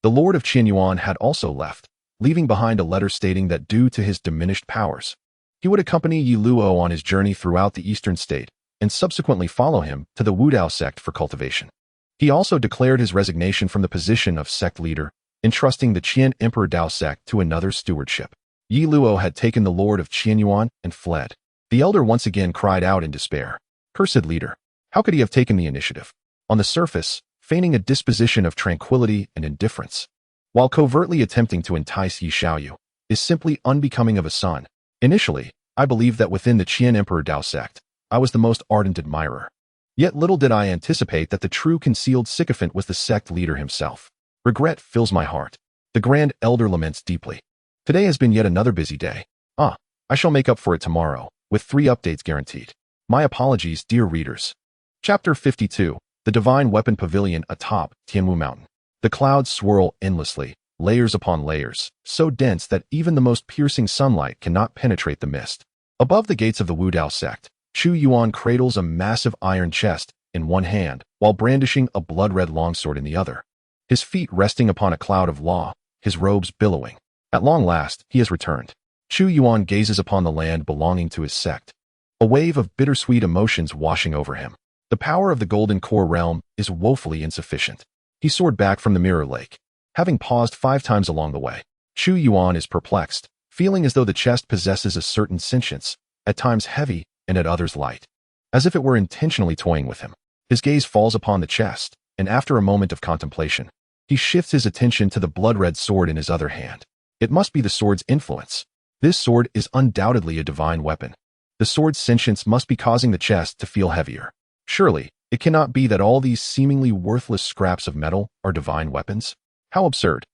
The Lord of Chu Yuan had also left, leaving behind a letter stating that due to his diminished powers, he would accompany Ye Luo on his journey throughout the eastern state and subsequently follow him to the Wudao sect for cultivation. He also declared his resignation from the position of sect leader, entrusting the Qian Emperor Dao sect to another stewardship. Ye Luo had taken the Lord of Chu Yuan and fled. The elder once again cried out in despair. Cursed leader, how could he have taken the initiative? On the surface, feigning a disposition of tranquility and indifference, while covertly attempting to entice Ye Xiaoyu, is simply unbecoming of a son. Initially, I believed that within the Qian Emperor Dao sect, I was the most ardent admirer. Yet little did I anticipate that the true concealed sycophant was the sect leader himself. Regret fills my heart. The Grand Elder laments deeply. Today has been yet another busy day. I shall make up for it tomorrow, with 3 updates guaranteed. My apologies, dear readers. Chapter 52, The Divine Weapon Pavilion atop Tianwu Mountain. The clouds swirl endlessly, layers upon layers, so dense that even the most piercing sunlight cannot penetrate the mist. Above the gates of the Wudao sect, Chu Yuan cradles a massive iron chest in one hand while brandishing a blood-red longsword in the other. His feet resting upon a cloud of law, his robes billowing. At long last, he has returned. Chu Yuan gazes upon the land belonging to his sect, a wave of bittersweet emotions washing over him. The power of the golden core realm is woefully insufficient. He soared back from the mirror lake, having paused 5 times along the way. Chu Yuan is perplexed, feeling as though the chest possesses a certain sentience, at times heavy and at others light, as if it were intentionally toying with him. His gaze falls upon the chest, and after a moment of contemplation, he shifts his attention to the blood-red sword in his other hand. It must be the sword's influence. This sword is undoubtedly a divine weapon. The sword's sentience must be causing the chest to feel heavier. Surely, it cannot be that all these seemingly worthless scraps of metal are divine weapons? How absurd.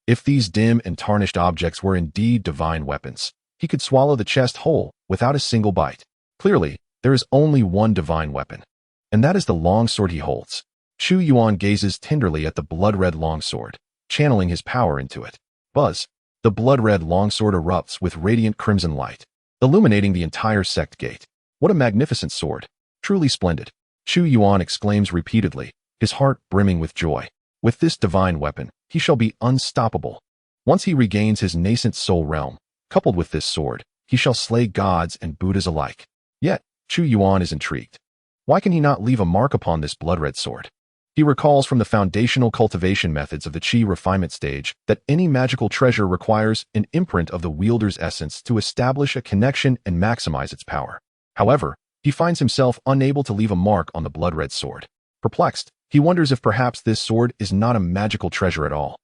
If these dim and tarnished objects were indeed divine weapons, he could swallow the chest whole without a single bite. Clearly, there is only one divine weapon, and that is the longsword he holds. Chu Yuan gazes tenderly at the blood-red longsword, channeling his power into it. Buzz! The blood-red longsword erupts with radiant crimson light, illuminating the entire sect gate. What a magnificent sword! Truly splendid! Chu Yuan exclaims repeatedly, his heart brimming with joy. With this divine weapon, he shall be unstoppable. Once he regains his nascent soul realm, coupled with this sword, he shall slay gods and Buddhas alike. Yet, Chu Yuan is intrigued. Why can he not leave a mark upon this blood-red sword? He recalls from the foundational cultivation methods of the Qi refinement stage that any magical treasure requires an imprint of the wielder's essence to establish a connection and maximize its power. However, he finds himself unable to leave a mark on the blood-red sword. Perplexed, he wonders if perhaps this sword is not a magical treasure at all.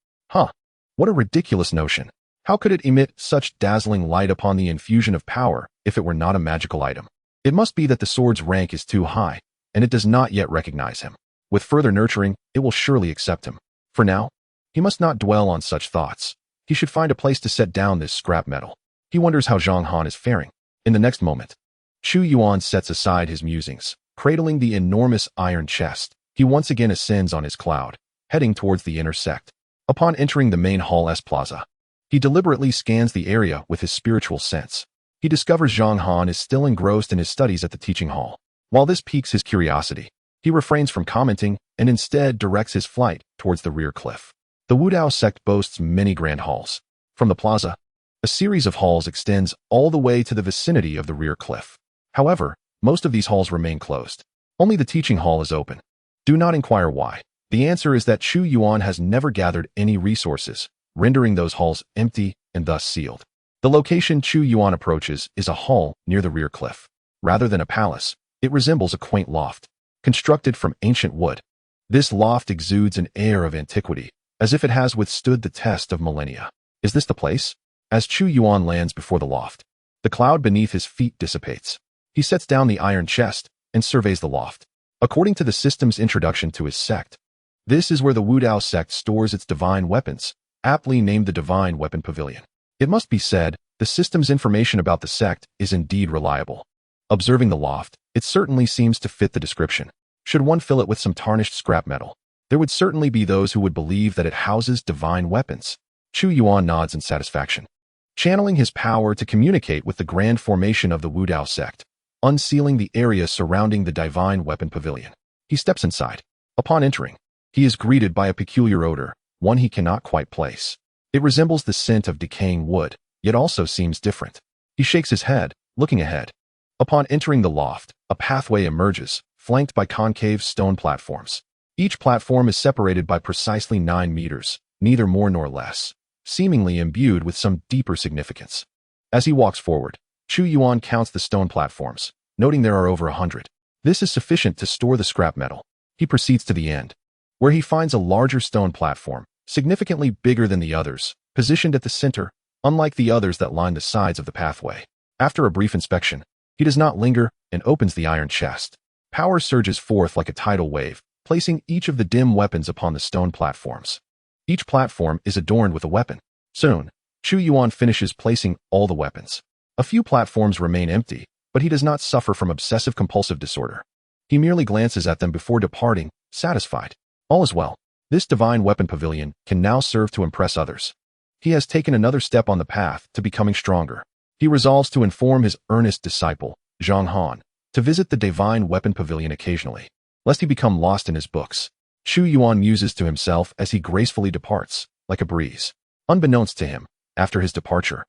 What a ridiculous notion. How could it emit such dazzling light upon the infusion of power if it were not a magical item? It must be that the sword's rank is too high, and it does not yet recognize him. With further nurturing, it will surely accept him. For now, he must not dwell on such thoughts. He should find a place to set down this scrap metal. He wonders how Zhang Han is faring. In the next moment, Chu Yuan sets aside his musings. Cradling the enormous iron chest, he once again ascends on his cloud, heading towards the inner sect. Upon entering the main hall's plaza, he deliberately scans the area with his spiritual sense. He discovers Zhang Han is still engrossed in his studies at the teaching hall. While this piques his curiosity, he refrains from commenting and instead directs his flight towards the rear cliff. The Wudao sect boasts many grand halls. From the plaza, a series of halls extends all the way to the vicinity of the rear cliff. However, most of these halls remain closed. Only the teaching hall is open. Do not inquire why. The answer is that Chu Yuan has never gathered any resources, rendering those halls empty and thus sealed. The location Chu Yuan approaches is a hall near the rear cliff. Rather than a palace, it resembles a quaint loft, constructed from ancient wood. This loft exudes an air of antiquity, as if it has withstood the test of millennia. Is this the place? As Chu Yuan lands before the loft, the cloud beneath his feet dissipates. He sets down the iron chest and surveys the loft. According to the system's introduction to his sect, this is where the Wudao sect stores its divine weapons, aptly named the Divine Weapon Pavilion. It must be said, the system's information about the sect is indeed reliable. Observing the loft, it certainly seems to fit the description. Should one fill it with some tarnished scrap metal, there would certainly be those who would believe that it houses divine weapons. Chu Yuan nods in satisfaction. Channeling his power to communicate with the grand formation of the Wudao sect, unsealing the area surrounding the Divine Weapon Pavilion, he steps inside. Upon entering, he is greeted by a peculiar odor, one he cannot quite place. It resembles the scent of decaying wood, yet also seems different. He shakes his head, looking ahead. Upon entering the loft, a pathway emerges, flanked by concave stone platforms. Each platform is separated by precisely 9 meters, neither more nor less, seemingly imbued with some deeper significance. As he walks forward, Chu Yuan counts the stone platforms, noting there are over 100. This is sufficient to store the scrap metal. He proceeds to the end, where he finds a larger stone platform, significantly bigger than the others, positioned at the center, unlike the others that line the sides of the pathway. After a brief inspection, he does not linger and opens the iron chest. Power surges forth like a tidal wave, placing each of the dim weapons upon the stone platforms. Each platform is adorned with a weapon. Soon, Chu Yuan finishes placing all the weapons. A few platforms remain empty, but he does not suffer from obsessive-compulsive disorder. He merely glances at them before departing, satisfied. All is well. This divine weapon pavilion can now serve to impress others. He has taken another step on the path to becoming stronger. He resolves to inform his earnest disciple, Zhang Han, to visit the divine weapon pavilion occasionally, lest he become lost in his books. Chu Yuan muses to himself as he gracefully departs, like a breeze. Unbeknownst to him, after his departure,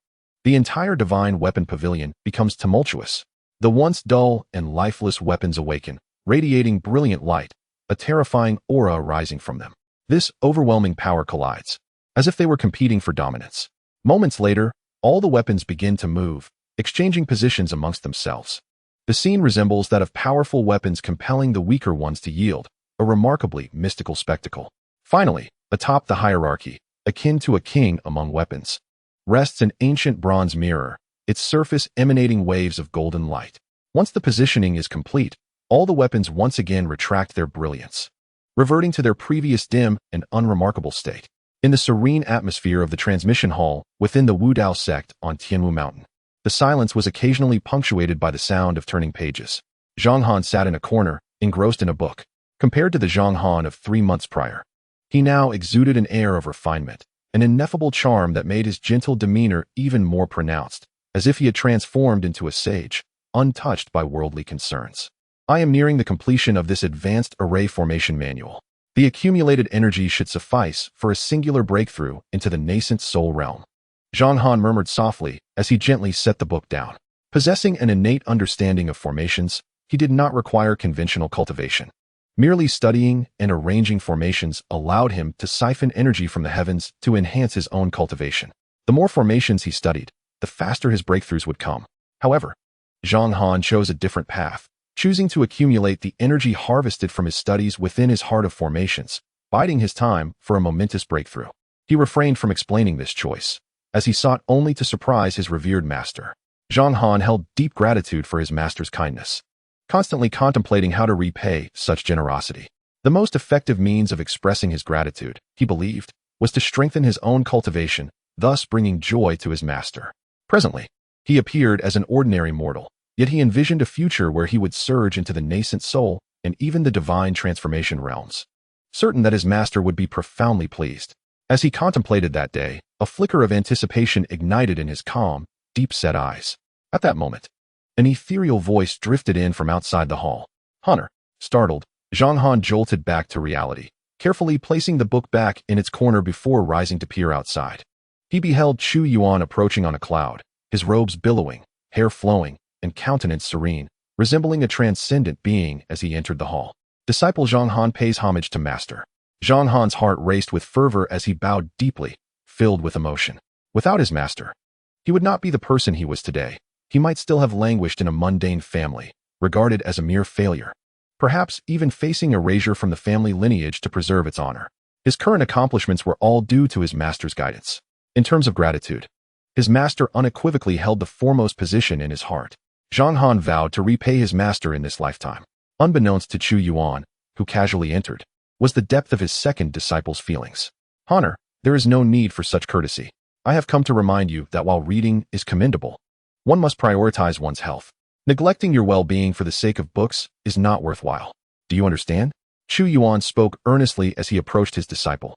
the entire divine weapon pavilion becomes tumultuous. The once dull and lifeless weapons awaken, radiating brilliant light, a terrifying aura arising from them. This overwhelming power collides, as if they were competing for dominance. Moments later, all the weapons begin to move, exchanging positions amongst themselves. The scene resembles that of powerful weapons compelling the weaker ones to yield, a remarkably mystical spectacle. Finally, atop the hierarchy, akin to a king among weapons, rests an ancient bronze mirror, its surface emanating waves of golden light. Once the positioning is complete, all the weapons once again retract their brilliance, reverting to their previous dim and unremarkable state. In the serene atmosphere of the transmission hall within the Wudao sect on Tianwu Mountain, the silence was occasionally punctuated by the sound of turning pages. Zhang Han sat in a corner, engrossed in a book. Compared to the Zhang Han of 3 months prior, he now exuded an air of refinement, an ineffable charm that made his gentle demeanor even more pronounced, as if he had transformed into a sage, untouched by worldly concerns. I am nearing the completion of this advanced array formation manual. The accumulated energy should suffice for a singular breakthrough into the nascent soul realm. Zhang Han murmured softly as he gently set the book down. Possessing an innate understanding of formations, he did not require conventional cultivation. Merely studying and arranging formations allowed him to siphon energy from the heavens to enhance his own cultivation. The more formations he studied, the faster his breakthroughs would come. However, Zhang Han chose a different path, choosing to accumulate the energy harvested from his studies within his heart of formations, biding his time for a momentous breakthrough. He refrained from explaining this choice, as he sought only to surprise his revered master. Zhang Han held deep gratitude for his master's kindness, constantly contemplating how to repay such generosity. The most effective means of expressing his gratitude, he believed, was to strengthen his own cultivation, thus bringing joy to his master. Presently, he appeared as an ordinary mortal, yet he envisioned a future where he would surge into the nascent soul and even the divine transformation realms, certain that his master would be profoundly pleased. As he contemplated that day, a flicker of anticipation ignited in his calm, deep-set eyes. At that moment, an ethereal voice drifted in from outside the hall. Hunter, startled, Zhang Han jolted back to reality, carefully placing the book back in its corner before rising to peer outside. He beheld Chu Yuan approaching on a cloud, his robes billowing, hair flowing, and countenance serene, resembling a transcendent being as he entered the hall. Disciple Zhang Han pays homage to master. Zhang Han's heart raced with fervor as he bowed deeply, filled with emotion. Without his master, he would not be the person he was today. He might still have languished in a mundane family, regarded as a mere failure, perhaps even facing erasure from the family lineage to preserve its honor. His current accomplishments were all due to his master's guidance. In terms of gratitude, his master unequivocally held the foremost position in his heart. Zhang Han vowed to repay his master in this lifetime. Unbeknownst to Chu Yuan, who casually entered, was the depth of his second disciple's feelings. Honor, there is no need for such courtesy. I have come to remind you that while reading is commendable, one must prioritize one's health. Neglecting your well-being for the sake of books is not worthwhile. Do you understand? Chu Yuan spoke earnestly as he approached his disciple.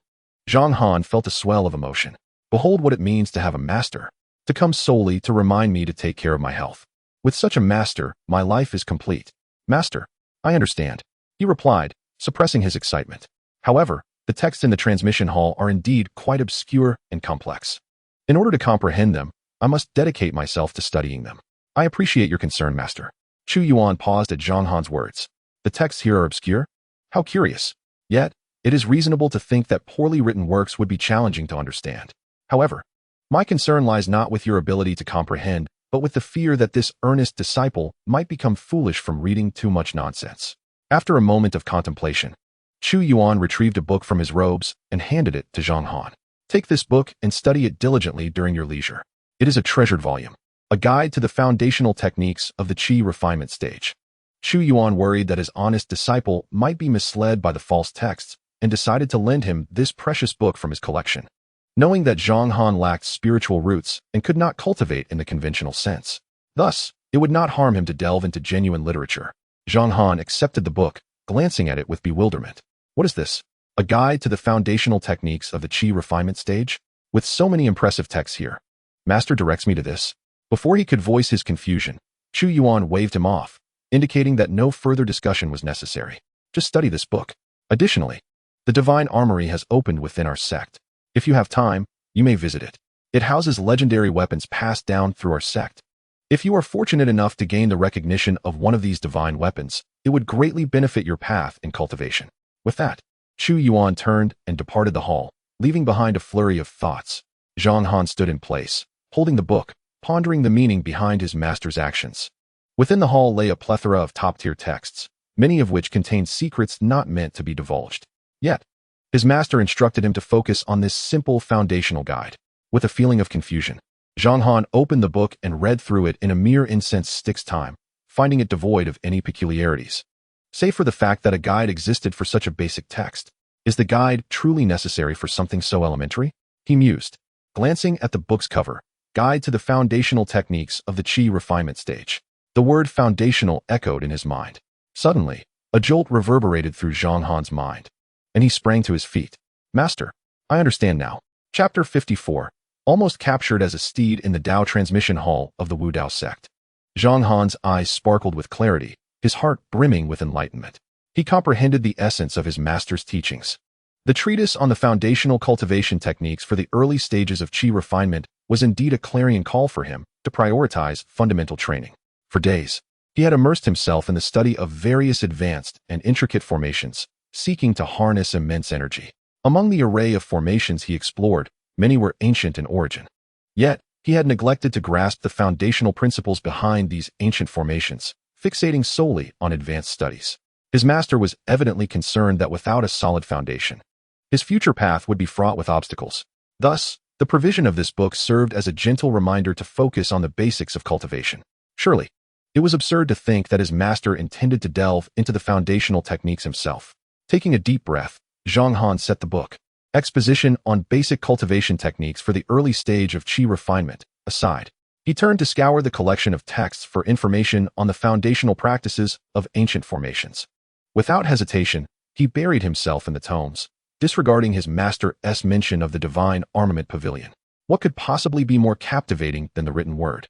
Zhang Han felt a swell of emotion. Behold what it means to have a master, to come solely to remind me to take care of my health. With such a master, my life is complete. Master, I understand, he replied, suppressing his excitement. However, the texts in the transmission hall are indeed quite obscure and complex. In order to comprehend them, I must dedicate myself to studying them. I appreciate your concern, master. Chu Yuan paused at Zhang Han's words. The texts here are obscure? How curious. Yet, it is reasonable to think that poorly written works would be challenging to understand. However, my concern lies not with your ability to comprehend, but with the fear that this earnest disciple might become foolish from reading too much nonsense. After a moment of contemplation, Chu Yuan retrieved a book from his robes and handed it to Zhang Han. Take this book and study it diligently during your leisure. It is a treasured volume, a guide to the foundational techniques of the Qi refinement stage. Chu Yuan worried that his honest disciple might be misled by the false texts and decided to lend him this precious book from his collection. Knowing that Zhang Han lacked spiritual roots and could not cultivate in the conventional sense, thus, it would not harm him to delve into genuine literature. Zhang Han accepted the book, glancing at it with bewilderment. What is this? A guide to the foundational techniques of the Qi refinement stage? With so many impressive texts here, Master directs me to this. Before he could voice his confusion, Chu Yuan waved him off, indicating that no further discussion was necessary. Just study this book. Additionally, the Divine Armory has opened within our sect. If you have time, you may visit it. It houses legendary weapons passed down through our sect. If you are fortunate enough to gain the recognition of one of these divine weapons, it would greatly benefit your path in cultivation. With that, Chu Yuan turned and departed the hall, leaving behind a flurry of thoughts. Zhang Han stood in place, holding the book, pondering the meaning behind his master's actions. Within the hall lay a plethora of top-tier texts, many of which contained secrets not meant to be divulged. Yet, his master instructed him to focus on this simple foundational guide. With a feeling of confusion, Zhang Han opened the book and read through it in a mere incense stick's time, finding it devoid of any peculiarities. Save for the fact that a guide existed for such a basic text. Is the guide truly necessary for something so elementary? He mused, glancing at the book's cover, Guide to the Foundational Techniques of the Qi Refinement Stage. The word foundational echoed in his mind. Suddenly, a jolt reverberated through Zhang Han's mind, and he sprang to his feet. Master, I understand now. Chapter 54, almost captured as a steed in the Dao transmission hall of the Wu Dao sect. Zhang Han's eyes sparkled with clarity, his heart brimming with enlightenment. He comprehended the essence of his master's teachings. The treatise on the foundational cultivation techniques for the early stages of Qi refinement was indeed a clarion call for him to prioritize fundamental training. For days, he had immersed himself in the study of various advanced and intricate formations, seeking to harness immense energy. Among the array of formations he explored, many were ancient in origin. Yet, he had neglected to grasp the foundational principles behind these ancient formations, fixating solely on advanced studies. His master was evidently concerned that without a solid foundation, his future path would be fraught with obstacles. Thus, the The provision of this book served as a gentle reminder to focus on the basics of cultivation. Surely, it was absurd to think that his master intended to delve into the foundational techniques himself. Taking a deep breath, Zhang Han set the book, Exposition on Basic Cultivation Techniques for the Early Stage of Qi Refinement, aside. He turned to scour the collection of texts for information on the foundational practices of ancient formations. Without hesitation, he buried himself in the tomes, disregarding his master's mention of the divine armament pavilion. What could possibly be more captivating than the written word?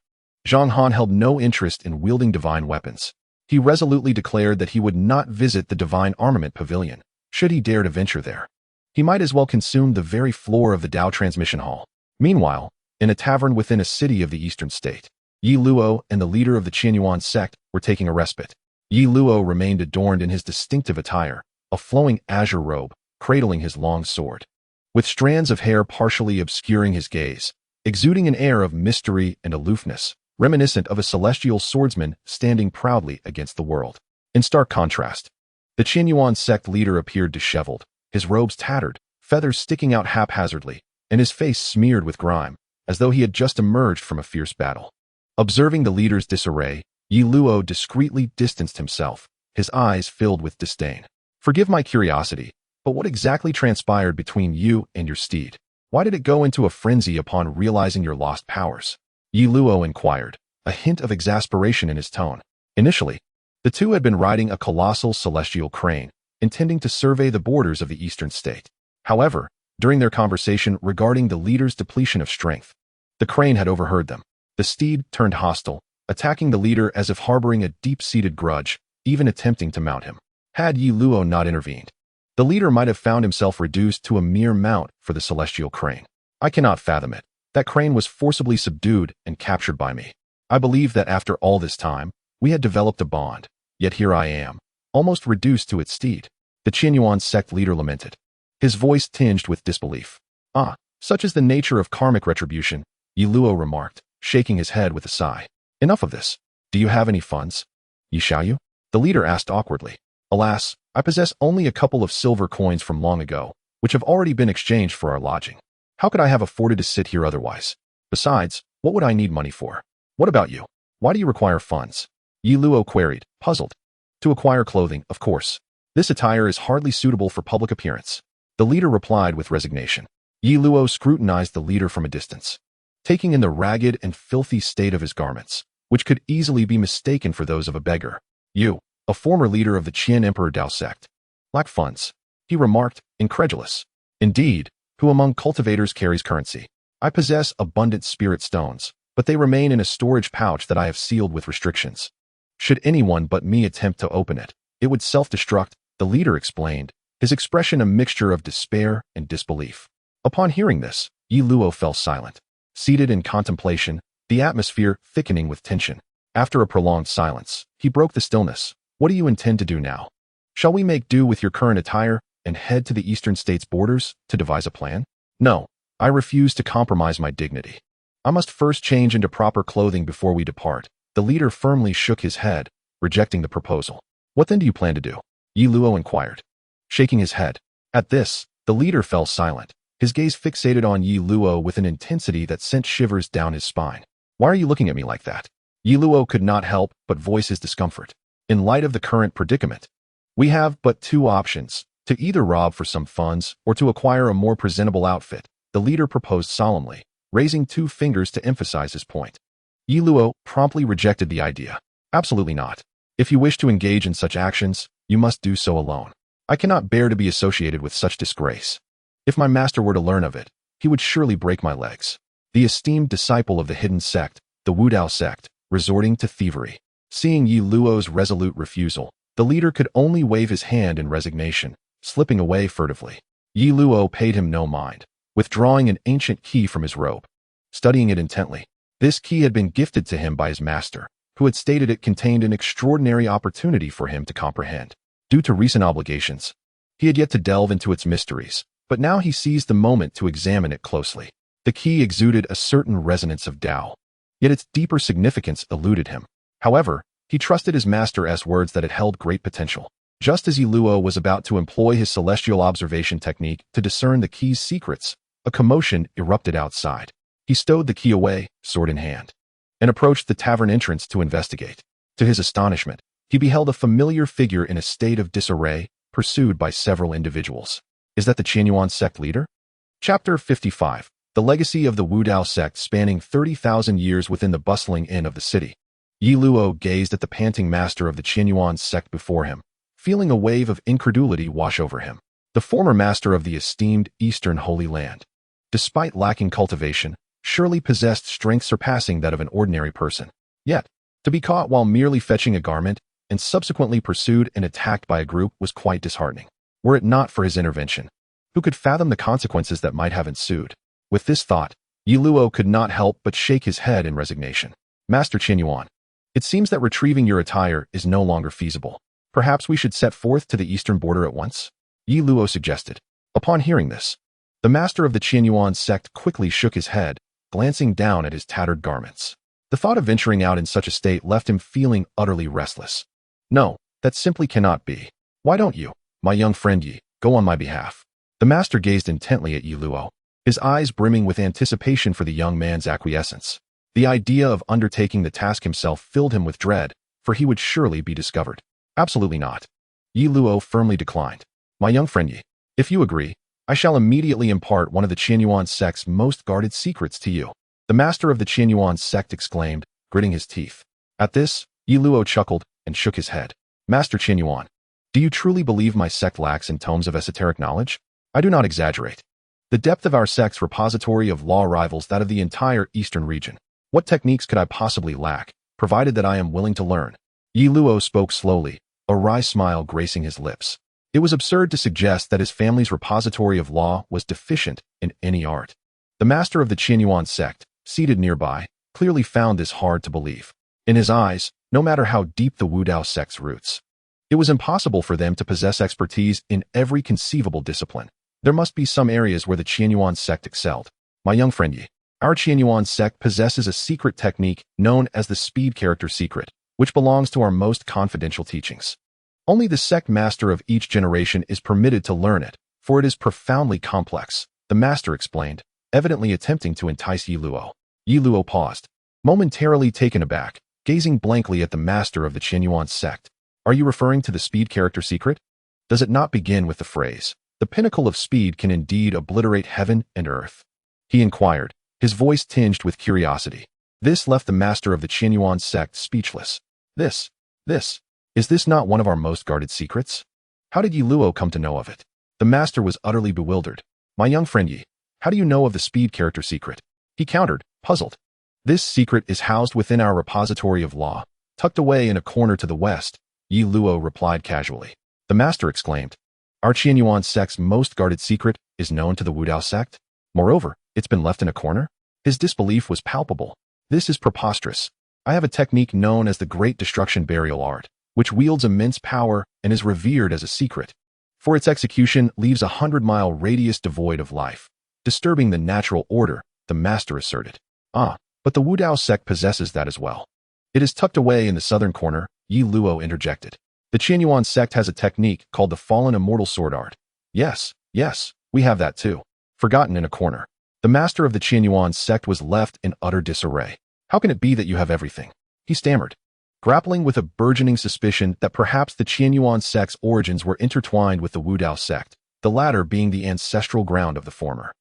Zhang Han held no interest in wielding divine weapons. He resolutely declared that he would not visit the divine armament pavilion, should he dare to venture there. He might as well consume the very floor of the Dao transmission hall. Meanwhile, in a tavern within a city of the eastern state, Ye Luo and the leader of the Chu Yuan sect were taking a respite. Ye Luo remained adorned in his distinctive attire, a flowing azure robe, cradling his long sword. With strands of hair partially obscuring his gaze, exuding an air of mystery and aloofness, reminiscent of a celestial swordsman standing proudly against the world. In stark contrast, the Chu Yuan sect leader appeared disheveled, his robes tattered, feathers sticking out haphazardly, and his face smeared with grime, as though he had just emerged from a fierce battle. Observing the leader's disarray, Ye Luo discreetly distanced himself, his eyes filled with disdain. Forgive my curiosity, but what exactly transpired between you and your steed? Why did it go into a frenzy upon realizing your lost powers? Ye Luo inquired, a hint of exasperation in his tone. Initially, the two had been riding a colossal celestial crane, intending to survey the borders of the eastern state. However, during their conversation regarding the leader's depletion of strength, the crane had overheard them. The steed turned hostile, attacking the leader as if harboring a deep-seated grudge, even attempting to mount him. Had Ye Luo not intervened, the leader might have found himself reduced to a mere mount for the celestial crane. I cannot fathom it. That crane was forcibly subdued and captured by me. I believe that after all this time, we had developed a bond, yet here I am, almost reduced to its steed. The Chu Yuan sect leader lamented, his voice tinged with disbelief. Ah, such is the nature of karmic retribution, Ye Luo remarked, shaking his head with a sigh. Enough of this. Do you have any funds? Ye Xiaoyu? The leader asked awkwardly. Alas, I possess only a couple of silver coins from long ago, which have already been exchanged for our lodging. How could I have afforded to sit here otherwise? Besides, what would I need money for? What about you? Why do you require funds? Ye Luo queried, puzzled. To acquire clothing, of course. This attire is hardly suitable for public appearance. The leader replied with resignation. Ye Luo scrutinized the leader from a distance, taking in the ragged and filthy state of his garments, which could easily be mistaken for those of a beggar. You, a former leader of the Qian Emperor Dao sect, lack funds, he remarked, incredulous. Indeed, who among cultivators carries currency? I possess abundant spirit stones, but they remain in a storage pouch that I have sealed with restrictions. Should anyone but me attempt to open it, it would self-destruct, the leader explained, his expression a mixture of despair and disbelief. Upon hearing this, Ye Luo fell silent, seated in contemplation, the atmosphere thickening with tension. After a prolonged silence, he broke the stillness. What do you intend to do now? Shall we make do with your current attire and head to the eastern states' borders to devise a plan? No, I refuse to compromise my dignity. I must first change into proper clothing before we depart. The leader firmly shook his head, rejecting the proposal. What then do you plan to do? Ye Luo inquired, shaking his head. At this, the leader fell silent, his gaze fixated on Ye Luo with an intensity that sent shivers down his spine. Why are you looking at me like that? Ye Luo could not help but voice his discomfort. In light of the current predicament, we have but two options, to either rob for some funds or to acquire a more presentable outfit, the leader proposed solemnly, raising two fingers to emphasize his point. Ye Luo promptly rejected the idea. Absolutely not. If you wish to engage in such actions, you must do so alone. I cannot bear to be associated with such disgrace. If my master were to learn of it, he would surely break my legs. The esteemed disciple of the hidden sect, the Wu Dao sect, resorting to thievery. Seeing Ye Luo's resolute refusal, the leader could only wave his hand in resignation, slipping away furtively. Ye Luo paid him no mind, withdrawing an ancient key from his robe, studying it intently. This key had been gifted to him by his master, who had stated it contained an extraordinary opportunity for him to comprehend. Due to recent obligations, he had yet to delve into its mysteries, but now he seized the moment to examine it closely. The key exuded a certain resonance of Tao, yet its deeper significance eluded him. However, he trusted his master's words that it held great potential. Just as Ye Luo was about to employ his celestial observation technique to discern the key's secrets, A commotion erupted outside. He stowed the key away, sword in hand, and approached the tavern entrance to investigate. To his astonishment, he beheld a familiar figure in a state of disarray, pursued by several individuals. Is that the Chu Yuan sect leader? Chapter 55. The legacy of the Wu sect spanning 30,000 years within the bustling inn of the city. Ye Luo gazed at the panting master of the Chu Yuan sect before him, feeling a wave of incredulity wash over him. The former master of the esteemed Eastern Holy Land, despite lacking cultivation, surely possessed strength surpassing that of an ordinary person. Yet, to be caught while merely fetching a garment and subsequently pursued and attacked by a group was quite disheartening. Were it not for his intervention, who could fathom the consequences that might have ensued? With this thought, Ye Luo could not help but shake his head in resignation. Master Chu Yuan, it seems that retrieving your attire is no longer feasible. Perhaps we should set forth to the eastern border at once? Ye Luo suggested. Upon hearing this, the master of the Chu Yuan sect quickly shook his head, glancing down at his tattered garments. The thought of venturing out in such a state left him feeling utterly restless. No, that simply cannot be. Why don't you, my young friend Ye, go on my behalf? The master gazed intently at Ye Luo, his eyes brimming with anticipation for the young man's acquiescence. The idea of undertaking the task himself filled him with dread, for he would surely be discovered. Absolutely not. Ye Luo firmly declined. My young friend Ye, if you agree, I shall immediately impart one of the Chu Yuan sect's most guarded secrets to you. The master of the Chu Yuan sect exclaimed, gritting his teeth. At this, Ye Luo chuckled and shook his head. Master Chu Yuan, do you truly believe my sect lacks in tomes of esoteric knowledge? I do not exaggerate. The depth of our sect's repository of law rivals that of the entire eastern region. What techniques could I possibly lack, provided that I am willing to learn? Ye Luo spoke slowly, a wry smile gracing his lips. It was absurd to suggest that his family's repository of law was deficient in any art. The master of the Chu Yuan sect, seated nearby, clearly found this hard to believe. In his eyes, no matter how deep the Wu sect's roots, it was impossible for them to possess expertise in every conceivable discipline. There must be some areas where the Chu Yuan sect excelled. My young friend Ye, our Chu Yuan sect possesses a secret technique known as the speed character secret, which belongs to our most confidential teachings. Only the sect master of each generation is permitted to learn it, for it is profoundly complex, the master explained, evidently attempting to entice Ye Luo. Ye Luo paused, momentarily taken aback, gazing blankly at the master of the Chu Yuan sect. Are you referring to the speed character secret? Does it not begin with the phrase, the pinnacle of speed can indeed obliterate heaven and earth? He inquired, his voice tinged with curiosity. This left the master of the Chu Yuan sect speechless. Is this not one of our most guarded secrets? How did Ye Luo come to know of it? The master was utterly bewildered. My young friend Ye, how do you know of the speed character secret? He countered, puzzled. This secret is housed within our repository of law, tucked away in a corner to the west, Ye Luo replied casually. The master exclaimed, our Chu Yuan sect's most guarded secret is known to the Wu sect? Moreover, it's been left in a corner? His disbelief was palpable. This is preposterous. I have a technique known as the Great Destruction Burial Art, which wields immense power and is revered as a secret. For its execution leaves a 100-mile radius devoid of life, disturbing the natural order, the master asserted. But the Wu sect possesses that as well. It is tucked away in the southern corner, Ye Luo interjected. The Chu Yuan sect has a technique called the Fallen Immortal Sword Art. Yes, we have that too. Forgotten in a corner. The master of the Chu Yuan sect was left in utter disarray. How can it be that you have everything? He stammered, grappling with a burgeoning suspicion that perhaps the Chu Yuan sect's origins were intertwined with the Wu sect, the latter being the ancestral ground of the former.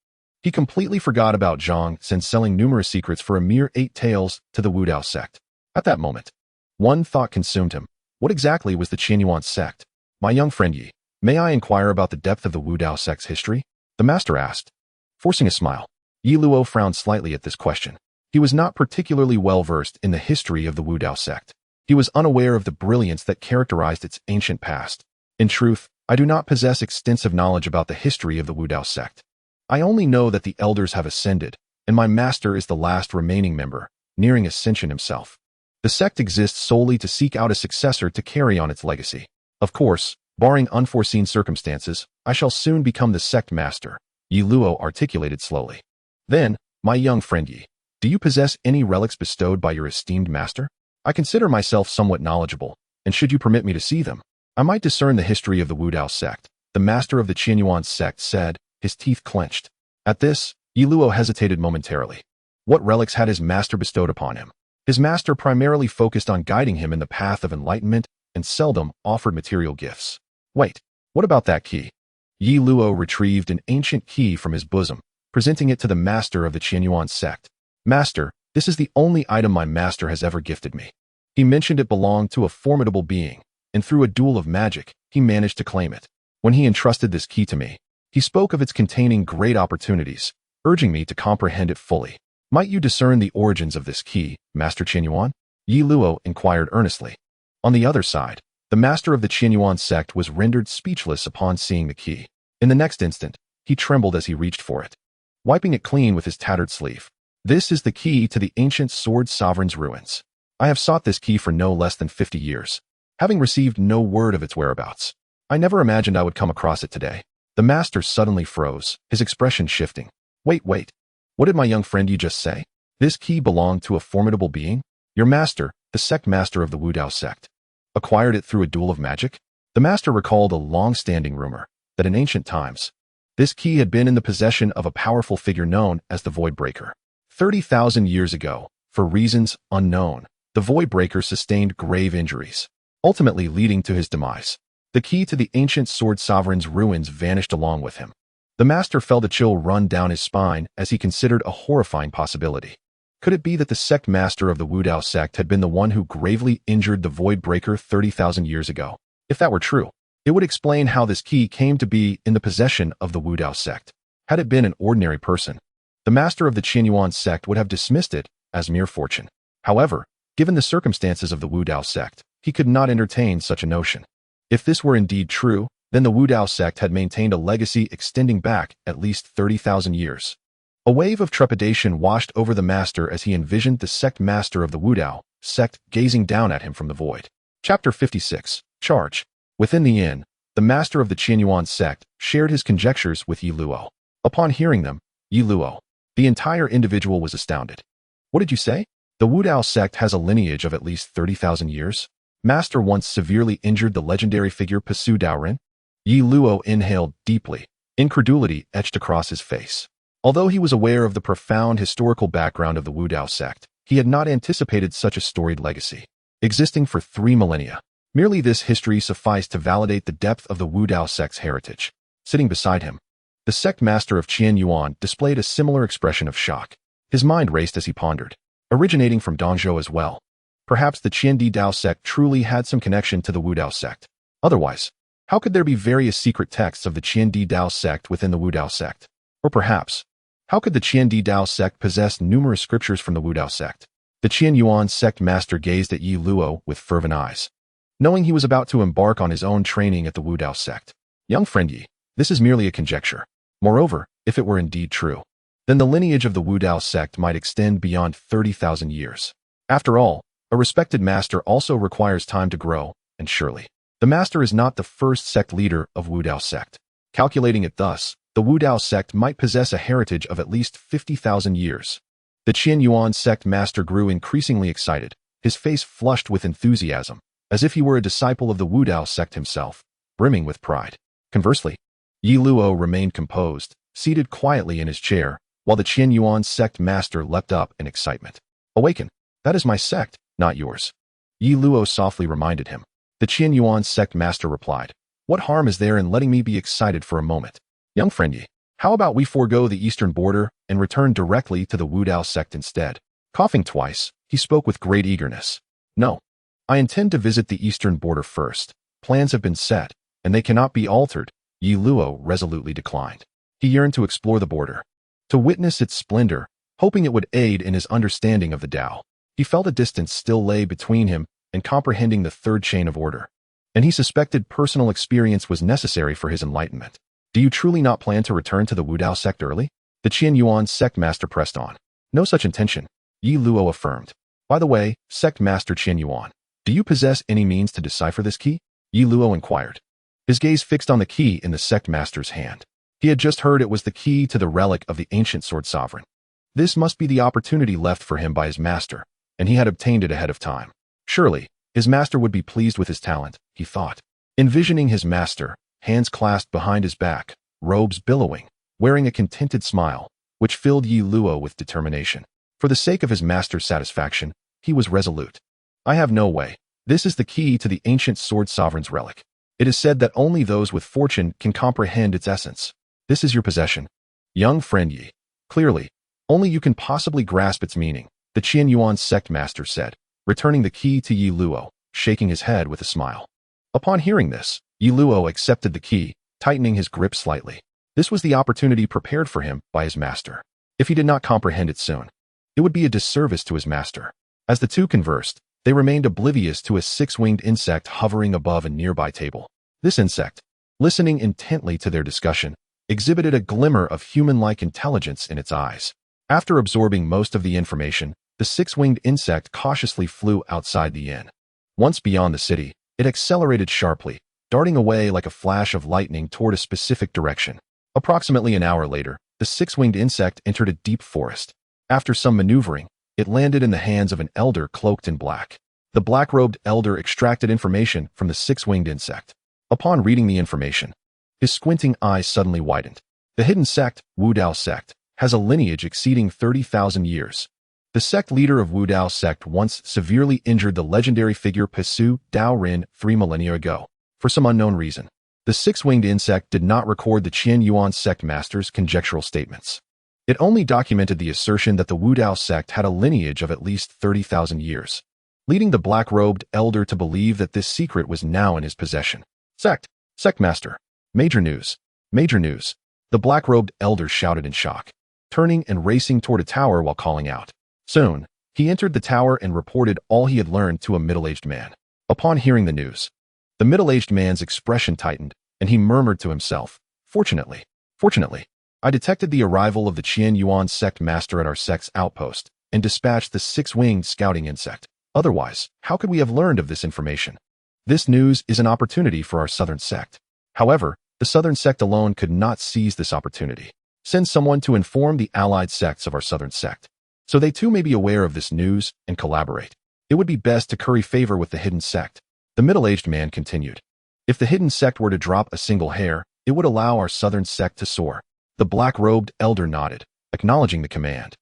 He completely forgot about Zhang since selling numerous secrets for a mere 8 taels to the Wu sect. At that moment, one thought consumed him. What exactly was the Chu Yuan sect? My young friend Ye, may I inquire about the depth of the Wu sect's history? The master asked. Forcing a smile, Ye Luo frowned slightly at this question. He was not particularly well versed in the history of the Wu sect. He was unaware of the brilliance that characterized its ancient past. In truth, I do not possess extensive knowledge about the history of the Wu sect. I only know that the elders have ascended, and my master is the last remaining member, nearing ascension himself. The sect exists solely to seek out a successor to carry on its legacy. Of course, barring unforeseen circumstances, I shall soon become the sect master, Ye Luo articulated slowly. Then, my young friend Ye, do you possess any relics bestowed by your esteemed master? I consider myself somewhat knowledgeable, and should you permit me to see them, I might discern the history of the Wu sect. The master of the Chu Yuan sect said, his teeth clenched. At this, Ye Luo hesitated momentarily. What relics had his master bestowed upon him? His master primarily focused on guiding him in the path of enlightenment and seldom offered material gifts. Wait, what about that key? Ye Luo retrieved an ancient key from his bosom, presenting it to the master of the Yuan sect. Master, this is the only item my master has ever gifted me. He mentioned it belonged to a formidable being, and through a duel of magic, he managed to claim it. When he entrusted this key to me, he spoke of its containing great opportunities, urging me to comprehend it fully. Might you discern the origins of this key, Master Yuan? Ye Luo inquired earnestly. On the other side, the master of the Yuan sect was rendered speechless upon seeing the key. In the next instant, he trembled as he reached for it, wiping it clean with his tattered sleeve. This is the key to the ancient sword sovereign's ruins. I have sought this key for no less than 50 years, having received no word of its whereabouts. I never imagined I would come across it today. The master suddenly froze, his expression shifting. Wait. What did my young friend you just say? This key belonged to a formidable being? Your master, the sect master of the Wu Dao sect, acquired it through a duel of magic? The master recalled a long-standing rumor that in ancient times, this key had been in the possession of a powerful figure known as the Void Breaker. 30,000 years ago, for reasons unknown, the Void Breaker sustained grave injuries, ultimately leading to his demise. The key to the ancient sword sovereign's ruins vanished along with him. The master felt a chill run down his spine as he considered a horrifying possibility. Could it be that the sect master of the Wu Dao sect had been the one who gravely injured the Void Breaker 30,000 years ago? If that were true, it would explain how this key came to be in the possession of the Wu Dao sect. Had it been an ordinary person, the master of the Yuan sect would have dismissed it as mere fortune. However, given the circumstances of the Wu Dao sect, he could not entertain such a notion. If this were indeed true, then the Wu Dao sect had maintained a legacy extending back at least 30,000 years. A wave of trepidation washed over the master as he envisioned the sect master of the Wu Dao sect gazing down at him from the void. Chapter 56. Charge. Within the inn, the master of the Yuan sect shared his conjectures with Ye Luo. Upon hearing them, Ye Luo, the entire individual was astounded. What did you say? The Wu Dao sect has a lineage of at least 30,000 years? Master once severely injured the legendary figure Pasu Daoren? Ye Luo inhaled deeply. Incredulity etched across his face. Although he was aware of the profound historical background of the Wu Dao sect, he had not anticipated such a storied legacy. Existing for 3 millennia. Merely this history sufficed to validate the depth of the Wu Dao sect's heritage. Sitting beside him, the sect master of Yuan displayed a similar expression of shock. His mind raced as he pondered. Originating from Dongzhou as well. Perhaps the Dao sect truly had some connection to the Wu Dao sect. Otherwise, how could there be various secret texts of the Dao sect within the Wu Dao sect? Or perhaps, how could the Dao sect possess numerous scriptures from the Wu Dao sect? The Yuan sect master gazed at Ye Luo with fervent eyes, knowing he was about to embark on his own training at the Wu Dao sect. Young friend Ye, this is merely a conjecture. Moreover, if it were indeed true, then the lineage of the Wu Dao sect might extend beyond 30,000 years. After all, a respected master also requires time to grow, and surely, the master is not the first sect leader of Wu Dao sect. Calculating it thus, the Wu Dao sect might possess a heritage of at least 50,000 years. The Yuan sect master grew increasingly excited, his face flushed with enthusiasm, as if he were a disciple of the Wu Dao sect himself, brimming with pride. Conversely, Ye Luo remained composed, seated quietly in his chair, while the Yuan sect master leapt up in excitement. Awaken. That is my sect, not yours. Ye Luo softly reminded him. The Yuan sect master replied. What harm is there in letting me be excited for a moment? Young friend Ye, how about we forego the eastern border and return directly to the Wu Dao sect instead? Coughing twice, he spoke with great eagerness. No. I intend to visit the eastern border first. Plans have been set, and they cannot be altered. Ye Luo resolutely declined. He yearned to explore the border, to witness its splendor, hoping it would aid in his understanding of the Tao. He felt a distance still lay between him and comprehending the third chain of order, and he suspected personal experience was necessary for his enlightenment. Do you truly not plan to return to the Wu Dao sect early? The Yuan sect master pressed on. No such intention, Ye Luo affirmed. By the way, sect master Yuan, do you possess any means to decipher this key? Ye Luo inquired, his gaze fixed on the key in the sect master's hand. He had just heard it was the key to the relic of the ancient sword sovereign. This must be the opportunity left for him by his master, and he had obtained it ahead of time. Surely, his master would be pleased with his talent, he thought. Envisioning his master, hands clasped behind his back, robes billowing, wearing a contented smile, which filled Ye Luo with determination. For the sake of his master's satisfaction, he was resolute. I have no way. This is the key to the ancient sword sovereign's relic. It is said that only those with fortune can comprehend its essence. This is your possession. Young friend Ye. Clearly, only you can possibly grasp its meaning, the Chu Yuan sect master said, returning the key to Ye Luo, shaking his head with a smile. Upon hearing this, Ye Luo accepted the key, tightening his grip slightly. This was the opportunity prepared for him by his master. If he did not comprehend it soon, it would be a disservice to his master. As the two conversed, they remained oblivious to a six-winged insect hovering above a nearby table. This insect, listening intently to their discussion, exhibited a glimmer of human-like intelligence in its eyes. After absorbing most of the information, the six-winged insect cautiously flew outside the inn. Once beyond the city, it accelerated sharply, darting away like a flash of lightning toward a specific direction. Approximately an hour later, the six-winged insect entered a deep forest. After some maneuvering, it landed in the hands of an elder cloaked in black. The black-robed elder extracted information from the six-winged insect. Upon reading the information, his squinting eyes suddenly widened. The hidden sect, Wudao sect, has a lineage exceeding 30,000 years. The sect leader of Wudao sect once severely injured the legendary figure Pisu Dao Rin 3 millennia ago. For some unknown reason, the six-winged insect did not record the Chu Yuan sect master's conjectural statements. It only documented the assertion that the Wudao sect had a lineage of at least 30,000 years, leading the black-robed elder to believe that this secret was now in his possession. Sect master. Major news. Major news. The black-robed elder shouted in shock, turning and racing toward a tower while calling out. Soon, he entered the tower and reported all he had learned to a middle-aged man. Upon hearing the news, the middle-aged man's expression tightened, and he murmured to himself, Fortunately, I detected the arrival of the Chu Yuan sect master at our sect's outpost and dispatched the six-winged scouting insect. Otherwise, how could we have learned of this information? This news is an opportunity for our southern sect. However, the southern sect alone could not seize this opportunity. Send someone to inform the allied sects of our southern sect, so they too may be aware of this news and collaborate. It would be best to curry favor with the hidden sect. The middle-aged man continued. If the hidden sect were to drop a single hair, it would allow our southern sect to soar. The black-robed elder nodded, acknowledging the command,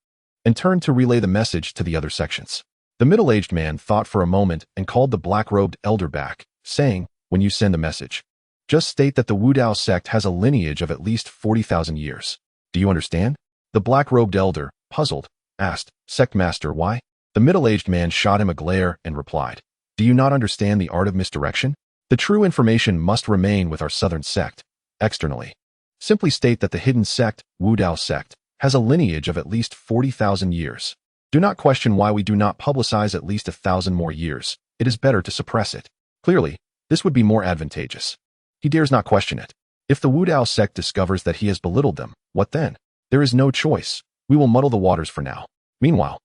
and turned to relay the message to the other sections. The middle-aged man thought for a moment and called the black-robed elder back, saying, When you send the message, just state that the Wudao sect has a lineage of at least 40,000 years. Do you understand? The black-robed elder, puzzled, asked, Sect master, why? The middle-aged man shot him a glare and replied, Do you not understand the art of misdirection? The true information must remain with our southern sect, externally. Simply state that the hidden sect, Wudao sect, has a lineage of at least 40,000 years. Do not question why we do not publicize at least 1,000 more years. It is better to suppress it. Clearly, this would be more advantageous. He dares not question it. If the Wudao sect discovers that he has belittled them, what then? There is no choice. We will muddle the waters for now. Meanwhile,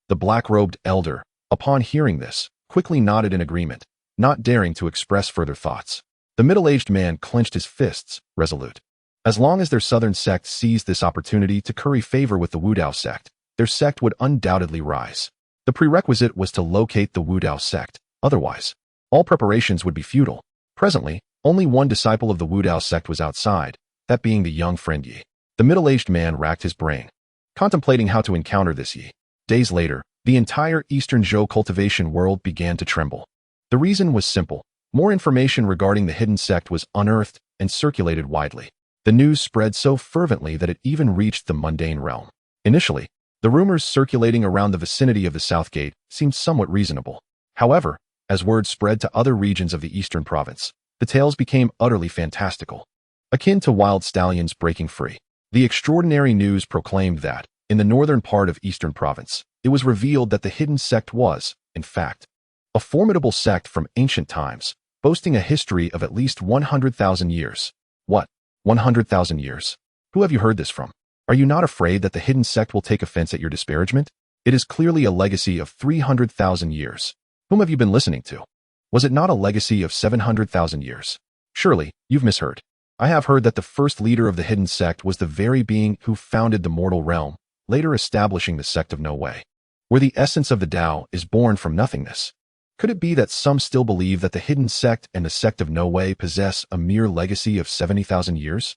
the black-robed elder, upon hearing this, quickly nodded in agreement, not daring to express further thoughts. The middle-aged man clenched his fists, resolute. As long as their southern sect seized this opportunity to curry favor with the Wudao sect, their sect would undoubtedly rise. The prerequisite was to locate the Wudao sect. Otherwise, all preparations would be futile. Presently, only one disciple of the Wudao sect was outside, that being the young friend Ye. The middle-aged man racked his brain, contemplating how to encounter this Ye. Days later, the entire Eastern Zhou cultivation world began to tremble. The reason was simple. More information regarding the hidden sect was unearthed and circulated widely. The news spread so fervently that it even reached the mundane realm. Initially, the rumors circulating around the vicinity of the South Gate seemed somewhat reasonable. However, as word spread to other regions of the eastern province, the tales became utterly fantastical, akin to wild stallions breaking free. The extraordinary news proclaimed that, in the northern part of eastern province, it was revealed that the hidden sect was, in fact, a formidable sect from ancient times, boasting a history of at least 100,000 years. What? 100,000 years? Who have you heard this from? Are you not afraid that the hidden sect will take offense at your disparagement? It is clearly a legacy of 300,000 years. Whom have you been listening to? Was it not a legacy of 700,000 years? Surely, you've misheard. I have heard that the first leader of the hidden sect was the very being who founded the mortal realm, later establishing the sect of No Way, where the essence of the Tao is born from nothingness. Could it be that some still believe that the hidden sect and the sect of No Way possess a mere legacy of 70,000 years?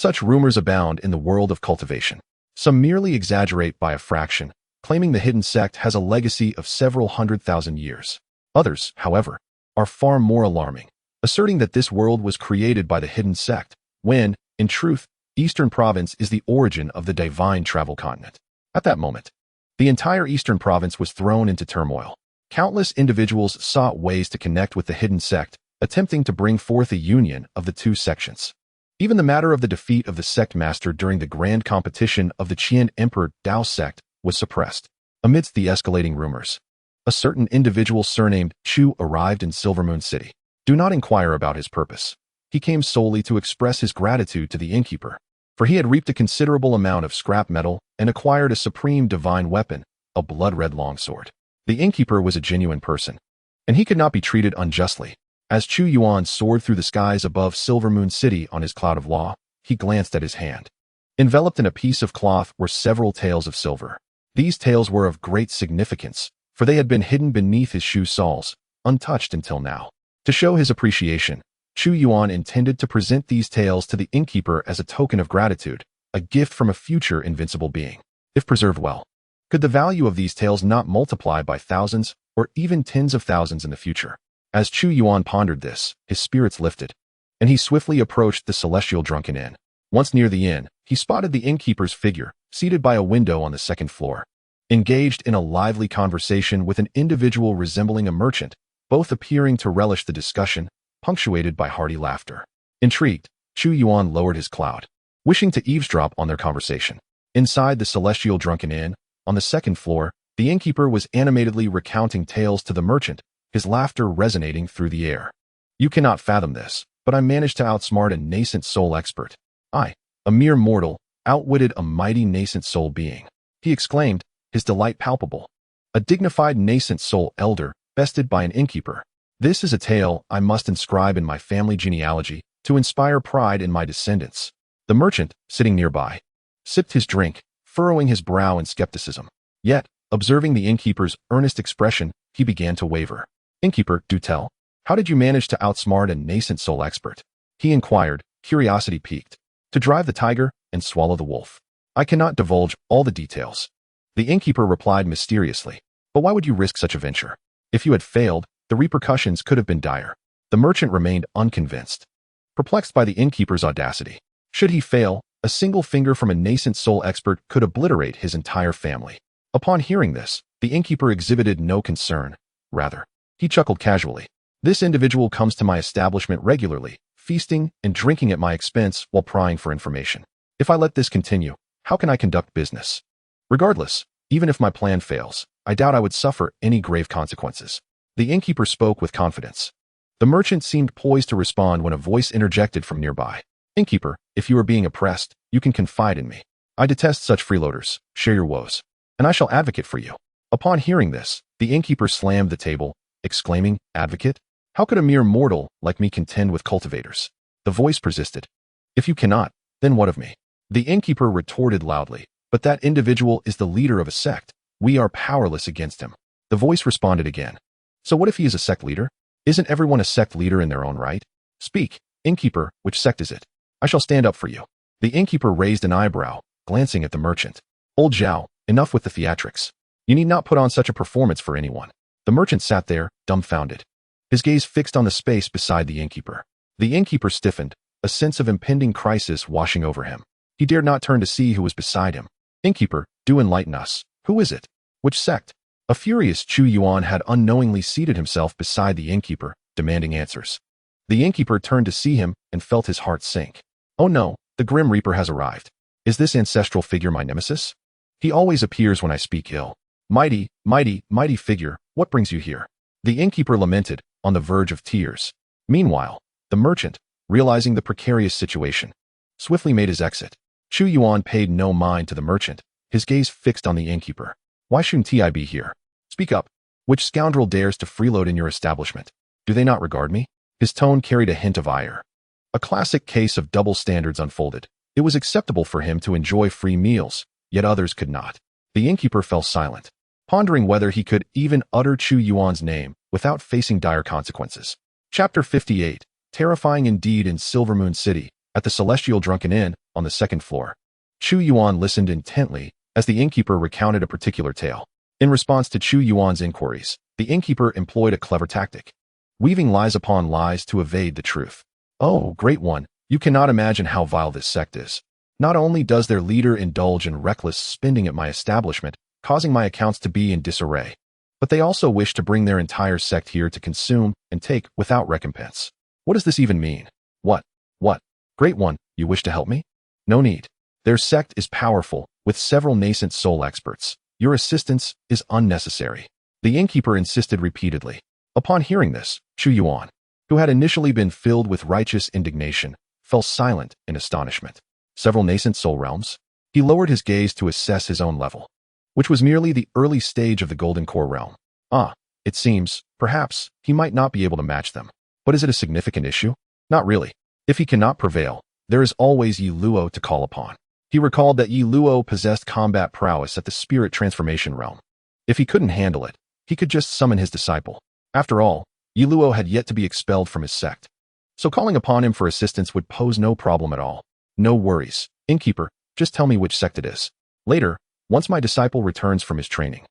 Such rumors abound in the world of cultivation. Some merely exaggerate by a fraction, claiming the hidden sect has a legacy of several 100,000 years. Others, however, are far more alarming, asserting that this world was created by the hidden sect, when, in truth, Eastern Province is the origin of the divine travel continent. At that moment, the entire Eastern Province was thrown into turmoil. Countless individuals sought ways to connect with the hidden sect, attempting to bring forth a union of the two sections. Even the matter of the defeat of the sect master during the grand competition of the Qian Emperor Dao sect was suppressed. Amidst the escalating rumors, a certain individual surnamed Chu arrived in Silvermoon City. Do not inquire about his purpose. He came solely to express his gratitude to the innkeeper, for he had reaped a considerable amount of scrap metal and acquired a supreme divine weapon, a blood-red longsword. The innkeeper was a genuine person, and he could not be treated unjustly. As Chu Yuan soared through the skies above Silvermoon City on his cloud of law, he glanced at his hand. Enveloped in a piece of cloth were several taels of silver. These taels were of great significance, for they had been hidden beneath his shoe soles, untouched until now. To show his appreciation, Chu Yuan intended to present these taels to the innkeeper as a token of gratitude, a gift from a future invincible being. If preserved well, could the value of these taels not multiply by thousands or even tens of thousands in the future? As Chu Yuan pondered this, his spirits lifted, and he swiftly approached the celestial drunken inn. Once near the inn, he spotted the innkeeper's figure, seated by a window on the second floor, engaged in a lively conversation with an individual resembling a merchant, both appearing to relish the discussion, punctuated by hearty laughter. Intrigued, Chu Yuan lowered his cloud, wishing to eavesdrop on their conversation. Inside the celestial drunken inn, on the second floor, the innkeeper was animatedly recounting tales to the merchant, his laughter resonating through the air. You cannot fathom this, but I managed to outsmart a nascent soul expert. I, a mere mortal, outwitted a mighty nascent soul being. He exclaimed, his delight palpable. A dignified nascent soul elder, bested by an innkeeper. This is a tale I must inscribe in my family genealogy to inspire pride in my descendants. The merchant, sitting nearby, sipped his drink, furrowing his brow in skepticism. Yet, observing the innkeeper's earnest expression, he began to waver. Innkeeper, do tell, how did you manage to outsmart a nascent soul expert? He inquired, curiosity piqued. To drive the tiger and swallow the wolf. I cannot divulge all the details. The innkeeper replied mysteriously. But why would you risk such a venture? If you had failed, the repercussions could have been dire. The merchant remained unconvinced, perplexed by the innkeeper's audacity. Should he fail, a single finger from a nascent soul expert could obliterate his entire family. Upon hearing this, the innkeeper exhibited no concern. Rather, he chuckled casually. This individual comes to my establishment regularly, feasting and drinking at my expense while prying for information. If I let this continue, how can I conduct business? Regardless, even if my plan fails, I doubt I would suffer any grave consequences. The innkeeper spoke with confidence. The merchant seemed poised to respond when a voice interjected from nearby. Innkeeper, if you are being oppressed, you can confide in me. I detest such freeloaders. Share your woes, and I shall advocate for you. Upon hearing this, the innkeeper slammed the table, exclaiming, Advocate? How could a mere mortal like me contend with cultivators? The voice persisted. If you cannot, then what of me? The innkeeper retorted loudly. But that individual is the leader of a sect. We are powerless against him. The voice responded again. So what if he is a sect leader? Isn't everyone a sect leader in their own right? Speak, innkeeper, which sect is it? I shall stand up for you. The innkeeper raised an eyebrow, glancing at the merchant. Old Zhao, enough with the theatrics. You need not put on such a performance for anyone. The merchant sat there, dumbfounded, his gaze fixed on the space beside the innkeeper. The innkeeper stiffened, a sense of impending crisis washing over him. He dared not turn to see who was beside him. Innkeeper, do enlighten us. Who is it? Which sect? A furious Chu Yuan had unknowingly seated himself beside the innkeeper, demanding answers. The innkeeper turned to see him and felt his heart sink. Oh no, the Grim Reaper has arrived. Is this ancestral figure my nemesis? He always appears when I speak ill. Mighty, mighty, mighty figure, what brings you here? The innkeeper lamented, on the verge of tears. Meanwhile, the merchant, realizing the precarious situation, swiftly made his exit. Chu Yuan paid no mind to the merchant, his gaze fixed on the innkeeper. Why shouldn't I be here? Speak up. Which scoundrel dares to freeload in your establishment? Do they not regard me? His tone carried a hint of ire. A classic case of double standards unfolded. It was acceptable for him to enjoy free meals, yet others could not. The innkeeper fell silent, pondering whether he could even utter Chu Yuan's name without facing dire consequences. Chapter 58. Terrifying indeed in Silvermoon City, at the Celestial Drunken Inn on the second floor. Chu Yuan listened intently as the innkeeper recounted a particular tale. In response to Chu Yuan's inquiries, the innkeeper employed a clever tactic, weaving lies upon lies to evade the truth. "Oh, great one, you cannot imagine how vile this sect is. Not only does their leader indulge in reckless spending at my establishment, causing my accounts to be in disarray, but they also wish to bring their entire sect here to consume and take without recompense. What does this even mean? What? Great one, you wish to help me? No need. Their sect is powerful, with several nascent soul experts. Your assistance is unnecessary." The innkeeper insisted repeatedly. Upon hearing this, Chu Yuan, who had initially been filled with righteous indignation, fell silent in astonishment. Several nascent soul realms? He lowered his gaze to assess his own level, which was merely the early stage of the Golden Core realm. It seems, perhaps, he might not be able to match them. But is it a significant issue? Not really. If he cannot prevail, there is always Ye Luo to call upon. He recalled that Ye Luo possessed combat prowess at the spirit transformation realm. If he couldn't handle it, he could just summon his disciple. After all, Ye Luo had yet to be expelled from his sect, so calling upon him for assistance would pose no problem at all. "No worries, innkeeper, just tell me which sect it is. Later, once my disciple returns from his training,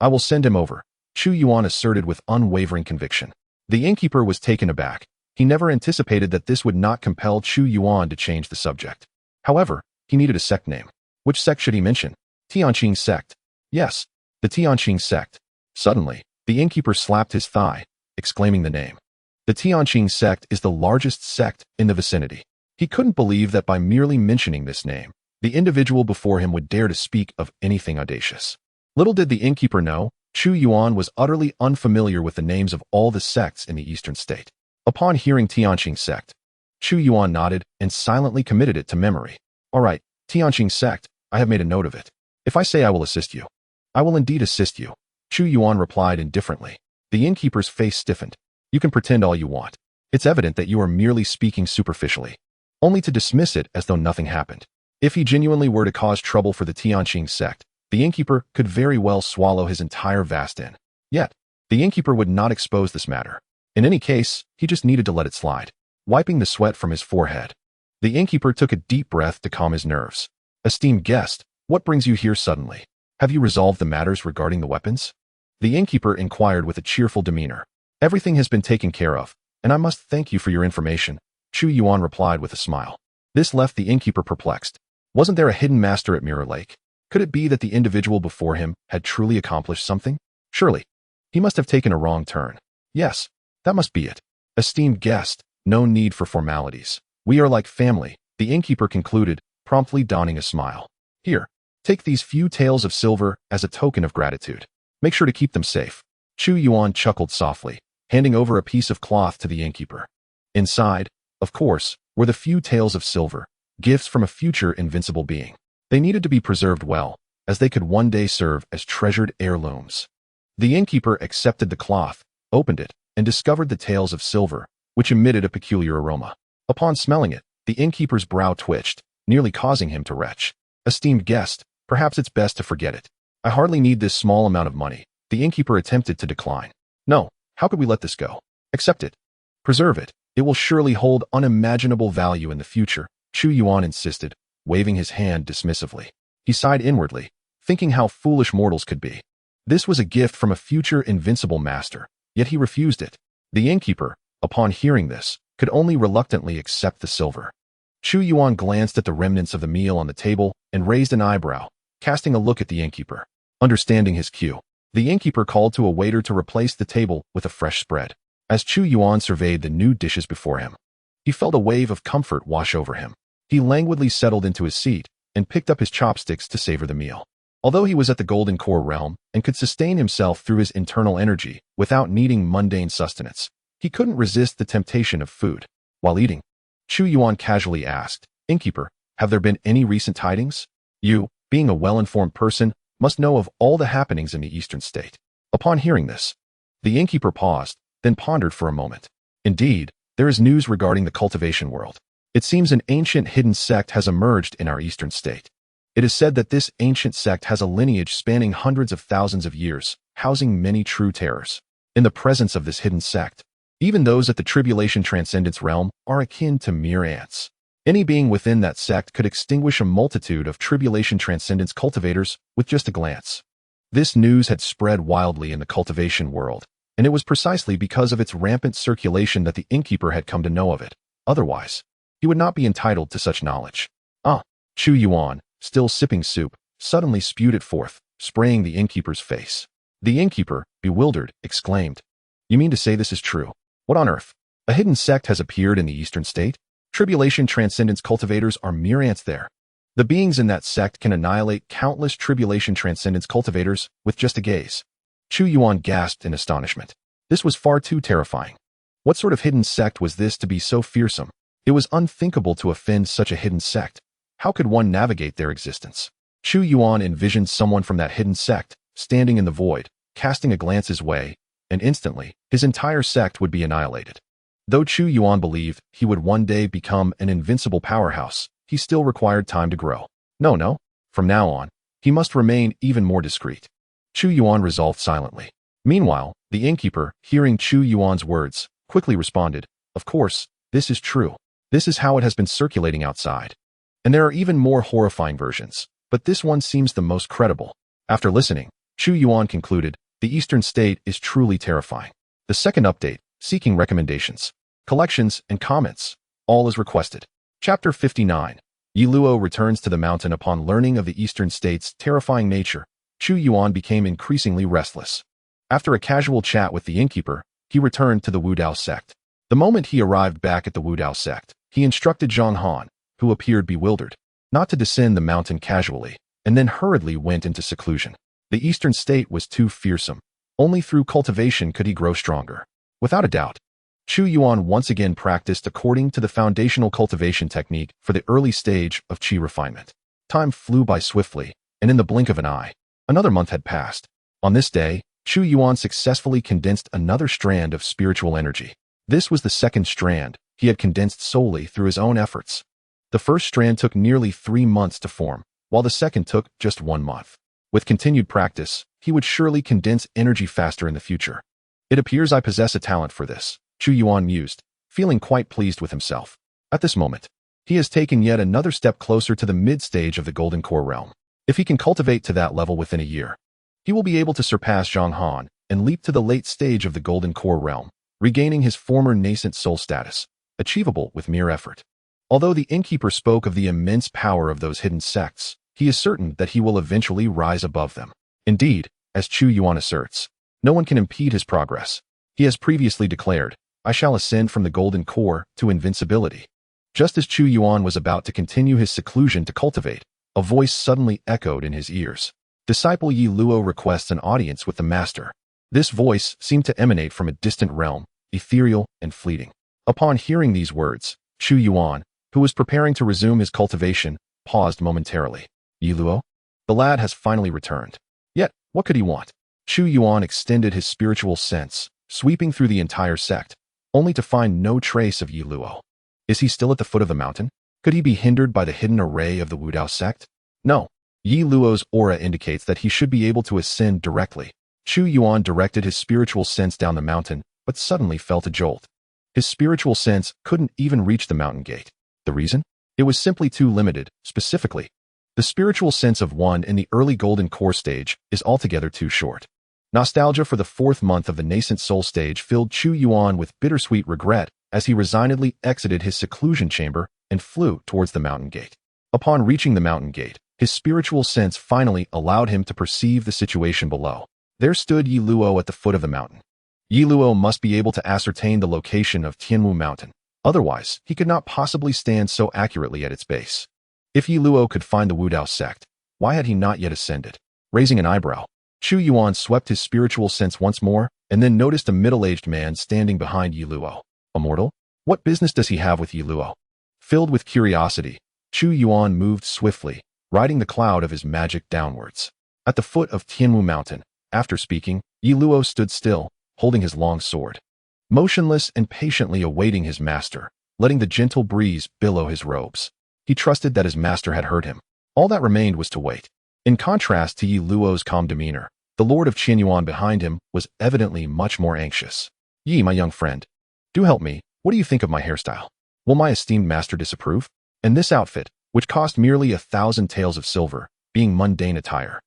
I will send him over," Chu Yuan asserted with unwavering conviction. The innkeeper was taken aback. He never anticipated that this would not compel Chu Yuan to change the subject. However, he needed a sect name. Which sect should he mention? Tianqing sect. Yes, the Tianqing sect. Suddenly, the innkeeper slapped his thigh, exclaiming the name. The Tianqing sect is the largest sect in the vicinity. He couldn't believe that by merely mentioning this name, the individual before him would dare to speak of anything audacious. Little did the innkeeper know, Chu Yuan was utterly unfamiliar with the names of all the sects in the eastern state. Upon hearing Tianqing sect, Chu Yuan nodded and silently committed it to memory. "All right, Tianqing sect, I have made a note of it. If I say I will assist you, I will indeed assist you," Chu Yuan replied indifferently. The innkeeper's face stiffened. "You can pretend all you want. It's evident that you are merely speaking superficially, only to dismiss it as though nothing happened." If he genuinely were to cause trouble for the Tianqing sect, the innkeeper could very well swallow his entire vast inn. Yet, the innkeeper would not expose this matter. In any case, he just needed to let it slide. Wiping the sweat from his forehead, the innkeeper took a deep breath to calm his nerves. "Esteemed guest, what brings you here suddenly? Have you resolved the matters regarding the weapons?" The innkeeper inquired with a cheerful demeanor. "Everything has been taken care of, and I must thank you for your information," Chu Yuan replied with a smile. This left the innkeeper perplexed. Wasn't there a hidden master at Mirror Lake? Could it be that the individual before him had truly accomplished something? Surely, he must have taken a wrong turn. Yes, that must be it. "Esteemed guest, no need for formalities. We are like family," the innkeeper concluded, promptly donning a smile. "Here, take these few taels of silver as a token of gratitude. Make sure to keep them safe." Chu Yuan chuckled softly, handing over a piece of cloth to the innkeeper. Inside, of course, were the few taels of silver, gifts from a future invincible being. They needed to be preserved well, as they could one day serve as treasured heirlooms. The innkeeper accepted the cloth, opened it, and discovered the taels of silver, which emitted a peculiar aroma. Upon smelling it, the innkeeper's brow twitched, nearly causing him to retch. "Esteemed guest, perhaps it's best to forget it. I hardly need this small amount of money." The innkeeper attempted to decline. "No, how could we let this go? Accept it. Preserve it. It will surely hold unimaginable value in the future," Chu Yuan insisted, waving his hand dismissively. He sighed inwardly, thinking how foolish mortals could be. This was a gift from a future invincible master, yet he refused it. The innkeeper, upon hearing this, could only reluctantly accept the silver. Chu Yuan glanced at the remnants of the meal on the table and raised an eyebrow, casting a look at the innkeeper. Understanding his cue, the innkeeper called to a waiter to replace the table with a fresh spread. As Chu Yuan surveyed the new dishes before him, he felt a wave of comfort wash over him. He languidly settled into his seat and picked up his chopsticks to savor the meal. Although he was at the Golden Core realm and could sustain himself through his internal energy without needing mundane sustenance, he couldn't resist the temptation of food. While eating, Chu Yuan casually asked, "Innkeeper, have there been any recent tidings? You, being a well-informed person, must know of all the happenings in the eastern state." Upon hearing this, the innkeeper paused, then pondered for a moment. "Indeed, there is news regarding the cultivation world. It seems an ancient hidden sect has emerged in our eastern state. It is said that this ancient sect has a lineage spanning hundreds of thousands of years, housing many true terrors. In the presence of this hidden sect, even those at the tribulation transcendence realm are akin to mere ants. Any being within that sect could extinguish a multitude of tribulation transcendence cultivators with just a glance. This news had spread wildly in the cultivation world, and it was precisely because of its rampant circulation that the innkeeper had come to know of it. Otherwise, he would not be entitled to such knowledge. Chu Yuan, still sipping soup, suddenly spewed it forth, spraying the innkeeper's face. The innkeeper, bewildered, exclaimed, "You mean to say this is true? What on earth? A hidden sect has appeared in the eastern state? Tribulation transcendence cultivators are mere ants there. The beings in that sect can annihilate countless tribulation transcendence cultivators with just a gaze." Chu Yuan gasped in astonishment. This was far too terrifying. What sort of hidden sect was this to be so fearsome? It was unthinkable to offend such a hidden sect. How could one navigate their existence? Chu Yuan envisioned someone from that hidden sect, standing in the void, casting a glance his way, and instantly, his entire sect would be annihilated. Though Chu Yuan believed he would one day become an invincible powerhouse, he still required time to grow. No. From now on, he must remain even more discreet. Chu Yuan resolved silently. Meanwhile, the innkeeper, hearing Chu Yuan's words, quickly responded, "Of course, this is true. This is how it has been circulating outside. And there are even more horrifying versions, but this one seems the most credible." After listening, Chu Yuan concluded, the eastern state is truly terrifying. The second update, seeking recommendations, collections, and comments. All is requested. Chapter 59. Ye Luo returns to the mountain upon learning of the eastern state's terrifying nature. Chu Yuan became increasingly restless. After a casual chat with the innkeeper, he returned to the Wudao sect. The moment he arrived back at the Wudao sect, he instructed Zhang Han, who appeared bewildered, not to descend the mountain casually, and then hurriedly went into seclusion. The eastern state was too fearsome. Only through cultivation could he grow stronger. Without a doubt, Chu Yuan once again practiced according to the foundational cultivation technique for the early stage of qi refinement. Time flew by swiftly, and in the blink of an eye, another month had passed. On this day, Chu Yuan successfully condensed another strand of spiritual energy. This was the second strand he had condensed solely through his own efforts. The first strand took nearly 3 months to form, while the second took just 1 month. With continued practice, he would surely condense energy faster in the future. It appears I possess a talent for this, Chu Yuan mused, feeling quite pleased with himself. At this moment, he has taken yet another step closer to the mid-stage of the Golden Core realm. If he can cultivate to that level within a year, he will be able to surpass Zhang Han and leap to the late stage of the Golden Core realm, regaining his former nascent soul status, achievable with mere effort. Although the innkeeper spoke of the immense power of those hidden sects, he is certain that he will eventually rise above them. Indeed, as Chu Yuan asserts, no one can impede his progress. He has previously declared, "I shall ascend from the Golden Core to invincibility." Just as Chu Yuan was about to continue his seclusion to cultivate, a voice suddenly echoed in his ears. Disciple Ye Luo requests an audience with the master. This voice seemed to emanate from a distant realm, ethereal and fleeting. Upon hearing these words, Chu Yuan, who was preparing to resume his cultivation, paused momentarily. Ye Luo? The lad has finally returned. Yet, what could he want? Chu Yuan extended his spiritual sense, sweeping through the entire sect, only to find no trace of Ye Luo. Is he still at the foot of the mountain? Could he be hindered by the hidden array of the Wudao sect? No. Ye Luo's aura indicates that he should be able to ascend directly. Chu Yuan directed his spiritual sense down the mountain, but suddenly felt a jolt. His spiritual sense couldn't even reach the mountain gate. The reason? It was simply too limited. Specifically, the spiritual sense of one in the early Golden Core stage is altogether too short. Nostalgia for the 4th month of the nascent soul stage filled Chu Yuan with bittersweet regret as he resignedly exited his seclusion chamber and flew towards the mountain gate. Upon reaching the mountain gate, his spiritual sense finally allowed him to perceive the situation below. There stood Ye Luo at the foot of the mountain. Ye Luo must be able to ascertain the location of Tianwu Mountain. Otherwise, he could not possibly stand so accurately at its base. If Ye Luo could find the Wudao sect, why had he not yet ascended? Raising an eyebrow, Chu Yuan swept his spiritual sense once more and then noticed a middle-aged man standing behind Ye Luo. A mortal? What business does he have with Ye Luo? Filled with curiosity, Chu Yuan moved swiftly, riding the cloud of his magic downwards. At the foot of Tianwu Mountain, after speaking, Ye Luo stood still, holding his long sword, motionless and patiently awaiting his master, letting the gentle breeze billow his robes. He trusted that his master had heard him. All that remained was to wait. In contrast to Ye Luo's calm demeanor, the Lord of Qianyuan behind him was evidently much more anxious. Yi, my young friend, do help me. What do you think of my hairstyle? Will my esteemed master disapprove? And this outfit, which cost merely 1,000 taels of silver, being mundane attire.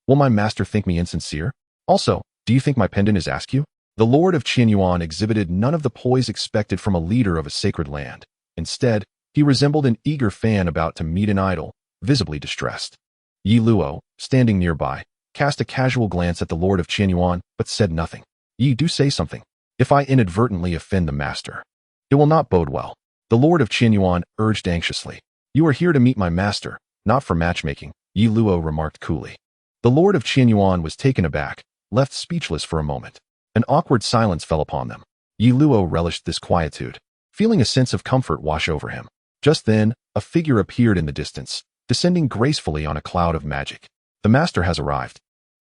Will my master think me insincere? Also, do you think my pendant is askew? The Lord of Yuan exhibited none of the poise expected from a leader of a sacred land. Instead, he resembled an eager fan about to meet an idol, visibly distressed. Ye Luo, standing nearby, cast a casual glance at the Lord of Yuan, but said nothing. Ye, do say something. If I inadvertently offend the master, it will not bode well. The Lord of Yuan urged anxiously. You are here to meet my master, not for matchmaking, Ye Luo remarked coolly. The Lord of Yuan was taken aback, left speechless for a moment. An awkward silence fell upon them. Ye Luo relished this quietude, feeling a sense of comfort wash over him. Just then, a figure appeared in the distance, descending gracefully on a cloud of magic. The master has arrived.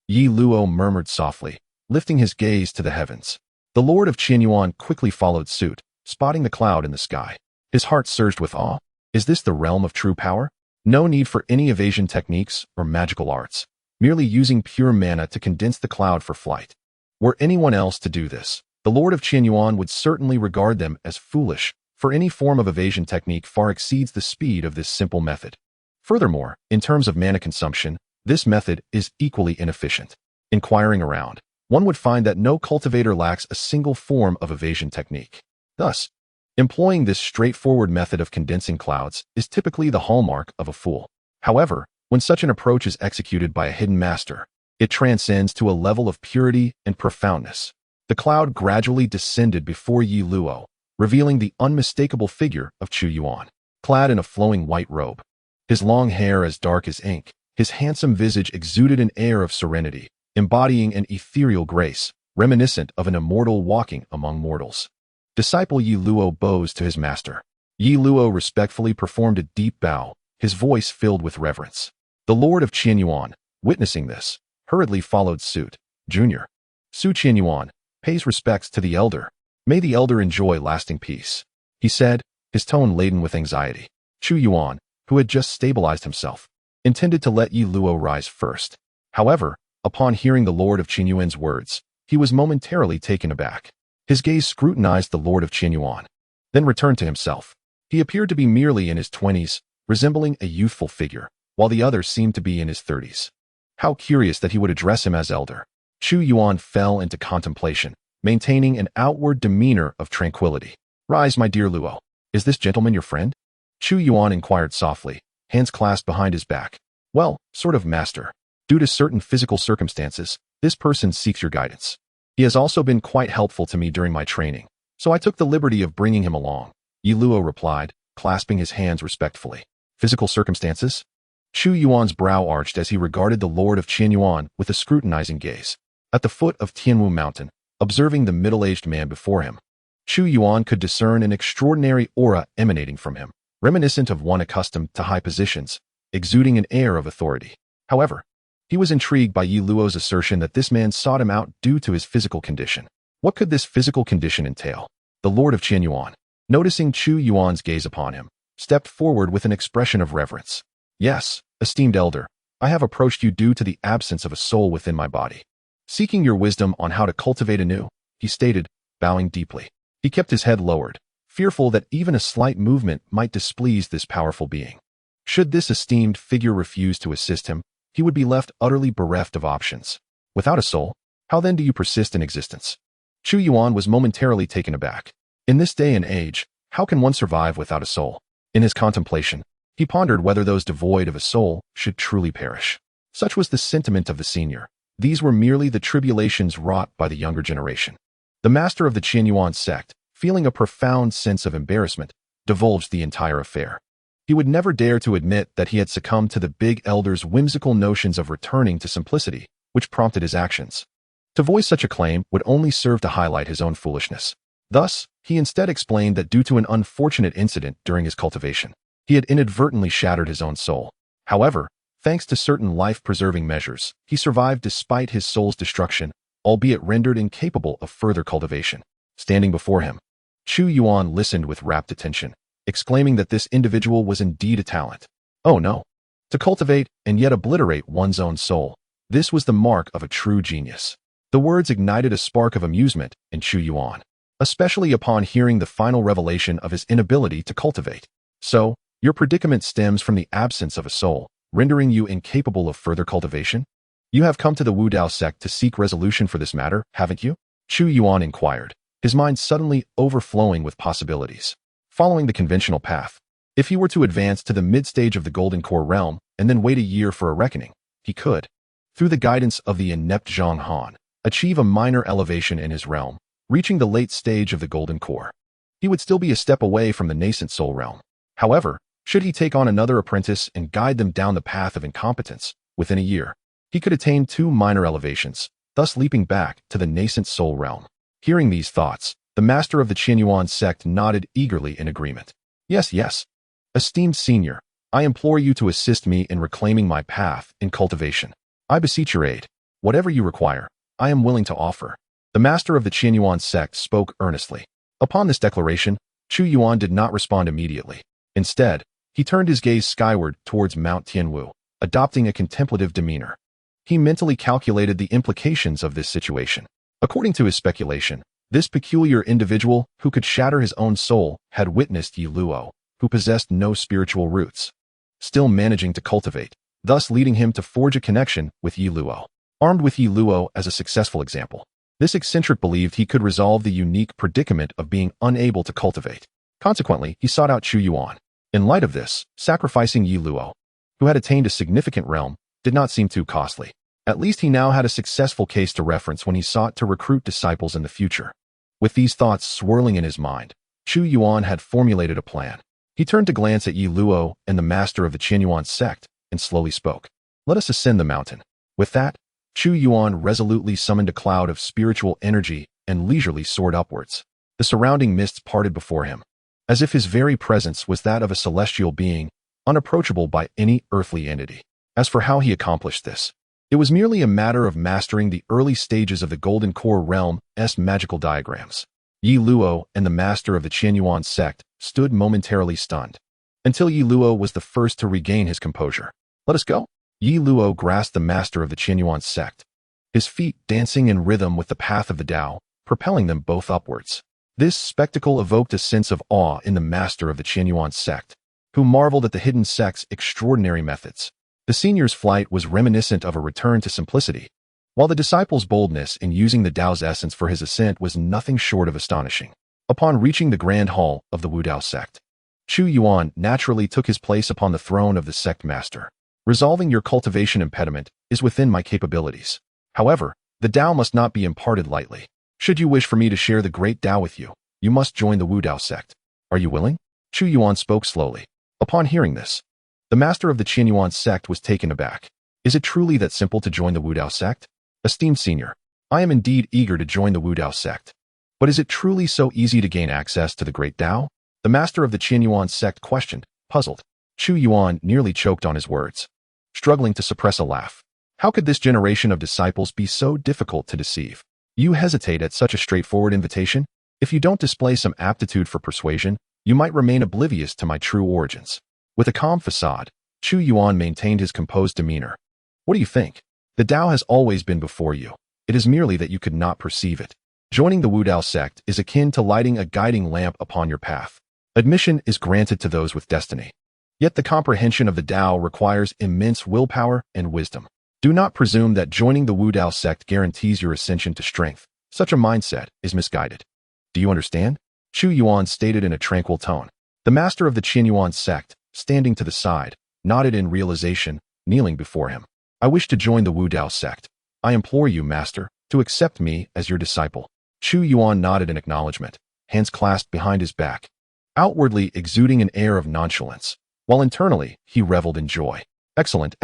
Ye Luo murmured softly, lifting his gaze to the heavens. The Lord of Yuan quickly followed suit, spotting the cloud in the sky. His heart surged with awe. Is this the realm of true power? No need for any evasion techniques or magical arts, merely using pure mana to condense the cloud for flight. Were anyone else to do this, the Lord of Yuan would certainly regard them as foolish, for any form of evasion technique far exceeds the speed of this simple method. Furthermore, in terms of mana consumption, this method is equally inefficient. Inquiring around, one would find that no cultivator lacks a single form of evasion technique. Thus, employing this straightforward method of condensing clouds is typically the hallmark of a fool. However, when such an approach is executed by a hidden master, it transcends to a level of purity and profoundness. The cloud gradually descended before Ye Luo, revealing the unmistakable figure of Chu Yuan, clad in a flowing white robe. His long hair as dark as ink, his handsome visage exuded an air of serenity, embodying an ethereal grace, reminiscent of an immortal walking among mortals. Disciple Ye Luo bows to his master. Ye Luo respectfully performed a deep bow, his voice filled with reverence. The Lord of Yuan, witnessing this, hurriedly followed suit. Junior. Su Yuan, pays respects to the elder. May the elder enjoy lasting peace, he said, his tone laden with anxiety. Chu Yuan, who had just stabilized himself, intended to let Ye Luo rise first. However, upon hearing the Lord of Yuan's words, he was momentarily taken aback. His gaze scrutinized the Lord of Yuan, then returned to himself. He appeared to be merely in his 20s, resembling a youthful figure, while the other seemed to be in his 30s. How curious that he would address him as elder. Chu Yuan fell into contemplation, maintaining an outward demeanor of tranquility. Rise, my dear Luo. Is this gentleman your friend? Chu Yuan inquired softly, hands clasped behind his back. Well, sort of, master. Due to certain physical circumstances, this person seeks your guidance. He has also been quite helpful to me during my training, so I took the liberty of bringing him along, Ye Luo replied, clasping his hands respectfully. Physical circumstances? Chu Yuan's brow arched as he regarded the Lord of Yuan with a scrutinizing gaze. At the foot of Tianwu Mountain, observing the middle-aged man before him, Chu Yuan could discern an extraordinary aura emanating from him, reminiscent of one accustomed to high positions, exuding an air of authority. However, he was intrigued by Ye Luo's assertion that this man sought him out due to his physical condition. What could this physical condition entail? The Lord of Yuan, noticing Chu Yuan's gaze upon him, stepped forward with an expression of reverence. Yes, esteemed elder, I have approached you due to the absence of a soul within my body. Seeking your wisdom on how to cultivate anew, he stated, bowing deeply. He kept his head lowered, fearful that even a slight movement might displease this powerful being. Should this esteemed figure refuse to assist him, he would be left utterly bereft of options. Without a soul, how then do you persist in existence? Chu Yuan was momentarily taken aback. In this day and age, how can one survive without a soul? In his contemplation, he pondered whether those devoid of a soul should truly perish. Such was the sentiment of the senior. These were merely the tribulations wrought by the younger generation. The master of the Yuan sect, feeling a profound sense of embarrassment, divulged the entire affair. He would never dare to admit that he had succumbed to the big elder's whimsical notions of returning to simplicity, which prompted his actions. To voice such a claim would only serve to highlight his own foolishness. Thus, he instead explained that due to an unfortunate incident during his cultivation, he had inadvertently shattered his own soul. However, thanks to certain life-preserving measures, he survived despite his soul's destruction, albeit rendered incapable of further cultivation. Standing before him, Chu Yuan listened with rapt attention, exclaiming that this individual was indeed a talent. Oh no! To cultivate and yet obliterate one's own soul, this was the mark of a true genius. The words ignited a spark of amusement in Chu Yuan, especially upon hearing the final revelation of his inability to cultivate. So, Your predicament stems from the absence of a soul, rendering you incapable of further cultivation? You have come to the Wu Dao sect to seek resolution for this matter, haven't you? Chu Yuan inquired, his mind suddenly overflowing with possibilities. Following the conventional path, if he were to advance to the mid-stage of the Golden Core realm and then wait a year for a reckoning, he could, through the guidance of the inept Zhang Han, achieve a minor elevation in his realm, reaching the late stage of the Golden Core. He would still be a step away from the nascent soul realm. However, should he take on another apprentice and guide them down the path of incompetence, within a year, he could attain 2 minor elevations, thus leaping back to the nascent soul realm. Hearing these thoughts, the master of the Yuan sect nodded eagerly in agreement. Yes. Esteemed senior, I implore you to assist me in reclaiming my path in cultivation. I beseech your aid. Whatever you require, I am willing to offer. The master of the Yuan sect spoke earnestly. Upon this declaration, Chu Yuan did not respond immediately. Instead, he turned his gaze skyward towards Mount Tianwu, adopting a contemplative demeanor. He mentally calculated the implications of this situation. According to his speculation, this peculiar individual who could shatter his own soul had witnessed Ye Luo, who possessed no spiritual roots, still managing to cultivate, thus leading him to forge a connection with Ye Luo. Armed with Ye Luo as a successful example, this eccentric believed he could resolve the unique predicament of being unable to cultivate. Consequently, he sought out Chu Yuan. In light of this, sacrificing Ye Luo, who had attained a significant realm, did not seem too costly. At least he now had a successful case to reference when he sought to recruit disciples in the future. With these thoughts swirling in his mind, Chu Yuan had formulated a plan. He turned to glance at Ye Luo and the master of the Yuan sect and slowly spoke. Let us ascend the mountain. With that, Chu Yuan resolutely summoned a cloud of spiritual energy and leisurely soared upwards. The surrounding mists parted before him, as if his very presence was that of a celestial being, unapproachable by any earthly entity. As for how he accomplished this, it was merely a matter of mastering the early stages of the Golden Core realm's magical diagrams. Ye Luo and the master of the Yuan sect stood momentarily stunned, until Ye Luo was the first to regain his composure. Let us go. Ye Luo grasped the master of the Yuan sect, his feet dancing in rhythm with the path of the Tao, propelling them both upwards. This spectacle evoked a sense of awe in the master of the Yuan sect, who marveled at the hidden sect's extraordinary methods. The senior's flight was reminiscent of a return to simplicity, while the disciple's boldness in using the Tao's essence for his ascent was nothing short of astonishing. Upon reaching the grand hall of the Wu Dao sect, Chu Yuan naturally took his place upon the throne of the sect master. Resolving your cultivation impediment is within my capabilities. However, the Tao must not be imparted lightly. Should you wish for me to share the great Tao with you, you must join the Wu Dao sect. Are you willing? Chu Yuan spoke slowly. Upon hearing this, the master of the Yuan sect was taken aback. Is it truly that simple to join the Wu Dao sect? Esteemed senior, I am indeed eager to join the Wu Dao sect. But is it truly so easy to gain access to the great Tao? The master of the Yuan sect questioned, puzzled. Chu Yuan nearly choked on his words, struggling to suppress a laugh. How could this generation of disciples be so difficult to deceive? You hesitate at such a straightforward invitation? If you don't display some aptitude for persuasion, you might remain oblivious to my true origins. With a calm facade, Chu Yuan maintained his composed demeanor. What do you think? The Tao has always been before you. It is merely that you could not perceive it. Joining the Wu Dao sect is akin to lighting a guiding lamp upon your path. Admission is granted to those with destiny. Yet the comprehension of the Tao requires immense willpower and wisdom. Do not presume that joining the Wu Dao sect guarantees your ascension to strength. Such a mindset is misguided. Do you understand? Chu Yuan stated in a tranquil tone. The master of the Yuan sect, standing to the side, nodded in realization, kneeling before him. I wish to join the Wu Dao sect. I implore you, master, to accept me as your disciple. Chu Yuan nodded in acknowledgement, hands clasped behind his back, outwardly exuding an air of nonchalance, while internally he reveled in joy. Excellent.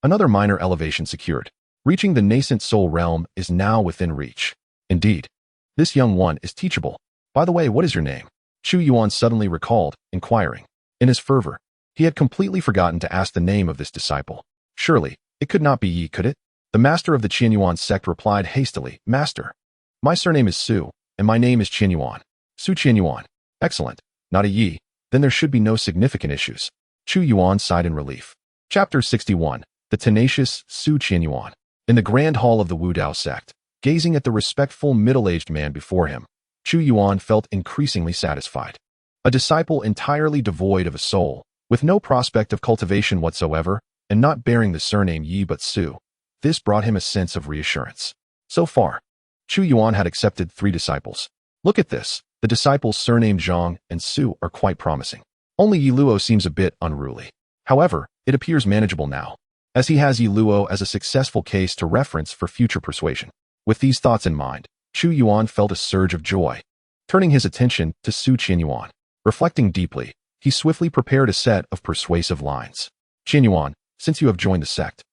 Another minor elevation secured. Reaching the nascent soul realm is now within reach. Indeed, this young one is teachable. By the way, what is your name? Chu Yuan suddenly recalled, inquiring. In his fervor, he had completely forgotten to ask the name of this disciple. Surely, it could not be Yi, could it? The master of the Yuan sect replied hastily, Master, my surname is Su, and my name is Yuan. Su Yuan. Excellent. Not a Yi. Then there should be no significant issues. Chu Yuan sighed in relief. Chapter 61. The tenacious Su Yuan. In the grand hall of the Wu Dao sect, gazing at the respectful middle-aged man before him, Chu Yuan felt increasingly satisfied. A disciple entirely devoid of a soul, With no prospect of cultivation whatsoever, and not bearing the surname Yi but Su, this brought him a sense of reassurance. So far, Chu Yuan had accepted 3 disciples. Look at this. The disciples surnamed Zhang and Su are quite promising. Only Ye Luo seems a bit unruly. However, it appears manageable now, as he has Ye Luo as a successful case to reference for future persuasion. With these thoughts in mind, Chu Yuan felt a surge of joy. Turning his attention to Su Qianyuan. Reflecting deeply, he swiftly prepared a set of persuasive lines. Qianyuan, since you have joined the sect,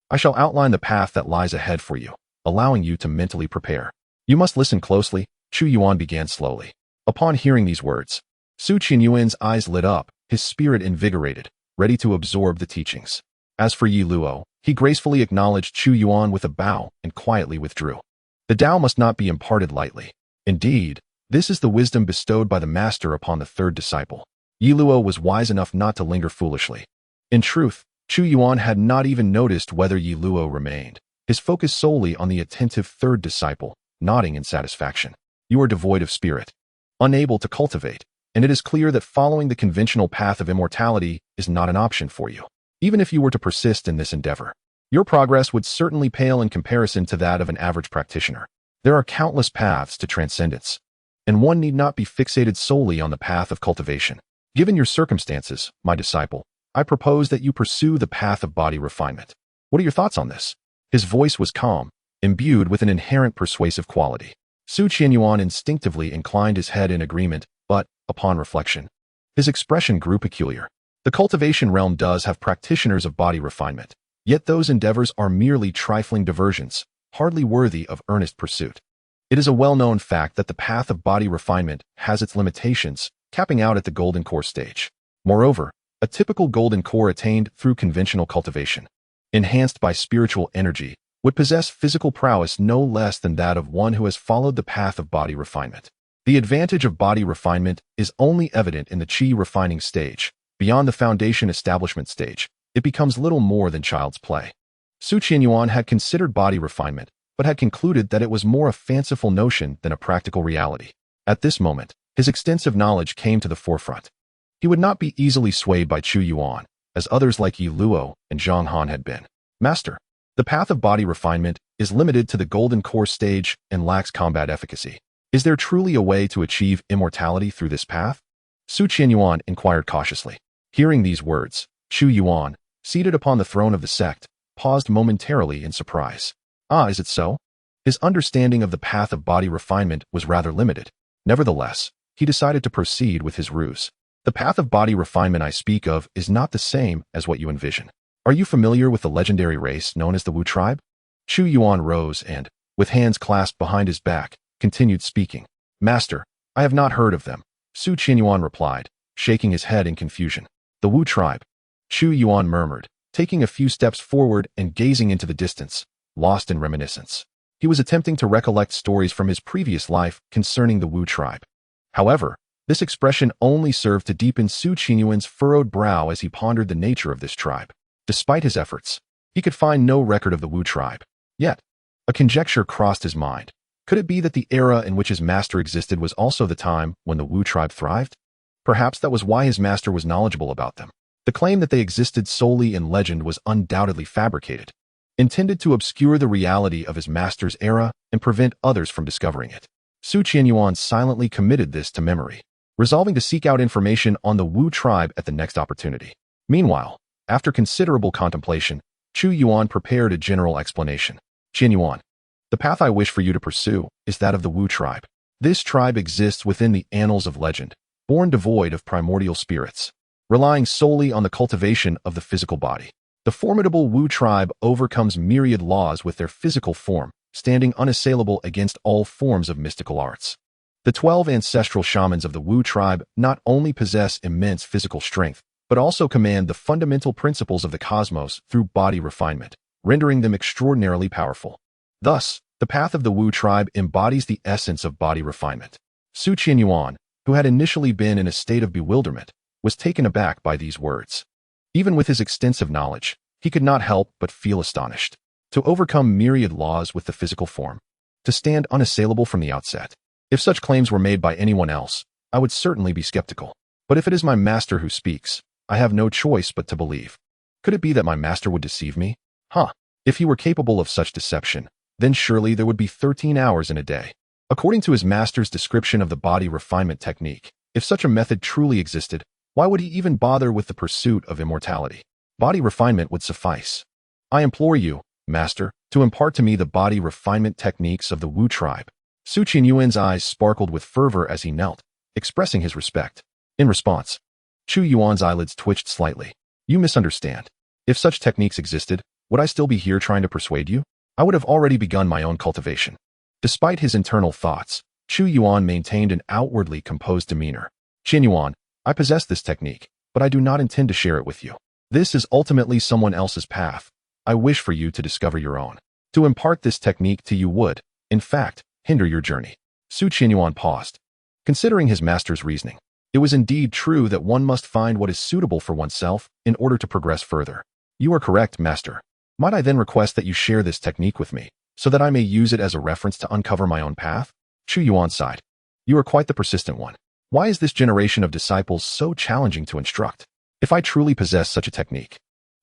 I shall outline the path that lies ahead for you, allowing you to mentally prepare. You must listen closely, Chu Yuan began slowly. Upon hearing these words, Su Qianyuan's eyes lit up, his spirit invigorated, ready to absorb the teachings. As for Ye Luo, he gracefully acknowledged Chu Yuan with a bow and quietly withdrew. The Tao must not be imparted lightly. Indeed, this is the wisdom bestowed by the master upon the 3rd disciple. Ye Luo was wise enough not to linger foolishly. In truth, Chu Yuan had not even noticed whether Ye Luo remained, his focus solely on the attentive 3rd disciple, nodding in satisfaction. You are devoid of spirit, unable to cultivate, and it is clear that following the conventional path of immortality is not an option for you. Even if you were to persist in this endeavor, your progress would certainly pale in comparison to that of an average practitioner. There are countless paths to transcendence, and one need not be fixated solely on the path of cultivation. Given your circumstances, my disciple, I propose that you pursue the path of body refinement. What are your thoughts on this? His voice was calm, imbued with an inherent persuasive quality. Su Qianyuan instinctively inclined his head in agreement, but, upon reflection, his expression grew peculiar. The cultivation realm does have practitioners of body refinement, yet those endeavors are merely trifling diversions, hardly worthy of earnest pursuit. It is a well-known fact that the path of body refinement has its limitations, capping out at the golden core stage. Moreover, a typical golden core attained through conventional cultivation, enhanced by spiritual energy, would possess physical prowess no less than that of one who has followed the path of body refinement. The advantage of body refinement is only evident in the qi refining stage. Beyond the foundation establishment stage, it becomes little more than child's play. Su Qianyuan had considered body refinement, but had concluded that it was more a fanciful notion than a practical reality. At this moment, his extensive knowledge came to the forefront. He would not be easily swayed by Chu Yuan, as others like Ye Luo and Zhang Han had been. Master, the path of body refinement is limited to the golden core stage and lacks combat efficacy. Is there truly a way to achieve immortality through this path? Su Qianyuan inquired cautiously. Hearing these words, Chu Yuan, seated upon the throne of the sect, paused momentarily in surprise. Ah, is it so? His understanding of the path of body refinement was rather limited. Nevertheless, he decided to proceed with his ruse. The path of body refinement I speak of is not the same as what you envision. Are you familiar with the legendary race known as the Wu tribe? Chu Yuan rose and, with hands clasped behind his back, continued speaking. Master, I have not heard of them, Su Qianyuan replied, shaking his head in confusion. The Wu tribe, Chu Yuan murmured, taking a few steps forward and gazing into the distance, lost in reminiscence. He was attempting to recollect stories from his previous life concerning the Wu tribe. However, this expression only served to deepen Su Qianyuan's furrowed brow as he pondered the nature of this tribe. Despite his efforts, he could find no record of the Wu tribe. Yet, a conjecture crossed his mind. Could it be that the era in which his master existed was also the time when the Wu tribe thrived? Perhaps that was why his master was knowledgeable about them. The claim that they existed solely in legend was undoubtedly fabricated, intended to obscure the reality of his master's era and prevent others from discovering it. Su Qianyuan silently committed this to memory, resolving to seek out information on the Wu tribe at the next opportunity. Meanwhile, after considerable contemplation, Chu Yuan prepared a general explanation. Qianyuan, the path I wish for you to pursue is that of the Wu tribe. This tribe exists within the annals of legend, born devoid of primordial spirits, relying solely on the cultivation of the physical body. The formidable Wu tribe overcomes myriad laws with their physical form, standing unassailable against all forms of mystical arts. The 12 ancestral shamans of the Wu tribe not only possess immense physical strength, but also command the fundamental principles of the cosmos through body refinement, rendering them extraordinarily powerful. Thus, the path of the Wu tribe embodies the essence of body refinement. Su Qianyuan, who had initially been in a state of bewilderment, was taken aback by these words. Even with his extensive knowledge, he could not help but feel astonished. To overcome myriad laws with the physical form, to stand unassailable from the outset. If such claims were made by anyone else, I would certainly be skeptical. But if it is my master who speaks, I have no choice but to believe. Could it be that my master would deceive me? Huh. If he were capable of such deception, then surely there would be 13 hours in a day. According to his master's description of the body refinement technique, if such a method truly existed, why would he even bother with the pursuit of immortality? Body refinement would suffice. I implore you, master, to impart to me the body refinement techniques of the Wu tribe. Chu Yuan's eyes sparkled with fervor as he knelt, expressing his respect. In response, Chu Yuan's eyelids twitched slightly. You misunderstand. If such techniques existed, would I still be here trying to persuade you? I would have already begun my own cultivation. Despite his internal thoughts, Chu Yuan maintained an outwardly composed demeanor. Qin Yuan, I possess this technique, but I do not intend to share it with you. This is ultimately someone else's path. I wish for you to discover your own. To impart this technique to you would, in fact, hinder your journey. Qin Yuan paused. Considering his master's reasoning, it was indeed true that one must find what is suitable for oneself in order to progress further. You are correct, master. Might I then request that you share this technique with me, so that I may use it as a reference to uncover my own path? Chu Yuan sighed. You are quite the persistent one. Why is this generation of disciples so challenging to instruct? If I truly possess such a technique,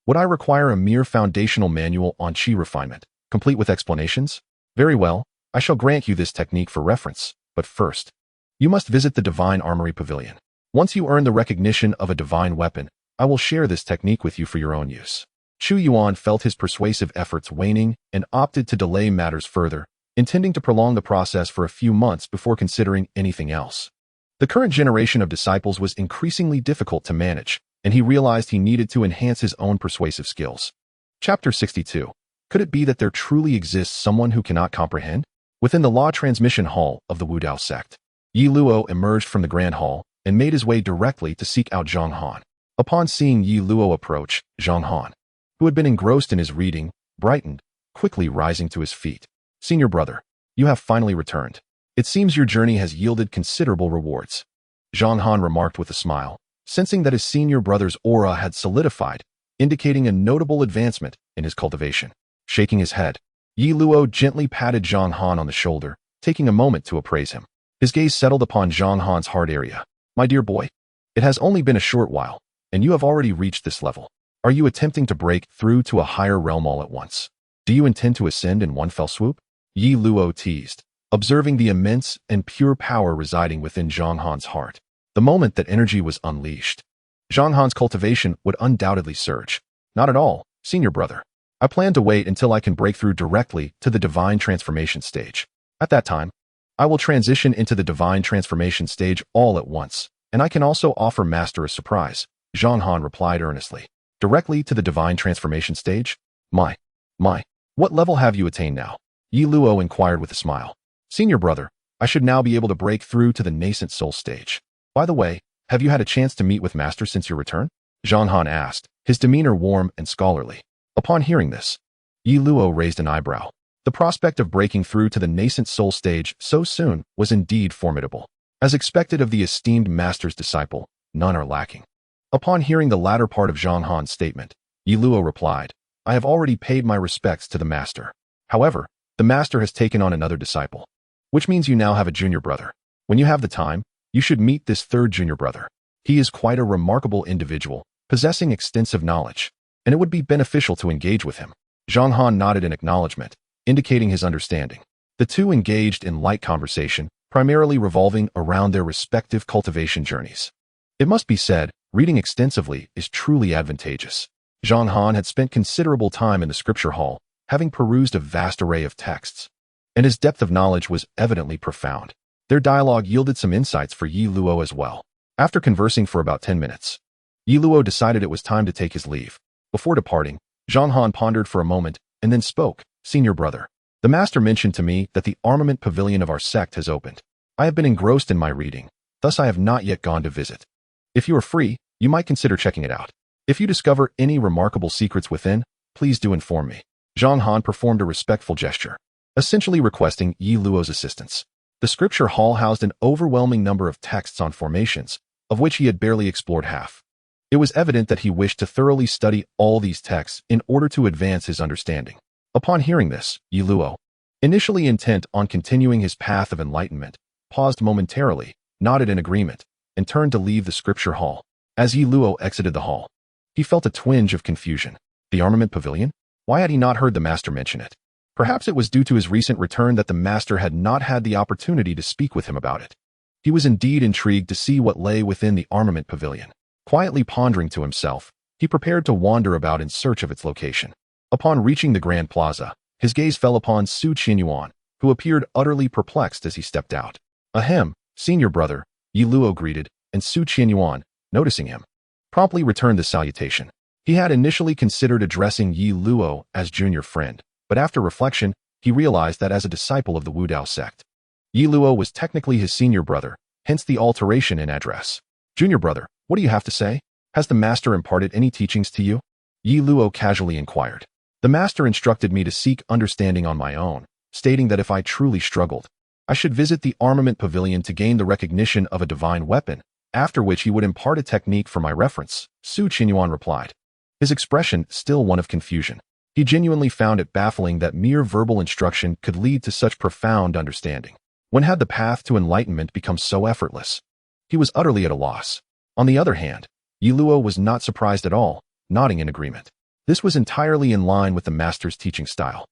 would I require a mere foundational manual on chi refinement, complete with explanations? Very well, I shall grant you this technique for reference, but first, you must visit the Divine Armory Pavilion. Once you earn the recognition of a divine weapon, I will share this technique with you for your own use. Chu Yuan felt his persuasive efforts waning and opted to delay matters further, intending to prolong the process for a few months before considering anything else. The current generation of disciples was increasingly difficult to manage, and he realized he needed to enhance his own persuasive skills. Chapter 62. Could it be that there truly exists someone who cannot comprehend? Within the law transmission hall of the Wudao sect, Ye Luo emerged from the grand hall and made his way directly to seek out Zhang Han. Upon seeing Ye Luo approach, Zhang Han, who had been engrossed in his reading, brightened, quickly rising to his feet. Senior brother, you have finally returned. It seems your journey has yielded considerable rewards. Zhang Han remarked with a smile, sensing that his senior brother's aura had solidified, indicating a notable advancement in his cultivation. Shaking his head, Ye Luo gently patted Zhang Han on the shoulder, taking a moment to appraise him. His gaze settled upon Zhang Han's heart area. My dear boy, it has only been a short while, and you have already reached this level. Are you attempting to break through to a higher realm all at once? Do you intend to ascend in one fell swoop? Ye Luo teased, observing the immense and pure power residing within Zhang Han's heart. The moment that energy was unleashed, Zhang Han's cultivation would undoubtedly surge. Not at all, senior brother. I plan to wait until I can break through directly to the divine transformation stage. At that time, I will transition into the divine transformation stage all at once, and I can also offer master a surprise, Zhang Han replied earnestly. Directly to the divine transformation stage? My, what level have you attained now? Ye Luo inquired with a smile. Senior brother, I should now be able to break through to the nascent soul stage. By the way, have you had a chance to meet with master since your return? Zhang Han asked, his demeanor warm and scholarly. Upon hearing this, Ye Luo raised an eyebrow. The prospect of breaking through to the nascent soul stage so soon was indeed formidable. As expected of the esteemed master's disciple, none are lacking. Upon hearing the latter part of Zhang Han's statement, Ye Luo replied, I have already paid my respects to the master. However, the master has taken on another disciple, which means you now have a junior brother. When you have the time, you should meet this third junior brother. He is quite a remarkable individual, possessing extensive knowledge, and it would be beneficial to engage with him. Zhang Han nodded in acknowledgement, indicating his understanding. The two engaged in light conversation, primarily revolving around their respective cultivation journeys. It must be said, reading extensively is truly advantageous. Zhang Han had spent considerable time in the scripture hall, having perused a vast array of texts, and his depth of knowledge was evidently profound. Their dialogue yielded some insights for Ye Luo as well. After conversing for about 10 minutes, Ye Luo decided it was time to take his leave. Before departing, Zhang Han pondered for a moment and then spoke. Senior brother, the master mentioned to me that the armament pavilion of our sect has opened. I have been engrossed in my reading, thus I have not yet gone to visit. If you are free, you might consider checking it out. If you discover any remarkable secrets within, please do inform me. Zhang Han performed a respectful gesture, essentially requesting Ye Luo's assistance. The scripture hall housed an overwhelming number of texts on formations, of which he had barely explored half. It was evident that he wished to thoroughly study all these texts in order to advance his understanding. Upon hearing this, Ye Luo, initially intent on continuing his path of enlightenment, paused momentarily, nodded in agreement, and turned to leave the scripture hall. As Ye Luo exited the hall, he felt a twinge of confusion. The armament pavilion? Why had he not heard the master mention it? Perhaps it was due to his recent return that the master had not had the opportunity to speak with him about it. He was indeed intrigued to see what lay within the armament pavilion. Quietly pondering to himself, he prepared to wander about in search of its location. Upon reaching the Grand Plaza, his gaze fell upon Chu Yuan, who appeared utterly perplexed as he stepped out. Ahem, senior brother, Ye Luo greeted, and Chu Yuan, noticing him, promptly returned the salutation. He had initially considered addressing Ye Luo as junior friend, but after reflection, he realized that as a disciple of the Wu Dao sect, Ye Luo was technically his senior brother, hence the alteration in address. Junior brother, what do you have to say? Has the master imparted any teachings to you? Ye Luo casually inquired. The master instructed me to seek understanding on my own, stating that if I truly struggled, I should visit the armament pavilion to gain the recognition of a divine weapon, after which he would impart a technique for my reference, Chu Yuan replied. His expression still one of confusion. He genuinely found it baffling that mere verbal instruction could lead to such profound understanding. When had the path to enlightenment become so effortless? He was utterly at a loss. On the other hand, Ye Luo was not surprised at all, nodding in agreement. This was entirely in line with the master's teaching style.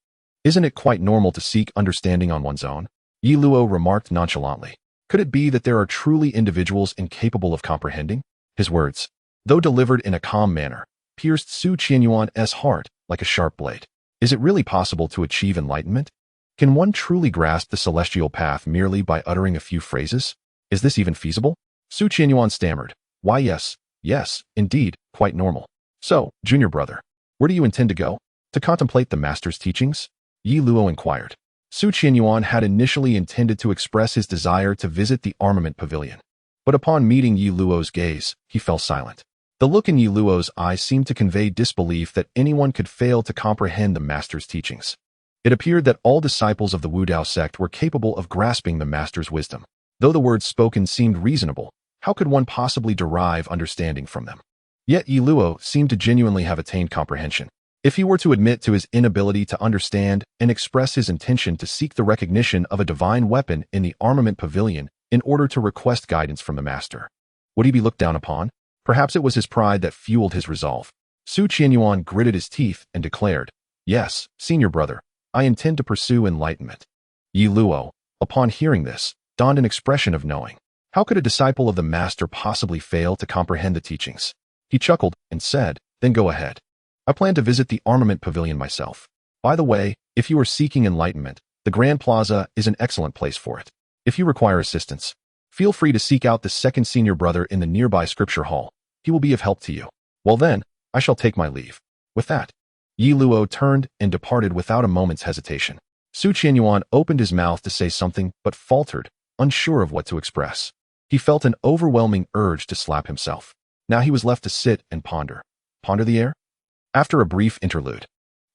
Isn't it quite normal to seek understanding on one's own? Ye Luo remarked nonchalantly. Could it be that there are truly individuals incapable of comprehending? His words, though delivered in a calm manner, pierced Chu Yuan's heart like a sharp blade. Is it really possible to achieve enlightenment? Can one truly grasp the celestial path merely by uttering a few phrases? Is this even feasible? Chu Yuan stammered. Why yes, indeed, quite normal. So, junior brother, where do you intend to go? To contemplate the master's teachings? Ye Luo inquired. Chu Yuan had initially intended to express his desire to visit the armament pavilion, but upon meeting Ye Luo's gaze, he fell silent. The look in Ye Luo's eyes seemed to convey disbelief that anyone could fail to comprehend the master's teachings. It appeared that all disciples of the Wu Dao sect were capable of grasping the master's wisdom. Though the words spoken seemed reasonable, how could one possibly derive understanding from them? Yet Ye Luo seemed to genuinely have attained comprehension. If he were to admit to his inability to understand and express his intention to seek the recognition of a divine weapon in the armament pavilion in order to request guidance from the master, would he be looked down upon? Perhaps it was his pride that fueled his resolve. Chu Yuan gritted his teeth and declared, Yes, senior brother, I intend to pursue enlightenment. Ye Luo, upon hearing this, donned an expression of knowing. How could a disciple of the master possibly fail to comprehend the teachings? He chuckled and said, Then go ahead. I plan to visit the armament pavilion myself. By the way, if you are seeking enlightenment, the Grand Plaza is an excellent place for it. If you require assistance, feel free to seek out the second senior brother in the nearby scripture hall. He will be of help to you. Well then, I shall take my leave. With that, Ye Luo turned and departed without a moment's hesitation. Chu Yuan opened his mouth to say something but faltered, unsure of what to express. He felt an overwhelming urge to slap himself. Now he was left to sit and ponder. Ponder the air? After a brief interlude,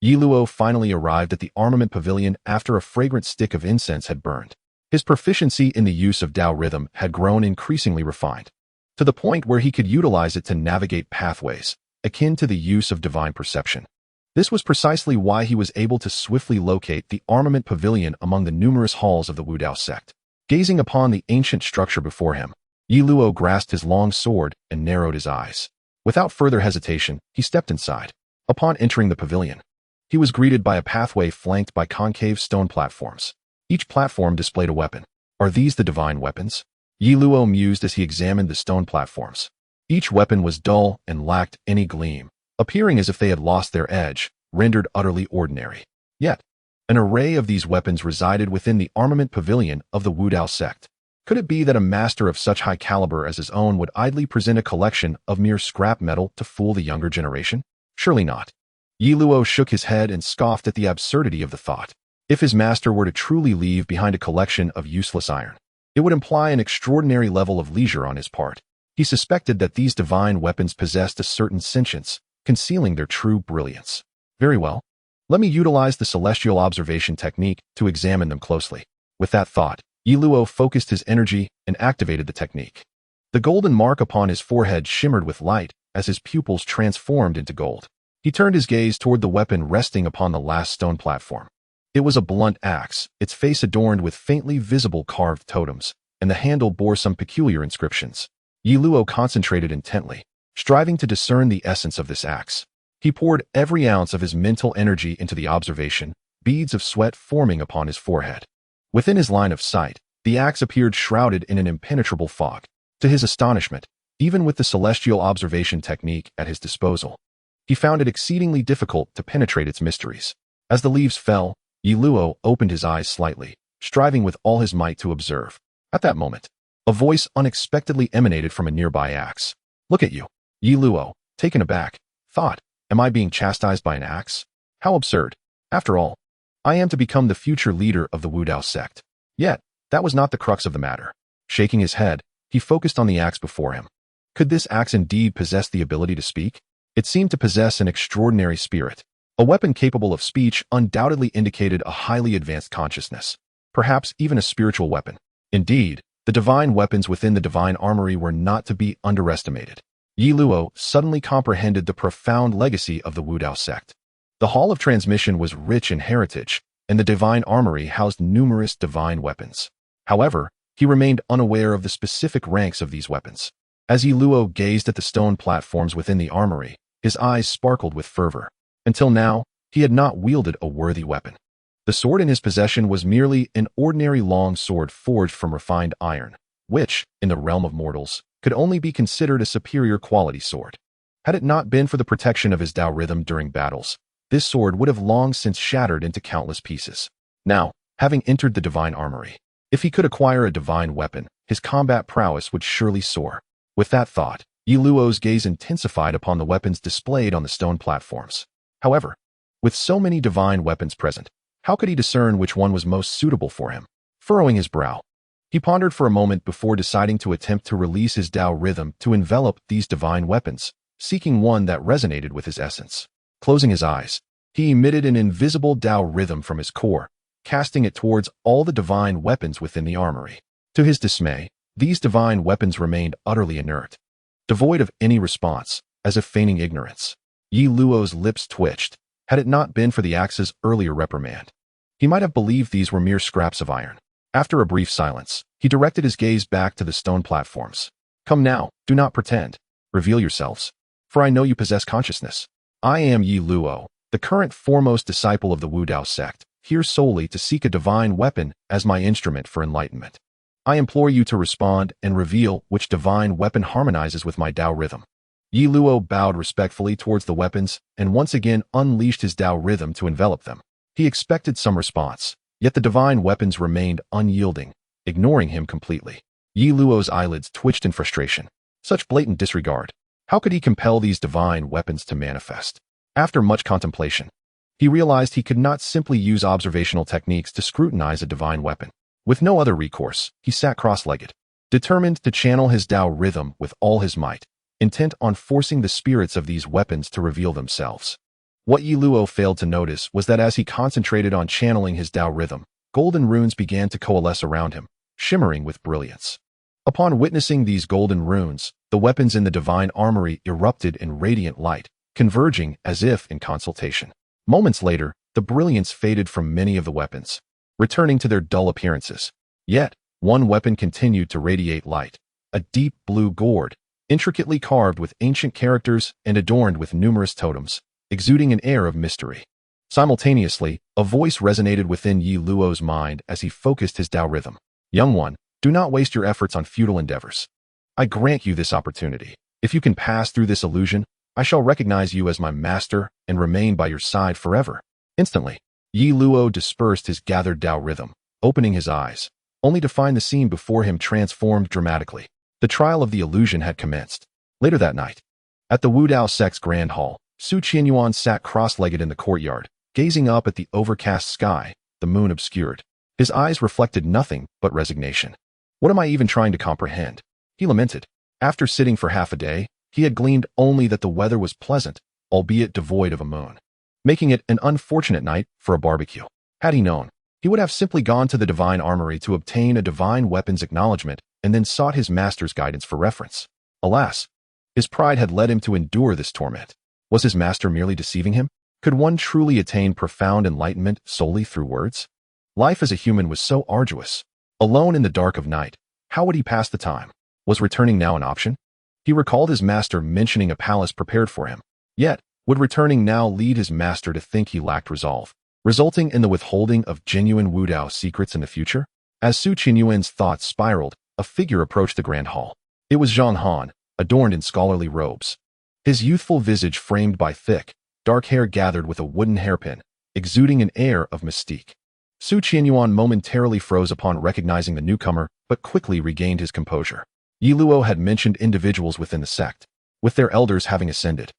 Ye Luo finally arrived at the armament pavilion after a fragrant stick of incense had burned. His proficiency in the use of Dao rhythm had grown increasingly refined, to the point where he could utilize it to navigate pathways, akin to the use of divine perception. This was precisely why he was able to swiftly locate the armament pavilion among the numerous halls of the Wu Dao sect. Gazing upon the ancient structure before him, Ye Luo grasped his long sword and narrowed his eyes. Without further hesitation, he stepped inside. Upon entering the pavilion, he was greeted by a pathway flanked by concave stone platforms. Each platform displayed a weapon. Are these the divine weapons? Ye Luo mused as he examined the stone platforms. Each weapon was dull and lacked any gleam, appearing as if they had lost their edge, rendered utterly ordinary. Yet, an array of these weapons resided within the armament pavilion of the Wu Dao sect. Could it be that a master of such high caliber as his own would idly present a collection of mere scrap metal to fool the younger generation? Surely not. Ye Luo shook his head and scoffed at the absurdity of the thought. If his master were to truly leave behind a collection of useless iron, it would imply an extraordinary level of leisure on his part. He suspected that these divine weapons possessed a certain sentience, concealing their true brilliance. Very well. Let me utilize the celestial observation technique to examine them closely. With that thought, Ye Luo focused his energy and activated the technique. The golden mark upon his forehead shimmered with light as his pupils transformed into gold. He turned his gaze toward the weapon resting upon the last stone platform. It was a blunt axe, its face adorned with faintly visible carved totems, and the handle bore some peculiar inscriptions. Ye Luo concentrated intently, striving to discern the essence of this axe. He poured every ounce of his mental energy into the observation, beads of sweat forming upon his forehead. Within his line of sight, the axe appeared shrouded in an impenetrable fog. To his astonishment, even with the celestial observation technique at his disposal, he found it exceedingly difficult to penetrate its mysteries. As the leaves fell, Ye Luo opened his eyes slightly, striving with all his might to observe. At that moment, a voice unexpectedly emanated from a nearby axe. "Look at you." Ye Luo, taken aback, thought, "Am I being chastised by an axe? How absurd. After all, I am to become the future leader of the Wudao sect." Yet, that was not the crux of the matter. Shaking his head, he focused on the axe before him. Could this axe indeed possess the ability to speak? It seemed to possess an extraordinary spirit. A weapon capable of speech undoubtedly indicated a highly advanced consciousness, perhaps even a spiritual weapon. Indeed, the divine weapons within the divine armory were not to be underestimated. Ye Luo suddenly comprehended the profound legacy of the Wudao sect. The Hall of Transmission was rich in heritage, and the divine armory housed numerous divine weapons. However, he remained unaware of the specific ranks of these weapons. As Ye Luo gazed at the stone platforms within the armory, his eyes sparkled with fervor. Until now, he had not wielded a worthy weapon. The sword in his possession was merely an ordinary long sword forged from refined iron, which, in the realm of mortals, could only be considered a superior quality sword. Had it not been for the protection of his Tao rhythm during battles, this sword would have long since shattered into countless pieces. Now, having entered the divine armory, if he could acquire a divine weapon, his combat prowess would surely soar. With that thought, Ye Luo's gaze intensified upon the weapons displayed on the stone platforms. However, with so many divine weapons present, how could he discern which one was most suitable for him? Furrowing his brow, he pondered for a moment before deciding to attempt to release his Tao rhythm to envelop these divine weapons, seeking one that resonated with his essence. Closing his eyes, he emitted an invisible Tao rhythm from his core, casting it towards all the divine weapons within the armory. To his dismay, these divine weapons remained utterly inert, devoid of any response, as if feigning ignorance. Ye Luo's lips twitched. Had it not been for the axe's earlier reprimand, he might have believed these were mere scraps of iron. After a brief silence, he directed his gaze back to the stone platforms. "Come now, do not pretend. Reveal yourselves, for I know you possess consciousness. I am Ye Luo, the current foremost disciple of the Wudao sect, here solely to seek a divine weapon as my instrument for enlightenment. I implore you to respond and reveal which divine weapon harmonizes with my Tao rhythm." Ye Luo bowed respectfully towards the weapons and once again unleashed his Tao rhythm to envelop them. He expected some response, yet the divine weapons remained unyielding, ignoring him completely. Ye Luo's eyelids twitched in frustration. Such blatant disregard. How could he compel these divine weapons to manifest? After much contemplation, he realized he could not simply use observational techniques to scrutinize a divine weapon. With no other recourse, he sat cross-legged, determined to channel his Tao rhythm with all his might, intent on forcing the spirits of these weapons to reveal themselves. What Ye Luo failed to notice was that as he concentrated on channeling his Tao rhythm, golden runes began to coalesce around him, shimmering with brilliance. Upon witnessing these golden runes, the weapons in the divine armory erupted in radiant light, converging as if in consultation. Moments later, the brilliance faded from many of the weapons, returning to their dull appearances. Yet, one weapon continued to radiate light, a deep blue gourd, intricately carved with ancient characters and adorned with numerous totems, exuding an air of mystery. Simultaneously, a voice resonated within Ye Luo's mind as he focused his Tao rhythm. "Young one, do not waste your efforts on futile endeavors. I grant you this opportunity. If you can pass through this illusion, I shall recognize you as my master and remain by your side forever." Instantly, Ye Luo dispersed his gathered Tao rhythm, opening his eyes, only to find the scene before him transformed dramatically. The trial of the illusion had commenced. Later that night, at the Wudao sect's grand hall, Chu Yuan sat cross-legged in the courtyard, gazing up at the overcast sky, the moon obscured. His eyes reflected nothing but resignation. "What am I even trying to comprehend?" he lamented. After sitting for half a day, he had gleaned only that the weather was pleasant, albeit devoid of a moon, making it an unfortunate night for a barbecue. Had he known, he would have simply gone to the divine armory to obtain a divine weapon's acknowledgement and then sought his master's guidance for reference. Alas, his pride had led him to endure this torment. Was his master merely deceiving him? Could one truly attain profound enlightenment solely through words? Life as a human was so arduous. Alone in the dark of night, how would he pass the time? Was returning now an option? He recalled his master mentioning a palace prepared for him. Yet, would returning now lead his master to think he lacked resolve, resulting in the withholding of genuine Wudao secrets in the future? As Su Qinyuan's thoughts spiraled, a figure approached the grand hall. It was Zhang Han, adorned in scholarly robes. His youthful visage framed by thick, dark hair gathered with a wooden hairpin, exuding an air of mystique. Su Qinyuan momentarily froze upon recognizing the newcomer, but quickly regained his composure. Ye Luo had mentioned individuals within the sect, with their elders having ascended.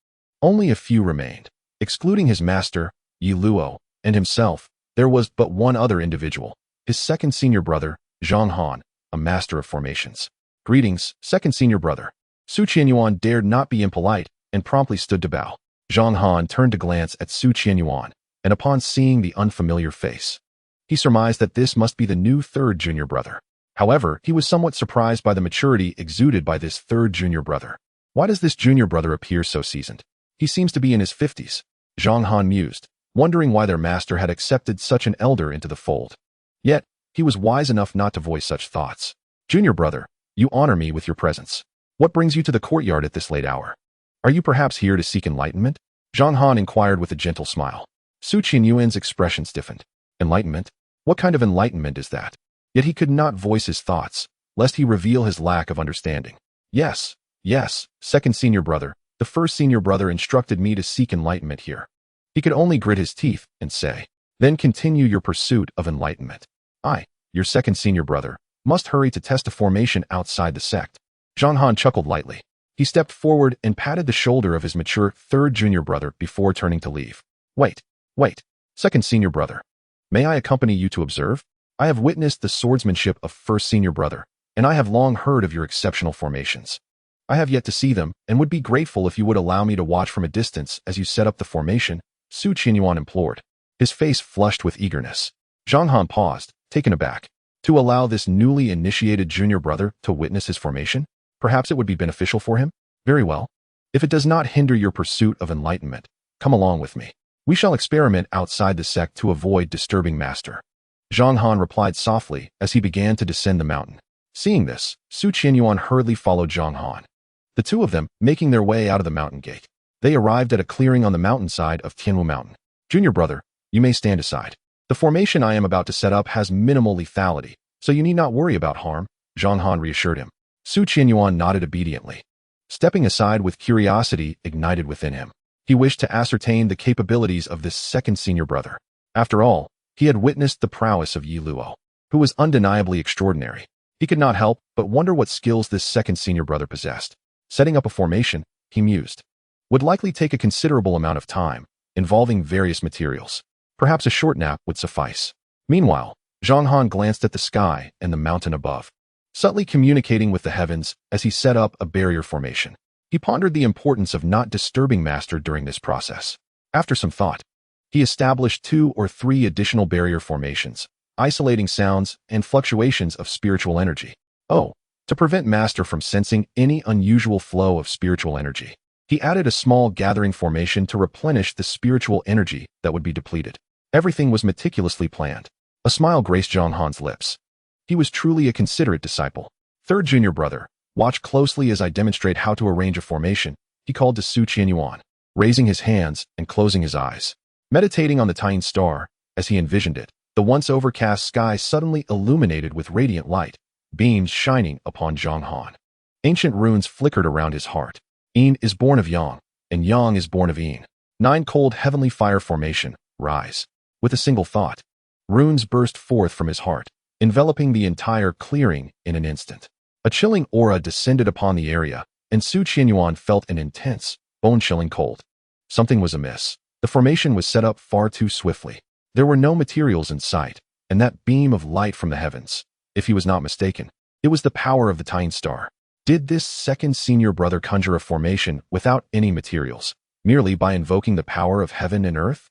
Only a few remained. Excluding his master, Ye Luo, and himself, there was but one other individual, his second senior brother, Zhang Han, a master of formations. Greetings, second senior brother. Su Qianyuan dared not be impolite and promptly stood to bow. Zhang Han turned to glance at Su Qianyuan, and upon seeing the unfamiliar face, he surmised that this must be the new third junior brother. However, he was somewhat surprised by the maturity exuded by this third junior brother. Why does this junior brother appear so seasoned? He seems to be in his 50s. Zhang Han mused, wondering why their master had accepted such an elder into the fold. Yet, he was wise enough not to voice such thoughts. Junior brother, you honor me with your presence. What brings you to the courtyard at this late hour? Are you perhaps here to seek enlightenment? Zhang Han inquired with a gentle smile. Su Qianyuan's expression stiffened. Enlightenment? What kind of enlightenment is that? Yet he could not voice his thoughts, lest he reveal his lack of understanding. Yes, second senior brother, the first senior brother instructed me to seek enlightenment here. He could only grit his teeth and say, then continue your pursuit of enlightenment. I, your second senior brother, must hurry to test a formation outside the sect. Zhang Han chuckled lightly. He stepped forward and patted the shoulder of his mature third junior brother before turning to leave. Wait, second senior brother. May I accompany you to observe? I have witnessed the swordsmanship of first senior brother, and I have long heard of your exceptional formations. I have yet to see them, and would be grateful if you would allow me to watch from a distance as you set up the formation, Su Qianyuan implored. His face flushed with eagerness. Zhang Han paused, taken aback. To allow this newly initiated junior brother to witness his formation? Perhaps it would be beneficial for him? Very well. If it does not hinder your pursuit of enlightenment, come along with me. We shall experiment outside the sect to avoid disturbing master. Zhang Han replied softly as he began to descend the mountain. Seeing this, Su Qianyuan hurriedly followed Zhang Han. The two of them making their way out of the mountain gate. They arrived at a clearing on the mountainside of Tianwu Mountain. Junior brother, you may stand aside. The formation I am about to set up has minimal lethality, so you need not worry about harm, Zhang Han reassured him. Su Qianyuan nodded obediently. Stepping aside with curiosity ignited within him. He wished to ascertain the capabilities of this second senior brother. After all, he had witnessed the prowess of Ye Luo, who was undeniably extraordinary. He could not help but wonder what skills this second senior brother possessed. Setting up a formation, he mused, would likely take a considerable amount of time, involving various materials. Perhaps a short nap would suffice. Meanwhile, Zhang Han glanced at the sky and the mountain above, subtly communicating with the heavens as he set up a barrier formation. He pondered the importance of not disturbing master during this process. After some thought, he established 2 or 3 additional barrier formations, isolating sounds and fluctuations of spiritual energy. To prevent master from sensing any unusual flow of spiritual energy, he added a small gathering formation to replenish the spiritual energy that would be depleted. Everything was meticulously planned. A smile graced Zhang Han's lips. He was truly a considerate disciple. Third junior brother, watch closely as I demonstrate how to arrange a formation, he called to Su Qianyuan, raising his hands and closing his eyes. Meditating on the tiny star, as he envisioned it, the once overcast sky suddenly illuminated with radiant light, beams shining upon Zhang Han. Ancient runes flickered around his heart. Yin is born of Yang, and Yang is born of Yin. 9 cold heavenly fire formation, rise. With a single thought, runes burst forth from his heart, enveloping the entire clearing in an instant. A chilling aura descended upon the area, and Su Qianyuan felt an intense, bone-chilling cold. Something was amiss. The formation was set up far too swiftly. There were no materials in sight, and that beam of light from the heavens, if he was not mistaken, it was the power of the tiny star. Did this second senior brother conjure a formation without any materials, merely by invoking the power of heaven and earth?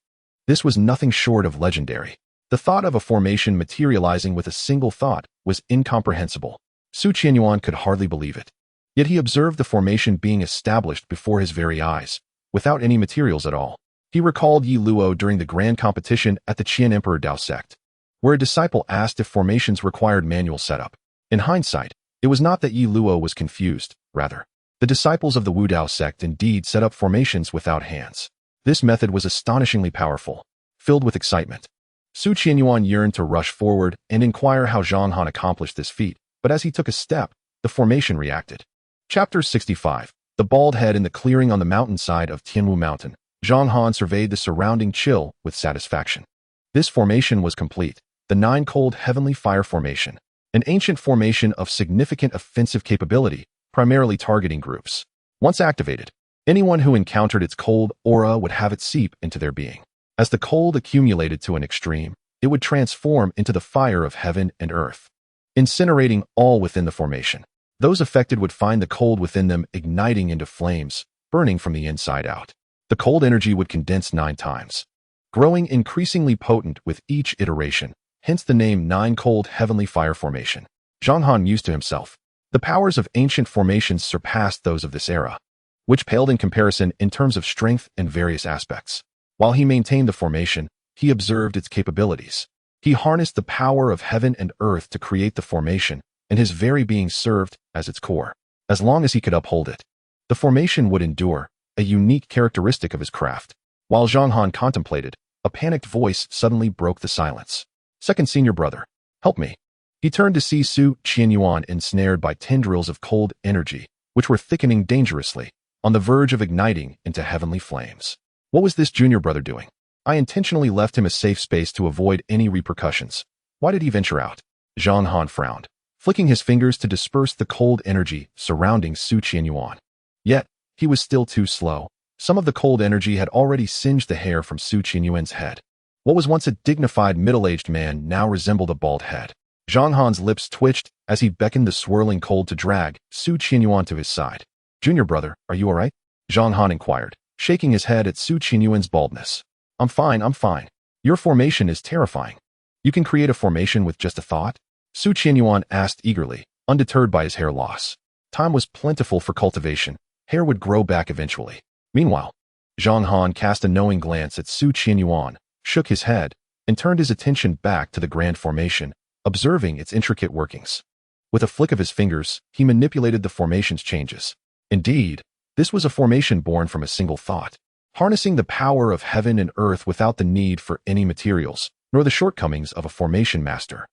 This was nothing short of legendary. The thought of a formation materializing with a single thought was incomprehensible. Su Qianyuan could hardly believe it. Yet he observed the formation being established before his very eyes, without any materials at all. He recalled Ye Luo during the Grand Competition at the Qian Emperor Dao sect, where a disciple asked if formations required manual setup. In hindsight, it was not that Ye Luo was confused, rather, The disciples of the Wudao sect indeed set up formations without hands. This method was astonishingly powerful, filled with excitement. Su Qianyuan yearned to rush forward and inquire how Zhang Han accomplished this feat, but as he took a step, the formation reacted. Chapter 65. The bald head in the clearing on the mountainside of Tianwu Mountain. Zhang Han surveyed the surrounding chill with satisfaction. This formation was complete, the nine-cold heavenly fire formation, an ancient formation of significant offensive capability, primarily targeting groups. Once activated, anyone who encountered its cold aura would have it seep into their being. As the cold accumulated to an extreme, it would transform into the fire of heaven and earth, incinerating all within the formation. Those affected would find the cold within them igniting into flames, burning from the inside out. The cold energy would condense 9 times, growing increasingly potent with each iteration, hence the name Nine-Cold Heavenly Fire Formation. Zhang Han mused to himself. The powers of ancient formations surpassed those of this era, which paled in comparison in terms of strength and various aspects. While he maintained the formation, he observed its capabilities. He harnessed the power of heaven and earth to create the formation, and his very being served as its core. As long as he could uphold it, the formation would endure, a unique characteristic of his craft. While Zhang Han contemplated, a panicked voice suddenly broke the silence. Second senior brother, help me. He turned to see Su Qianyuan ensnared by tendrils of cold energy, which were thickening dangerously, on the verge of igniting into heavenly flames. What was this junior brother doing? I intentionally left him a safe space to avoid any repercussions. Why did he venture out? Zhang Han frowned, flicking his fingers to disperse the cold energy surrounding Su Qianyuan. Yet, he was still too slow. Some of the cold energy had already singed the hair from Su Qianyuan's head. What was once a dignified middle-aged man now resembled a bald head. Zhang Han's lips twitched as he beckoned the swirling cold to drag Su Qianyuan to his side. Junior brother, are you all right? Zhang Han inquired, shaking his head at Su Qianyuan's baldness. I'm fine. Your formation is terrifying. You can create a formation with just a thought? Su Qianyuan asked eagerly, undeterred by his hair loss. Time was plentiful for cultivation. Hair would grow back eventually. Meanwhile, Zhang Han cast a knowing glance at Su Qianyuan, shook his head, and turned his attention back to the grand formation, observing its intricate workings. With a flick of his fingers, he manipulated the formation's changes. Indeed, this was a formation born from a single thought, harnessing the power of heaven and earth without the need for any materials, nor the shortcomings of a formation master.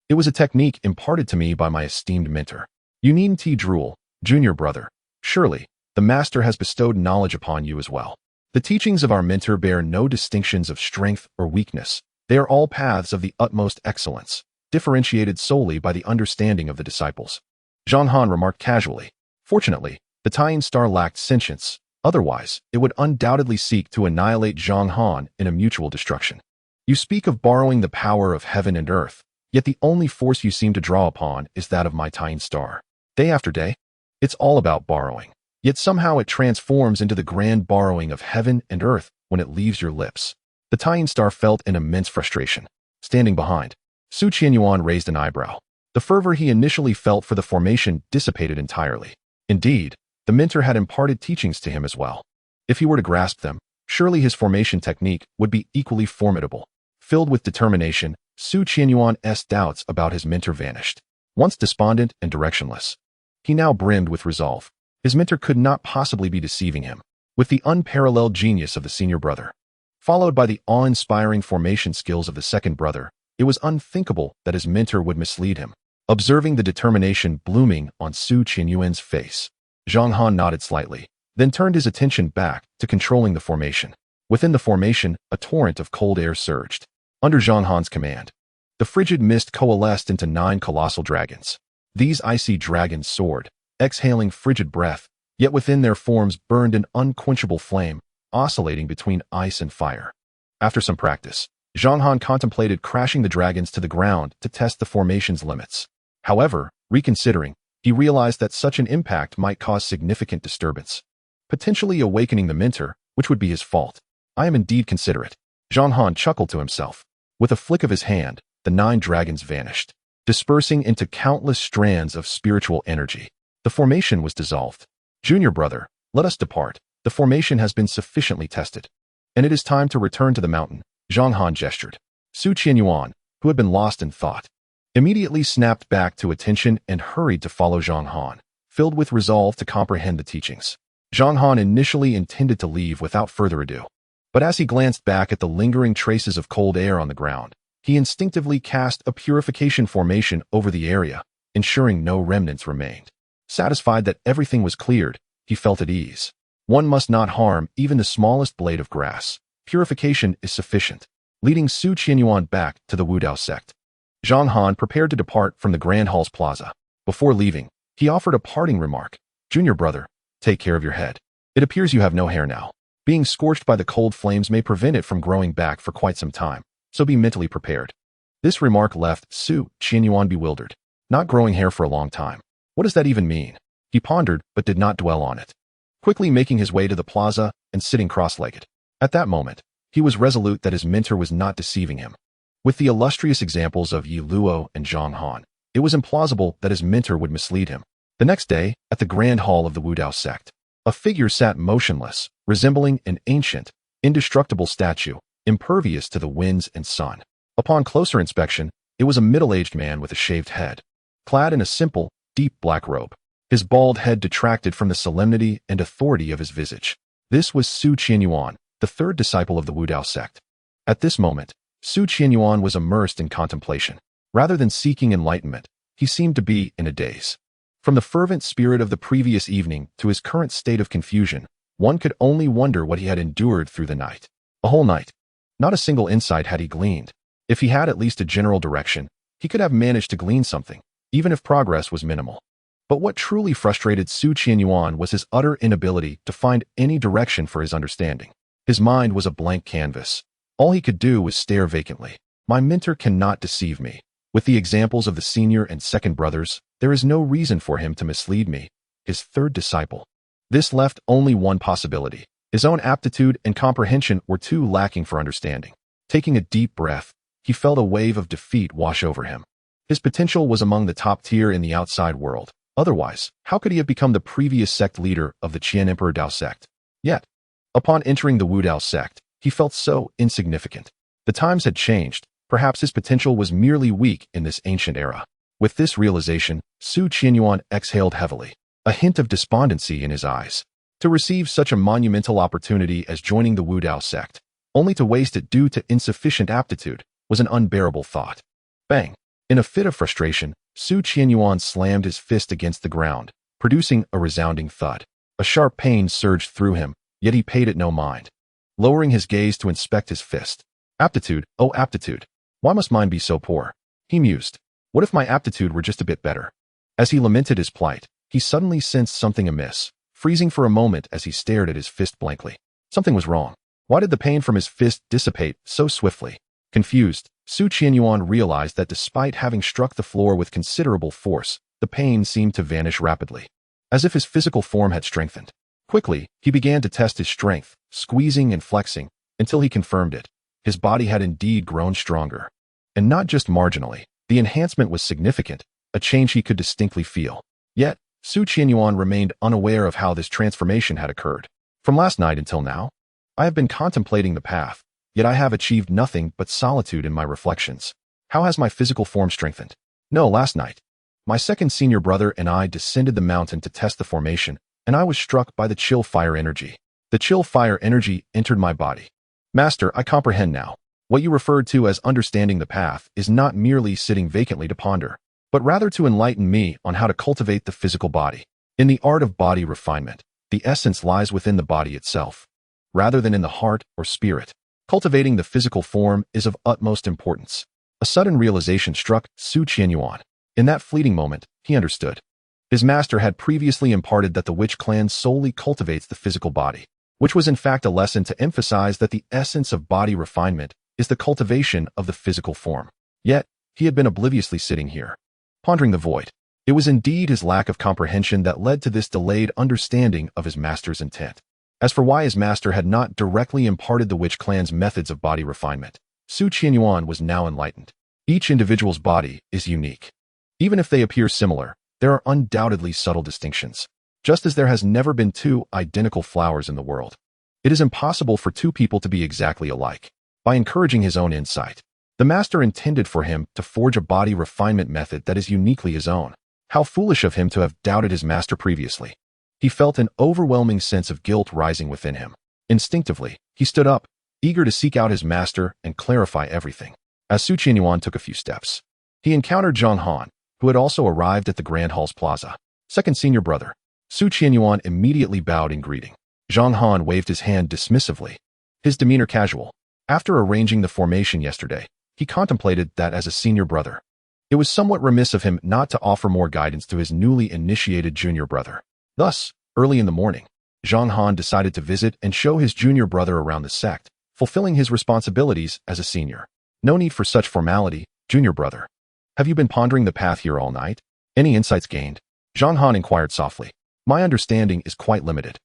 It was a technique imparted to me by my esteemed mentor. You needn't drool, junior brother. Surely, the master has bestowed knowledge upon you as well. The teachings of our mentor bear no distinctions of strength or weakness. They are all paths of the utmost excellence, differentiated solely by the understanding of the disciples. Zhang Han remarked casually. Fortunately, the Tying Star lacked sentience. Otherwise, it would undoubtedly seek to annihilate Zhang Han in a mutual destruction. You speak of borrowing the power of heaven and earth, yet the only force you seem to draw upon is that of my Tying Star. Day after day, it's all about borrowing. Yet somehow it transforms into the grand borrowing of heaven and earth when it leaves your lips. The Tying Star felt an immense frustration. Standing behind, Su Qianyuan raised an eyebrow. The fervor he initially felt for the formation dissipated entirely. Indeed, the mentor had imparted teachings to him as well. If he were to grasp them, surely his formation technique would be equally formidable. Filled with determination, Su Qianyuan's doubts about his mentor vanished. Once despondent and directionless, he now brimmed with resolve. His mentor could not possibly be deceiving him. With the unparalleled genius of the senior brother, followed by the awe-inspiring formation skills of the second brother, it was unthinkable that his mentor would mislead him. Observing the determination blooming on Su Qianyuan's face, Zhang Han nodded slightly, then turned his attention back to controlling the formation. Within the formation, a torrent of cold air surged. Under Zhang Han's command, the frigid mist coalesced into 9 colossal dragons. These icy dragons soared, exhaling frigid breath, yet within their forms burned an unquenchable flame, oscillating between ice and fire. After some practice, Zhang Han contemplated crashing the dragons to the ground to test the formation's limits. However, reconsidering, he realized that such an impact might cause significant disturbance, potentially awakening the mentor, which would be his fault. I am indeed considerate. Zhang Han chuckled to himself. With a flick of his hand, the 9 dragons vanished, dispersing into countless strands of spiritual energy. The formation was dissolved. Junior brother, let us depart. The formation has been sufficiently tested, and it is time to return to the mountain. Zhang Han gestured. Su Qianyuan, who had been lost in thought, immediately snapped back to attention and hurried to follow Zhang Han, filled with resolve to comprehend the teachings. Zhang Han initially intended to leave without further ado. But as he glanced back at the lingering traces of cold air on the ground, he instinctively cast a purification formation over the area, ensuring no remnants remained. Satisfied that everything was cleared, he felt at ease. One must not harm even the smallest blade of grass. Purification is sufficient, leading Su Qianyuan back to the Wudao sect. Zhang Han prepared to depart from the Grand Hall's plaza. Before leaving, he offered a parting remark. "Junior brother, take care of your head. It appears you have no hair now. Being scorched by the cold flames may prevent it from growing back for quite some time, so be mentally prepared." This remark left Su Qianyuan bewildered. Not growing hair for a long time. What does that even mean? He pondered, but did not dwell on it. Quickly making his way to the plaza and sitting cross-legged. At that moment, he was resolute that his mentor was not deceiving him. With the illustrious examples of Ye Luo and Zhang Han, it was implausible that his mentor would mislead him. The next day, at the Grand Hall of the Wudao sect, a figure sat motionless, resembling an ancient, indestructible statue, impervious to the winds and sun. Upon closer inspection, it was a middle-aged man with a shaved head, clad in a simple, deep black robe. His bald head detracted from the solemnity and authority of his visage. This was Su Qianyuan, the third disciple of the Wudao sect. At this moment, Su Qianyuan was immersed in contemplation. Rather than seeking enlightenment, he seemed to be in a daze. From the fervent spirit of the previous evening to his current state of confusion, one could only wonder what he had endured through the night. A whole night. Not a single insight had he gleaned. If he had at least a general direction, he could have managed to glean something, even if progress was minimal. But what truly frustrated Su Qianyuan was his utter inability to find any direction for his understanding. His mind was a blank canvas. All he could do was stare vacantly. My mentor cannot deceive me. With the examples of the senior and second brothers, there is no reason for him to mislead me, his third disciple. This left only one possibility. His own aptitude and comprehension were too lacking for understanding. Taking a deep breath, he felt a wave of defeat wash over him. His potential was among the top tier in the outside world. Otherwise, how could he have become the previous sect leader of the Qian Emperor Dao sect? Yet, upon entering the Wudao sect, he felt so insignificant. The times had changed. Perhaps his potential was merely weak in this ancient era. With this realization, Su Qianyuan exhaled heavily, a hint of despondency in his eyes. To receive such a monumental opportunity as joining the Wudao sect, only to waste it due to insufficient aptitude, was an unbearable thought. Bang! In a fit of frustration, Su Qianyuan slammed his fist against the ground, producing a resounding thud. A sharp pain surged through him, yet he paid it no mind. Lowering his gaze to inspect his fist. Aptitude, oh aptitude. Why must mine be so poor? He mused. What if my aptitude were just a bit better? As he lamented his plight, he suddenly sensed something amiss, freezing for a moment as he stared at his fist blankly. Something was wrong. Why did the pain from his fist dissipate so swiftly? Confused, Su Qianyuan realized that despite having struck the floor with considerable force, the pain seemed to vanish rapidly, as if his physical form had strengthened. Quickly, he began to test his strength, squeezing and flexing, until he confirmed it. His body had indeed grown stronger. And not just marginally, the enhancement was significant, a change he could distinctly feel. Yet, Su Qianyuan remained unaware of how this transformation had occurred. From last night until now, I have been contemplating the path, yet I have achieved nothing but solitude in my reflections. How has my physical form strengthened? No, last night. My second senior brother and I descended the mountain to test the formation, and I was struck by the chill fire energy. The chill fire energy entered my body. Master, I comprehend now. What you referred to as understanding the path is not merely sitting vacantly to ponder, but rather to enlighten me on how to cultivate the physical body. In the art of body refinement, the essence lies within the body itself, rather than in the heart or spirit. Cultivating the physical form is of utmost importance. A sudden realization struck Su Qianyuan. In that fleeting moment, he understood. His master had previously imparted that the witch clan solely cultivates the physical body, which was in fact a lesson to emphasize that the essence of body refinement is the cultivation of the physical form. Yet, he had been obliviously sitting here, pondering the void. It was indeed his lack of comprehension that led to this delayed understanding of his master's intent. As for why his master had not directly imparted the witch clan's methods of body refinement, Su Qianyuan was now enlightened. Each individual's body is unique. Even if they appear similar, there are undoubtedly subtle distinctions. Just as there has never been two identical flowers in the world, it is impossible for two people to be exactly alike. By encouraging his own insight, the master intended for him to forge a body refinement method that is uniquely his own. How foolish of him to have doubted his master previously. He felt an overwhelming sense of guilt rising within him. Instinctively, he stood up, eager to seek out his master and clarify everything. As Chu Yuan took a few steps, he encountered Zhang Han, who had also arrived at the Grand Hall's plaza. Second senior brother. Chu Yuan immediately bowed in greeting. Zhang Han waved his hand dismissively, his demeanor casual. After arranging the formation yesterday, he contemplated that as a senior brother, it was somewhat remiss of him not to offer more guidance to his newly initiated junior brother. Thus, early in the morning, Zhang Han decided to visit and show his junior brother around the sect, fulfilling his responsibilities as a senior. No need for such formality, junior brother. Have you been pondering the path here all night? Any insights gained? Zhang Han inquired softly. My understanding is quite limited.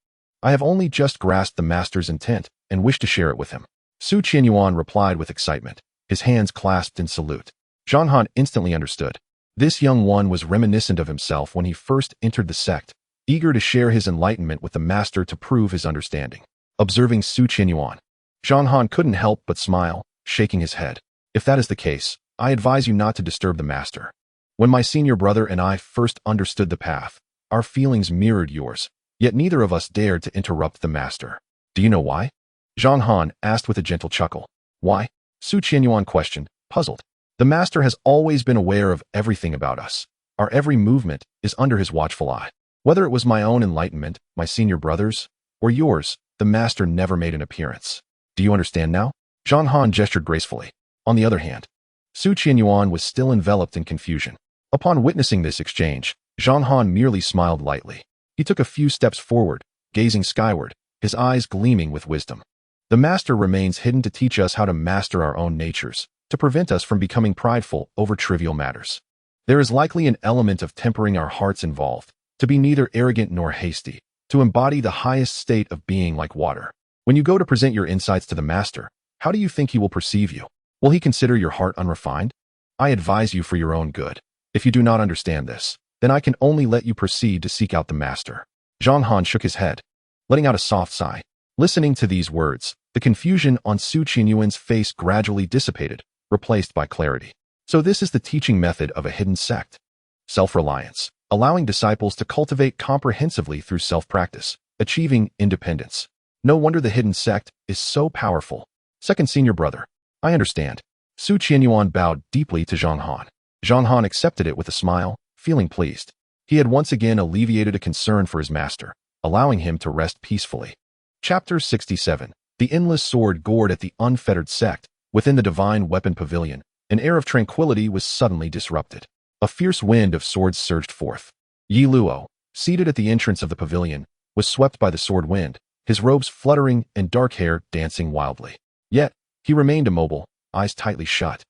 I have only just grasped the master's intent and wish to share it with him. Chu Yuan replied with excitement, his hands clasped in salute. Zhang Han instantly understood. This young one was reminiscent of himself when he first entered the sect, eager to share his enlightenment with the master to prove his understanding. Observing Chu Yuan, Zhang Han couldn't help but smile, shaking his head. If that is the case, I advise you not to disturb the master. When my senior brother and I first understood the path, our feelings mirrored yours, yet neither of us dared to interrupt the master. Do you know why? Zhang Han asked with a gentle chuckle. Why? Chu Yuan questioned, puzzled. The master has always been aware of everything about us. Our every movement is under his watchful eye. Whether it was my own enlightenment, my senior brother's, or yours, the master never made an appearance. Do you understand now? Zhang Han gestured gracefully. On the other hand, Chu Yuan was still enveloped in confusion. Upon witnessing this exchange, Zhang Han merely smiled lightly. He took a few steps forward, gazing skyward, his eyes gleaming with wisdom. The master remains hidden to teach us how to master our own natures, to prevent us from becoming prideful over trivial matters. There is likely an element of tempering our hearts involved, to be neither arrogant nor hasty, to embody the highest state of being like water. When you go to present your insights to the master, how do you think he will perceive you? Will he consider your heart unrefined? I advise you for your own good. If you do not understand this, then I can only let you proceed to seek out the master. Zhang Han shook his head, letting out a soft sigh. Listening to these words, the confusion on Chu Yuan's face gradually dissipated, replaced by clarity. So this is the teaching method of a hidden sect. Self-reliance, allowing disciples to cultivate comprehensively through self-practice, achieving independence. No wonder the hidden sect is so powerful. Second senior brother. I understand. Chu Yuan bowed deeply to Zhang Han. Zhang Han accepted it with a smile, feeling pleased. He had once again alleviated a concern for his master, allowing him to rest peacefully. Chapter 67. The endless sword gored at the unfettered sect. Within the divine weapon pavilion, an air of tranquility was suddenly disrupted. A fierce wind of swords surged forth. Ye Luo, seated at the entrance of the pavilion, was swept by the sword wind, his robes fluttering and dark hair dancing wildly. Yet, he remained immobile, eyes tightly shut,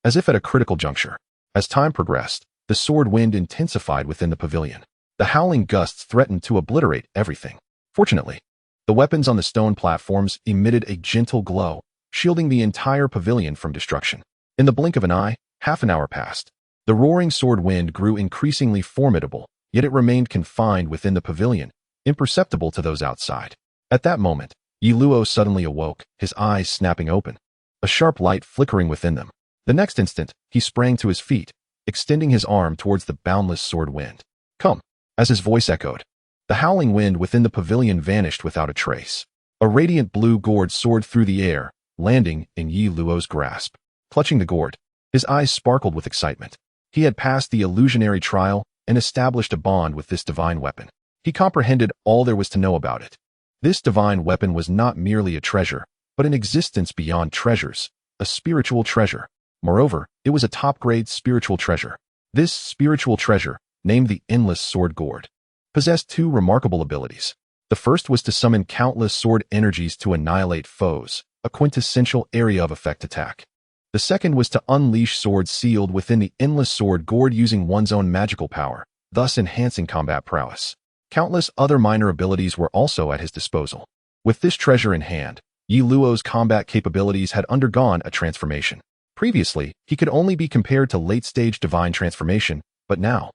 as if at a critical juncture. As time progressed, the sword wind intensified within the pavilion. The howling gusts threatened to obliterate everything. Fortunately, the weapons on the stone platforms emitted a gentle glow, shielding the entire pavilion from destruction. In the blink of an eye, half an hour passed. The roaring sword wind grew increasingly formidable, yet it remained confined within the pavilion, imperceptible to those outside. At that moment, Ye Luo suddenly awoke, his eyes snapping open, a sharp light flickering within them. The next instant, he sprang to his feet, extending his arm towards the boundless sword wind. Come! As his voice echoed, the howling wind within the pavilion vanished without a trace. A radiant blue gourd soared through the air, landing in Ye Luo's grasp. Clutching the gourd, his eyes sparkled with excitement. He had passed the illusionary trial and established a bond with this divine weapon. He comprehended all there was to know about it. This divine weapon was not merely a treasure, but an existence beyond treasures, a spiritual treasure. Moreover, it was a top-grade spiritual treasure. This spiritual treasure, named the Endless Sword Gourd, possessed two remarkable abilities. The first was to summon countless sword energies to annihilate foes, a quintessential area of effect attack. The second was to unleash swords sealed within the Endless Sword Gourd using one's own magical power, thus enhancing combat prowess. Countless other minor abilities were also at his disposal. With this treasure in hand, Ye Luo's combat capabilities had undergone a transformation. Previously, he could only be compared to late-stage divine transformation, but now,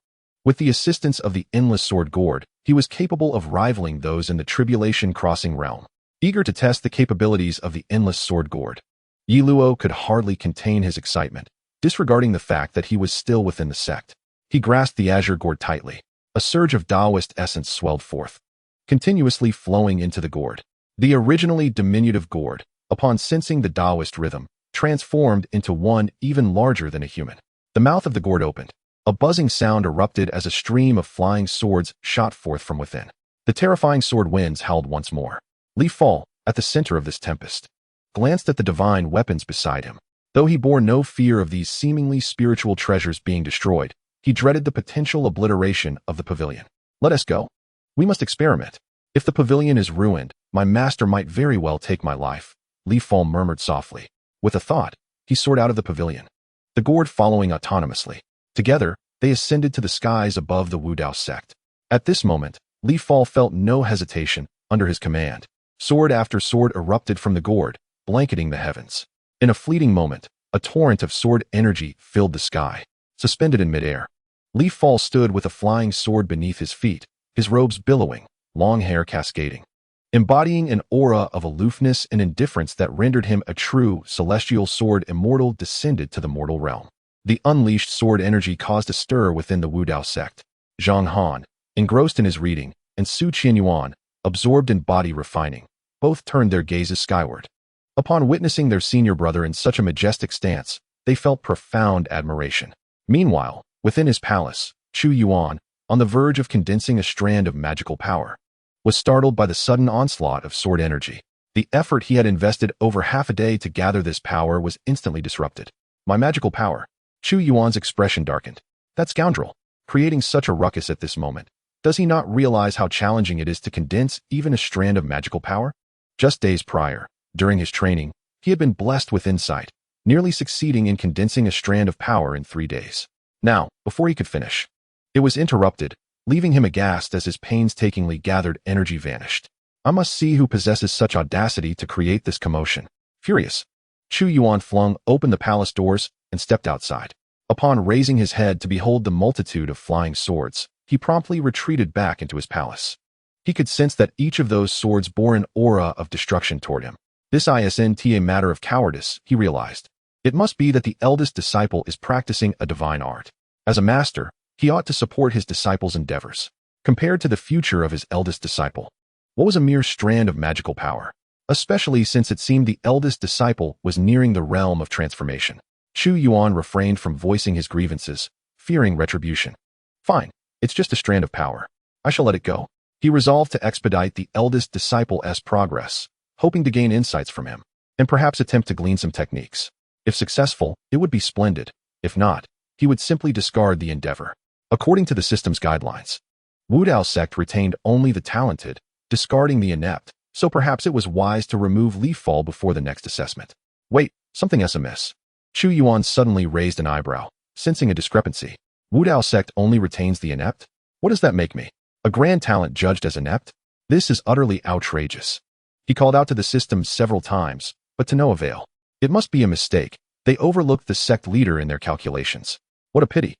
with the assistance of the Endless Sword Gourd, he was capable of rivaling those in the Tribulation Crossing realm. Eager to test the capabilities of the Endless Sword Gourd, Ye Luo could hardly contain his excitement, disregarding the fact that he was still within the sect. He grasped the azure gourd tightly. A surge of Taoist essence swelled forth, continuously flowing into the gourd. The originally diminutive gourd, upon sensing the Taoist rhythm, transformed into one even larger than a human. The mouth of the gourd opened. A buzzing sound erupted as a stream of flying swords shot forth from within. The terrifying sword winds howled once more. Li Fal, at the center of this tempest, glanced at the divine weapons beside him. Though he bore no fear of these seemingly spiritual treasures being destroyed, he dreaded the potential obliteration of the pavilion. Let us go. We must experiment. If the pavilion is ruined, my master might very well take my life, Li Fal murmured softly. With a thought, he soared out of the pavilion, the gourd following autonomously. Together, they ascended to the skies above the Wu Dao sect. At this moment, Li Fal felt no hesitation under his command. Sword after sword erupted from the gourd, blanketing the heavens. In a fleeting moment, a torrent of sword energy filled the sky. Suspended in midair, Li Fal stood with a flying sword beneath his feet, his robes billowing, long hair cascading. Embodying an aura of aloofness and indifference that rendered him a true celestial sword immortal descended to the mortal realm. The unleashed sword energy caused a stir within the Wu Dao sect. Zhang Han, engrossed in his reading, and Chu Yuan, absorbed in body refining, both turned their gazes skyward. Upon witnessing their senior brother in such a majestic stance, they felt profound admiration. Meanwhile, within his palace, Chu Yuan, on the verge of condensing a strand of magical power, was startled by the sudden onslaught of sword energy. The effort he had invested over half a day to gather this power was instantly disrupted. My magical power. Chu Yuan's expression darkened. That scoundrel, creating such a ruckus at this moment. Does he not realize how challenging it is to condense even a strand of magical power? Just days prior, during his training, he had been blessed with insight, nearly succeeding in condensing a strand of power in 3 days. Now, before he could finish, it was interrupted, leaving him aghast as his painstakingly gathered energy vanished. I must see who possesses such audacity to create this commotion. Furious, Chu Yuan flung open the palace doors and stepped outside. Upon raising his head to behold the multitude of flying swords, he promptly retreated back into his palace. He could sense that each of those swords bore an aura of destruction toward him. This isn't a matter of cowardice, he realized. It must be that the eldest disciple is practicing a divine art. As a master, he ought to support his disciple's endeavors. Compared to the future of his eldest disciple, what was a mere strand of magical power? Especially since it seemed the eldest disciple was nearing the realm of transformation. Chu Yuan refrained from voicing his grievances, fearing retribution. Fine, it's just a strand of power. I shall let it go. He resolved to expedite the eldest disciple's progress, hoping to gain insights from him, and perhaps attempt to glean some techniques. If successful, it would be splendid. If not, he would simply discard the endeavor. According to the system's guidelines, Wu Dao sect retained only the talented, discarding the inept, so perhaps it was wise to remove Li Fal before the next assessment. Wait, something's amiss. Chu Yuan suddenly raised an eyebrow, sensing a discrepancy. Wu Dao sect only retains the inept? What does that make me? A grand talent judged as inept? This is utterly outrageous. He called out to the system several times, but to no avail. It must be a mistake. They overlooked the sect leader in their calculations. What a pity.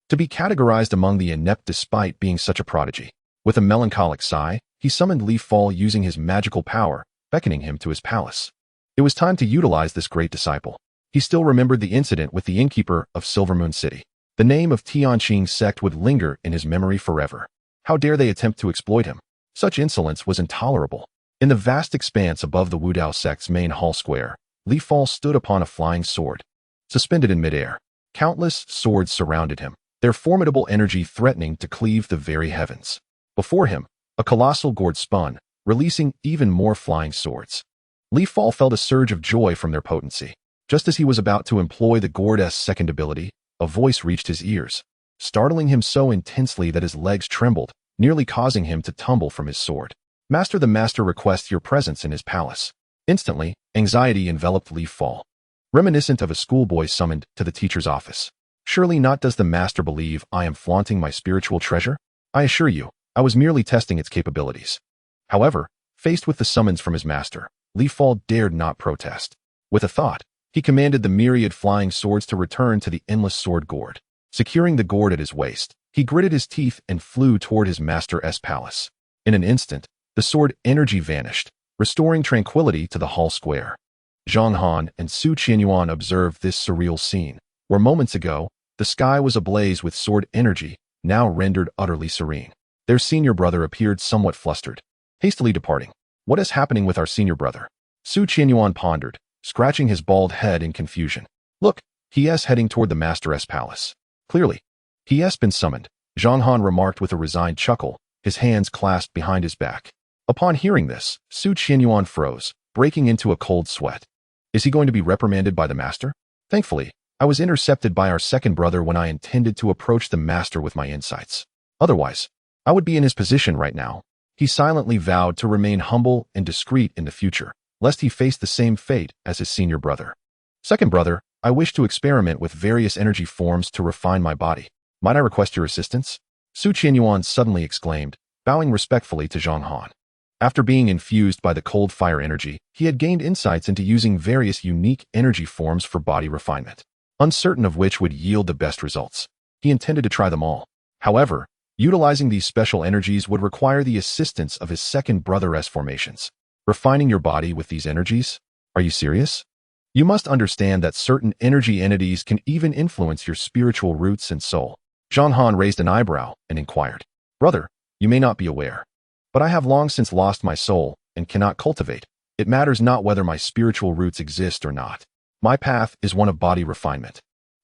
To be categorized among the inept despite being such a prodigy. With a melancholic sigh, he summoned Li Fal using his magical power, beckoning him to his palace. It was time to utilize this great disciple. He still remembered the incident with the innkeeper of Silvermoon City. The name of Tianqing's sect would linger in his memory forever. How dare they attempt to exploit him? Such insolence was intolerable. In the vast expanse above the Wu Dao sect's main hall square, Li Fal stood upon a flying sword. Suspended in midair, countless swords surrounded him, their formidable energy threatening to cleave the very heavens. Before him, a colossal gourd spun, releasing even more flying swords. Li Fal felt a surge of joy from their potency. Just as he was about to employ the gourd's second ability, a voice reached his ears, startling him so intensely that his legs trembled, nearly causing him to tumble from his sword. Master, the master requests your presence in his palace. Instantly, anxiety enveloped Li Fal, reminiscent of a schoolboy summoned to the teacher's office. Surely not does the master believe I am flaunting my spiritual treasure? I assure you, I was merely testing its capabilities. However, faced with the summons from his master, Li Fal dared not protest. With a thought, he commanded the myriad flying swords to return to the endless sword gourd. Securing the gourd at his waist, he gritted his teeth and flew toward his master's palace. In an instant, the sword energy vanished, restoring tranquility to the hall square. Zhang Han and Chu Yuan observed this surreal scene, where moments ago, The sky was ablaze with sword energy, now rendered utterly serene. Their senior brother appeared somewhat flustered, hastily departing. What is happening with our senior brother? Su Qianyuan pondered, scratching his bald head in confusion. Look, he is heading toward the Master's palace. Clearly, he has been summoned, Zhang Han remarked with a resigned chuckle, his hands clasped behind his back. Upon hearing this, Su Qianyuan froze, breaking into a cold sweat. Is he going to be reprimanded by the Master? Thankfully, I was intercepted by our second brother when I intended to approach the Master with my insights. Otherwise, I would be in his position right now. He silently vowed to remain humble and discreet in the future, lest he face the same fate as his senior brother. Second brother, I wish to experiment with various energy forms to refine my body. Might I request your assistance? Su Qianyuan suddenly exclaimed, bowing respectfully to Zhang Han. After being infused by the cold fire energy, he had gained insights into using various unique energy forms for body refinement, uncertain of which would yield the best results. He intended to try them all. However, utilizing these special energies would require the assistance of his second brother's formations. Refining your body with these energies? Are you serious? You must understand that certain energy entities can even influence your spiritual roots and soul. Zhang Han raised an eyebrow and inquired, Brother, you may not be aware, but I have long since lost my soul and cannot cultivate. It matters not whether my spiritual roots exist or not. My path is one of body refinement.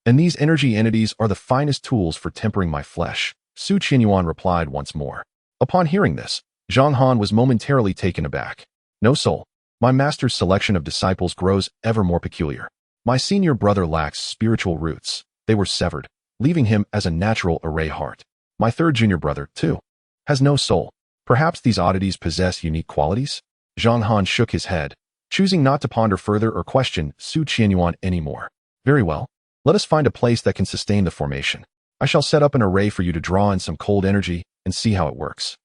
And these energy entities are the finest tools for tempering my flesh, Su Qianyuan replied once more. Upon hearing this, Zhang Han was momentarily taken aback. No soul. My master's selection of disciples grows ever more peculiar. My senior brother lacks spiritual roots. They were severed, leaving him as a natural array heart. My third junior brother, too, has no soul. Perhaps these oddities possess unique qualities? Zhang Han shook his head, choosing not to ponder further or question Su Qianyuan anymore. Very well. Let us find a place that can sustain the formation. I shall set up an array for you to draw in some cold energy and see how it works.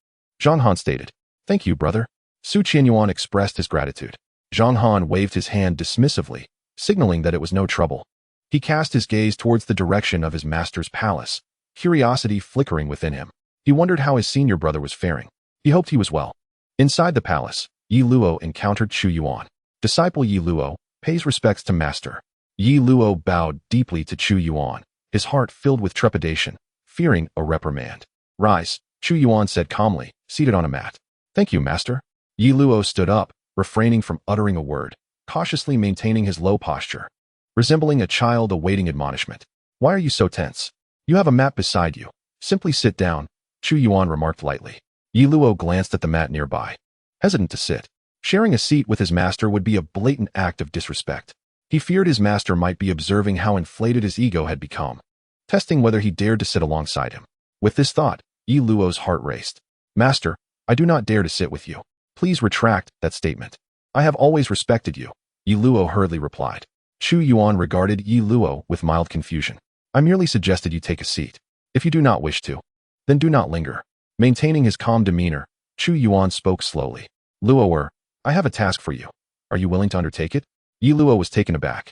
Zhang Han stated. Thank you, brother. Su Qianyuan expressed his gratitude. Zhang Han waved his hand dismissively, signaling that it was no trouble. He cast his gaze towards the direction of his master's palace, curiosity flickering within him. He wondered how his senior brother was faring. He hoped he was well. Inside the palace, Ye Luo encountered Chu Yuan. Disciple Ye Luo pays respects to master. Ye Luo bowed deeply to Chu Yuan, his heart filled with trepidation, fearing a reprimand. Rise, Chu Yuan said calmly, seated on a mat. Thank you, master. Ye Luo stood up, refraining from uttering a word, cautiously maintaining his low posture, resembling a child awaiting admonishment. Why are you so tense? You have a mat beside you. Simply sit down, Chu Yuan remarked lightly. Ye Luo glanced at the mat nearby, hesitant to sit. Sharing a seat with his master would be a blatant act of disrespect. He feared his master might be observing how inflated his ego had become, testing whether he dared to sit alongside him. With this thought, Ye Luo's heart raced. Master, I do not dare to sit with you. Please retract that statement. I have always respected you, Ye Luo hurriedly replied. Chu Yuan regarded Ye Luo with mild confusion. I merely suggested you take a seat. If you do not wish to, then do not linger. Maintaining his calm demeanor, Chu Yuan spoke slowly. Luoer, I have a task for you. Are you willing to undertake it? Ye Luo was taken aback.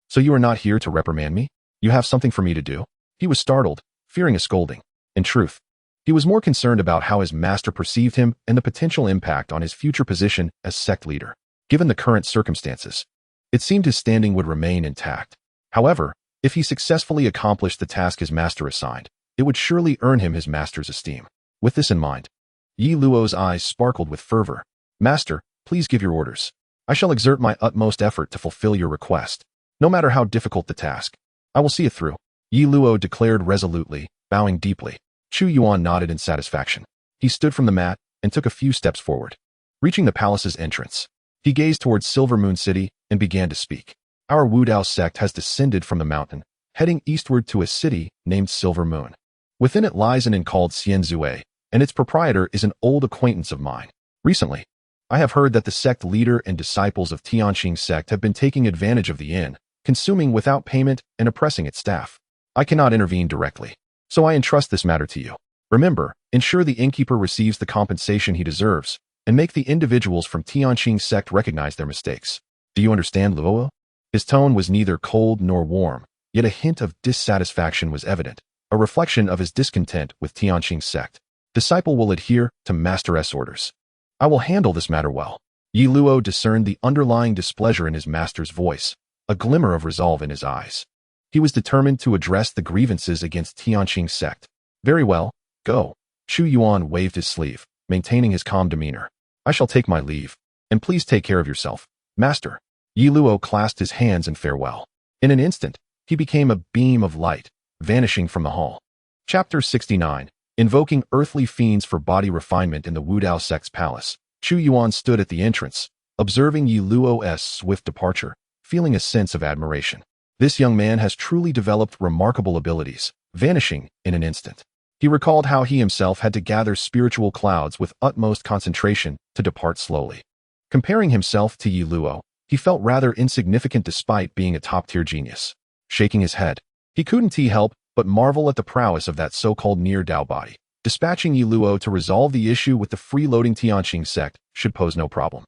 So you are not here to reprimand me? You have something for me to do? He was startled, fearing a scolding. In truth, he was more concerned about how his master perceived him and the potential impact on his future position as sect leader. Given the current circumstances, it seemed his standing would remain intact. However, if he successfully accomplished the task his master assigned, it would surely earn him his master's esteem. With this in mind, Ye Luo's eyes sparkled with fervor. Master, please give your orders. I shall exert my utmost effort to fulfill your request, no matter how difficult the task. I will see it through, Ye Luo declared resolutely, bowing deeply. Chu Yuan nodded in satisfaction. He stood from the mat and took a few steps forward. Reaching the palace's entrance, he gazed towards Silver Moon City and began to speak. Our Wudao sect has descended from the mountain, heading eastward to a city named Silver Moon. Within it lies an inn called Xianzue, and its proprietor is an old acquaintance of mine. Recently, I have heard that the sect leader and disciples of Tianqing sect have been taking advantage of the inn, consuming without payment and oppressing its staff. I cannot intervene directly, so I entrust this matter to you. Remember, ensure the innkeeper receives the compensation he deserves, and make the individuals from Tianqing sect recognize their mistakes. Do you understand, Luo? His tone was neither cold nor warm, yet a hint of dissatisfaction was evident, a reflection of his discontent with Tianqing sect. Disciple will adhere to master's orders. I will handle this matter well. Ye Luo discerned the underlying displeasure in his master's voice, a glimmer of resolve in his eyes. He was determined to address the grievances against Tianqing's sect. Very well, go. Chu Yuan waved his sleeve, maintaining his calm demeanor. I shall take my leave. And please take care of yourself, master. Ye Luo clasped his hands in farewell. In an instant, he became a beam of light, vanishing from the hall. Chapter 69. Invoking earthly fiends for body refinement in the Wudao sect's palace. Chu Yuan stood at the entrance, observing Ye Luo's swift departure, feeling a sense of admiration. This young man has truly developed remarkable abilities, vanishing in an instant. He recalled how he himself had to gather spiritual clouds with utmost concentration to depart slowly. Comparing himself to Ye Luo, he felt rather insignificant despite being a top-tier genius. Shaking his head, he couldn't help but marvel at the prowess of that so-called near-Dao body. Dispatching Ye Luo to resolve the issue with the freeloading Tianqing sect should pose no problem.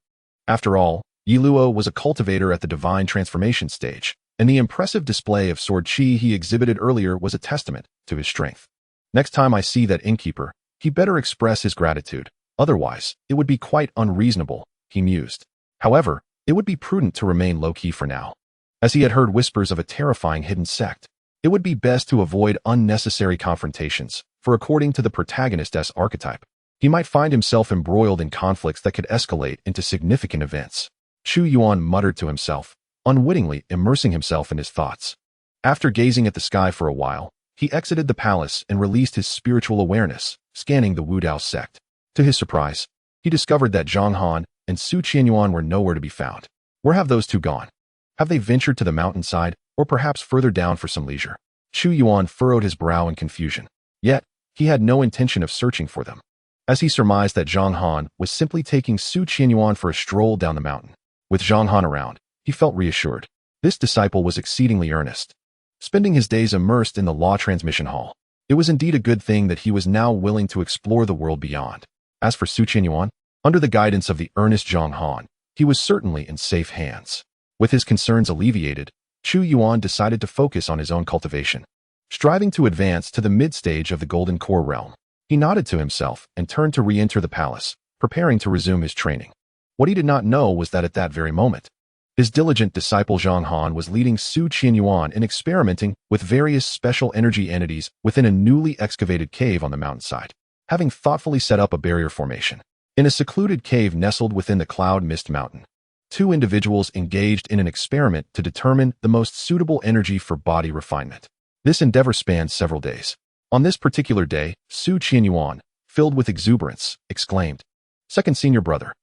After all, Ye Luo was a cultivator at the divine transformation stage, and the impressive display of sword chi he exhibited earlier was a testament to his strength. Next time I see that innkeeper, he better express his gratitude, otherwise it would be quite unreasonable, he mused. However, it would be prudent to remain low-key for now. As he had heard whispers of a terrifying hidden sect, it would be best to avoid unnecessary confrontations, for according to the protagonist's archetype, he might find himself embroiled in conflicts that could escalate into significant events. Chu Yuan muttered to himself, unwittingly immersing himself in his thoughts. After gazing at the sky for a while, he exited the palace and released his spiritual awareness, scanning the Wudao sect. To his surprise, he discovered that Zhang Han and Su Qianyuan were nowhere to be found. Where have those two gone? Have they ventured to the mountainside, or perhaps further down for some leisure? Chu Yuan furrowed his brow in confusion. Yet, he had no intention of searching for them, as he surmised that Zhang Han was simply taking Su Qianyuan for a stroll down the mountain. With Zhang Han around, he felt reassured. This disciple was exceedingly earnest, spending his days immersed in the law transmission hall. It was indeed a good thing that he was now willing to explore the world beyond. As for Su Qianyuan, under the guidance of the earnest Zhang Han, he was certainly in safe hands. With his concerns alleviated, Chu Yuan decided to focus on his own cultivation. Striving to advance to the mid-stage of the Golden Core realm, he nodded to himself and turned to re-enter the palace, preparing to resume his training. What he did not know was that at that very moment, his diligent disciple Zhang Han was leading Su Qianyuan in experimenting with various special energy entities within a newly excavated cave on the mountainside, having thoughtfully set up a barrier formation. In a secluded cave nestled within the Cloud Mist Mountain, two individuals engaged in an experiment to determine the most suitable energy for body refinement. This endeavor spanned several days. On this particular day, Su Qianyuan, filled with exuberance, exclaimed, Second senior brother,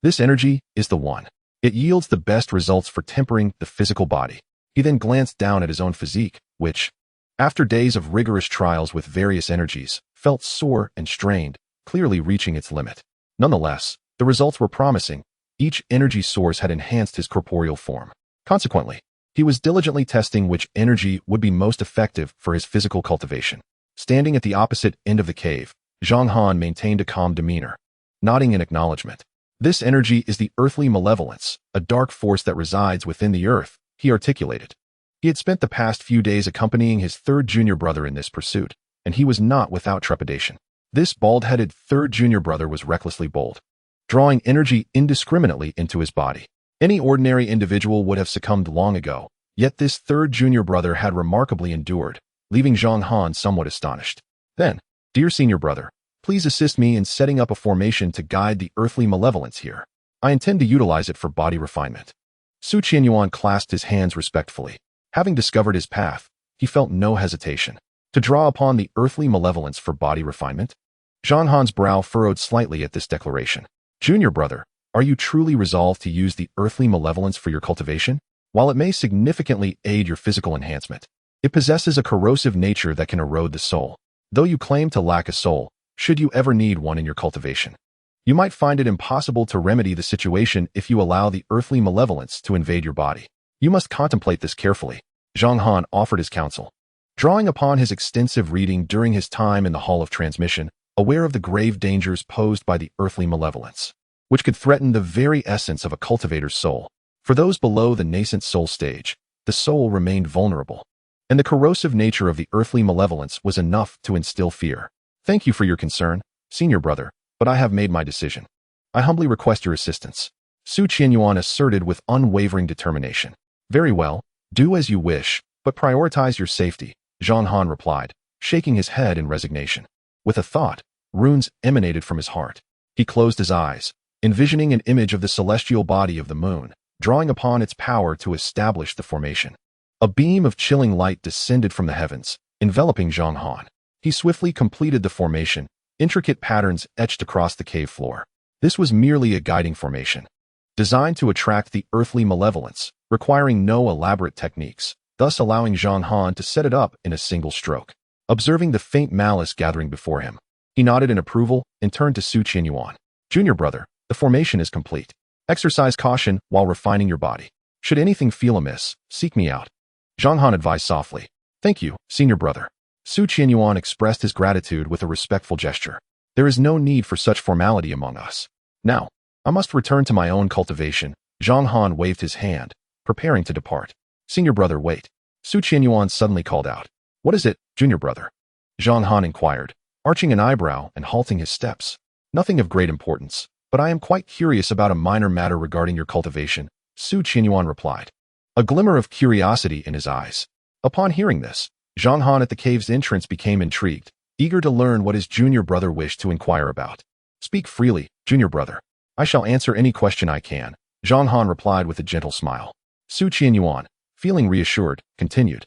this energy is the one. It yields the best results for tempering the physical body. He then glanced down at his own physique, which, after days of rigorous trials with various energies, felt sore and strained, clearly reaching its limit. Nonetheless, the results were promising. Each energy source had enhanced his corporeal form. Consequently, he was diligently testing which energy would be most effective for his physical cultivation. Standing at the opposite end of the cave, Zhang Han maintained a calm demeanor, nodding in acknowledgement. This energy is the earthly malevolence, a dark force that resides within the earth, he articulated. He had spent the past few days accompanying his third junior brother in this pursuit, and he was not without trepidation. This bald-headed third junior brother was recklessly bold, drawing energy indiscriminately into his body. Any ordinary individual would have succumbed long ago, yet this third junior brother had remarkably endured, leaving Zhang Han somewhat astonished. Then, dear senior brother, please assist me in setting up a formation to guide the earthly malevolence here. I intend to utilize it for body refinement. Su Qianyuan clasped his hands respectfully. Having discovered his path, he felt no hesitation to draw upon the earthly malevolence for body refinement. Zhang Han's brow furrowed slightly at this declaration. Junior brother, are you truly resolved to use the earthly malevolence for your cultivation? While it may significantly aid your physical enhancement, it possesses a corrosive nature that can erode the soul. Though you claim to lack a soul, should you ever need one in your cultivation, you might find it impossible to remedy the situation if you allow the earthly malevolence to invade your body. You must contemplate this carefully. Zhang Han offered his counsel. Drawing upon his extensive reading during his time in the Hall of Transmission, aware of the grave dangers posed by the earthly malevolence, which could threaten the very essence of a cultivator's soul. For those below the nascent soul stage, the soul remained vulnerable, and the corrosive nature of the earthly malevolence was enough to instill fear. Thank you for your concern, senior brother, but I have made my decision. I humbly request your assistance. Su Qianyuan asserted with unwavering determination. Very well, Do as you wish, but prioritize your safety, Zhang Han replied, shaking his head in resignation. With a thought, runes emanated from his heart. He closed his eyes, envisioning an image of the celestial body of the moon, drawing upon its power to establish the formation. A beam of chilling light descended from the heavens, enveloping Zhang Han. He swiftly completed the formation, intricate patterns etched across the cave floor. This was merely a guiding formation, designed to attract the earthly malevolence, requiring no elaborate techniques, thus allowing Zhang Han to set it up in a single stroke. Observing the faint malice gathering before him, he nodded in approval and turned to Chu Yuan. Junior brother, the formation is complete. Exercise caution while refining your body. Should anything feel amiss, seek me out. Zhang Han advised softly. Thank you, senior brother. Chu Yuan expressed his gratitude with a respectful gesture. There is no need for such formality among us. Now, I must return to my own cultivation. Zhang Han waved his hand, preparing to depart. Senior brother, wait. Chu Yuan suddenly called out. What is it, junior brother? Zhang Han inquired, arching an eyebrow and halting his steps. Nothing of great importance, but I am quite curious about a minor matter regarding your cultivation, Chu Yuan replied, a glimmer of curiosity in his eyes. Upon hearing this, Zhang Han at the cave's entrance became intrigued, eager to learn what his junior brother wished to inquire about. Speak freely, junior brother. I shall answer any question I can, Zhang Han replied with a gentle smile. Chu Yuan, feeling reassured, continued.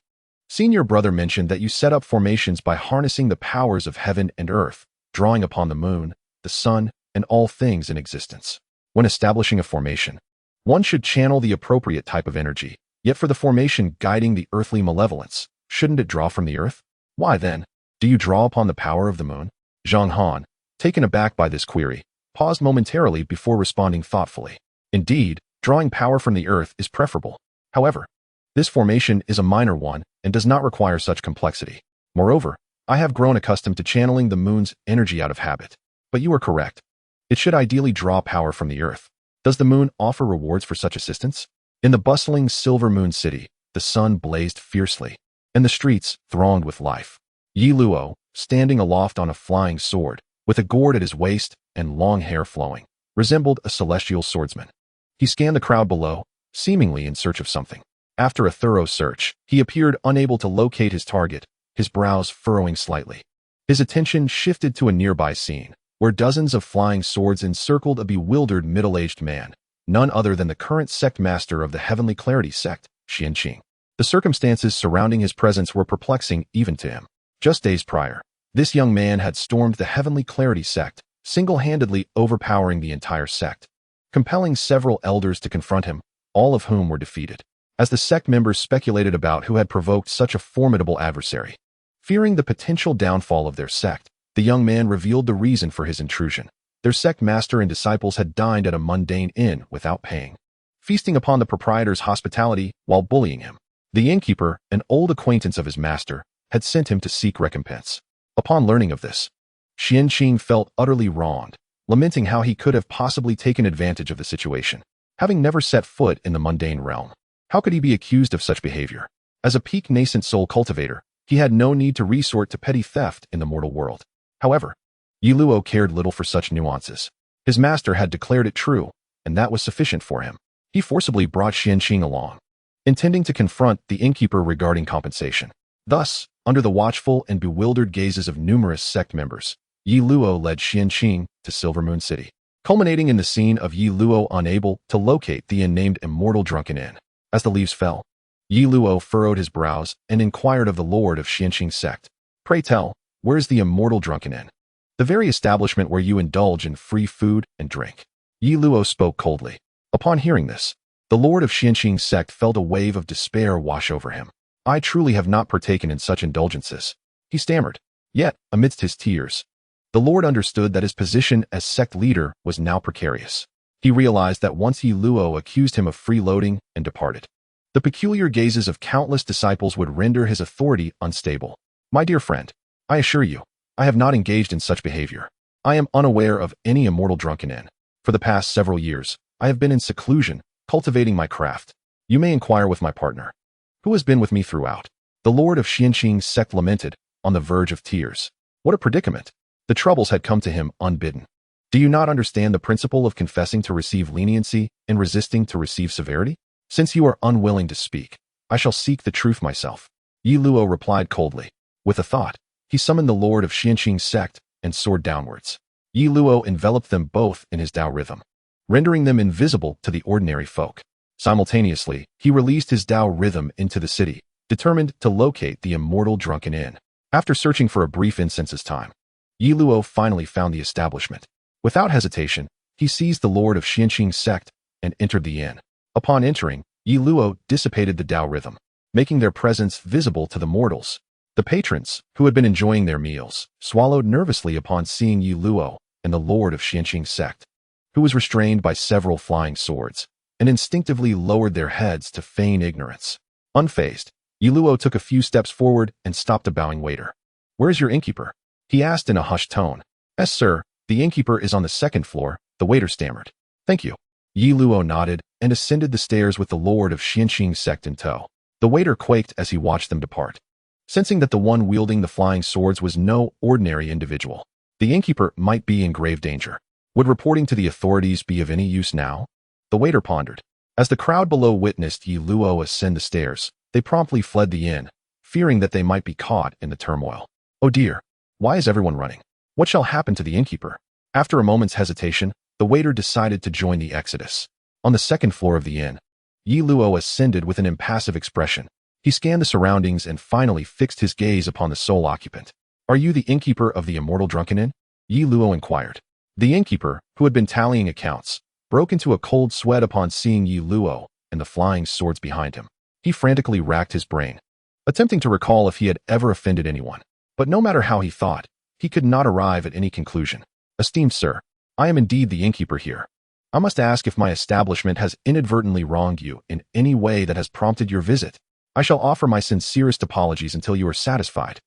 Senior brother mentioned that you set up formations by harnessing the powers of heaven and earth, drawing upon the moon, the sun, and all things in existence. When establishing a formation, one should channel the appropriate type of energy, yet for the formation guiding the earthly malevolence, shouldn't it draw from the earth? Why then, do you draw upon the power of the moon? Zhang Han, taken aback by this query, paused momentarily before responding thoughtfully. Indeed, drawing power from the earth is preferable. However, this formation is a minor one and does not require such complexity. Moreover, I have grown accustomed to channeling the moon's energy out of habit. But you are correct. It should ideally draw power from the earth. Does the moon offer rewards for such assistance? In the bustling Silver Moon City, the sun blazed fiercely, and the streets thronged with life. Ye Luo, standing aloft on a flying sword, with a gourd at his waist and long hair flowing, resembled a celestial swordsman. He scanned the crowd below, seemingly in search of something. After a thorough search, he appeared unable to locate his target, his brows furrowing slightly. His attention shifted to a nearby scene, where dozens of flying swords encircled a bewildered middle-aged man, none other than the current sect master of the Heavenly Clarity sect, Xianqing. The circumstances surrounding his presence were perplexing even to him. Just days prior, this young man had stormed the Heavenly Clarity sect, single-handedly overpowering the entire sect, compelling several elders to confront him, all of whom were defeated. As the sect members speculated about who had provoked such a formidable adversary, fearing the potential downfall of their sect, the young man revealed the reason for his intrusion. Their sect master and disciples had dined at a mundane inn without paying, feasting upon the proprietor's hospitality while bullying him. The innkeeper, an old acquaintance of his master, had sent him to seek recompense. Upon learning of this, Xianqing felt utterly wronged, lamenting how he could have possibly taken advantage of the situation. Having never set foot in the mundane realm, how could he be accused of such behavior? As a peak nascent soul cultivator, he had no need to resort to petty theft in the mortal world. However, Ye Luo cared little for such nuances. His master had declared it true, and that was sufficient for him. He forcibly brought Xianqing along, intending to confront the innkeeper regarding compensation. Thus, under the watchful and bewildered gazes of numerous sect members, Ye Luo led Xianqing to Silver Moon City, culminating in the scene of Ye Luo unable to locate the unnamed immortal drunken inn. As the leaves fell, Ye Luo furrowed his brows and inquired of the lord of Xianqing's sect. Pray tell, where is the immortal drunken inn? The very establishment where you indulge in free food and drink. Ye Luo spoke coldly. Upon hearing this, the lord of Xianqing's sect felt a wave of despair wash over him. I truly have not partaken in such indulgences, he stammered. Yet, amidst his tears, the lord understood that his position as sect leader was now precarious. He realized that once Ye Luo accused him of freeloading and departed, the peculiar gazes of countless disciples would render his authority unstable. My dear friend, I assure you, I have not engaged in such behavior. I am unaware of any immortal drunken inn. For the past several years, I have been in seclusion, cultivating my craft. You may inquire with my partner, who has been with me throughout. The lord of Xianqing's sect lamented, on the verge of tears. What a predicament! The troubles had come to him unbidden. Do you not understand the principle of confessing to receive leniency and resisting to receive severity? Since you are unwilling to speak, I shall seek the truth myself. Ye Luo replied coldly. With a thought, he summoned the Lord of Xianqing's sect and soared downwards. Ye Luo enveloped them both in his Tao rhythm, rendering them invisible to the ordinary folk. Simultaneously, he released his Tao rhythm into the city, determined to locate the immortal drunken inn. After searching for a brief instant's time, Ye Luo finally found the establishment. Without hesitation, he seized the Lord of Xianqing's sect and entered the inn. Upon entering, Ye Luo dissipated the Tao rhythm, making their presence visible to the mortals. The patrons, who had been enjoying their meals, swallowed nervously upon seeing Ye Luo and the Lord of Xianqing's sect, who was restrained by several flying swords, and instinctively lowered their heads to feign ignorance. Unfazed, Ye Luo took a few steps forward and stopped a bowing waiter. "Where's your innkeeper?" he asked in a hushed tone. "Yes, sir, the innkeeper is on the second floor," the waiter stammered. "Thank you." Ye Luo nodded and ascended the stairs with the Lord of Xianqing's sect in tow. The waiter quaked as he watched them depart. Sensing that the one wielding the flying swords was no ordinary individual, the innkeeper might be in grave danger. Would reporting to the authorities be of any use now? The waiter pondered. As the crowd below witnessed Ye Luo ascend the stairs, they promptly fled the inn, fearing that they might be caught in the turmoil. Oh dear, why is everyone running? What shall happen to the innkeeper? After a moment's hesitation, the waiter decided to join the exodus. On the second floor of the inn, Ye Luo ascended with an impassive expression. He scanned the surroundings and finally fixed his gaze upon the sole occupant. "Are you the innkeeper of the immortal drunken inn?" Ye Luo inquired. The innkeeper, who had been tallying accounts, broke into a cold sweat upon seeing Ye Luo and the flying swords behind him. He frantically racked his brain, attempting to recall if he had ever offended anyone. But no matter how he thought, he could not arrive at any conclusion. "Esteemed sir, I am indeed the innkeeper here. I must ask if my establishment has inadvertently wronged you in any way that has prompted your visit. I shall offer my sincerest apologies until you are satisfied."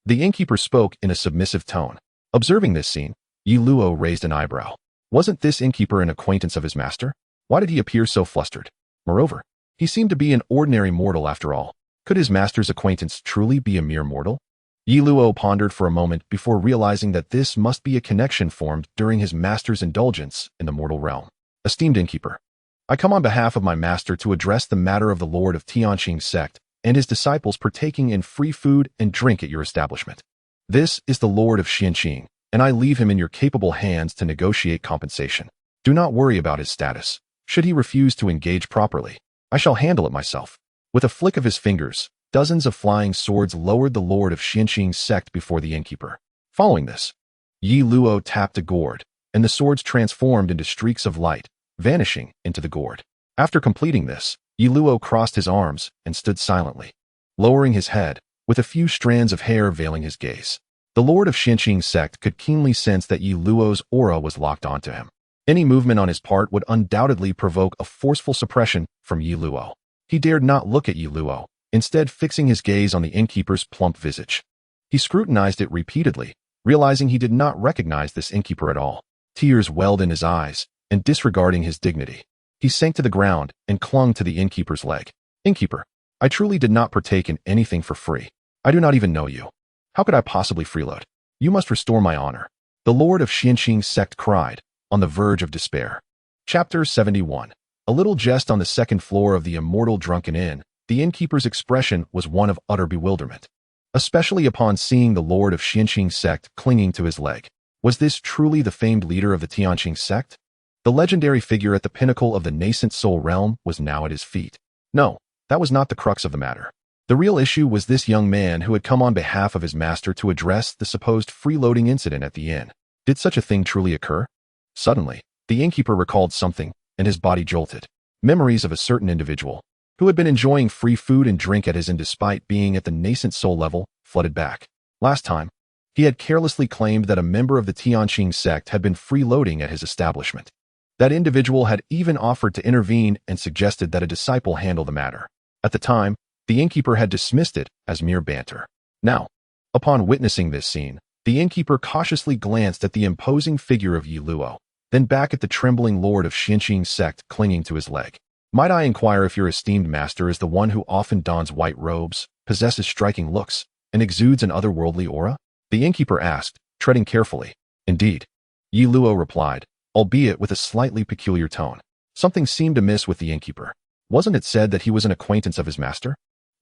The innkeeper spoke in a submissive tone. Observing this scene, Ye Luo raised an eyebrow. Wasn't this innkeeper an acquaintance of his master? Why did he appear so flustered? Moreover, he seemed to be an ordinary mortal after all. Could his master's acquaintance truly be a mere mortal? Ye Luo pondered for a moment before realizing that this must be a connection formed during his master's indulgence in the mortal realm. "Esteemed innkeeper, I come on behalf of my master to address the matter of the Lord of Tianqing's sect and his disciples partaking in free food and drink at your establishment. This is the Lord of Xianqing, and I leave him in your capable hands to negotiate compensation. Do not worry about his status. Should he refuse to engage properly, I shall handle it myself." With a flick of his fingers, dozens of flying swords lowered the Lord of Xianqing's sect before the innkeeper. Following this, Ye Luo tapped a gourd, and the swords transformed into streaks of light, vanishing into the gourd. After completing this, Ye Luo crossed his arms and stood silently, lowering his head, with a few strands of hair veiling his gaze. The Lord of Xianqing's sect could keenly sense that Ye Luo's aura was locked onto him. Any movement on his part would undoubtedly provoke a forceful suppression from Ye Luo. He dared not look at Ye Luo, instead fixing his gaze on the innkeeper's plump visage. He scrutinized it repeatedly, realizing he did not recognize this innkeeper at all. Tears welled in his eyes, and disregarding his dignity, he sank to the ground and clung to the innkeeper's leg. "Innkeeper, I truly did not partake in anything for free. I do not even know you. How could I possibly freeload? You must restore my honor," the Lord of Xianqing's sect cried, on the verge of despair. Chapter 71. A little jest on the second floor of the immortal drunken inn. The innkeeper's expression was one of utter bewilderment, especially upon seeing the Lord of Xianqing's sect clinging to his leg. Was this truly the famed leader of the Tianqing sect? The legendary figure at the pinnacle of the nascent soul realm was now at his feet. No, that was not the crux of the matter. The real issue was this young man who had come on behalf of his master to address the supposed freeloading incident at the inn. Did such a thing truly occur? Suddenly, the innkeeper recalled something, and his body jolted. Memories of a certain individual, who had been enjoying free food and drink at his inn despite being at the nascent soul level, flooded back. Last time, he had carelessly claimed that a member of the Tianqing sect had been freeloading at his establishment. That individual had even offered to intervene and suggested that a disciple handle the matter. At the time, the innkeeper had dismissed it as mere banter. Now, upon witnessing this scene, the innkeeper cautiously glanced at the imposing figure of Ye Luo, then back at the trembling Lord of Xianqing's sect clinging to his leg. "Might I inquire if your esteemed master is the one who often dons white robes, possesses striking looks, and exudes an otherworldly aura?" the innkeeper asked, treading carefully. "Indeed," Ye Luo replied, albeit with a slightly peculiar tone. Something seemed amiss with the innkeeper. Wasn't it said that he was an acquaintance of his master?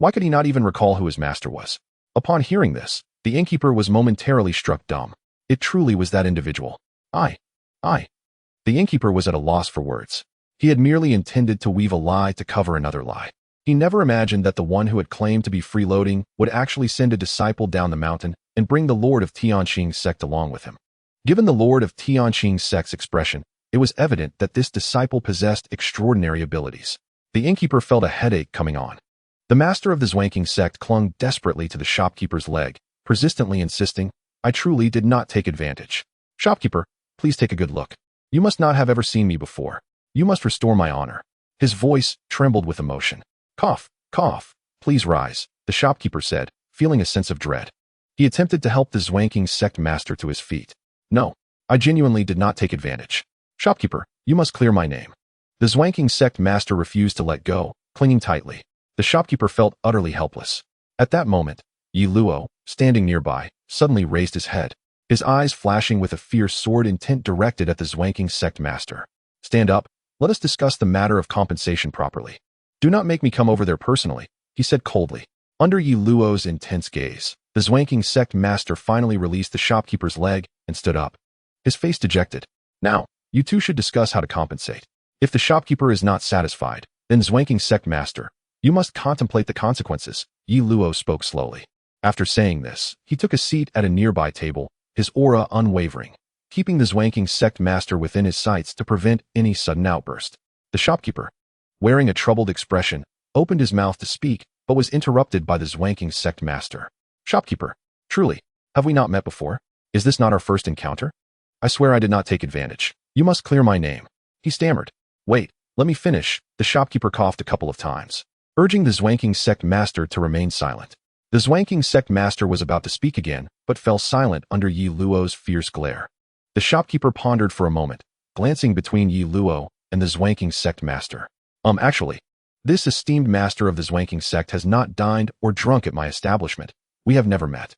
Why could he not even recall who his master was? Upon hearing this, the innkeeper was momentarily struck dumb. It truly was that individual. I. The innkeeper was at a loss for words. He had merely intended to weave a lie to cover another lie. He never imagined that the one who had claimed to be freeloading would actually send a disciple down the mountain and bring the Lord of Tianqing's sect along with him. Given the Lord of Tianqing's sect's expression, it was evident that this disciple possessed extraordinary abilities. The innkeeper felt a headache coming on. The master of the Zwanking sect clung desperately to the shopkeeper's leg, persistently insisting, "I truly did not take advantage. Shopkeeper, please take a good look. You must not have ever seen me before. You must restore my honor." His voice trembled with emotion. "Cough, cough. Please rise," the shopkeeper said, feeling a sense of dread. He attempted to help the Zwanking sect master to his feet. "No, I genuinely did not take advantage. Shopkeeper, you must clear my name." The Zwanking sect master refused to let go, clinging tightly. The shopkeeper felt utterly helpless. At that moment, Ye Luo, standing nearby, suddenly raised his head, his eyes flashing with a fierce sword intent directed at the Zwanking sect master. "Stand up, let us discuss the matter of compensation properly. Do not make me come over there personally," he said coldly. Under Ye Luo's intense gaze, the Zwanking sect master finally released the shopkeeper's leg and stood up, his face dejected. "Now, you two should discuss how to compensate. If the shopkeeper is not satisfied, then Zwanking sect master, you must contemplate the consequences," Ye Luo spoke slowly. After saying this, he took a seat at a nearby table, his aura unwavering, keeping the Zwanking sect master within his sights to prevent any sudden outburst. The shopkeeper, wearing a troubled expression, opened his mouth to speak, but was interrupted by the Zwanking sect master. "Shopkeeper, truly, have we not met before? Is this not our first encounter? I swear I did not take advantage. You must clear my name," he stammered. "Wait, let me finish," the shopkeeper coughed a couple of times, urging the Zwanking sect master to remain silent. The Zwanking sect master was about to speak again, but fell silent under Ye Luo's fierce glare. The shopkeeper pondered for a moment, glancing between Ye Luo and the Zwanking sect master. Actually, this esteemed master of the Zwanking sect has not dined or drunk at my establishment. We have never met.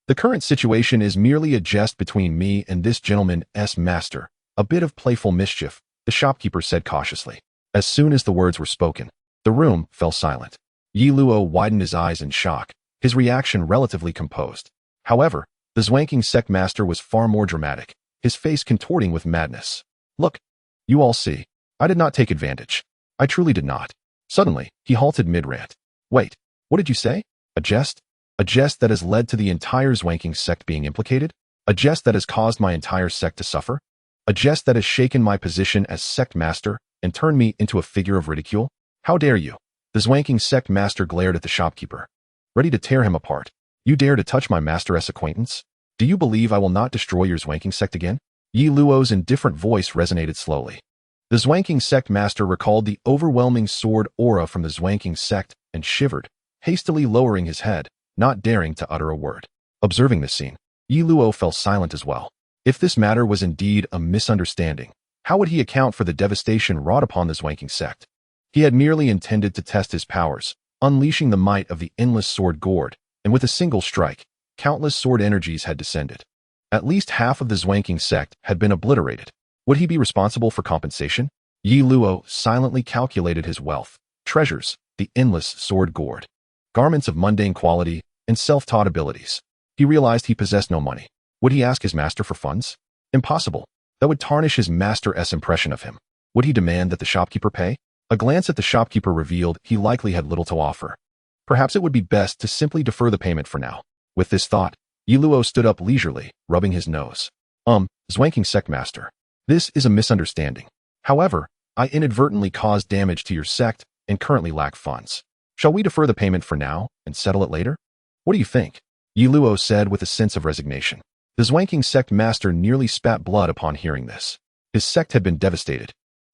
The current situation is merely a jest between me and this gentleman's master, a bit of playful mischief," the shopkeeper said cautiously. As soon as the words were spoken, the room fell silent. Ye Luo widened his eyes in shock, his reaction relatively composed. However, the Zwanking sect master was far more dramatic, his face contorting with madness. "Look, you all see. I did not take advantage. I truly did not." Suddenly, he halted mid-rant. "Wait, what did you say? A jest? A jest that has led to the entire Zwanking sect being implicated? A jest that has caused my entire sect to suffer? A jest that has shaken my position as sect master and turned me into a figure of ridicule? How dare you?" The Zwanking sect master glared at the shopkeeper, ready to tear him apart. "You dare to touch my master's acquaintance? Do you believe I will not destroy your Zwanking sect again?" Ye Luo's indifferent voice resonated slowly. The Zwanking sect master recalled the overwhelming sword aura from the Zwanking sect and shivered, hastily lowering his head, not daring to utter a word. Observing this scene, Ye Luo fell silent as well. If this matter was indeed a misunderstanding, how would he account for the devastation wrought upon the Zwanking sect? He had merely intended to test his powers, unleashing the might of the endless sword gourd, and with a single strike, countless sword energies had descended. At least half of the Zwanking sect had been obliterated. Would he be responsible for compensation? Ye Luo silently calculated his wealth, treasures, the endless sword gourd, garments of mundane quality, and self-taught abilities. He realized he possessed no money. Would he ask his master for funds? Impossible. That would tarnish his master's impression of him. Would he demand that the shopkeeper pay? A glance at the shopkeeper revealed he likely had little to offer. Perhaps it would be best to simply defer the payment for now. With this thought, Ye Luo stood up leisurely, rubbing his nose. Zwanking sect master. This is a misunderstanding. However, I inadvertently caused damage to your sect and currently lack funds. Shall we defer the payment for now and settle it later? What do you think? Ye Luo said with a sense of resignation. The Zwanking sect master nearly spat blood upon hearing this. His sect had been devastated,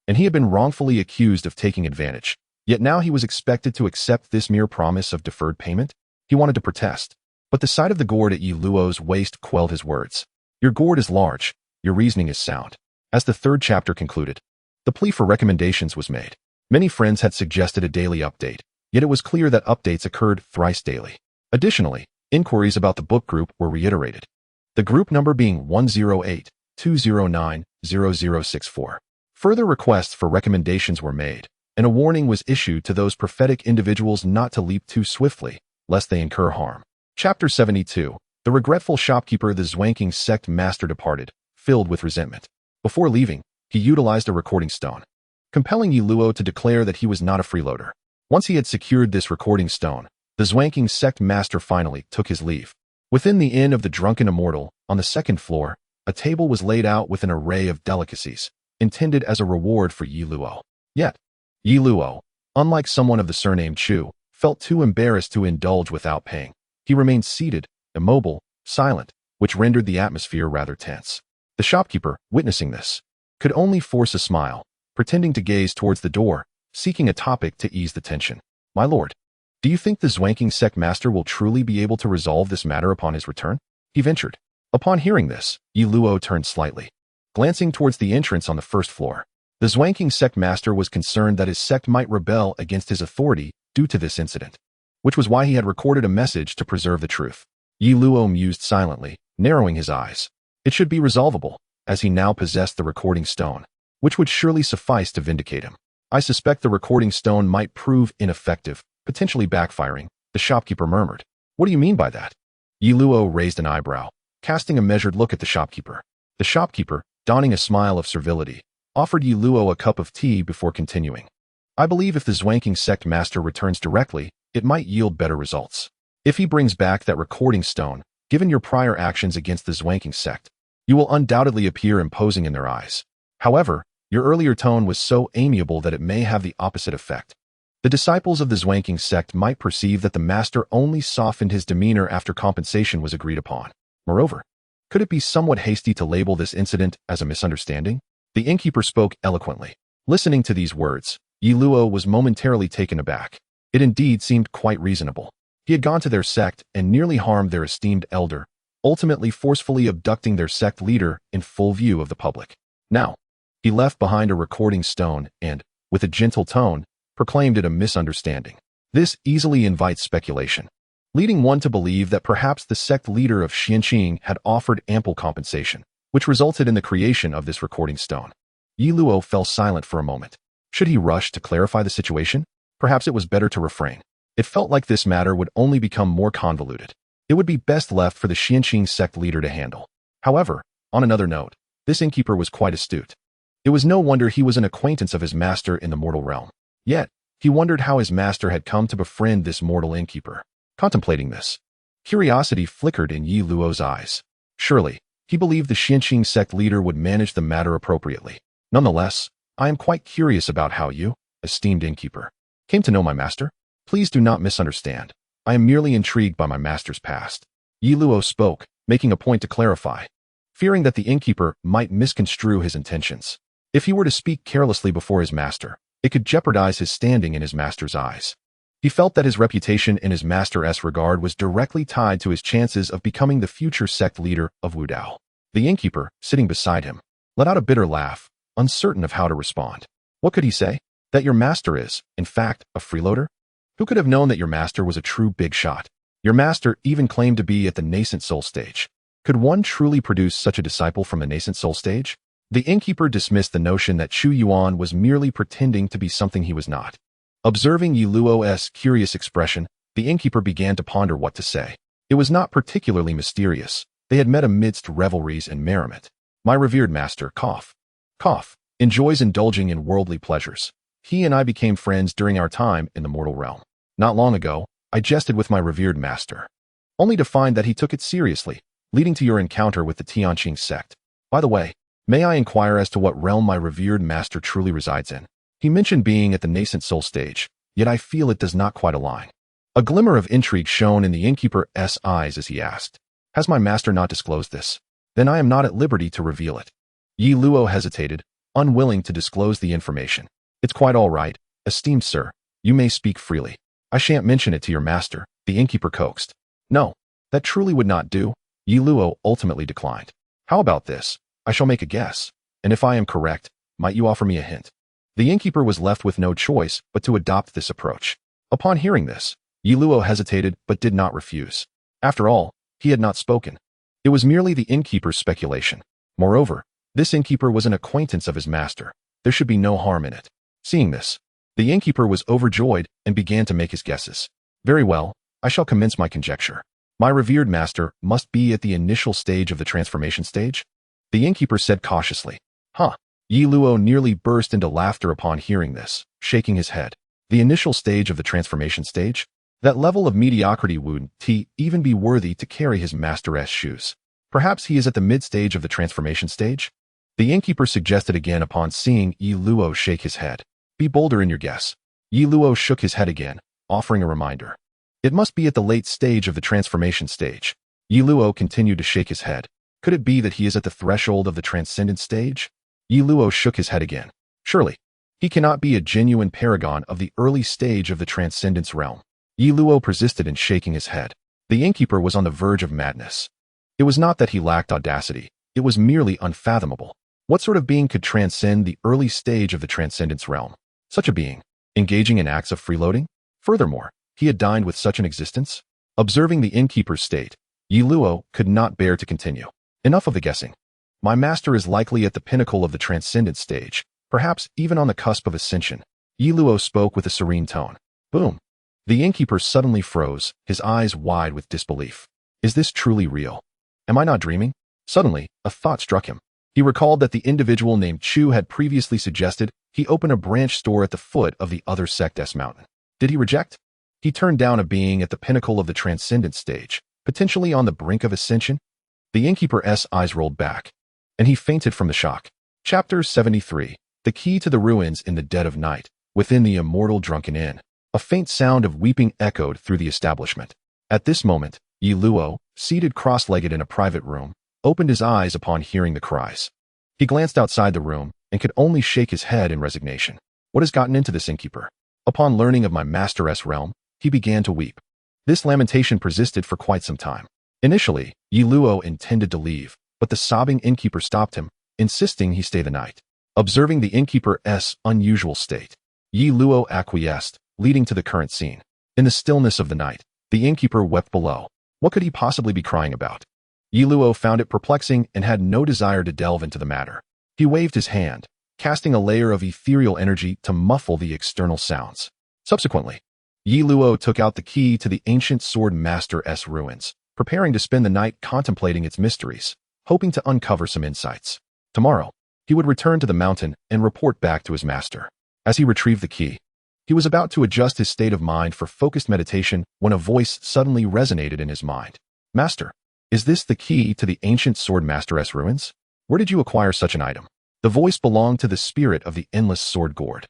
and he had been wrongfully accused of taking advantage. Yet now he was expected to accept this mere promise of deferred payment. He wanted to protest, but the sight of the gourd at Ye Luo's waist quelled his words. Your gourd is large, your reasoning is sound. As the third chapter concluded, the plea for recommendations was made. Many friends had suggested a daily update, yet it was clear that updates occurred thrice daily. Additionally, inquiries about the book group were reiterated, the group number being 108-209-0064. Further requests for recommendations were made, and a warning was issued to those prophetic individuals not to leap too swiftly, lest they incur harm. Chapter 72. The regretful shopkeeper, the Zwanking sect master, departed, filled with resentment. Before leaving, he utilized a recording stone, compelling Ye Luo to declare that he was not a freeloader. Once he had secured this recording stone, the Zwanking sect master finally took his leave. Within the Inn of the Drunken Immortal, on the second floor, a table was laid out with an array of delicacies, intended as a reward for Ye Luo. Yet, Ye Luo, unlike someone of the surname Chu, felt too embarrassed to indulge without paying. He remained seated, immobile, silent, which rendered the atmosphere rather tense. The shopkeeper, witnessing this, could only force a smile, pretending to gaze towards the door, seeking a topic to ease the tension. "My lord, do you think the Zwanking sect master will truly be able to resolve this matter upon his return?" he ventured. Upon hearing this, Ye Luo turned slightly, glancing towards the entrance on the first floor. The Zwanking sect master was concerned that his sect might rebel against his authority due to this incident, which was why he had recorded a message to preserve the truth. Ye Luo mused silently, narrowing his eyes. It should be resolvable, as he now possessed the recording stone, which would surely suffice to vindicate him. "I suspect the recording stone might prove ineffective, potentially backfiring," the shopkeeper murmured. "What do you mean by that?" Ye Luo raised an eyebrow, casting a measured look at the shopkeeper. The shopkeeper, donning a smile of servility, offered Ye Luo a cup of tea before continuing. "I believe if the Zwanking sect master returns directly, it might yield better results. If he brings back that recording stone, given your prior actions against the Zwanking sect, you will undoubtedly appear imposing in their eyes. However, your earlier tone was so amiable that it may have the opposite effect. The disciples of the Zwanking sect might perceive that the master only softened his demeanor after compensation was agreed upon. Moreover, could it be somewhat hasty to label this incident as a misunderstanding?" The innkeeper spoke eloquently. Listening to these words, Ye Luo was momentarily taken aback. It indeed seemed quite reasonable. He had gone to their sect and nearly harmed their esteemed elder, ultimately forcefully abducting their sect leader in full view of the public. Now, he left behind a recording stone and, with a gentle tone, proclaimed it a misunderstanding. This easily invites speculation, leading one to believe that perhaps the sect leader of Xianqing had offered ample compensation, which resulted in the creation of this recording stone. Ye Luo fell silent for a moment. Should he rush to clarify the situation? Perhaps it was better to refrain. It felt like this matter would only become more convoluted. It would be best left for the Xianqing sect leader to handle. However, on another note, this innkeeper was quite astute. It was no wonder he was an acquaintance of his master in the mortal realm. Yet, he wondered how his master had come to befriend this mortal innkeeper. Contemplating this, curiosity flickered in Ye Luo's eyes. Surely, he believed the Xianqing sect leader would manage the matter appropriately. Nonetheless, I am quite curious about how you, esteemed innkeeper, came to know my master. Please do not misunderstand. I am merely intrigued by my master's past. Ye Luo spoke, making a point to clarify, fearing that the innkeeper might misconstrue his intentions. If he were to speak carelessly before his master, it could jeopardize his standing in his master's eyes. He felt that his reputation in his master's regard was directly tied to his chances of becoming the future sect leader of Wudao. The innkeeper, sitting beside him, let out a bitter laugh, uncertain of how to respond. What could he say? That your master is, in fact, a freeloader? Who could have known that your master was a true big shot? Your master even claimed to be at the nascent soul stage. Could one truly produce such a disciple from the nascent soul stage? The innkeeper dismissed the notion that Chu Yuan was merely pretending to be something he was not. Observing Ye Luo's curious expression, the innkeeper began to ponder what to say. It was not particularly mysterious. They had met amidst revelries and merriment. My revered master, cough, enjoys indulging in worldly pleasures. He and I became friends during our time in the mortal realm. Not long ago, I jested with my revered master, only to find that he took it seriously, leading to your encounter with the Tianqing sect. By the way, may I inquire as to what realm my revered master truly resides in? He mentioned being at the nascent soul stage, yet I feel it does not quite align. A glimmer of intrigue shone in the innkeeper's eyes as he asked, has my master not disclosed this? Then I am not at liberty to reveal it. Ye Luo hesitated, unwilling to disclose the information. It's quite all right, esteemed sir, you may speak freely. I shan't mention it to your master, the innkeeper coaxed. No, that truly would not do. Ye Luo ultimately declined. How about this? I shall make a guess, and if I am correct, might you offer me a hint? The innkeeper was left with no choice but to adopt this approach. Upon hearing this, Ye Luo hesitated but did not refuse. After all, he had not spoken. It was merely the innkeeper's speculation. Moreover, this innkeeper was an acquaintance of his master. There should be no harm in it. Seeing this, The innkeeper was overjoyed and began to make his guesses. Very well, I shall commence my conjecture. My revered master must be at the initial stage of the transformation stage? The innkeeper said cautiously. Huh. Ye Luo nearly burst into laughter upon hearing this, shaking his head. The initial stage of the transformation stage? That level of mediocrity wouldn't even be worthy to carry his master's shoes. Perhaps he is at the mid-stage of the transformation stage? The innkeeper suggested again upon seeing Ye Luo shake his head. Be bolder in your guess. Ye Luo shook his head again, offering a reminder. It must be at the late stage of the transformation stage. Ye Luo continued to shake his head. Could it be that he is at the threshold of the transcendent stage? Ye Luo shook his head again. Surely, he cannot be a genuine paragon of the early stage of the transcendence realm. Ye Luo persisted in shaking his head. The innkeeper was on the verge of madness. It was not that he lacked audacity, it was merely unfathomable. What sort of being could transcend the early stage of the transcendence realm? Such a being, engaging in acts of freeloading? Furthermore, he had dined with such an existence? Observing the innkeeper's state, Ye Luo could not bear to continue. Enough of the guessing. My master is likely at the pinnacle of the transcendent stage, perhaps even on the cusp of ascension. Ye Luo spoke with a serene tone. Boom. The innkeeper suddenly froze, his eyes wide with disbelief. Is this truly real? Am I not dreaming? Suddenly, a thought struck him. He recalled that the individual named Chu had previously suggested he open a branch store at the foot of the other sect's mountain. Did he reject? He turned down a being at the pinnacle of the transcendent stage, potentially on the brink of ascension? The innkeeper's eyes rolled back, and he fainted from the shock. Chapter 73. The Key to the Ruins in the Dead of Night, within the immortal drunken inn. A faint sound of weeping echoed through the establishment. At this moment, Ye Luo, seated cross-legged in a private room, opened his eyes upon hearing the cries. He glanced outside the room and could only shake his head in resignation. What has gotten into this innkeeper? Upon learning of my master's realm, he began to weep. This lamentation persisted for quite some time. Initially, Ye Luo intended to leave, but the sobbing innkeeper stopped him, insisting he stay the night. Observing the innkeeper's unusual state, Ye Luo acquiesced, leading to the current scene. In the stillness of the night, the innkeeper wept below. What could he possibly be crying about? Ye Luo found it perplexing and had no desire to delve into the matter. He waved his hand, casting a layer of ethereal energy to muffle the external sounds. Subsequently, Ye Luo took out the key to the ancient sword master's ruins, preparing to spend the night contemplating its mysteries, hoping to uncover some insights. Tomorrow, he would return to the mountain and report back to his master. As he retrieved the key, he was about to adjust his state of mind for focused meditation when a voice suddenly resonated in his mind. Master, is this the key to the ancient sword master's ruins? Where did you acquire such an item? The voice belonged to the spirit of the endless sword gourd.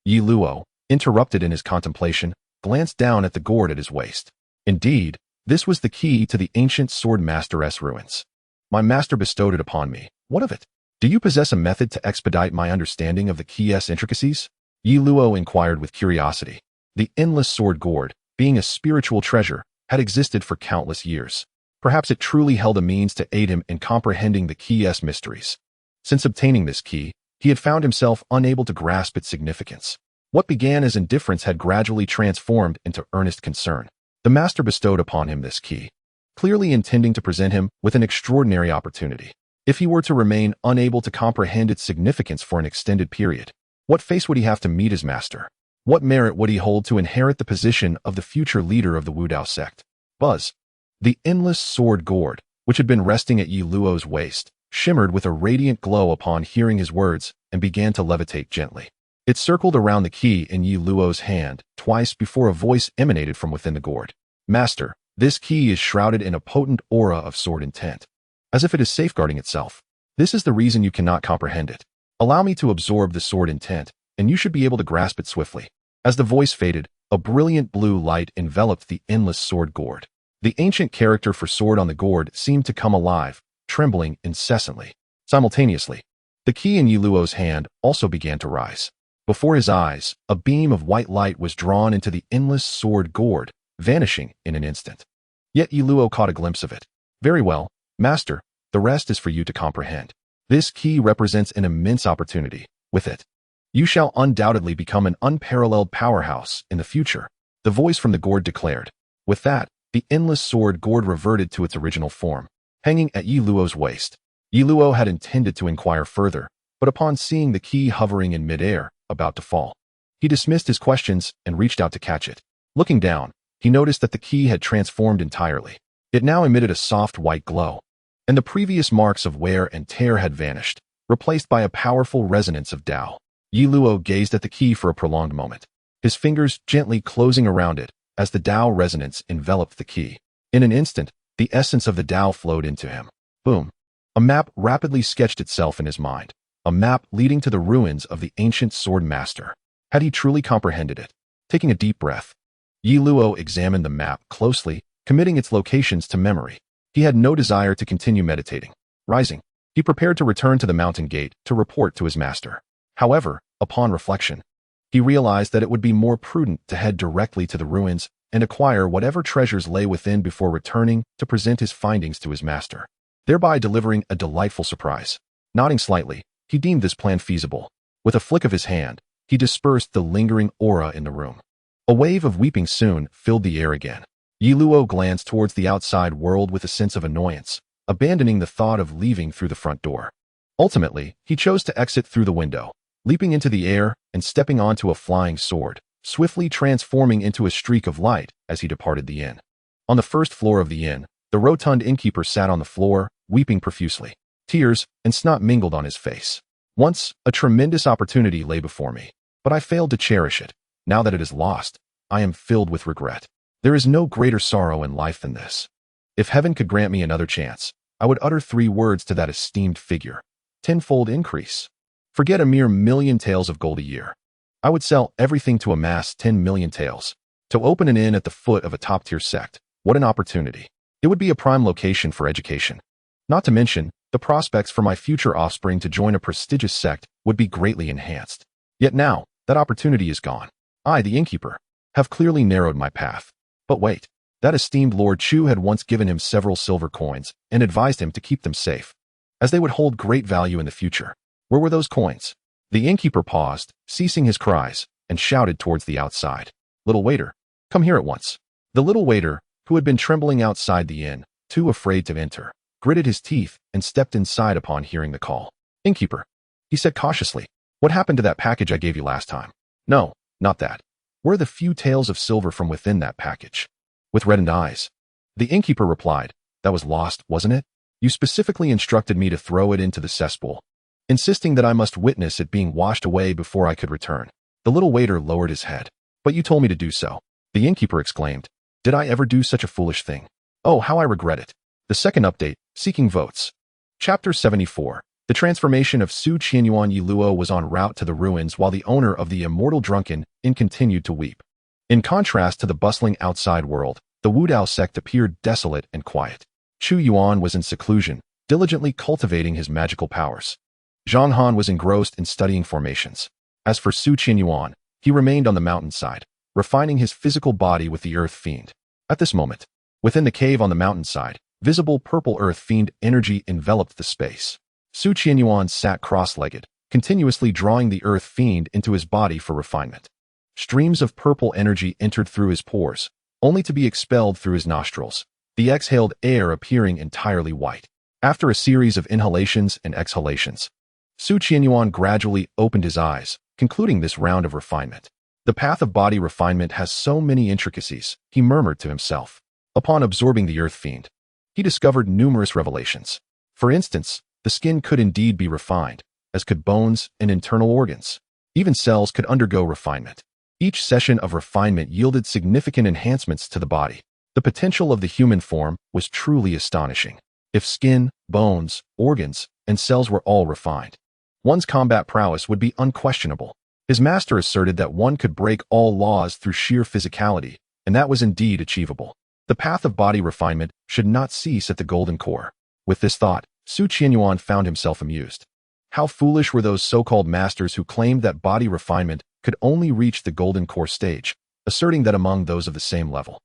Ye Luo, interrupted in his contemplation, glanced down at the gourd at his waist. Indeed, this was the key to the ancient sword master's ruins. My master bestowed it upon me. What of it? Do you possess a method to expedite my understanding of the key's intricacies? Ye Luo inquired with curiosity. The endless sword gourd, being a spiritual treasure, had existed for countless years. Perhaps it truly held a means to aid him in comprehending the key's mysteries. Since obtaining this key, he had found himself unable to grasp its significance. What began as indifference had gradually transformed into earnest concern. The master bestowed upon him this key, clearly intending to present him with an extraordinary opportunity. If he were to remain unable to comprehend its significance for an extended period, what face would he have to meet his master? What merit would he hold to inherit the position of the future leader of the Wudao sect? Buzz. The endless sword gourd, which had been resting at Ye Luo's waist, shimmered with a radiant glow upon hearing his words and began to levitate gently. It circled around the key in Ye Luo's hand twice before a voice emanated from within the gourd. Master, this key is shrouded in a potent aura of sword intent, as if it is safeguarding itself. This is the reason you cannot comprehend it. Allow me to absorb the sword intent, and you should be able to grasp it swiftly. As the voice faded, a brilliant blue light enveloped the endless sword gourd. The ancient character for sword on the gourd seemed to come alive, trembling incessantly. Simultaneously, the key in Ye Luo's hand also began to rise. Before his eyes, a beam of white light was drawn into the endless sword gourd, vanishing in an instant. Yet Ye Luo caught a glimpse of it. Very well, master, the rest is for you to comprehend. This key represents an immense opportunity. With it, you shall undoubtedly become an unparalleled powerhouse in the future, the voice from the gourd declared. With that, the endless sword gourd reverted to its original form, hanging at Ye Luo's waist. Ye Luo had intended to inquire further, but upon seeing the key hovering in midair, about to fall, He dismissed his questions and reached out to catch it. Looking down, he noticed that the key had transformed entirely. It now emitted a soft white glow, and the previous marks of wear and tear had vanished, replaced by a powerful resonance of Tao. Ye Luo gazed at the key for a prolonged moment, his fingers gently closing around it as the Tao resonance enveloped the key. In an instant, the essence of the Tao flowed into him. Boom! A map rapidly sketched itself in his mind, a map leading to the ruins of the ancient sword master. Had he truly comprehended it? Taking a deep breath, Ye Luo examined the map closely, committing its locations to memory. He had no desire to continue meditating. Rising, he prepared to return to the mountain gate to report to his master. However, upon reflection, he realized that it would be more prudent to head directly to the ruins and acquire whatever treasures lay within before returning to present his findings to his master, thereby delivering a delightful surprise. Nodding slightly, he deemed this plan feasible. With a flick of his hand, he dispersed the lingering aura in the room. A wave of weeping soon filled the air again. Ye Luo glanced towards the outside world with a sense of annoyance, abandoning the thought of leaving through the front door. Ultimately, he chose to exit through the window, leaping into the air and stepping onto a flying sword, swiftly transforming into a streak of light as he departed the inn. On the first floor of the inn, the rotund innkeeper sat on the floor, weeping profusely. Tears and snot mingled on his face. Once, a tremendous opportunity lay before me, but I failed to cherish it. Now that it is lost, I am filled with regret. There is no greater sorrow in life than this. If heaven could grant me another chance, I would utter 3 words to that esteemed figure. 10-fold increase. Forget a mere 1,000,000 taels of gold a year. I would sell everything to amass 10 million taels. To open an inn at the foot of a top-tier sect, what an opportunity. It would be a prime location for education. Not to mention, the prospects for my future offspring to join a prestigious sect would be greatly enhanced. Yet now, that opportunity is gone. I, the innkeeper, have clearly narrowed my path. But wait, that esteemed Lord Chu had once given him several silver coins and advised him to keep them safe, as they would hold great value in the future. Where were those coins? The innkeeper paused, ceasing his cries, and shouted towards the outside. Little waiter, come here at once. The little waiter, who had been trembling outside the inn, too afraid to enter, gritted his teeth and stepped inside upon hearing the call. Innkeeper, he said cautiously, what happened to that package I gave you last time? No, not that. Where are the few taels of silver from within that package? With reddened eyes, the innkeeper replied, that was lost, wasn't it? You specifically instructed me to throw it into the cesspool, insisting that I must witness it being washed away before I could return. The little waiter lowered his head. But you told me to do so. The innkeeper exclaimed, did I ever do such a foolish thing? Oh, how I regret it. The second update, seeking votes. Chapter 74. The transformation of Chu Yuan. Ye Luo was en route to the ruins while the owner of the immortal drunken inn continued to weep. In contrast to the bustling outside world, the Wudao sect appeared desolate and quiet. Chu Yuan was in seclusion, diligently cultivating his magical powers. Zhang Han was engrossed in studying formations. As for Chu Yuan, he remained on the mountainside, refining his physical body with the earth fiend. At this moment, within the cave on the mountainside, visible purple earth fiend energy enveloped the space. Chu Yuan sat cross-legged, continuously drawing the earth fiend into his body for refinement. Streams of purple energy entered through his pores, only to be expelled through his nostrils, the exhaled air appearing entirely white. After a series of inhalations and exhalations, Chu Yuan gradually opened his eyes, concluding this round of refinement. The path of body refinement has so many intricacies, he murmured to himself. Upon absorbing the earth fiend, he discovered numerous revelations. For instance, the skin could indeed be refined, as could bones and internal organs. Even cells could undergo refinement. Each session of refinement yielded significant enhancements to the body. The potential of the human form was truly astonishing. If skin, bones, organs, and cells were all refined, one's combat prowess would be unquestionable. His master asserted that one could break all laws through sheer physicality, and that was indeed achievable. The path of body refinement should not cease at the golden core. With this thought, Chu Yuan found himself amused. How foolish were those so-called masters who claimed that body refinement could only reach the golden core stage, asserting that among those of the same level,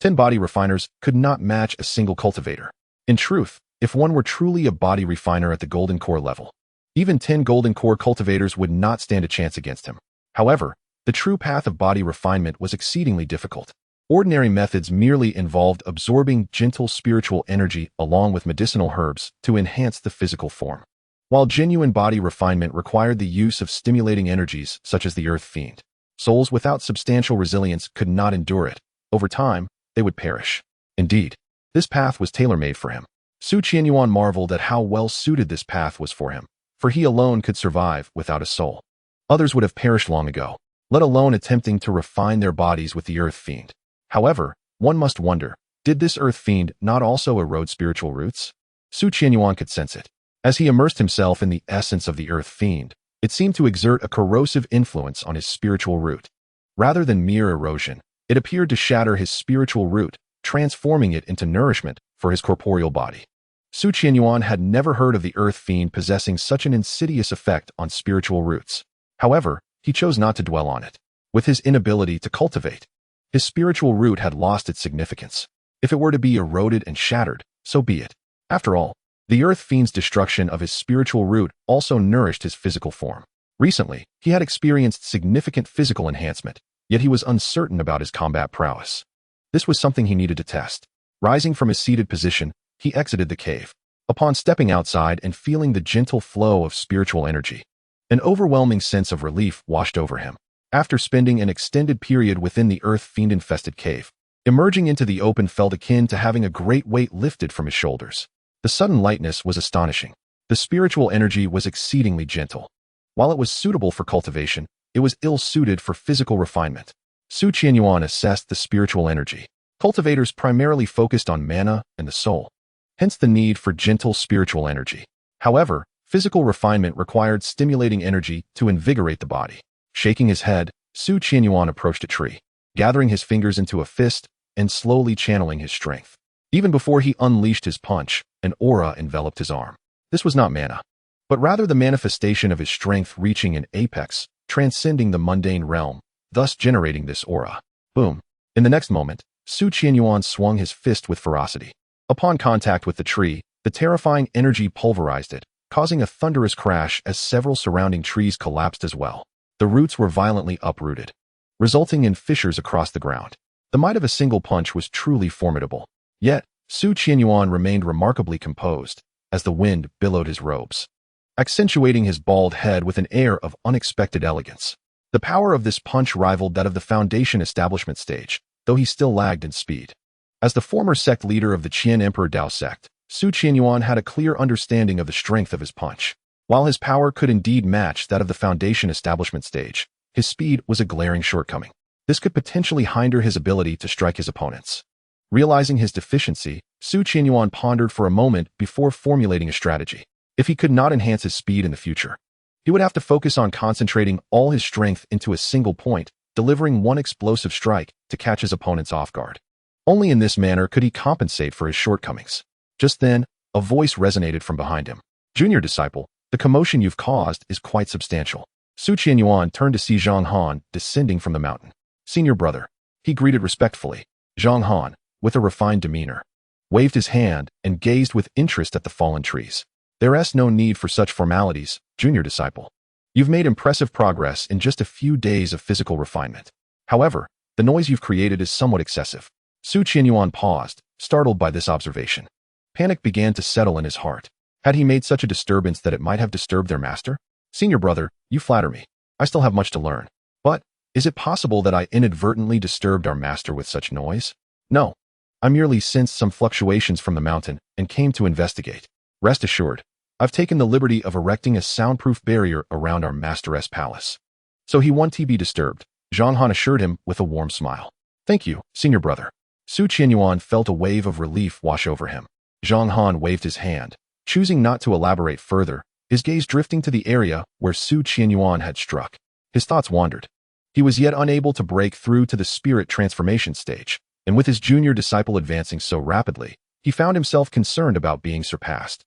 10 body refiners could not match a single cultivator. In truth, if one were truly a body refiner at the golden core level, even 10 golden core cultivators would not stand a chance against him. However, the true path of body refinement was exceedingly difficult. Ordinary methods merely involved absorbing gentle spiritual energy along with medicinal herbs to enhance the physical form, while genuine body refinement required the use of stimulating energies such as the earth fiend. Souls without substantial resilience could not endure it. Over time, they would perish. Indeed, this path was tailor-made for him. Su Qianyuan marveled at how well suited this path was for him, for he alone could survive without a soul. Others would have perished long ago, let alone attempting to refine their bodies with the Earth Fiend. However, one must wonder, did this Earth Fiend not also erode spiritual roots? Su Qianyuan could sense it. As he immersed himself in the essence of the Earth Fiend, it seemed to exert a corrosive influence on his spiritual root. Rather than mere erosion, it appeared to shatter his spiritual root, transforming it into nourishment for his corporeal body. Su Qianyuan had never heard of the Earth Fiend possessing such an insidious effect on spiritual roots. However, he chose not to dwell on it. With his inability to cultivate, his spiritual root had lost its significance. If it were to be eroded and shattered, so be it. After all, the Earth Fiend's destruction of his spiritual root also nourished his physical form. Recently, he had experienced significant physical enhancement, yet he was uncertain about his combat prowess. This was something he needed to test. Rising from his seated position, he exited the cave. Upon stepping outside and feeling the gentle flow of spiritual energy, an overwhelming sense of relief washed over him. After spending an extended period within the Earth Fiend-infested cave, emerging into the open felt akin to having a great weight lifted from his shoulders. The sudden lightness was astonishing. The spiritual energy was exceedingly gentle. While it was suitable for cultivation, it was ill-suited for physical refinement. Su Qianyuan assessed the spiritual energy. Cultivators primarily focused on mana and the soul, hence the need for gentle spiritual energy. However, physical refinement required stimulating energy to invigorate the body. Shaking his head, Su Qianyuan approached a tree, gathering his fingers into a fist and slowly channeling his strength. Even before he unleashed his punch, an aura enveloped his arm. This was not mana, but rather the manifestation of his strength reaching an apex, transcending the mundane realm, thus generating this aura. Boom. In the next moment, Su Qianyuan swung his fist with ferocity. Upon contact with the tree, the terrifying energy pulverized it, causing a thunderous crash as several surrounding trees collapsed as well. The roots were violently uprooted, resulting in fissures across the ground. The might of a single punch was truly formidable. Yet, Su Qianyuan remained remarkably composed as the wind billowed his robes, accentuating his bald head with an air of unexpected elegance. The power of this punch rivaled that of the Foundation establishment stage, though he still lagged in speed. As the former sect leader of the Qian Emperor Dao sect, Su Qianyuan had a clear understanding of the strength of his punch. While his power could indeed match that of the Foundation establishment stage, his speed was a glaring shortcoming. This could potentially hinder his ability to strike his opponents. Realizing his deficiency, Su Qianyuan pondered for a moment before formulating a strategy. If he could not enhance his speed in the future, he would have to focus on concentrating all his strength into a single point, delivering one explosive strike to catch his opponents off guard. Only in this manner could he compensate for his shortcomings. Just then, a voice resonated from behind him. "Junior disciple, the commotion you've caused is quite substantial." Su Qianyuan turned to see Zhang Han descending from the mountain. "Senior brother," he greeted respectfully. Zhang Han, with a refined demeanor, waved his hand and gazed with interest at the fallen trees. "There's no need for such formalities, junior disciple. You've made impressive progress in just a few days of physical refinement. However, the noise you've created is somewhat excessive." Su Qianyuan paused, startled by this observation. Panic began to settle in his heart. Had he made such a disturbance that it might have disturbed their master? "Senior brother, you flatter me. I still have much to learn. But, is it possible that I inadvertently disturbed our master with such noise?" "No. I merely sensed some fluctuations from the mountain and came to investigate. Rest assured, I've taken the liberty of erecting a soundproof barrier around our master's palace. So he won't be disturbed," Zhang Han assured him with a warm smile. "Thank you, senior brother." Su Qianyuan felt a wave of relief wash over him. Zhang Han waved his hand, choosing not to elaborate further, his gaze drifting to the area where Su Qianyuan had struck. His thoughts wandered. He was yet unable to break through to the spirit transformation stage, and with his junior disciple advancing so rapidly, he found himself concerned about being surpassed.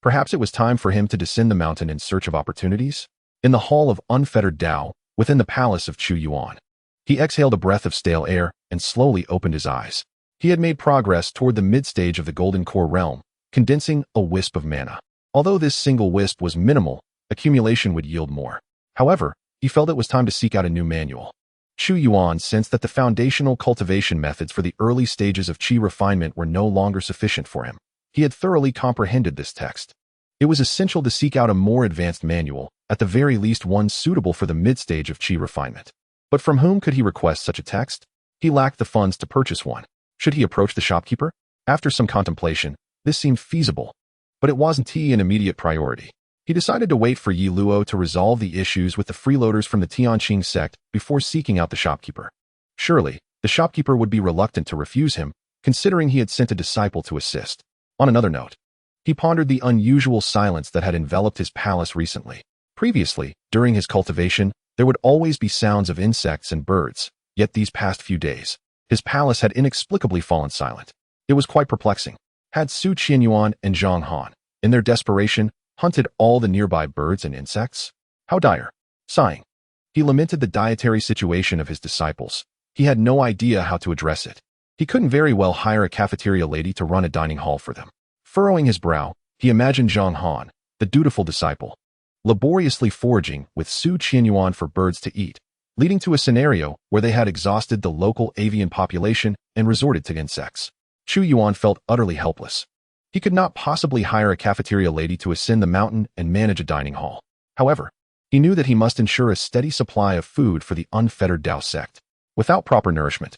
Perhaps it was time for him to descend the mountain in search of opportunities? In the hall of unfettered Tao, within the palace of Chu Yuan, he exhaled a breath of stale air and slowly opened his eyes. He had made progress toward the mid-stage of the Golden Core realm, condensing a wisp of mana. Although this single wisp was minimal, accumulation would yield more. However, he felt it was time to seek out a new manual. Chu Yuan sensed that the foundational cultivation methods for the early stages of qi refinement were no longer sufficient for him. He had thoroughly comprehended this text. It was essential to seek out a more advanced manual, at the very least one suitable for the mid-stage of qi refinement. But from whom could he request such a text? He lacked the funds to purchase one. Should he approach the shopkeeper? After some contemplation, this seemed feasible, but it wasn't an immediate priority. He decided to wait for Ye Luo to resolve the issues with the freeloaders from the Tianqing sect before seeking out the shopkeeper. Surely, the shopkeeper would be reluctant to refuse him, considering he had sent a disciple to assist. On another note, he pondered the unusual silence that had enveloped his palace recently. Previously, during his cultivation, there would always be sounds of insects and birds, yet these past few days, his palace had inexplicably fallen silent. It was quite perplexing. Had Chu Yuan and Zhang Han, in their desperation, hunted all the nearby birds and insects? How dire. Sighing, he lamented the dietary situation of his disciples. He had no idea how to address it. He couldn't very well hire a cafeteria lady to run a dining hall for them. Furrowing his brow, he imagined Zhang Han, the dutiful disciple, laboriously foraging with Chu Yuan for birds to eat, leading to a scenario where they had exhausted the local avian population and resorted to insects. Chu Yuan felt utterly helpless. He could not possibly hire a cafeteria lady to ascend the mountain and manage a dining hall. However, he knew that he must ensure a steady supply of food for the unfettered Tao sect. Without proper nourishment,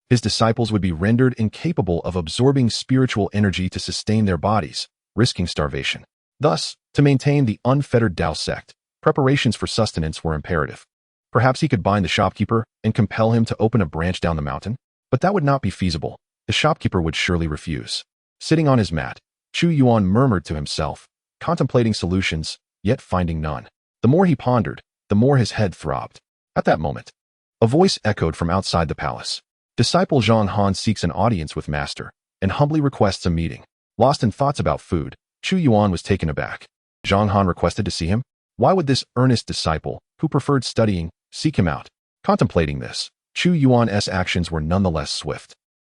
his disciples would be rendered incapable of absorbing spiritual energy to sustain their bodies, risking starvation. Thus, to maintain the unfettered Tao sect, preparations for sustenance were imperative. Perhaps he could bind the shopkeeper and compel him to open a branch down the mountain, but that would not be feasible. The shopkeeper would surely refuse. Sitting on his mat, Chu Yuan murmured to himself, contemplating solutions, yet finding none. The more he pondered, the more his head throbbed. At that moment, a voice echoed from outside the palace. Disciple Zhang Han seeks an audience with master and humbly requests a meeting. Lost in thoughts about food, Chu Yuan was taken aback. Zhang Han requested to see him? Why would this earnest disciple, who preferred studying, seek him out? Contemplating this, Chu Yuan's actions were nonetheless swift.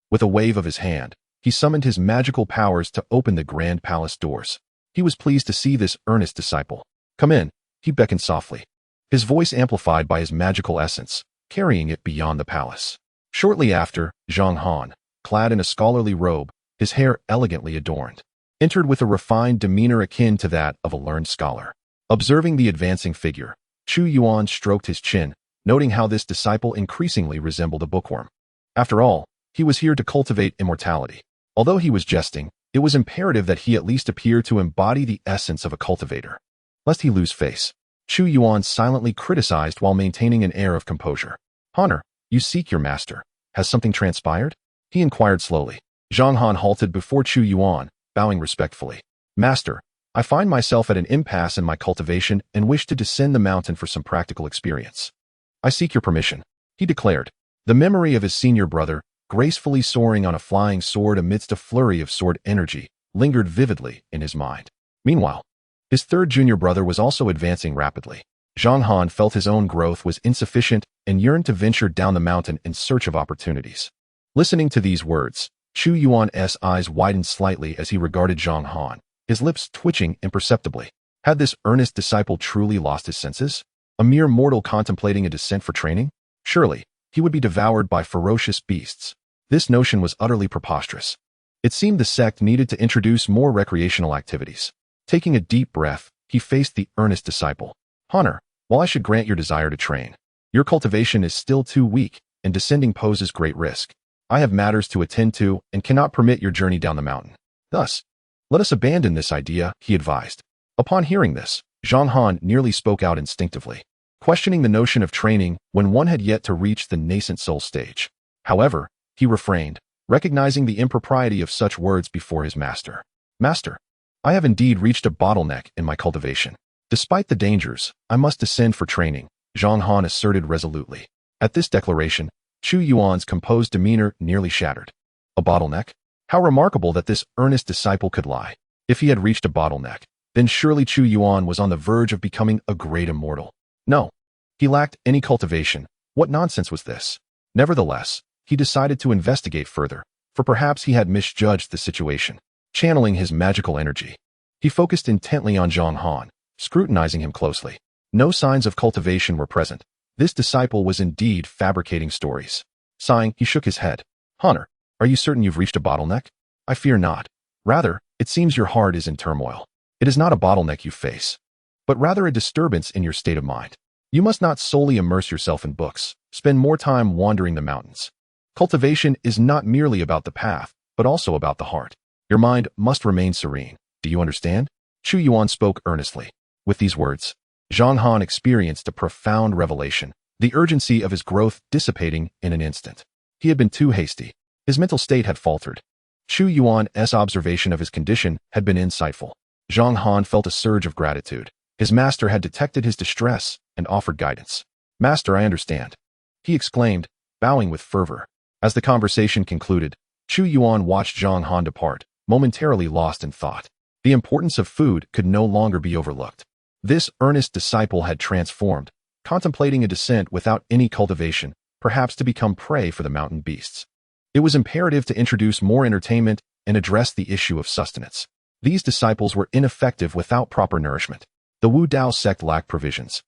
With a wave of his hand, he summoned his magical powers to open the grand palace doors. He was pleased to see this earnest disciple. Come in, he beckoned softly, his voice amplified by his magical essence, carrying it beyond the palace. Shortly after, Zhang Han, clad in a scholarly robe, his hair elegantly adorned, entered with a refined demeanor akin to that of a learned scholar. Observing the advancing figure, Chu Yuan stroked his chin, noting how this disciple increasingly resembled a bookworm. After all, he was here to cultivate immortality. Although he was jesting, it was imperative that he at least appear to embody the essence of a cultivator. Lest he lose face, Chu Yuan silently criticized while maintaining an air of composure. Honor, you seek your master. Has something transpired? He inquired slowly. Zhang Han halted before Chu Yuan, bowing respectfully. Master, I find myself at an impasse in my cultivation and wish to descend the mountain for some practical experience. I seek your permission, he declared. The memory of his senior brother, gracefully soaring on a flying sword amidst a flurry of sword energy, lingered vividly in his mind. Meanwhile, his third junior brother was also advancing rapidly. Zhang Han felt his own growth was insufficient and yearned to venture down the mountain in search of opportunities. Listening to these words, Chu Yuan's eyes widened slightly as he regarded Zhang Han, his lips twitching imperceptibly. Had this earnest disciple truly lost his senses? A mere mortal contemplating a descent for training? Surely, he would be devoured by ferocious beasts. This notion was utterly preposterous. It seemed the sect needed to introduce more recreational activities. Taking a deep breath, he faced the earnest disciple. Honor, while I should grant your desire to train, your cultivation is still too weak, and descending poses great risk. I have matters to attend to and cannot permit your journey down the mountain. Thus, let us abandon this idea, he advised. Upon hearing this, Zhang Han nearly spoke out instinctively, questioning the notion of training when one had yet to reach the nascent soul stage. However, he refrained, recognizing the impropriety of such words before his master. Master, I have indeed reached a bottleneck in my cultivation. Despite the dangers, I must descend for training, Zhang Han asserted resolutely. At this declaration, Chu Yuan's composed demeanor nearly shattered. A bottleneck? How remarkable that this earnest disciple could lie. If he had reached a bottleneck, then surely Chu Yuan was on the verge of becoming a great immortal. No, he lacked any cultivation. What nonsense was this? Nevertheless, he decided to investigate further, for perhaps he had misjudged the situation. Channeling his magical energy, he focused intently on Zhang Han, scrutinizing him closely. No signs of cultivation were present. This disciple was indeed fabricating stories. Sighing, he shook his head. Honor, are you certain you've reached a bottleneck? I fear not. Rather, it seems your heart is in turmoil. It is not a bottleneck you face, but rather a disturbance in your state of mind. You must not solely immerse yourself in books. Spend more time wandering the mountains. Cultivation is not merely about the path, but also about the heart. Your mind must remain serene. Do you understand? Chu Yuan spoke earnestly. With these words, Zhang Han experienced a profound revelation, the urgency of his growth dissipating in an instant. He had been too hasty. His mental state had faltered. Chu Yuan's observation of his condition had been insightful. Zhang Han felt a surge of gratitude. His master had detected his distress and offered guidance. "Master, I understand," he exclaimed, bowing with fervor. As the conversation concluded, Chu Yuan watched Zhang Han depart, momentarily lost in thought. The importance of food could no longer be overlooked. This earnest disciple had transformed, contemplating a descent without any cultivation, perhaps to become prey for the mountain beasts. It was imperative to introduce more entertainment and address the issue of sustenance. These disciples were ineffective without proper nourishment. The Wu Dao sect lacked provisions,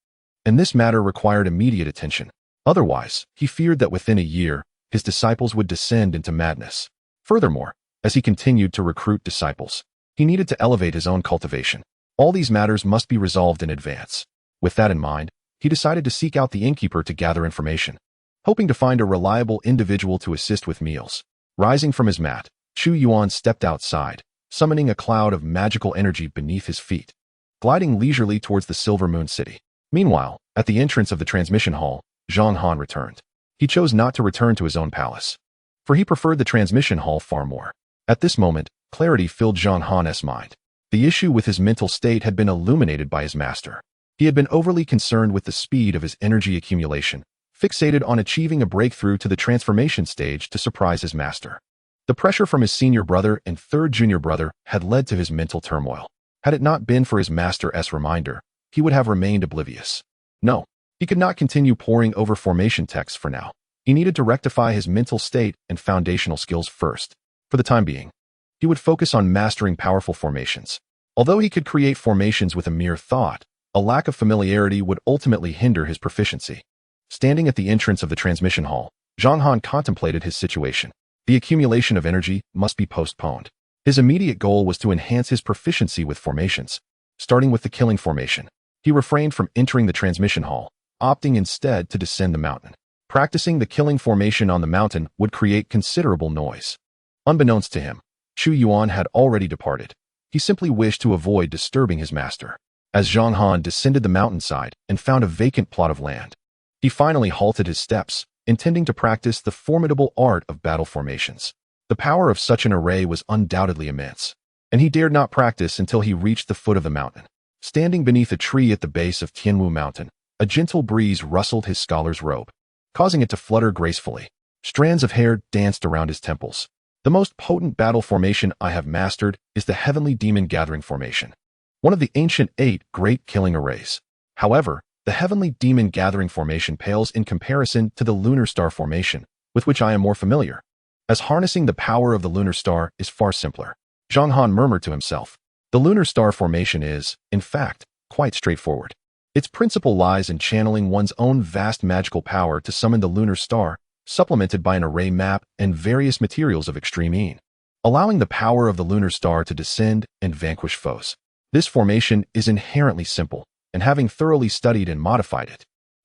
and this matter required immediate attention. Otherwise, he feared that within a year, his disciples would descend into madness. Furthermore, as he continued to recruit disciples, he needed to elevate his own cultivation. All these matters must be resolved in advance. With that in mind, he decided to seek out the innkeeper to gather information, hoping to find a reliable individual to assist with meals. Rising from his mat, Chu Yuan stepped outside, summoning a cloud of magical energy beneath his feet, gliding leisurely towards the Silver Moon City. Meanwhile, at the entrance of the transmission hall, Zhang Han returned. He chose not to return to his own palace, for he preferred the transmission hall far more. At this moment, clarity filled Zhang Han's mind. The issue with his mental state had been illuminated by his master. He had been overly concerned with the speed of his energy accumulation, fixated on achieving a breakthrough to the transformation stage to surprise his master. The pressure from his senior brother and third junior brother had led to his mental turmoil. Had it not been for his master's reminder, he would have remained oblivious. No, he could not continue poring over formation texts for now. He needed to rectify his mental state and foundational skills first. For the time being, he would focus on mastering powerful formations. Although he could create formations with a mere thought, a lack of familiarity would ultimately hinder his proficiency. Standing at the entrance of the transmission hall, Zhang Han contemplated his situation. The accumulation of energy must be postponed. His immediate goal was to enhance his proficiency with formations. Starting with the killing formation, he refrained from entering the transmission hall, opting instead to descend the mountain. Practicing the killing formation on the mountain would create considerable noise. Unbeknownst to him, Chu Yuan had already departed. He simply wished to avoid disturbing his master. As Zhang Han descended the mountainside and found a vacant plot of land, he finally halted his steps, intending to practice the formidable art of battle formations. The power of such an array was undoubtedly immense, and he dared not practice until he reached the foot of the mountain. Standing beneath a tree at the base of Tianwu Mountain, a gentle breeze rustled his scholar's robe, causing it to flutter gracefully. Strands of hair danced around his temples. The most potent battle formation I have mastered is the Heavenly Demon Gathering Formation, one of the ancient 8 great killing arrays. However, the Heavenly Demon Gathering Formation pales in comparison to the Lunar Star Formation, with which I am more familiar, as harnessing the power of the Lunar Star is far simpler. Zhang Han murmured to himself. The Lunar Star Formation is, in fact, quite straightforward. Its principle lies in channeling one's own vast magical power to summon the Lunar Star, supplemented by an array map and various materials of extreme ease, allowing the power of the Lunar Star to descend and vanquish foes. This formation is inherently simple, and having thoroughly studied and modified it,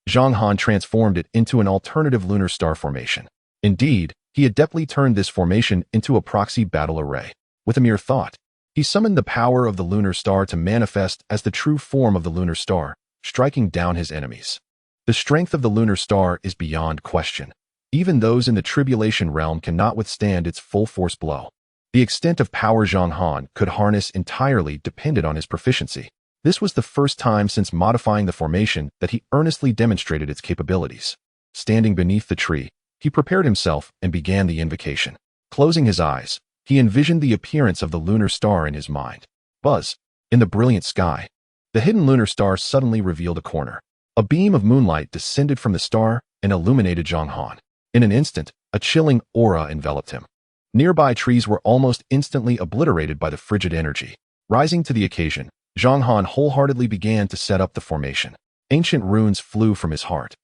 Zhang Han transformed it into an alternative Lunar Star Formation. Indeed, he adeptly turned this formation into a proxy battle array. With a mere thought, he summoned the power of the Lunar Star to manifest as the true form of the Lunar Star, striking down his enemies. The strength of the Lunar Star is beyond question. Even those in the tribulation realm cannot withstand its full force blow. The extent of power Zhang Han could harness entirely depended on his proficiency. This was the first time since modifying the formation that he earnestly demonstrated its capabilities. Standing beneath the tree, he prepared himself and began the invocation. Closing his eyes, he envisioned the appearance of the Lunar Star in his mind. Buzz! In the brilliant sky, the hidden Lunar Star suddenly revealed a corner. A beam of moonlight descended from the star and illuminated Zhang Han. In an instant, a chilling aura enveloped him. Nearby trees were almost instantly obliterated by the frigid energy. Rising to the occasion, Zhang Han wholeheartedly began to set up the formation. Ancient runes flew from his heart,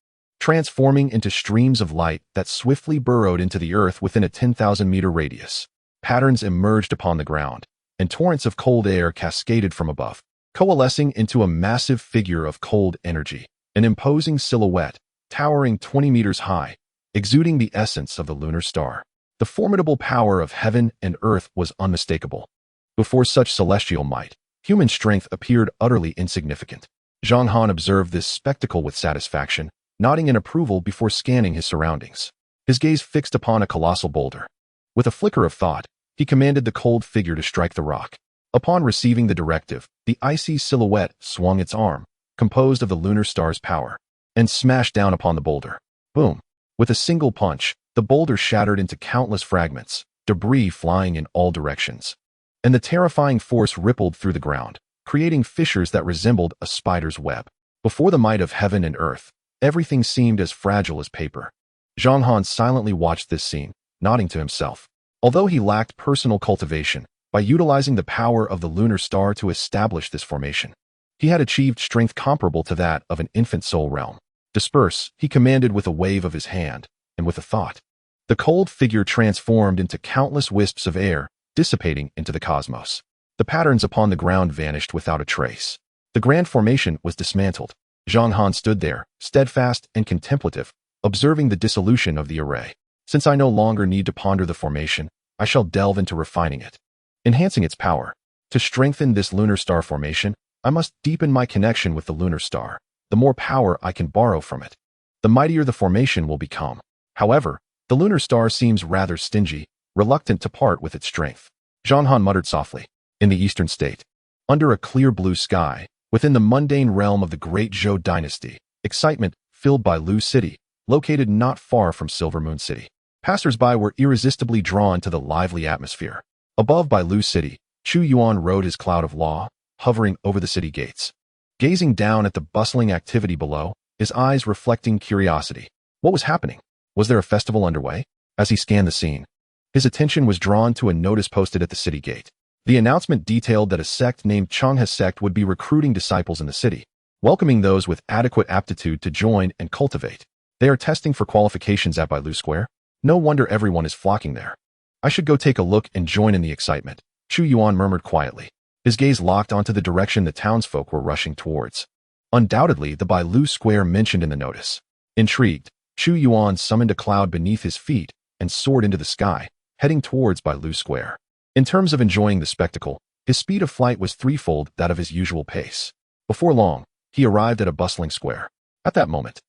transforming into streams of light that swiftly burrowed into the earth within a 10,000-meter radius. Patterns emerged upon the ground, and torrents of cold air cascaded from above, coalescing into a massive figure of cold energy. an imposing silhouette, towering 20 meters high, exuding the essence of the lunar star. The formidable power of heaven and earth was unmistakable. Before such celestial might, human strength appeared utterly insignificant. Zhang Han observed this spectacle with satisfaction, nodding in approval before scanning his surroundings. His gaze fixed upon a colossal boulder. With a flicker of thought, he commanded the cold figure to strike the rock. Upon receiving the directive, the icy silhouette swung its arm, composed of the lunar star's power, and smashed down upon the boulder. Boom! With a single punch, the boulder shattered into countless fragments, debris flying in all directions. And the terrifying force rippled through the ground, creating fissures that resembled a spider's web. Before the might of heaven and earth, everything seemed as fragile as paper. Zhang Han silently watched this scene, nodding to himself. Although he lacked personal cultivation, by utilizing the power of the lunar star to establish this formation, he had achieved strength comparable to that of an infant soul realm. Disperse, he commanded with a wave of his hand, and with a thought. The cold figure transformed into countless wisps of air, dissipating into the cosmos. The patterns upon the ground vanished without a trace. The grand formation was dismantled. Zhang Han stood there, steadfast and contemplative, observing the dissolution of the array. Since I no longer need to ponder the formation, I shall delve into refining it, enhancing its power. To strengthen this lunar star formation, I must deepen my connection with the lunar star. The more power I can borrow from it, the mightier the formation will become. However, the lunar star seems rather stingy, reluctant to part with its strength. Zhang Han muttered softly. In the eastern state, under a clear blue sky, within the mundane realm of the great Zhou dynasty, excitement filled Bailu City, located not far from Silver Moon City. Passers-by were irresistibly drawn to the lively atmosphere. Above Bailu City, Chu Yuan rode his cloud of law, hovering over the city gates. Gazing down at the bustling activity below, his eyes reflecting curiosity. What was happening? Was there a festival underway? As he scanned the scene, his attention was drawn to a notice posted at the city gate. The announcement detailed that a sect named Changhe Sect would be recruiting disciples in the city, welcoming those with adequate aptitude to join and cultivate. They are testing for qualifications at Bailu Square. No wonder everyone is flocking there. I should go take a look and join in the excitement, Chu Yuan murmured quietly. His gaze locked onto the direction the townsfolk were rushing towards. Undoubtedly the Bailu Square mentioned in the notice. Intrigued, Chu Yuan summoned a cloud beneath his feet and soared into the sky, heading towards Bailu Square. In terms of enjoying the spectacle, his speed of flight was threefold that of his usual pace. Before long, he arrived at a bustling square. At that moment,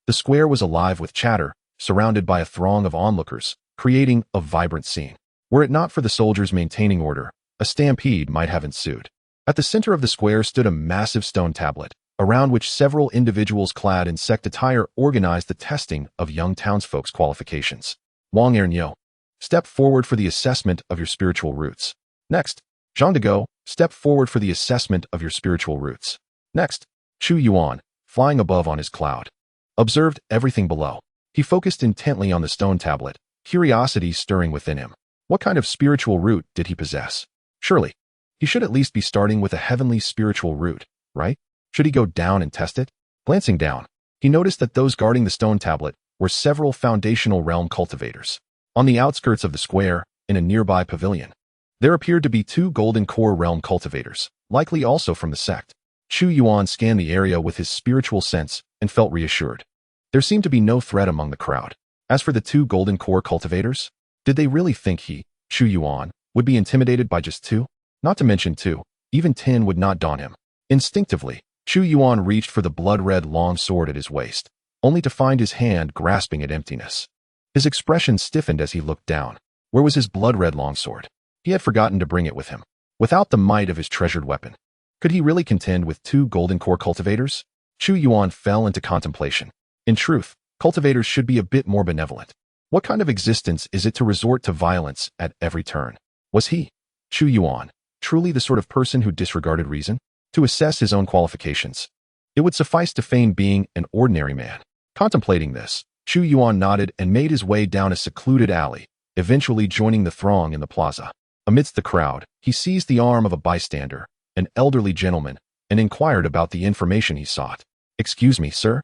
the square was alive with chatter, surrounded by a throng of onlookers, creating a vibrant scene. Were it not for the soldiers maintaining order, a stampede might have ensued. At the center of the square stood a massive stone tablet, around which several individuals clad in sect attire organized the testing of young townsfolk's qualifications. Wang Ernyo, step forward for the assessment of your spiritual roots. Next, Zhang Dego, step forward for the assessment of your spiritual roots. Next, Chu Yuan, flying above on his cloud, observed everything below. He focused intently on the stone tablet, curiosity stirring within him. What kind of spiritual root did he possess? Surely, he should at least be starting with a heavenly spiritual root, right? Should he go down and test it? Glancing down, he noticed that those guarding the stone tablet were several foundational realm cultivators. On the outskirts of the square, in a nearby pavilion, there appeared to be 2 golden core realm cultivators, likely also from the sect. Chu Yuan scanned the area with his spiritual sense and felt reassured. There seemed to be no threat among the crowd. As for the 2 golden core cultivators, did they really think he, Chu Yuan, would be intimidated by just 2? Not to mention 2, even 10 would not daunt him. Instinctively, Chu Yuan reached for the blood-red long sword at his waist, only to find his hand grasping at emptiness. His expression stiffened as he looked down. Where was his blood-red longsword? He had forgotten to bring it with him. Without the might of his treasured weapon, could he really contend with 2 golden core cultivators? Chu Yuan fell into contemplation. In truth, cultivators should be a bit more benevolent. What kind of existence is it to resort to violence at every turn? Was he, Chu Yuan, truly the sort of person who disregarded reason? To assess his own qualifications, it would suffice to feign being an ordinary man. Contemplating this, Chu Yuan nodded and made his way down a secluded alley, eventually joining the throng in the plaza. Amidst the crowd, he seized the arm of a bystander, an elderly gentleman, and inquired about the information he sought. Excuse me, sir?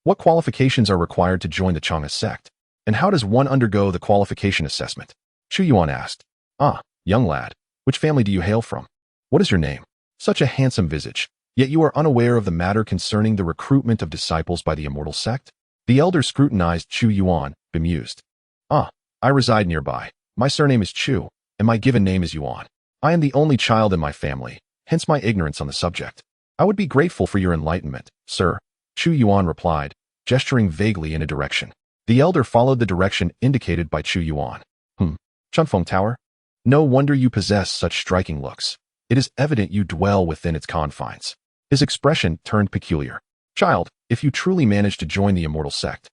What qualifications are required to join the Changhe sect? And how does one undergo the qualification assessment? Chu Yuan asked. Ah, young lad, which family do you hail from? What is your name? Such a handsome visage, Yet you are unaware of the matter concerning the recruitment of disciples by the immortal sect? The elder scrutinized Chu Yuan, bemused. Ah, I reside nearby. My surname is Chu, and my given name is Yuan. I am the only child in my family, hence my ignorance on the subject. I would be grateful for your enlightenment, sir, Chu Yuan replied, gesturing vaguely in a direction. The elder followed the direction indicated by Chu Yuan. Chunfeng Tower? No wonder you possess such striking looks. It is evident you dwell within its confines. His expression turned peculiar. Child, if you truly manage to join the immortal sect,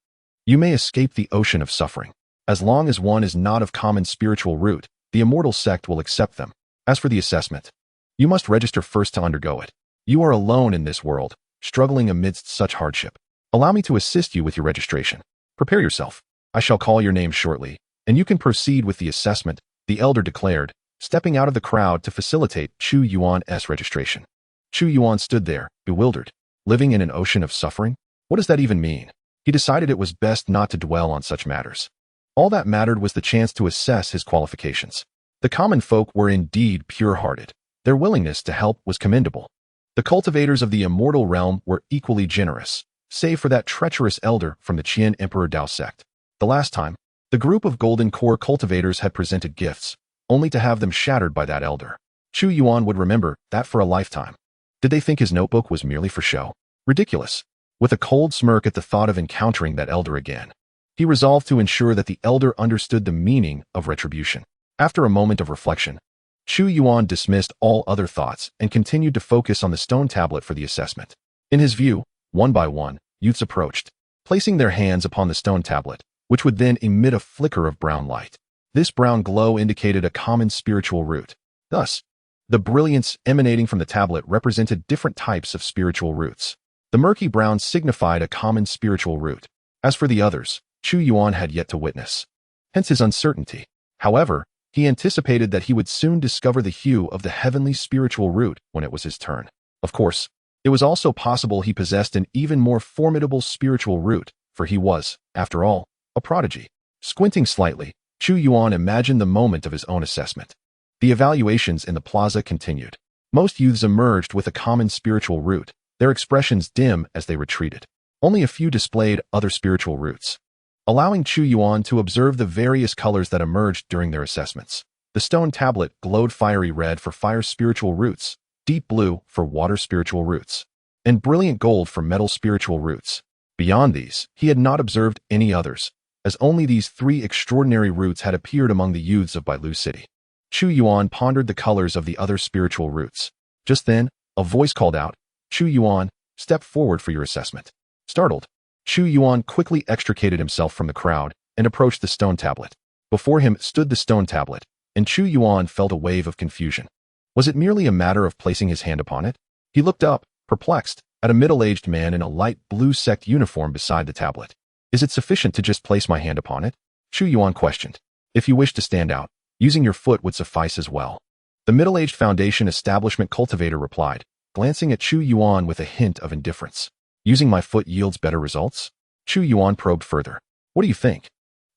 you may escape the ocean of suffering. As long as one is not of common spiritual root, the immortal sect will accept them. As for the assessment, you must register first to undergo it. You are alone in this world, struggling amidst such hardship. Allow me to assist you with your registration. Prepare yourself. I shall call your name shortly, and you can proceed with the assessment, the elder declared, stepping out of the crowd to facilitate Chu Yuan's registration. Chu Yuan stood there, bewildered. Living in an ocean of suffering? What does that even mean? He decided it was best not to dwell on such matters. All that mattered was the chance to assess his qualifications. The common folk were indeed pure-hearted. Their willingness to help was commendable. The cultivators of the immortal realm were equally generous, save for that treacherous elder from the Qian Emperor Dao sect. The last time, the group of golden core cultivators had presented gifts, only to have them shattered by that elder. Chu Yuan would remember that for a lifetime. Did they think his notebook was merely for show? Ridiculous. With a cold smirk at the thought of encountering that elder again, he resolved to ensure that the elder understood the meaning of retribution. After a moment of reflection, Chu Yuan dismissed all other thoughts and continued to focus on the stone tablet for the assessment. In his view, one by one, youths approached, placing their hands upon the stone tablet, which would then emit a flicker of brown light. This brown glow indicated a common spiritual root. Thus, the brilliance emanating from the tablet represented different types of spiritual roots. The murky brown signified a common spiritual root. As for the others, Chu Yuan had yet to witness. Hence his uncertainty. However, he anticipated that he would soon discover the hue of the heavenly spiritual root when it was his turn. Of course, it was also possible he possessed an even more formidable spiritual root, for he was, after all, a prodigy. Squinting slightly, Chu Yuan imagined the moment of his own assessment. The evaluations in the plaza continued. Most youths emerged with a common spiritual root, their expressions dim as they retreated. Only a few displayed other spiritual roots, allowing Chu Yuan to observe the various colors that emerged during their assessments. The stone tablet glowed fiery red for fire spiritual roots, deep blue for water spiritual roots, and brilliant gold for metal spiritual roots. Beyond these, he had not observed any others, as only these three extraordinary roots had appeared among the youths of Bailu City. Chu Yuan pondered the colors of the other spiritual roots. Just then, a voice called out, "Chu Yuan, step forward for your assessment." Startled, Chu Yuan quickly extricated himself from the crowd and approached the stone tablet. Before him stood the stone tablet, and Chu Yuan felt a wave of confusion. Was it merely a matter of placing his hand upon it? He looked up, perplexed, at a middle-aged man in a light blue sect uniform beside the tablet. "Is it sufficient to just place my hand upon it?" Chu Yuan questioned. "If you wish to stand out, using your foot would suffice as well." The middle-aged Foundation Establishment cultivator replied, glancing at Chu Yuan with a hint of indifference. "Using my foot yields better results?" Chu Yuan probed further. "What do you think?"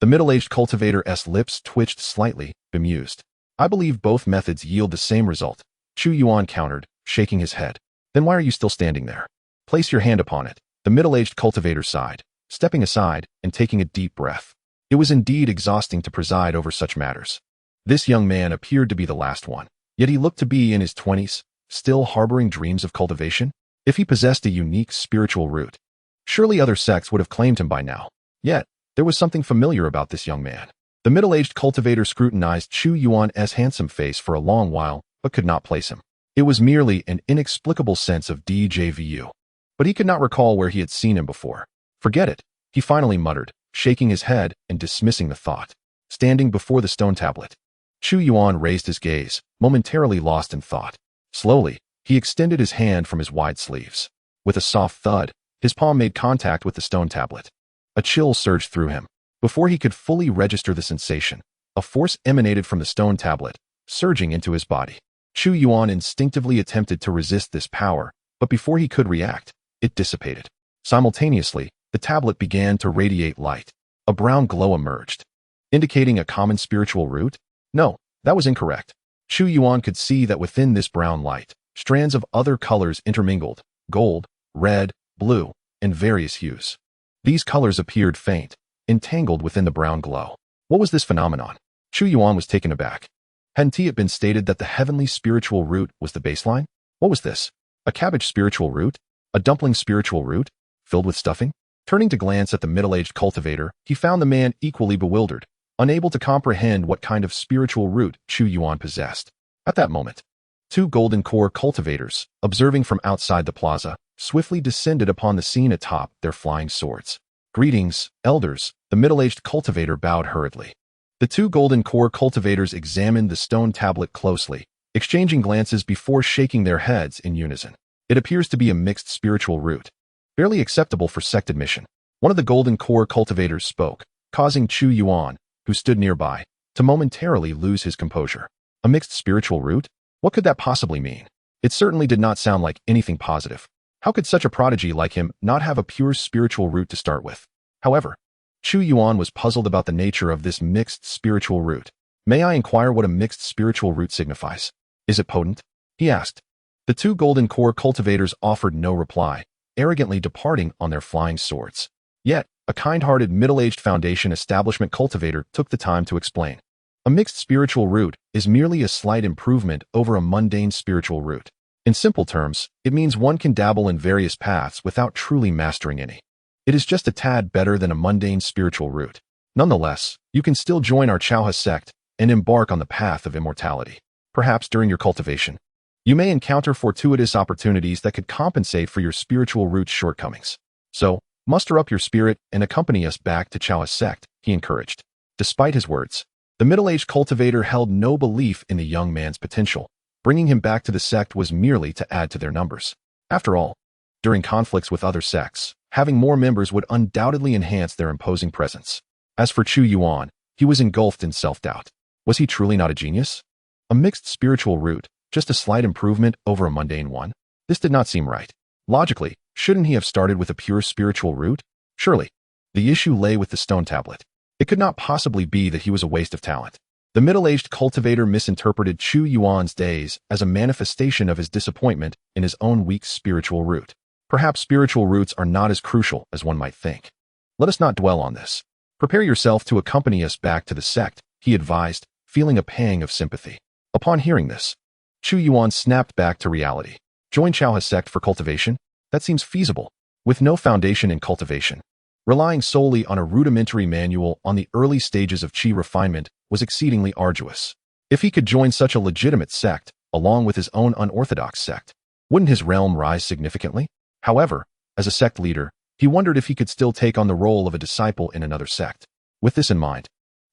The middle-aged cultivator's lips twitched slightly, bemused. "I believe both methods yield the same result," Chu Yuan countered, shaking his head. "Then why are you still standing there? Place your hand upon it." The middle-aged cultivator sighed, stepping aside and taking a deep breath. It was indeed exhausting to preside over such matters. This young man appeared to be the last one, yet he looked to be in his 20s, still harboring dreams of cultivation. If he possessed a unique spiritual root, surely other sects would have claimed him by now. Yet, there was something familiar about this young man. The middle-aged cultivator scrutinized Chu Yuan's handsome face for a long while, but could not place him. It was merely an inexplicable sense of déjà vu. But he could not recall where he had seen him before. "Forget it," he finally muttered, shaking his head and dismissing the thought. Standing before the stone tablet, Chu Yuan raised his gaze, momentarily lost in thought. Slowly, he extended his hand from his wide sleeves. With a soft thud, his palm made contact with the stone tablet. A chill surged through him. Before he could fully register the sensation, a force emanated from the stone tablet, surging into his body. Chu Yuan instinctively attempted to resist this power, but before he could react, it dissipated. Simultaneously, the tablet began to radiate light. A brown glow emerged, indicating a common spiritual root? No, that was incorrect. Chu Yuan could see that within this brown light, Strands of other colors intermingled, gold, red, blue, and various hues. These colors appeared faint, entangled within the brown glow. What was this phenomenon? Chu Yuan was taken aback. Hadn't it been stated that the heavenly spiritual root was the baseline? What was this? A cabbage spiritual root? A dumpling spiritual root? Filled with stuffing? Turning to glance at the middle-aged cultivator, he found the man equally bewildered, unable to comprehend what kind of spiritual root Chu Yuan possessed. At that moment, two golden core cultivators, observing from outside the plaza, swiftly descended upon the scene atop their flying swords. Greetings, elders, the middle-aged cultivator bowed hurriedly. The two golden core cultivators examined the stone tablet closely, exchanging glances before shaking their heads in unison. It appears to be a mixed spiritual root, barely acceptable for sect admission. One of the golden core cultivators spoke, causing Chu Yuan, who stood nearby, to momentarily lose his composure. A mixed spiritual root? What could that possibly mean? It certainly did not sound like anything positive. How could such a prodigy like him not have a pure spiritual root to start with? However, Chu Yuan was puzzled about the nature of this mixed spiritual root. May I inquire what a mixed spiritual root signifies? Is it potent? He asked. The two golden core cultivators offered no reply, arrogantly departing on their flying swords. Yet, a kind-hearted middle-aged foundation establishment cultivator took the time to explain. A mixed spiritual root is merely a slight improvement over a mundane spiritual root. In simple terms, it means one can dabble in various paths without truly mastering any. It is just a tad better than a mundane spiritual root. Nonetheless, you can still join our Chauha sect and embark on the path of immortality. Perhaps during your cultivation, you may encounter fortuitous opportunities that could compensate for your spiritual root's shortcomings. So, muster up your spirit and accompany us back to Chauha sect, he encouraged. Despite his words, the middle-aged cultivator held no belief in the young man's potential. Bringing him back to the sect was merely to add to their numbers. After all, during conflicts with other sects, having more members would undoubtedly enhance their imposing presence. As for Chu Yuan, he was engulfed in self-doubt. Was he truly not a genius? A mixed spiritual root, just a slight improvement over a mundane one? This did not seem right. Logically, shouldn't he have started with a pure spiritual root? Surely. The issue lay with the stone tablet. It could not possibly be that he was a waste of talent. The middle-aged cultivator misinterpreted Chu Yuan's days as a manifestation of his disappointment in his own weak spiritual root. Perhaps spiritual roots are not as crucial as one might think. Let us not dwell on this. Prepare yourself to accompany us back to the sect, he advised, feeling a pang of sympathy. Upon hearing this, Chu Yuan snapped back to reality. Join Chauha sect for cultivation? That seems feasible. With no foundation in cultivation, relying solely on a rudimentary manual on the early stages of qi refinement was exceedingly arduous. If he could join such a legitimate sect, along with his own unorthodox sect, wouldn't his realm rise significantly? However, as a sect leader, he wondered if he could still take on the role of a disciple in another sect. With this in mind,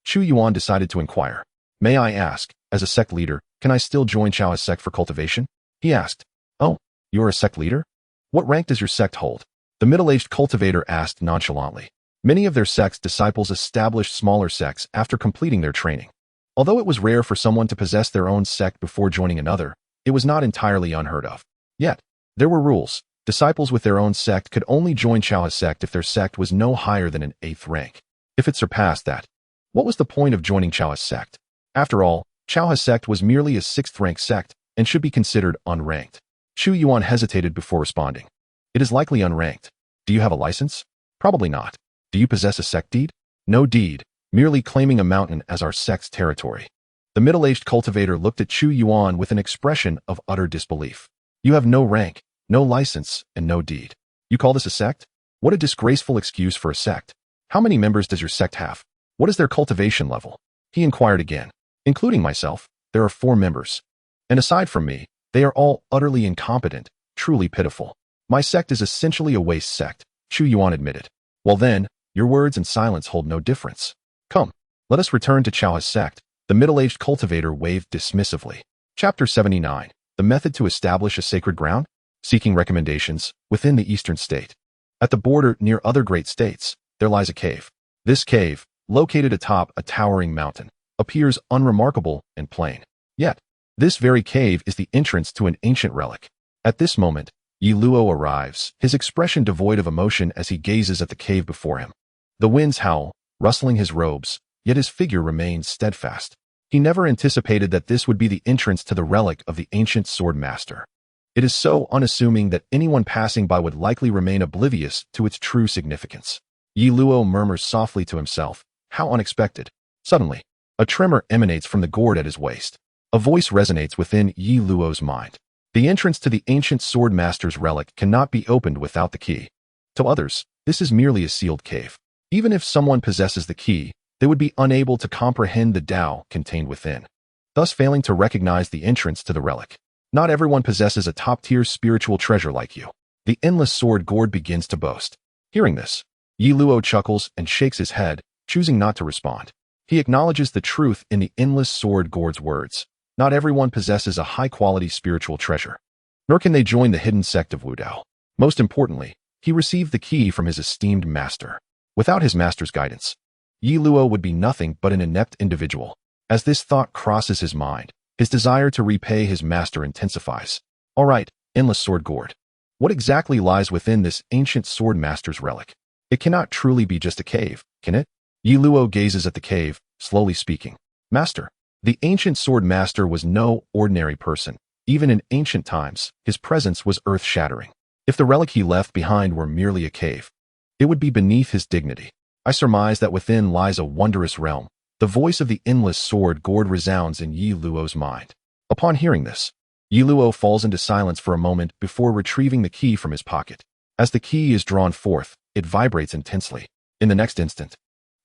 Chu Yuan decided to inquire. May I ask, as a sect leader, can I still join Chauha sect for cultivation? He asked. Oh, you're a sect leader? What rank does your sect hold? The middle-aged cultivator asked nonchalantly. Many of their sect's disciples established smaller sects after completing their training. Although it was rare for someone to possess their own sect before joining another, it was not entirely unheard of. Yet, there were rules. Disciples with their own sect could only join Chauha sect if their sect was no higher than an 8th rank. If it surpassed that, what was the point of joining Chauha sect? After all, Chauha sect was merely a 6th rank sect and should be considered unranked. Chu Yuan hesitated before responding. It is likely unranked. Do you have a license? Probably not. Do you possess a sect deed? No deed, merely claiming a mountain as our sect's territory. The middle-aged cultivator looked at Chu Yuan with an expression of utter disbelief. You have no rank, no license, and no deed. You call this a sect? What a disgraceful excuse for a sect. How many members does your sect have? What is their cultivation level? He inquired again. Including myself, there are 4 members. And aside from me, they are all utterly incompetent, truly pitiful. My sect is essentially a waste sect, Chu Yuan admitted. Well then, your words and silence hold no difference. Come, let us return to Chauha's sect. The middle-aged cultivator waved dismissively. Chapter 79. The method to establish a sacred ground? Seeking recommendations within the eastern state. At the border near other great states, there lies a cave. This cave, located atop a towering mountain, appears unremarkable and plain. Yet, this very cave is the entrance to an ancient relic. At this moment, Ye Luo arrives, his expression devoid of emotion as he gazes at the cave before him. The winds howl, rustling his robes, yet his figure remains steadfast. He never anticipated that this would be the entrance to the relic of the ancient sword master. It is so unassuming that anyone passing by would likely remain oblivious to its true significance. Ye Luo murmurs softly to himself, how unexpected. Suddenly, a tremor emanates from the gourd at his waist. A voice resonates within Ye Luo's mind. The entrance to the ancient sword master's relic cannot be opened without the key. To others, this is merely a sealed cave. Even if someone possesses the key, they would be unable to comprehend the Tao contained within, thus failing to recognize the entrance to the relic. Not everyone possesses a top-tier spiritual treasure like you. The endless sword gourd begins to boast. Hearing this, Ye Luo chuckles and shakes his head, choosing not to respond. He acknowledges the truth in the endless sword gourd's words. Not everyone possesses a high-quality spiritual treasure, nor can they join the hidden sect of Wudao. Most importantly, he received the key from his esteemed master. Without his master's guidance, Ye Luo would be nothing but an inept individual. As this thought crosses his mind, his desire to repay his master intensifies. All right, endless sword gourd. What exactly lies within this ancient sword master's relic? It cannot truly be just a cave, can it? Ye Luo gazes at the cave, slowly speaking. Master. The ancient sword master was no ordinary person. Even in ancient times, his presence was earth-shattering. If the relic he left behind were merely a cave, it would be beneath his dignity. I surmise that within lies a wondrous realm. The voice of the endless sword gourd resounds in Ye Luo's mind. Upon hearing this, Ye Luo falls into silence for a moment before retrieving the key from his pocket. As the key is drawn forth, it vibrates intensely. In the next instant,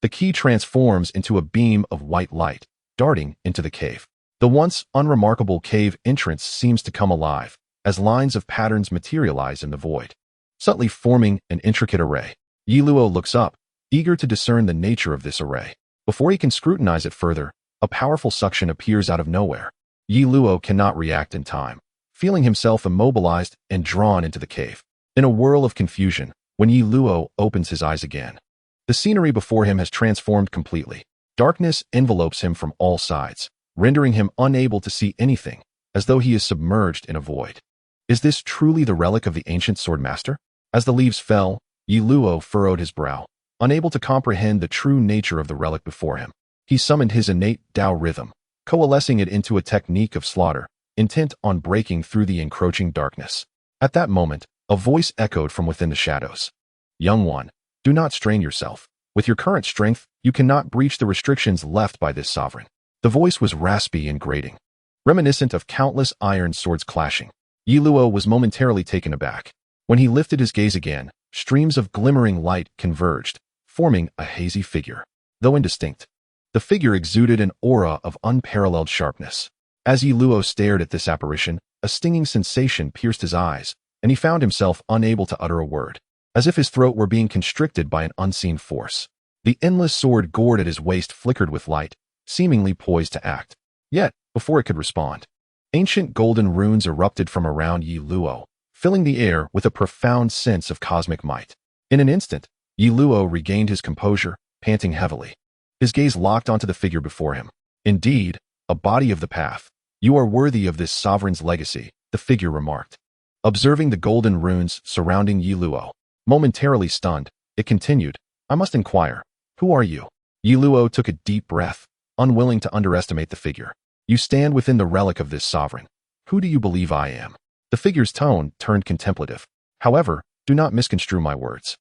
the key transforms into a beam of white light, darting into the cave. The once unremarkable cave entrance seems to come alive, as lines of patterns materialize in the void, subtly forming an intricate array. Ye Luo looks up, eager to discern the nature of this array. Before he can scrutinize it further, a powerful suction appears out of nowhere. Ye Luo cannot react in time, feeling himself immobilized and drawn into the cave. In a whirl of confusion, when Ye Luo opens his eyes again, the scenery before him has transformed completely. Darkness envelopes him from all sides, rendering him unable to see anything, as though he is submerged in a void. Is this truly the relic of the ancient sword master? As the leaves fell, Ye Luo furrowed his brow, unable to comprehend the true nature of the relic before him. He summoned his innate Tao rhythm, coalescing it into a technique of slaughter, intent on breaking through the encroaching darkness. At that moment, a voice echoed from within the shadows. Young one, do not strain yourself. With your current strength, you cannot breach the restrictions left by this sovereign. The voice was raspy and grating, reminiscent of countless iron swords clashing. Ye Luo was momentarily taken aback. When he lifted his gaze again, streams of glimmering light converged, forming a hazy figure. Though indistinct, the figure exuded an aura of unparalleled sharpness. As Ye Luo stared at this apparition, a stinging sensation pierced his eyes, and he found himself unable to utter a word, as if his throat were being constricted by an unseen force. The endless sword gourd at his waist flickered with light, seemingly poised to act. Yet, before it could respond, ancient golden runes erupted from around Ye Luo, filling the air with a profound sense of cosmic might. In an instant, Ye Luo regained his composure, panting heavily. His gaze locked onto the figure before him. Indeed, a body of the path. You are worthy of this sovereign's legacy, the figure remarked. Observing the golden runes surrounding Ye Luo, momentarily stunned, it continued, I must inquire, who are you? Ye Luo took a deep breath, unwilling to underestimate the figure. You stand within the relic of this sovereign. Who do you believe I am? The figure's tone turned contemplative. However, do not misconstrue my words.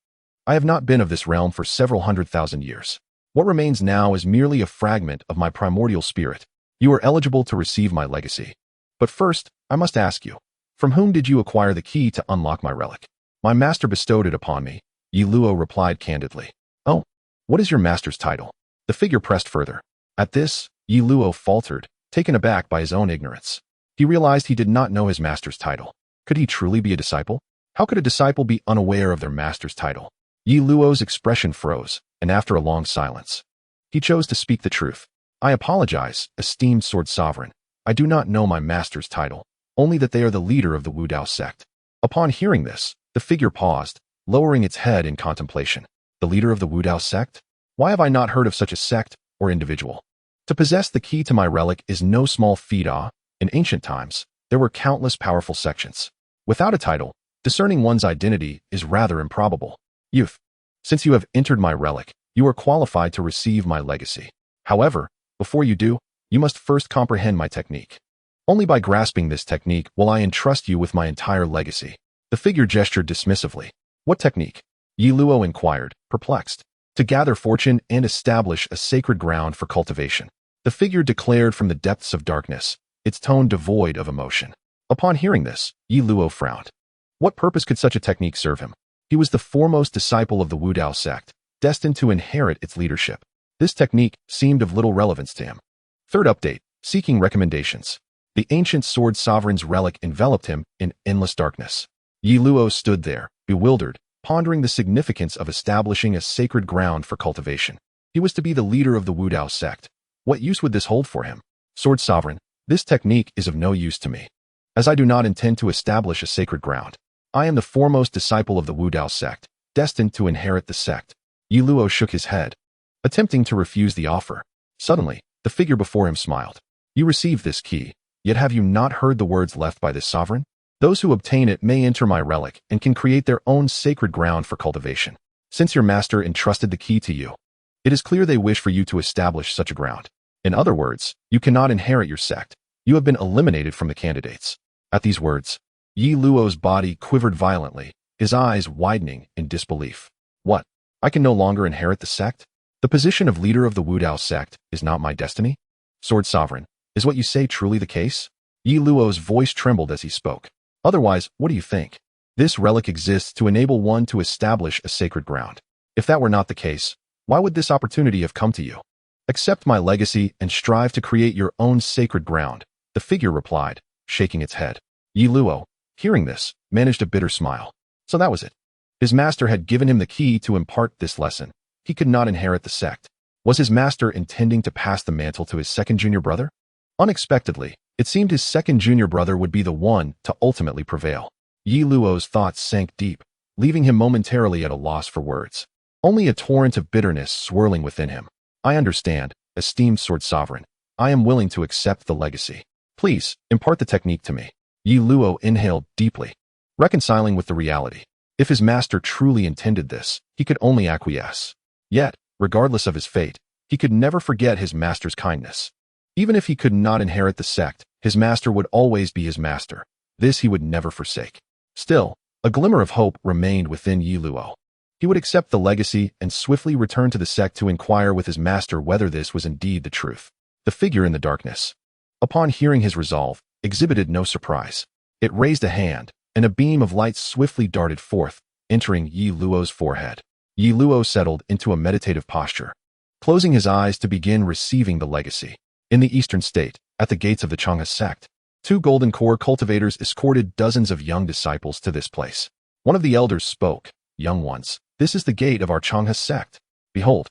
I have not been of this realm for several 100,000 years. What remains now is merely a fragment of my primordial spirit. You are eligible to receive my legacy. But first, I must ask you, from whom did you acquire the key to unlock my relic? My master bestowed it upon me, Ye Luo replied candidly. Oh, what is your master's title? The figure pressed further. At this, Ye Luo faltered, taken aback by his own ignorance. He realized he did not know his master's title. Could he truly be a disciple? How could a disciple be unaware of their master's title? Ye Luo's expression froze, and after a long silence, he chose to speak the truth. I apologize, esteemed sword sovereign. I do not know my master's title, only that they are the leader of the Wudao sect. Upon hearing this, the figure paused, lowering its head in contemplation. The leader of the Wudao sect? Why have I not heard of such a sect or individual? To possess the key to my relic is no small feat. In ancient times, there were countless powerful sections. Without a title, discerning one's identity is rather improbable. Youth, since you have entered my relic, you are qualified to receive my legacy. However, before you do, you must first comprehend my technique. Only by grasping this technique will I entrust you with my entire legacy. The figure gestured dismissively. What technique? Ye Luo inquired, perplexed. To gather fortune and establish a sacred ground for cultivation. The figure declared from the depths of darkness, its tone devoid of emotion. Upon hearing this, Ye Luo frowned. What purpose could such a technique serve him? He was the foremost disciple of the Wudao sect, destined to inherit its leadership. This technique seemed of little relevance to him. Third update, seeking recommendations. The ancient sword sovereign's relic enveloped him in endless darkness. Ye Luo stood there, bewildered, pondering the significance of establishing a sacred ground for cultivation. He was to be the leader of the Wudao sect. What use would this hold for him? Sword sovereign, this technique is of no use to me, as I do not intend to establish a sacred ground. I am the foremost disciple of the Wudao sect, destined to inherit the sect. Ye Luo shook his head, attempting to refuse the offer. Suddenly, the figure before him smiled. You received this key, yet have you not heard the words left by this sovereign? Those who obtain it may enter my relic and can create their own sacred ground for cultivation. Since your master entrusted the key to you, it is clear they wish for you to establish such a ground. In other words, you cannot inherit your sect. You have been eliminated from the candidates. At these words, Ye Luo's body quivered violently, his eyes widening in disbelief. What? I can no longer inherit the sect? The position of leader of the Wudao sect is not my destiny? Sword sovereign, is what you say truly the case? Ye Luo's voice trembled as he spoke. Otherwise, what do you think? This relic exists to enable one to establish a sacred ground. If that were not the case, why would this opportunity have come to you? Accept my legacy and strive to create your own sacred ground, the figure replied, shaking its head. Ye Luo, hearing this, managed a bitter smile. So that was it. His master had given him the key to impart this lesson. He could not inherit the sect. Was his master intending to pass the mantle to his second junior brother? Unexpectedly, it seemed his second junior brother would be the one to ultimately prevail. Ye Luo's thoughts sank deep, leaving him momentarily at a loss for words. Only a torrent of bitterness swirling within him. I understand, esteemed sword sovereign. I am willing to accept the legacy. Please, impart the technique to me. Ye Luo inhaled deeply, reconciling with the reality. If his master truly intended this, he could only acquiesce. Yet, regardless of his fate, he could never forget his master's kindness. Even if he could not inherit the sect, his master would always be his master. This he would never forsake. Still, a glimmer of hope remained within Ye Luo. He would accept the legacy and swiftly return to the sect to inquire with his master whether this was indeed the truth. The figure in the darkness, upon hearing his resolve, exhibited no surprise. It raised a hand, and a beam of light swiftly darted forth, entering Ye Luo's forehead. Ye Luo settled into a meditative posture, closing his eyes to begin receiving the legacy. In the eastern state, at the gates of the Chang'e sect, 2 golden core cultivators escorted dozens of young disciples to this place. One of the elders spoke. Young ones, this is the gate of our Chang'e sect. Behold,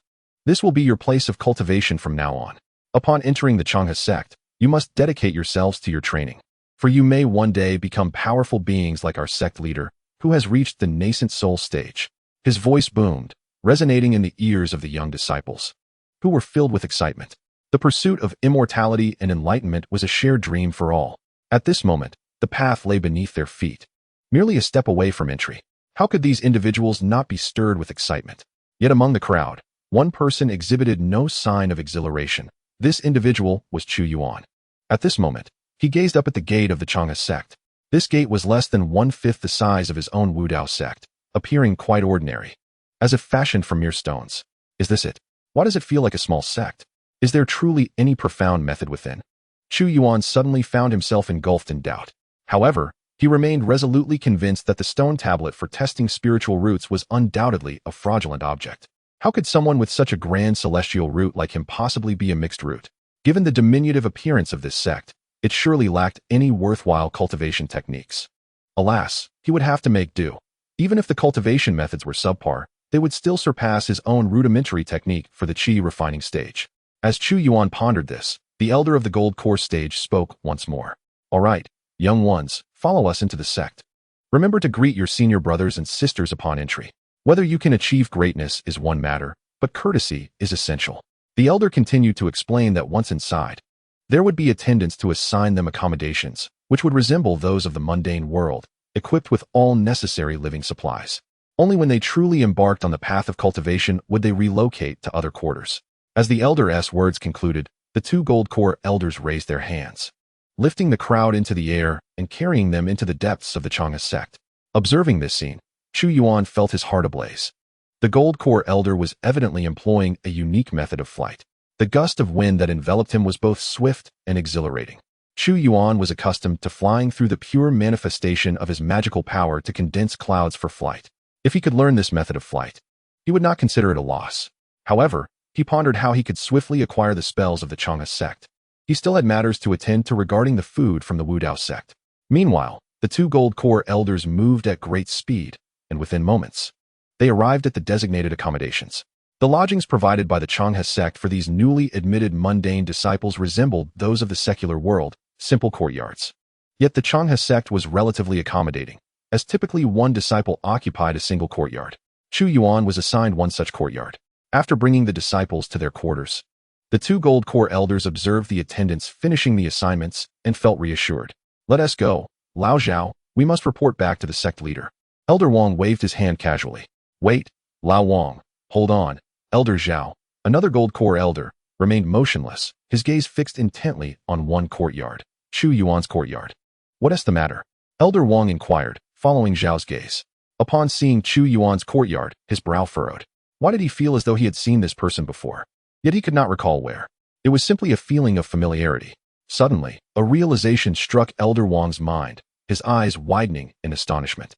this will be your place of cultivation from now on. Upon entering the Chang'e sect, you must dedicate yourselves to your training. For you may one day become powerful beings like our sect leader, who has reached the nascent soul stage. His voice boomed, resonating in the ears of the young disciples, who were filled with excitement. The pursuit of immortality and enlightenment was a shared dream for all. At this moment, the path lay beneath their feet, merely a step away from entry. How could these individuals not be stirred with excitement? Yet among the crowd, one person exhibited no sign of exhilaration. This individual was Chu Yuan. At this moment, he gazed up at the gate of the Chang'e sect. This gate was less than 1/5 the size of his own Wudao sect, appearing quite ordinary, as if fashioned from mere stones. Is this it? Why does it feel like a small sect? Is there truly any profound method within? Chu Yuan suddenly found himself engulfed in doubt. However, he remained resolutely convinced that the stone tablet for testing spiritual roots was undoubtedly a fraudulent object. How could someone with such a grand celestial root like him possibly be a mixed root? Given the diminutive appearance of this sect, it surely lacked any worthwhile cultivation techniques. Alas, he would have to make do. Even if the cultivation methods were subpar, they would still surpass his own rudimentary technique for the qi refining stage. As Chu Yuan pondered this, the elder of the gold core stage spoke once more. All right, young ones, follow us into the sect. Remember to greet your senior brothers and sisters upon entry. Whether you can achieve greatness is one matter, but courtesy is essential. The elder continued to explain that once inside, there would be attendants to assign them accommodations, which would resemble those of the mundane world, equipped with all necessary living supplies. Only when they truly embarked on the path of cultivation would they relocate to other quarters. As the elder's words concluded, the 2 gold core elders raised their hands. lifting the crowd into the air and carrying them into the depths of the Chang'e sect. Observing this scene, Chu Yuan felt his heart ablaze. The gold core elder was evidently employing a unique method of flight. The gust of wind that enveloped him was both swift and exhilarating. Chu Yuan was accustomed to flying through the pure manifestation of his magical power to condense clouds for flight. If he could learn this method of flight, he would not consider it a loss. However, he pondered how he could swiftly acquire the spells of the Chang'e sect. He still had matters to attend to regarding the food from the Wudao sect. Meanwhile, the two gold core elders moved at great speed, and within moments, they arrived at the designated accommodations. The lodgings provided by the Chang'e sect for these newly admitted mundane disciples resembled those of the secular world, simple courtyards. Yet the Chang'e sect was relatively accommodating, as typically one disciple occupied a single courtyard. Chu Yuan was assigned one such courtyard. After bringing the disciples to their quarters, the two gold core elders observed the attendants finishing the assignments and felt reassured. Let us go, Lao Zhao, we must report back to the sect leader. Elder Wang waved his hand casually. Wait, Lao Wang, hold on. Elder Zhao, another gold core elder, remained motionless, his gaze fixed intently on one courtyard, Chu Yuan's courtyard. What is the matter? Elder Wang inquired, following Zhao's gaze. Upon seeing Chu Yuan's courtyard, his brow furrowed. Why did he feel as though he had seen this person before? Yet he could not recall where. It was simply a feeling of familiarity. Suddenly, a realization struck Elder Wang's mind, his eyes widening in astonishment.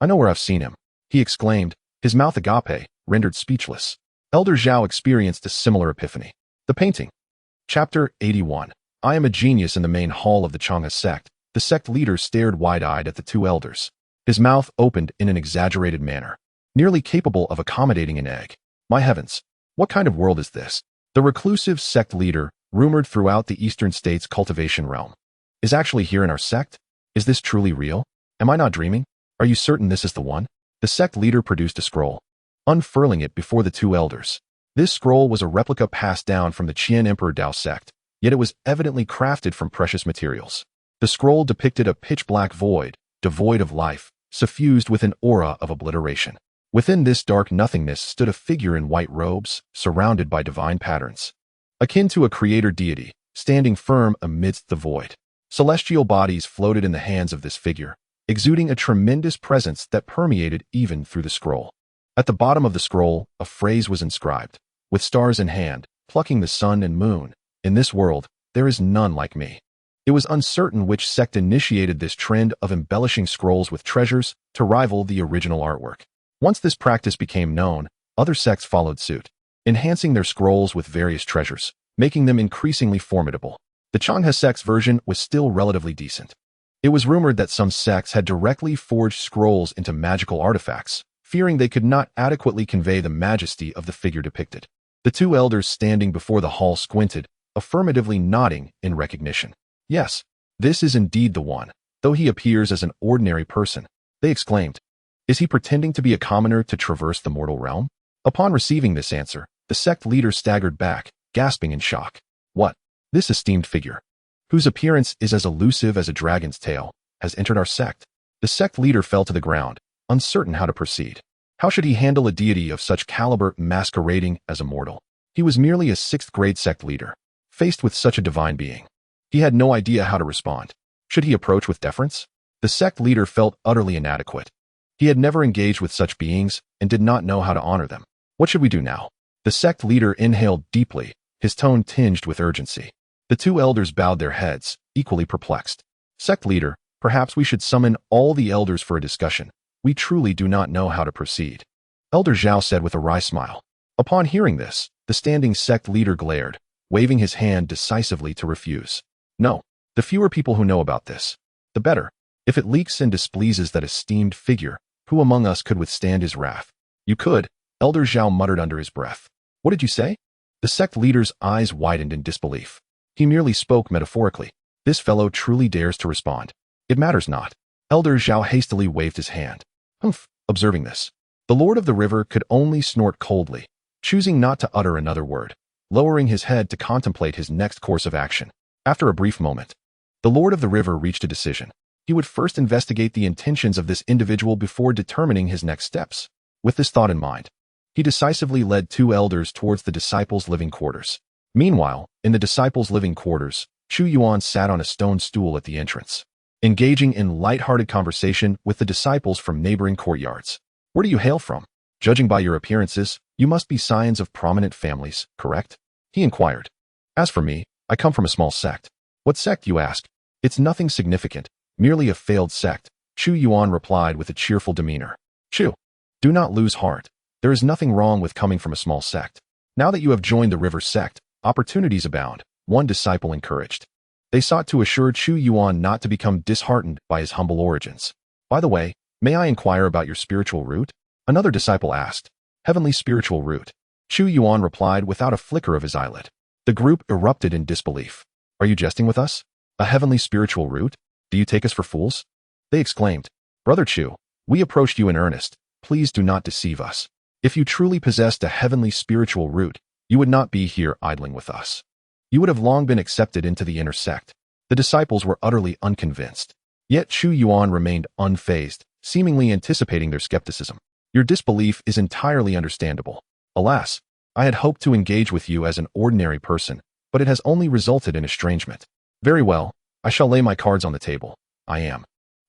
I know where I've seen him, he exclaimed, his mouth agape, rendered speechless. Elder Zhao experienced a similar epiphany. The painting. Chapter 81. I am a genius. In the main hall of the Chang'e sect, the sect leader stared wide-eyed at the two elders. His mouth opened in an exaggerated manner, nearly capable of accommodating an egg. My heavens, what kind of world is this? The reclusive sect leader, rumored throughout the eastern states' cultivation realm, is actually here in our sect? Is this truly real? Am I not dreaming? Are you certain this is the one? The sect leader produced a scroll, unfurling it before the two elders. This scroll was a replica passed down from the Qian Emperor Dao sect, yet it was evidently crafted from precious materials. The scroll depicted a pitch-black void, devoid of life, suffused with an aura of obliteration. Within this dark nothingness stood a figure in white robes, surrounded by divine patterns. Akin to a creator deity, standing firm amidst the void. Celestial bodies floated in the hands of this figure, exuding a tremendous presence that permeated even through the scroll. At the bottom of the scroll, a phrase was inscribed. With stars in hand, plucking the sun and moon, in this world, there is none like me. It was uncertain which sect initiated this trend of embellishing scrolls with treasures to rival the original artwork. Once this practice became known, other sects followed suit, enhancing their scrolls with various treasures, making them increasingly formidable. The Chang'e sect's version was still relatively decent. It was rumored that some sects had directly forged scrolls into magical artifacts, fearing they could not adequately convey the majesty of the figure depicted. The two elders standing before the hall squinted, affirmatively nodding in recognition. Yes, this is indeed the one, though he appears as an ordinary person, they exclaimed. Is he pretending to be a commoner to traverse the mortal realm? Upon receiving this answer, the sect leader staggered back, gasping in shock. What? This esteemed figure, whose appearance is as elusive as a dragon's tail, has entered our sect. The sect leader fell to the ground, uncertain how to proceed. How should he handle a deity of such caliber masquerading as a mortal? He was merely a 6th-grade sect leader, faced with such a divine being. He had no idea how to respond. Should he approach with deference? The sect leader felt utterly inadequate. He had never engaged with such beings and did not know how to honor them. What should we do now? The sect leader inhaled deeply, his tone tinged with urgency. The two elders bowed their heads, equally perplexed. Sect leader, perhaps we should summon all the elders for a discussion. We truly do not know how to proceed. Elder Zhao said with a wry smile. Upon hearing this, the standing sect leader glared, waving his hand decisively to refuse. No, the fewer people who know about this, the better. If it leaks and displeases that esteemed figure, who among us could withstand his wrath? You could, Elder Zhao muttered under his breath. What did you say? The sect leader's eyes widened in disbelief. He merely spoke metaphorically. This fellow truly dares to respond. It matters not. Elder Zhao hastily waved his hand. Humph, observing this. The Lord of the River could only snort coldly, choosing not to utter another word, lowering his head to contemplate his next course of action. After a brief moment, the Lord of the River reached a decision. He would first investigate the intentions of this individual before determining his next steps. With this thought in mind, he decisively led two elders towards the disciples' living quarters. Meanwhile, in the disciples' living quarters, Chu Yuan sat on a stone stool at the entrance, engaging in light-hearted conversation with the disciples from neighboring courtyards. Where do you hail from? Judging by your appearances, you must be scions of prominent families, correct? He inquired. As for me, I come from a small sect. What sect, you ask? It's nothing significant, merely a failed sect, Chu Yuan replied with a cheerful demeanor. Chu, do not lose heart. There is nothing wrong with coming from a small sect. Now that you have joined the river sect, opportunities abound, one disciple encouraged. They sought to assure Chu Yuan not to become disheartened by his humble origins. By the way, may I inquire about your spiritual root? Another disciple asked. Heavenly spiritual root. Chu Yuan replied without a flicker of his eyelid. The group erupted in disbelief. Are you jesting with us? A heavenly spiritual root? Do you take us for fools? They exclaimed. Brother Chu, we approached you in earnest. Please do not deceive us. If you truly possessed a heavenly spiritual root, you would not be here idling with us. You would have long been accepted into the inner sect. The disciples were utterly unconvinced. Yet Chu Yuan remained unfazed, seemingly anticipating their skepticism. Your disbelief is entirely understandable. Alas, I had hoped to engage with you as an ordinary person, but it has only resulted in estrangement. Very well, I shall lay my cards on the table. I am,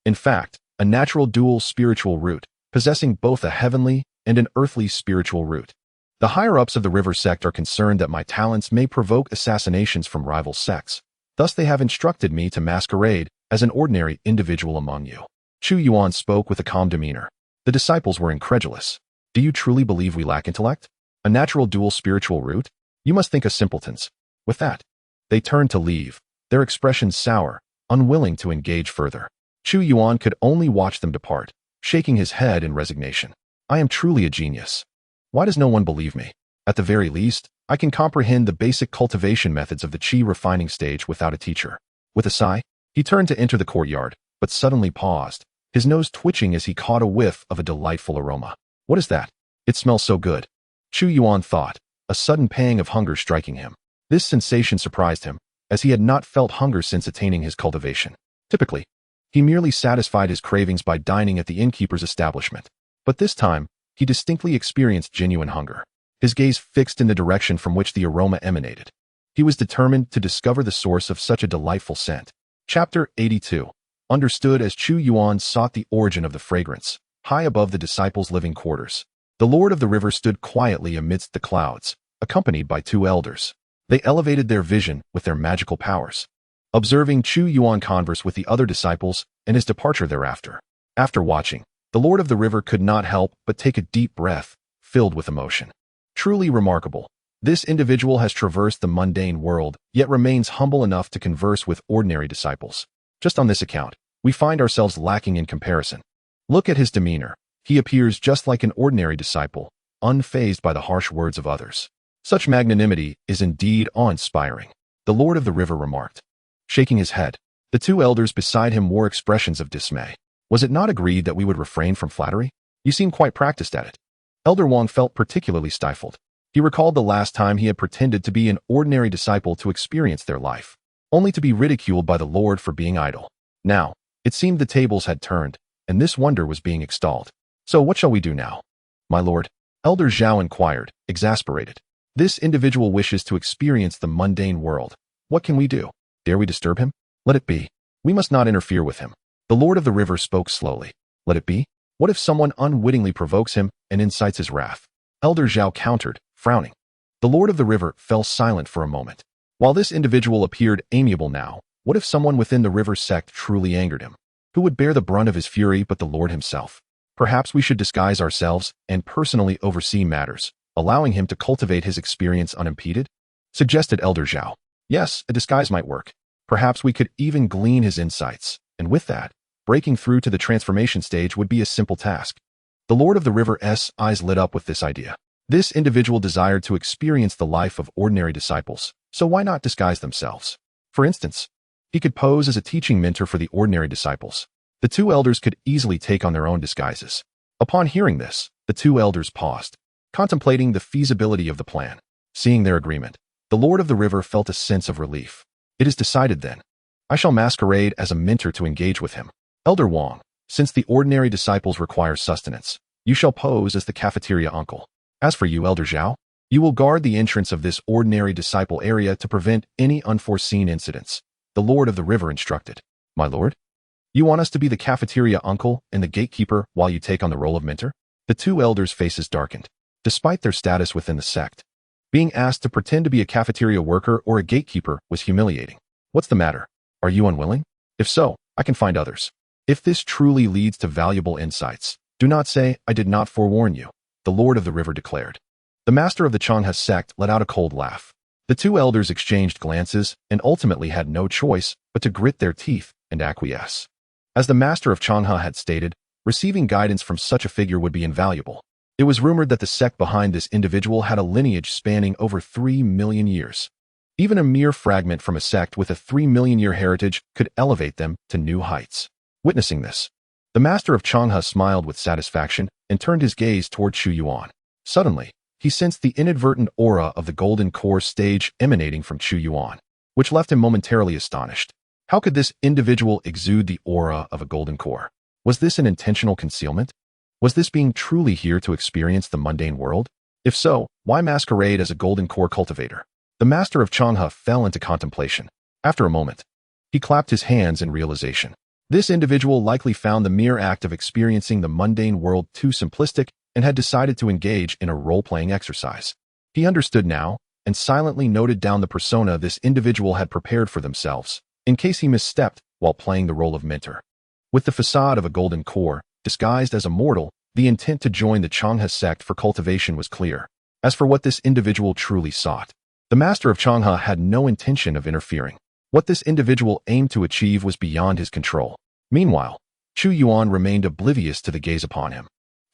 in fact, a natural dual spiritual root, possessing both a heavenly and an earthly spiritual root. The higher-ups of the river sect are concerned that my talents may provoke assassinations from rival sects. Thus they have instructed me to masquerade as an ordinary individual among you. Chu Yuan spoke with a calm demeanor. The disciples were incredulous. Do you truly believe we lack intellect? A natural dual spiritual root? You must think us simpletons. With that, they turned to leave, their expressions sour, unwilling to engage further. Chu Yuan could only watch them depart, shaking his head in resignation. I am truly a genius. Why does no one believe me? At the very least, I can comprehend the basic cultivation methods of the qi refining stage without a teacher. With a sigh, he turned to enter the courtyard, but suddenly paused, his nose twitching as he caught a whiff of a delightful aroma. What is that? It smells so good. Chu Yuan thought, a sudden pang of hunger striking him. This sensation surprised him, as he had not felt hunger since attaining his cultivation. Typically, he merely satisfied his cravings by dining at the innkeeper's establishment. But this time, he distinctly experienced genuine hunger, his gaze fixed in the direction from which the aroma emanated. He was determined to discover the source of such a delightful scent. Chapter 82. Understood as Chu Yuan sought the origin of the fragrance, high above the disciples' living quarters. The Lord of the River stood quietly amidst the clouds, accompanied by two elders. They elevated their vision with their magical powers. Observing Chu Yuan converse with the other disciples and his departure thereafter. After watching, the Lord of the River could not help but take a deep breath, filled with emotion. Truly remarkable. This individual has traversed the mundane world, yet remains humble enough to converse with ordinary disciples. Just on this account, we find ourselves lacking in comparison. Look at his demeanor. He appears just like an ordinary disciple, unfazed by the harsh words of others. Such magnanimity is indeed awe-inspiring, the Lord of the River remarked. Shaking his head, the two elders beside him wore expressions of dismay. Was it not agreed that we would refrain from flattery? You seem quite practiced at it. Elder Wang felt particularly stifled. He recalled the last time he had pretended to be an ordinary disciple to experience their life, only to be ridiculed by the Lord for being idle. Now, it seemed the tables had turned, and this wonder was being extolled. So what shall we do now? My lord, Elder Zhao inquired, exasperated. This individual wishes to experience the mundane world. What can we do? Dare we disturb him? Let it be. We must not interfere with him. The Lord of the River spoke slowly. Let it be? What if someone unwittingly provokes him and incites his wrath? Elder Zhao countered, frowning. The Lord of the River fell silent for a moment. While this individual appeared amiable now, what if someone within the river sect truly angered him? Who would bear the brunt of his fury but the Lord himself? Perhaps we should disguise ourselves and personally oversee matters, allowing him to cultivate his experience unimpeded? Suggested Elder Zhao. Yes, a disguise might work. Perhaps we could even glean his insights, and with that, breaking through to the transformation stage would be a simple task. The Lord of the River's eyes lit up with this idea. This individual desired to experience the life of ordinary disciples, so why not disguise themselves? For instance, he could pose as a teaching mentor for the ordinary disciples. The two elders could easily take on their own disguises. Upon hearing this, the two elders paused, contemplating the feasibility of the plan. Seeing their agreement, the Lord of the River felt a sense of relief. It is decided then. I shall masquerade as a mentor to engage with him. Elder Wang, since the ordinary disciples require sustenance, you shall pose as the cafeteria uncle. As for you, Elder Zhao, you will guard the entrance of this ordinary disciple area to prevent any unforeseen incidents. the Lord of the River instructed. My lord? You want us to be the cafeteria uncle and the gatekeeper while you take on the role of mentor? The two elders' faces darkened. Despite their status within the sect, being asked to pretend to be a cafeteria worker or a gatekeeper was humiliating. What's the matter? Are you unwilling? If so, I can find others. If this truly leads to valuable insights, do not say, I did not forewarn you, the Lord of the River declared. The master of the Changha sect let out a cold laugh. The two elders exchanged glances and ultimately had no choice but to grit their teeth and acquiesce. As the master of Changha had stated, receiving guidance from such a figure would be invaluable. It was rumored that the sect behind this individual had a lineage spanning over 3 million years. Even a mere fragment from a sect with a 3 million year heritage could elevate them to new heights. Witnessing this, the master of Changha smiled with satisfaction and turned his gaze toward Chu Yuan. Suddenly, he sensed the inadvertent aura of the golden core stage emanating from Chu Yuan, which left him momentarily astonished. How could this individual exude the aura of a golden core? Was this an intentional concealment? Was this being truly here to experience the mundane world? If so, why masquerade as a golden core cultivator? The master of Changha fell into contemplation. After a moment, he clapped his hands in realization. This individual likely found the mere act of experiencing the mundane world too simplistic and had decided to engage in a role-playing exercise. He understood now and silently noted down the persona this individual had prepared for themselves, in case he misstepped while playing the role of mentor. With the facade of a golden core, disguised as a mortal, the intent to join the Changha sect for cultivation was clear. As for what this individual truly sought, the master of Changha had no intention of interfering. What this individual aimed to achieve was beyond his control. Meanwhile, Chu Yuan remained oblivious to the gaze upon him.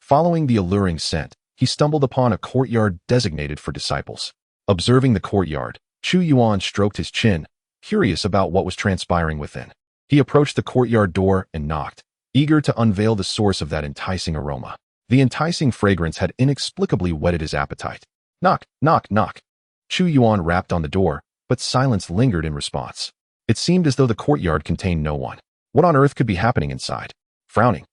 Following the alluring scent, he stumbled upon a courtyard designated for disciples. Observing the courtyard, Chu Yuan stroked his chin, curious about what was transpiring within. He approached the courtyard door and knocked, eager to unveil the source of that enticing aroma. The enticing fragrance had inexplicably whetted his appetite. Knock, knock, knock. Chu Yuan rapped on the door, but silence lingered in response. It seemed as though the courtyard contained no one. What on earth could be happening inside? Frowning,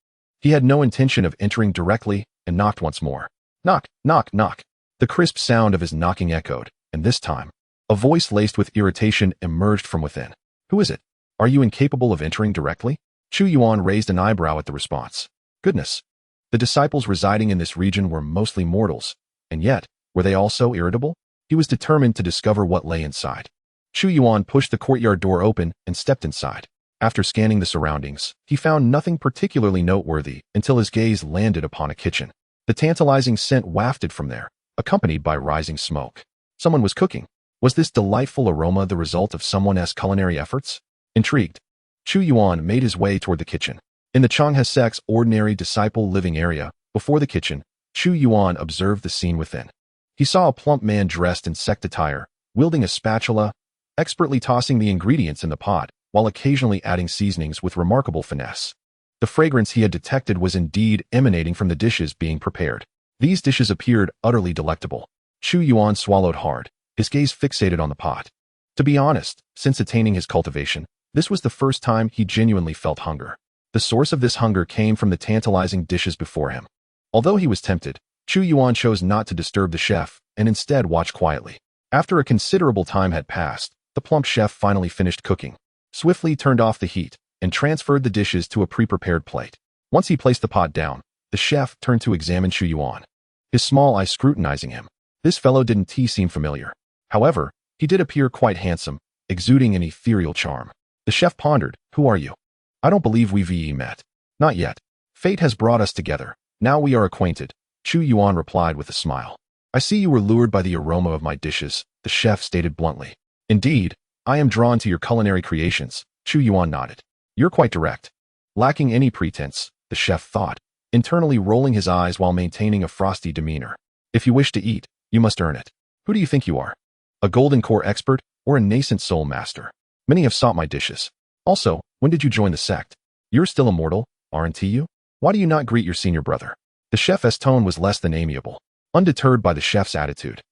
he had no intention of entering directly and knocked once more. Knock, knock, knock. The crisp sound of his knocking echoed, and this time, a voice laced with irritation emerged from within. Who is it? Are you incapable of entering directly? Chu Yuan raised an eyebrow at the response. Goodness. The disciples residing in this region were mostly mortals, and yet, were they all so irritable? He was determined to discover what lay inside. Chu Yuan pushed the courtyard door open and stepped inside. After scanning the surroundings, he found nothing particularly noteworthy until his gaze landed upon a kitchen. The tantalizing scent wafted from there, accompanied by rising smoke. Someone was cooking. Was this delightful aroma the result of someone's culinary efforts? Intrigued, Chu Yuan made his way toward the kitchen. In the Changha sect's ordinary disciple living area, before the kitchen, Chu Yuan observed the scene within. He saw a plump man dressed in sect attire, wielding a spatula, expertly tossing the ingredients in the pot, while occasionally adding seasonings with remarkable finesse. The fragrance he had detected was indeed emanating from the dishes being prepared. These dishes appeared utterly delectable. Chu Yuan swallowed hard, his gaze fixated on the pot. To be honest, since attaining his cultivation, this was the first time he genuinely felt hunger. The source of this hunger came from the tantalizing dishes before him. Although he was tempted, Chu Yuan chose not to disturb the chef and instead watched quietly. After a considerable time had passed, the plump chef finally finished cooking, swiftly turned off the heat, and transferred the dishes to a pre-prepared plate. Once he placed the pot down, the chef turned to examine Chu Yuan, his small eyes scrutinizing him. This fellow didn't seem familiar. However, he did appear quite handsome, exuding an ethereal charm. The chef pondered, who are you? I don't believe we've met. Not yet. Fate has brought us together. Now we are acquainted, Chu Yuan replied with a smile. I see you were lured by the aroma of my dishes, the chef stated bluntly. Indeed, I am drawn to your culinary creations, Chu Yuan nodded. You're quite direct. Lacking any pretense, the chef thought, internally rolling his eyes while maintaining a frosty demeanor. If you wish to eat, you must earn it. Who do you think you are? A golden core expert or a nascent soul master? Many have sought my dishes. Also, when did you join the sect? You're still immortal, aren't you? Why do you not greet your senior brother? The chef's tone was less than amiable. Undeterred by the chef's attitude,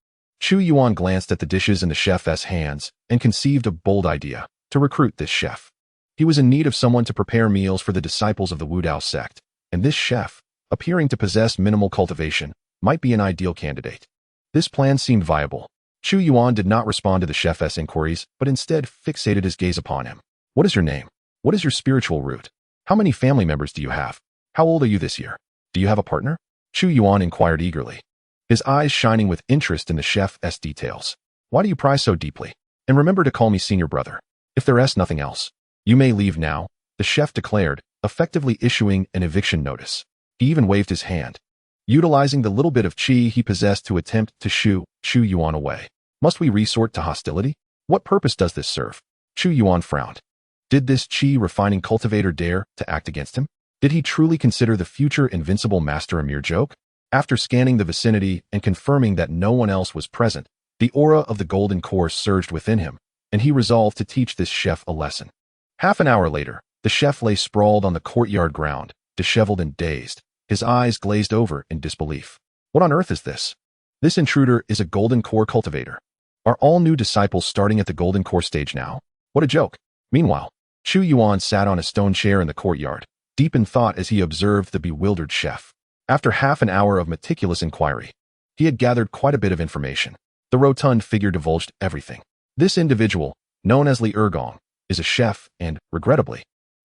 Chu Yuan glanced at the dishes in the chef's hands and conceived a bold idea to recruit this chef. He was in need of someone to prepare meals for the disciples of the Wudao sect, and this chef, appearing to possess minimal cultivation, might be an ideal candidate. This plan seemed viable. Chu Yuan did not respond to the chef's inquiries, but instead fixated his gaze upon him. What is your name? What is your spiritual root? How many family members do you have? How old are you this year? Do you have a partner? Chu Yuan inquired eagerly, his eyes shining with interest in the chef's details. Why do you pry so deeply? And remember to call me senior brother. If there's nothing else, you may leave now, the chef declared, effectively issuing an eviction notice. He even waved his hand, utilizing the little bit of qi he possessed to attempt to shoo Chu Yuan away. Must we resort to hostility? What purpose does this serve? Chu Yuan frowned. Did this qi-refining cultivator dare to act against him? Did he truly consider the future invincible master a mere joke? After scanning the vicinity and confirming that no one else was present, the aura of the golden core surged within him, and he resolved to teach this chef a lesson. Half an hour later, the chef lay sprawled on the courtyard ground, disheveled and dazed, his eyes glazed over in disbelief. What on earth is this? This intruder is a golden core cultivator. Are all new disciples starting at the golden core stage now? What a joke. Meanwhile, Chu Yuan sat on a stone chair in the courtyard, deep in thought as he observed the bewildered chef. After half an hour of meticulous inquiry, he had gathered quite a bit of information. The rotund figure divulged everything. This individual, known as Li Ergong, is a chef and, regrettably,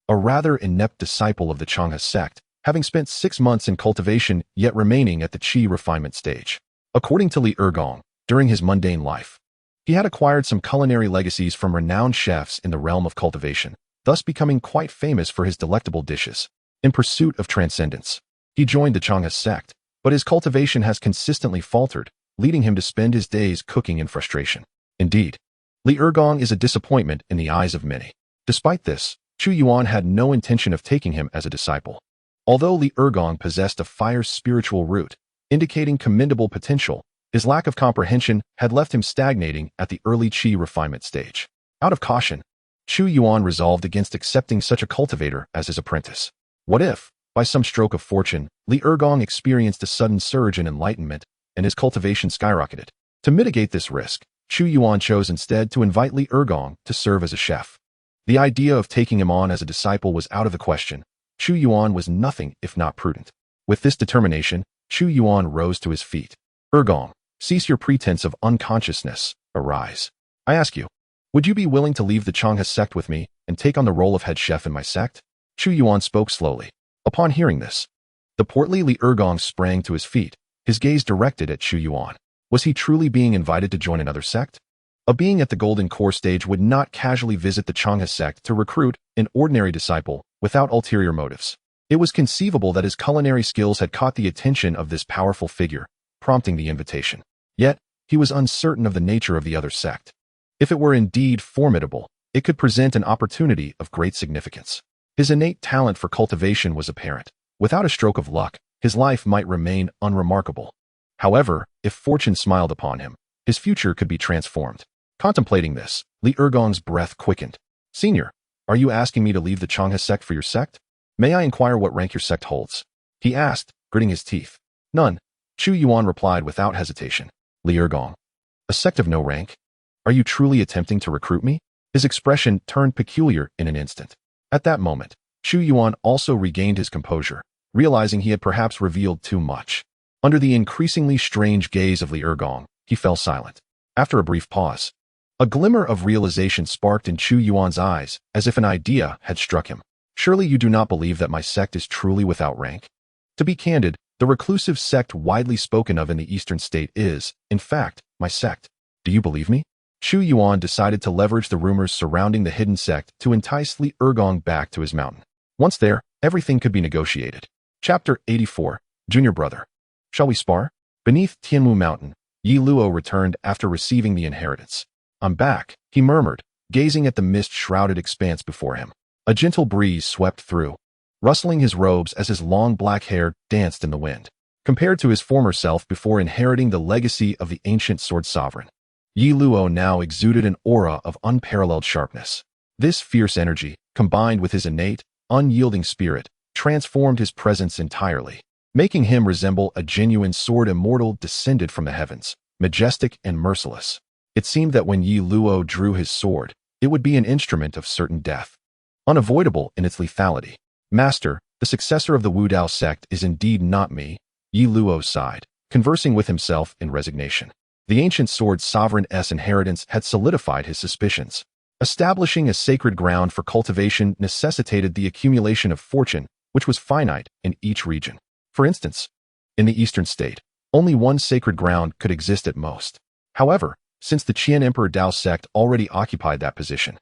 a rather inept disciple of the Changha sect, having spent 6 months in cultivation yet remaining at the qi refinement stage. According to Li Ergong, during his mundane life, he had acquired some culinary legacies from renowned chefs in the realm of cultivation, thus becoming quite famous for his delectable dishes. In pursuit of transcendence, he joined the Changha sect, but his cultivation has consistently faltered, leading him to spend his days cooking in frustration. Indeed, Li Ergong is a disappointment in the eyes of many. Despite this, Chu Yuan had no intention of taking him as a disciple. Although Li Ergong possessed a fire spiritual root, indicating commendable potential, his lack of comprehension had left him stagnating at the early qi refinement stage. Out of caution, Chu Yuan resolved against accepting such a cultivator as his apprentice. What if, by some stroke of fortune, Li Ergong experienced a sudden surge in enlightenment and his cultivation skyrocketed? To mitigate this risk, Chu Yuan chose instead to invite Li Ergong to serve as a chef. The idea of taking him on as a disciple was out of the question. Chu Yuan was nothing if not prudent. With this determination, Chu Yuan rose to his feet. Ergong, cease your pretense of unconsciousness, arise. I ask you, would you be willing to leave the Changha sect with me and take on the role of head chef in my sect? Chu Yuan spoke slowly. Upon hearing this, the portly Li Ergong sprang to his feet, his gaze directed at Chu Yuan. Was he truly being invited to join another sect? A being at the golden core stage would not casually visit the Changha sect to recruit an ordinary disciple without ulterior motives. It was conceivable that his culinary skills had caught the attention of this powerful figure, prompting the invitation. Yet, he was uncertain of the nature of the other sect. If it were indeed formidable, it could present an opportunity of great significance. His innate talent for cultivation was apparent. Without a stroke of luck, his life might remain unremarkable. However, if fortune smiled upon him, his future could be transformed. Contemplating this, Li Ergong's breath quickened. Senior, are you asking me to leave the Changha sect for your sect? May I inquire what rank your sect holds? He asked, gritting his teeth. None, Chu Yuan replied without hesitation. Li Ergong, a sect of no rank? Are you truly attempting to recruit me? His expression turned peculiar in an instant. At that moment, Chu Yuan also regained his composure, realizing he had perhaps revealed too much. Under the increasingly strange gaze of Li Ergong, he fell silent. After a brief pause, a glimmer of realization sparked in Chu Yuan's eyes, as if an idea had struck him. Surely you do not believe that my sect is truly without rank? To be candid, the reclusive sect widely spoken of in the eastern state is, in fact, my sect. Do you believe me? Chu Yuan decided to leverage the rumors surrounding the hidden sect to entice Li Ergong back to his mountain. Once there, everything could be negotiated. Chapter 84, Junior Brother. Shall we spar? Beneath Tianmu Mountain, Ye Luo returned after receiving the inheritance. I'm back, he murmured, gazing at the mist-shrouded expanse before him. A gentle breeze swept through, rustling his robes as his long black hair danced in the wind. Compared to his former self before inheriting the legacy of the ancient sword sovereign, Ye Luo now exuded an aura of unparalleled sharpness. This fierce energy, combined with his innate, unyielding spirit, transformed his presence entirely, making him resemble a genuine sword immortal descended from the heavens, majestic and merciless. It seemed that when Ye Luo drew his sword, it would be an instrument of certain death, unavoidable in its lethality. Master, the successor of the Wu Dao sect is indeed not me, Ye Luo sighed, conversing with himself in resignation. The ancient sword's sovereign-s inheritance had solidified his suspicions. Establishing a sacred ground for cultivation necessitated the accumulation of fortune, which was finite in each region. For instance, in the eastern state, only one sacred ground could exist at most. However, since the Qian Emperor Dao sect already occupied that position,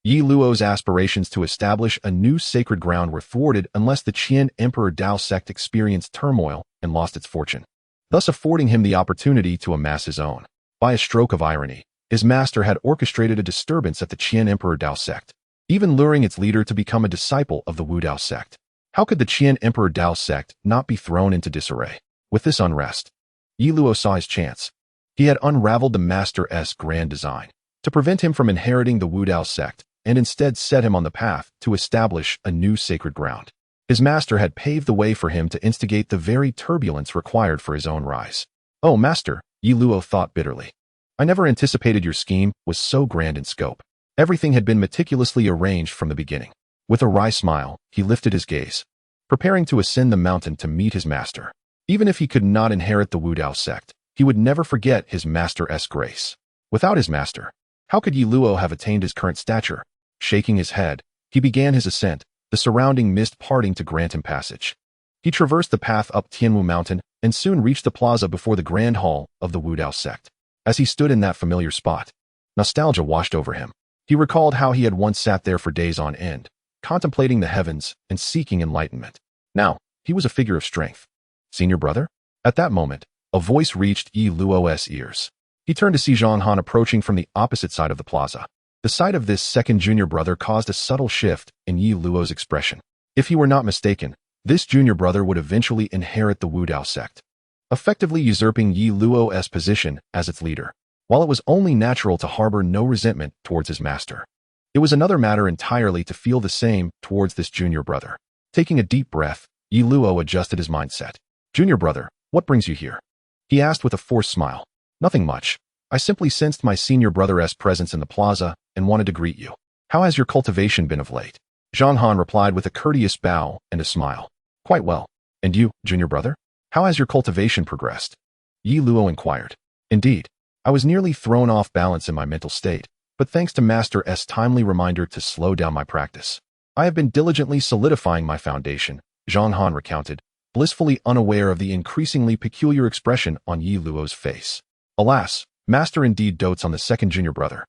Ye Luo's aspirations to establish a new sacred ground were thwarted unless the Qian Emperor Dao sect experienced turmoil and lost its fortune, thus affording him the opportunity to amass his own. By a stroke of irony, his master had orchestrated a disturbance at the Qian Emperor Dao sect, even luring its leader to become a disciple of the Wu Dao sect. How could the Qian Emperor Dao sect not be thrown into disarray? With this unrest, Ye Luo saw his chance. He had unraveled the master's grand design to prevent him from inheriting the Wu Dao sect and instead set him on the path to establish a new sacred ground. His master had paved the way for him to instigate the very turbulence required for his own rise. Oh, master, Ye Luo thought bitterly. I never anticipated your scheme was so grand in scope. Everything had been meticulously arranged from the beginning. With a wry smile, he lifted his gaze, preparing to ascend the mountain to meet his master. Even if he could not inherit the Wu Dao sect, he would never forget his master's grace. Without his master, how could Ye Luo have attained his current stature? Shaking his head, he began his ascent, the surrounding mist parting to grant him passage. He traversed the path up Tianwu Mountain and soon reached the plaza before the grand hall of the Wu Dao sect. As he stood in that familiar spot, nostalgia washed over him. He recalled how he had once sat there for days on end, contemplating the heavens and seeking enlightenment. Now, he was a figure of strength. Senior brother? At that moment, a voice reached Ye Luo's ears. He turned to see Zhang Han approaching from the opposite side of the plaza. The sight of this second junior brother caused a subtle shift in Ye Luo's expression. If he were not mistaken, this junior brother would eventually inherit the Wu Dao sect, effectively usurping Ye Luo's position as its leader. While it was only natural to harbor no resentment towards his master, it was another matter entirely to feel the same towards this junior brother. Taking a deep breath, Ye Luo adjusted his mindset. Junior brother, what brings you here? He asked with a forced smile. Nothing much. I simply sensed my senior brother's presence in the plaza and wanted to greet you. How has your cultivation been of late? Zhang Han replied with a courteous bow and a smile. Quite well. And you, junior brother? How has your cultivation progressed? Ye Luo inquired. Indeed, I was nearly thrown off balance in my mental state, but thanks to Master's timely reminder to slow down my practice, I have been diligently solidifying my foundation, Zhang Han recounted, blissfully unaware of the increasingly peculiar expression on Ye Luo's face. Alas, Master indeed dotes on the second junior brother.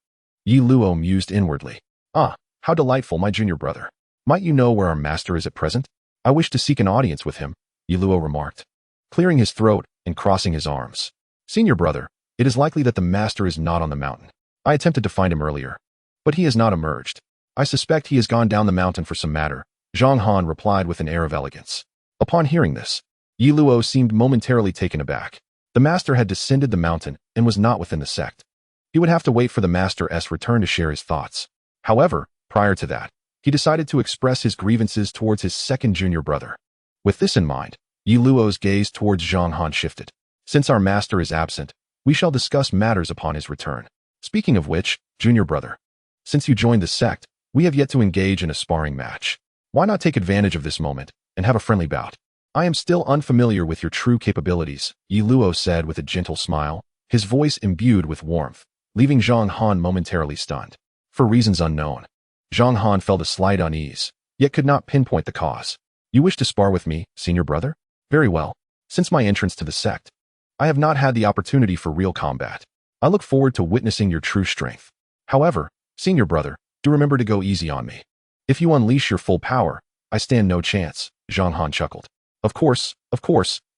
Ye Luo mused inwardly. Ah, how delightful, my junior brother. Might you know where our master is at present? I wish to seek an audience with him, Ye Luo remarked, clearing his throat and crossing his arms. Senior brother, it is likely that the master is not on the mountain. I attempted to find him earlier, but he has not emerged. I suspect he has gone down the mountain for some matter, Zhang Han replied with an air of elegance. Upon hearing this, Ye Luo seemed momentarily taken aback. The master had descended the mountain and was not within the sect. He would have to wait for the master's return to share his thoughts. However, prior to that, he decided to express his grievances towards his second junior brother. With this in mind, Ye Luo's gaze towards Zhang Han shifted. Since our master is absent, we shall discuss matters upon his return. Speaking of which, junior brother, since you joined the sect, we have yet to engage in a sparring match. Why not take advantage of this moment and have a friendly bout? I am still unfamiliar with your true capabilities, Ye Luo said with a gentle smile, his voice imbued with warmth, leaving Zhang Han momentarily stunned. For reasons unknown, Zhang Han felt a slight unease, yet could not pinpoint the cause. You wish to spar with me, senior brother? Very well. Since my entrance to the sect, I have not had the opportunity for real combat. I look forward to witnessing your true strength. However, senior brother, do remember to go easy on me. If you unleash your full power, I stand no chance, Zhang Han chuckled. Of course,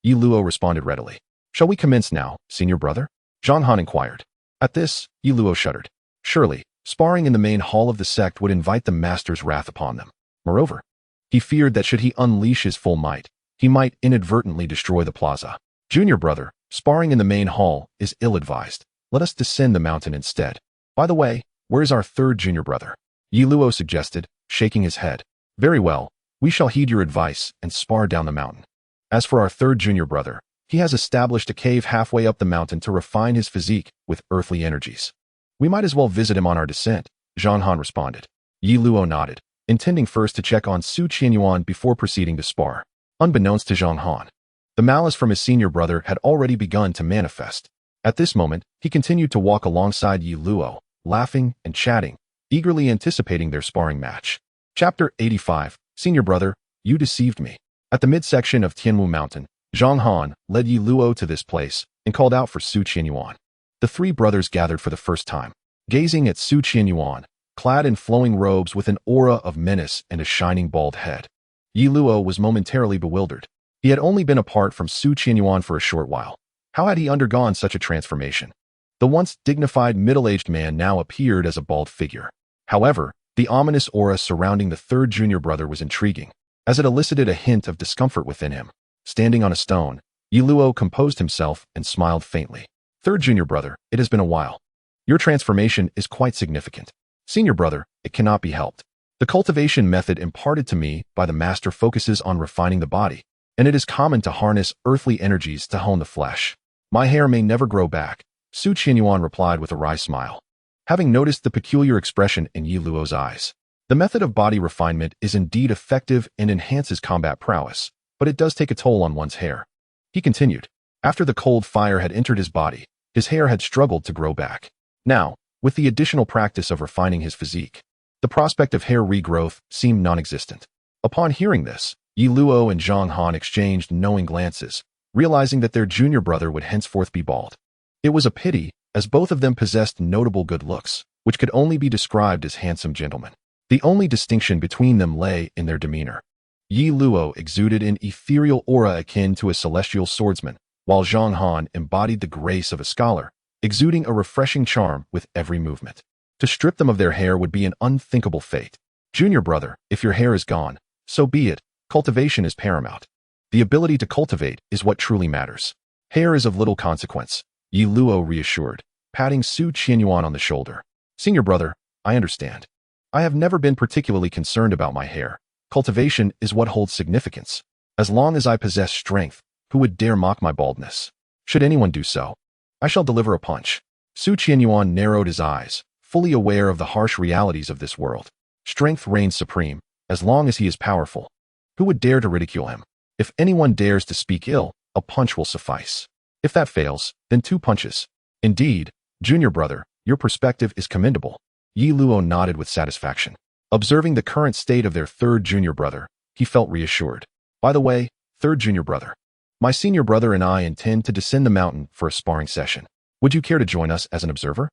Ye Luo responded readily. Shall we commence now, senior brother? Zhang Han inquired. At this, Ye Luo shuddered. Surely, sparring in the main hall of the sect would invite the master's wrath upon them. Moreover, he feared that should he unleash his full might, he might inadvertently destroy the plaza. Junior brother, sparring in the main hall is ill-advised. Let us descend the mountain instead. By the way, where is our third junior brother? Ye Luo suggested, shaking his head. Very well, we shall heed your advice and spar down the mountain. As for our third junior brother, he has established a cave halfway up the mountain to refine his physique with earthly energies. We might as well visit him on our descent, Zhang Han responded. Ye Luo nodded, intending first to check on Chu Yuan before proceeding to spar. Unbeknownst to Zhang Han, the malice from his senior brother had already begun to manifest. At this moment, he continued to walk alongside Ye Luo, laughing and chatting, eagerly anticipating their sparring match. Chapter 85, Senior Brother, you deceived me. At the midsection of Tianwu Mountain, Zhang Han led Ye Luo to this place and called out for Su Qianyuan. The three brothers gathered for the first time, gazing at Su Qianyuan, clad in flowing robes with an aura of menace and a shining bald head. Ye Luo was momentarily bewildered. He had only been apart from Su Qianyuan for a short while. How had he undergone such a transformation? The once dignified middle-aged man now appeared as a bald figure. However, the ominous aura surrounding the third junior brother was intriguing, as it elicited a hint of discomfort within him. Standing on a stone, Ye Luo composed himself and smiled faintly. Third junior brother, it has been a while. Your transformation is quite significant. Senior brother, it cannot be helped. The cultivation method imparted to me by the master focuses on refining the body, and it is common to harness earthly energies to hone the flesh. My hair may never grow back, Su Qianyuan replied with a wry smile. Having noticed the peculiar expression in Ye Luo's eyes, the method of body refinement is indeed effective and enhances combat prowess, but it does take a toll on one's hair. He continued. After the cold fire had entered his body, his hair had struggled to grow back. Now, with the additional practice of refining his physique, the prospect of hair regrowth seemed non-existent. Upon hearing this, Ye Luo and Zhang Han exchanged knowing glances, realizing that their junior brother would henceforth be bald. It was a pity, as both of them possessed notable good looks, which could only be described as handsome gentlemen. The only distinction between them lay in their demeanor. Ye Luo exuded an ethereal aura akin to a celestial swordsman, while Zhang Han embodied the grace of a scholar, exuding a refreshing charm with every movement. To strip them of their hair would be an unthinkable fate. Junior brother, if your hair is gone, so be it. Cultivation is paramount. The ability to cultivate is what truly matters. Hair is of little consequence, Ye Luo reassured, patting Su Qianyuan on the shoulder. Senior brother, I understand. I have never been particularly concerned about my hair. Cultivation is what holds significance. As long as I possess strength, who would dare mock my baldness? Should anyone do so, I shall deliver a punch. Su Qianyuan narrowed his eyes, fully aware of the harsh realities of this world. Strength reigns supreme, as long as he is powerful. Who would dare to ridicule him? If anyone dares to speak ill, a punch will suffice. If that fails, then 2 punches. Indeed, junior brother, your perspective is commendable. Ye Luo nodded with satisfaction. Observing the current state of their third junior brother, he felt reassured. By the way, third junior brother, my senior brother and I intend to descend the mountain for a sparring session. Would you care to join us as an observer?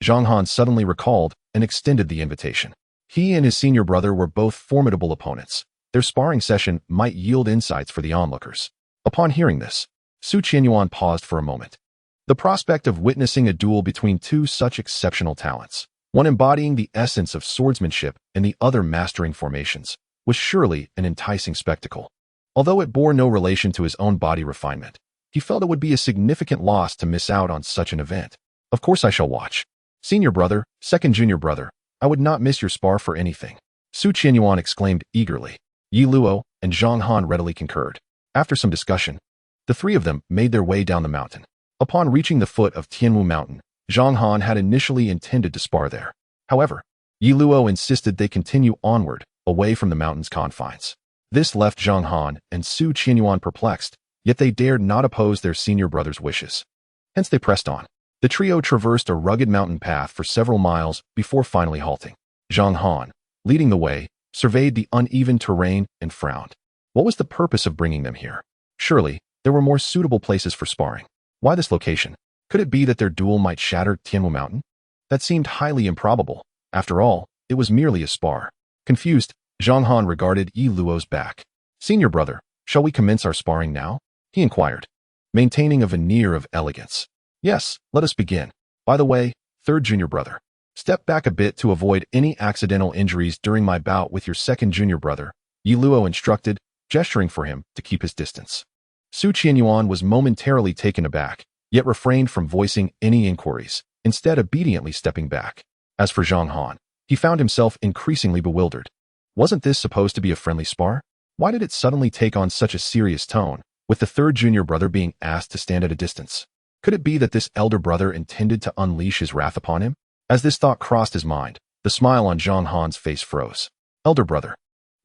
Zhang Han suddenly recalled and extended the invitation. He and his senior brother were both formidable opponents. Their sparring session might yield insights for the onlookers. Upon hearing this, Su Qianyuan paused for a moment. The prospect of witnessing a duel between 2 such exceptional talents, one embodying the essence of swordsmanship and the other mastering formations, was surely an enticing spectacle. Although it bore no relation to his own body refinement, he felt it would be a significant loss to miss out on such an event. Of course I shall watch. Senior brother, second junior brother, I would not miss your spar for anything. Su Qianyuan exclaimed eagerly. Ye Luo and Zhang Han readily concurred. After some discussion, the 3 of them made their way down the mountain. Upon reaching the foot of Tianwu Mountain, Zhang Han had initially intended to spar there. However, Ye Luo insisted they continue onward, away from the mountain's confines. This left Zhang Han and Su Qianyuan perplexed, yet they dared not oppose their senior brother's wishes. Hence they pressed on. The trio traversed a rugged mountain path for several miles before finally halting. Zhang Han, leading the way, surveyed the uneven terrain and frowned. What was the purpose of bringing them here? Surely, there were more suitable places for sparring. Why this location? Could it be that their duel might shatter Tianwu Mountain? That seemed highly improbable. After all, it was merely a spar. Confused, Zhang Han regarded Ye Luo's back. Senior brother, shall we commence our sparring now? He inquired, maintaining a veneer of elegance. Yes, let us begin. By the way, third junior brother, step back a bit to avoid any accidental injuries during my bout with your second junior brother, Ye Luo instructed, gesturing for him to keep his distance. Su Qianyuan was momentarily taken aback, yet refrained from voicing any inquiries, instead obediently stepping back. As for Zhang Han, he found himself increasingly bewildered. Wasn't this supposed to be a friendly spar? Why did it suddenly take on such a serious tone, with the third junior brother being asked to stand at a distance? Could it be that this elder brother intended to unleash his wrath upon him? As this thought crossed his mind, the smile on Zhang Han's face froze. Elder brother,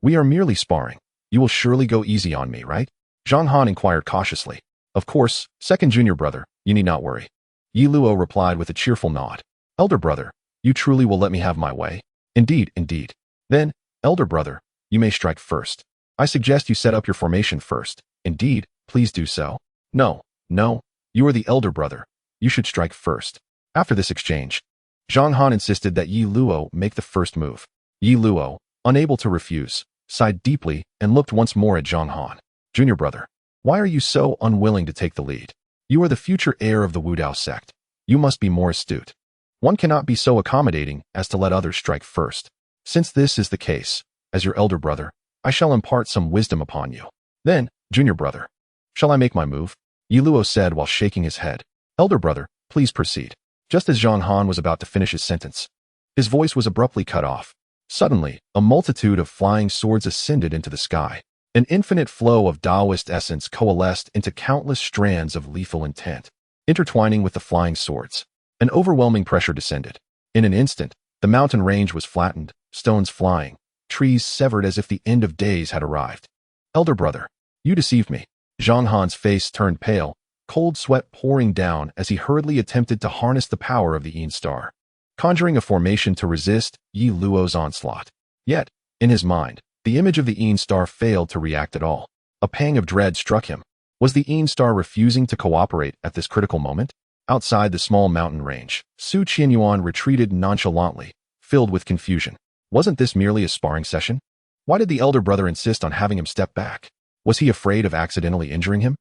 we are merely sparring. You will surely go easy on me, right? Zhang Han inquired cautiously. Of course, second junior brother, you need not worry. Ye Luo replied with a cheerful nod. Elder brother, you truly will let me have my way? Indeed, indeed. Then, elder brother, you may strike first. I suggest you set up your formation first. Indeed, please do so. No, no, you are the elder brother. You should strike first. After this exchange, Zhang Han insisted that Ye Luo make the first move. Ye Luo, unable to refuse, sighed deeply and looked once more at Zhang Han. Junior brother, why are you so unwilling to take the lead? You are the future heir of the Wudao sect. You must be more astute. One cannot be so accommodating as to let others strike first. Since this is the case, as your elder brother, I shall impart some wisdom upon you. Then, junior brother, shall I make my move? Ye Luo said while shaking his head. Elder brother, please proceed. Just as Zhang Han was about to finish his sentence, his voice was abruptly cut off. Suddenly, a multitude of flying swords ascended into the sky. An infinite flow of Taoist essence coalesced into countless strands of lethal intent, intertwining with the flying swords. An overwhelming pressure descended. In an instant, the mountain range was flattened, stones flying, trees severed as if the end of days had arrived. Elder brother, you deceived me. Zhang Han's face turned pale, cold sweat pouring down as he hurriedly attempted to harness the power of the Yin Star, conjuring a formation to resist Ye Luo's onslaught. Yet, in his mind, the image of the Yin Star failed to react at all. A pang of dread struck him. Was the Yin Star refusing to cooperate at this critical moment? Outside the small mountain range, Chu Yuan retreated nonchalantly, filled with confusion. Wasn't this merely a sparring session? Why did the elder brother insist on having him step back? Was he afraid of accidentally injuring him?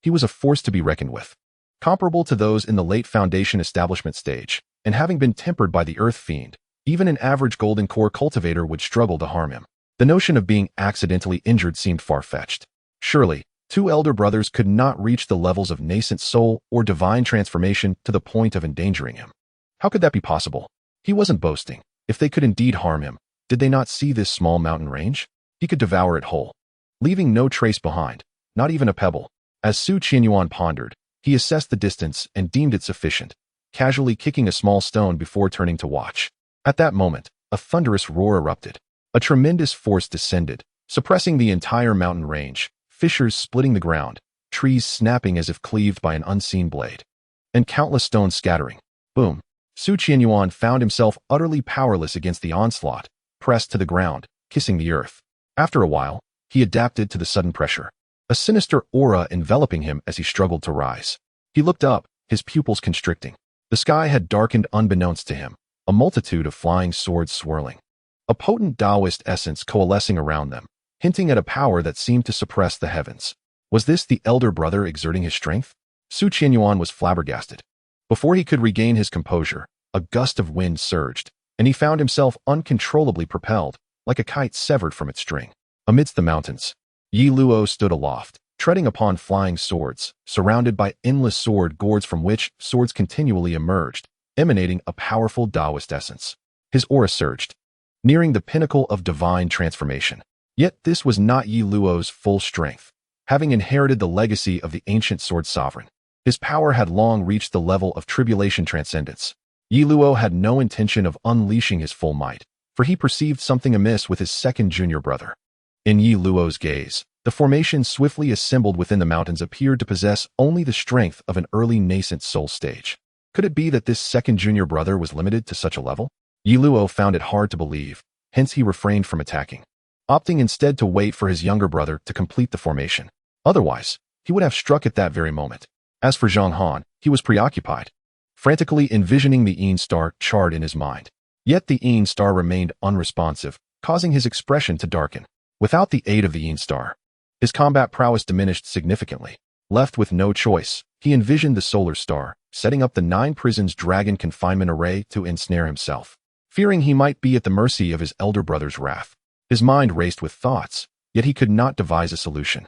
He was a force to be reckoned with. Comparable to those in the late Foundation establishment stage, and having been tempered by the Earth Fiend, even an average Golden Core cultivator would struggle to harm him. The notion of being accidentally injured seemed far-fetched. Surely, two elder brothers could not reach the levels of nascent soul or divine transformation to the point of endangering him. How could that be possible? He wasn't boasting. If they could indeed harm him, did they not see this small mountain range? He could devour it whole, leaving no trace behind, not even a pebble. As Chu Yuan pondered, he assessed the distance and deemed it sufficient, casually kicking a small stone before turning to watch. At that moment, a thunderous roar erupted. A tremendous force descended, suppressing the entire mountain range, fissures splitting the ground, trees snapping as if cleaved by an unseen blade, and countless stones scattering. Boom! Chu Yuan found himself utterly powerless against the onslaught, pressed to the ground, kissing the earth. After a while, he adapted to the sudden pressure, a sinister aura enveloping him as he struggled to rise. He looked up, his pupils constricting. The sky had darkened unbeknownst to him, a multitude of flying swords swirling. A potent Taoist essence coalescing around them, hinting at a power that seemed to suppress the heavens. Was this the elder brother exerting his strength? Chu Yuan was flabbergasted. Before he could regain his composure, a gust of wind surged, and he found himself uncontrollably propelled, like a kite severed from its string. Amidst the mountains, Ye Luo stood aloft, treading upon flying swords, surrounded by endless sword gourds from which swords continually emerged, emanating a powerful Taoist essence. His aura surged, nearing the pinnacle of divine transformation. Yet this was not Ye Luo's full strength. Having inherited the legacy of the ancient sword sovereign, his power had long reached the level of tribulation transcendence. Ye Luo had no intention of unleashing his full might, for he perceived something amiss with his second junior brother. In Ye Luo's gaze, the formation swiftly assembled within the mountains appeared to possess only the strength of an early nascent soul stage. Could it be that this second junior brother was limited to such a level? Ye Luo found it hard to believe, hence he refrained from attacking, opting instead to wait for his younger brother to complete the formation. Otherwise, he would have struck at that very moment. As for Zhang Han, he was preoccupied, frantically envisioning the Yin Star chart in his mind. Yet the Yin Star remained unresponsive, causing his expression to darken. Without the aid of the Yin Star, his combat prowess diminished significantly. Left with no choice, he envisioned the solar star, setting up the 9 prisons dragon confinement array to ensnare himself. Fearing he might be at the mercy of his elder brother's wrath, his mind raced with thoughts, yet he could not devise a solution.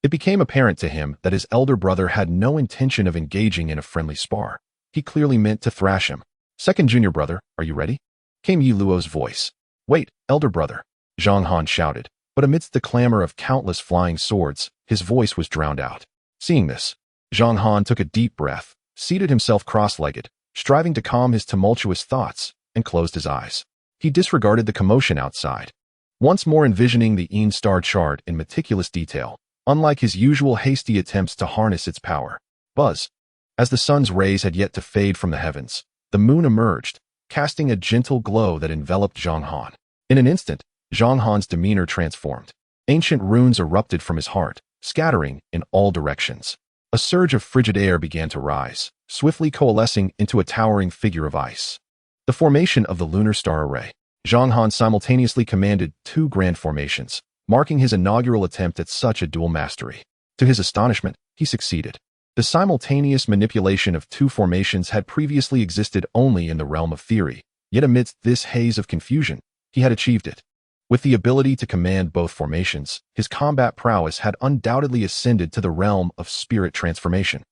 It became apparent to him that his elder brother had no intention of engaging in a friendly spar. He clearly meant to thrash him. Second junior brother, are you ready? Came Ye Luo's voice. Wait, elder brother, Zhang Han shouted, but amidst the clamor of countless flying swords, his voice was drowned out. Seeing this, Zhang Han took a deep breath, seated himself cross-legged, striving to calm his tumultuous thoughts, and closed his eyes. He disregarded the commotion outside, once more envisioning the Yin Star chart in meticulous detail, unlike his usual hasty attempts to harness its power. Buzz! As the sun's rays had yet to fade from the heavens, the moon emerged, casting a gentle glow that enveloped Zhang Han. In an instant, Zhang Han's demeanor transformed. Ancient runes erupted from his heart, scattering in all directions. A surge of frigid air began to rise, swiftly coalescing into a towering figure of ice. The formation of the lunar star array. Zhang Han simultaneously commanded 2 grand formations, marking his inaugural attempt at such a dual mastery. To his astonishment, he succeeded. The simultaneous manipulation of 2 formations had previously existed only in the realm of theory, yet amidst this haze of confusion, he had achieved it. With the ability to command both formations, his combat prowess had undoubtedly ascended to the realm of spirit transformation.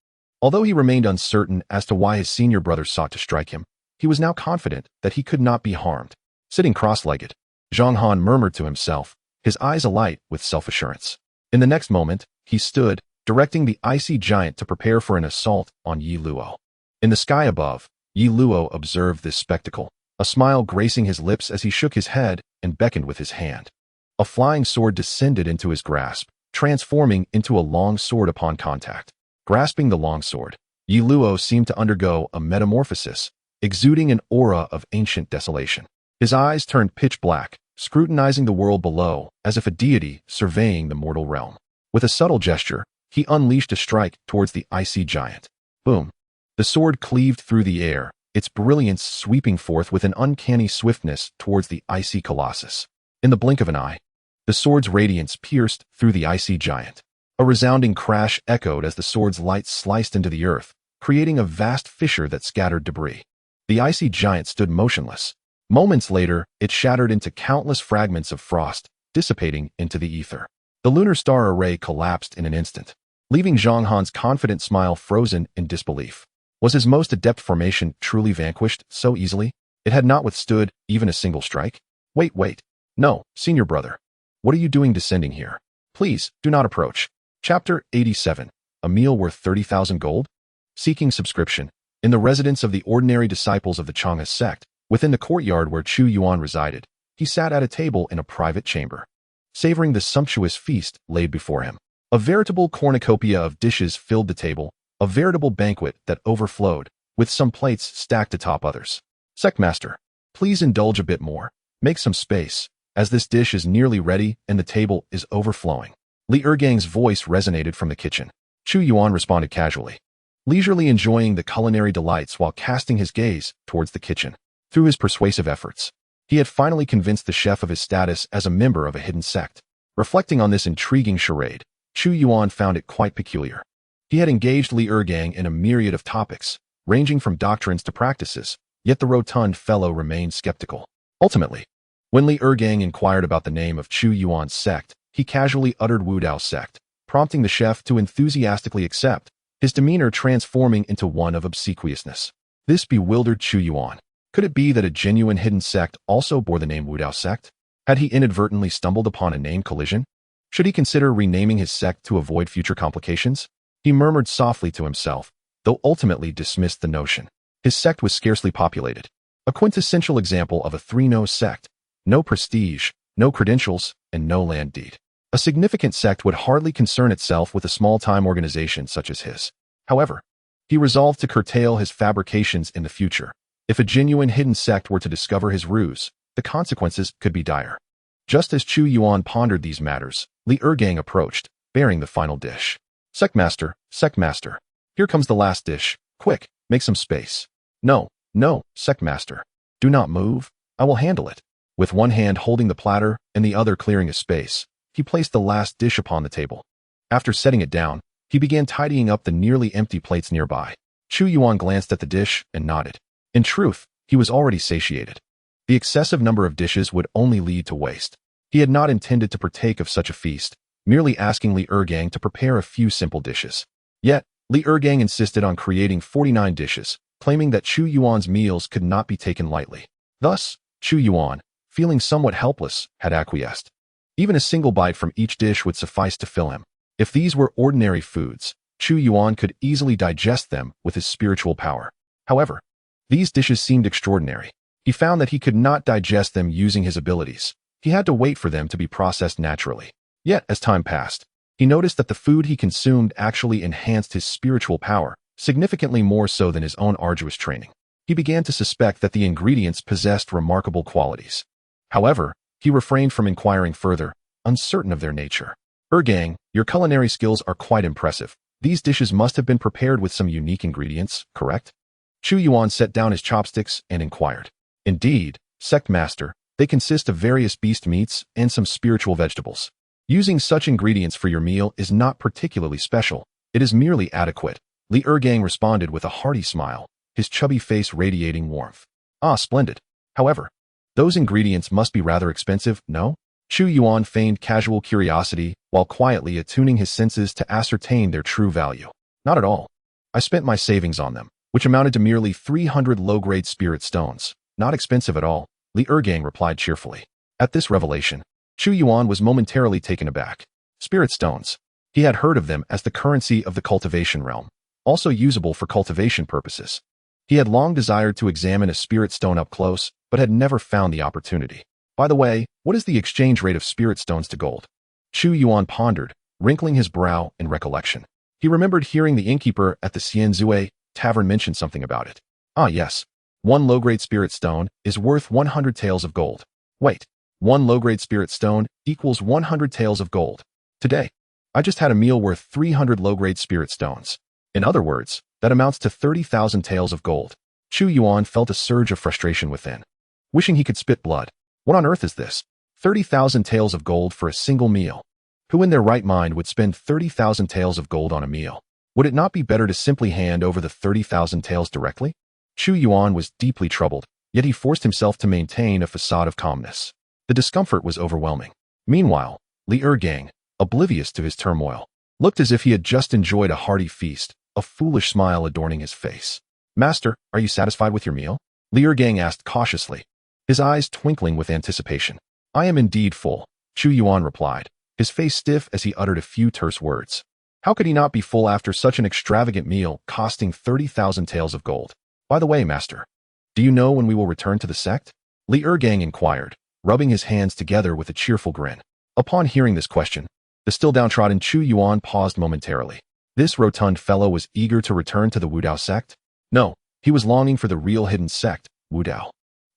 Although he remained uncertain as to why his senior brother sought to strike him, he was now confident that he could not be harmed. Sitting cross-legged, Zhang Han murmured to himself, his eyes alight with self-assurance. In the next moment, he stood, directing the icy giant to prepare for an assault on Ye Luo. In the sky above, Ye Luo observed this spectacle, a smile gracing his lips as he shook his head and beckoned with his hand. A flying sword descended into his grasp, transforming into a long sword upon contact. Grasping the long sword, Ye Luo seemed to undergo a metamorphosis, exuding an aura of ancient desolation. His eyes turned pitch black, scrutinizing the world below as if a deity surveying the mortal realm. With a subtle gesture, he unleashed a strike towards the icy giant. Boom! The sword cleaved through the air, its brilliance sweeping forth with an uncanny swiftness towards the icy colossus. In the blink of an eye, the sword's radiance pierced through the icy giant. A resounding crash echoed as the sword's light sliced into the earth, creating a vast fissure that scattered debris. The icy giant stood motionless. Moments later, it shattered into countless fragments of frost, dissipating into the ether. The lunar star array collapsed in an instant, leaving Zhang Han's confident smile frozen in disbelief. Was his most adept formation truly vanquished so easily? It had not withstood even a single strike? Wait. No, senior brother. What are you doing descending here? Please, do not approach. Chapter 87. A meal worth 30,000 gold? Seeking subscription. In the residence of the ordinary disciples of the Chang'e sect, within the courtyard where Chu Yuan resided, he sat at a table in a private chamber, savoring the sumptuous feast laid before him. A veritable cornucopia of dishes filled the table, a veritable banquet that overflowed, with some plates stacked atop others. Sectmaster, please indulge a bit more. Make some space, as this dish is nearly ready and the table is overflowing. Li Ergang's voice resonated from the kitchen. Chu Yuan responded casually, leisurely enjoying the culinary delights while casting his gaze towards the kitchen. Through his persuasive efforts, he had finally convinced the chef of his status as a member of a hidden sect. Reflecting on this intriguing charade, Chu Yuan found it quite peculiar. He had engaged Li Ergang in a myriad of topics, ranging from doctrines to practices, yet the rotund fellow remained skeptical. Ultimately, when Li Ergang inquired about the name of Chu Yuan's sect, he casually uttered Wu Dao sect, prompting the chef to enthusiastically accept, his demeanor transforming into one of obsequiousness. This bewildered Chu Yuan. Could it be that a genuine hidden sect also bore the name Wu Dao sect? Had he inadvertently stumbled upon a name collision? Should he consider renaming his sect to avoid future complications? He murmured softly to himself, though ultimately dismissed the notion. His sect was scarcely populated. A quintessential example of a three-no sect. No prestige, no credentials, and no land deed. A significant sect would hardly concern itself with a small-time organization such as his. However, he resolved to curtail his fabrications in the future. If a genuine hidden sect were to discover his ruse, the consequences could be dire. Just as Chu Yuan pondered these matters, Li Ergang approached, bearing the final dish. Sectmaster, here comes the last dish. Quick, make some space. No, Sectmaster. Do not move. I will handle it. With one hand holding the platter and the other clearing a space, he placed the last dish upon the table. After setting it down, he began tidying up the nearly empty plates nearby. Chu Yuan glanced at the dish and nodded. In truth, he was already satiated. The excessive number of dishes would only lead to waste. He had not intended to partake of such a feast, merely asking Li Ergang to prepare a few simple dishes. Yet, Li Ergang insisted on creating 49 dishes, claiming that Chu Yuan's meals could not be taken lightly. Thus, Chu Yuan, feeling somewhat helpless, had acquiesced. Even a single bite from each dish would suffice to fill him. If these were ordinary foods, Chu Yuan could easily digest them with his spiritual power. However, these dishes seemed extraordinary. He found that he could not digest them using his abilities. He had to wait for them to be processed naturally. Yet, as time passed, he noticed that the food he consumed actually enhanced his spiritual power, significantly more so than his own arduous training. He began to suspect that the ingredients possessed remarkable qualities. However, he refrained from inquiring further, uncertain of their nature. Gang, your culinary skills are quite impressive. These dishes must have been prepared with some unique ingredients, correct? Chu Yuan set down his chopsticks and inquired. Indeed, Sect Master, they consist of various beast meats and some spiritual vegetables. Using such ingredients for your meal is not particularly special. It is merely adequate. Li Ergang responded with a hearty smile, his chubby face radiating warmth. Ah, splendid. However, those ingredients must be rather expensive, no? Chu Yuan feigned casual curiosity while quietly attuning his senses to ascertain their true value. Not at all. I spent my savings on them, which amounted to merely 300 low-grade spirit stones. Not expensive at all, Li Ergang replied cheerfully. At this revelation, Chu Yuan was momentarily taken aback. Spirit stones. He had heard of them as the currency of the cultivation realm, also usable for cultivation purposes. He had long desired to examine a spirit stone up close, but had never found the opportunity. By the way, what is the exchange rate of spirit stones to gold? Chu Yuan pondered, wrinkling his brow in recollection. He remembered hearing the innkeeper at the Xianzue tavern mention something about it. Ah yes, 1 low-grade spirit stone is worth 100 taels of gold. Wait, 1 low-grade spirit stone equals 100 taels of gold. Today, I just had a meal worth 300 low-grade spirit stones. In other words, that amounts to 30,000 taels of gold. Chu Yuan felt a surge of frustration within, wishing he could spit blood. What on earth is this? 30,000 taels of gold for a single meal. Who in their right mind would spend 30,000 taels of gold on a meal? Would it not be better to simply hand over the 30,000 taels directly? Chu Yuan was deeply troubled, yet he forced himself to maintain a facade of calmness. The discomfort was overwhelming. Meanwhile, Li Ergang, oblivious to his turmoil, looked as if he had just enjoyed a hearty feast, a foolish smile adorning his face. Master, are you satisfied with your meal? Li Ergang asked cautiously, his eyes twinkling with anticipation. I am indeed full, Chu Yuan replied, his face stiff as he uttered a few terse words. How could he not be full after such an extravagant meal costing 30,000 taels of gold? By the way, master, do you know when we will return to the sect? Li Ergang inquired, rubbing his hands together with a cheerful grin. Upon hearing this question, the still downtrodden Chu Yuan paused momentarily. This rotund fellow was eager to return to the Wudao sect? No, he was longing for the real hidden sect, Wudao.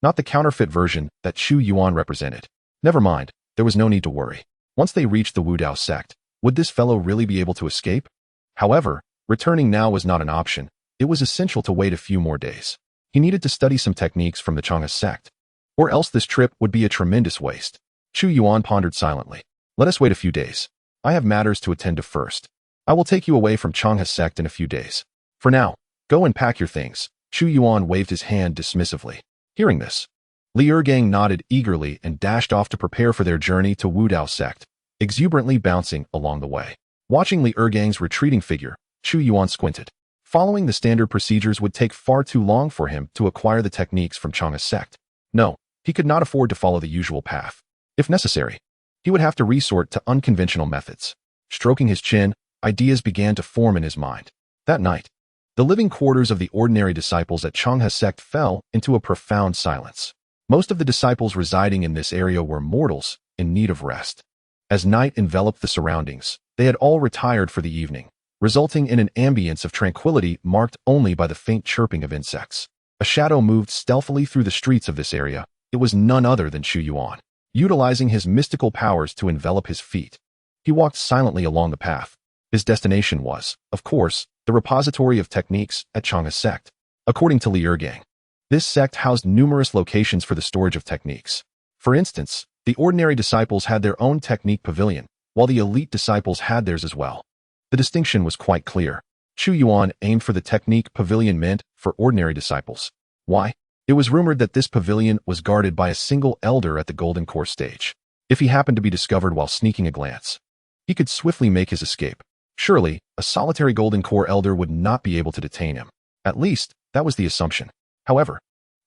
Not the counterfeit version that Chu Yuan represented. Never mind, there was no need to worry. Once they reached the Wudao sect, would this fellow really be able to escape? However, returning now was not an option. It was essential to wait a few more days. He needed to study some techniques from the Chang'e sect, or else this trip would be a tremendous waste. Chu Yuan pondered silently. Let us wait a few days. I have matters to attend to first. I will take you away from Chang'e sect in a few days. For now, go and pack your things. Chu Yuan waved his hand dismissively. Hearing this, Li Ergang nodded eagerly and dashed off to prepare for their journey to Wudao sect, exuberantly bouncing along the way. Watching Li Ergang's retreating figure, Chu Yuan squinted. Following the standard procedures would take far too long for him to acquire the techniques from Chang'e sect. No, he could not afford to follow the usual path. If necessary, he would have to resort to unconventional methods. Stroking his chin, ideas began to form in his mind. That night, the living quarters of the ordinary disciples at Chang'e sect fell into a profound silence. Most of the disciples residing in this area were mortals in need of rest. As night enveloped the surroundings, they had all retired for the evening, resulting in an ambience of tranquility marked only by the faint chirping of insects. A shadow moved stealthily through the streets of this area. It was none other than Chu Yuan, utilizing his mystical powers to envelop his feet. He walked silently along the path. His destination was, of course, the repository of techniques at Chang'e sect. According to Li Ergang, this sect housed numerous locations for the storage of techniques. For instance, the ordinary disciples had their own technique pavilion, while the elite disciples had theirs as well. The distinction was quite clear. Chu Yuan aimed for the technique pavilion meant for ordinary disciples. Why? It was rumored that this pavilion was guarded by a single elder at the Golden Core stage. If he happened to be discovered while sneaking a glance, he could swiftly make his escape. Surely, a solitary Golden Core elder would not be able to detain him. At least, that was the assumption. However,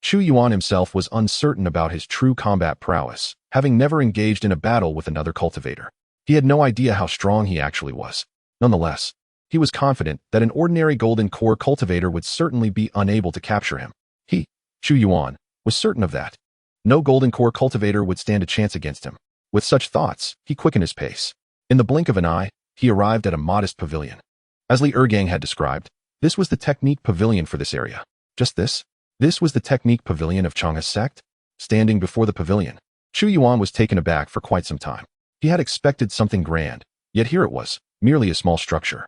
Chu Yuan himself was uncertain about his true combat prowess, having never engaged in a battle with another cultivator. He had no idea how strong he actually was. Nonetheless, he was confident that an ordinary Golden Core cultivator would certainly be unable to capture him. He, Chu Yuan, was certain of that. No Golden Core cultivator would stand a chance against him. With such thoughts, he quickened his pace. In the blink of an eye, he arrived at a modest pavilion. As Li Ergang had described, This was the technique pavilion for this area. Just this? This was the technique pavilion of Changha's sect? Standing before the pavilion, Chu Yuan was taken aback for quite some time. He had expected something grand, yet here it was, merely a small structure.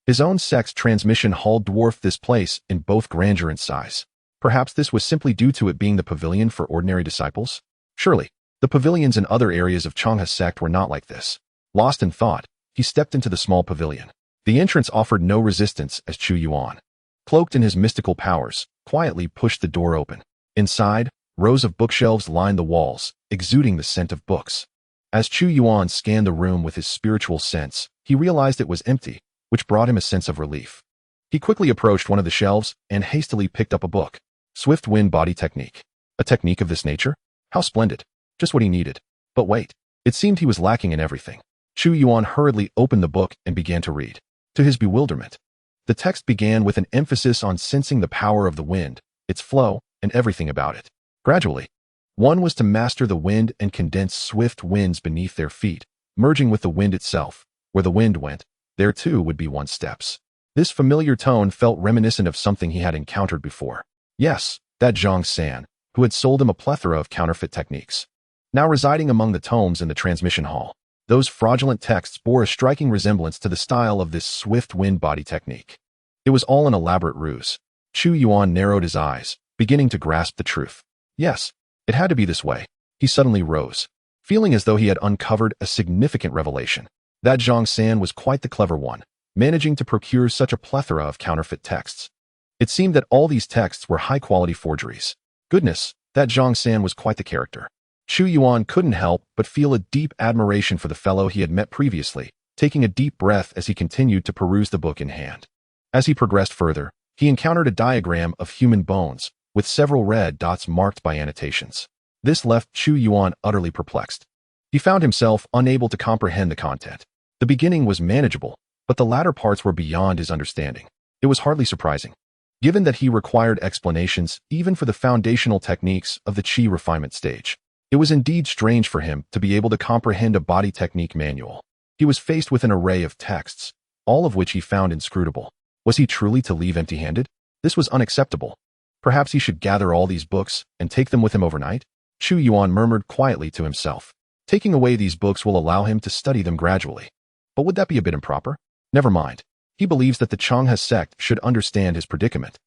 His own sect's transmission hall dwarfed this place in both grandeur and size. Perhaps this was simply due to it being the pavilion for ordinary disciples? Surely, the pavilions in other areas of Changha's sect were not like this. Lost in thought, he stepped into the small pavilion. The entrance offered no resistance as Chu Yuan, cloaked in his mystical powers, quietly pushed the door open. Inside, rows of bookshelves lined the walls, exuding the scent of books. As Chu Yuan scanned the room with his spiritual sense, he realized it was empty, which brought him a sense of relief. He quickly approached one of the shelves and hastily picked up a book. Swift Wind Body Technique. A technique of this nature? How splendid. Just what he needed. But wait. It seemed he was lacking in everything. Chu Yuan hurriedly opened the book and began to read. To his bewilderment, the text began with an emphasis on sensing the power of the wind, its flow, and everything about it. Gradually, one was to master the wind and condense swift winds beneath their feet, merging with the wind itself. Where the wind went, there too would be one's steps. This familiar tone felt reminiscent of something he had encountered before. Yes, that Zhang San, who had sold him a plethora of counterfeit techniques. Now residing among the tomes in the transmission hall, those fraudulent texts bore a striking resemblance to the style of this swift wind body technique. It was all an elaborate ruse. Chu Yuan narrowed his eyes, beginning to grasp the truth. Yes, it had to be this way. He suddenly rose, feeling as though he had uncovered a significant revelation. That Zhang San was quite the clever one, managing to procure such a plethora of counterfeit texts. It seemed that all these texts were high-quality forgeries. Goodness, that Zhang San was quite the character. Chu Yuan couldn't help but feel a deep admiration for the fellow he had met previously, taking a deep breath as he continued to peruse the book in hand. As he progressed further, he encountered a diagram of human bones, with several red dots marked by annotations. This left Chu Yuan utterly perplexed. He found himself unable to comprehend the content. The beginning was manageable, but the latter parts were beyond his understanding. It was hardly surprising, given that he required explanations even for the foundational techniques of the Qi refinement stage. It was indeed strange for him to be able to comprehend a body technique manual. He was faced with an array of texts, all of which he found inscrutable. Was he truly to leave empty-handed? This was unacceptable. Perhaps he should gather all these books and take them with him overnight? Chu Yuan murmured quietly to himself. Taking away these books will allow him to study them gradually. But would that be a bit improper? Never mind. He believes that the Changha sect should understand his predicament.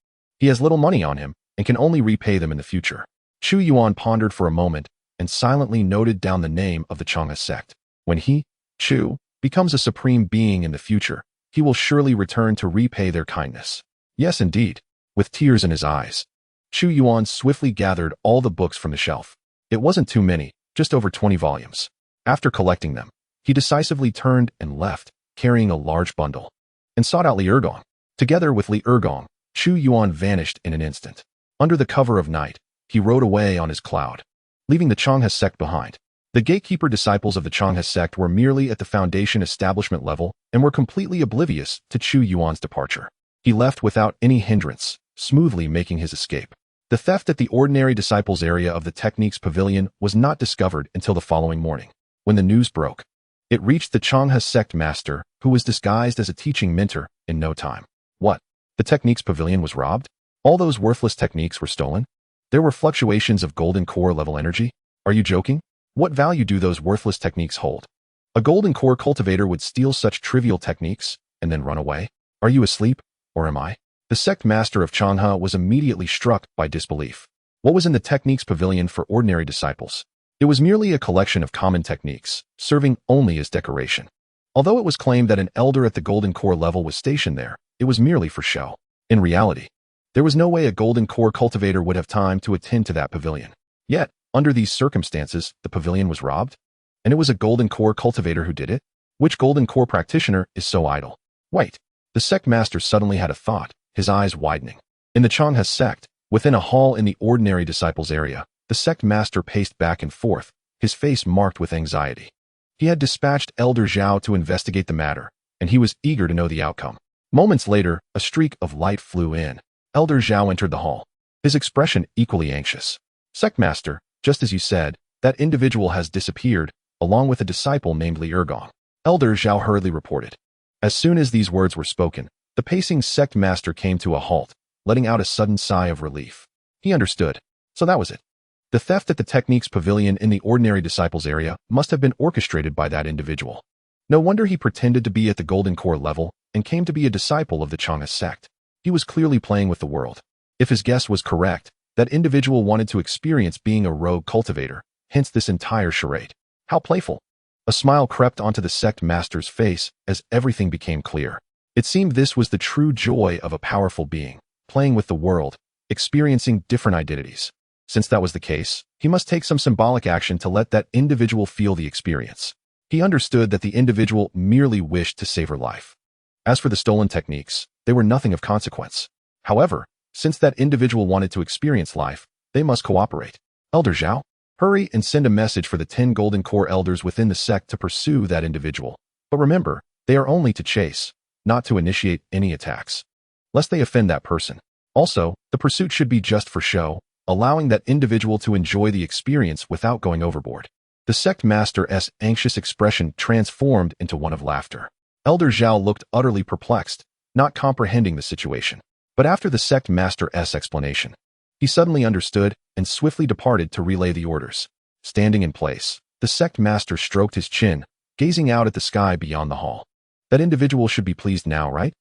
He has little money on him and can only repay them in the future. Chu Yuan pondered for a moment and silently noted down the name of the Changha sect. When he, Chu, becomes a supreme being in the future, he will surely return to repay their kindness. Yes, indeed. With tears in his eyes, Chu Yuan swiftly gathered all the books from the shelf. It wasn't too many, just over 20 volumes. After collecting them, he decisively turned and left, carrying a large bundle, and sought out Li Ergong. Together with Li Ergong, Chu Yuan vanished in an instant. Under the cover of night, he rode away on his cloud, leaving the Changha sect behind. The gatekeeper disciples of the Changha sect were merely at the foundation establishment level and were completely oblivious to Chu Yuan's departure. He left without any hindrance, smoothly making his escape. The theft at the ordinary disciples area of the Techniques Pavilion was not discovered until the following morning. When the news broke, it reached the Changha sect master, who was disguised as a teaching mentor, in no time. What? The Techniques Pavilion was robbed? All those worthless techniques were stolen? There were fluctuations of golden core level energy? Are you joking? What value do those worthless techniques hold? A golden core cultivator would steal such trivial techniques and then run away? Are you asleep, or am I? The sect master of Changha was immediately struck by disbelief. What was in the Techniques Pavilion for ordinary disciples? It was merely a collection of common techniques, serving only as decoration. Although it was claimed that an elder at the golden core level was stationed there, it was merely for show. In reality, there was no way a golden core cultivator would have time to attend to that pavilion. Yet, under these circumstances, the pavilion was robbed? And it was a golden core cultivator who did it? Which golden core practitioner is so idle? Wait. The sect master suddenly had a thought, his eyes widening. In the Changha sect, within a hall in the ordinary disciples area, the sect master paced back and forth, his face marked with anxiety. He had dispatched Elder Zhao to investigate the matter, and he was eager to know the outcome. Moments later, a streak of light flew in. Elder Zhao entered the hall, his expression equally anxious. Sect master, just as you said, that individual has disappeared, along with a disciple named Li Ergong. Elder Zhao hurriedly reported. As soon as these words were spoken, The pacing sect master came to a halt, letting out a sudden sigh of relief. He understood. So that was it. The theft at the Techniques Pavilion in the ordinary disciples area must have been orchestrated by that individual. No wonder he pretended to be at the Golden Core level and came to be a disciple of the Chang'e sect. He was clearly playing with the world. If his guess was correct, that individual wanted to experience being a rogue cultivator, hence this entire charade. How playful. A smile crept onto the sect master's face as everything became clear. It seemed this was the true joy of a powerful being, playing with the world, experiencing different identities. Since that was the case, he must take some symbolic action to let that individual feel the experience. He understood that the individual merely wished to save her life. As for the stolen techniques, they were nothing of consequence. However, since that individual wanted to experience life, they must cooperate. Elder Zhao, hurry and send a message for the 10 Golden Core elders within the sect to pursue that individual. But remember, they are only to chase, not to initiate any attacks, lest they offend that person. Also, the pursuit should be just for show, allowing that individual to enjoy the experience without going overboard. The sect master's anxious expression transformed into one of laughter. Elder Zhao looked utterly perplexed, not comprehending the situation. But after the sect master's explanation, he suddenly understood and swiftly departed to relay the orders. Standing in place, the sect master stroked his chin, gazing out at the sky beyond the hall. That individual should be pleased now, right?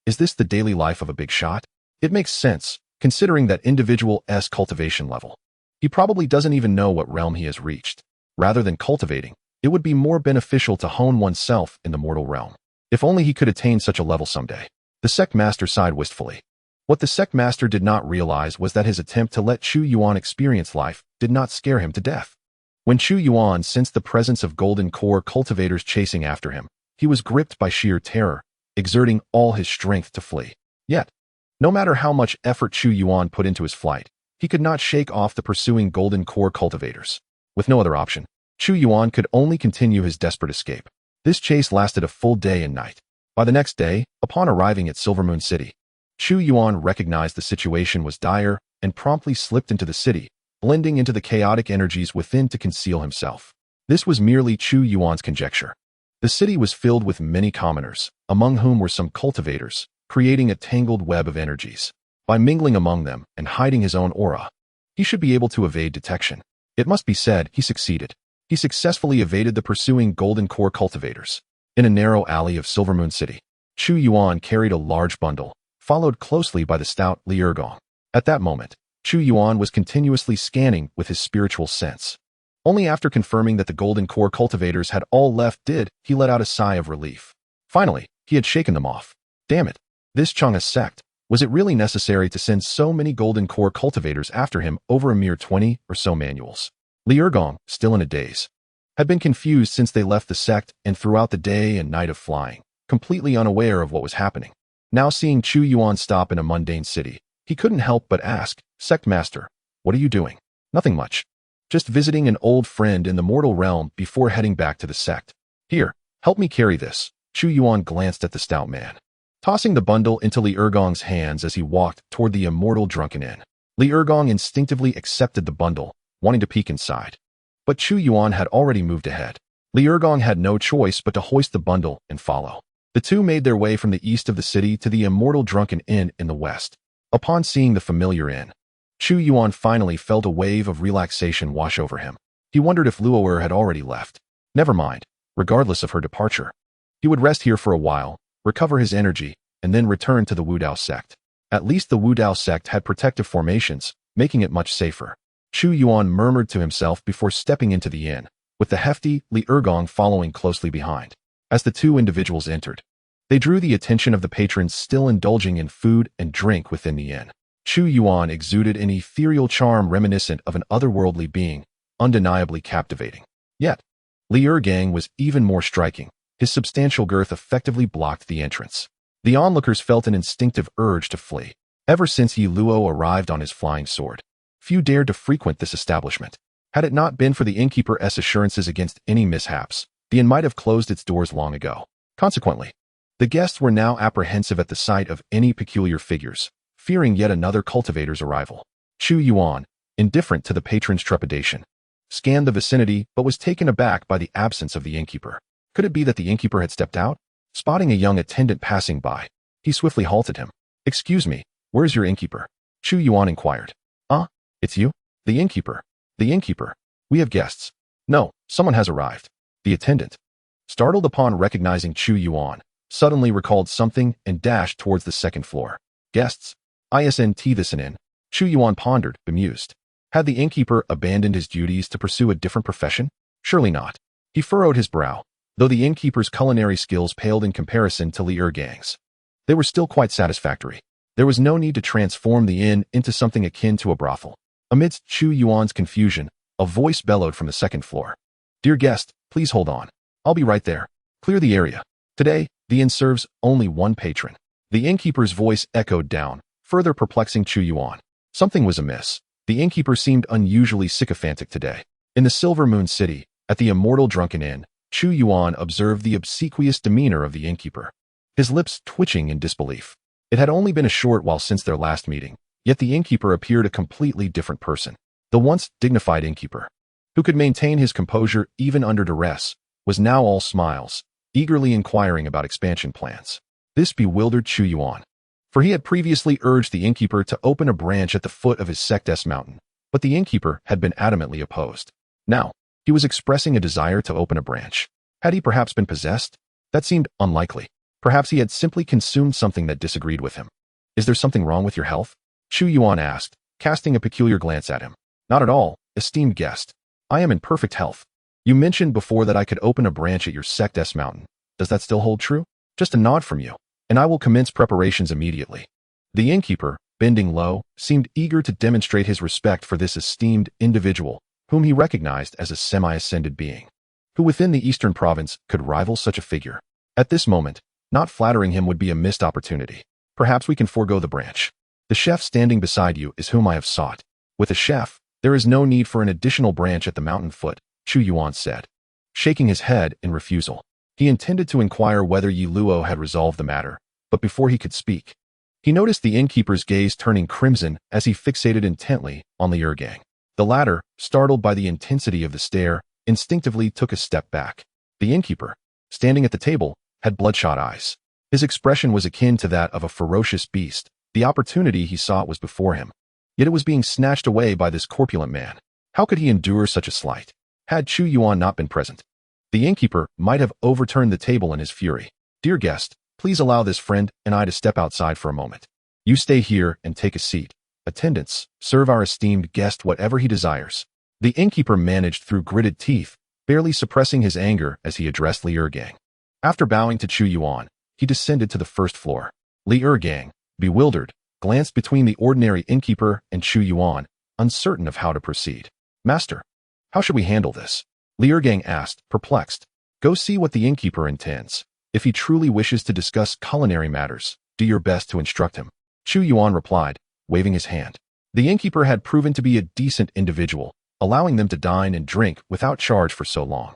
Is this the daily life of a big shot? It makes sense, considering that individual's cultivation level. He probably doesn't even know what realm he has reached. Rather than cultivating, it would be more beneficial to hone oneself in the mortal realm. If only he could attain such a level someday. The sect master sighed wistfully. What the sect master did not realize was that his attempt to let Chu Yuan experience life did not scare him to death. When Chu Yuan sensed the presence of Golden Core cultivators chasing after him, he was gripped by sheer terror, exerting all his strength to flee. Yet, no matter how much effort Chu Yuan put into his flight, he could not shake off the pursuing Golden Core cultivators. With no other option, Chu Yuan could only continue his desperate escape. This chase lasted a full day and night. By the next day, upon arriving at Silvermoon City, Chu Yuan recognized the situation was dire and promptly slipped into the city, blending into the chaotic energies within to conceal himself. This was merely Chu Yuan's conjecture. The city was filled with many commoners, among whom were some cultivators, creating a tangled web of energies. By mingling among them and hiding his own aura, he should be able to evade detection. It must be said, he succeeded. He successfully evaded the pursuing Golden Core cultivators. In a narrow alley of Silvermoon City, Chu Yuan carried a large bundle, followed closely by the stout Li Ergong. At that moment, Chu Yuan was continuously scanning with his spiritual sense. Only after confirming that the Golden Core cultivators had all left did he let out a sigh of relief. Finally, he had shaken them off. Damn it. This Chang'e sect, was it really necessary to send so many Golden Core cultivators after him over a mere 20 or so manuals? Li Ergong, still in a daze, had been confused since they left the sect and throughout the day and night of flying, completely unaware of what was happening. Now seeing Chu Yuan stop in a mundane city, he couldn't help but ask, "Sect Master, what are you doing?" "Nothing much. Just visiting an old friend in the mortal realm before heading back to the sect." "Here, help me carry this." Chu Yuan glanced at the stout man, tossing the bundle into Li Ergong's hands as he walked toward the immortal drunken inn. Li Ergong instinctively accepted the bundle, wanting to peek inside. But Chu Yuan had already moved ahead. Li Ergong had no choice but to hoist the bundle and follow. The two made their way from the east of the city to the immortal drunken inn in the west. Upon seeing the familiar inn, Chu Yuan finally felt a wave of relaxation wash over him. He wondered if Luo had already left. Never mind, regardless of her departure. He would rest here for a while, recover his energy, and then return to the Wudao sect. At least the Wudao sect had protective formations, making it much safer. Chu Yuan murmured to himself before stepping into the inn, with the hefty Li Ergong following closely behind. As the two individuals entered, they drew the attention of the patrons still indulging in food and drink within the inn. Chu Yuan exuded an ethereal charm reminiscent of an otherworldly being, undeniably captivating. Yet, Li Ergang was even more striking. His substantial girth effectively blocked the entrance. The onlookers felt an instinctive urge to flee. Ever since Ye Luo arrived on his flying sword, few dared to frequent this establishment. Had it not been for the innkeeper's assurances against any mishaps, the inn might have closed its doors long ago. Consequently, the guests were now apprehensive at the sight of any peculiar figures, fearing yet another cultivator's arrival. Chu Yuan, indifferent to the patron's trepidation, scanned the vicinity but was taken aback by the absence of the innkeeper. Could it be that the innkeeper had stepped out? Spotting a young attendant passing by, He swiftly halted him. Excuse me, where's your innkeeper? Chu Yuan inquired. It's you? The innkeeper. The innkeeper. We have guests. No, someone has arrived. The attendant, startled upon recognizing Chu Yuan, suddenly recalled something and dashed towards the second floor. Guests? Isn't this an inn? Chu Yuan pondered, bemused. Had the innkeeper abandoned his duties to pursue a different profession? Surely not. He furrowed his brow, though the innkeeper's culinary skills paled in comparison to Li Ergang's. They were still quite satisfactory. There was no need to transform the inn into something akin to a brothel. Amidst Chu Yuan's confusion, a voice bellowed from the second floor. Dear guest, please hold on. I'll be right there. Clear the area. Today, the inn serves only one patron. The innkeeper's voice echoed down, further perplexing Chu Yuan. Something was amiss. The innkeeper seemed unusually sycophantic today. In the Silver Moon City, at the Immortal Drunken Inn, Chu Yuan observed the obsequious demeanor of the innkeeper, his lips twitching in disbelief. It had only been a short while since their last meeting, yet the innkeeper appeared a completely different person. The once dignified innkeeper, who could maintain his composure even under duress, was now all smiles, eagerly inquiring about expansion plans. This bewildered Chu Yuan, for he had previously urged the innkeeper to open a branch at the foot of his Sect's mountain, but the innkeeper had been adamantly opposed. Now, he was expressing a desire to open a branch. Had he perhaps been possessed? That seemed unlikely. Perhaps he had simply consumed something that disagreed with him. Is there something wrong with your health? Chu Yuan asked, casting a peculiar glance at him. Not at all, esteemed guest. I am in perfect health. You mentioned before that I could open a branch at your Sect's mountain. Does that still hold true? Just a nod from you, and I will commence preparations immediately. The innkeeper, bending low, seemed eager to demonstrate his respect for this esteemed individual, whom he recognized as a semi-ascended being. Who within the eastern province could rival such a figure? At this moment, not flattering him would be a missed opportunity. Perhaps we can forego the branch. The chef standing beside you is whom I have sought. With a chef, there is no need for an additional branch at the mountain foot, Chu Yuan said, shaking his head in refusal. He intended to inquire whether Ye Luo had resolved the matter, but before he could speak, he noticed the innkeeper's gaze turning crimson as he fixated intently on Li Ergang. The latter, startled by the intensity of the stare, instinctively took a step back. The innkeeper, standing at the table, had bloodshot eyes. His expression was akin to that of a ferocious beast. The opportunity he sought was before him, yet it was being snatched away by this corpulent man. How could he endure such a slight? Had Chu Yuan not been present, the innkeeper might have overturned the table in his fury. Dear guest, please allow this friend and I to step outside for a moment. You stay here and take a seat. Attendants, serve our esteemed guest whatever he desires. The innkeeper managed through gritted teeth, barely suppressing his anger as he addressed Li Ergang. After bowing to Chu Yuan, he descended to the first floor. Li Ergang, bewildered, glanced between the ordinary innkeeper and Chu Yuan, uncertain of how to proceed. Master, how should we handle this? Li Ergang asked, perplexed. Go see what the innkeeper intends. If he truly wishes to discuss culinary matters, do your best to instruct him. Chu Yuan replied, waving his hand. The innkeeper had proven to be a decent individual, allowing them to dine and drink without charge for so long.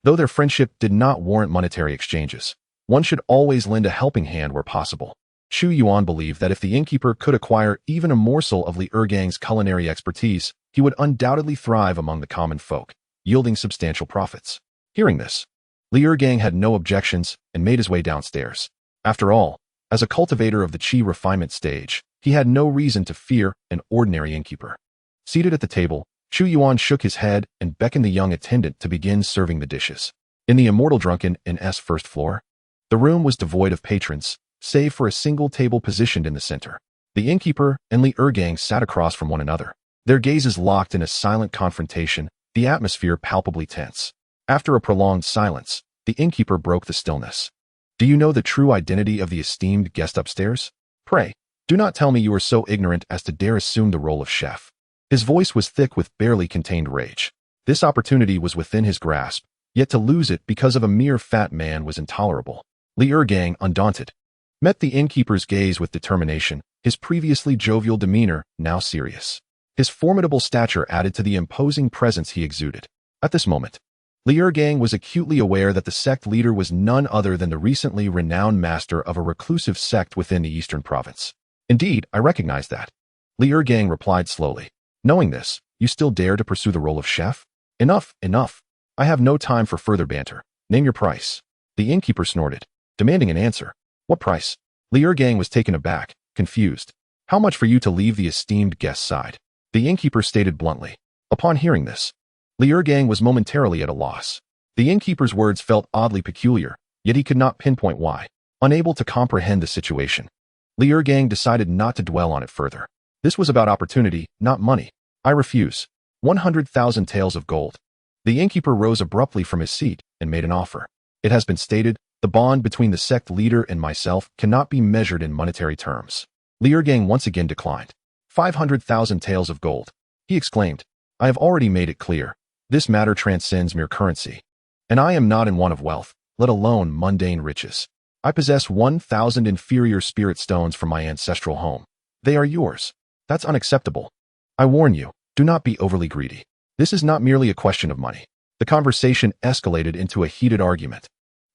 Though their friendship did not warrant monetary exchanges, one should always lend a helping hand where possible. Chu Yuan believed that if the innkeeper could acquire even a morsel of Li Ergang's culinary expertise, he would undoubtedly thrive among the common folk, yielding substantial profits. Hearing this, Li Ergang had no objections and made his way downstairs. After all, as a cultivator of the qi refinement stage, he had no reason to fear an ordinary innkeeper. Seated at the table, Chu Yuan shook his head and beckoned the young attendant to begin serving the dishes. In the Immortal Drunken Inn's first floor, the room was devoid of patrons, save for a single table positioned in the center. The innkeeper and Li Ergang sat across from one another, their gazes locked in a silent confrontation, the atmosphere palpably tense. After a prolonged silence, the innkeeper broke the stillness. Do you know the true identity of the esteemed guest upstairs? Pray, do not tell me you are so ignorant as to dare assume the role of chef. His voice was thick with barely contained rage. This opportunity was within his grasp, yet to lose it because of a mere fat man was intolerable. Li Ergang, undaunted, met the innkeeper's gaze with determination, his previously jovial demeanor now serious. His formidable stature added to the imposing presence he exuded. At this moment, Li Ergang was acutely aware that the sect leader was none other than the recently renowned master of a reclusive sect within the eastern province. Indeed, I recognize that. Li Ergang replied slowly. Knowing this, you still dare to pursue the role of chef? Enough, enough. I have no time for further banter. Name your price. The innkeeper snorted, demanding an answer. What price? Li Ergang was taken aback, confused. How much for you to leave the esteemed guest's side? The innkeeper stated bluntly. Upon hearing this, Li Ergang was momentarily at a loss. The innkeeper's words felt oddly peculiar, yet he could not pinpoint why. Unable to comprehend the situation, Li Ergang decided not to dwell on it further. This was about opportunity, not money. I refuse. 100,000 taels of gold. The innkeeper rose abruptly from his seat and made an offer. It has been stated, the bond between the sect leader and myself cannot be measured in monetary terms. Li Ergang once again declined. 500,000 taels of gold. He exclaimed, I have already made it clear. This matter transcends mere currency. And I am not in want of wealth, let alone mundane riches. I possess 1,000 inferior spirit stones from my ancestral home. They are yours. That's unacceptable. I warn you, do not be overly greedy. This is not merely a question of money. The conversation escalated into a heated argument,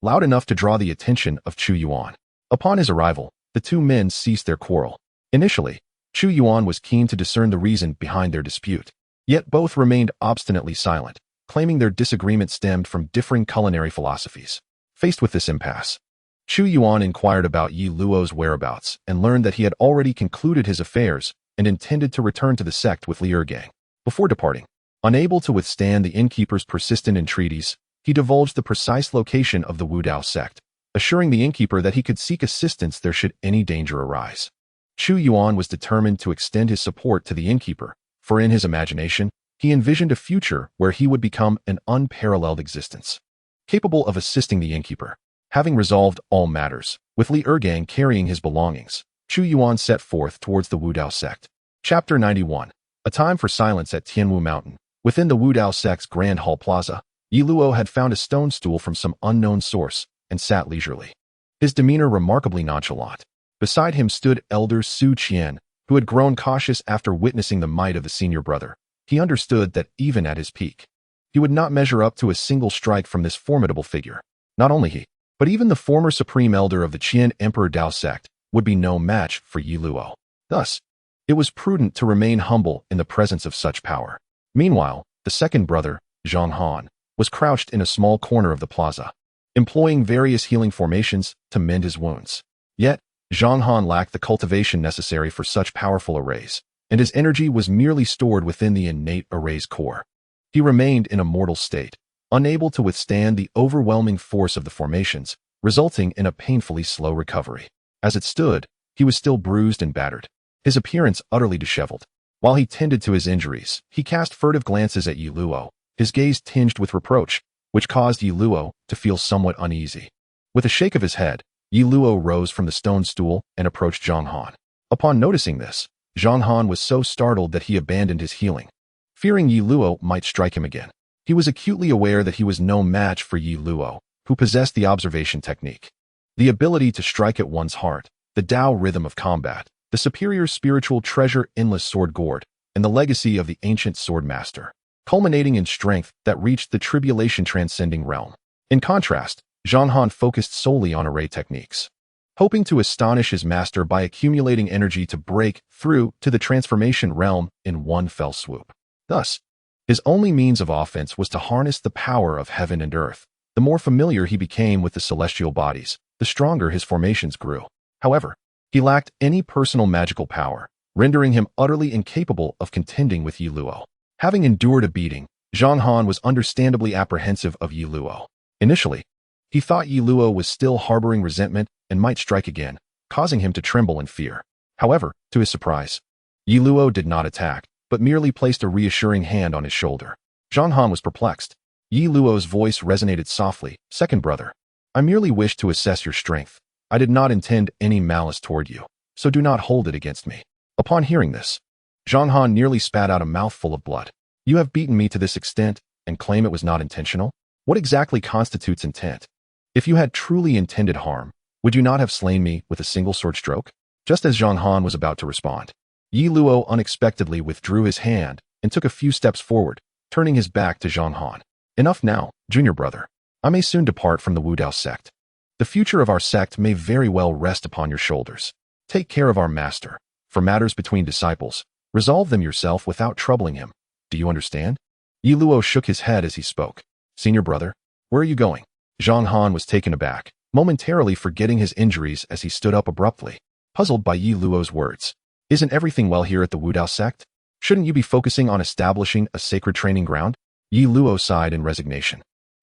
loud enough to draw the attention of Chu Yuan. Upon his arrival, the two men ceased their quarrel. Initially, Chu Yuan was keen to discern the reason behind their dispute, yet both remained obstinately silent, claiming their disagreement stemmed from differing culinary philosophies. Faced with this impasse, Chu Yuan inquired about Ye Luo's whereabouts and learned that he had already concluded his affairs and intended to return to the sect with Li Ergang. Before departing, unable to withstand the innkeeper's persistent entreaties, he divulged the precise location of the Wudao sect, assuring the innkeeper that he could seek assistance there should any danger arise. Chu Yuan was determined to extend his support to the innkeeper, for in his imagination, he envisioned a future where he would become an unparalleled existence, capable of assisting the innkeeper. Having resolved all matters, with Li Ergang carrying his belongings, Chu Yuan set forth towards the Wudao sect. Chapter 91. A time for silence at Tianwu Mountain. Within the Wudao sect's Grand Hall Plaza, Ye Luo had found a stone stool from some unknown source and sat leisurely, his demeanor remarkably nonchalant. Beside him stood Elder Su Qian, who had grown cautious after witnessing the might of the senior brother. He understood that even at his peak, he would not measure up to a single strike from this formidable figure. Not only he, but even the former supreme elder of the Qian Emperor Dao sect would be no match for Ye Luo. Thus, it was prudent to remain humble in the presence of such power. Meanwhile, the second brother, Zhang Han, was crouched in a small corner of the plaza, employing various healing formations to mend his wounds. Yet, Zhang Han lacked the cultivation necessary for such powerful arrays, and his energy was merely stored within the innate array's core. He remained in a mortal state, unable to withstand the overwhelming force of the formations, resulting in a painfully slow recovery. As it stood, he was still bruised and battered, his appearance utterly disheveled. While he tended to his injuries, he cast furtive glances at Ye Luo, his gaze tinged with reproach, which caused Ye Luo to feel somewhat uneasy. With a shake of his head, Ye Luo rose from the stone stool and approached Zhang Han. Upon noticing this, Zhang Han was so startled that he abandoned his healing, fearing Ye Luo might strike him again. He was acutely aware that he was no match for Ye Luo, who possessed the observation technique, the ability to strike at one's heart, the Tao rhythm of combat, the superior spiritual treasure endless sword gourd, and the legacy of the ancient sword master, culminating in strength that reached the tribulation transcending realm. In contrast, Zhang Han focused solely on array techniques, hoping to astonish his master by accumulating energy to break through to the transformation realm in one fell swoop. Thus, his only means of offense was to harness the power of heaven and earth. The more familiar he became with the celestial bodies, the stronger his formations grew. However, he lacked any personal magical power, rendering him utterly incapable of contending with Ye Luo. Having endured a beating, Zhang Han was understandably apprehensive of Ye Luo. Initially, he thought Ye Luo was still harboring resentment and might strike again, causing him to tremble in fear. However, to his surprise, Ye Luo did not attack, but merely placed a reassuring hand on his shoulder. Zhang Han was perplexed. Ye Luo's voice resonated softly. Second brother, I merely wished to assess your strength. I did not intend any malice toward you, so do not hold it against me. Upon hearing this, Zhang Han nearly spat out a mouthful of blood. You have beaten me to this extent and claim it was not intentional? What exactly constitutes intent? If you had truly intended harm, would you not have slain me with a single sword stroke? Just as Zhang Han was about to respond, Ye Luo unexpectedly withdrew his hand and took a few steps forward, turning his back to Zhang Han. Enough now, junior brother. I may soon depart from the Wudao sect. The future of our sect may very well rest upon your shoulders. Take care of our master. For matters between disciples, resolve them yourself without troubling him. Do you understand? Ye Luo shook his head as he spoke. Senior brother, where are you going? Zhang Han was taken aback, momentarily forgetting his injuries as he stood up abruptly, puzzled by Ye Luo's words. Isn't everything well here at the Wudao sect? Shouldn't you be focusing on establishing a sacred training ground? Ye Luo sighed in resignation.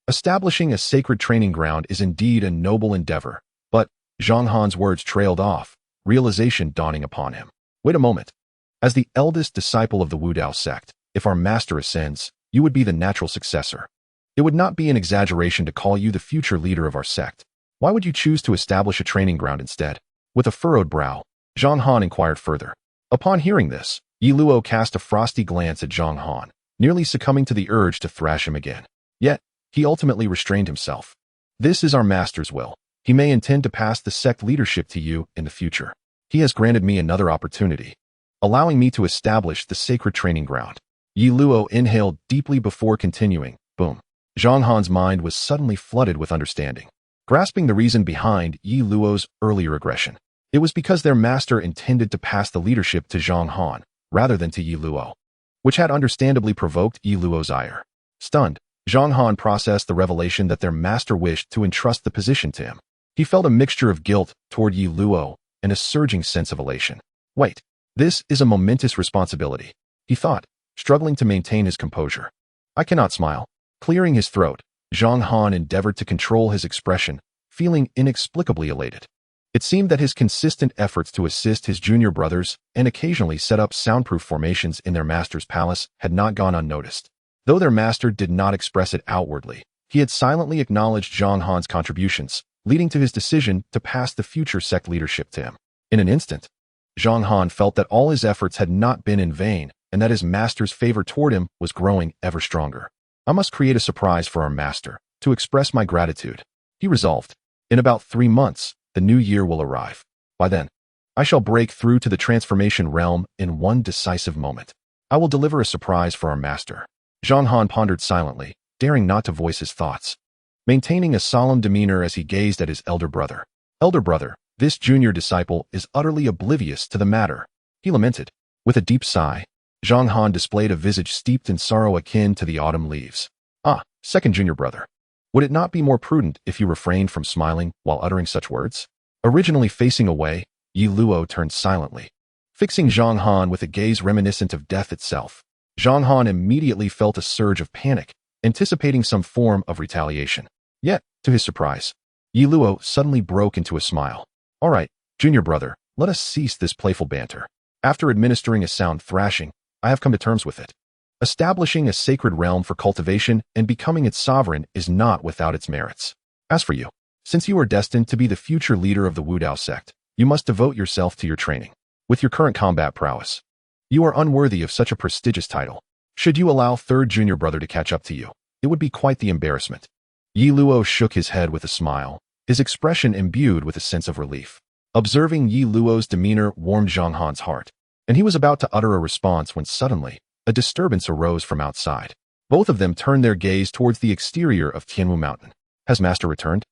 Establishing a sacred training ground is indeed a noble endeavor, but Zhang Han's words trailed off, realization dawning upon him. Wait a moment. As the eldest disciple of the Wudao sect, if our master ascends, you would be the natural successor. It would not be an exaggeration to call you the future leader of our sect. Why would you choose to establish a training ground instead? With a furrowed brow, Zhang Han inquired further. Upon hearing this, Ye Luo cast a frosty glance at Zhang Han, nearly succumbing to the urge to thrash him again. Yet, he ultimately restrained himself. This is our master's will. He may intend to pass the sect leadership to you in the future. He has granted me another opportunity, allowing me to establish the sacred training ground. Ye Luo inhaled deeply before continuing. Boom. Zhang Han's mind was suddenly flooded with understanding, grasping the reason behind Ye Luo's earlier aggression. It was because their master intended to pass the leadership to Zhang Han, rather than to Ye Luo, which had understandably provoked Ye Luo's ire. Stunned, Zhang Han processed the revelation that their master wished to entrust the position to him. He felt a mixture of guilt toward Ye Luo and a surging sense of elation. Wait, this is a momentous responsibility, he thought, struggling to maintain his composure. I cannot smile. Clearing his throat, Zhang Han endeavored to control his expression, feeling inexplicably elated. It seemed that his consistent efforts to assist his junior brothers and occasionally set up soundproof formations in their master's palace had not gone unnoticed. Though their master did not express it outwardly, he had silently acknowledged Zhang Han's contributions, leading to his decision to pass the future sect leadership to him. In an instant, Zhang Han felt that all his efforts had not been in vain and that his master's favor toward him was growing ever stronger. I must create a surprise for our master, to express my gratitude, he resolved. In about 3 months, the new year will arrive. By then, I shall break through to the transformation realm in one decisive moment. I will deliver a surprise for our master. Zhang Han pondered silently, daring not to voice his thoughts, maintaining a solemn demeanor as he gazed at his elder brother. Elder brother, this junior disciple is utterly oblivious to the matter, he lamented. With a deep sigh, Zhang Han displayed a visage steeped in sorrow akin to the autumn leaves. Ah, second junior brother. Would it not be more prudent if you refrained from smiling while uttering such words? Originally facing away, Ye Luo turned silently, fixing Zhang Han with a gaze reminiscent of death itself. Zhang Han immediately felt a surge of panic, anticipating some form of retaliation. Yet, to his surprise, Ye Luo suddenly broke into a smile. All right, junior brother, let us cease this playful banter. After administering a sound thrashing, I have come to terms with it. Establishing a sacred realm for cultivation and becoming its sovereign is not without its merits. As for you, since you are destined to be the future leader of the Wudao sect, you must devote yourself to your training. With your current combat prowess, you are unworthy of such a prestigious title. Should you allow third junior brother to catch up to you, it would be quite the embarrassment. Ye Luo shook his head with a smile, his expression imbued with a sense of relief. Observing Ye Luo's demeanor warmed Zhang Han's heart, and he was about to utter a response when suddenly, a disturbance arose from outside. Both of them turned their gaze towards the exterior of Tianwu Mountain. Has master returned?